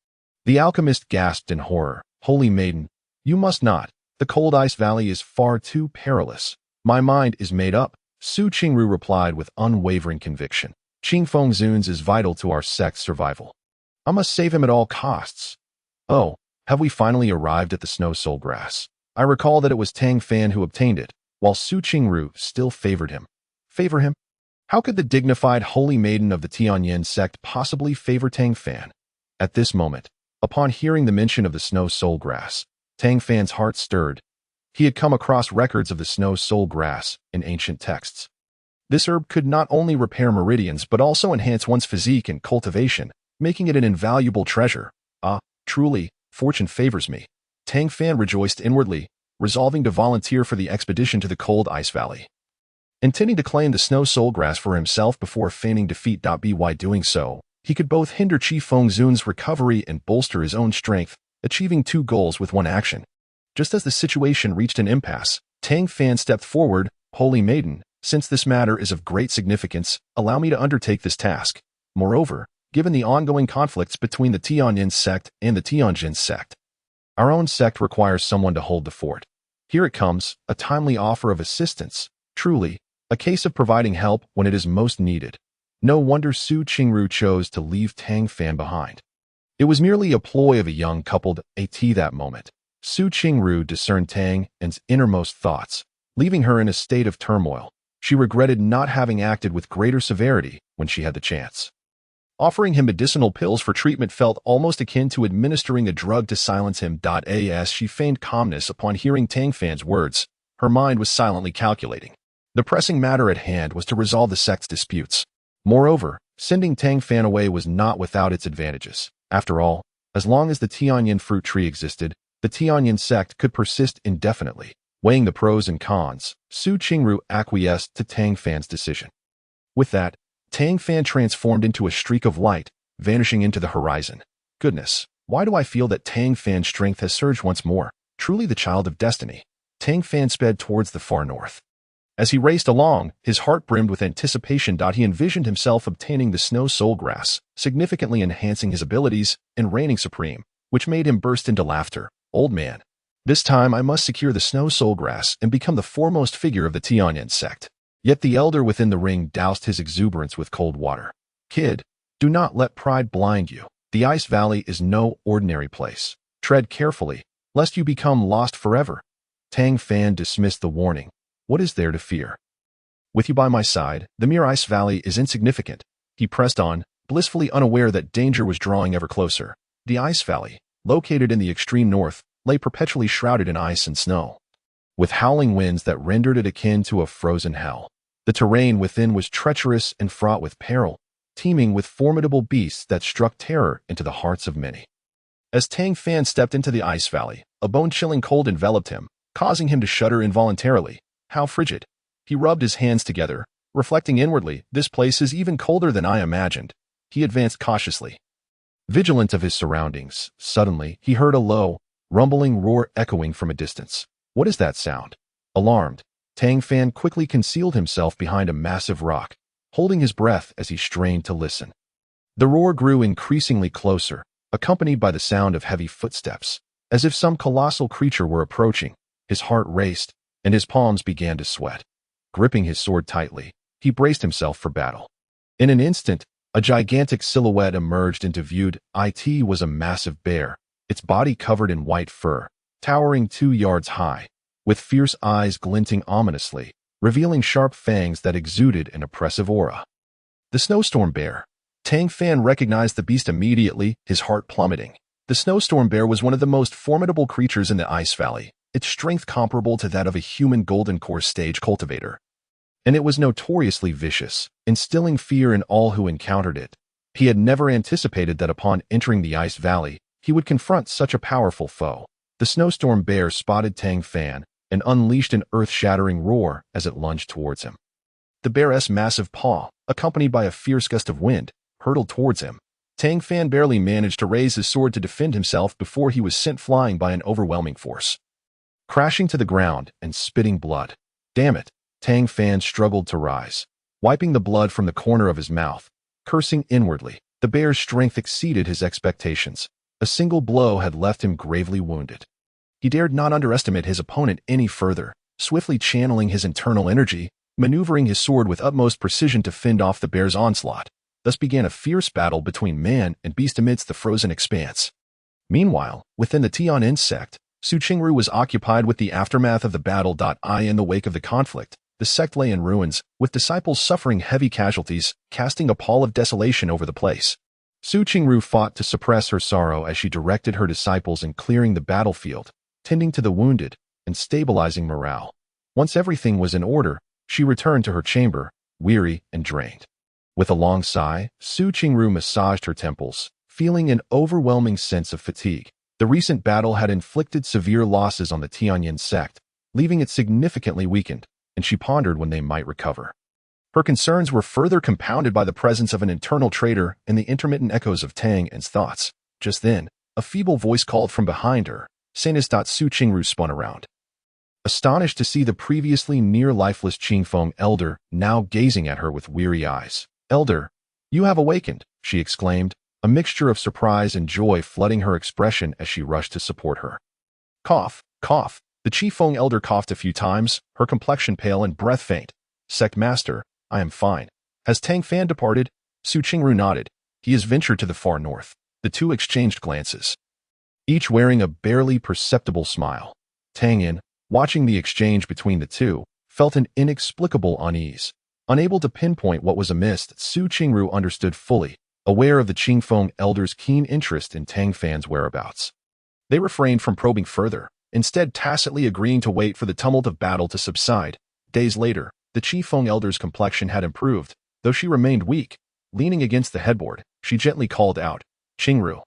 The alchemist gasped in horror. "Holy maiden, you must not. The cold ice valley is far too perilous." "My mind is made up," Qingru replied with unwavering conviction. "Qingfeng's Zuns is vital to our sect's survival. I must save him at all costs." "Oh, have we finally arrived at the snow soul grass?" I recall that it was Tang Fan who obtained it, while Qingru still favored him. Favor him? How could the dignified holy maiden of the Tianyan sect possibly favor Tang Fan? At this moment, upon hearing the mention of the snow soul grass, Tang Fan's heart stirred. He had come across records of the snow soul grass in ancient texts. This herb could not only repair meridians but also enhance one's physique and cultivation, making it an invaluable treasure. "Ah, truly, fortune favors me." Tang Fan rejoiced inwardly, resolving to volunteer for the expedition to the cold ice valley. Intending to claim the snow soul grass for himself before feigning defeat. By doing so, he could both hinder Qifeng's Zun's recovery and bolster his own strength, achieving two goals with one action. Just as the situation reached an impasse, Tang Fan stepped forward. "Holy maiden, since this matter is of great significance, allow me to undertake this task. Moreover, given the ongoing conflicts between the Tianyan sect and the Tianjin sect, our own sect requires someone to hold the fort. Here it comes, a timely offer of assistance. Truly, a case of providing help when it is most needed." No wonder Qingru chose to leave Tang Fan behind. It was merely a ploy of a young couple. At that moment, Qingru discerned Tang's innermost thoughts, leaving her in a state of turmoil. She regretted not having acted with greater severity when she had the chance. Offering him medicinal pills for treatment felt almost akin to administering a drug to silence him. As she feigned calmness upon hearing Tang Fan's words, her mind was silently calculating. The pressing matter at hand was to resolve the sect's disputes. Moreover, sending Tang Fan away was not without its advantages. After all, as long as the Tianyan fruit tree existed, the Tianyan sect could persist indefinitely. Weighing the pros and cons, Qingru acquiesced to Tang Fan's decision. With that, Tang Fan transformed into a streak of light, vanishing into the horizon. Goodness, why do I feel that Tang Fan's strength has surged once more? Truly the child of destiny. Tang Fan sped towards the far north. As he raced along, his heart brimmed with anticipation. He envisioned himself obtaining the snow soul grass, significantly enhancing his abilities and reigning supreme, which made him burst into laughter. Old man. This time I must secure the snow soul grass and become the foremost figure of the Tianyan sect. Yet the elder within the ring doused his exuberance with cold water. Kid, do not let pride blind you. The Ice Valley is no ordinary place. Tread carefully, lest you become lost forever. Tang Fan dismissed the warning. What is there to fear? With you by my side, the mere Ice Valley is insignificant. He pressed on, blissfully unaware that danger was drawing ever closer. The Ice Valley, located in the extreme north, lay perpetually shrouded in ice and snow, with howling winds that rendered it akin to a frozen hell. The terrain within was treacherous and fraught with peril, teeming with formidable beasts that struck terror into the hearts of many. As Tang Fan stepped into the Ice Valley, a bone-chilling cold enveloped him, causing him to shudder involuntarily. How frigid. He rubbed his hands together, reflecting inwardly, this place is even colder than I imagined. He advanced cautiously, vigilant of his surroundings. Suddenly, he heard a low, rumbling roar echoing from a distance. What is that sound? Alarmed, Tang Fan quickly concealed himself behind a massive rock, holding his breath as he strained to listen. The roar grew increasingly closer, accompanied by the sound of heavy footsteps. As if some colossal creature were approaching, his heart raced, and his palms began to sweat. Gripping his sword tightly, he braced himself for battle. In an instant, a gigantic silhouette emerged into view. It was a massive bear, its body covered in white fur, towering 2 yards high, with fierce eyes glinting ominously, revealing sharp fangs that exuded an oppressive aura. The snowstorm bear. Tang Fan recognized the beast immediately, his heart plummeting. The snowstorm bear was one of the most formidable creatures in the Ice Valley, its strength comparable to that of a human golden core stage cultivator. And it was notoriously vicious, instilling fear in all who encountered it. He had never anticipated that upon entering the Ice Valley, he would confront such a powerful foe. The snowstorm bear spotted Tang Fan and unleashed an earth-shattering roar as it lunged towards him. The bear's massive paw, accompanied by a fierce gust of wind, hurtled towards him. Tang Fan barely managed to raise his sword to defend himself before he was sent flying by an overwhelming force, crashing to the ground and spitting blood. Damn it! Tang Fan struggled to rise, wiping the blood from the corner of his mouth, cursing inwardly. The bear's strength exceeded his expectations. A single blow had left him gravely wounded. He dared not underestimate his opponent any further, swiftly channeling his internal energy, maneuvering his sword with utmost precision to fend off the bear's onslaught. Thus began a fierce battle between man and beast amidst the frozen expanse. Meanwhile, within the Tianyan sect, Qingru was occupied with the aftermath of the battle. In the wake of the conflict, the sect lay in ruins, with disciples suffering heavy casualties, casting a pall of desolation over the place. Qingru fought to suppress her sorrow as she directed her disciples in clearing the battlefield, tending to the wounded, and stabilizing morale. Once everything was in order, she returned to her chamber, weary and drained. With a long sigh, Qingru massaged her temples, feeling an overwhelming sense of fatigue. The recent battle had inflicted severe losses on the Tianyan sect, leaving it significantly weakened, and she pondered when they might recover. Her concerns were further compounded by the presence of an internal traitor and the intermittent echoes of Tang Fan's thoughts. Just then, a feeble voice called from behind her. Saintess. Qingru spun around, astonished to see the previously near-lifeless Qingfeng elder now gazing at her with weary eyes. "Elder, you have awakened," she exclaimed, a mixture of surprise and joy flooding her expression as she rushed to support her. Cough, cough. The Qifeng elder coughed a few times, her complexion pale and breath faint. "Sect Master, I am fine. Has Tang Fan departed?" Qingru nodded. "He has ventured to the far north." The two exchanged glances, each wearing a barely perceptible smile. Tianyan, watching the exchange between the two, felt an inexplicable unease. Unable to pinpoint what was amiss, Qingru understood fully. aware of the Qingfeng elders' keen interest in Tang Fan's whereabouts. They refrained from probing further, instead tacitly agreeing to wait for the tumult of battle to subside. Days later, the Qingfeng elder's complexion had improved, though she remained weak. Leaning against the headboard, she gently called out, "Qingru,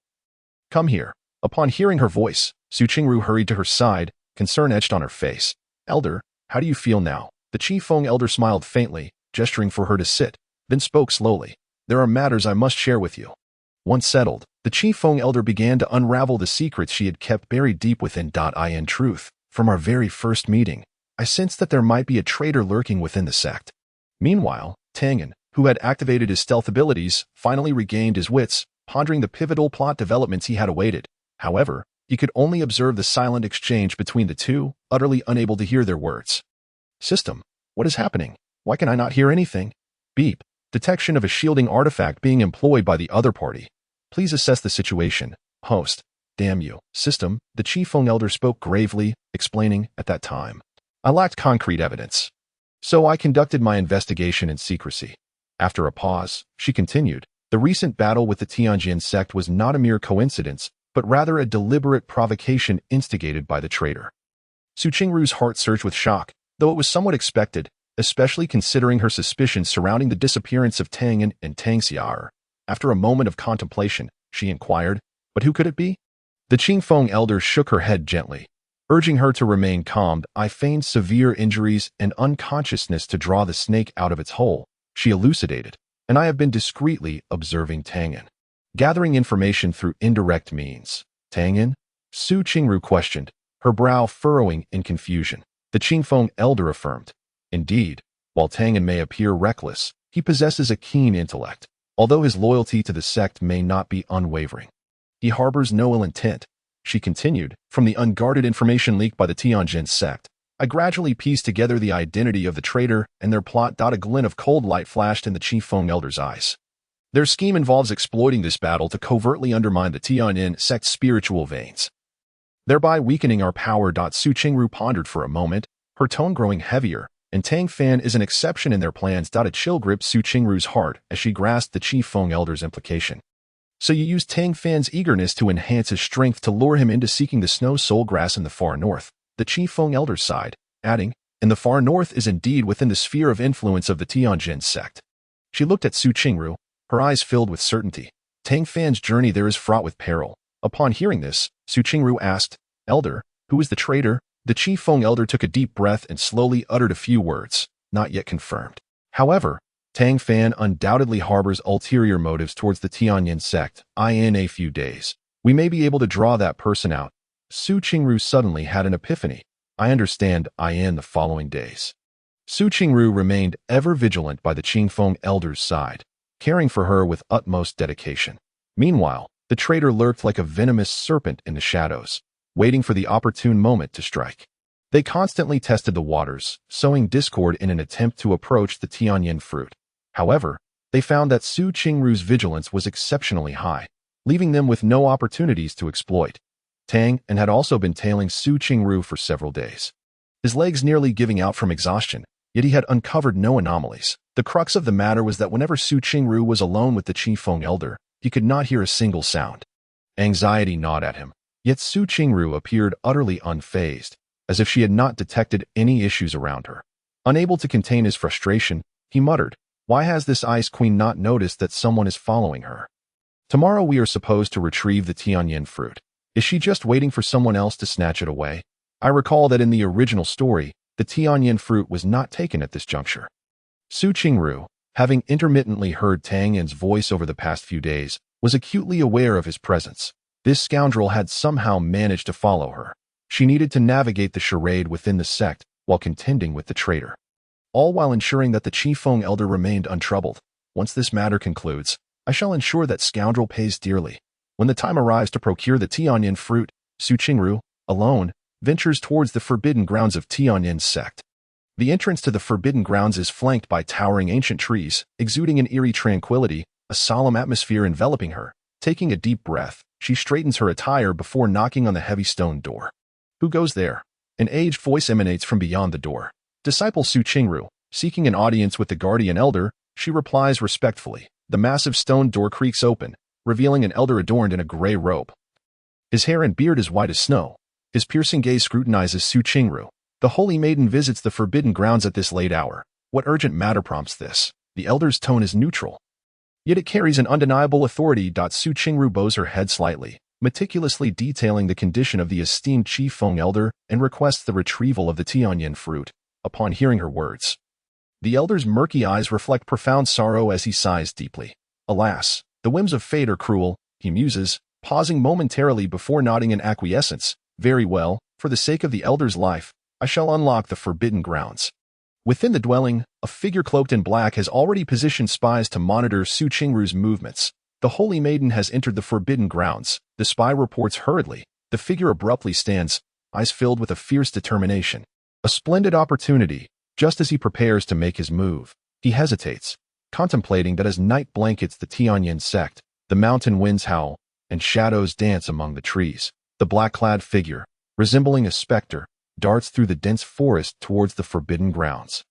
come here." Upon hearing her voice, Su Qingru hurried to her side, concern etched on her face. "Elder, how do you feel now?" The Qingfeng elder smiled faintly, gesturing for her to sit, then spoke slowly. "There are matters I must share with you." Once settled, the Qingfeng elder began to unravel the secrets she had kept buried deep within. In truth, from our very first meeting, I sensed that there might be a traitor lurking within the sect. Meanwhile, Tianyan, who had activated his stealth abilities, finally regained his wits, pondering the pivotal plot developments he had awaited. However, he could only observe the silent exchange between the two, utterly unable to hear their words. "System, what is happening? Why can I not hear anything?" Beep. Detection of a shielding artifact being employed by the other party. Please assess the situation. Host. "Damn you, system," the Qingfeng elder spoke gravely, explaining, "At that time, I lacked concrete evidence. So I conducted my investigation in secrecy." After a pause, she continued, "The recent battle with the Tianyan sect was not a mere coincidence, but rather a deliberate provocation instigated by the traitor." Su Qingru's heart surged with shock, though it was somewhat expected, especially considering her suspicions surrounding the disappearance of Tianyan and Tang Xiaoxiao. After a moment of contemplation, she inquired, "But who could it be?" The Qingfeng elder shook her head gently, urging her to remain calm. "I feigned severe injuries and unconsciousness to draw the snake out of its hole," she elucidated, "and I have been discreetly observing Tianyan, gathering information through indirect means." "Tianyan?" Su Qingru questioned, her brow furrowing in confusion. The Qingfeng elder affirmed, "Indeed, while Tianyan may appear reckless, he possesses a keen intellect, although his loyalty to the sect may not be unwavering. He harbors no ill intent." She continued, "From the unguarded information leaked by the Tianyan sect, I gradually pieced together the identity of the traitor and their plot. A glint of cold light flashed in the Qingfeng elder's eyes. Their scheme involves exploiting this battle to covertly undermine the Tianyan sect's spiritual veins, thereby weakening our power. Su Qingru pondered for a moment, her tone growing heavier, and Tang Fan is an exception in their plans. A chill gripped Su Qingru's heart as she grasped the Qingfeng elder's implication. "So you used Tang Fan's eagerness to enhance his strength to lure him into seeking the snow soul grass in the far north," the Qingfeng elder sighed, adding, "And the far north is indeed within the sphere of influence of the Tianyan sect." She looked at Su Qingru, her eyes filled with certainty. Tang Fan's journey there is fraught with peril. Upon hearing this, Su Qingru asked, "Elder, who is the traitor?" The Qingfeng elder took a deep breath and slowly uttered a few words, not yet confirmed. "However, Tang Fan undoubtedly harbors ulterior motives towards the Tianyan sect. In a few days, we may be able to draw that person out." Su Qingru suddenly had an epiphany. "I understand. In the following days." Su Qingru remained ever vigilant by the Qingfeng elder's side, caring for her with utmost dedication. Meanwhile, the traitor lurked like a venomous serpent in the shadows, waiting for the opportune moment to strike. They constantly tested the waters, sowing discord in an attempt to approach the Tianyan fruit. However, they found that Su Qingru's vigilance was exceptionally high, leaving them with no opportunities to exploit. Tang and had also been tailing Su Qingru for several days, his legs nearly giving out from exhaustion, yet he had uncovered no anomalies. The crux of the matter was that whenever Su Qingru was alone with the Qingfeng elder, he could not hear a single sound. Anxiety gnawed at him, yet Su Qingru appeared utterly unfazed, as if she had not detected any issues around her. Unable to contain his frustration, he muttered, "Why has this Ice Queen not noticed that someone is following her? Tomorrow we are supposed to retrieve the Tianyan fruit. Is she just waiting for someone else to snatch it away?" I recall that in the original story, the Tianyan fruit was not taken at this juncture. Su Qingru, having intermittently heard Tang Yan's voice over the past few days, was acutely aware of his presence. This scoundrel had somehow managed to follow her. She needed to navigate the charade within the sect while contending with the traitor, all while ensuring that the Qingfeng elder remained untroubled. "Once this matter concludes, I shall ensure that scoundrel pays dearly." When the time arrives to procure the Tianyan fruit, Su Qingru, alone, ventures towards the forbidden grounds of Tianyan's sect. The entrance to the forbidden grounds is flanked by towering ancient trees, exuding an eerie tranquility, a solemn atmosphere enveloping her. Taking a deep breath, she straightens her attire before knocking on the heavy stone door. "Who goes there?" An aged voice emanates from beyond the door. "Disciple Su Qingru, seeking an audience with the guardian elder," she replies respectfully. the massive stone door creaks open, revealing an elder adorned in a gray robe. His hair and beard is white as snow. His piercing gaze scrutinizes Qingru. The holy maiden visits the forbidden grounds at this late hour. What urgent matter prompts this? The elder's tone is neutral, yet it carries an undeniable authority. Qingru bows her head slightly, meticulously detailing the condition of the esteemed Qifeng elder, and requests the retrieval of the Tianyan fruit. Upon hearing her words, the elder's murky eyes reflect profound sorrow as he sighs deeply. Alas, the whims of fate are cruel, he muses, pausing momentarily before nodding in acquiescence. Very well, for the sake of the elder's life, I shall unlock the forbidden grounds. Within the dwelling, a figure cloaked in black has already positioned spies to monitor Qingru's movements. The holy maiden has entered the forbidden grounds, the spy reports hurriedly. The figure abruptly stands, eyes filled with a fierce determination. A splendid opportunity. Just as he prepares to make his move, he hesitates, contemplating that as night blankets the Tianyan sect, the mountain winds howl, and shadows dance among the trees. The black-clad figure, resembling a specter, darts through the dense forest towards the forbidden grounds.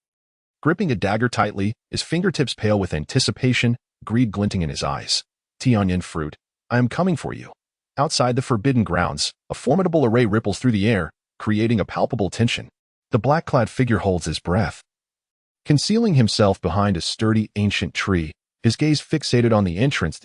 Gripping a dagger tightly, his fingertips pale with anticipation, greed glinting in his eyes. Tianyan fruit, I am coming for you. Outside the forbidden grounds, a formidable array ripples through the air, creating a palpable tension. The black-clad figure holds his breath. Concealing himself behind a sturdy ancient tree, his gaze fixated on the entrance,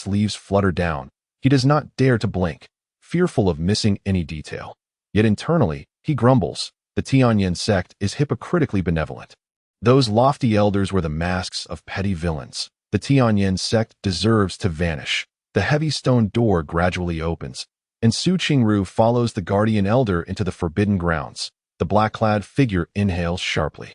leaves flutter down. He does not dare to blink, fearful of missing any detail. Yet internally, he grumbles. The Tianyan sect is hypocritically benevolent. Those lofty elders were the masks of petty villains. The Tianyan sect deserves to vanish. The heavy stone door gradually opens, and Qingru follows the guardian elder into the forbidden grounds. The black-clad figure inhales sharply.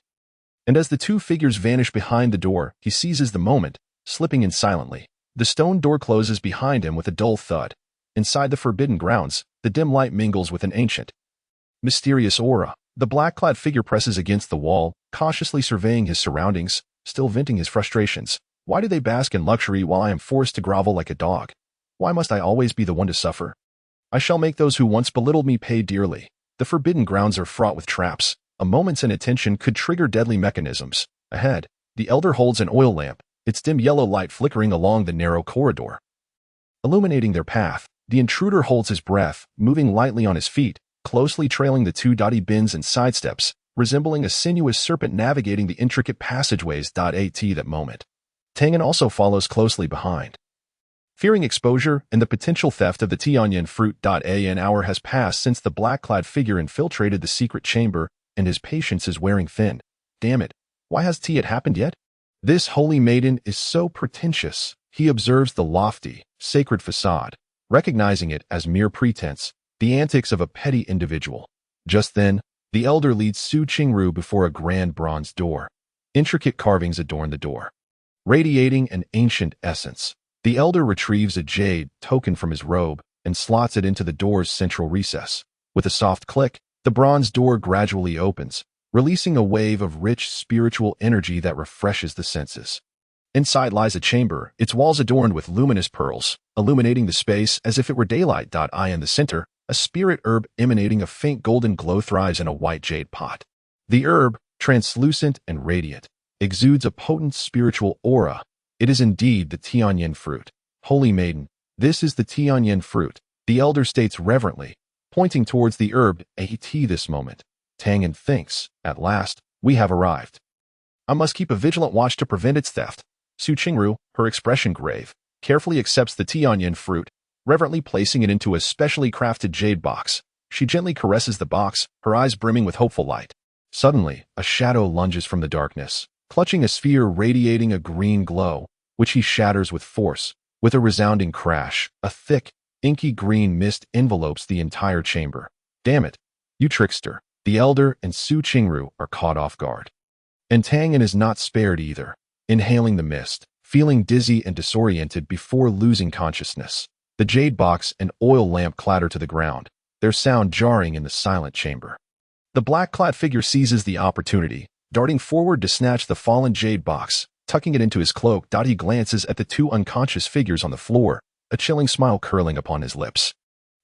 And as the two figures vanish behind the door, he seizes the moment, slipping in silently. The stone door closes behind him with a dull thud. Inside the forbidden grounds, the dim light mingles with an ancient, mysterious aura. The black-clad figure presses against the wall, cautiously surveying his surroundings, still venting his frustrations. Why do they bask in luxury while I am forced to grovel like a dog? Why must I always be the one to suffer? I shall make those who once belittled me pay dearly. The forbidden grounds are fraught with traps. A moment's inattention could trigger deadly mechanisms. Ahead, the elder holds an oil lamp, its dim yellow light flickering along the narrow corridor, illuminating their path. The intruder holds his breath, moving lightly on his feet, closely trailing the two dotty bins and sidesteps, resembling a sinuous serpent navigating the intricate passageways. That moment, Tang also follows closely behind. Fearing exposure and the potential theft of the Tianyan fruit. An hour has passed since the black-clad figure infiltrated the secret chamber, and his patience is wearing thin. Damn it, why has it happened yet? This holy maiden is so pretentious. He observes the lofty, sacred facade, recognizing it as mere pretense, the antics of a petty individual. Just then, the elder leads Qingru before a grand bronze door. Intricate carvings adorn the door, radiating an ancient essence. The elder retrieves a jade token from his robe and slots it into the door's central recess. With a soft click, the bronze door gradually opens, releasing a wave of rich spiritual energy that refreshes the senses. Inside lies a chamber, its walls adorned with luminous pearls, illuminating the space as if it were daylight. In the center, a spirit herb emanating a faint golden glow thrives in a white jade pot. The herb, translucent and radiant, exudes a potent spiritual aura. It is indeed the Tianyan fruit. Holy maiden, this is the Tianyan fruit, the elder states reverently, pointing towards the herb. This moment, Tang thinks, at last, we have arrived. I must keep a vigilant watch to prevent its theft. Qingru, her expression grave, carefully accepts the Tianyan fruit, reverently placing it into a specially crafted jade box. She gently caresses the box, her eyes brimming with hopeful light. Suddenly, a shadow lunges from the darkness, clutching a sphere radiating a green glow, which he shatters with force. With a resounding crash, a thick, inky green mist envelopes the entire chamber. Damn it, you trickster. The elder and Qingru are caught off guard. And Tang is not spared either, inhaling the mist, feeling dizzy and disoriented before losing consciousness. The jade box and oil lamp clatter to the ground, their sound jarring in the silent chamber. The black-clad figure seizes the opportunity, darting forward to snatch the fallen jade box, tucking it into his cloak. He glances at the two unconscious figures on the floor, a chilling smile curling upon his lips.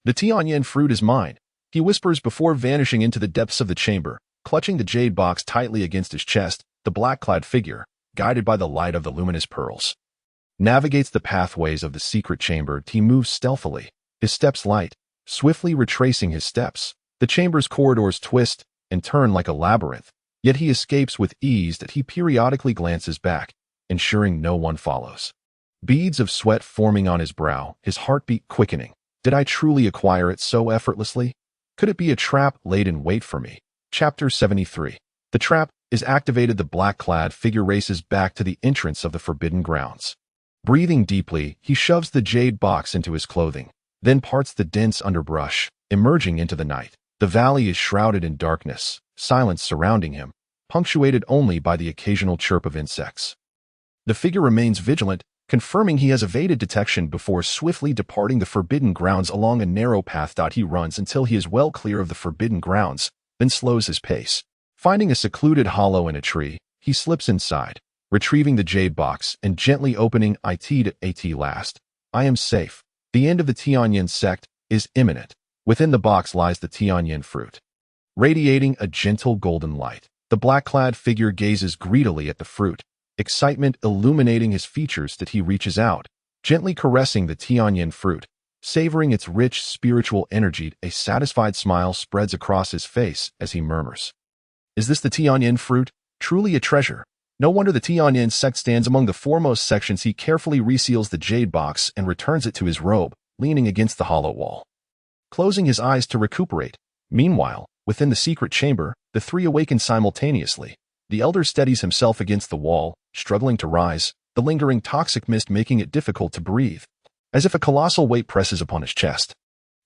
The Tianyan fruit is mine, he whispers before vanishing into the depths of the chamber, clutching the jade box tightly against his chest. The black-clad figure, guided by the light of the luminous pearls, navigates the pathways of the secret chamber. He moves stealthily, his steps light, swiftly retracing his steps. The chamber's corridors twist and turn like a labyrinth, yet he escapes with ease that he periodically glances back, ensuring no one follows. Beads of sweat forming on his brow, his heartbeat quickening. Did I truly acquire it so effortlessly? Could it be a trap laid in wait for me? Chapter 73. The trap is activated. The black-clad figure races back to the entrance of the forbidden grounds. Breathing deeply, he shoves the jade box into his clothing, then parts the dense underbrush, emerging into the night. The valley is shrouded in darkness, silence surrounding him, punctuated only by the occasional chirp of insects. The figure remains vigilant, confirming he has evaded detection before swiftly departing the forbidden grounds along a narrow path. He runs until he is well clear of the forbidden grounds, then slows his pace. Finding a secluded hollow in a tree, he slips inside, retrieving the jade box and gently opening it. At last, I am safe. The end of the Tianyan sect is imminent. Within the box lies the Tianyan fruit, radiating a gentle golden light. The black-clad figure gazes greedily at the fruit, excitement illuminating his features. That he reaches out, gently caressing the Tianyan fruit, savoring its rich spiritual energy. A satisfied smile spreads across his face as he murmurs, "Is this the Tianyan fruit? Truly a treasure. No wonder the Tianyan sect stands among the foremost sections." He carefully reseals the jade box and returns it to his robe, leaning against the hollow wall, closing his eyes to recuperate. Meanwhile, within the secret chamber, the three awaken simultaneously. The elder steadies himself against the wall, struggling to rise, the lingering toxic mist making it difficult to breathe, as if a colossal weight presses upon his chest.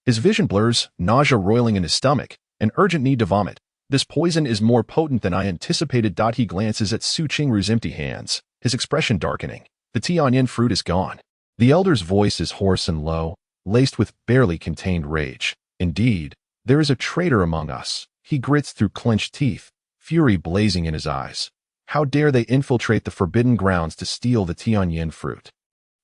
His vision blurs, nausea roiling in his stomach, an urgent need to vomit. This poison is more potent than I anticipated. He glances at Su Qingru's empty hands, his expression darkening. The Tianyan fruit is gone. The elder's voice is hoarse and low, laced with barely contained rage. Indeed, there is a traitor among us. He grits through clenched teeth, fury blazing in his eyes. How dare they infiltrate the forbidden grounds to steal the Tianyan fruit?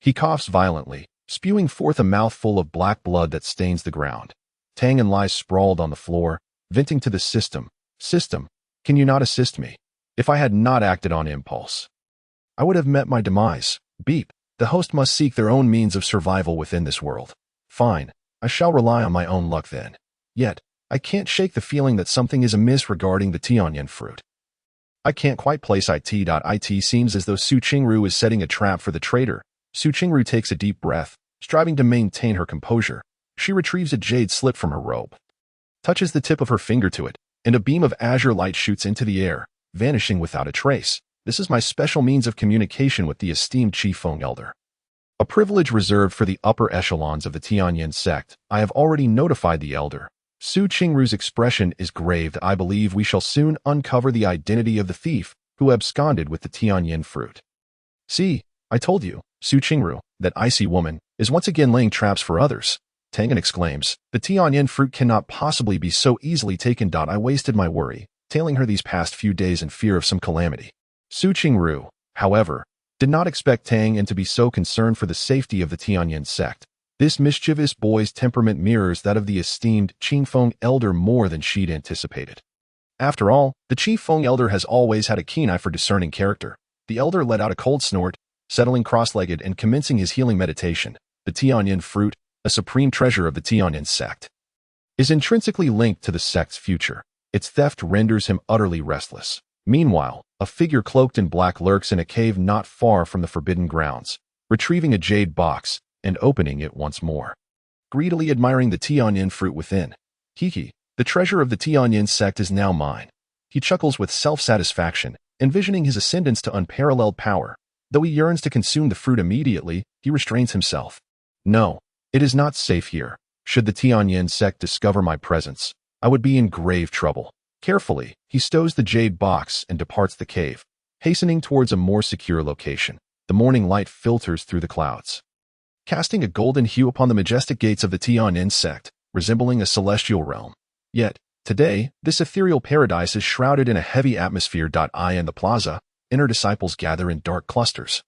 He coughs violently, spewing forth a mouthful of black blood that stains the ground. Tianyan lies sprawled on the floor, venting to the system. System, can you not assist me? If I had not acted on impulse, I would have met my demise. Beep. The host must seek their own means of survival within this world. Fine, I shall rely on my own luck then. Yet, I can't shake the feeling that something is amiss regarding the Tianyan fruit. I can't quite place it. It seems as though Su Qingru is setting a trap for the traitor. Su Qingru takes a deep breath, striving to maintain her composure. She retrieves a jade slip from her robe, touches the tip of her finger to it, and a beam of azure light shoots into the air, vanishing without a trace. This is my special means of communication with the esteemed Qifeng elder. A privilege reserved for the upper echelons of the Tianyan sect. I have already notified the elder. Su Qingru's expression is grave. I believe we shall soon uncover the identity of the thief who absconded with the Tianyan fruit. See, I told you, Su Qingru, that icy woman is once again laying traps for others. Tianyan exclaims, the Tianyan fruit cannot possibly be so easily taken. I wasted my worry, tailing her these past few days in fear of some calamity. Su Qingru, however, did not expect Tianyan to be so concerned for the safety of the Tianyan sect. This mischievous boy's temperament mirrors that of the esteemed Qifeng elder more than she'd anticipated. After all, the Qifeng elder has always had a keen eye for discerning character. The elder let out a cold snort, settling cross-legged and commencing his healing meditation. The Tianyan fruit, a supreme treasure of the Tianyan sect, is intrinsically linked to the sect's future. Its theft renders him utterly restless. Meanwhile, a figure cloaked in black lurks in a cave not far from the forbidden grounds, retrieving a jade box and opening it once more, greedily admiring the Tianyan fruit within. Hee, the treasure of the Tianyan sect is now mine. He chuckles with self-satisfaction, envisioning his ascendance to unparalleled power. Though he yearns to consume the fruit immediately, he restrains himself. No, it is not safe here. Should the Tianyan sect discover my presence, I would be in grave trouble. Carefully, he stows the jade box and departs the cave, hastening towards a more secure location. The morning light filters through the clouds, casting a golden hue upon the majestic gates of the Tianyan sect, resembling a celestial realm. Yet, today, this ethereal paradise is shrouded in a heavy atmosphere. In the plaza, inner disciples gather in dark clusters,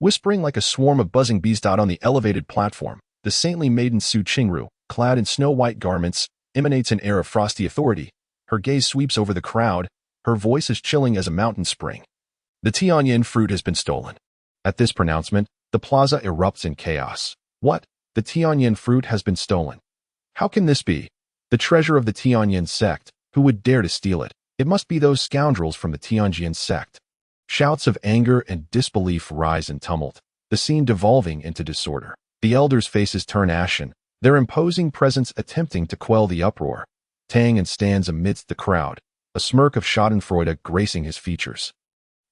whispering like a swarm of buzzing bees. On the elevated platform, the saintly maiden Su Qingru, clad in snow-white garments, emanates an air of frosty authority. Her gaze sweeps over the crowd, her voice is chilling as a mountain spring. The Tianyan fruit has been stolen. At this pronouncement, The plaza erupts in chaos. What? The Tianyan fruit has been stolen. How can this be? The treasure of the Tianyan sect. Who would dare to steal it? It must be those scoundrels from the Tianyan sect. Shouts of anger and disbelief rise in tumult, the scene devolving into disorder. The elders' faces turn ashen, their imposing presence attempting to quell the uproar. Tang stands amidst the crowd, a smirk of schadenfreude gracing his features.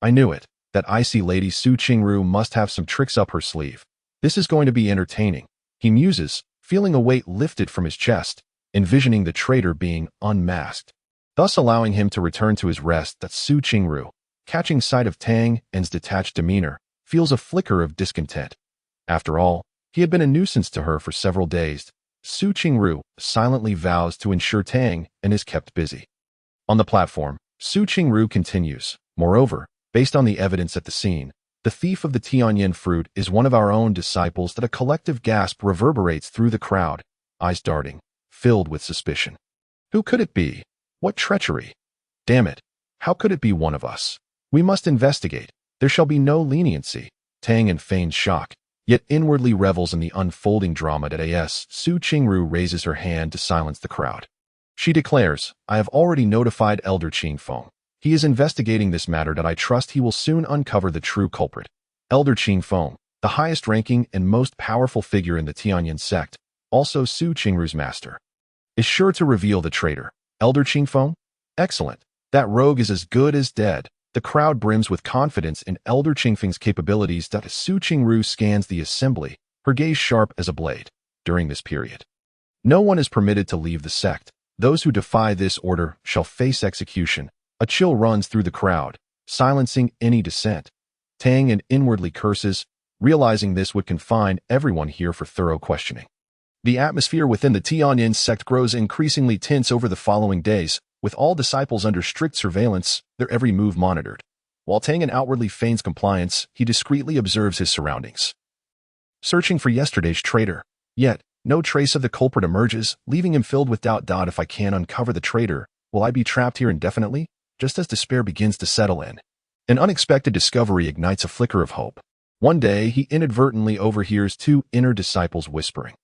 I knew it. That icy lady Su Qingru must have some tricks up her sleeve. This is going to be entertaining, he muses, feeling a weight lifted from his chest, envisioning the traitor being unmasked, thus allowing him to return to his rest. That Su Qingru, catching sight of Tang's detached demeanor, feels a flicker of discontent. After all, he had been a nuisance to her for several days. Su Qingru silently vows to ensure Tang is kept busy. On the platform, Su Qingru continues, moreover, based on the evidence at the scene, the thief of the Tianyan fruit is one of our own disciples. That a collective gasp reverberates through the crowd, eyes darting, filled with suspicion. Who could it be? What treachery? Damn it. How could it be one of us? We must investigate. There shall be no leniency. Tang feigns shock, yet inwardly revels in the unfolding drama. Su Qingru raises her hand to silence the crowd. She declares, I have already notified Elder Qingfeng. He is investigating this matter. I trust he will soon uncover the true culprit. Elder Qingfeng, the highest-ranking and most powerful figure in the Tianyan sect, also Su Qingru's master, is sure to reveal the traitor. Elder Qingfeng? Excellent. That rogue is as good as dead. The crowd brims with confidence in Elder Qingfeng's capabilities. Su Qingru scans the assembly, her gaze sharp as a blade. During this period, no one is permitted to leave the sect. Those who defy this order shall face execution. A chill runs through the crowd, silencing any dissent. Tang inwardly curses, realizing this would confine everyone here for thorough questioning. The atmosphere within the Tianyan sect grows increasingly tense over the following days, with all disciples under strict surveillance, their every move monitored. While Tang outwardly feigns compliance, he discreetly observes his surroundings, searching for yesterday's traitor. Yet, no trace of the culprit emerges, leaving him filled with doubt. If I can uncover the traitor, will I be trapped here indefinitely? Just as despair begins to settle in, an unexpected discovery ignites a flicker of hope. One day, he inadvertently overhears two inner disciples whispering.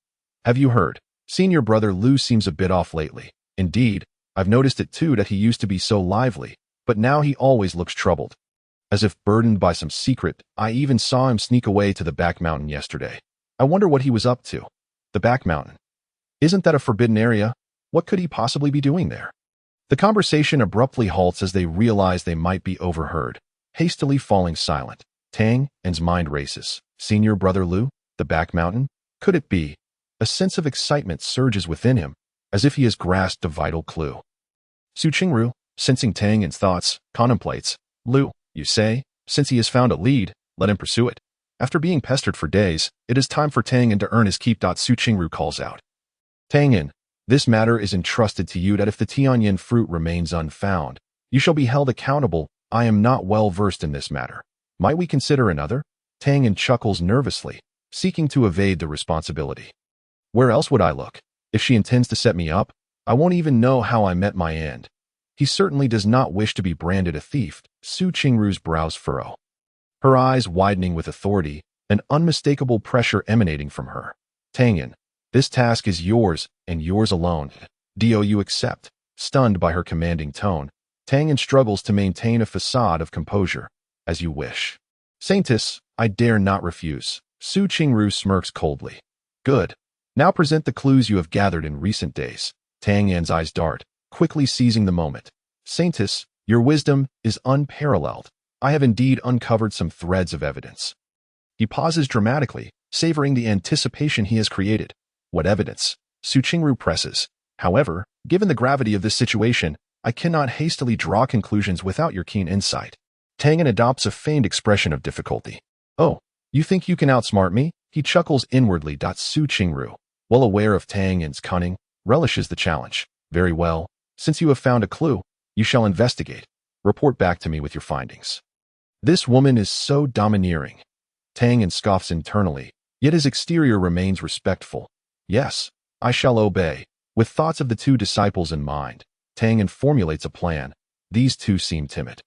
Have you heard? Senior brother Lu seems a bit off lately. Indeed, I've noticed it too. That he used to be so lively, but now he always looks troubled, as if burdened by some secret. I even saw him sneak away to the back mountain yesterday. I wonder what he was up to. The back mountain. Isn't that a forbidden area? What could he possibly be doing there? The conversation abruptly halts as they realize they might be overheard, hastily falling silent. Tang's mind races. Senior brother Lu? The back mountain? Could it be? A sense of excitement surges within him, as if he has grasped a vital clue. Su Qingru, sensing Tang's thoughts, contemplates. Lu, you say? Since he has found a lead, let him pursue it. After being pestered for days, it is time for Tang to earn his keep. Su Qingru calls out. Tang, this matter is entrusted to you. That if the Tianyan fruit remains unfound, you shall be held accountable. I am not well versed in this matter. Might we consider another? Tang chuckles nervously, seeking to evade the responsibility. Where else would I look? If she intends to set me up, I won't even know how I met my end. He certainly does not wish to be branded a thief. Su Qingru's brows furrow, her eyes widening with authority, an unmistakable pressure emanating from her. Tang, this task is yours, and yours alone. Do you accept? Stunned by her commanding tone, Tang struggles to maintain a facade of composure. As you wish. Saintess, I dare not refuse. Su Qingru smirks coldly. Good. Now present the clues you have gathered in recent days. Tang's eyes dart, quickly seizing the moment. Saintess, your wisdom is unparalleled. I have indeed uncovered some threads of evidence. He pauses dramatically, savoring the anticipation he has created. What evidence? Su Qingru presses. However, given the gravity of this situation, I cannot hastily draw conclusions without your keen insight. Tang adopts a feigned expression of difficulty. Oh, you think you can outsmart me? He chuckles inwardly. Su Qingru, well aware of Tang's cunning, relishes the challenge. Very well. Since you have found a clue, you shall investigate. Report back to me with your findings. This woman is so domineering. Tang scoffs internally, yet his exterior remains respectful. Yes, I shall obey. With thoughts of the two disciples in mind, Tang formulates a plan. These two seem timid.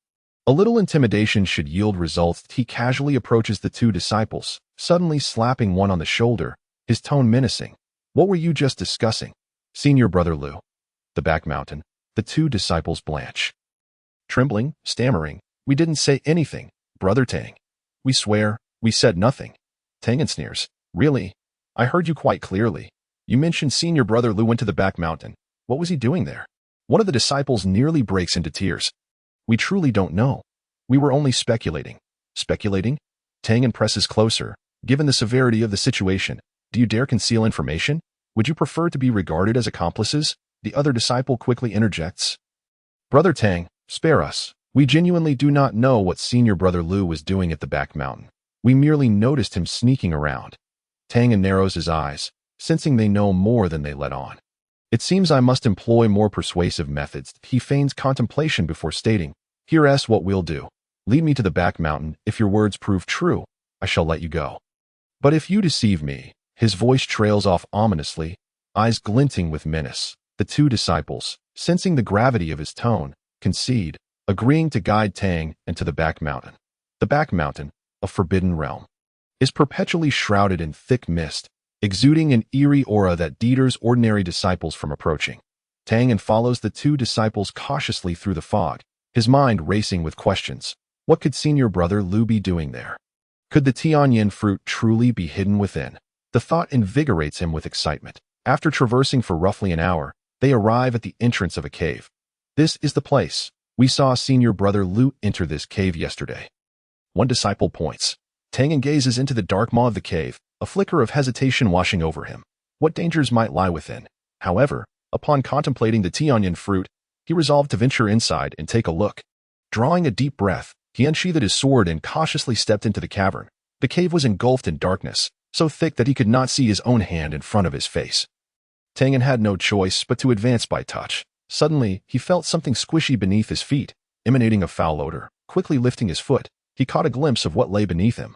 A little intimidation should yield results. He casually approaches the two disciples, suddenly slapping one on the shoulder, his tone menacing. What were you just discussing? Senior Brother Lu. The back mountain. The two disciples blanch. Trembling, stammering. We didn't say anything, Brother Tang. We swear, we said nothing. Tianyan sneers. Really? I heard you quite clearly. You mentioned Senior Brother Lu went to the back mountain. What was he doing there? One of the disciples nearly breaks into tears. We truly don't know. We were only speculating. Speculating? Tianyan presses closer. Given the severity of the situation, do you dare conceal information? Would you prefer to be regarded as accomplices? The other disciple quickly interjects. Brother Tang, spare us. We genuinely do not know what Senior Brother Lu was doing at the back mountain. We merely noticed him sneaking around. Tianyan narrows his eyes, sensing they know more than they let on. It seems I must employ more persuasive methods. He feigns contemplation before stating, Here's what we'll do. Lead me to the back mountain. If your words prove true, I shall let you go. But if you deceive me, his voice trails off ominously, eyes glinting with menace. The two disciples, sensing the gravity of his tone, concede, agreeing to guide Tang into the back mountain. The back mountain, a forbidden realm, is perpetually shrouded in thick mist, exuding an eerie aura that deters ordinary disciples from approaching. Tianyan follows the two disciples cautiously through the fog, his mind racing with questions. What could Senior Brother Lu be doing there? Could the Tianyan fruit truly be hidden within? The thought invigorates him with excitement. After traversing for roughly an hour, they arrive at the entrance of a cave. This is the place. We saw Senior Brother Lu enter this cave yesterday. One disciple points. Tianyan gazes into the dark maw of the cave, a flicker of hesitation washing over him. What dangers might lie within? However, upon contemplating the Tianyan fruit, he resolved to venture inside and take a look. Drawing a deep breath, he unsheathed his sword and cautiously stepped into the cavern. The cave was engulfed in darkness, so thick that he could not see his own hand in front of his face. Tianyan had no choice but to advance by touch. Suddenly, he felt something squishy beneath his feet, emanating a foul odor. Quickly lifting his foot, he caught a glimpse of what lay beneath him.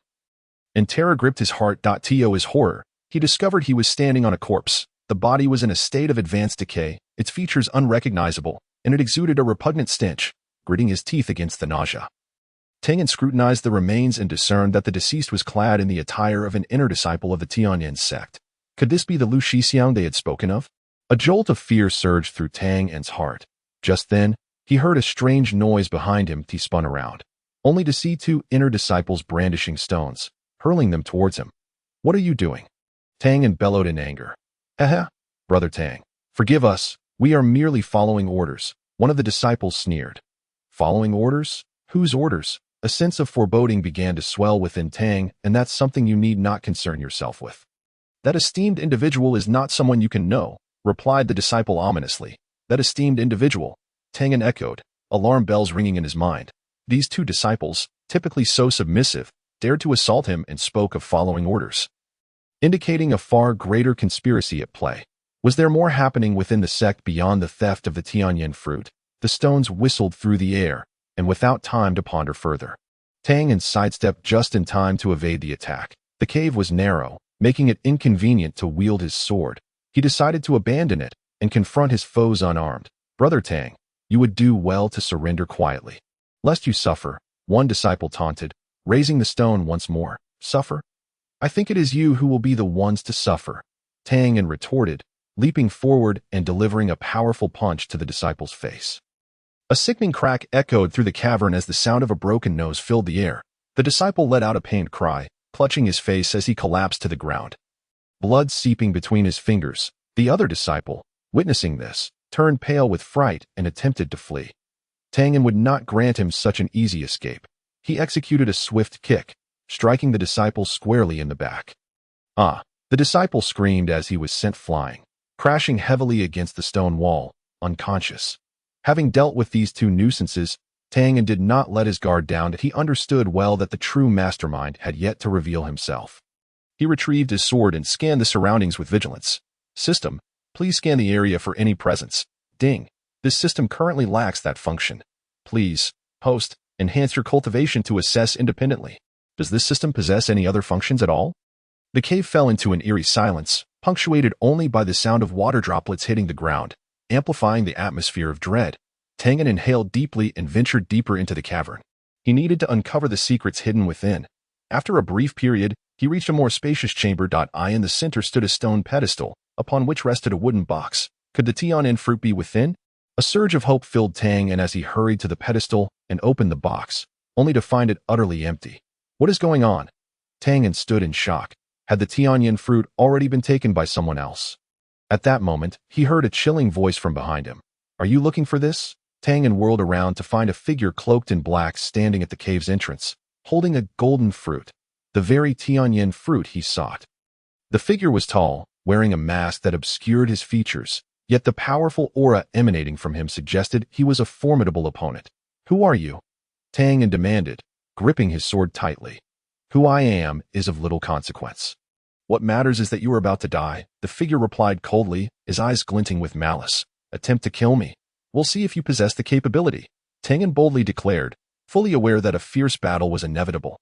And terror gripped his heart. To his horror, he discovered he was standing on a corpse. The body was in a state of advanced decay, its features unrecognizable, and it exuded a repugnant stench, gritting his teeth against the nausea. Tianyan scrutinized the remains and discerned that the deceased was clad in the attire of an inner disciple of the Tianyan sect. Could this be the Lu Shixiang they had spoken of? A jolt of fear surged through Tianyan's heart. Just then, he heard a strange noise behind him. He spun around, only to see two inner disciples brandishing stones, hurling them towards him. What are you doing? Tianyan bellowed in anger. Haha, Brother Tang, forgive us, we are merely following orders. One of the disciples sneered. Following orders? Whose orders? A sense of foreboding began to swell within Tang, and that's something you need not concern yourself with. That esteemed individual is not someone you can know, replied the disciple ominously. That esteemed individual, Tianyan echoed, alarm bells ringing in his mind. These two disciples, typically so submissive, dared to assault him and spoke of following orders, indicating a far greater conspiracy at play. Was there more happening within the sect beyond the theft of the Tianyan fruit? The stones whistled through the air, and without time to ponder further, Tianyan sidestepped just in time to evade the attack. The cave was narrow, making it inconvenient to wield his sword. He decided to abandon it and confront his foes unarmed. Brother Tang, you would do well to surrender quietly, lest you suffer, one disciple taunted, raising the stone once more. Suffer? I think it is you who will be the ones to suffer, Tianyan retorted, leaping forward and delivering a powerful punch to the disciple's face. A sickening crack echoed through the cavern as the sound of a broken nose filled the air. The disciple let out a pained cry, clutching his face as he collapsed to the ground, blood seeping between his fingers. The other disciple, witnessing this, turned pale with fright and attempted to flee. Tianyan would not grant him such an easy escape. He executed a swift kick, striking the disciple squarely in the back. Ah! The disciple screamed as he was sent flying, crashing heavily against the stone wall, unconscious. Having dealt with these two nuisances, Tianyan did not let his guard down. He understood well that the true mastermind had yet to reveal himself. He retrieved his sword and scanned the surroundings with vigilance. System, please scan the area for any presence. Ding. This system currently lacks that function. Please, host, enhance your cultivation to assess independently. Does this system possess any other functions at all? The cave fell into an eerie silence, punctuated only by the sound of water droplets hitting the ground, amplifying the atmosphere of dread. Tianyan inhaled deeply and ventured deeper into the cavern. He needed to uncover the secrets hidden within. After a brief period, he reached a more spacious chamber. In the center stood a stone pedestal, upon which rested a wooden box. Could the Tianyan fruit be within? A surge of hope filled Tang, and as he hurried to the pedestal and opened the box, only to find it utterly empty. What is going on? Tang stood in shock. Had the Tianyan fruit already been taken by someone else? At that moment, he heard a chilling voice from behind him. Are you looking for this? Tang whirled around to find a figure cloaked in black standing at the cave's entrance, holding a golden fruit, the very Tianyan fruit he sought. The figure was tall, wearing a mask that obscured his features, yet the powerful aura emanating from him suggested he was a formidable opponent. Who are you? Tang demanded, gripping his sword tightly. Who I am is of little consequence. What matters is that you are about to die, the figure replied coldly, his eyes glinting with malice. Attempt to kill me. We'll see if you possess the capability, Tang boldly declared, fully aware that a fierce battle was inevitable.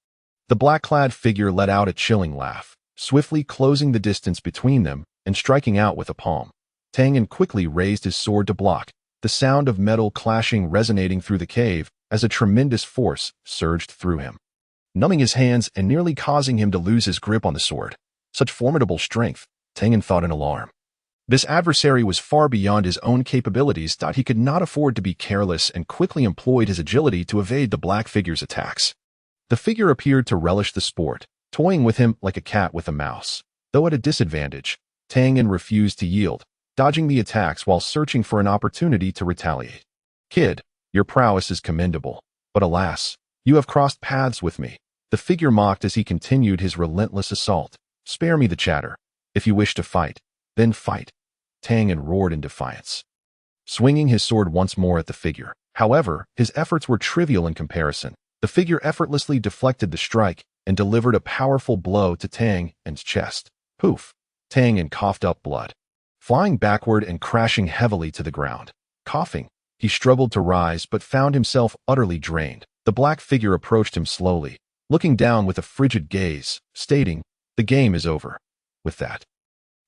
The black-clad figure let out a chilling laugh, swiftly closing the distance between them and striking out with a palm. Tang quickly raised his sword to block, the sound of metal clashing resonating through the cave as a tremendous force surged through him, numbing his hands and nearly causing him to lose his grip on the sword. Such formidable strength, Tang thought in alarm. This adversary was far beyond his own capabilities. He could not afford to be careless and quickly employed his agility to evade the black figure's attacks. The figure appeared to relish the sport, toying with him like a cat with a mouse. Though at a disadvantage, Tang refused to yield, dodging the attacks while searching for an opportunity to retaliate. Kid, your prowess is commendable, but alas, you have crossed paths with me, the figure mocked as he continued his relentless assault. Spare me the chatter. If you wish to fight, then fight. Tang roared in defiance, swinging his sword once more at the figure. However, his efforts were trivial in comparison. The figure effortlessly deflected the strike and delivered a powerful blow to Tang's chest. Poof! Tang coughed up blood, flying backward and crashing heavily to the ground. Coughing, he struggled to rise but found himself utterly drained. The black figure approached him slowly, looking down with a frigid gaze, stating, "The game is over." With that,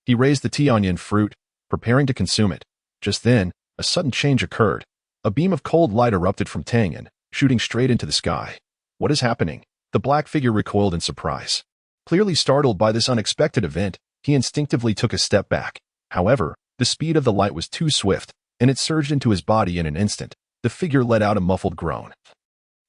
he raised the Tianyan fruit, preparing to consume it. Just then, a sudden change occurred. A beam of cold light erupted from Tang, shooting straight into the sky. What is happening? The black figure recoiled in surprise. Clearly startled by this unexpected event, he instinctively took a step back. However, the speed of the light was too swift, and it surged into his body in an instant. The figure let out a muffled groan.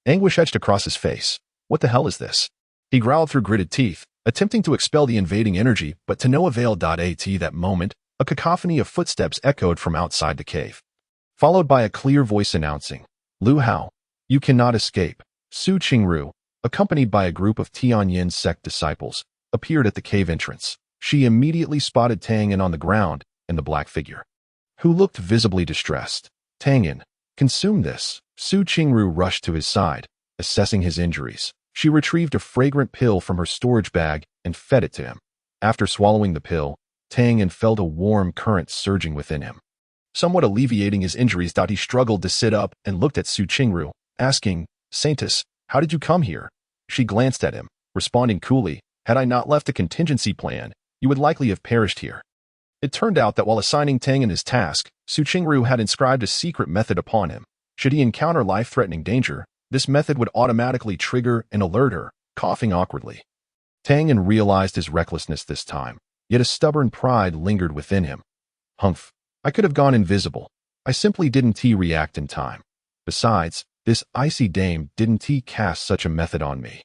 Anguish etched across his face. What the hell is this? He growled through gritted teeth, attempting to expel the invading energy, but to no avail. At that moment, a cacophony of footsteps echoed from outside the cave, followed by a clear voice announcing, "Lu Hao, you cannot escape." Qingru, accompanied by a group of Tianyan Sect disciples, appeared at the cave entrance. She immediately spotted Tang on the ground and the black figure, who looked visibly distressed. Tang, consume this. Qingru rushed to his side, assessing his injuries. She retrieved a fragrant pill from her storage bag and fed it to him. After swallowing the pill, Tang felt a warm current surging within him, somewhat alleviating his injuries. He struggled to sit up and looked at Qingru, asking, "Saintess, how did you come here?" She glanced at him, responding coolly, "Had I not left a contingency plan, you would likely have perished here." It turned out that while assigning Tang his task, Qingru had inscribed a secret method upon him. Should he encounter life-threatening danger, this method would automatically trigger and alert her, coughing awkwardly. Tang realized his recklessness this time, yet a stubborn pride lingered within him. Humph, I could have gone invisible. I simply didn't react in time. Besides, this icy dame didn't cast such a method on me.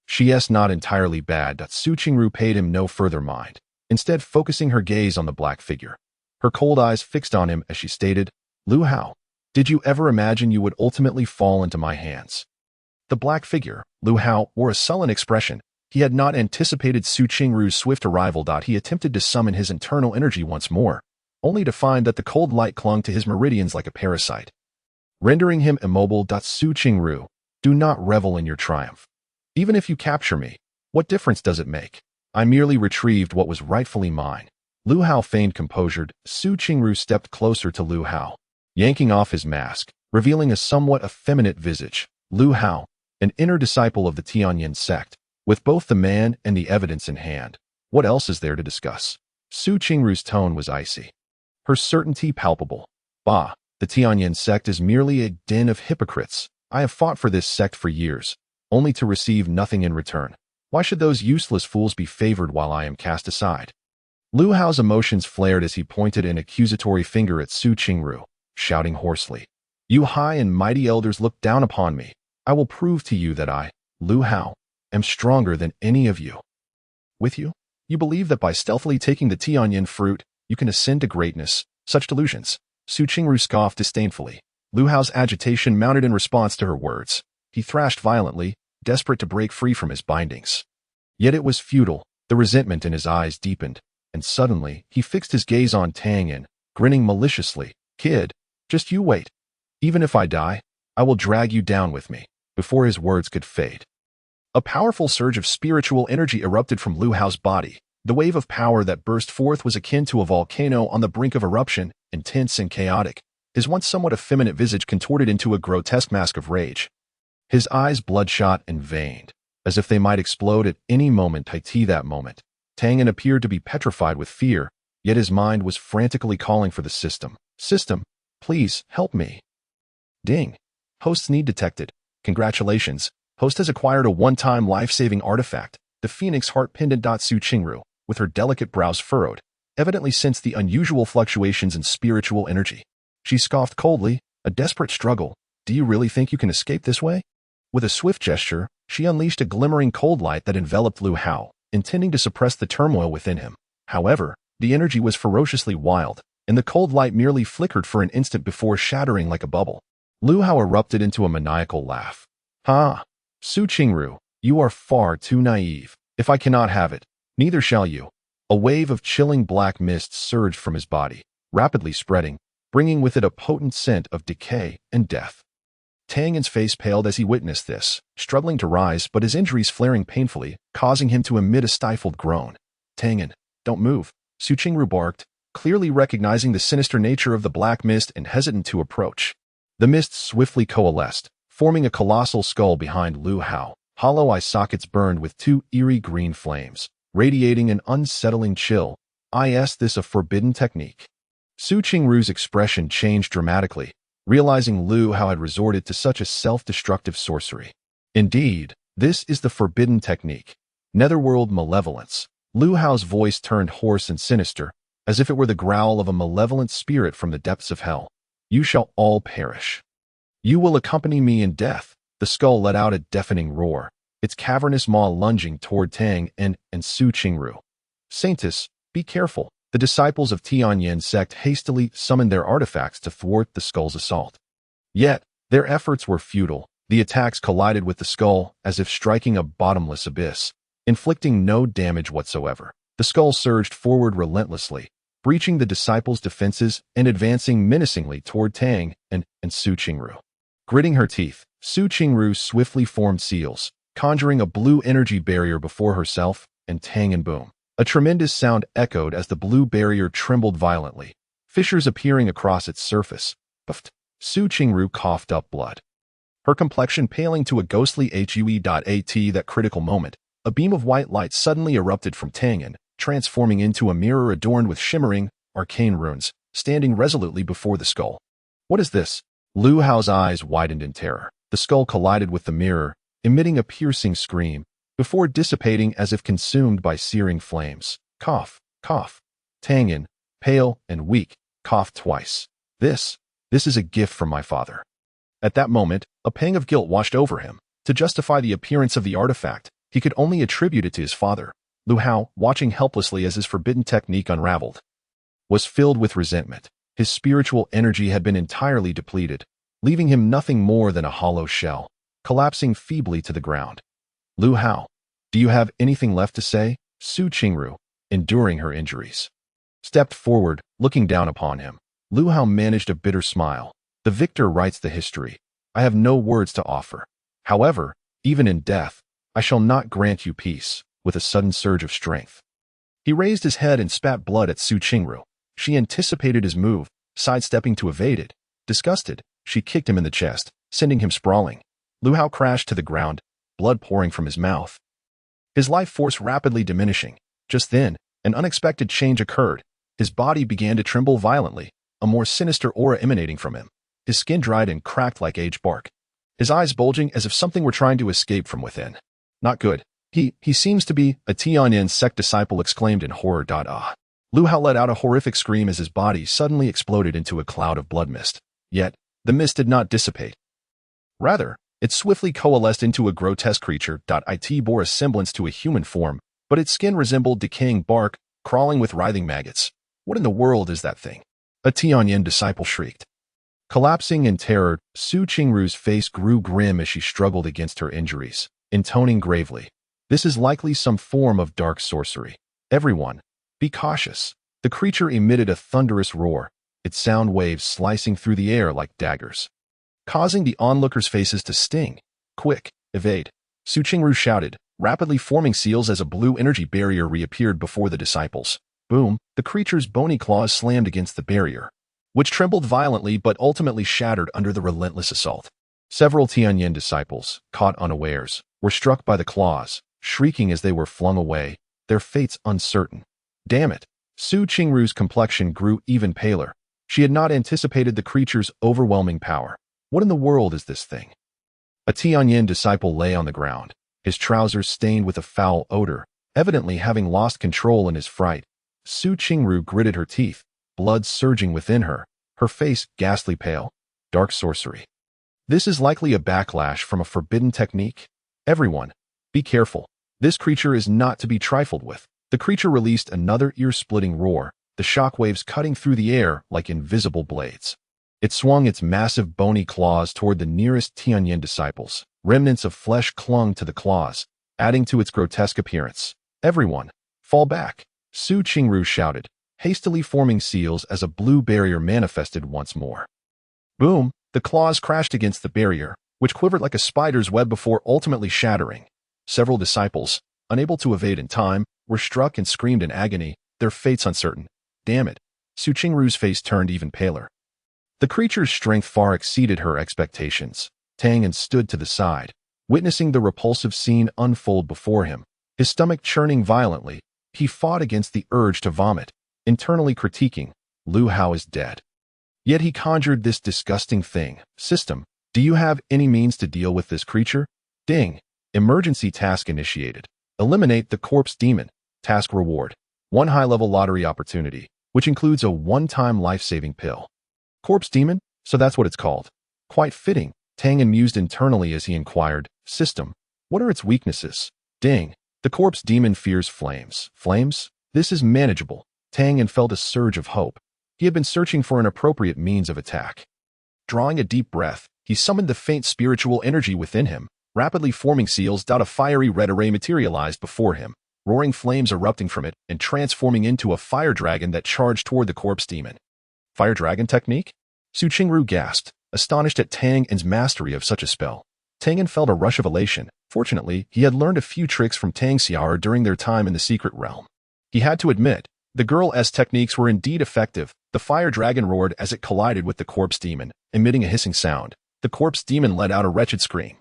She's not entirely bad. Qingru paid him no further mind, instead focusing her gaze on the black figure. Her cold eyes fixed on him as she stated, "Lu Hao, did you ever imagine you would ultimately fall into my hands?" The black figure, Lu Hao, wore a sullen expression. He had not anticipated Qingru's swift arrival. He attempted to summon his internal energy once more, only to find that the cold light clung to his meridians like a parasite, rendering him immobile. Qingru, do not revel in your triumph. Even if you capture me, what difference does it make? I merely retrieved what was rightfully mine. Lu Hao feigned composure. Qingru stepped closer to Lu Hao, yanking off his mask, revealing a somewhat effeminate visage. Lu Hao, an inner disciple of the Tianyan sect, with both the man and the evidence in hand. What else is there to discuss? Qingru's tone was icy, her certainty palpable. Bah, the Tianyan sect is merely a den of hypocrites. I have fought for this sect for years, only to receive nothing in return. Why should those useless fools be favored while I am cast aside? Lu Hao's emotions flared as he pointed an accusatory finger at Su Qingru, shouting hoarsely, "You high and mighty elders look down upon me. I will prove to you that I, Lu Hao, am stronger than any of you." With you? You believe that by stealthily taking the Tianyan fruit, you can ascend to greatness? Such delusions. Su Qingru scoffed disdainfully. Lu Hao's agitation mounted in response to her words. He thrashed violently, desperate to break free from his bindings. Yet it was futile. The resentment in his eyes deepened, and suddenly he fixed his gaze on Tianyan, grinning maliciously. "Kid, just you wait. Even if I die, I will drag you down with me." Before his words could fade, a powerful surge of spiritual energy erupted from Lu Hao's body. The wave of power that burst forth was akin to a volcano on the brink of eruption, intense and chaotic. His once somewhat effeminate visage contorted into a grotesque mask of rage. His eyes bloodshot and veined, as if they might explode at any moment. That moment, Tianyan appeared to be petrified with fear, yet his mind was frantically calling for the system. "System, please help me." Ding. Host's need detected. Congratulations. Host has acquired a one-time life-saving artifact, the Phoenix Heart Pendant. Su Qingru, with her delicate brows furrowed, evidently sensed the unusual fluctuations in spiritual energy. She scoffed coldly, a desperate struggle. "Do you really think you can escape this way?" With a swift gesture, she unleashed a glimmering cold light that enveloped Lu Hao, intending to suppress the turmoil within him. However, the energy was ferociously wild, and the cold light merely flickered for an instant before shattering like a bubble. Lu Hao erupted into a maniacal laugh. "Ha! Su Qingru, you are far too naive. If I cannot have it, neither shall you." A wave of chilling black mist surged from his body, rapidly spreading, bringing with it a potent scent of decay and death. Tianyan's face paled as he witnessed this, struggling to rise but his injuries flaring painfully, causing him to emit a stifled groan. "Tianyan, don't move," Su Qingru barked, clearly recognizing the sinister nature of the black mist and hesitant to approach. The mist swiftly coalesced, forming a colossal skull behind Lu Hao. Hollow eye sockets burned with two eerie green flames, radiating an unsettling chill. Is this a forbidden technique? Su Qingru's expression changed dramatically, realizing Lu Hao had resorted to such a self-destructive sorcery. Indeed, this is the forbidden technique. Netherworld malevolence. Lu Hao's voice turned hoarse and sinister, as if it were the growl of a malevolent spirit from the depths of hell. "You shall all perish. You will accompany me in death." The skull let out a deafening roar, its cavernous maw lunging toward Tang and Su Qingru. "Saintess, be careful." The disciples of Tianyan Sect hastily summoned their artifacts to thwart the skull's assault. Yet, their efforts were futile. The attacks collided with the skull as if striking a bottomless abyss, inflicting no damage whatsoever. The skull surged forward relentlessly, breaching the disciples' defenses and advancing menacingly toward Tang and Su Qingru. Gritting her teeth, Su Qingru swiftly formed seals, conjuring a blue energy barrier before herself and Tang, and boom. A tremendous sound echoed as the blue barrier trembled violently, fissures appearing across its surface. Puffed. Su Qingru coughed up blood, her complexion paling to a ghostly hue. That critical moment, a beam of white light suddenly erupted from Tianyan, transforming into a mirror adorned with shimmering, arcane runes, standing resolutely before the skull. "What is this?" Lu Hao's eyes widened in terror. The skull collided with the mirror, emitting a piercing scream, before dissipating as if consumed by searing flames. Cough, cough. Tianyan, pale and weak, coughed twice. This is a gift from my father." At that moment, a pang of guilt washed over him. To justify the appearance of the artifact, he could only attribute it to his father. Lu Hao, watching helplessly as his forbidden technique unraveled, was filled with resentment. His spiritual energy had been entirely depleted, leaving him nothing more than a hollow shell, collapsing feebly to the ground. "Lu Hao, do you have anything left to say?" Su Qingru, enduring her injuries, stepped forward, looking down upon him. Lu Hao managed a bitter smile. "The victor writes the history. I have no words to offer. However, even in death, I shall not grant you peace." With a sudden surge of strength, he raised his head and spat blood at Su Qingru. She anticipated his move, sidestepping to evade it. Disgusted, she kicked him in the chest, sending him sprawling. Lu Hao crashed to the ground, blood pouring from his mouth, his life force rapidly diminishing. Just then, an unexpected change occurred. His body began to tremble violently, a more sinister aura emanating from him. His skin dried and cracked like aged bark. his eyes bulging as if something were trying to escape from within. Not good. He seems to be a Tianyan Sect disciple, exclaimed in horror. Lu Hao let out a horrific scream as his body suddenly exploded into a cloud of blood mist. Yet, the mist did not dissipate. Rather, it swiftly coalesced into a grotesque creature. It bore a semblance to a human form, but its skin resembled decaying bark, crawling with writhing maggots. What in the world is that thing? A Tianyan disciple shrieked. Collapsing in terror, Su Qingru's face grew grim as she struggled against her injuries, intoning gravely. This is likely some form of dark sorcery. Everyone, be cautious. The creature emitted a thunderous roar, its sound waves slicing through the air like daggers, causing the onlookers' faces to sting. Quick, evade. Su Qingru shouted, rapidly forming seals as a blue energy barrier reappeared before the disciples. Boom, the creature's bony claws slammed against the barrier, which trembled violently but ultimately shattered under the relentless assault. Several Tianyan disciples, caught unawares, were struck by the claws, shrieking as they were flung away, their fates uncertain. Damn it! Su Qingru's complexion grew even paler. She had not anticipated the creature's overwhelming power. What in the world is this thing? A Tianyan disciple lay on the ground, his trousers stained with a foul odor, evidently having lost control in his fright. Su Qingru gritted her teeth, blood surging within her, her face ghastly pale. Dark sorcery. This is likely a backlash from a forbidden technique. Everyone, be careful. This creature is not to be trifled with. The creature released another ear-splitting roar, the shockwaves cutting through the air like invisible blades. It swung its massive bony claws toward the nearest Tianyan disciples. Remnants of flesh clung to the claws, adding to its grotesque appearance. Everyone, fall back, Su Qingru shouted, hastily forming seals as a blue barrier manifested once more. Boom, the claws crashed against the barrier, which quivered like a spider's web before ultimately shattering. Several disciples, unable to evade in time, were struck and screamed in agony, their fates uncertain. Damn it! Su Qingru's face turned even paler. The creature's strength far exceeded her expectations. Tianyan stood to the side, witnessing the repulsive scene unfold before him. His stomach churning violently, he fought against the urge to vomit, internally critiquing, Lu Hao is dead. Yet he conjured this disgusting thing. System, do you have any means to deal with this creature? Ding. Emergency task initiated. Eliminate the corpse demon. Task reward. 1 high-level lottery opportunity, which includes a one-time life-saving pill. Corpse demon? So that's what it's called. Quite fitting, Tianyan mused internally as he inquired. System, what are its weaknesses? Ding. The corpse demon fears flames. Flames? This is manageable. Tianyan felt a surge of hope. He had been searching for an appropriate means of attack. Drawing a deep breath, he summoned the faint spiritual energy within him, rapidly forming seals. A fiery red array materialized before him, roaring flames erupting from it and transforming into a fire dragon that charged toward the corpse demon. Fire dragon technique? Su Qingru gasped, astonished at Tianyan's mastery of such a spell. Tianyan felt a rush of elation. Fortunately, he had learned a few tricks from Tang Xiaoxiao during their time in the secret realm. He had to admit, the girl's techniques were indeed effective. The fire dragon roared as it collided with the corpse demon, emitting a hissing sound. The corpse demon let out a wretched scream.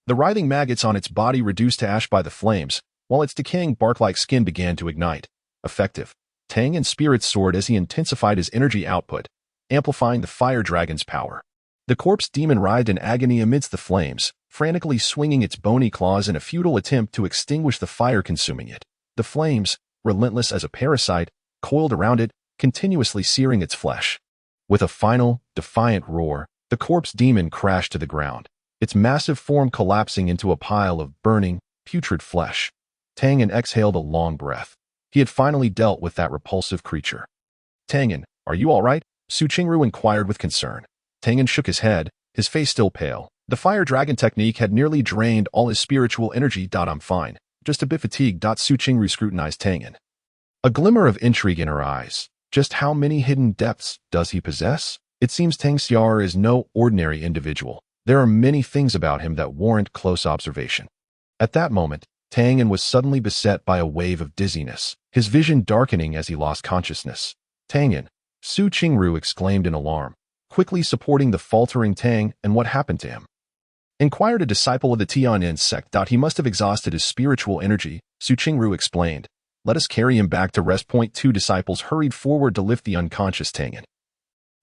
The writhing maggots on its body reduced to ash by the flames, while its decaying bark-like skin began to ignite. Effective. Tianyan's spirits soared as he intensified his energy output, amplifying the fire dragon's power. The corpse demon writhed in agony amidst the flames, frantically swinging its bony claws in a futile attempt to extinguish the fire consuming it. The flames, relentless as a parasite, coiled around it, continuously searing its flesh. With a final, defiant roar, the corpse demon crashed to the ground, its massive form collapsing into a pile of burning, putrid flesh. Tianyan exhaled a long breath. He had finally dealt with that repulsive creature. Tianyan, are you all right? Su Qingru inquired with concern. Tianyan shook his head, his face still pale. The fire dragon technique had nearly drained all his spiritual energy. I'm fine, just a bit fatigued. Su Qingru scrutinized Tianyan. A glimmer of intrigue in her eyes. Just how many hidden depths does he possess? It seems Tang Xiaoxiao is no ordinary individual. There are many things about him that warrant close observation. At that moment, Tianyan was suddenly beset by a wave of dizziness, his vision darkening as he lost consciousness. Tianyan, Su Qingru exclaimed in alarm, quickly supporting the faltering Tang. And what happened to him? Inquired a disciple of the Tianyan Sect. He must have exhausted his spiritual energy, Su Qingru explained. Let us carry him back to rest. 2 disciples hurried forward to lift the unconscious Tianyan.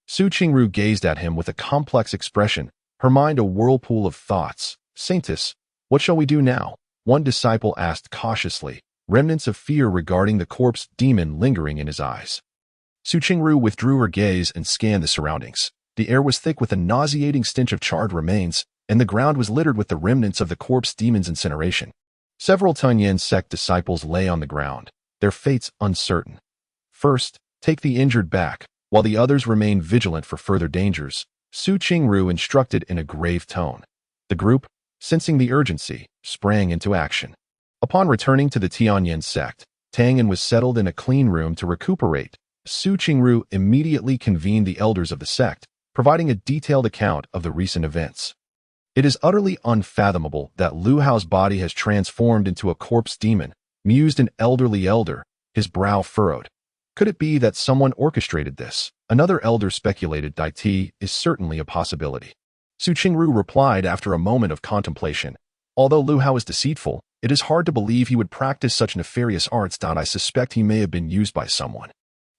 Su Qingru gazed at him with a complex expression, her mind a whirlpool of thoughts. Saintess, what shall we do now? One disciple asked cautiously, remnants of fear regarding the corpse demon lingering in his eyes. Qingru withdrew her gaze and scanned the surroundings. The air was thick with a nauseating stench of charred remains, and the ground was littered with the remnants of the corpse demon's incineration. Several Tianyan Sect disciples lay on the ground, their fates uncertain. First, take the injured back, while the others remain vigilant for further dangers, Qingru instructed in a grave tone. The group, sensing the urgency, sprang into action. Upon returning to the Tianyan Sect, Tang was settled in a clean room to recuperate. Qingru immediately convened the elders of the sect, providing a detailed account of the recent events. It is utterly unfathomable that Lu Hao's body has transformed into a corpse demon, mused an elderly elder, his brow furrowed. Could it be that someone orchestrated this? Another elder speculated. It is certainly a possibility. Qingru replied after a moment of contemplation. Although Lu Hao is deceitful, it is hard to believe he would practice such nefarious arts. I suspect he may have been used by someone.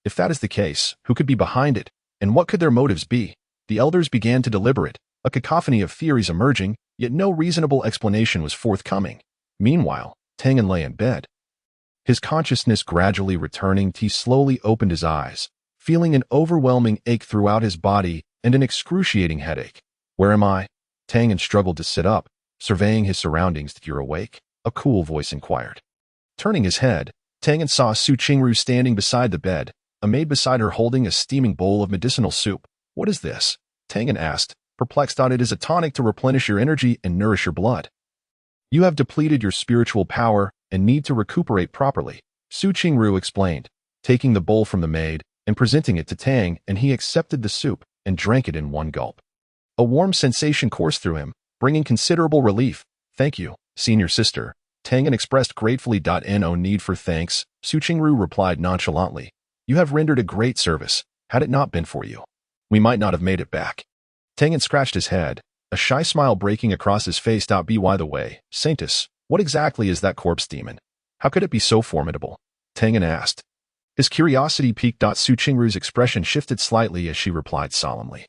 If that is the case, who could be behind it, and what could their motives be? The elders began to deliberate, a cacophony of theories emerging, yet no reasonable explanation was forthcoming. Meanwhile, Tang lay in bed. His consciousness gradually returning, he slowly opened his eyes, feeling an overwhelming ache throughout his body and an excruciating headache. Where am I? Tang struggled to sit up, surveying his surroundings. You're awake? A cool voice inquired. Turning his head, Tang saw Qingru standing beside the bed, a maid beside her holding a steaming bowl of medicinal soup. What is this? Tang asked, perplexed. It is a tonic to replenish your energy and nourish your blood. You have depleted your spiritual power and need to recuperate properly, Qingru explained, taking the bowl from the maid and presenting it to Tang, and he accepted the soup and drank it in one gulp. A warm sensation coursed through him, bringing considerable relief. Thank you, senior sister. Tang expressed gratefully. No need for thanks, Qingru replied nonchalantly. You have rendered a great service. Had it not been for you, we might not have made it back. Tang scratched his head, a shy smile breaking across his face. By the way, Saintess, what exactly is that corpse demon? How could it be so formidable? Tang asked. His curiosity piqued. Qingru's expression shifted slightly as she replied solemnly.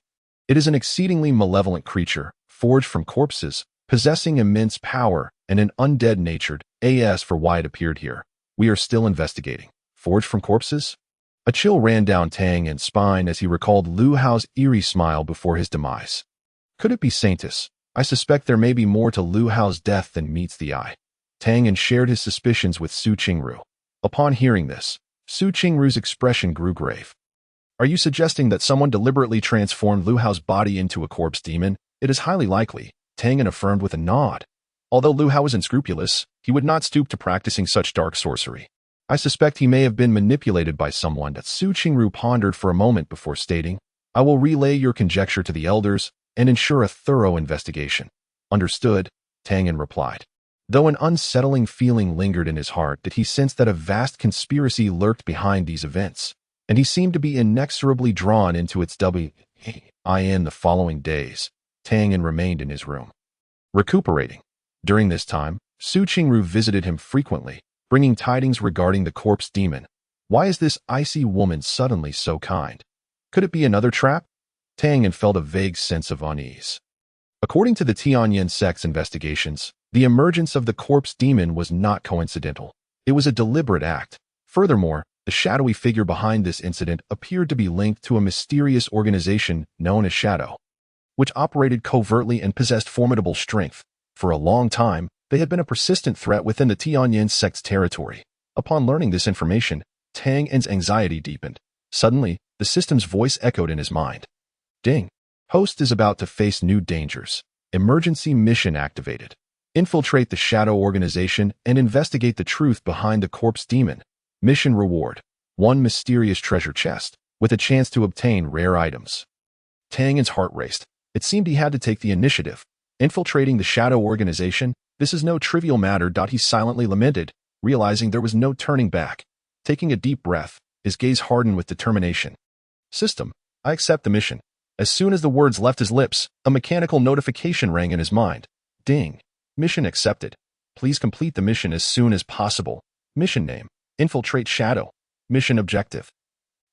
It is an exceedingly malevolent creature, forged from corpses, possessing immense power and an undead nature. As for why it appeared here, we are still investigating. Forged from corpses? A chill ran down Tang's spine as he recalled Lu Hao's eerie smile before his demise. Could it be Saintess? I suspect there may be more to Lu Hao's death than meets the eye. Tang shared his suspicions with Qingru. Upon hearing this, Qingru's expression grew grave. Are you suggesting that someone deliberately transformed Lu Hao's body into a corpse demon? It is highly likely, Tang affirmed with a nod. Although Lu Hao was unscrupulous, he would not stoop to practicing such dark sorcery. I suspect he may have been manipulated by someone. Qingru pondered for a moment before stating, I will relay your conjecture to the elders and ensure a thorough investigation. Understood, Tang replied. Though an unsettling feeling lingered in his heart, that he sensed that a vast conspiracy lurked behind these events, and he seemed to be inexorably drawn into its in the following days. Tang remained in his room, recuperating. During this time, Qingru visited him frequently, bringing tidings regarding the corpse demon. Why is this icy woman suddenly so kind? Could it be another trap? Tang felt a vague sense of unease. According to the Tianyan Sect's investigations, the emergence of the corpse demon was not coincidental. It was a deliberate act. Furthermore, the shadowy figure behind this incident appeared to be linked to a mysterious organization known as Shadow, which operated covertly and possessed formidable strength. For a long time, they had been a persistent threat within the Tianyan Sect's territory. Upon learning this information, Tang's anxiety deepened. Suddenly, the system's voice echoed in his mind. Ding! Host is about to face new dangers. Emergency mission activated. Infiltrate the Shadow organization and investigate the truth behind the corpse demon. Mission reward: 1 mysterious treasure chest, with a chance to obtain rare items. Tang's heart raced. It seemed he had to take the initiative. Infiltrating the Shadow organization? This is no trivial matter. He silently lamented, realizing there was no turning back. Taking a deep breath, his gaze hardened with determination. System, I accept the mission. As soon as the words left his lips, a mechanical notification rang in his mind. Ding. Mission accepted. Please complete the mission as soon as possible. Mission name: Infiltrate Shadow. Mission objective: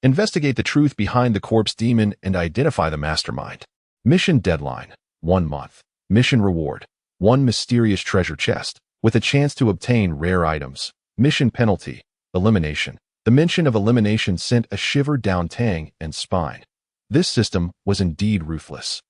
investigate the truth behind the corpse demon and identify the mastermind. Mission deadline: 1 month. Mission reward. 1 mysterious treasure chest, with a chance to obtain rare items. Mission penalty. Elimination. The mention of elimination sent a shiver down Tang and spine. This system was indeed ruthless,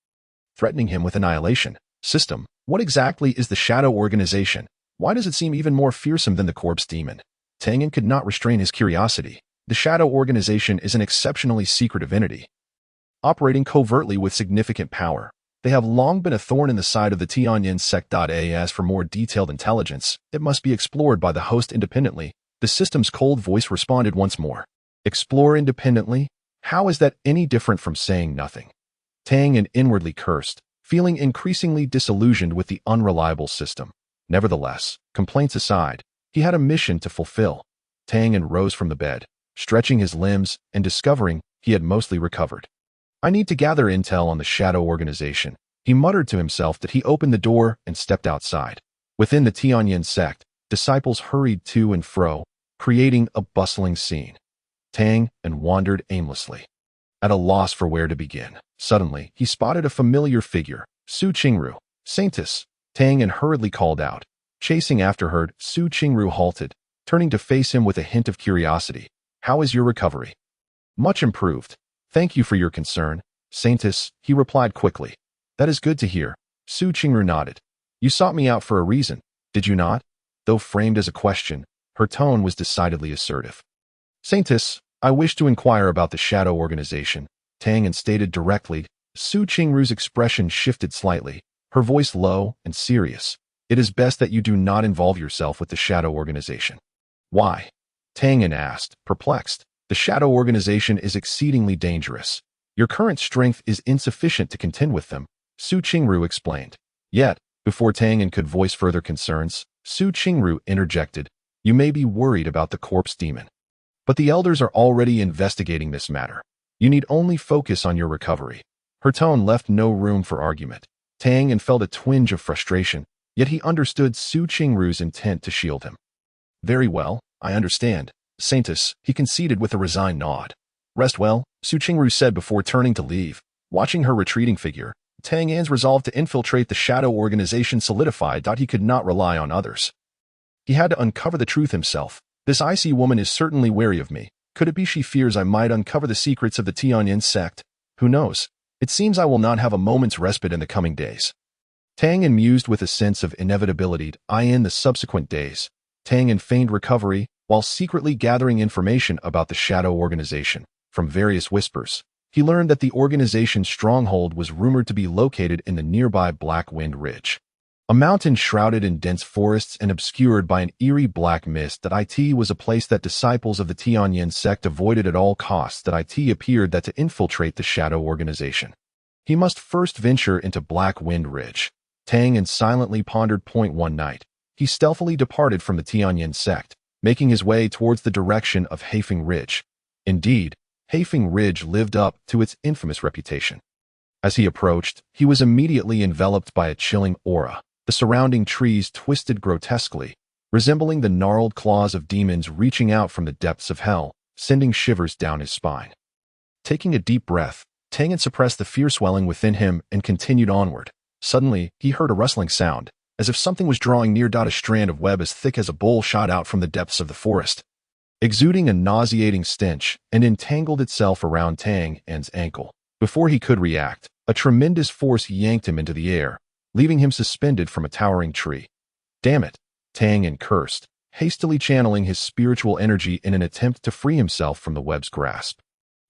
threatening him with annihilation. System, what exactly is the Shadow Organization? Why does it seem even more fearsome than the corpse demon? Tianyan could not restrain his curiosity. The Shadow Organization is an exceptionally secretive entity, operating covertly with significant power. They have long been a thorn in the side of the Tianyan Sect. As for more detailed intelligence, it must be explored by the host independently. The system's cold voice responded once more. Explore independently? How is that any different from saying nothing? Tianyan inwardly cursed, feeling increasingly disillusioned with the unreliable system. Nevertheless, complaints aside, he had a mission to fulfill. Tianyan rose from the bed, stretching his limbs and discovering he had mostly recovered. I need to gather intel on the Shadow Organization. He muttered to himself that he opened the door and stepped outside. Within the Tianyan Sect, disciples hurried to and fro, creating a bustling scene. Tang and wandered aimlessly, at a loss for where to begin. Suddenly, he spotted a familiar figure, Qingru. Saintess. Tang and hurriedly called out. Chasing after her, Qingru halted, turning to face him with a hint of curiosity. How is your recovery? Much improved. Thank you for your concern, Saintess, he replied quickly. That is good to hear. Qingru nodded. You sought me out for a reason, did you not? Though framed as a question, her tone was decidedly assertive. Saintess, I wish to inquire about the Shadow Organization, Tang stated directly. Qingru's expression shifted slightly, her voice low and serious. It is best that you do not involve yourself with the Shadow Organization. Why? Tang asked, perplexed. The Shadow Organization is exceedingly dangerous. Your current strength is insufficient to contend with them, Qingru explained. Yet, before Tang could voice further concerns, Qingru interjected. You may be worried about the corpse demon, but the elders are already investigating this matter. You need only focus on your recovery. Her tone left no room for argument. Tang felt a twinge of frustration, yet he understood Qingru's intent to shield him. Very well, I understand, Saintess, he conceded with a resigned nod. Rest well, Qingru said before turning to leave. Watching her retreating figure, Tang's resolve to infiltrate the Shadow Organization solidified. He could not rely on others. He had to uncover the truth himself. This icy woman is certainly wary of me. Could it be she fears I might uncover the secrets of the Tianyan Sect? Who knows? It seems I will not have a moment's respite in the coming days. Tang mused with a sense of inevitability in the subsequent days. Tang feigned recovery, while secretly gathering information about the Shadow Organization. From various whispers, he learned that the organization's stronghold was rumored to be located in the nearby Black Wind Ridge, a mountain shrouded in dense forests and obscured by an eerie black mist. It was a place that disciples of the Tianyan Sect avoided at all costs. It appeared that to infiltrate the Shadow Organization, he must first venture into Black Wind Ridge. Tang silently pondered. One night, he stealthily departed from the Tianyan Sect, making his way towards the direction of Haifeng Ridge. Indeed, Haifeng Ridge lived up to its infamous reputation. As he approached, he was immediately enveloped by a chilling aura. The surrounding trees twisted grotesquely, resembling the gnarled claws of demons reaching out from the depths of hell, sending shivers down his spine. Taking a deep breath, Tang suppressed the fear swelling within him and continued onward. Suddenly, he heard a rustling sound, as if something was drawing near. A strand of web as thick as a bowl shot out from the depths of the forest, exuding a nauseating stench, and entangled itself around Tang's ankle. Before he could react, a tremendous force yanked him into the air, leaving him suspended from a towering tree. Damn it, Tang cursed, hastily channeling his spiritual energy in an attempt to free himself from the web's grasp.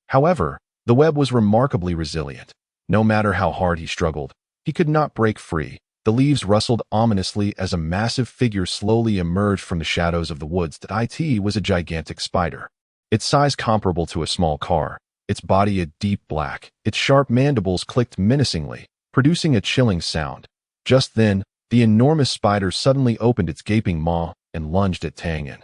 However, the web was remarkably resilient. No matter how hard he struggled, he could not break free. The leaves rustled ominously as a massive figure slowly emerged from the shadows of the woods. It was a gigantic spider, its size comparable to a small car, its body a deep black. Its sharp mandibles clicked menacingly, producing a chilling sound. Just then, the enormous spider suddenly opened its gaping maw and lunged at Tang.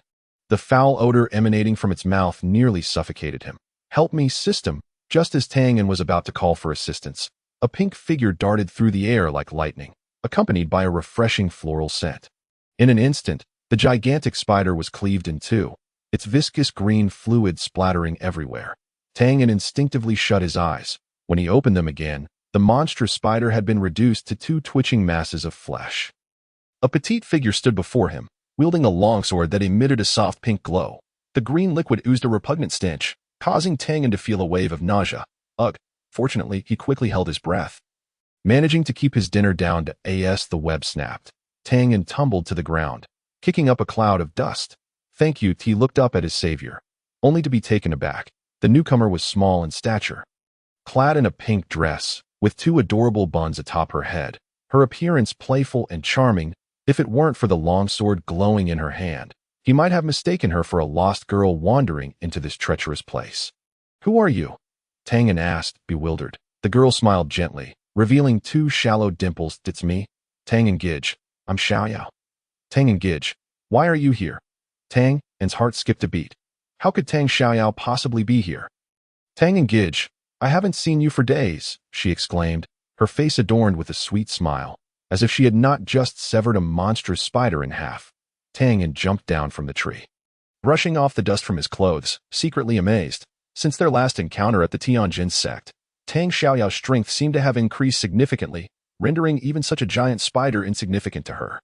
The foul odor emanating from its mouth nearly suffocated him. Help me, system! Just as Tang was about to call for assistance, a pink figure darted through the air like lightning, accompanied by a refreshing floral scent. In an instant, the gigantic spider was cleaved in two, its viscous green fluid splattering everywhere. Tang instinctively shut his eyes. When he opened them again, The monstrous spider had been reduced to two twitching masses of flesh. A petite figure stood before him, wielding a longsword that emitted a soft pink glow. The green liquid oozed a repugnant stench, causing Tianyan to feel a wave of nausea. Ugh! Fortunately, he quickly held his breath. Managing to keep his dinner down to the web snapped. Tianyan tumbled to the ground, kicking up a cloud of dust. Thank you. He looked up at his savior, only to be taken aback. The newcomer was small in stature, clad in a pink dress, with two adorable buns atop her head, her appearance playful and charming. If it weren't for the longsword glowing in her hand, he might have mistaken her for a lost girl wandering into this treacherous place. Who are you? Tianyan asked, bewildered. The girl smiled gently, revealing two shallow dimples. It's me, Tang Gij. I'm Xiaoxiao. Tang Gij, why are you here? Tang's heart skipped a beat. How could Tang Xiaoxiao possibly be here? Tang Gij, I haven't seen you for days, she exclaimed, her face adorned with a sweet smile, as if she had not just severed a monstrous spider in half. Tianyan jumped down from the tree, brushing off the dust from his clothes, secretly amazed. Since their last encounter at the Tianyan Sect, Tang Xiaoxiao's strength seemed to have increased significantly, rendering even such a giant spider insignificant to her.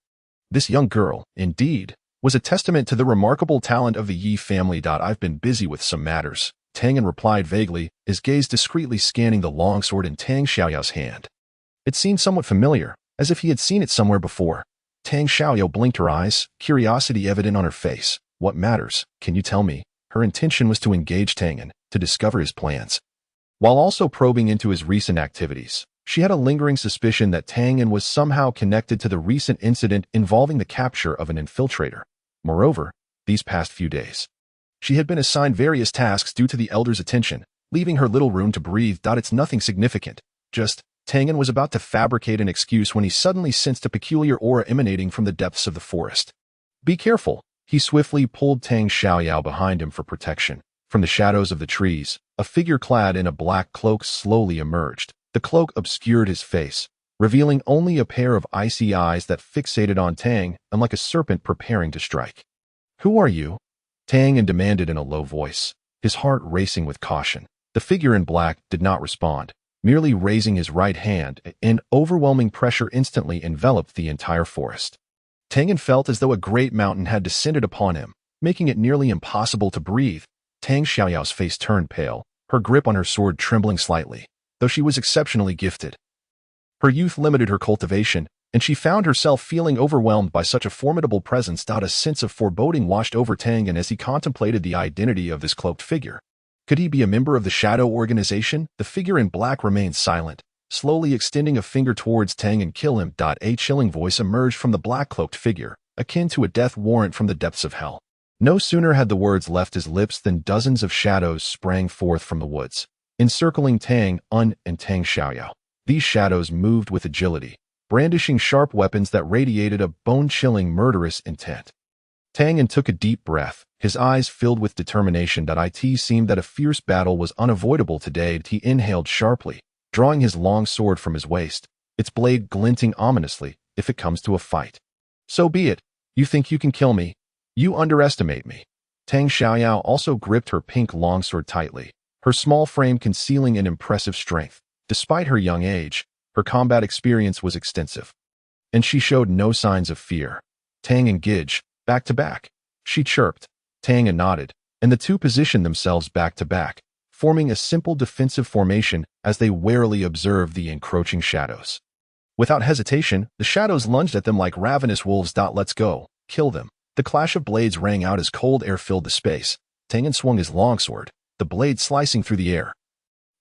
This young girl, indeed, was a testament to the remarkable talent of the Yi family. I've been busy with some matters, Tianyan replied vaguely, his gaze discreetly scanning the longsword in Tang Xiaoxiao's hand. It seemed somewhat familiar, as if he had seen it somewhere before. Tang Xiaoxiao blinked her eyes, curiosity evident on her face. What matters? Can you tell me? Her intention was to engage Tianyan, to discover his plans, while also probing into his recent activities. She had a lingering suspicion that Tianyan was somehow connected to the recent incident involving the capture of an infiltrator. Moreover, these past few days, she had been assigned various tasks due to the elder's attention, leaving her little room to breathe. It's nothing significant. Just, Tianyan was about to fabricate an excuse when he suddenly sensed a peculiar aura emanating from the depths of the forest. Be careful. He swiftly pulled Tang Xiaoxiao behind him for protection. From the shadows of the trees, a figure clad in a black cloak slowly emerged. The cloak obscured his face, revealing only a pair of icy eyes that fixated on Tang, and like a serpent preparing to strike. Who are you? Tianyan demanded in a low voice, his heart racing with caution. The figure in black did not respond, merely raising his right hand. An overwhelming pressure instantly enveloped the entire forest. Tianyan felt as though a great mountain had descended upon him, making it nearly impossible to breathe. Tang Xiaoxiao's face turned pale, her grip on her sword trembling slightly, though she was exceptionally gifted. Her youth limited her cultivation, and she found herself feeling overwhelmed by such a formidable presence. A sense of foreboding washed over Tianyan as he contemplated the identity of this cloaked figure. Could he be a member of the Shadow Organization? The figure in black remained silent, slowly extending a finger towards Tang. And kill him. A chilling voice emerged from the black-cloaked figure, akin to a death warrant from the depths of hell. No sooner had the words left his lips than dozens of shadows sprang forth from the woods, encircling Tang and Tang Xiaoxiao. These shadows moved with agility, brandishing sharp weapons that radiated a bone-chilling murderous intent. Tianyan took a deep breath, his eyes filled with determination. It seemed that a fierce battle was unavoidable today. He inhaled sharply, drawing his long sword from his waist, its blade glinting ominously. If it comes to a fight, so be it. You think you can kill me? You underestimate me. Tang Xiaoxiao also gripped her pink longsword tightly, her small frame concealing an impressive strength. Despite her young age, her combat experience was extensive, and she showed no signs of fear. Tang Gij, back to back, she chirped. Tang nodded, and the two positioned themselves back to back, forming a simple defensive formation as they warily observed the encroaching shadows. Without hesitation, the shadows lunged at them like ravenous wolves. Let's go, kill them. The clash of blades rang out as cold air filled the space. Tianyan swung his longsword, the blade slicing through the air,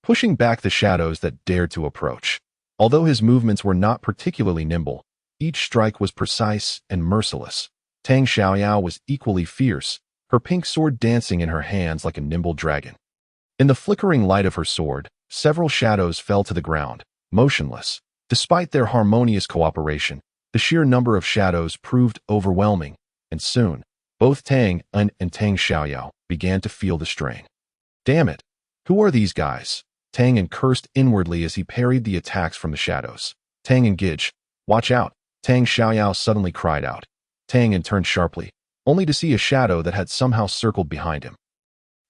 pushing back the shadows that dared to approach. Although his movements were not particularly nimble, each strike was precise and merciless. Tang Xiaoxiao was equally fierce, her pink sword dancing in her hands like a nimble dragon. In the flickering light of her sword, several shadows fell to the ground, motionless. Despite their harmonious cooperation, the sheer number of shadows proved overwhelming, and soon, both Tang and Tang Xiaoxiao began to feel the strain. Damn it! Who are these guys? Tang cursed inwardly as he parried the attacks from the shadows. Tang Gij, watch out! Tang Xiaoxiao suddenly cried out. Tang turned sharply, only to see a shadow that had somehow circled behind him.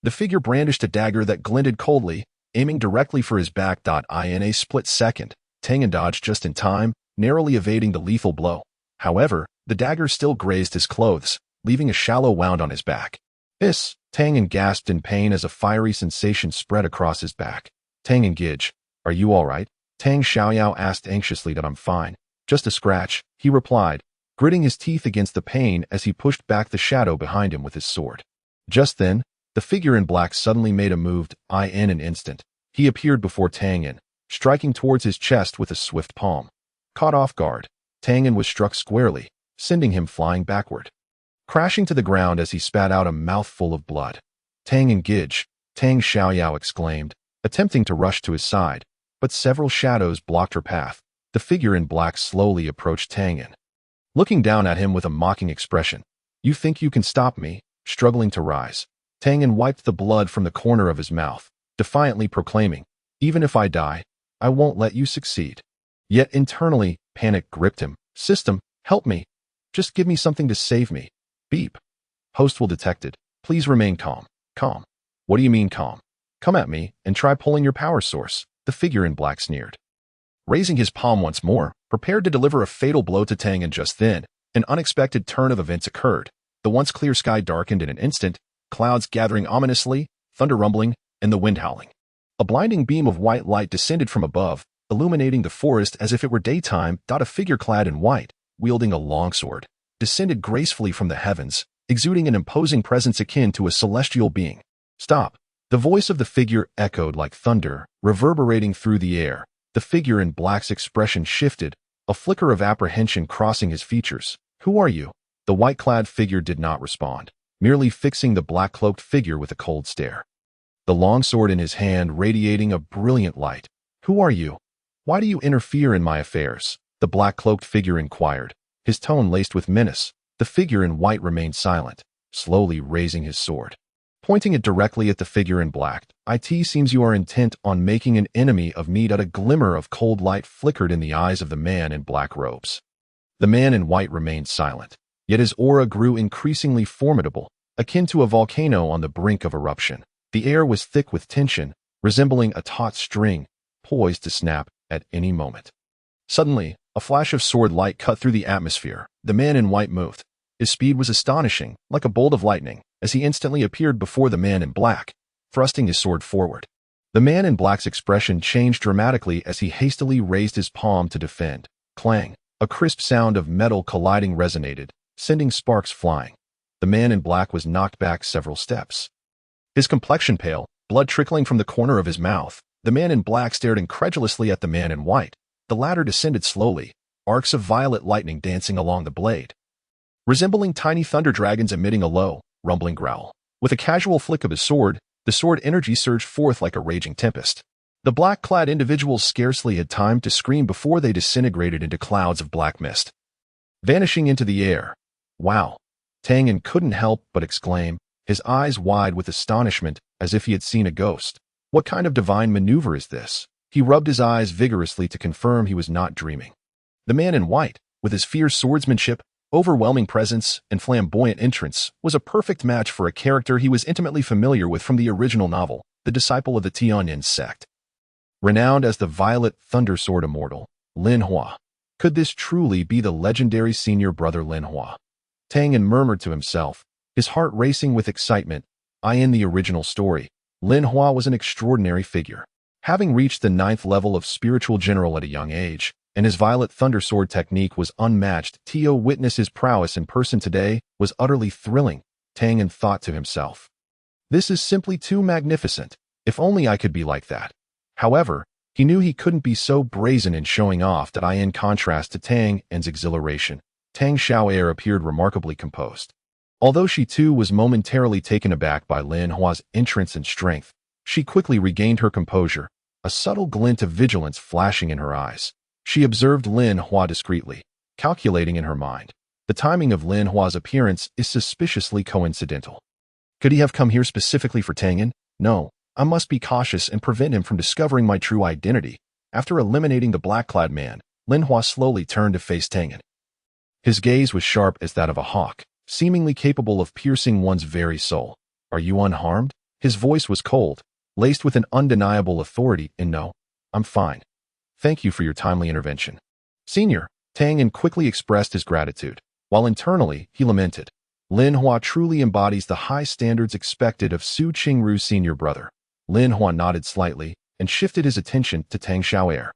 The figure brandished a dagger that glinted coldly, aiming directly for his back. In a split second, Tianyan dodged just in time, narrowly evading the lethal blow. However, the dagger still grazed his clothes, leaving a shallow wound on his back. Tianyan gasped in pain as a fiery sensation spread across his back. Tianyan Gidge, are you all right? Tang Xiaoxiao asked anxiously. I'm fine. Just a scratch, he replied, gritting his teeth against the pain as he pushed back the shadow behind him with his sword. Just then, the figure in black suddenly made a move. In an instant, he appeared before Tianyan, striking towards his chest with a swift palm. Caught off guard, Tianyan was struck squarely, sending him flying backward, crashing to the ground as he spat out a mouthful of blood. Tianyan Gidge, Tang Xiaoxiao exclaimed, attempting to rush to his side, but several shadows blocked her path. The figure in black slowly approached Tianyan, looking down at him with a mocking expression. You think you can stop me? Struggling to rise, Tianyan wiped the blood from the corner of his mouth, defiantly proclaiming, even if I die, I won't let you succeed. Yet internally, panic gripped him. System, help me. Just give me something to save me. Beep. Host will detected. Please remain calm. Calm. What do you mean calm? Come at me and try pulling your power source, the figure in black sneered, raising his palm once more, prepared to deliver a fatal blow to Tianyan. Just then, an unexpected turn of events occurred. The once clear sky darkened in an instant, clouds gathering ominously, thunder rumbling, and the wind howling. A blinding beam of white light descended from above, illuminating the forest as if it were daytime. A figure clad in white, wielding a longsword, descended gracefully from the heavens, exuding an imposing presence akin to a celestial being. Stop. The voice of the figure echoed like thunder, reverberating through the air. The figure in black's expression shifted, a flicker of apprehension crossing his features. Who are you? The white-clad figure did not respond, merely fixing the black-cloaked figure with a cold stare, the longsword in his hand radiating a brilliant light. Who are you? Why do you interfere in my affairs? The black-cloaked figure inquired, his tone laced with menace. The figure in white remained silent, slowly raising his sword, pointing it directly at the figure in black. It seems you are intent on making an enemy of me. A glimmer of cold light flickered in the eyes of the man in black robes. The man in white remained silent, yet his aura grew increasingly formidable, akin to a volcano on the brink of eruption. The air was thick with tension, resembling a taut string, poised to snap at any moment. Suddenly, a flash of sword light cut through the atmosphere. The man in white moved. His speed was astonishing, like a bolt of lightning, as he instantly appeared before the man in black, thrusting his sword forward. The man in black's expression changed dramatically as he hastily raised his palm to defend. Clang! A crisp sound of metal colliding resonated, sending sparks flying. The man in black was knocked back several steps, his complexion pale, blood trickling from the corner of his mouth. The man in black stared incredulously at the man in white. The latter descended slowly, arcs of violet lightning dancing along the blade, resembling tiny thunder dragons emitting a low, rumbling growl. With a casual flick of his sword, the sword energy surged forth like a raging tempest. The black-clad individuals scarcely had time to scream before they disintegrated into clouds of black mist, vanishing into the air. Wow! Tianyan couldn't help but exclaim, his eyes wide with astonishment as if he had seen a ghost. What kind of divine maneuver is this? He rubbed his eyes vigorously to confirm he was not dreaming. The man in white, with his fierce swordsmanship, overwhelming presence, and flamboyant entrance, was a perfect match for a character he was intimately familiar with from the original novel, the disciple of the Tianyan Sect. Renowned as the Violet Thunder Sword Immortal, Lin Hua. Could this truly be the legendary senior brother Lin Hua? Tianyan murmured to himself, his heart racing with excitement. In the original story, Lin Hua was an extraordinary figure. Having reached the 9th level of spiritual general at a young age, and his Violet Thunder Sword technique was unmatched, to witness his prowess in person today was utterly thrilling. Tianyan thought to himself, this is simply too magnificent. If only I could be like that. However, he knew he couldn't be so brazen in showing off. In contrast to Tianyan's exhilaration, Tang Xiaoxiao appeared remarkably composed. Although she too was momentarily taken aback by Lin Hua's entrance and strength, she quickly regained her composure, a subtle glint of vigilance flashing in her eyes. She observed Lin Hua discreetly, calculating in her mind. The timing of Lin Hua's appearance is suspiciously coincidental. Could he have come here specifically for Tianyan? No, I must be cautious and prevent him from discovering my true identity. After eliminating the black-clad man, Lin Hua slowly turned to face Tianyan. His gaze was sharp as that of a hawk, seemingly capable of piercing one's very soul. Are you unharmed? His voice was cold, laced with an undeniable authority and no, I'm fine. Thank you for your timely intervention. Senior, Tianyan quickly expressed his gratitude, while internally he lamented. Lin Hua truly embodies the high standards expected of Su Qingru's senior brother. Lin Hua nodded slightly and shifted his attention to Tang Xiaoxiao.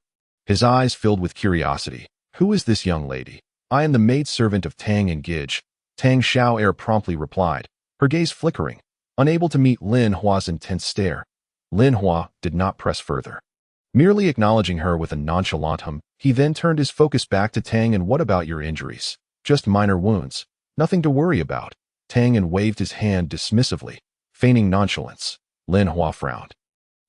His eyes filled with curiosity. Who is this young lady? I am the maidservant of Tang and Gij. Tang Xiaoxiao promptly replied, her gaze flickering, unable to meet Lin Hua's intense stare. Lin Hua did not press further. Merely acknowledging her with a nonchalant hum, he then turned his focus back to Tang. And what about your injuries? Just minor wounds. Nothing to worry about. Tang and waved his hand dismissively, feigning nonchalance. Lin Hua frowned.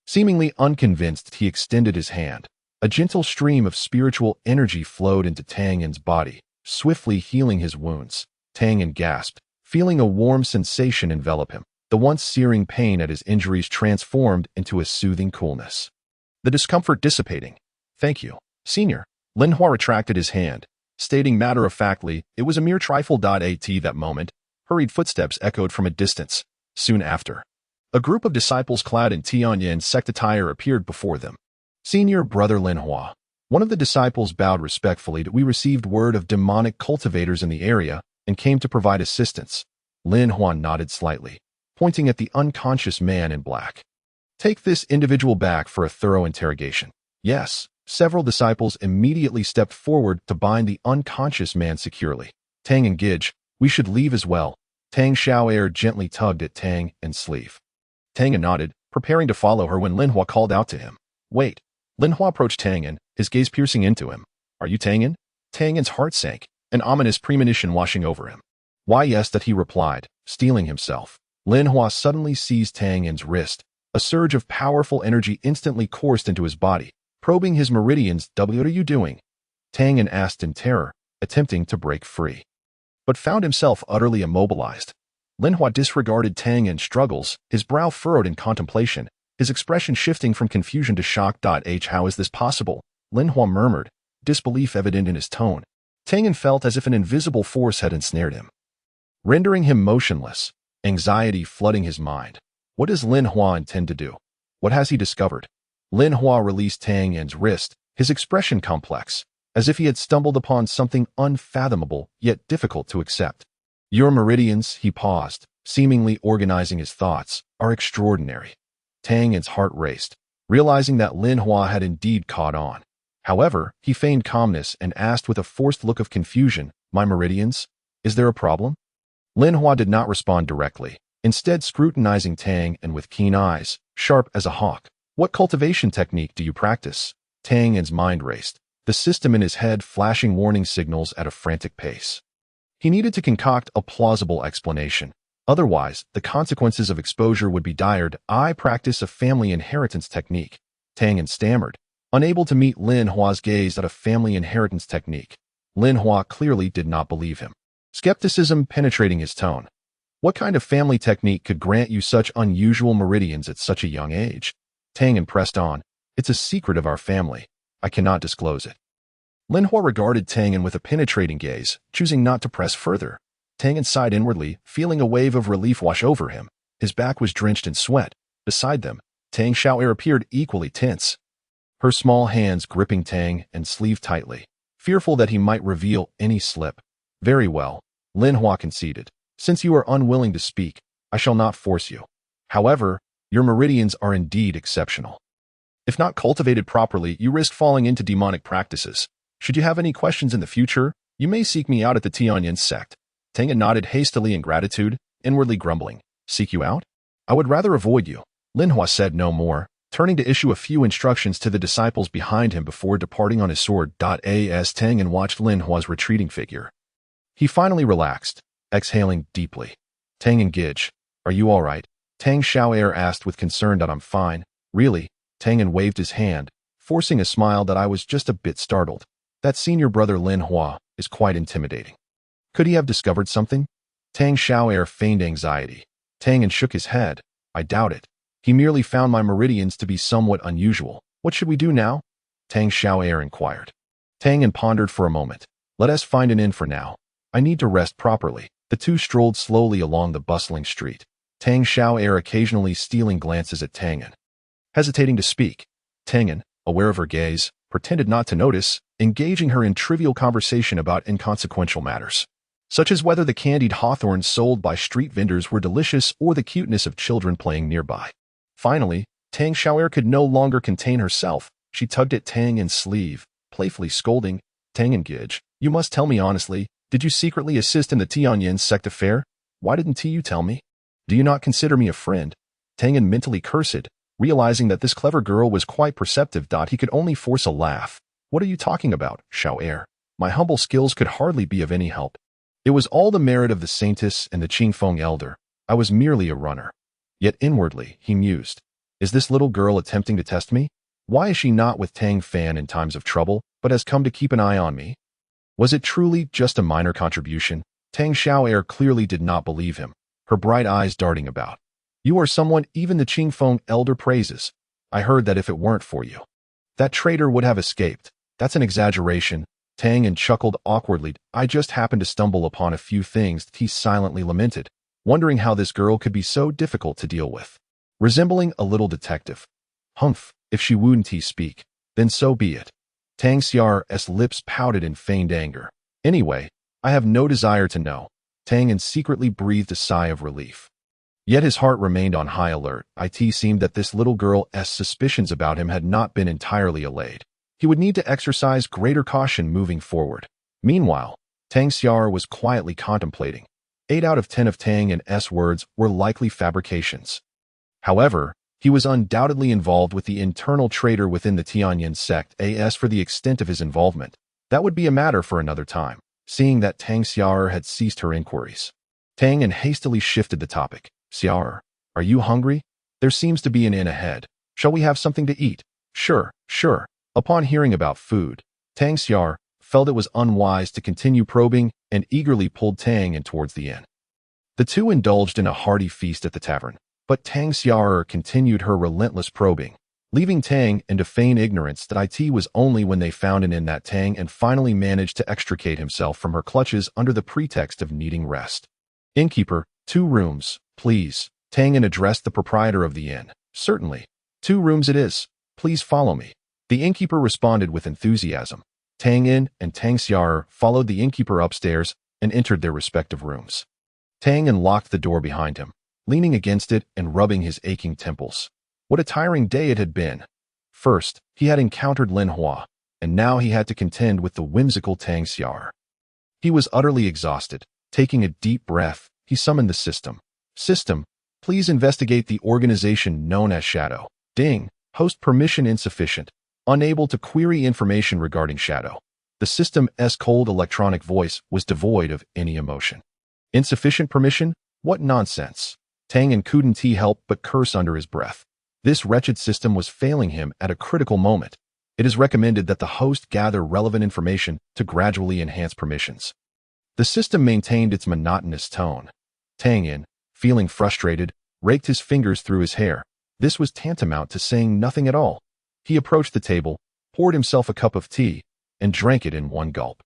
Seemingly unconvinced, he extended his hand. A gentle stream of spiritual energy flowed into Tianyan's body, swiftly healing his wounds. Tianyan gasped, feeling a warm sensation envelop him. The once searing pain at his injuries transformed into a soothing coolness. The discomfort dissipating. Thank you, Senior. Lin Hua retracted his hand, stating matter-of-factly, it was a mere trifle. At that moment, hurried footsteps echoed from a distance. Soon after, a group of disciples clad in Tianyan Sect attire appeared before them. Senior brother Lin Hua. One of the disciples bowed respectfully that we received word of demonic cultivators in the area and came to provide assistance. Lin Hua nodded slightly, pointing at the unconscious man in black. Take this individual back for a thorough interrogation. Yes. Several disciples immediately stepped forward to bind the unconscious man securely. Tang and Gij, we should leave as well. Tang Xiaoxiao gently tugged at Tang and sleeve. Tang nodded, preparing to follow her when Lin Hua called out to him. Wait. Lin Hua approached Tianyan, his gaze piercing into him. Are you Tianyan? Tianyan's heart sank, an ominous premonition washing over him. Why yes, that he replied, steeling himself. Lin Hua suddenly seized Tianyan's wrist. A surge of powerful energy instantly coursed into his body, probing his meridians. What are you doing? Tianyan asked in terror, attempting to break free, but found himself utterly immobilized. Lin Hua disregarded Tianyan's struggles, his brow furrowed in contemplation, his expression shifting from confusion to shock. How is this possible? Lin Hua murmured, disbelief evident in his tone. Tianyan felt as if an invisible force had ensnared him, rendering him motionless, anxiety flooding his mind. What does Lin Hua intend to do? What has he discovered? Lin Hua released Tianyan's wrist, his expression complex, as if he had stumbled upon something unfathomable yet difficult to accept. Your meridians, he paused, seemingly organizing his thoughts, are extraordinary. Tianyan's heart raced, realizing that Lin Hua had indeed caught on. However, he feigned calmness and asked with a forced look of confusion, my meridians? Is there a problem? Lin Hua did not respond directly, instead scrutinizing Tianyan with keen eyes, sharp as a hawk. What cultivation technique do you practice? Tianyan's mind raced, the system in his head flashing warning signals at a frantic pace. He needed to concoct a plausible explanation. Otherwise, the consequences of exposure would be dire. I practice a family inheritance technique. Tianyan stammered, unable to meet Lin Hua's gaze at a family inheritance technique. Lin Hua clearly did not believe him, skepticism penetrating his tone. What kind of family technique could grant you such unusual meridians at such a young age? Tianyan pressed on. It's a secret of our family. I cannot disclose it. Lin Hua regarded Tianyan with a penetrating gaze, choosing not to press further. Tianyan sighed inwardly, feeling a wave of relief wash over him. His back was drenched in sweat. Beside them, Tang Xiaoxiao appeared equally tense, her small hands gripping Tang and sleeve tightly, fearful that he might reveal any slip. Very well, Lin Hua conceded. Since you are unwilling to speak, I shall not force you. However, your meridians are indeed exceptional. If not cultivated properly, you risk falling into demonic practices. Should you have any questions in the future, you may seek me out at the Tianyan Sect. Tianyan nodded hastily in gratitude, inwardly grumbling. Seek you out? I would rather avoid you. Lin Hua said no more, turning to issue a few instructions to the disciples behind him before departing on his sword. As Tianyan watched Lin Hua's retreating figure, he finally relaxed, exhaling deeply. Tang and Gij, are you all right? Tang Xiaoxiao asked with concern. I'm fine. Really? Tianyan waved his hand, forcing a smile that I was just a bit startled. That senior brother Lin Hua is quite intimidating. Could he have discovered something? Tang Xiaoxiao feigned anxiety. Tianyan shook his head. I doubt it. He merely found my meridians to be somewhat unusual. What should we do now? Tang Xiaoxiao inquired. Tianyan pondered for a moment. Let us find an inn for now. I need to rest properly. The two strolled slowly along the bustling street, Tang Xiaoxiao occasionally stealing glances at Tianyan. Hesitating to speak, Tianyan, aware of her gaze, pretended not to notice, engaging her in trivial conversation about inconsequential matters, such as whether the candied hawthorns sold by street vendors were delicious or the cuteness of children playing nearby. Finally, Tang Xiaoxiao could no longer contain herself. She tugged at Tianyan's sleeve, playfully scolding, "Tianyan Gij, you must tell me honestly, did you secretly assist in the Tianyan Sect affair? Why didn't you tell me? Do you not consider me a friend?" Tianyan mentally cursed, realizing that this clever girl was quite perceptive. He could only force a laugh. "What are you talking about, Xiaoxiao? My humble skills could hardly be of any help. It was all the merit of the Saintess and the Qingfeng elder. I was merely a runner." Yet inwardly, he mused, "Is this little girl attempting to test me? Why is she not with Tang Fan in times of trouble, but has come to keep an eye on me?" Was it truly just a minor contribution? Tang Xiaoxiao clearly did not believe him, her bright eyes darting about. "You are someone even the Qingfeng elder praises. I heard that if it weren't for you, that traitor would have escaped." "That's an exaggeration." Tianyan chuckled awkwardly. "I just happened to stumble upon a few things," he silently lamented, wondering how this girl could be so difficult to deal with. Resembling a little detective. "Humph, if she wouldn't speak, then so be it." Tang Xiaoxiao's lips pouted in feigned anger. "Anyway, I have no desire to know." Tianyan secretly breathed a sigh of relief. Yet his heart remained on high alert. It seemed that this little girl's suspicions about him had not been entirely allayed. He would need to exercise greater caution moving forward. Meanwhile, Tang Xiaoxiao was quietly contemplating. 8 out of 10 of Tianyan's words were likely fabrications. However, he was undoubtedly involved with the internal traitor within the Tianyan Sect. As for the extent of his involvement, that would be a matter for another time, seeing that Tang Xiaoxiao had ceased her inquiries. Tianyan hastily shifted the topic. "Xiaoxiao, are you hungry? There seems to be an inn ahead. Shall we have something to eat?" Sure. Upon hearing about food, Tang Xiaoxiao felt it was unwise to continue probing and eagerly pulled Tianyan towards the inn. The two indulged in a hearty feast at the tavern, but Tang Xiaoxiao continued her relentless probing, leaving Tang in to feign ignorance that it was only when they found an inn that Tang finally managed to extricate himself from her clutches under the pretext of needing rest. "Innkeeper, 2 rooms, please." Tianyan addressed the proprietor of the inn. "Certainly. 2 rooms it is. Please follow me." The innkeeper responded with enthusiasm. Tianyan and Tang Xiaoxiao followed the innkeeper upstairs and entered their respective rooms. Tianyan locked the door behind him, leaning against it and rubbing his aching temples. What a tiring day it had been. First, he had encountered Lin Hua, and now he had to contend with the whimsical Tang Xiaoxiao. He was utterly exhausted. Taking a deep breath, he summoned the system. "System, please investigate the organization known as Shadow." Ding. Host permission insufficient. Unable to query information regarding Shadow. The system's cold electronic voice was devoid of any emotion. Insufficient permission? What nonsense. Tianyan couldn't help but curse under his breath. This wretched system was failing him at a critical moment. It is recommended that the host gather relevant information to gradually enhance permissions. The system maintained its monotonous tone. Tianyan, feeling frustrated, raked his fingers through his hair. This was tantamount to saying nothing at all. He approached the table, poured himself a cup of tea, and drank it in one gulp.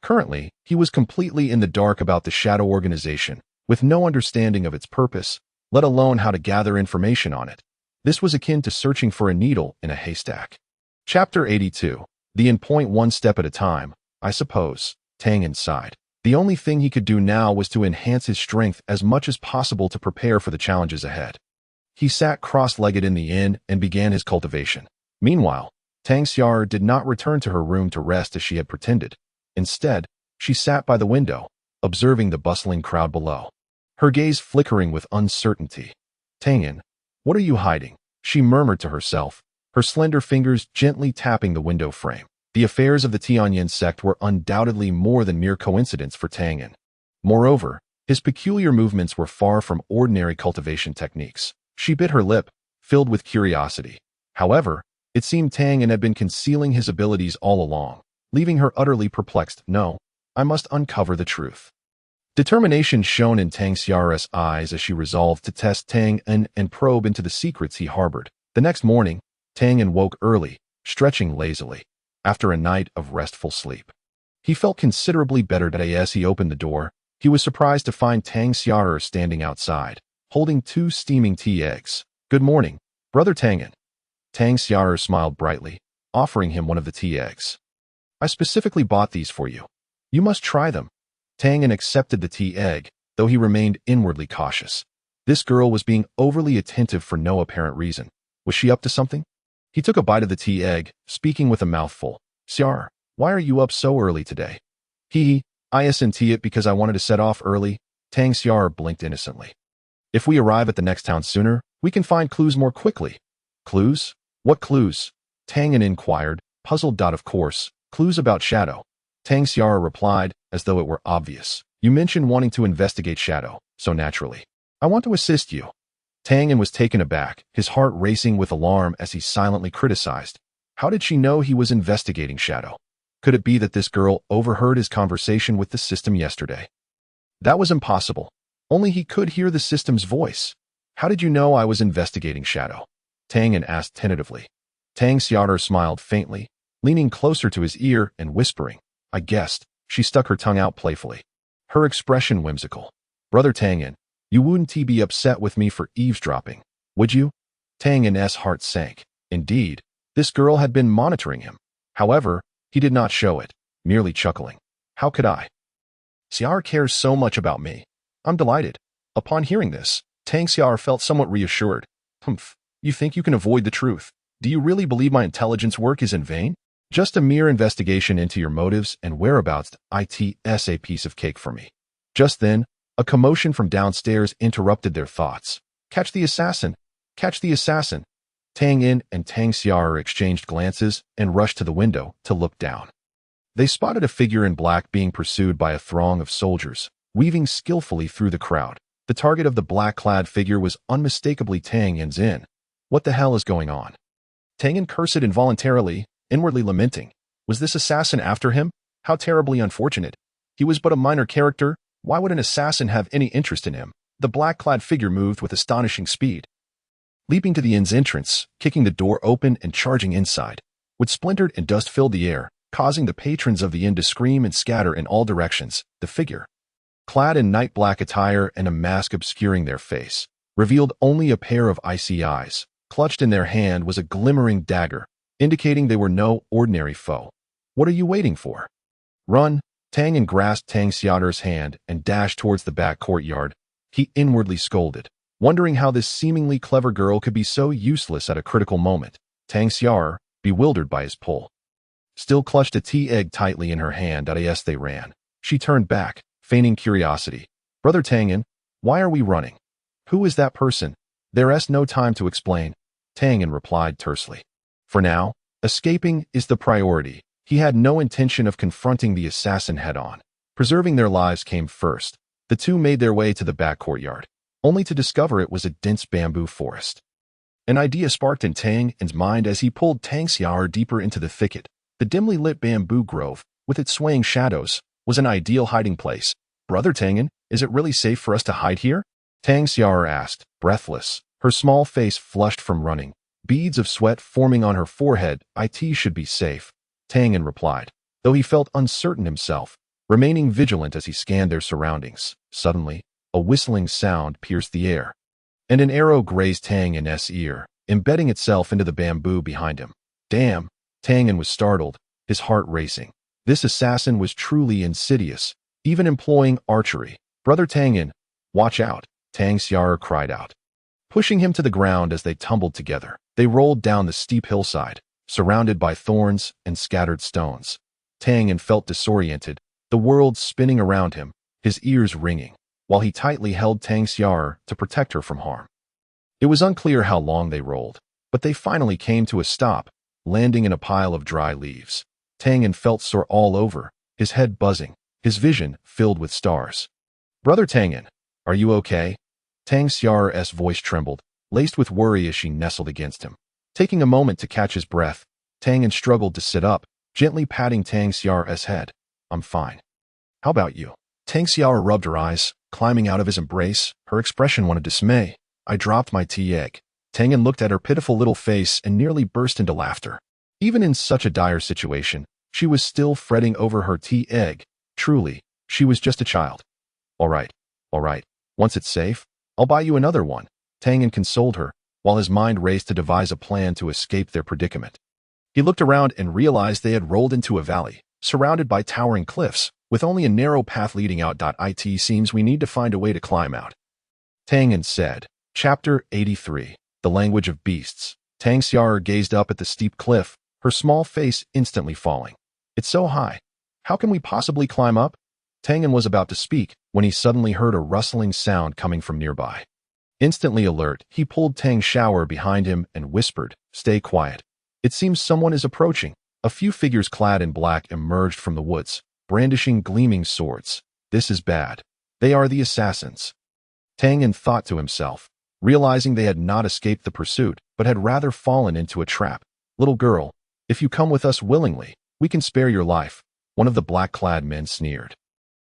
Currently, he was completely in the dark about the Shadow organization, with no understanding of its purpose, let alone how to gather information on it. This was akin to searching for a needle in a haystack. Chapter 82. The end point, one step at a time, I suppose. Tianyan sighed. The only thing he could do now was to enhance his strength as much as possible to prepare for the challenges ahead. He sat cross-legged in the inn and began his cultivation. Meanwhile, Tang Xiaoxiao did not return to her room to rest as she had pretended. Instead, she sat by the window, observing the bustling crowd below, her gaze flickering with uncertainty. "Tianyan, what are you hiding?" she murmured to herself, her slender fingers gently tapping the window frame. The affairs of the Tianyan sect were undoubtedly more than mere coincidence for Tianyan. Moreover, his peculiar movements were far from ordinary cultivation techniques. She bit her lip, filled with curiosity. However, it seemed Tianyan had been concealing his abilities all along, leaving her utterly perplexed. "No, I must uncover the truth." Determination shone in Tang Xiaoxiao's eyes as she resolved to test Tianyan and probe into the secrets he harbored. The next morning, Tianyan woke early, stretching lazily, after a night of restful sleep. He felt considerably better today. As he opened the door, he was surprised to find Tang Xiaoxiao standing outside, holding 2 steaming tea eggs. "Good morning, Brother Tianyan." Tang Xiaoxiao smiled brightly, offering him one of the tea eggs. I specifically bought these for you. You must try them. Tianyan accepted the tea egg, though he remained inwardly cautious. This girl was being overly attentive for no apparent reason. Was she up to something? He took a bite of the tea egg, speaking with a mouthful. Xiao, why are you up so early today? I isn't it because I wanted to set off early. Tang Xiaoxiao blinked innocently. If we arrive at the next town sooner, we can find clues more quickly. Clues? What clues? Tianyan inquired, puzzled. Of course, clues about Shadow. Tang Xiaoxiao replied, as though it were obvious. You mentioned wanting to investigate Shadow, so naturally. I want to assist you. Tianyan was taken aback, his heart racing with alarm as he silently criticized. How did she know he was investigating Shadow? Could it be that this girl overheard his conversation with the system yesterday? That was impossible. Only he could hear the system's voice. How did you know I was investigating Shadow? Tianyan asked tentatively. Tang Xiaoxiao smiled faintly, leaning closer to his ear and whispering. I guessed. She stuck her tongue out playfully. Her expression whimsical. Brother Tianyan, you wouldn't be upset with me for eavesdropping, would you? Tianyan's heart sank. Indeed, this girl had been monitoring him. However, he did not show it, merely chuckling. How could I? Xiao cares so much about me. I'm delighted. Upon hearing this, Tang Xiaoxiao felt somewhat reassured. Humph, you think you can avoid the truth? Do you really believe my intelligence work is in vain? Just a mere investigation into your motives and whereabouts. It's a piece of cake for me. Just then, a commotion from downstairs interrupted their thoughts. Catch the assassin! Catch the assassin! Tianyan and Tang Xiaoxiao exchanged glances and rushed to the window to look down. They spotted a figure in black being pursued by a throng of soldiers, weaving skillfully through the crowd. The target of the black-clad figure was unmistakably Tianyan's inn. What the hell is going on? Tianyan cursed involuntarily, inwardly lamenting. Was this assassin after him? How terribly unfortunate. He was but a minor character. Why would an assassin have any interest in him? The black-clad figure moved with astonishing speed, leaping to the inn's entrance, kicking the door open and charging inside. Wood splintered and dust filled the air, causing the patrons of the inn to scream and scatter in all directions. The figure, clad in night black attire and a mask obscuring their face, revealed only a pair of icy eyes. Clutched in their hand was a glimmering dagger, indicating they were no ordinary foe. What are you waiting for? Run! Tianyan grasped Tang Xiaoxiao's hand and dashed towards the back courtyard. He inwardly scolded, wondering how this seemingly clever girl could be so useless at a critical moment. Tang Xiaoxiao, bewildered by his pull, still clutched a tea egg tightly in her hand. As they ran, she turned back, feigning curiosity. Brother Tianyan, why are we running? Who is that person? There's no time to explain. Tianyan replied tersely. For now, escaping is the priority. He had no intention of confronting the assassin head-on. Preserving their lives came first. The two made their way to the back courtyard, only to discover it was a dense bamboo forest. An idea sparked in Tianyan's mind as he pulled Tang Xiaoxiao deeper into the thicket. The dimly lit bamboo grove, with its swaying shadows, was an ideal hiding place. Brother Tianyan, is it really safe for us to hide here? Tang Xiaoxiao asked, breathless, her small face flushed from running, beads of sweat forming on her forehead. It should be safe, Tianyan replied, though he felt uncertain himself, remaining vigilant as he scanned their surroundings. Suddenly, a whistling sound pierced the air, and an arrow grazed Tianyan's ear, embedding itself into the bamboo behind him. Damn! Tianyan was startled, his heart racing. This assassin was truly insidious, even employing archery. Brother Tianyan, watch out! Tang Xiaoxiao cried out, pushing him to the ground as they tumbled together. They rolled down the steep hillside, surrounded by thorns and scattered stones. Tianyan felt disoriented, the world spinning around him, his ears ringing, while he tightly held Tang Xiaoxiao to protect her from harm. It was unclear how long they rolled, but they finally came to a stop, landing in a pile of dry leaves. Tianyan felt sore all over, his head buzzing, his vision filled with stars. Brother Tianyan, are you okay? Tang Xiaoxiao's voice trembled, laced with worry as she nestled against him. Taking a moment to catch his breath, Tianyan struggled to sit up, gently patting Tang Xiaoxiao's head. I'm fine. How about you? Tang Xiaoxiao rubbed her eyes, climbing out of his embrace, her expression one of dismay. I dropped my tea egg. Tianyan looked at her pitiful little face and nearly burst into laughter. Even in such a dire situation, she was still fretting over her tea egg. Truly, she was just a child. All right. Once it's safe, I'll buy you another one. Tianyan consoled her, while his mind raced to devise a plan to escape their predicament. He looked around and realized they had rolled into a valley, surrounded by towering cliffs, with only a narrow path leading out. It seems we need to find a way to climb out. Tianyan said. Chapter 83. The Language of Beasts. Tang Xiaoxiao gazed up at the steep cliff, her small face instantly falling. It's so high. How can we possibly climb up? Tianyan was about to speak when he suddenly heard a rustling sound coming from nearby. Instantly alert, he pulled Tang Xiaoxiao behind him and whispered, "Stay quiet. It seems someone is approaching." A few figures clad in black emerged from the woods, brandishing gleaming swords. This is bad. They are the assassins. Tianyan thought to himself, realizing they had not escaped the pursuit, but had rather fallen into a trap. "Little girl, if you come with us willingly, we can spare your life," one of the black-clad men sneered.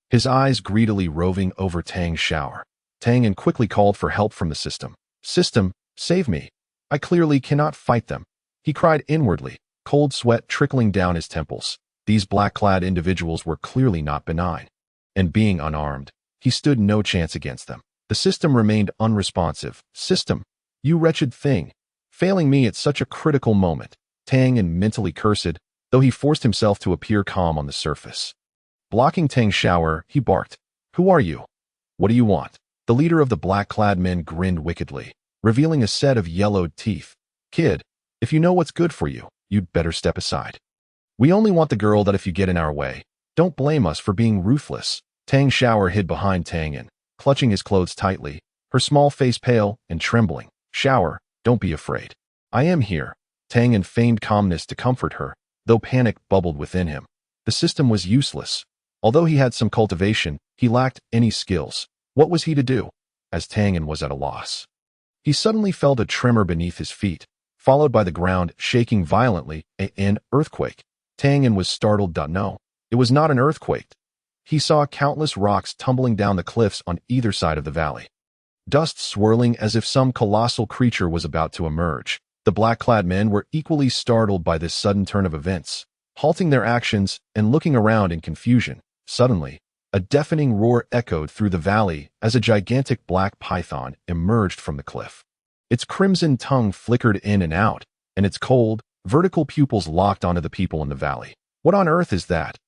His eyes greedily roving over Tang Xiaoxiao. Tianyan quickly called for help from the system. "System, save me. I clearly cannot fight them," he cried inwardly, cold sweat trickling down his temples. These black-clad individuals were clearly not benign. And being unarmed, he stood no chance against them. The system remained unresponsive. "System, you wretched thing, failing me at such a critical moment," Tianyan mentally cursed, though he forced himself to appear calm on the surface. Blocking Tang Xiaoxiao, he barked, "Who are you? What do you want?" The leader of the black-clad men grinned wickedly, revealing a set of yellowed teeth. "Kid, if you know what's good for you, you'd better step aside. We only want the girl that if you get in our way, don't blame us for being ruthless." Tang Xiaoxiao hid behind Tianyan, clutching his clothes tightly, her small face pale and trembling. "Xiaoxiao, don't be afraid. I am here." Tianyan feigned calmness to comfort her, though panic bubbled within him. The system was useless. Although he had some cultivation, he lacked any skills. What was he to do? As Tianyan was at a loss. He suddenly felt a tremor beneath his feet, followed by the ground shaking violently. An earthquake. Tianyan was startled. No, it was not an earthquake. He saw countless rocks tumbling down the cliffs on either side of the valley. Dust swirling as if some colossal creature was about to emerge. The black-clad men were equally startled by this sudden turn of events, halting their actions and looking around in confusion. Suddenly, a deafening roar echoed through the valley as a gigantic black python emerged from the cliff. Its crimson tongue flickered in and out, and its cold, vertical pupils locked onto the people in the valley. "What on earth is that?"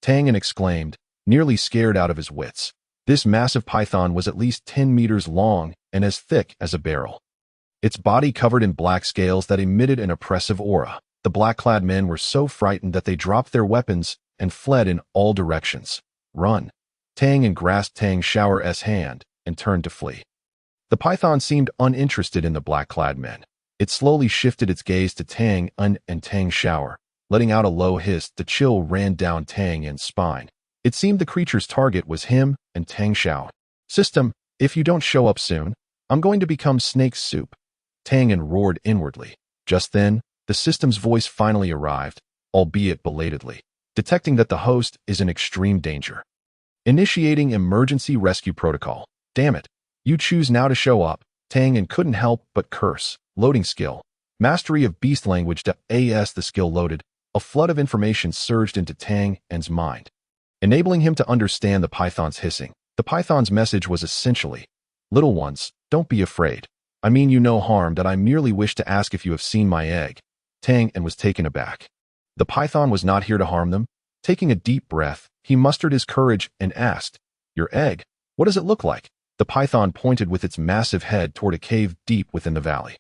Tianyan exclaimed, nearly scared out of his wits. This massive python was at least 10 meters long and as thick as a barrel. Its body covered in black scales that emitted an oppressive aura. The black-clad men were so frightened that they dropped their weapons and fled in all directions. "Run." Tianyan grasped Tang Xiaoxiao's hand and turned to flee. The python seemed uninterested in the black-clad men. It slowly shifted its gaze to Tianyan and Tang Xiaoxiao, letting out a low hiss. The chill ran down Tianyan's spine. It seemed the creature's target was him and Tang Xiaoxiao. "System, if you don't show up soon, I'm going to become snake soup," Tianyan roared inwardly. Just then, the system's voice finally arrived, albeit belatedly, detecting that the host is in extreme danger. "Initiating emergency rescue protocol. Damn it. You choose now to show up." Tianyan couldn't help but curse. Loading skill. Mastery of beast language. As the skill loaded, a flood of information surged into Tianyan's mind, enabling him to understand the python's hissing. The python's message was essentially, "Little ones, don't be afraid. I mean you no harm. That I merely wish to ask if you have seen my egg." Tianyan was taken aback. The python was not here to harm them. Taking a deep breath, he mustered his courage and asked, "Your egg? What does it look like?" The python pointed with its massive head toward a cave deep within the valley.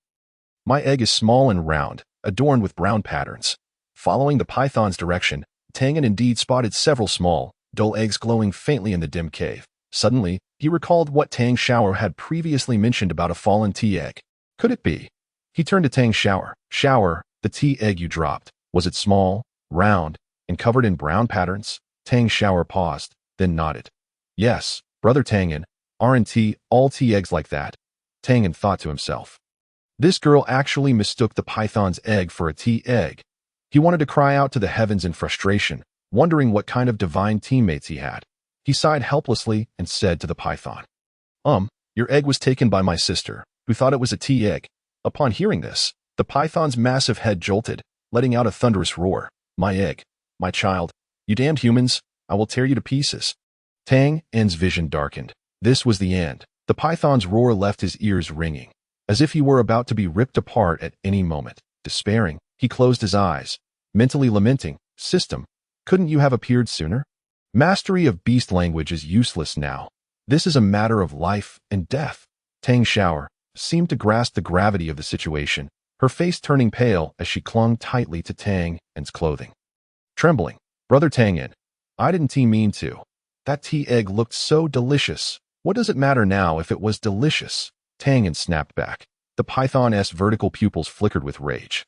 "My egg is small and round, adorned with brown patterns." Following the python's direction, Tianyan indeed spotted several small, dull eggs glowing faintly in the dim cave. Suddenly, he recalled what Tang Xiaoxiao had previously mentioned about a fallen tea egg. Could it be? He turned to Tang Xiaoxiao. "Xiaoxiao, the tea egg you dropped, was it small, round, and covered in brown patterns?" Tang Xiaoxiao paused, then nodded. "Yes, brother Tianyan, aren't all tea eggs like that?" Tianyan thought to himself. This girl actually mistook the python's egg for a tea egg. He wanted to cry out to the heavens in frustration, wondering what kind of divine teammates he had. He sighed helplessly and said to the python, Your egg was taken by my sister, who thought it was a tea egg." Upon hearing this, the python's massive head jolted, letting out a thunderous roar. "My egg, my child, you damned humans, I will tear you to pieces." Tianyan's vision darkened. This was the end. The python's roar left his ears ringing. as if he were about to be ripped apart at any moment. Despairing, he closed his eyes, mentally lamenting, "System, couldn't you have appeared sooner? Mastery of beast language is useless now. This is a matter of life and death." Tang Xiaoxiao seemed to grasp the gravity of the situation, her face turning pale as she clung tightly to Tang Fan's clothing. Trembling, "Brother Tianyan, I didn't mean to. That tea egg looked so delicious. What does it matter now if it was delicious?" Tang Fan snapped back. The python's vertical pupils flickered with rage,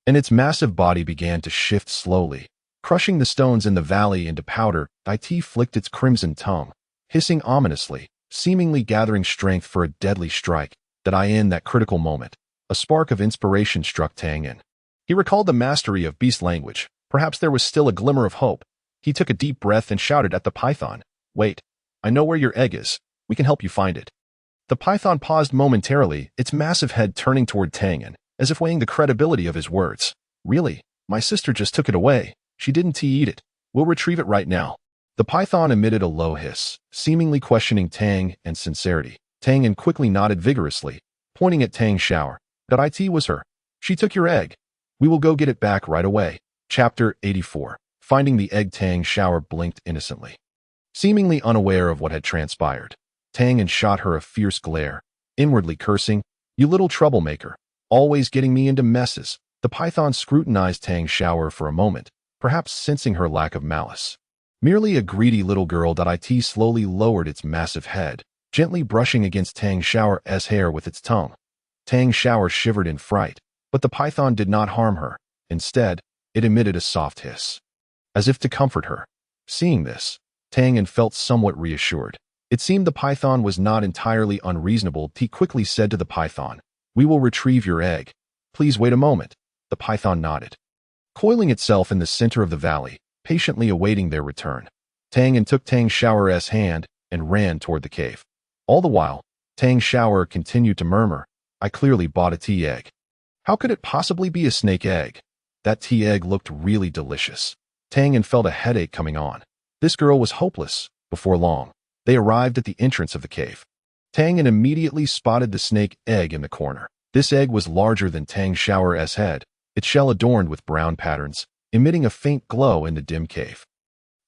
and its massive body began to shift slowly, crushing the stones in the valley into powder. It flicked its crimson tongue, hissing ominously, seemingly gathering strength for a deadly strike. In that critical moment, a spark of inspiration struck Tang Fan. He recalled the mastery of beast language. Perhaps there was still a glimmer of hope. He took a deep breath and shouted at the python, "Wait, I know where your egg is. We can help you find it." The python paused momentarily, its massive head turning toward Tang Fan, as if weighing the credibility of his words. "Really? My sister just took it away. She didn't eat it. We'll retrieve it right now." The python emitted a low hiss, seemingly questioning Tang Fan's sincerity. Tang Fan quickly nodded vigorously, pointing at Tang Xiaoxiao. "It was her. She took your egg. We will go get it back right away." Chapter 84. Finding the egg. Tang Xiaoxiao blinked innocently, seemingly unaware of what had transpired. Tang Fan shot her a fierce glare, inwardly cursing, "You little troublemaker, always getting me into messes." The python scrutinized Tang Xiaoxiao for a moment, perhaps sensing her lack of malice. "Merely a greedy little girl." It slowly lowered its massive head, gently brushing against Tang Xiaoxiao's hair with its tongue. Tang Xiaoxiao shivered in fright, but the python did not harm her. Instead, it emitted a soft hiss, as if to comfort her. Seeing this, Tang Fan felt somewhat reassured. It seemed the python was not entirely unreasonable. He quickly said to the python, "We will retrieve your egg. Please wait a moment." The python nodded, coiling itself in the center of the valley, patiently awaiting their return. Tang Fan took Tang Xiaoxiao's hand and ran toward the cave. All the while, Tang Xiaoxiao continued to murmur, "I clearly bought a tea egg. How could it possibly be a snake egg? That tea egg looked really delicious." Tang Fan felt a headache coming on. This girl was hopeless. Before long, they arrived at the entrance of the cave. Tang Fan immediately spotted the snake egg in the corner. This egg was larger than Tang Xiaoxiao's head, its shell adorned with brown patterns, emitting a faint glow in the dim cave.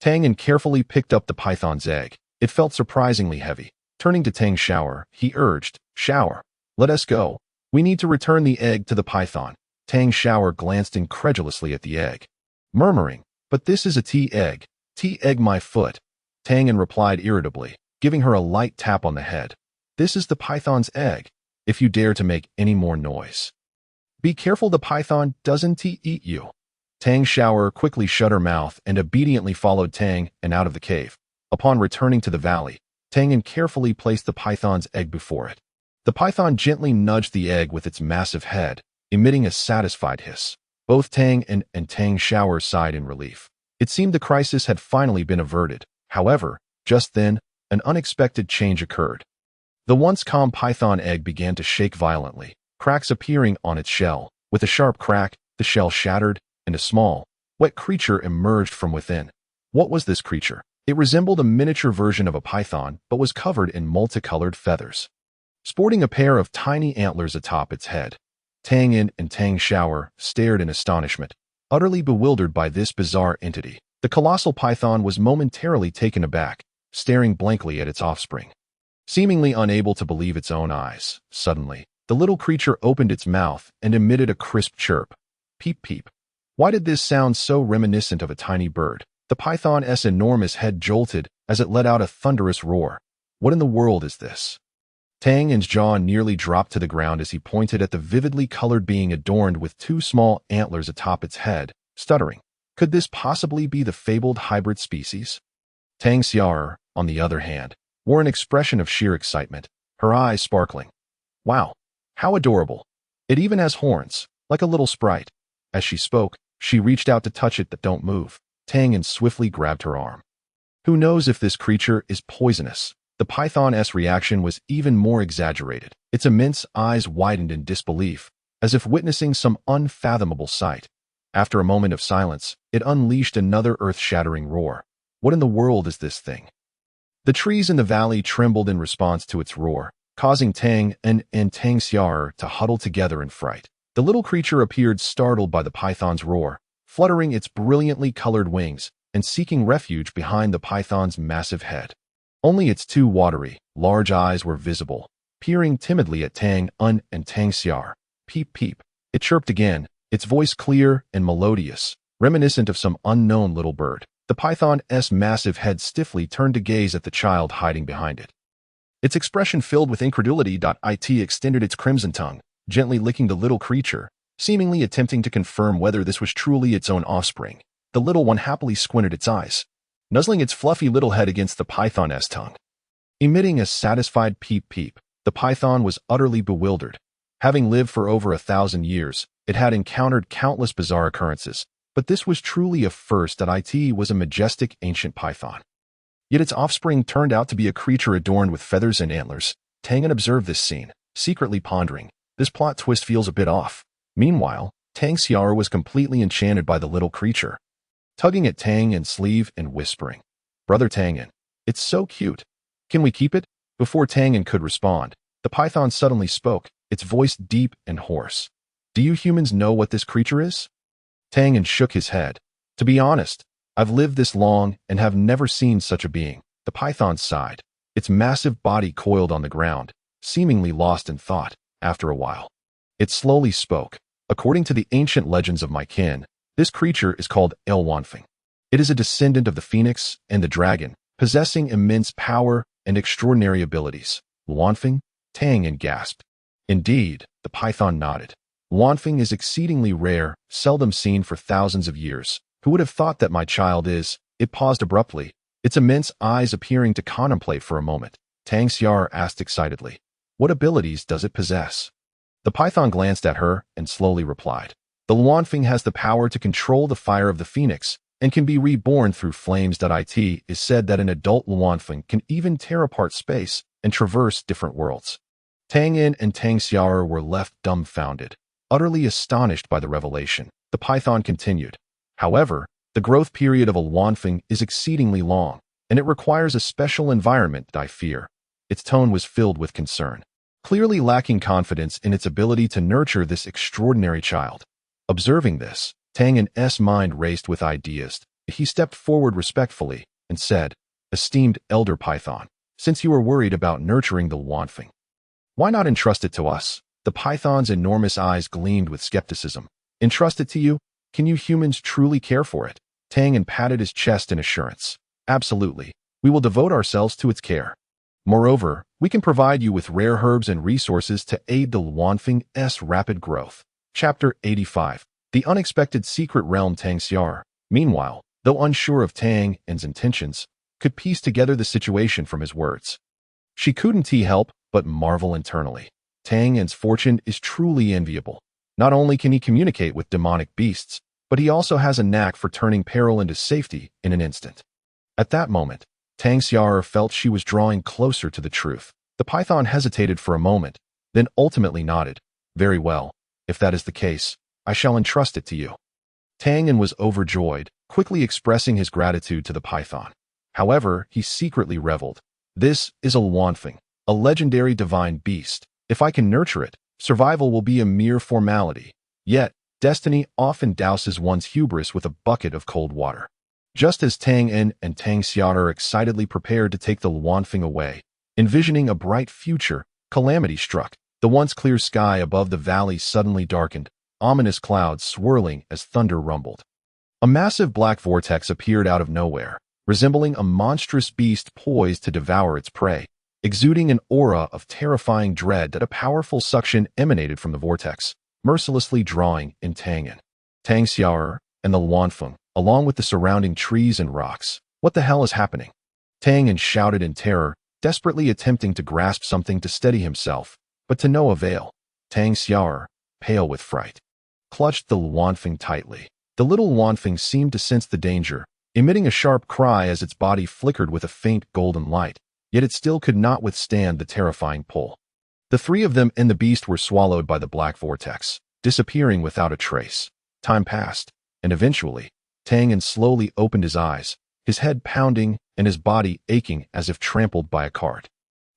Tang Fan carefully picked up the python's egg. It felt surprisingly heavy. Turning to Tang Xiaoxiao, he urged, "Xiaoxiao, let us go. We need to return the egg to the python." Tang Xiaoxiao glanced incredulously at the egg, murmuring, "But this is a tea egg. Tea egg, my foot." Tang Fan replied irritably, giving her a light tap on the head. "This is the python's egg. If you dare to make any more noise, be careful the python doesn't eat you." Tang Xiaoxiao quickly shut her mouth and obediently followed Tang Fan out of the cave. Upon returning to the valley, Tang Fan carefully placed the python's egg before it. The python gently nudged the egg with its massive head, emitting a satisfied hiss. Both Tang Fan and Tang Xiaoxiao sighed in relief. It seemed the crisis had finally been averted. However, just then, an unexpected change occurred. The once calm python egg began to shake violently, cracks appearing on its shell. With a sharp crack, the shell shattered, and a small, wet creature emerged from within. What was this creature? It resembled a miniature version of a python, but was covered in multicolored feathers, sporting a pair of tiny antlers atop its head. Tang Fan and Tang Xiaoxiao stared in astonishment, utterly bewildered by this bizarre entity. The colossal python was momentarily taken aback, staring blankly at its offspring, seemingly unable to believe its own eyes. Suddenly, the little creature opened its mouth and emitted a crisp chirp. Peep peep. Why did this sound so reminiscent of a tiny bird? The python's enormous head jolted as it let out a thunderous roar. What in the world is this? Tang Fan's jaw nearly dropped to the ground as he pointed at the vividly colored being adorned with two small antlers atop its head, stuttering, "Could this possibly be the fabled hybrid species?" Tang Xiaoxiao, on the other hand, wore an expression of sheer excitement, her eyes sparkling. "Wow, how adorable. It even has horns, like a little sprite." As she spoke, she reached out to touch it. "Don't move." Tang Fan swiftly grabbed her arm. Who knows if this creature is poisonous? The python's reaction was even more exaggerated. Its immense eyes widened in disbelief, as if witnessing some unfathomable sight. After a moment of silence, it unleashed another earth-shattering roar. What in the world is this thing? The trees in the valley trembled in response to its roar, causing Tang and Tang Xiaoxiao to huddle together in fright. The little creature appeared startled by the python's roar, fluttering its brilliantly colored wings and seeking refuge behind the python's massive head. Only its two watery, large eyes were visible, peering timidly at Tang and Tang Xiaoxiao. Peep, peep. It chirped again, its voice clear and melodious, reminiscent of some unknown little bird. The python's massive head stiffly turned to gaze at the child hiding behind it. Its expression filled with incredulity. It extended its crimson tongue, gently licking the little creature, seemingly attempting to confirm whether this was truly its own offspring. The little one happily squinted its eyes, nuzzling its fluffy little head against the python's tongue. Emitting a satisfied peep peep, the python was utterly bewildered. Having lived for over 1,000 years, it had encountered countless bizarre occurrences, but this was truly a first. It was a majestic ancient python. Yet its offspring turned out to be a creature adorned with feathers and antlers. Tang observed this scene, secretly pondering, this plot twist feels a bit off. Meanwhile, Tang Xiaoxiao was completely enchanted by the little creature, tugging at Tang's sleeve and whispering, "Brother Tianyan, it's so cute. Can we keep it?" Before Tianyan could respond, the python suddenly spoke, its voice deep and hoarse. "Do you humans know what this creature is?" Tianyan shook his head. "To be honest, I've lived this long and have never seen such a being." The python sighed, its massive body coiled on the ground, seemingly lost in thought. After a while, it slowly spoke. "According to the ancient legends of my kin, this creature is called Wanfeng. It is a descendant of the phoenix and the dragon, possessing immense power and extraordinary abilities." "Wanfeng?" Tianyan gasped. "Indeed," the python nodded. "Wanfeng is exceedingly rare, seldom seen for thousands of years. Who would have thought that my child is?" It paused abruptly, its immense eyes appearing to contemplate for a moment. Tang Xiaoxiao asked excitedly, "What abilities does it possess?" The python glanced at her and slowly replied, "The Wanfeng has the power to control the fire of the phoenix and can be reborn through flames. It is said that an adult Wanfeng can even tear apart space and traverse different worlds." Tianyan and Tang Xiaoxiao were left dumbfounded, utterly astonished by the revelation. The python continued, "However, the growth period of a Wanfeng is exceedingly long, and it requires a special environment. I fear." Its tone was filled with concern, clearly lacking confidence in its ability to nurture this extraordinary child. Observing this, Tianyan's mind raced with ideas. He stepped forward respectfully and said, "Esteemed elder python, since you are worried about nurturing the Wanfeng, why not entrust it to us?" The python's enormous eyes gleamed with skepticism. "Entrust it to you? Can you humans truly care for it?" Tianyan patted his chest in assurance. "Absolutely. We will devote ourselves to its care. Moreover, we can provide you with rare herbs and resources to aid the Wanfeng's rapid growth." Chapter 85. The Unexpected Secret Realm. Tang Xiaoxiao, meanwhile, though unsure of Tang's intentions, could piece together the situation from his words. She couldn't help but marvel internally. Tang's fortune is truly enviable. Not only can he communicate with demonic beasts, but he also has a knack for turning peril into safety in an instant. At that moment, Tang Xiaoxiao felt she was drawing closer to the truth. The python hesitated for a moment, then ultimately nodded. "Very well. If that is the case, I shall entrust it to you." Tianyan was overjoyed, quickly expressing his gratitude to the python. However, he secretly reveled. "This is a Wanfeng, a legendary divine beast. If I can nurture it, survival will be a mere formality. Yet, destiny often douses one's hubris with a bucket of cold water." Just as Tianyan and Tang Xiaoxiao excitedly prepared to take the Wanfeng away, envisioning a bright future, calamity struck. The once clear sky above the valley suddenly darkened, ominous clouds swirling as thunder rumbled. A massive black vortex appeared out of nowhere, resembling a monstrous beast poised to devour its prey. Exuding an aura of terrifying dread, that a powerful suction emanated from the vortex, mercilessly drawing in Tianyan, Tang Xiaoxiao, and the Wanfeng, along with the surrounding trees and rocks. "What the hell is happening?" Tianyan shouted in terror, desperately attempting to grasp something to steady himself, but to no avail. Tang Xiaoxiao, pale with fright, clutched the Wanfeng tightly. The little Wanfeng seemed to sense the danger, emitting a sharp cry as its body flickered with a faint golden light, yet it still could not withstand the terrifying pull. The three of them and the beast were swallowed by the black vortex, disappearing without a trace. Time passed, and eventually, Tianyan slowly opened his eyes, his head pounding and his body aching as if trampled by a cart.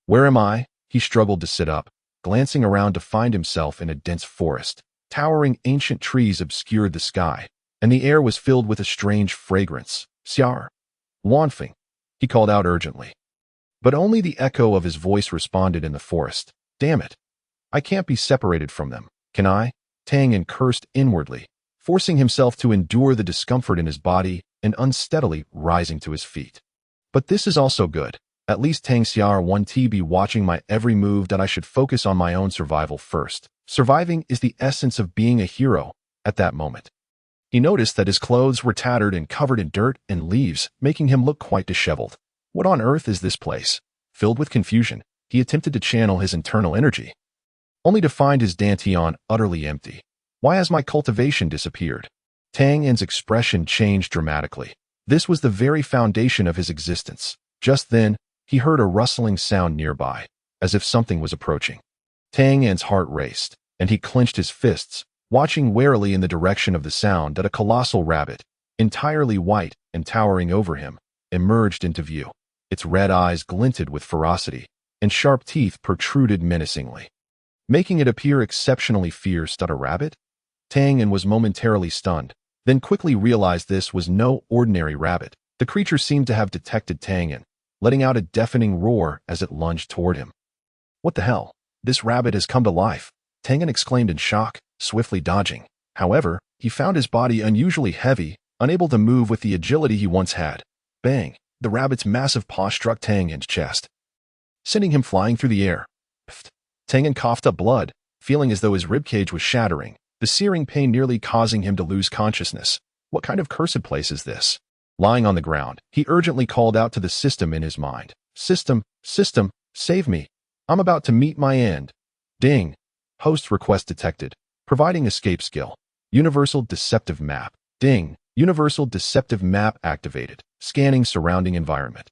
"Where am I?" He struggled to sit up, glancing around to find himself in a dense forest. Towering ancient trees obscured the sky, and the air was filled with a strange fragrance. Xiar. Wanfeng, he called out urgently. But only the echo of his voice responded in the forest. Damn it. I can't be separated from them, can I? Tianyan cursed inwardly, forcing himself to endure the discomfort in his body and unsteadily rising to his feet. But this is also good. At least Tang Xiaoxiao won't be watching my every move, that I should focus on my own survival first. Surviving is the essence of being a hero at that moment. He noticed that his clothes were tattered and covered in dirt and leaves, making him look quite disheveled. What on earth is this place? Filled with confusion, he attempted to channel his internal energy, only to find his dantian utterly empty. Why has my cultivation disappeared? Tianyan's expression changed dramatically. This was the very foundation of his existence. Just then, he heard a rustling sound nearby, as if something was approaching. Tianyan's heart raced, and he clenched his fists, watching warily in the direction of the sound. That a colossal rabbit, entirely white and towering over him, emerged into view. Its red eyes glinted with ferocity, and sharp teeth protruded menacingly, making it appear exceptionally fierce. A rabbit? Tianyan was momentarily stunned, then quickly realized this was no ordinary rabbit. The creature seemed to have detected Tianyan, letting out a deafening roar as it lunged toward him. What the hell? This rabbit has come to life, Tianyan exclaimed in shock, swiftly dodging. However, he found his body unusually heavy, unable to move with the agility he once had. Bang! The rabbit's massive paw struck Tianyan's chest, sending him flying through the air. Pfft. Tianyan coughed up blood, feeling as though his ribcage was shattering, the searing pain nearly causing him to lose consciousness. What kind of cursed place is this? Lying on the ground, he urgently called out to the system in his mind. System, save me. I'm about to meet my end. Ding. Host request detected. Providing escape skill. Universal Deceptive Map. Ding. Universal Deceptive Map activated. Scanning surrounding environment.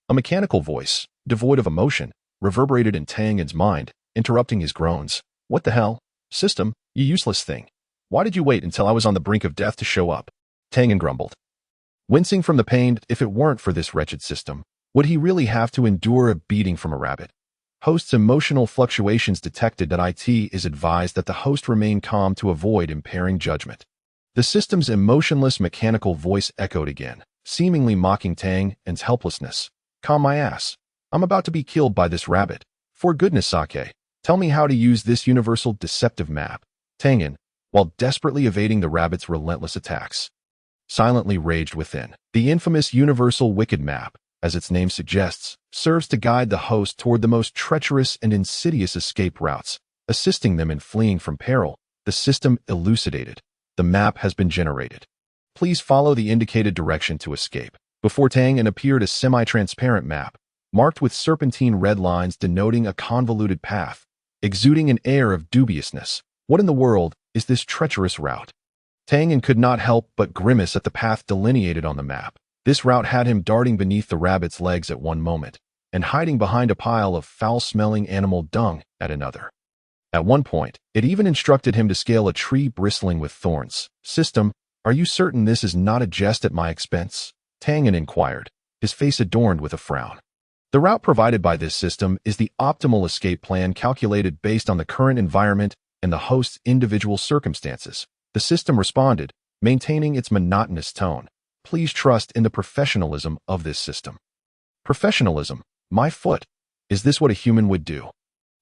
A mechanical voice, devoid of emotion, reverberated in Tianyan's mind, interrupting his groans. What the hell? System, you useless thing. Why did you wait until I was on the brink of death to show up? Tianyan grumbled, wincing from the pain. If it weren't for this wretched system, would he really have to endure a beating from a rabbit? Host's emotional fluctuations detected. IT is advised that the host remain calm to avoid impairing judgment. The system's emotionless mechanical voice echoed again, seemingly mocking Tianyan's helplessness. Calm my ass. I'm about to be killed by this rabbit. For goodness sake, tell me how to use this universal deceptive map. Tianyan, while desperately evading the rabbit's relentless attacks, silently raged within. The infamous universal wicked map, as its name suggests, serves to guide the host toward the most treacherous and insidious escape routes, assisting them in fleeing from peril. The system elucidated. The map has been generated. Please follow the indicated direction to escape. Before Tianyan appeared a semi-transparent map, marked with serpentine red lines denoting a convoluted path, exuding an air of dubiousness. What in the world is this treacherous route? Tianyan could not help but grimace at the path delineated on the map. This route had him darting beneath the rabbit's legs at one moment, and hiding behind a pile of foul-smelling animal dung at another. At one point, it even instructed him to scale a tree bristling with thorns. System, are you certain this is not a jest at my expense? Tianyan inquired, his face adorned with a frown. The route provided by this system is the optimal escape plan calculated based on the current environment and the host's individual circumstances. The system responded, maintaining its monotonous tone. Please trust in the professionalism of this system. Professionalism? My foot. Is this what a human would do?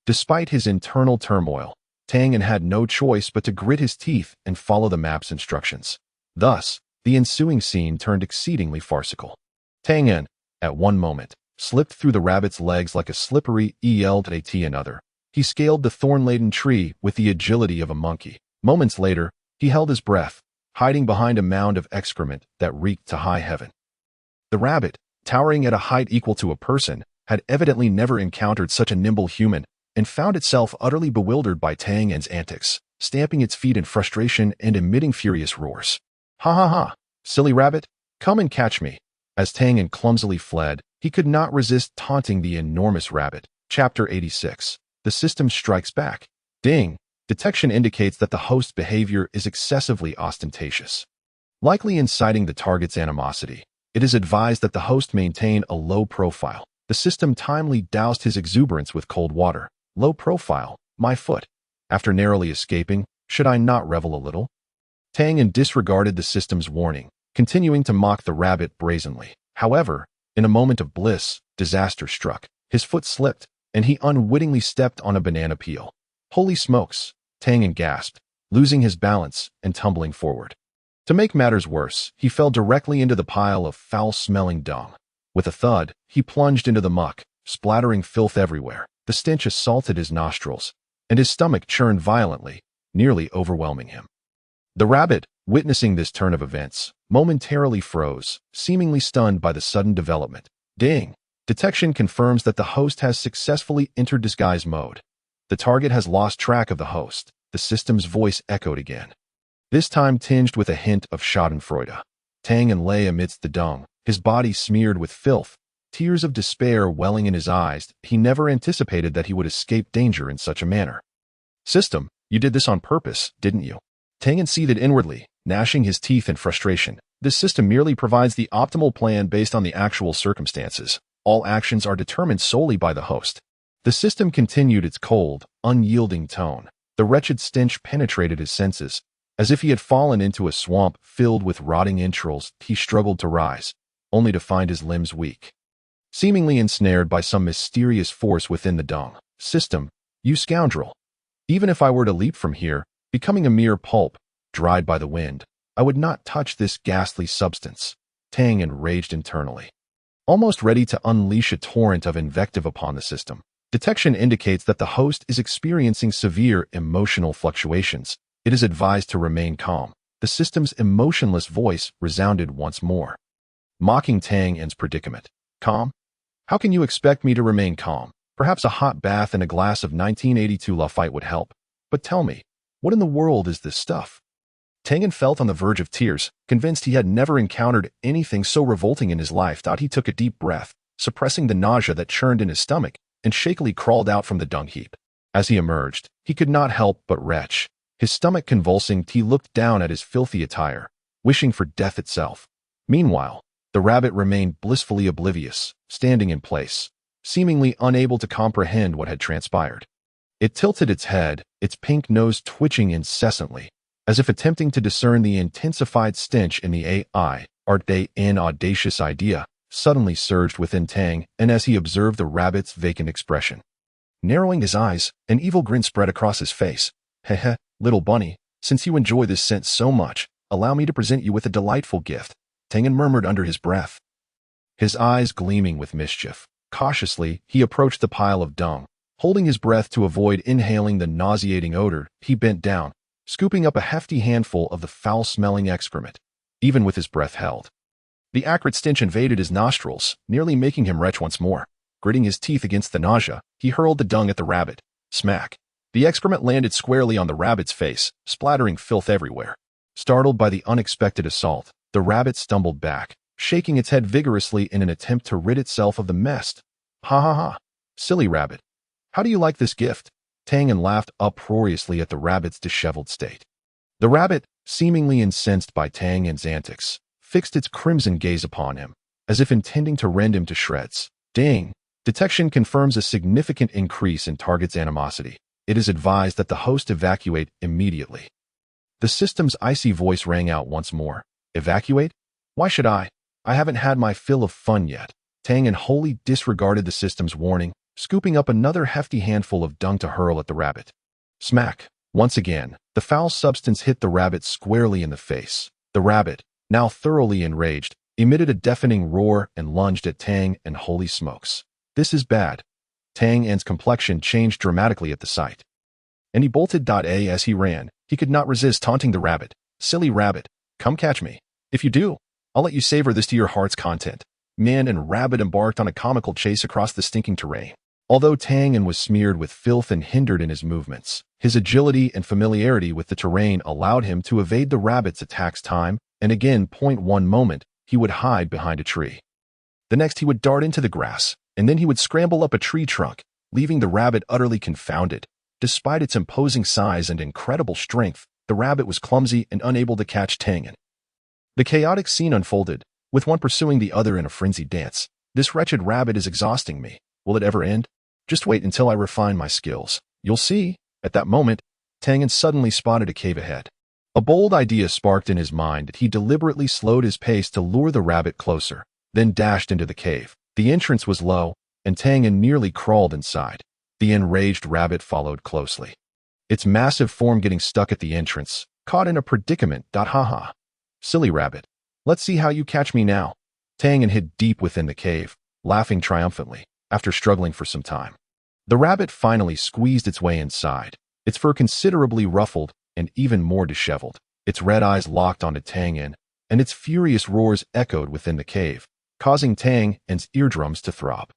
Despite his internal turmoil, Tianyan had no choice but to grit his teeth and follow the map's instructions. Thus, the ensuing scene turned exceedingly farcical. Tianyan, at one moment, slipped through the rabbit's legs like a slippery at another. He scaled the thorn-laden tree with the agility of a monkey. Moments later, he held his breath, hiding behind a mound of excrement that reeked to high heaven. The rabbit, towering at a height equal to a person, had evidently never encountered such a nimble human, and found itself utterly bewildered by Tianyan's antics, stamping its feet in frustration and emitting furious roars. Ha ha ha, silly rabbit, come and catch me. As Tianyan clumsily fled, he could not resist taunting the enormous rabbit. Chapter 86. The system strikes back. Ding. Detection indicates that the host's behavior is excessively ostentatious, likely inciting the target's animosity. It is advised that the host maintain a low profile. The system timely doused his exuberance with cold water. Low profile, my foot. After narrowly escaping, should I not revel a little? Tianyan disregarded the system's warning, continuing to mock the rabbit brazenly. However, in a moment of bliss, disaster struck. His foot slipped, and he unwittingly stepped on a banana peel. Holy smokes, Tianyan gasped, losing his balance and tumbling forward. To make matters worse, he fell directly into the pile of foul-smelling dung. With a thud, he plunged into the muck, splattering filth everywhere. The stench assaulted his nostrils, and his stomach churned violently, nearly overwhelming him. The rabbit, witnessing this turn of events, momentarily froze, seemingly stunned by the sudden development. Ding! Detection confirms that the host has successfully entered disguise mode. The target has lost track of the host. The system's voice echoed again, this time tinged with a hint of schadenfreude. Tianyan lay amidst the dung, his body smeared with filth, tears of despair welling in his eyes. He never anticipated that he would escape danger in such a manner. System, you did this on purpose, didn't you? Tianyan seethed inwardly, gnashing his teeth in frustration. This system merely provides the optimal plan based on the actual circumstances. All actions are determined solely by the host. The system continued its cold, unyielding tone. The wretched stench penetrated his senses. As if he had fallen into a swamp filled with rotting entrails, he struggled to rise, only to find his limbs weak, seemingly ensnared by some mysterious force within the dung. System, you scoundrel! Even if I were to leap from here, becoming a mere pulp, dried by the wind, I would not touch this ghastly substance. Tianyan raged internally, almost ready to unleash a torrent of invective upon the system. Detection indicates that the host is experiencing severe emotional fluctuations. It is advised to remain calm. The system's emotionless voice resounded once more, mocking Tianyan's predicament. Calm? How can you expect me to remain calm? Perhaps a hot bath and a glass of 1982 Lafite would help. But tell me, what in the world is this stuff? Tianyan felt on the verge of tears, convinced he had never encountered anything so revolting in his life. He took a deep breath, suppressing the nausea that churned in his stomach, and shakily crawled out from the dung heap. As he emerged, he could not help but retch. His stomach convulsing, he looked down at his filthy attire, wishing for death itself. Meanwhile, the rabbit remained blissfully oblivious, standing in place, seemingly unable to comprehend what had transpired. It tilted its head, its pink nose twitching incessantly, as if attempting to discern the intensified stench in the AI. An audacious idea suddenly surged within Tang, and as he observed the rabbit's vacant expression, narrowing his eyes, an evil grin spread across his face. Heh, little bunny, since you enjoy this scent so much, allow me to present you with a delightful gift, Tianyan murmured under his breath, his eyes gleaming with mischief. Cautiously, he approached the pile of dung. Holding his breath to avoid inhaling the nauseating odor, he bent down, scooping up a hefty handful of the foul-smelling excrement. Even with his breath held, the acrid stench invaded his nostrils, nearly making him retch once more. Gritting his teeth against the nausea, he hurled the dung at the rabbit. Smack! The excrement landed squarely on the rabbit's face, splattering filth everywhere. Startled by the unexpected assault, the rabbit stumbled back, shaking its head vigorously in an attempt to rid itself of the mess. Ha ha ha! Silly rabbit! How do you like this gift? Tianyan laughed uproariously at the rabbit's disheveled state. The rabbit, seemingly incensed by Tianyan's antics, fixed its crimson gaze upon him, as if intending to rend him to shreds. Ding! Detection confirms a significant increase in target's animosity. It is advised that the host evacuate immediately. The system's icy voice rang out once more. Evacuate? Why should I? I haven't had my fill of fun yet. Tianyan wholly disregarded the system's warning, scooping up another hefty handful of dung to hurl at the rabbit. Smack! Once again, the foul substance hit the rabbit squarely in the face. The rabbit, now thoroughly enraged, emitted a deafening roar and lunged at Tang, and holy smokes. This is bad. Tianyan's complexion changed dramatically at the sight, and he bolted. As he ran, he could not resist taunting the rabbit. Silly rabbit, come catch me. If you do, I'll let you savor this to your heart's content. Man and rabbit embarked on a comical chase across the stinking terrain. Although Tianyan was smeared with filth and hindered in his movements, his agility and familiarity with the terrain allowed him to evade the rabbit's attacks time and again. One moment, he would hide behind a tree. The next, he would dart into the grass, and then he would scramble up a tree trunk, leaving the rabbit utterly confounded. Despite its imposing size and incredible strength, the rabbit was clumsy and unable to catch Tianyan. The chaotic scene unfolded, with one pursuing the other in a frenzied dance. This wretched rabbit is exhausting me. Will it ever end? Just wait until I refine my skills. You'll see. At that moment, Tianyan suddenly spotted a cave ahead. A bold idea sparked in his mind that he deliberately slowed his pace to lure the rabbit closer, then dashed into the cave. The entrance was low, and Tianyan nearly crawled inside. The enraged rabbit followed closely. Its massive form getting stuck at the entrance, caught in a predicament. Haha. Silly rabbit. Let's see how you catch me now. Tianyan hid deep within the cave, laughing triumphantly, after struggling for some time. The rabbit finally squeezed its way inside, its fur considerably ruffled and even more disheveled. Its red eyes locked onto Tianyan, and its furious roars echoed within the cave, causing Tianyan's eardrums to throb.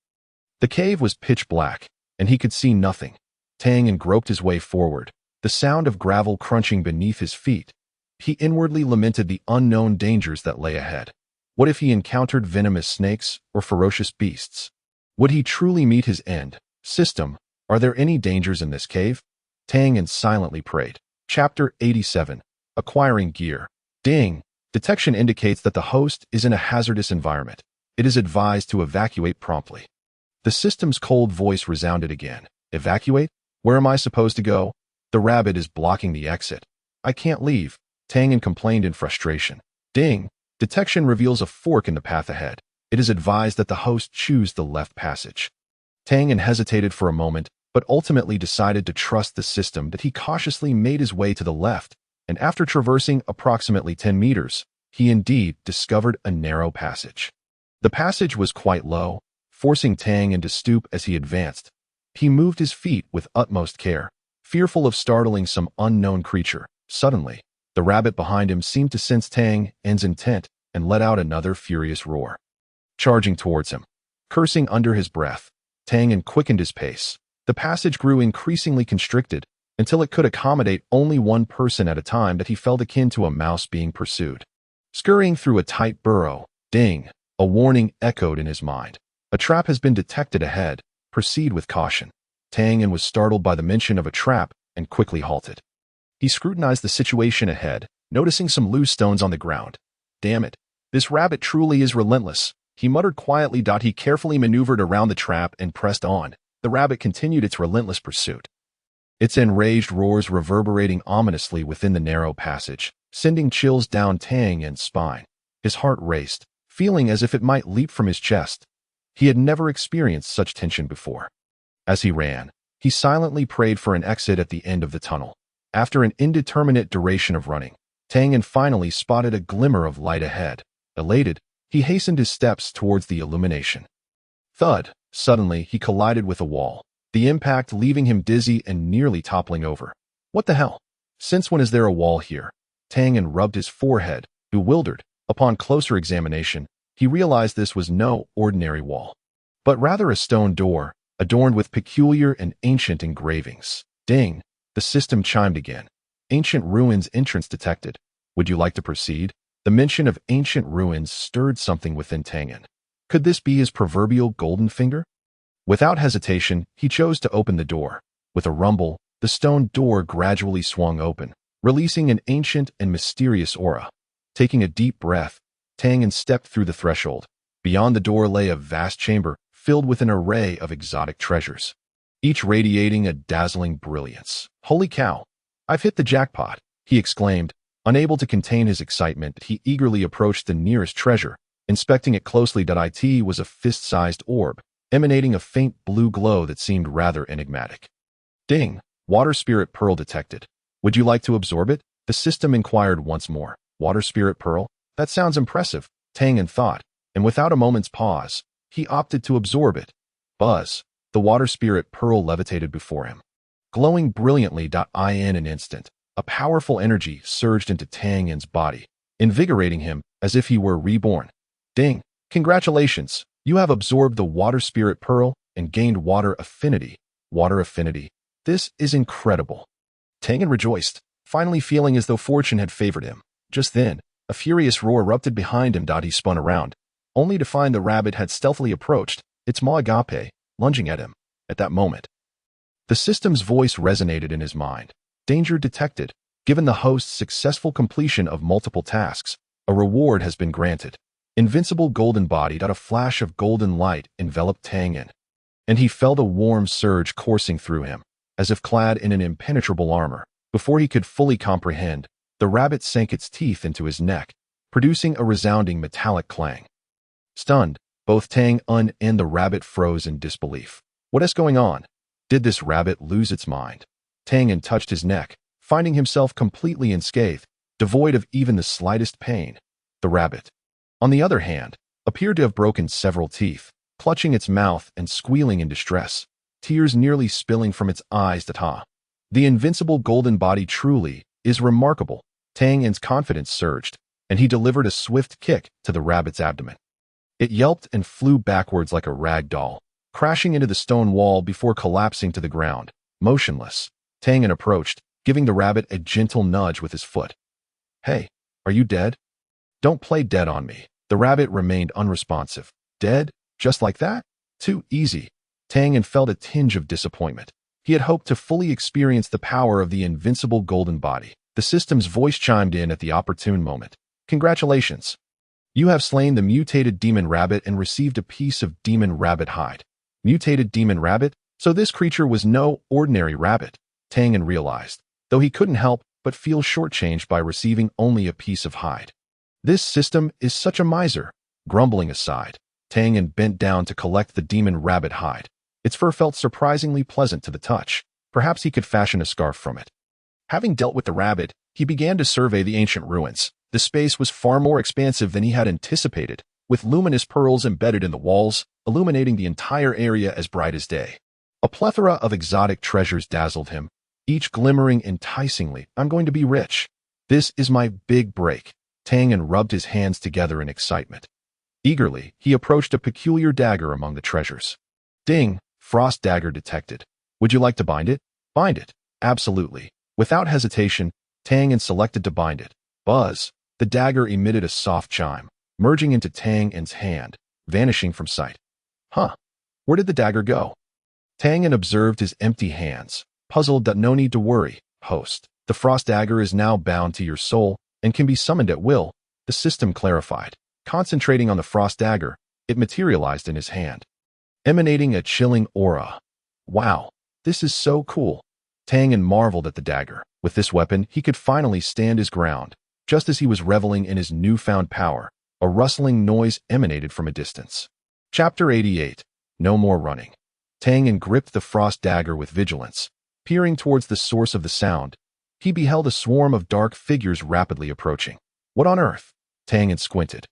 The cave was pitch black, and he could see nothing. Tianyan groped his way forward, the sound of gravel crunching beneath his feet. He inwardly lamented the unknown dangers that lay ahead. What if he encountered venomous snakes or ferocious beasts? Would he truly meet his end? System, are there any dangers in this cave? Tianyan silently prayed. Chapter 87. Acquiring Gear. Ding. Detection indicates that the host is in a hazardous environment. It is advised to evacuate promptly. The system's cold voice resounded again. Evacuate? Where am I supposed to go? The rabbit is blocking the exit. I can't leave. Tianyan complained in frustration. Ding. Detection reveals a fork in the path ahead. It is advised that the host choose the left passage. Tianyan hesitated for a moment, but ultimately decided to trust the system that he cautiously made his way to the left, and after traversing approximately 10 meters, he indeed discovered a narrow passage. The passage was quite low, forcing Tianyan to stoop as he advanced. He moved his feet with utmost care, fearful of startling some unknown creature. Suddenly, the rabbit behind him seemed to sense Tianyan's intent and let out another furious roar. Charging towards him, cursing under his breath, Tianyan quickened his pace. The passage grew increasingly constricted until it could accommodate only one person at a time that he felt akin to a mouse being pursued. Scurrying through a tight burrow, ding, a warning echoed in his mind. A trap has been detected ahead. Proceed with caution. Tianyan was startled by the mention of a trap and quickly halted. He scrutinized the situation ahead, noticing some loose stones on the ground. Damn it, this rabbit truly is relentless, he muttered quietly. He carefully maneuvered around the trap and pressed on. The rabbit continued its relentless pursuit. Its enraged roars reverberating ominously within the narrow passage, sending chills down Tianyan's spine. His heart raced, feeling as if it might leap from his chest. He had never experienced such tension before. As he ran, he silently prayed for an exit at the end of the tunnel. After an indeterminate duration of running, Tianyan finally spotted a glimmer of light ahead. Elated, he hastened his steps towards the illumination. Thud! Suddenly, he collided with a wall, the impact leaving him dizzy and nearly toppling over. What the hell? Since when is there a wall here? Tianyan rubbed his forehead, bewildered. Upon closer examination, he realized this was no ordinary wall, but rather a stone door, adorned with peculiar and ancient engravings. Ding! The system chimed again. Ancient ruins entrance detected. Would you like to proceed? The mention of ancient ruins stirred something within Tianyan. Could this be his proverbial golden finger? Without hesitation, he chose to open the door. With a rumble, the stone door gradually swung open, releasing an ancient and mysterious aura. Taking a deep breath, Tianyan stepped through the threshold. Beyond the door lay a vast chamber filled with an array of exotic treasures, each radiating a dazzling brilliance. Holy cow! I've hit the jackpot, he exclaimed. Unable to contain his excitement, he eagerly approached the nearest treasure. Inspecting it closely, it was a fist-sized orb, emanating a faint blue glow that seemed rather enigmatic. Ding! Water spirit pearl detected. Would you like to absorb it? The system inquired once more. Water spirit pearl? That sounds impressive, Tianyan thought, and without a moment's pause, he opted to absorb it. Buzz! The water spirit pearl levitated before him, glowing brilliantly. In an instant, a powerful energy surged into Tianyan's body, invigorating him as if he were reborn. Ding! Congratulations! You have absorbed the water spirit pearl and gained water affinity. Water affinity. This is incredible. Tianyan rejoiced, finally feeling as though fortune had favored him. Just then, a furious roar erupted behind him. He spun around, only to find the rabbit had stealthily approached, its maw agape, lunging at him. At that moment, the system's voice resonated in his mind. Danger detected. Given the host's successful completion of multiple tasks, a reward has been granted. invincible golden body. A flash of golden light enveloped Tianyan, and he felt a warm surge coursing through him, as if clad in an impenetrable armor. Before he could fully comprehend, the rabbit sank its teeth into his neck, producing a resounding metallic clang. Stunned, both Tianyan and the rabbit froze in disbelief. What is going on? Did this rabbit lose its mind? Tianyan touched his neck, finding himself completely unscathed, devoid of even the slightest pain. The rabbit, on the other hand, appeared to have broken several teeth, clutching its mouth and squealing in distress, tears nearly spilling from its eyes. The invincible golden body truly is remarkable. Tianyan's confidence surged, and he delivered a swift kick to the rabbit's abdomen. It yelped and flew backwards like a rag doll, crashing into the stone wall before collapsing to the ground, motionless. Tianyan approached, giving the rabbit a gentle nudge with his foot. "Hey, are you dead? Don't play dead on me." The rabbit remained unresponsive. Dead? Just like that? Too easy. Tianyan felt a tinge of disappointment. He had hoped to fully experience the power of the invincible golden body. The system's voice chimed in at the opportune moment. "Congratulations. You have slain the mutated demon rabbit and received a piece of demon rabbit hide." Mutated demon rabbit? So this creature was no ordinary rabbit, Tianyan realized, though he couldn't help but feel shortchanged by receiving only a piece of hide. This system is such a miser. Grumbling aside, Tianyan bent down to collect the demon rabbit hide. Its fur felt surprisingly pleasant to the touch. Perhaps he could fashion a scarf from it. Having dealt with the rabbit, he began to survey the ancient ruins. The space was far more expansive than he had anticipated, with luminous pearls embedded in the walls, illuminating the entire area as bright as day. A plethora of exotic treasures dazzled him, each glimmering enticingly. "I'm going to be rich. This is my big break." Tianyan rubbed his hands together in excitement. Eagerly, he approached a peculiar dagger among the treasures. Ding! Frost dagger detected. "Would you like to bind it?" "Bind it." "Absolutely." Without hesitation, Tianyan selected to bind it. Buzz! The dagger emitted a soft chime, merging into Tianyan's hand, vanishing from sight. Huh. Where did the dagger go? Tianyan observed his empty hands, puzzled. "No need to worry, host. The frost dagger is now bound to your soul and can be summoned at will," the system clarified. Concentrating on the frost dagger, it materialized in his hand, emanating a chilling aura. "Wow, this is so cool." Tianyan marveled at the dagger. With this weapon, he could finally stand his ground. Just as he was reveling in his newfound power, a rustling noise emanated from a distance. Chapter 88. No more running. Tianyan gripped the frost dagger with vigilance. Peering towards the source of the sound, he beheld a swarm of dark figures rapidly approaching. What on earth? Tianyan squinted.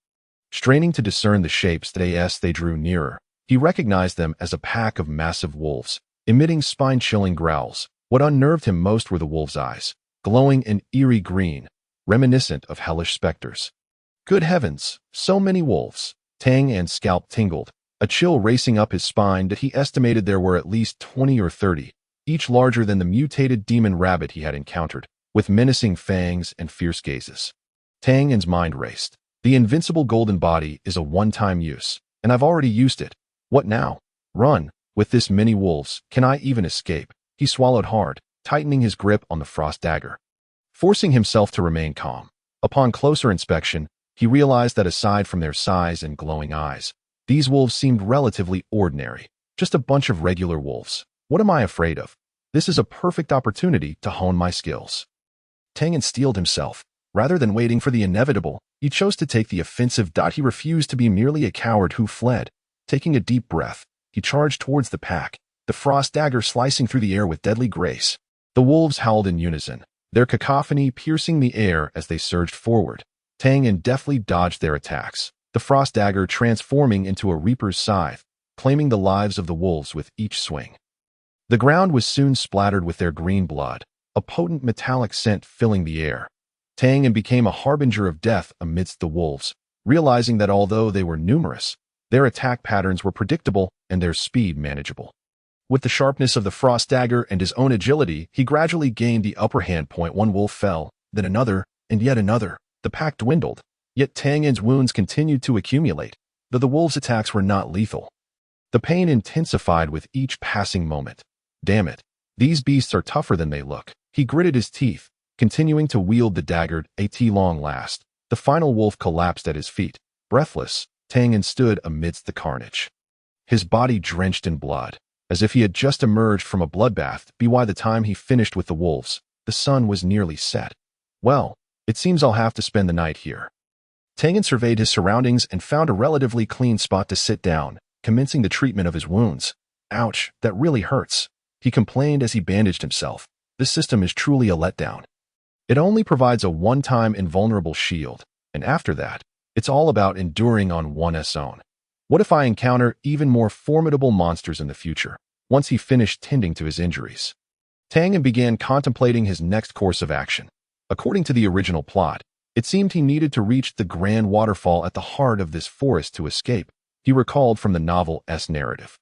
Straining to discern the shapes as they drew nearer, he recognized them as a pack of massive wolves, emitting spine-chilling growls. What unnerved him most were the wolves' eyes, glowing an eerie green, reminiscent of hellish specters. Good heavens, so many wolves! Tianyan's scalp tingled, a chill racing up his spine that he estimated there were at least 20 or 30, each larger than the mutated demon rabbit he had encountered, with menacing fangs and fierce gazes. Tianyan's mind raced. The invincible golden body is a one-time use, and I've already used it. What now? Run. With this many wolves, can I even escape? He swallowed hard, tightening his grip on the frost dagger. Forcing himself to remain calm. Upon closer inspection, he realized that aside from their size and glowing eyes, these wolves seemed relatively ordinary, just a bunch of regular wolves. What am I afraid of? This is a perfect opportunity to hone my skills. Tianyan steeled himself. Rather than waiting for the inevitable, he chose to take the offensive. He refused to be merely a coward who fled. Taking a deep breath, he charged towards the pack, the frost dagger slicing through the air with deadly grace. The wolves howled in unison, their cacophony piercing the air as they surged forward. Tianyan deftly dodged their attacks, the frost dagger transforming into a reaper's scythe, claiming the lives of the wolves with each swing. The ground was soon splattered with their green blood, a potent metallic scent filling the air. Tianyan became a harbinger of death amidst the wolves, realizing that although they were numerous, their attack patterns were predictable and their speed manageable. With the sharpness of the frost dagger and his own agility, he gradually gained the upper hand. One wolf fell, then another, and yet another. The pack dwindled, yet Tianyan's wounds continued to accumulate, though the wolves' attacks were not lethal. The pain intensified with each passing moment. Damn it, these beasts are tougher than they look. He gritted his teeth, continuing to wield the dagger. At long last, the final wolf collapsed at his feet, Breathless, Tianyan stood amidst the carnage. His body drenched in blood, as if he had just emerged from a bloodbath. By the time he finished with the wolves, the sun was nearly set. Well, it seems I'll have to spend the night here. Tianyan surveyed his surroundings and found a relatively clean spot to sit down, commencing the treatment of his wounds. Ouch, that really hurts, he complained as he bandaged himself. This system is truly a letdown. It only provides a one-time invulnerable shield, and after that, it's all about enduring on one's own. What if I encounter even more formidable monsters in the future? Once he finished tending to his injuries, Tianyan began contemplating his next course of action. According to the original plot, it seemed he needed to reach the grand waterfall at the heart of this forest to escape. He recalled from the novel's narrative.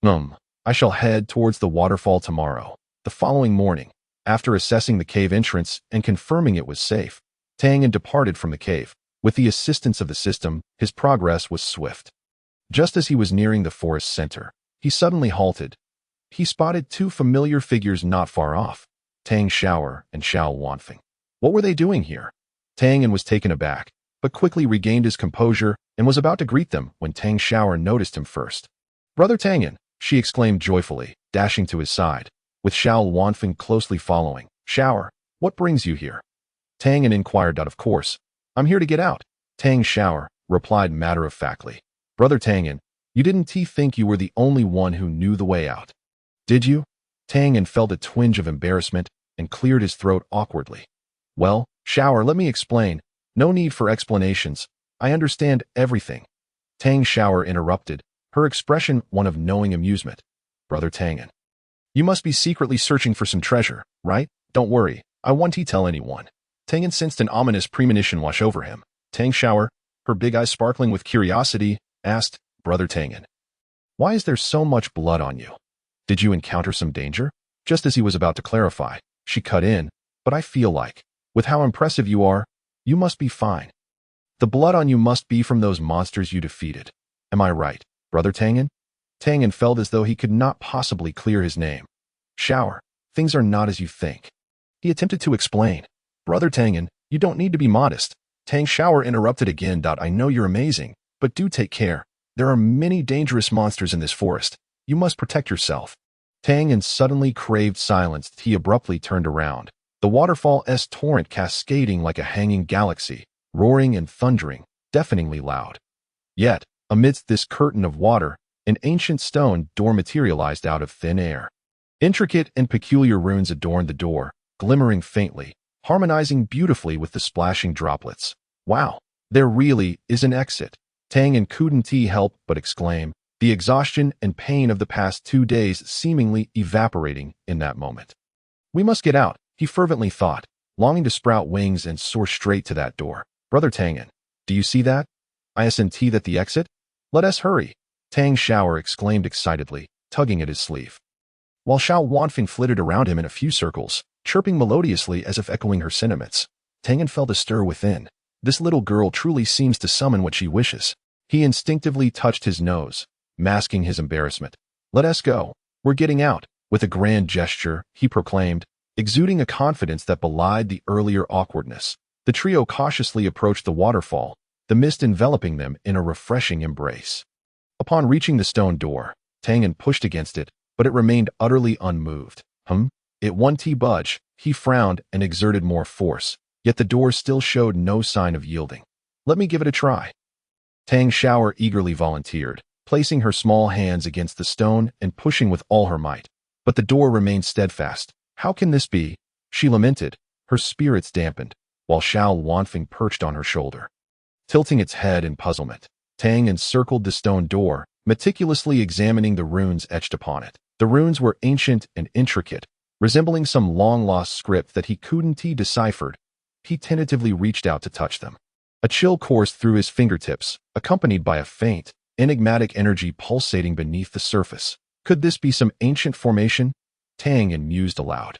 I shall head towards the waterfall tomorrow. The following morning, after assessing the cave entrance and confirming it was safe, Tianyan departed from the cave. With the assistance of the system, his progress was swift. Just as he was nearing the forest center, he suddenly halted. He spotted two familiar figures not far off, Tang Xiaoxiao and Xiao Wanfeng. What were they doing here? Tianyan was taken aback, but quickly regained his composure and was about to greet them when Tang Xiaoxiao noticed him first. "Brother Tianyan," she exclaimed joyfully, dashing to his side, with Xiao Wanfeng closely following. "Xiaoxiao, what brings you here?" Tianyan inquired. "Of course, I'm here to get out," Tang Xiaoxiao replied matter-of-factly. "Brother Tianyan, you didn't think you were the only one who knew the way out, did you?" Tianyan felt a twinge of embarrassment and cleared his throat awkwardly. "Well, Xiaoxiao, let me explain. No need for explanations. I understand everything." Tang Xiaoxiao interrupted, her expression one of knowing amusement. "Brother Tianyan, you must be secretly searching for some treasure, right? Don't worry, I won't tell anyone." Tianyan sensed an ominous premonition wash over him. Tang Xiaoxiao, her big eyes sparkling with curiosity, asked, "Brother Tianyan, why is there so much blood on you? Did you encounter some danger?" Just as he was about to clarify, she cut in, "But I feel like, with how impressive you are, you must be fine. The blood on you must be from those monsters you defeated. Am I right, Brother Tianyan?" Tianyan felt as though he could not possibly clear his name. "Xiaoxiao, things are not as you think." He attempted to explain. "Brother Tianyan, you don't need to be modest." Tang Xiaoxiao interrupted again. "I know you're amazing, but do take care. There are many dangerous monsters in this forest. You must protect yourself." Tianyan suddenly craved silence. He abruptly turned around. The waterfall's torrent cascading like a hanging galaxy, roaring and thundering, deafeningly loud. Yet, amidst this curtain of water, an ancient stone door materialized out of thin air. Intricate and peculiar runes adorned the door, glimmering faintly, harmonizing beautifully with the splashing droplets. "Wow, there really is an exit." Tianyan couldn't help but exclaim, the exhaustion and pain of the past 2 days seemingly evaporating in that moment. "We must get out," he fervently thought, longing to sprout wings and soar straight to that door. "Brother Tianyan, do you see that? Isn't that the exit? Let us hurry," Tang Xiaoxiao exclaimed excitedly, tugging at his sleeve. While Xiao Wanfeng flitted around him in a few circles, chirping melodiously as if echoing her sentiments, Tianyan felt a stir within. This little girl truly seems to summon what she wishes. He instinctively touched his nose, masking his embarrassment. "Let us go. We're getting out." With a grand gesture, he proclaimed, exuding a confidence that belied the earlier awkwardness. The trio cautiously approached the waterfall, the mist enveloping them in a refreshing embrace. Upon reaching the stone door, Tianyan pushed against it, but it remained utterly unmoved. It won't budge. He frowned and exerted more force, yet the door still showed no sign of yielding. "Let me give it a try." Tang Xiaoxiao eagerly volunteered, placing her small hands against the stone and pushing with all her might. But the door remained steadfast. "How can this be?" she lamented, her spirits dampened, while Xiao Wanfeng perched on her shoulder. Tilting its head in puzzlement, Tang encircled the stone door, meticulously examining the runes etched upon it. The runes were ancient and intricate, resembling some long-lost script that he couldn't decipher. He tentatively reached out to touch them. A chill coursed through his fingertips, accompanied by a faint, enigmatic energy pulsating beneath the surface. Could this be some ancient formation? Tianyan mused aloud.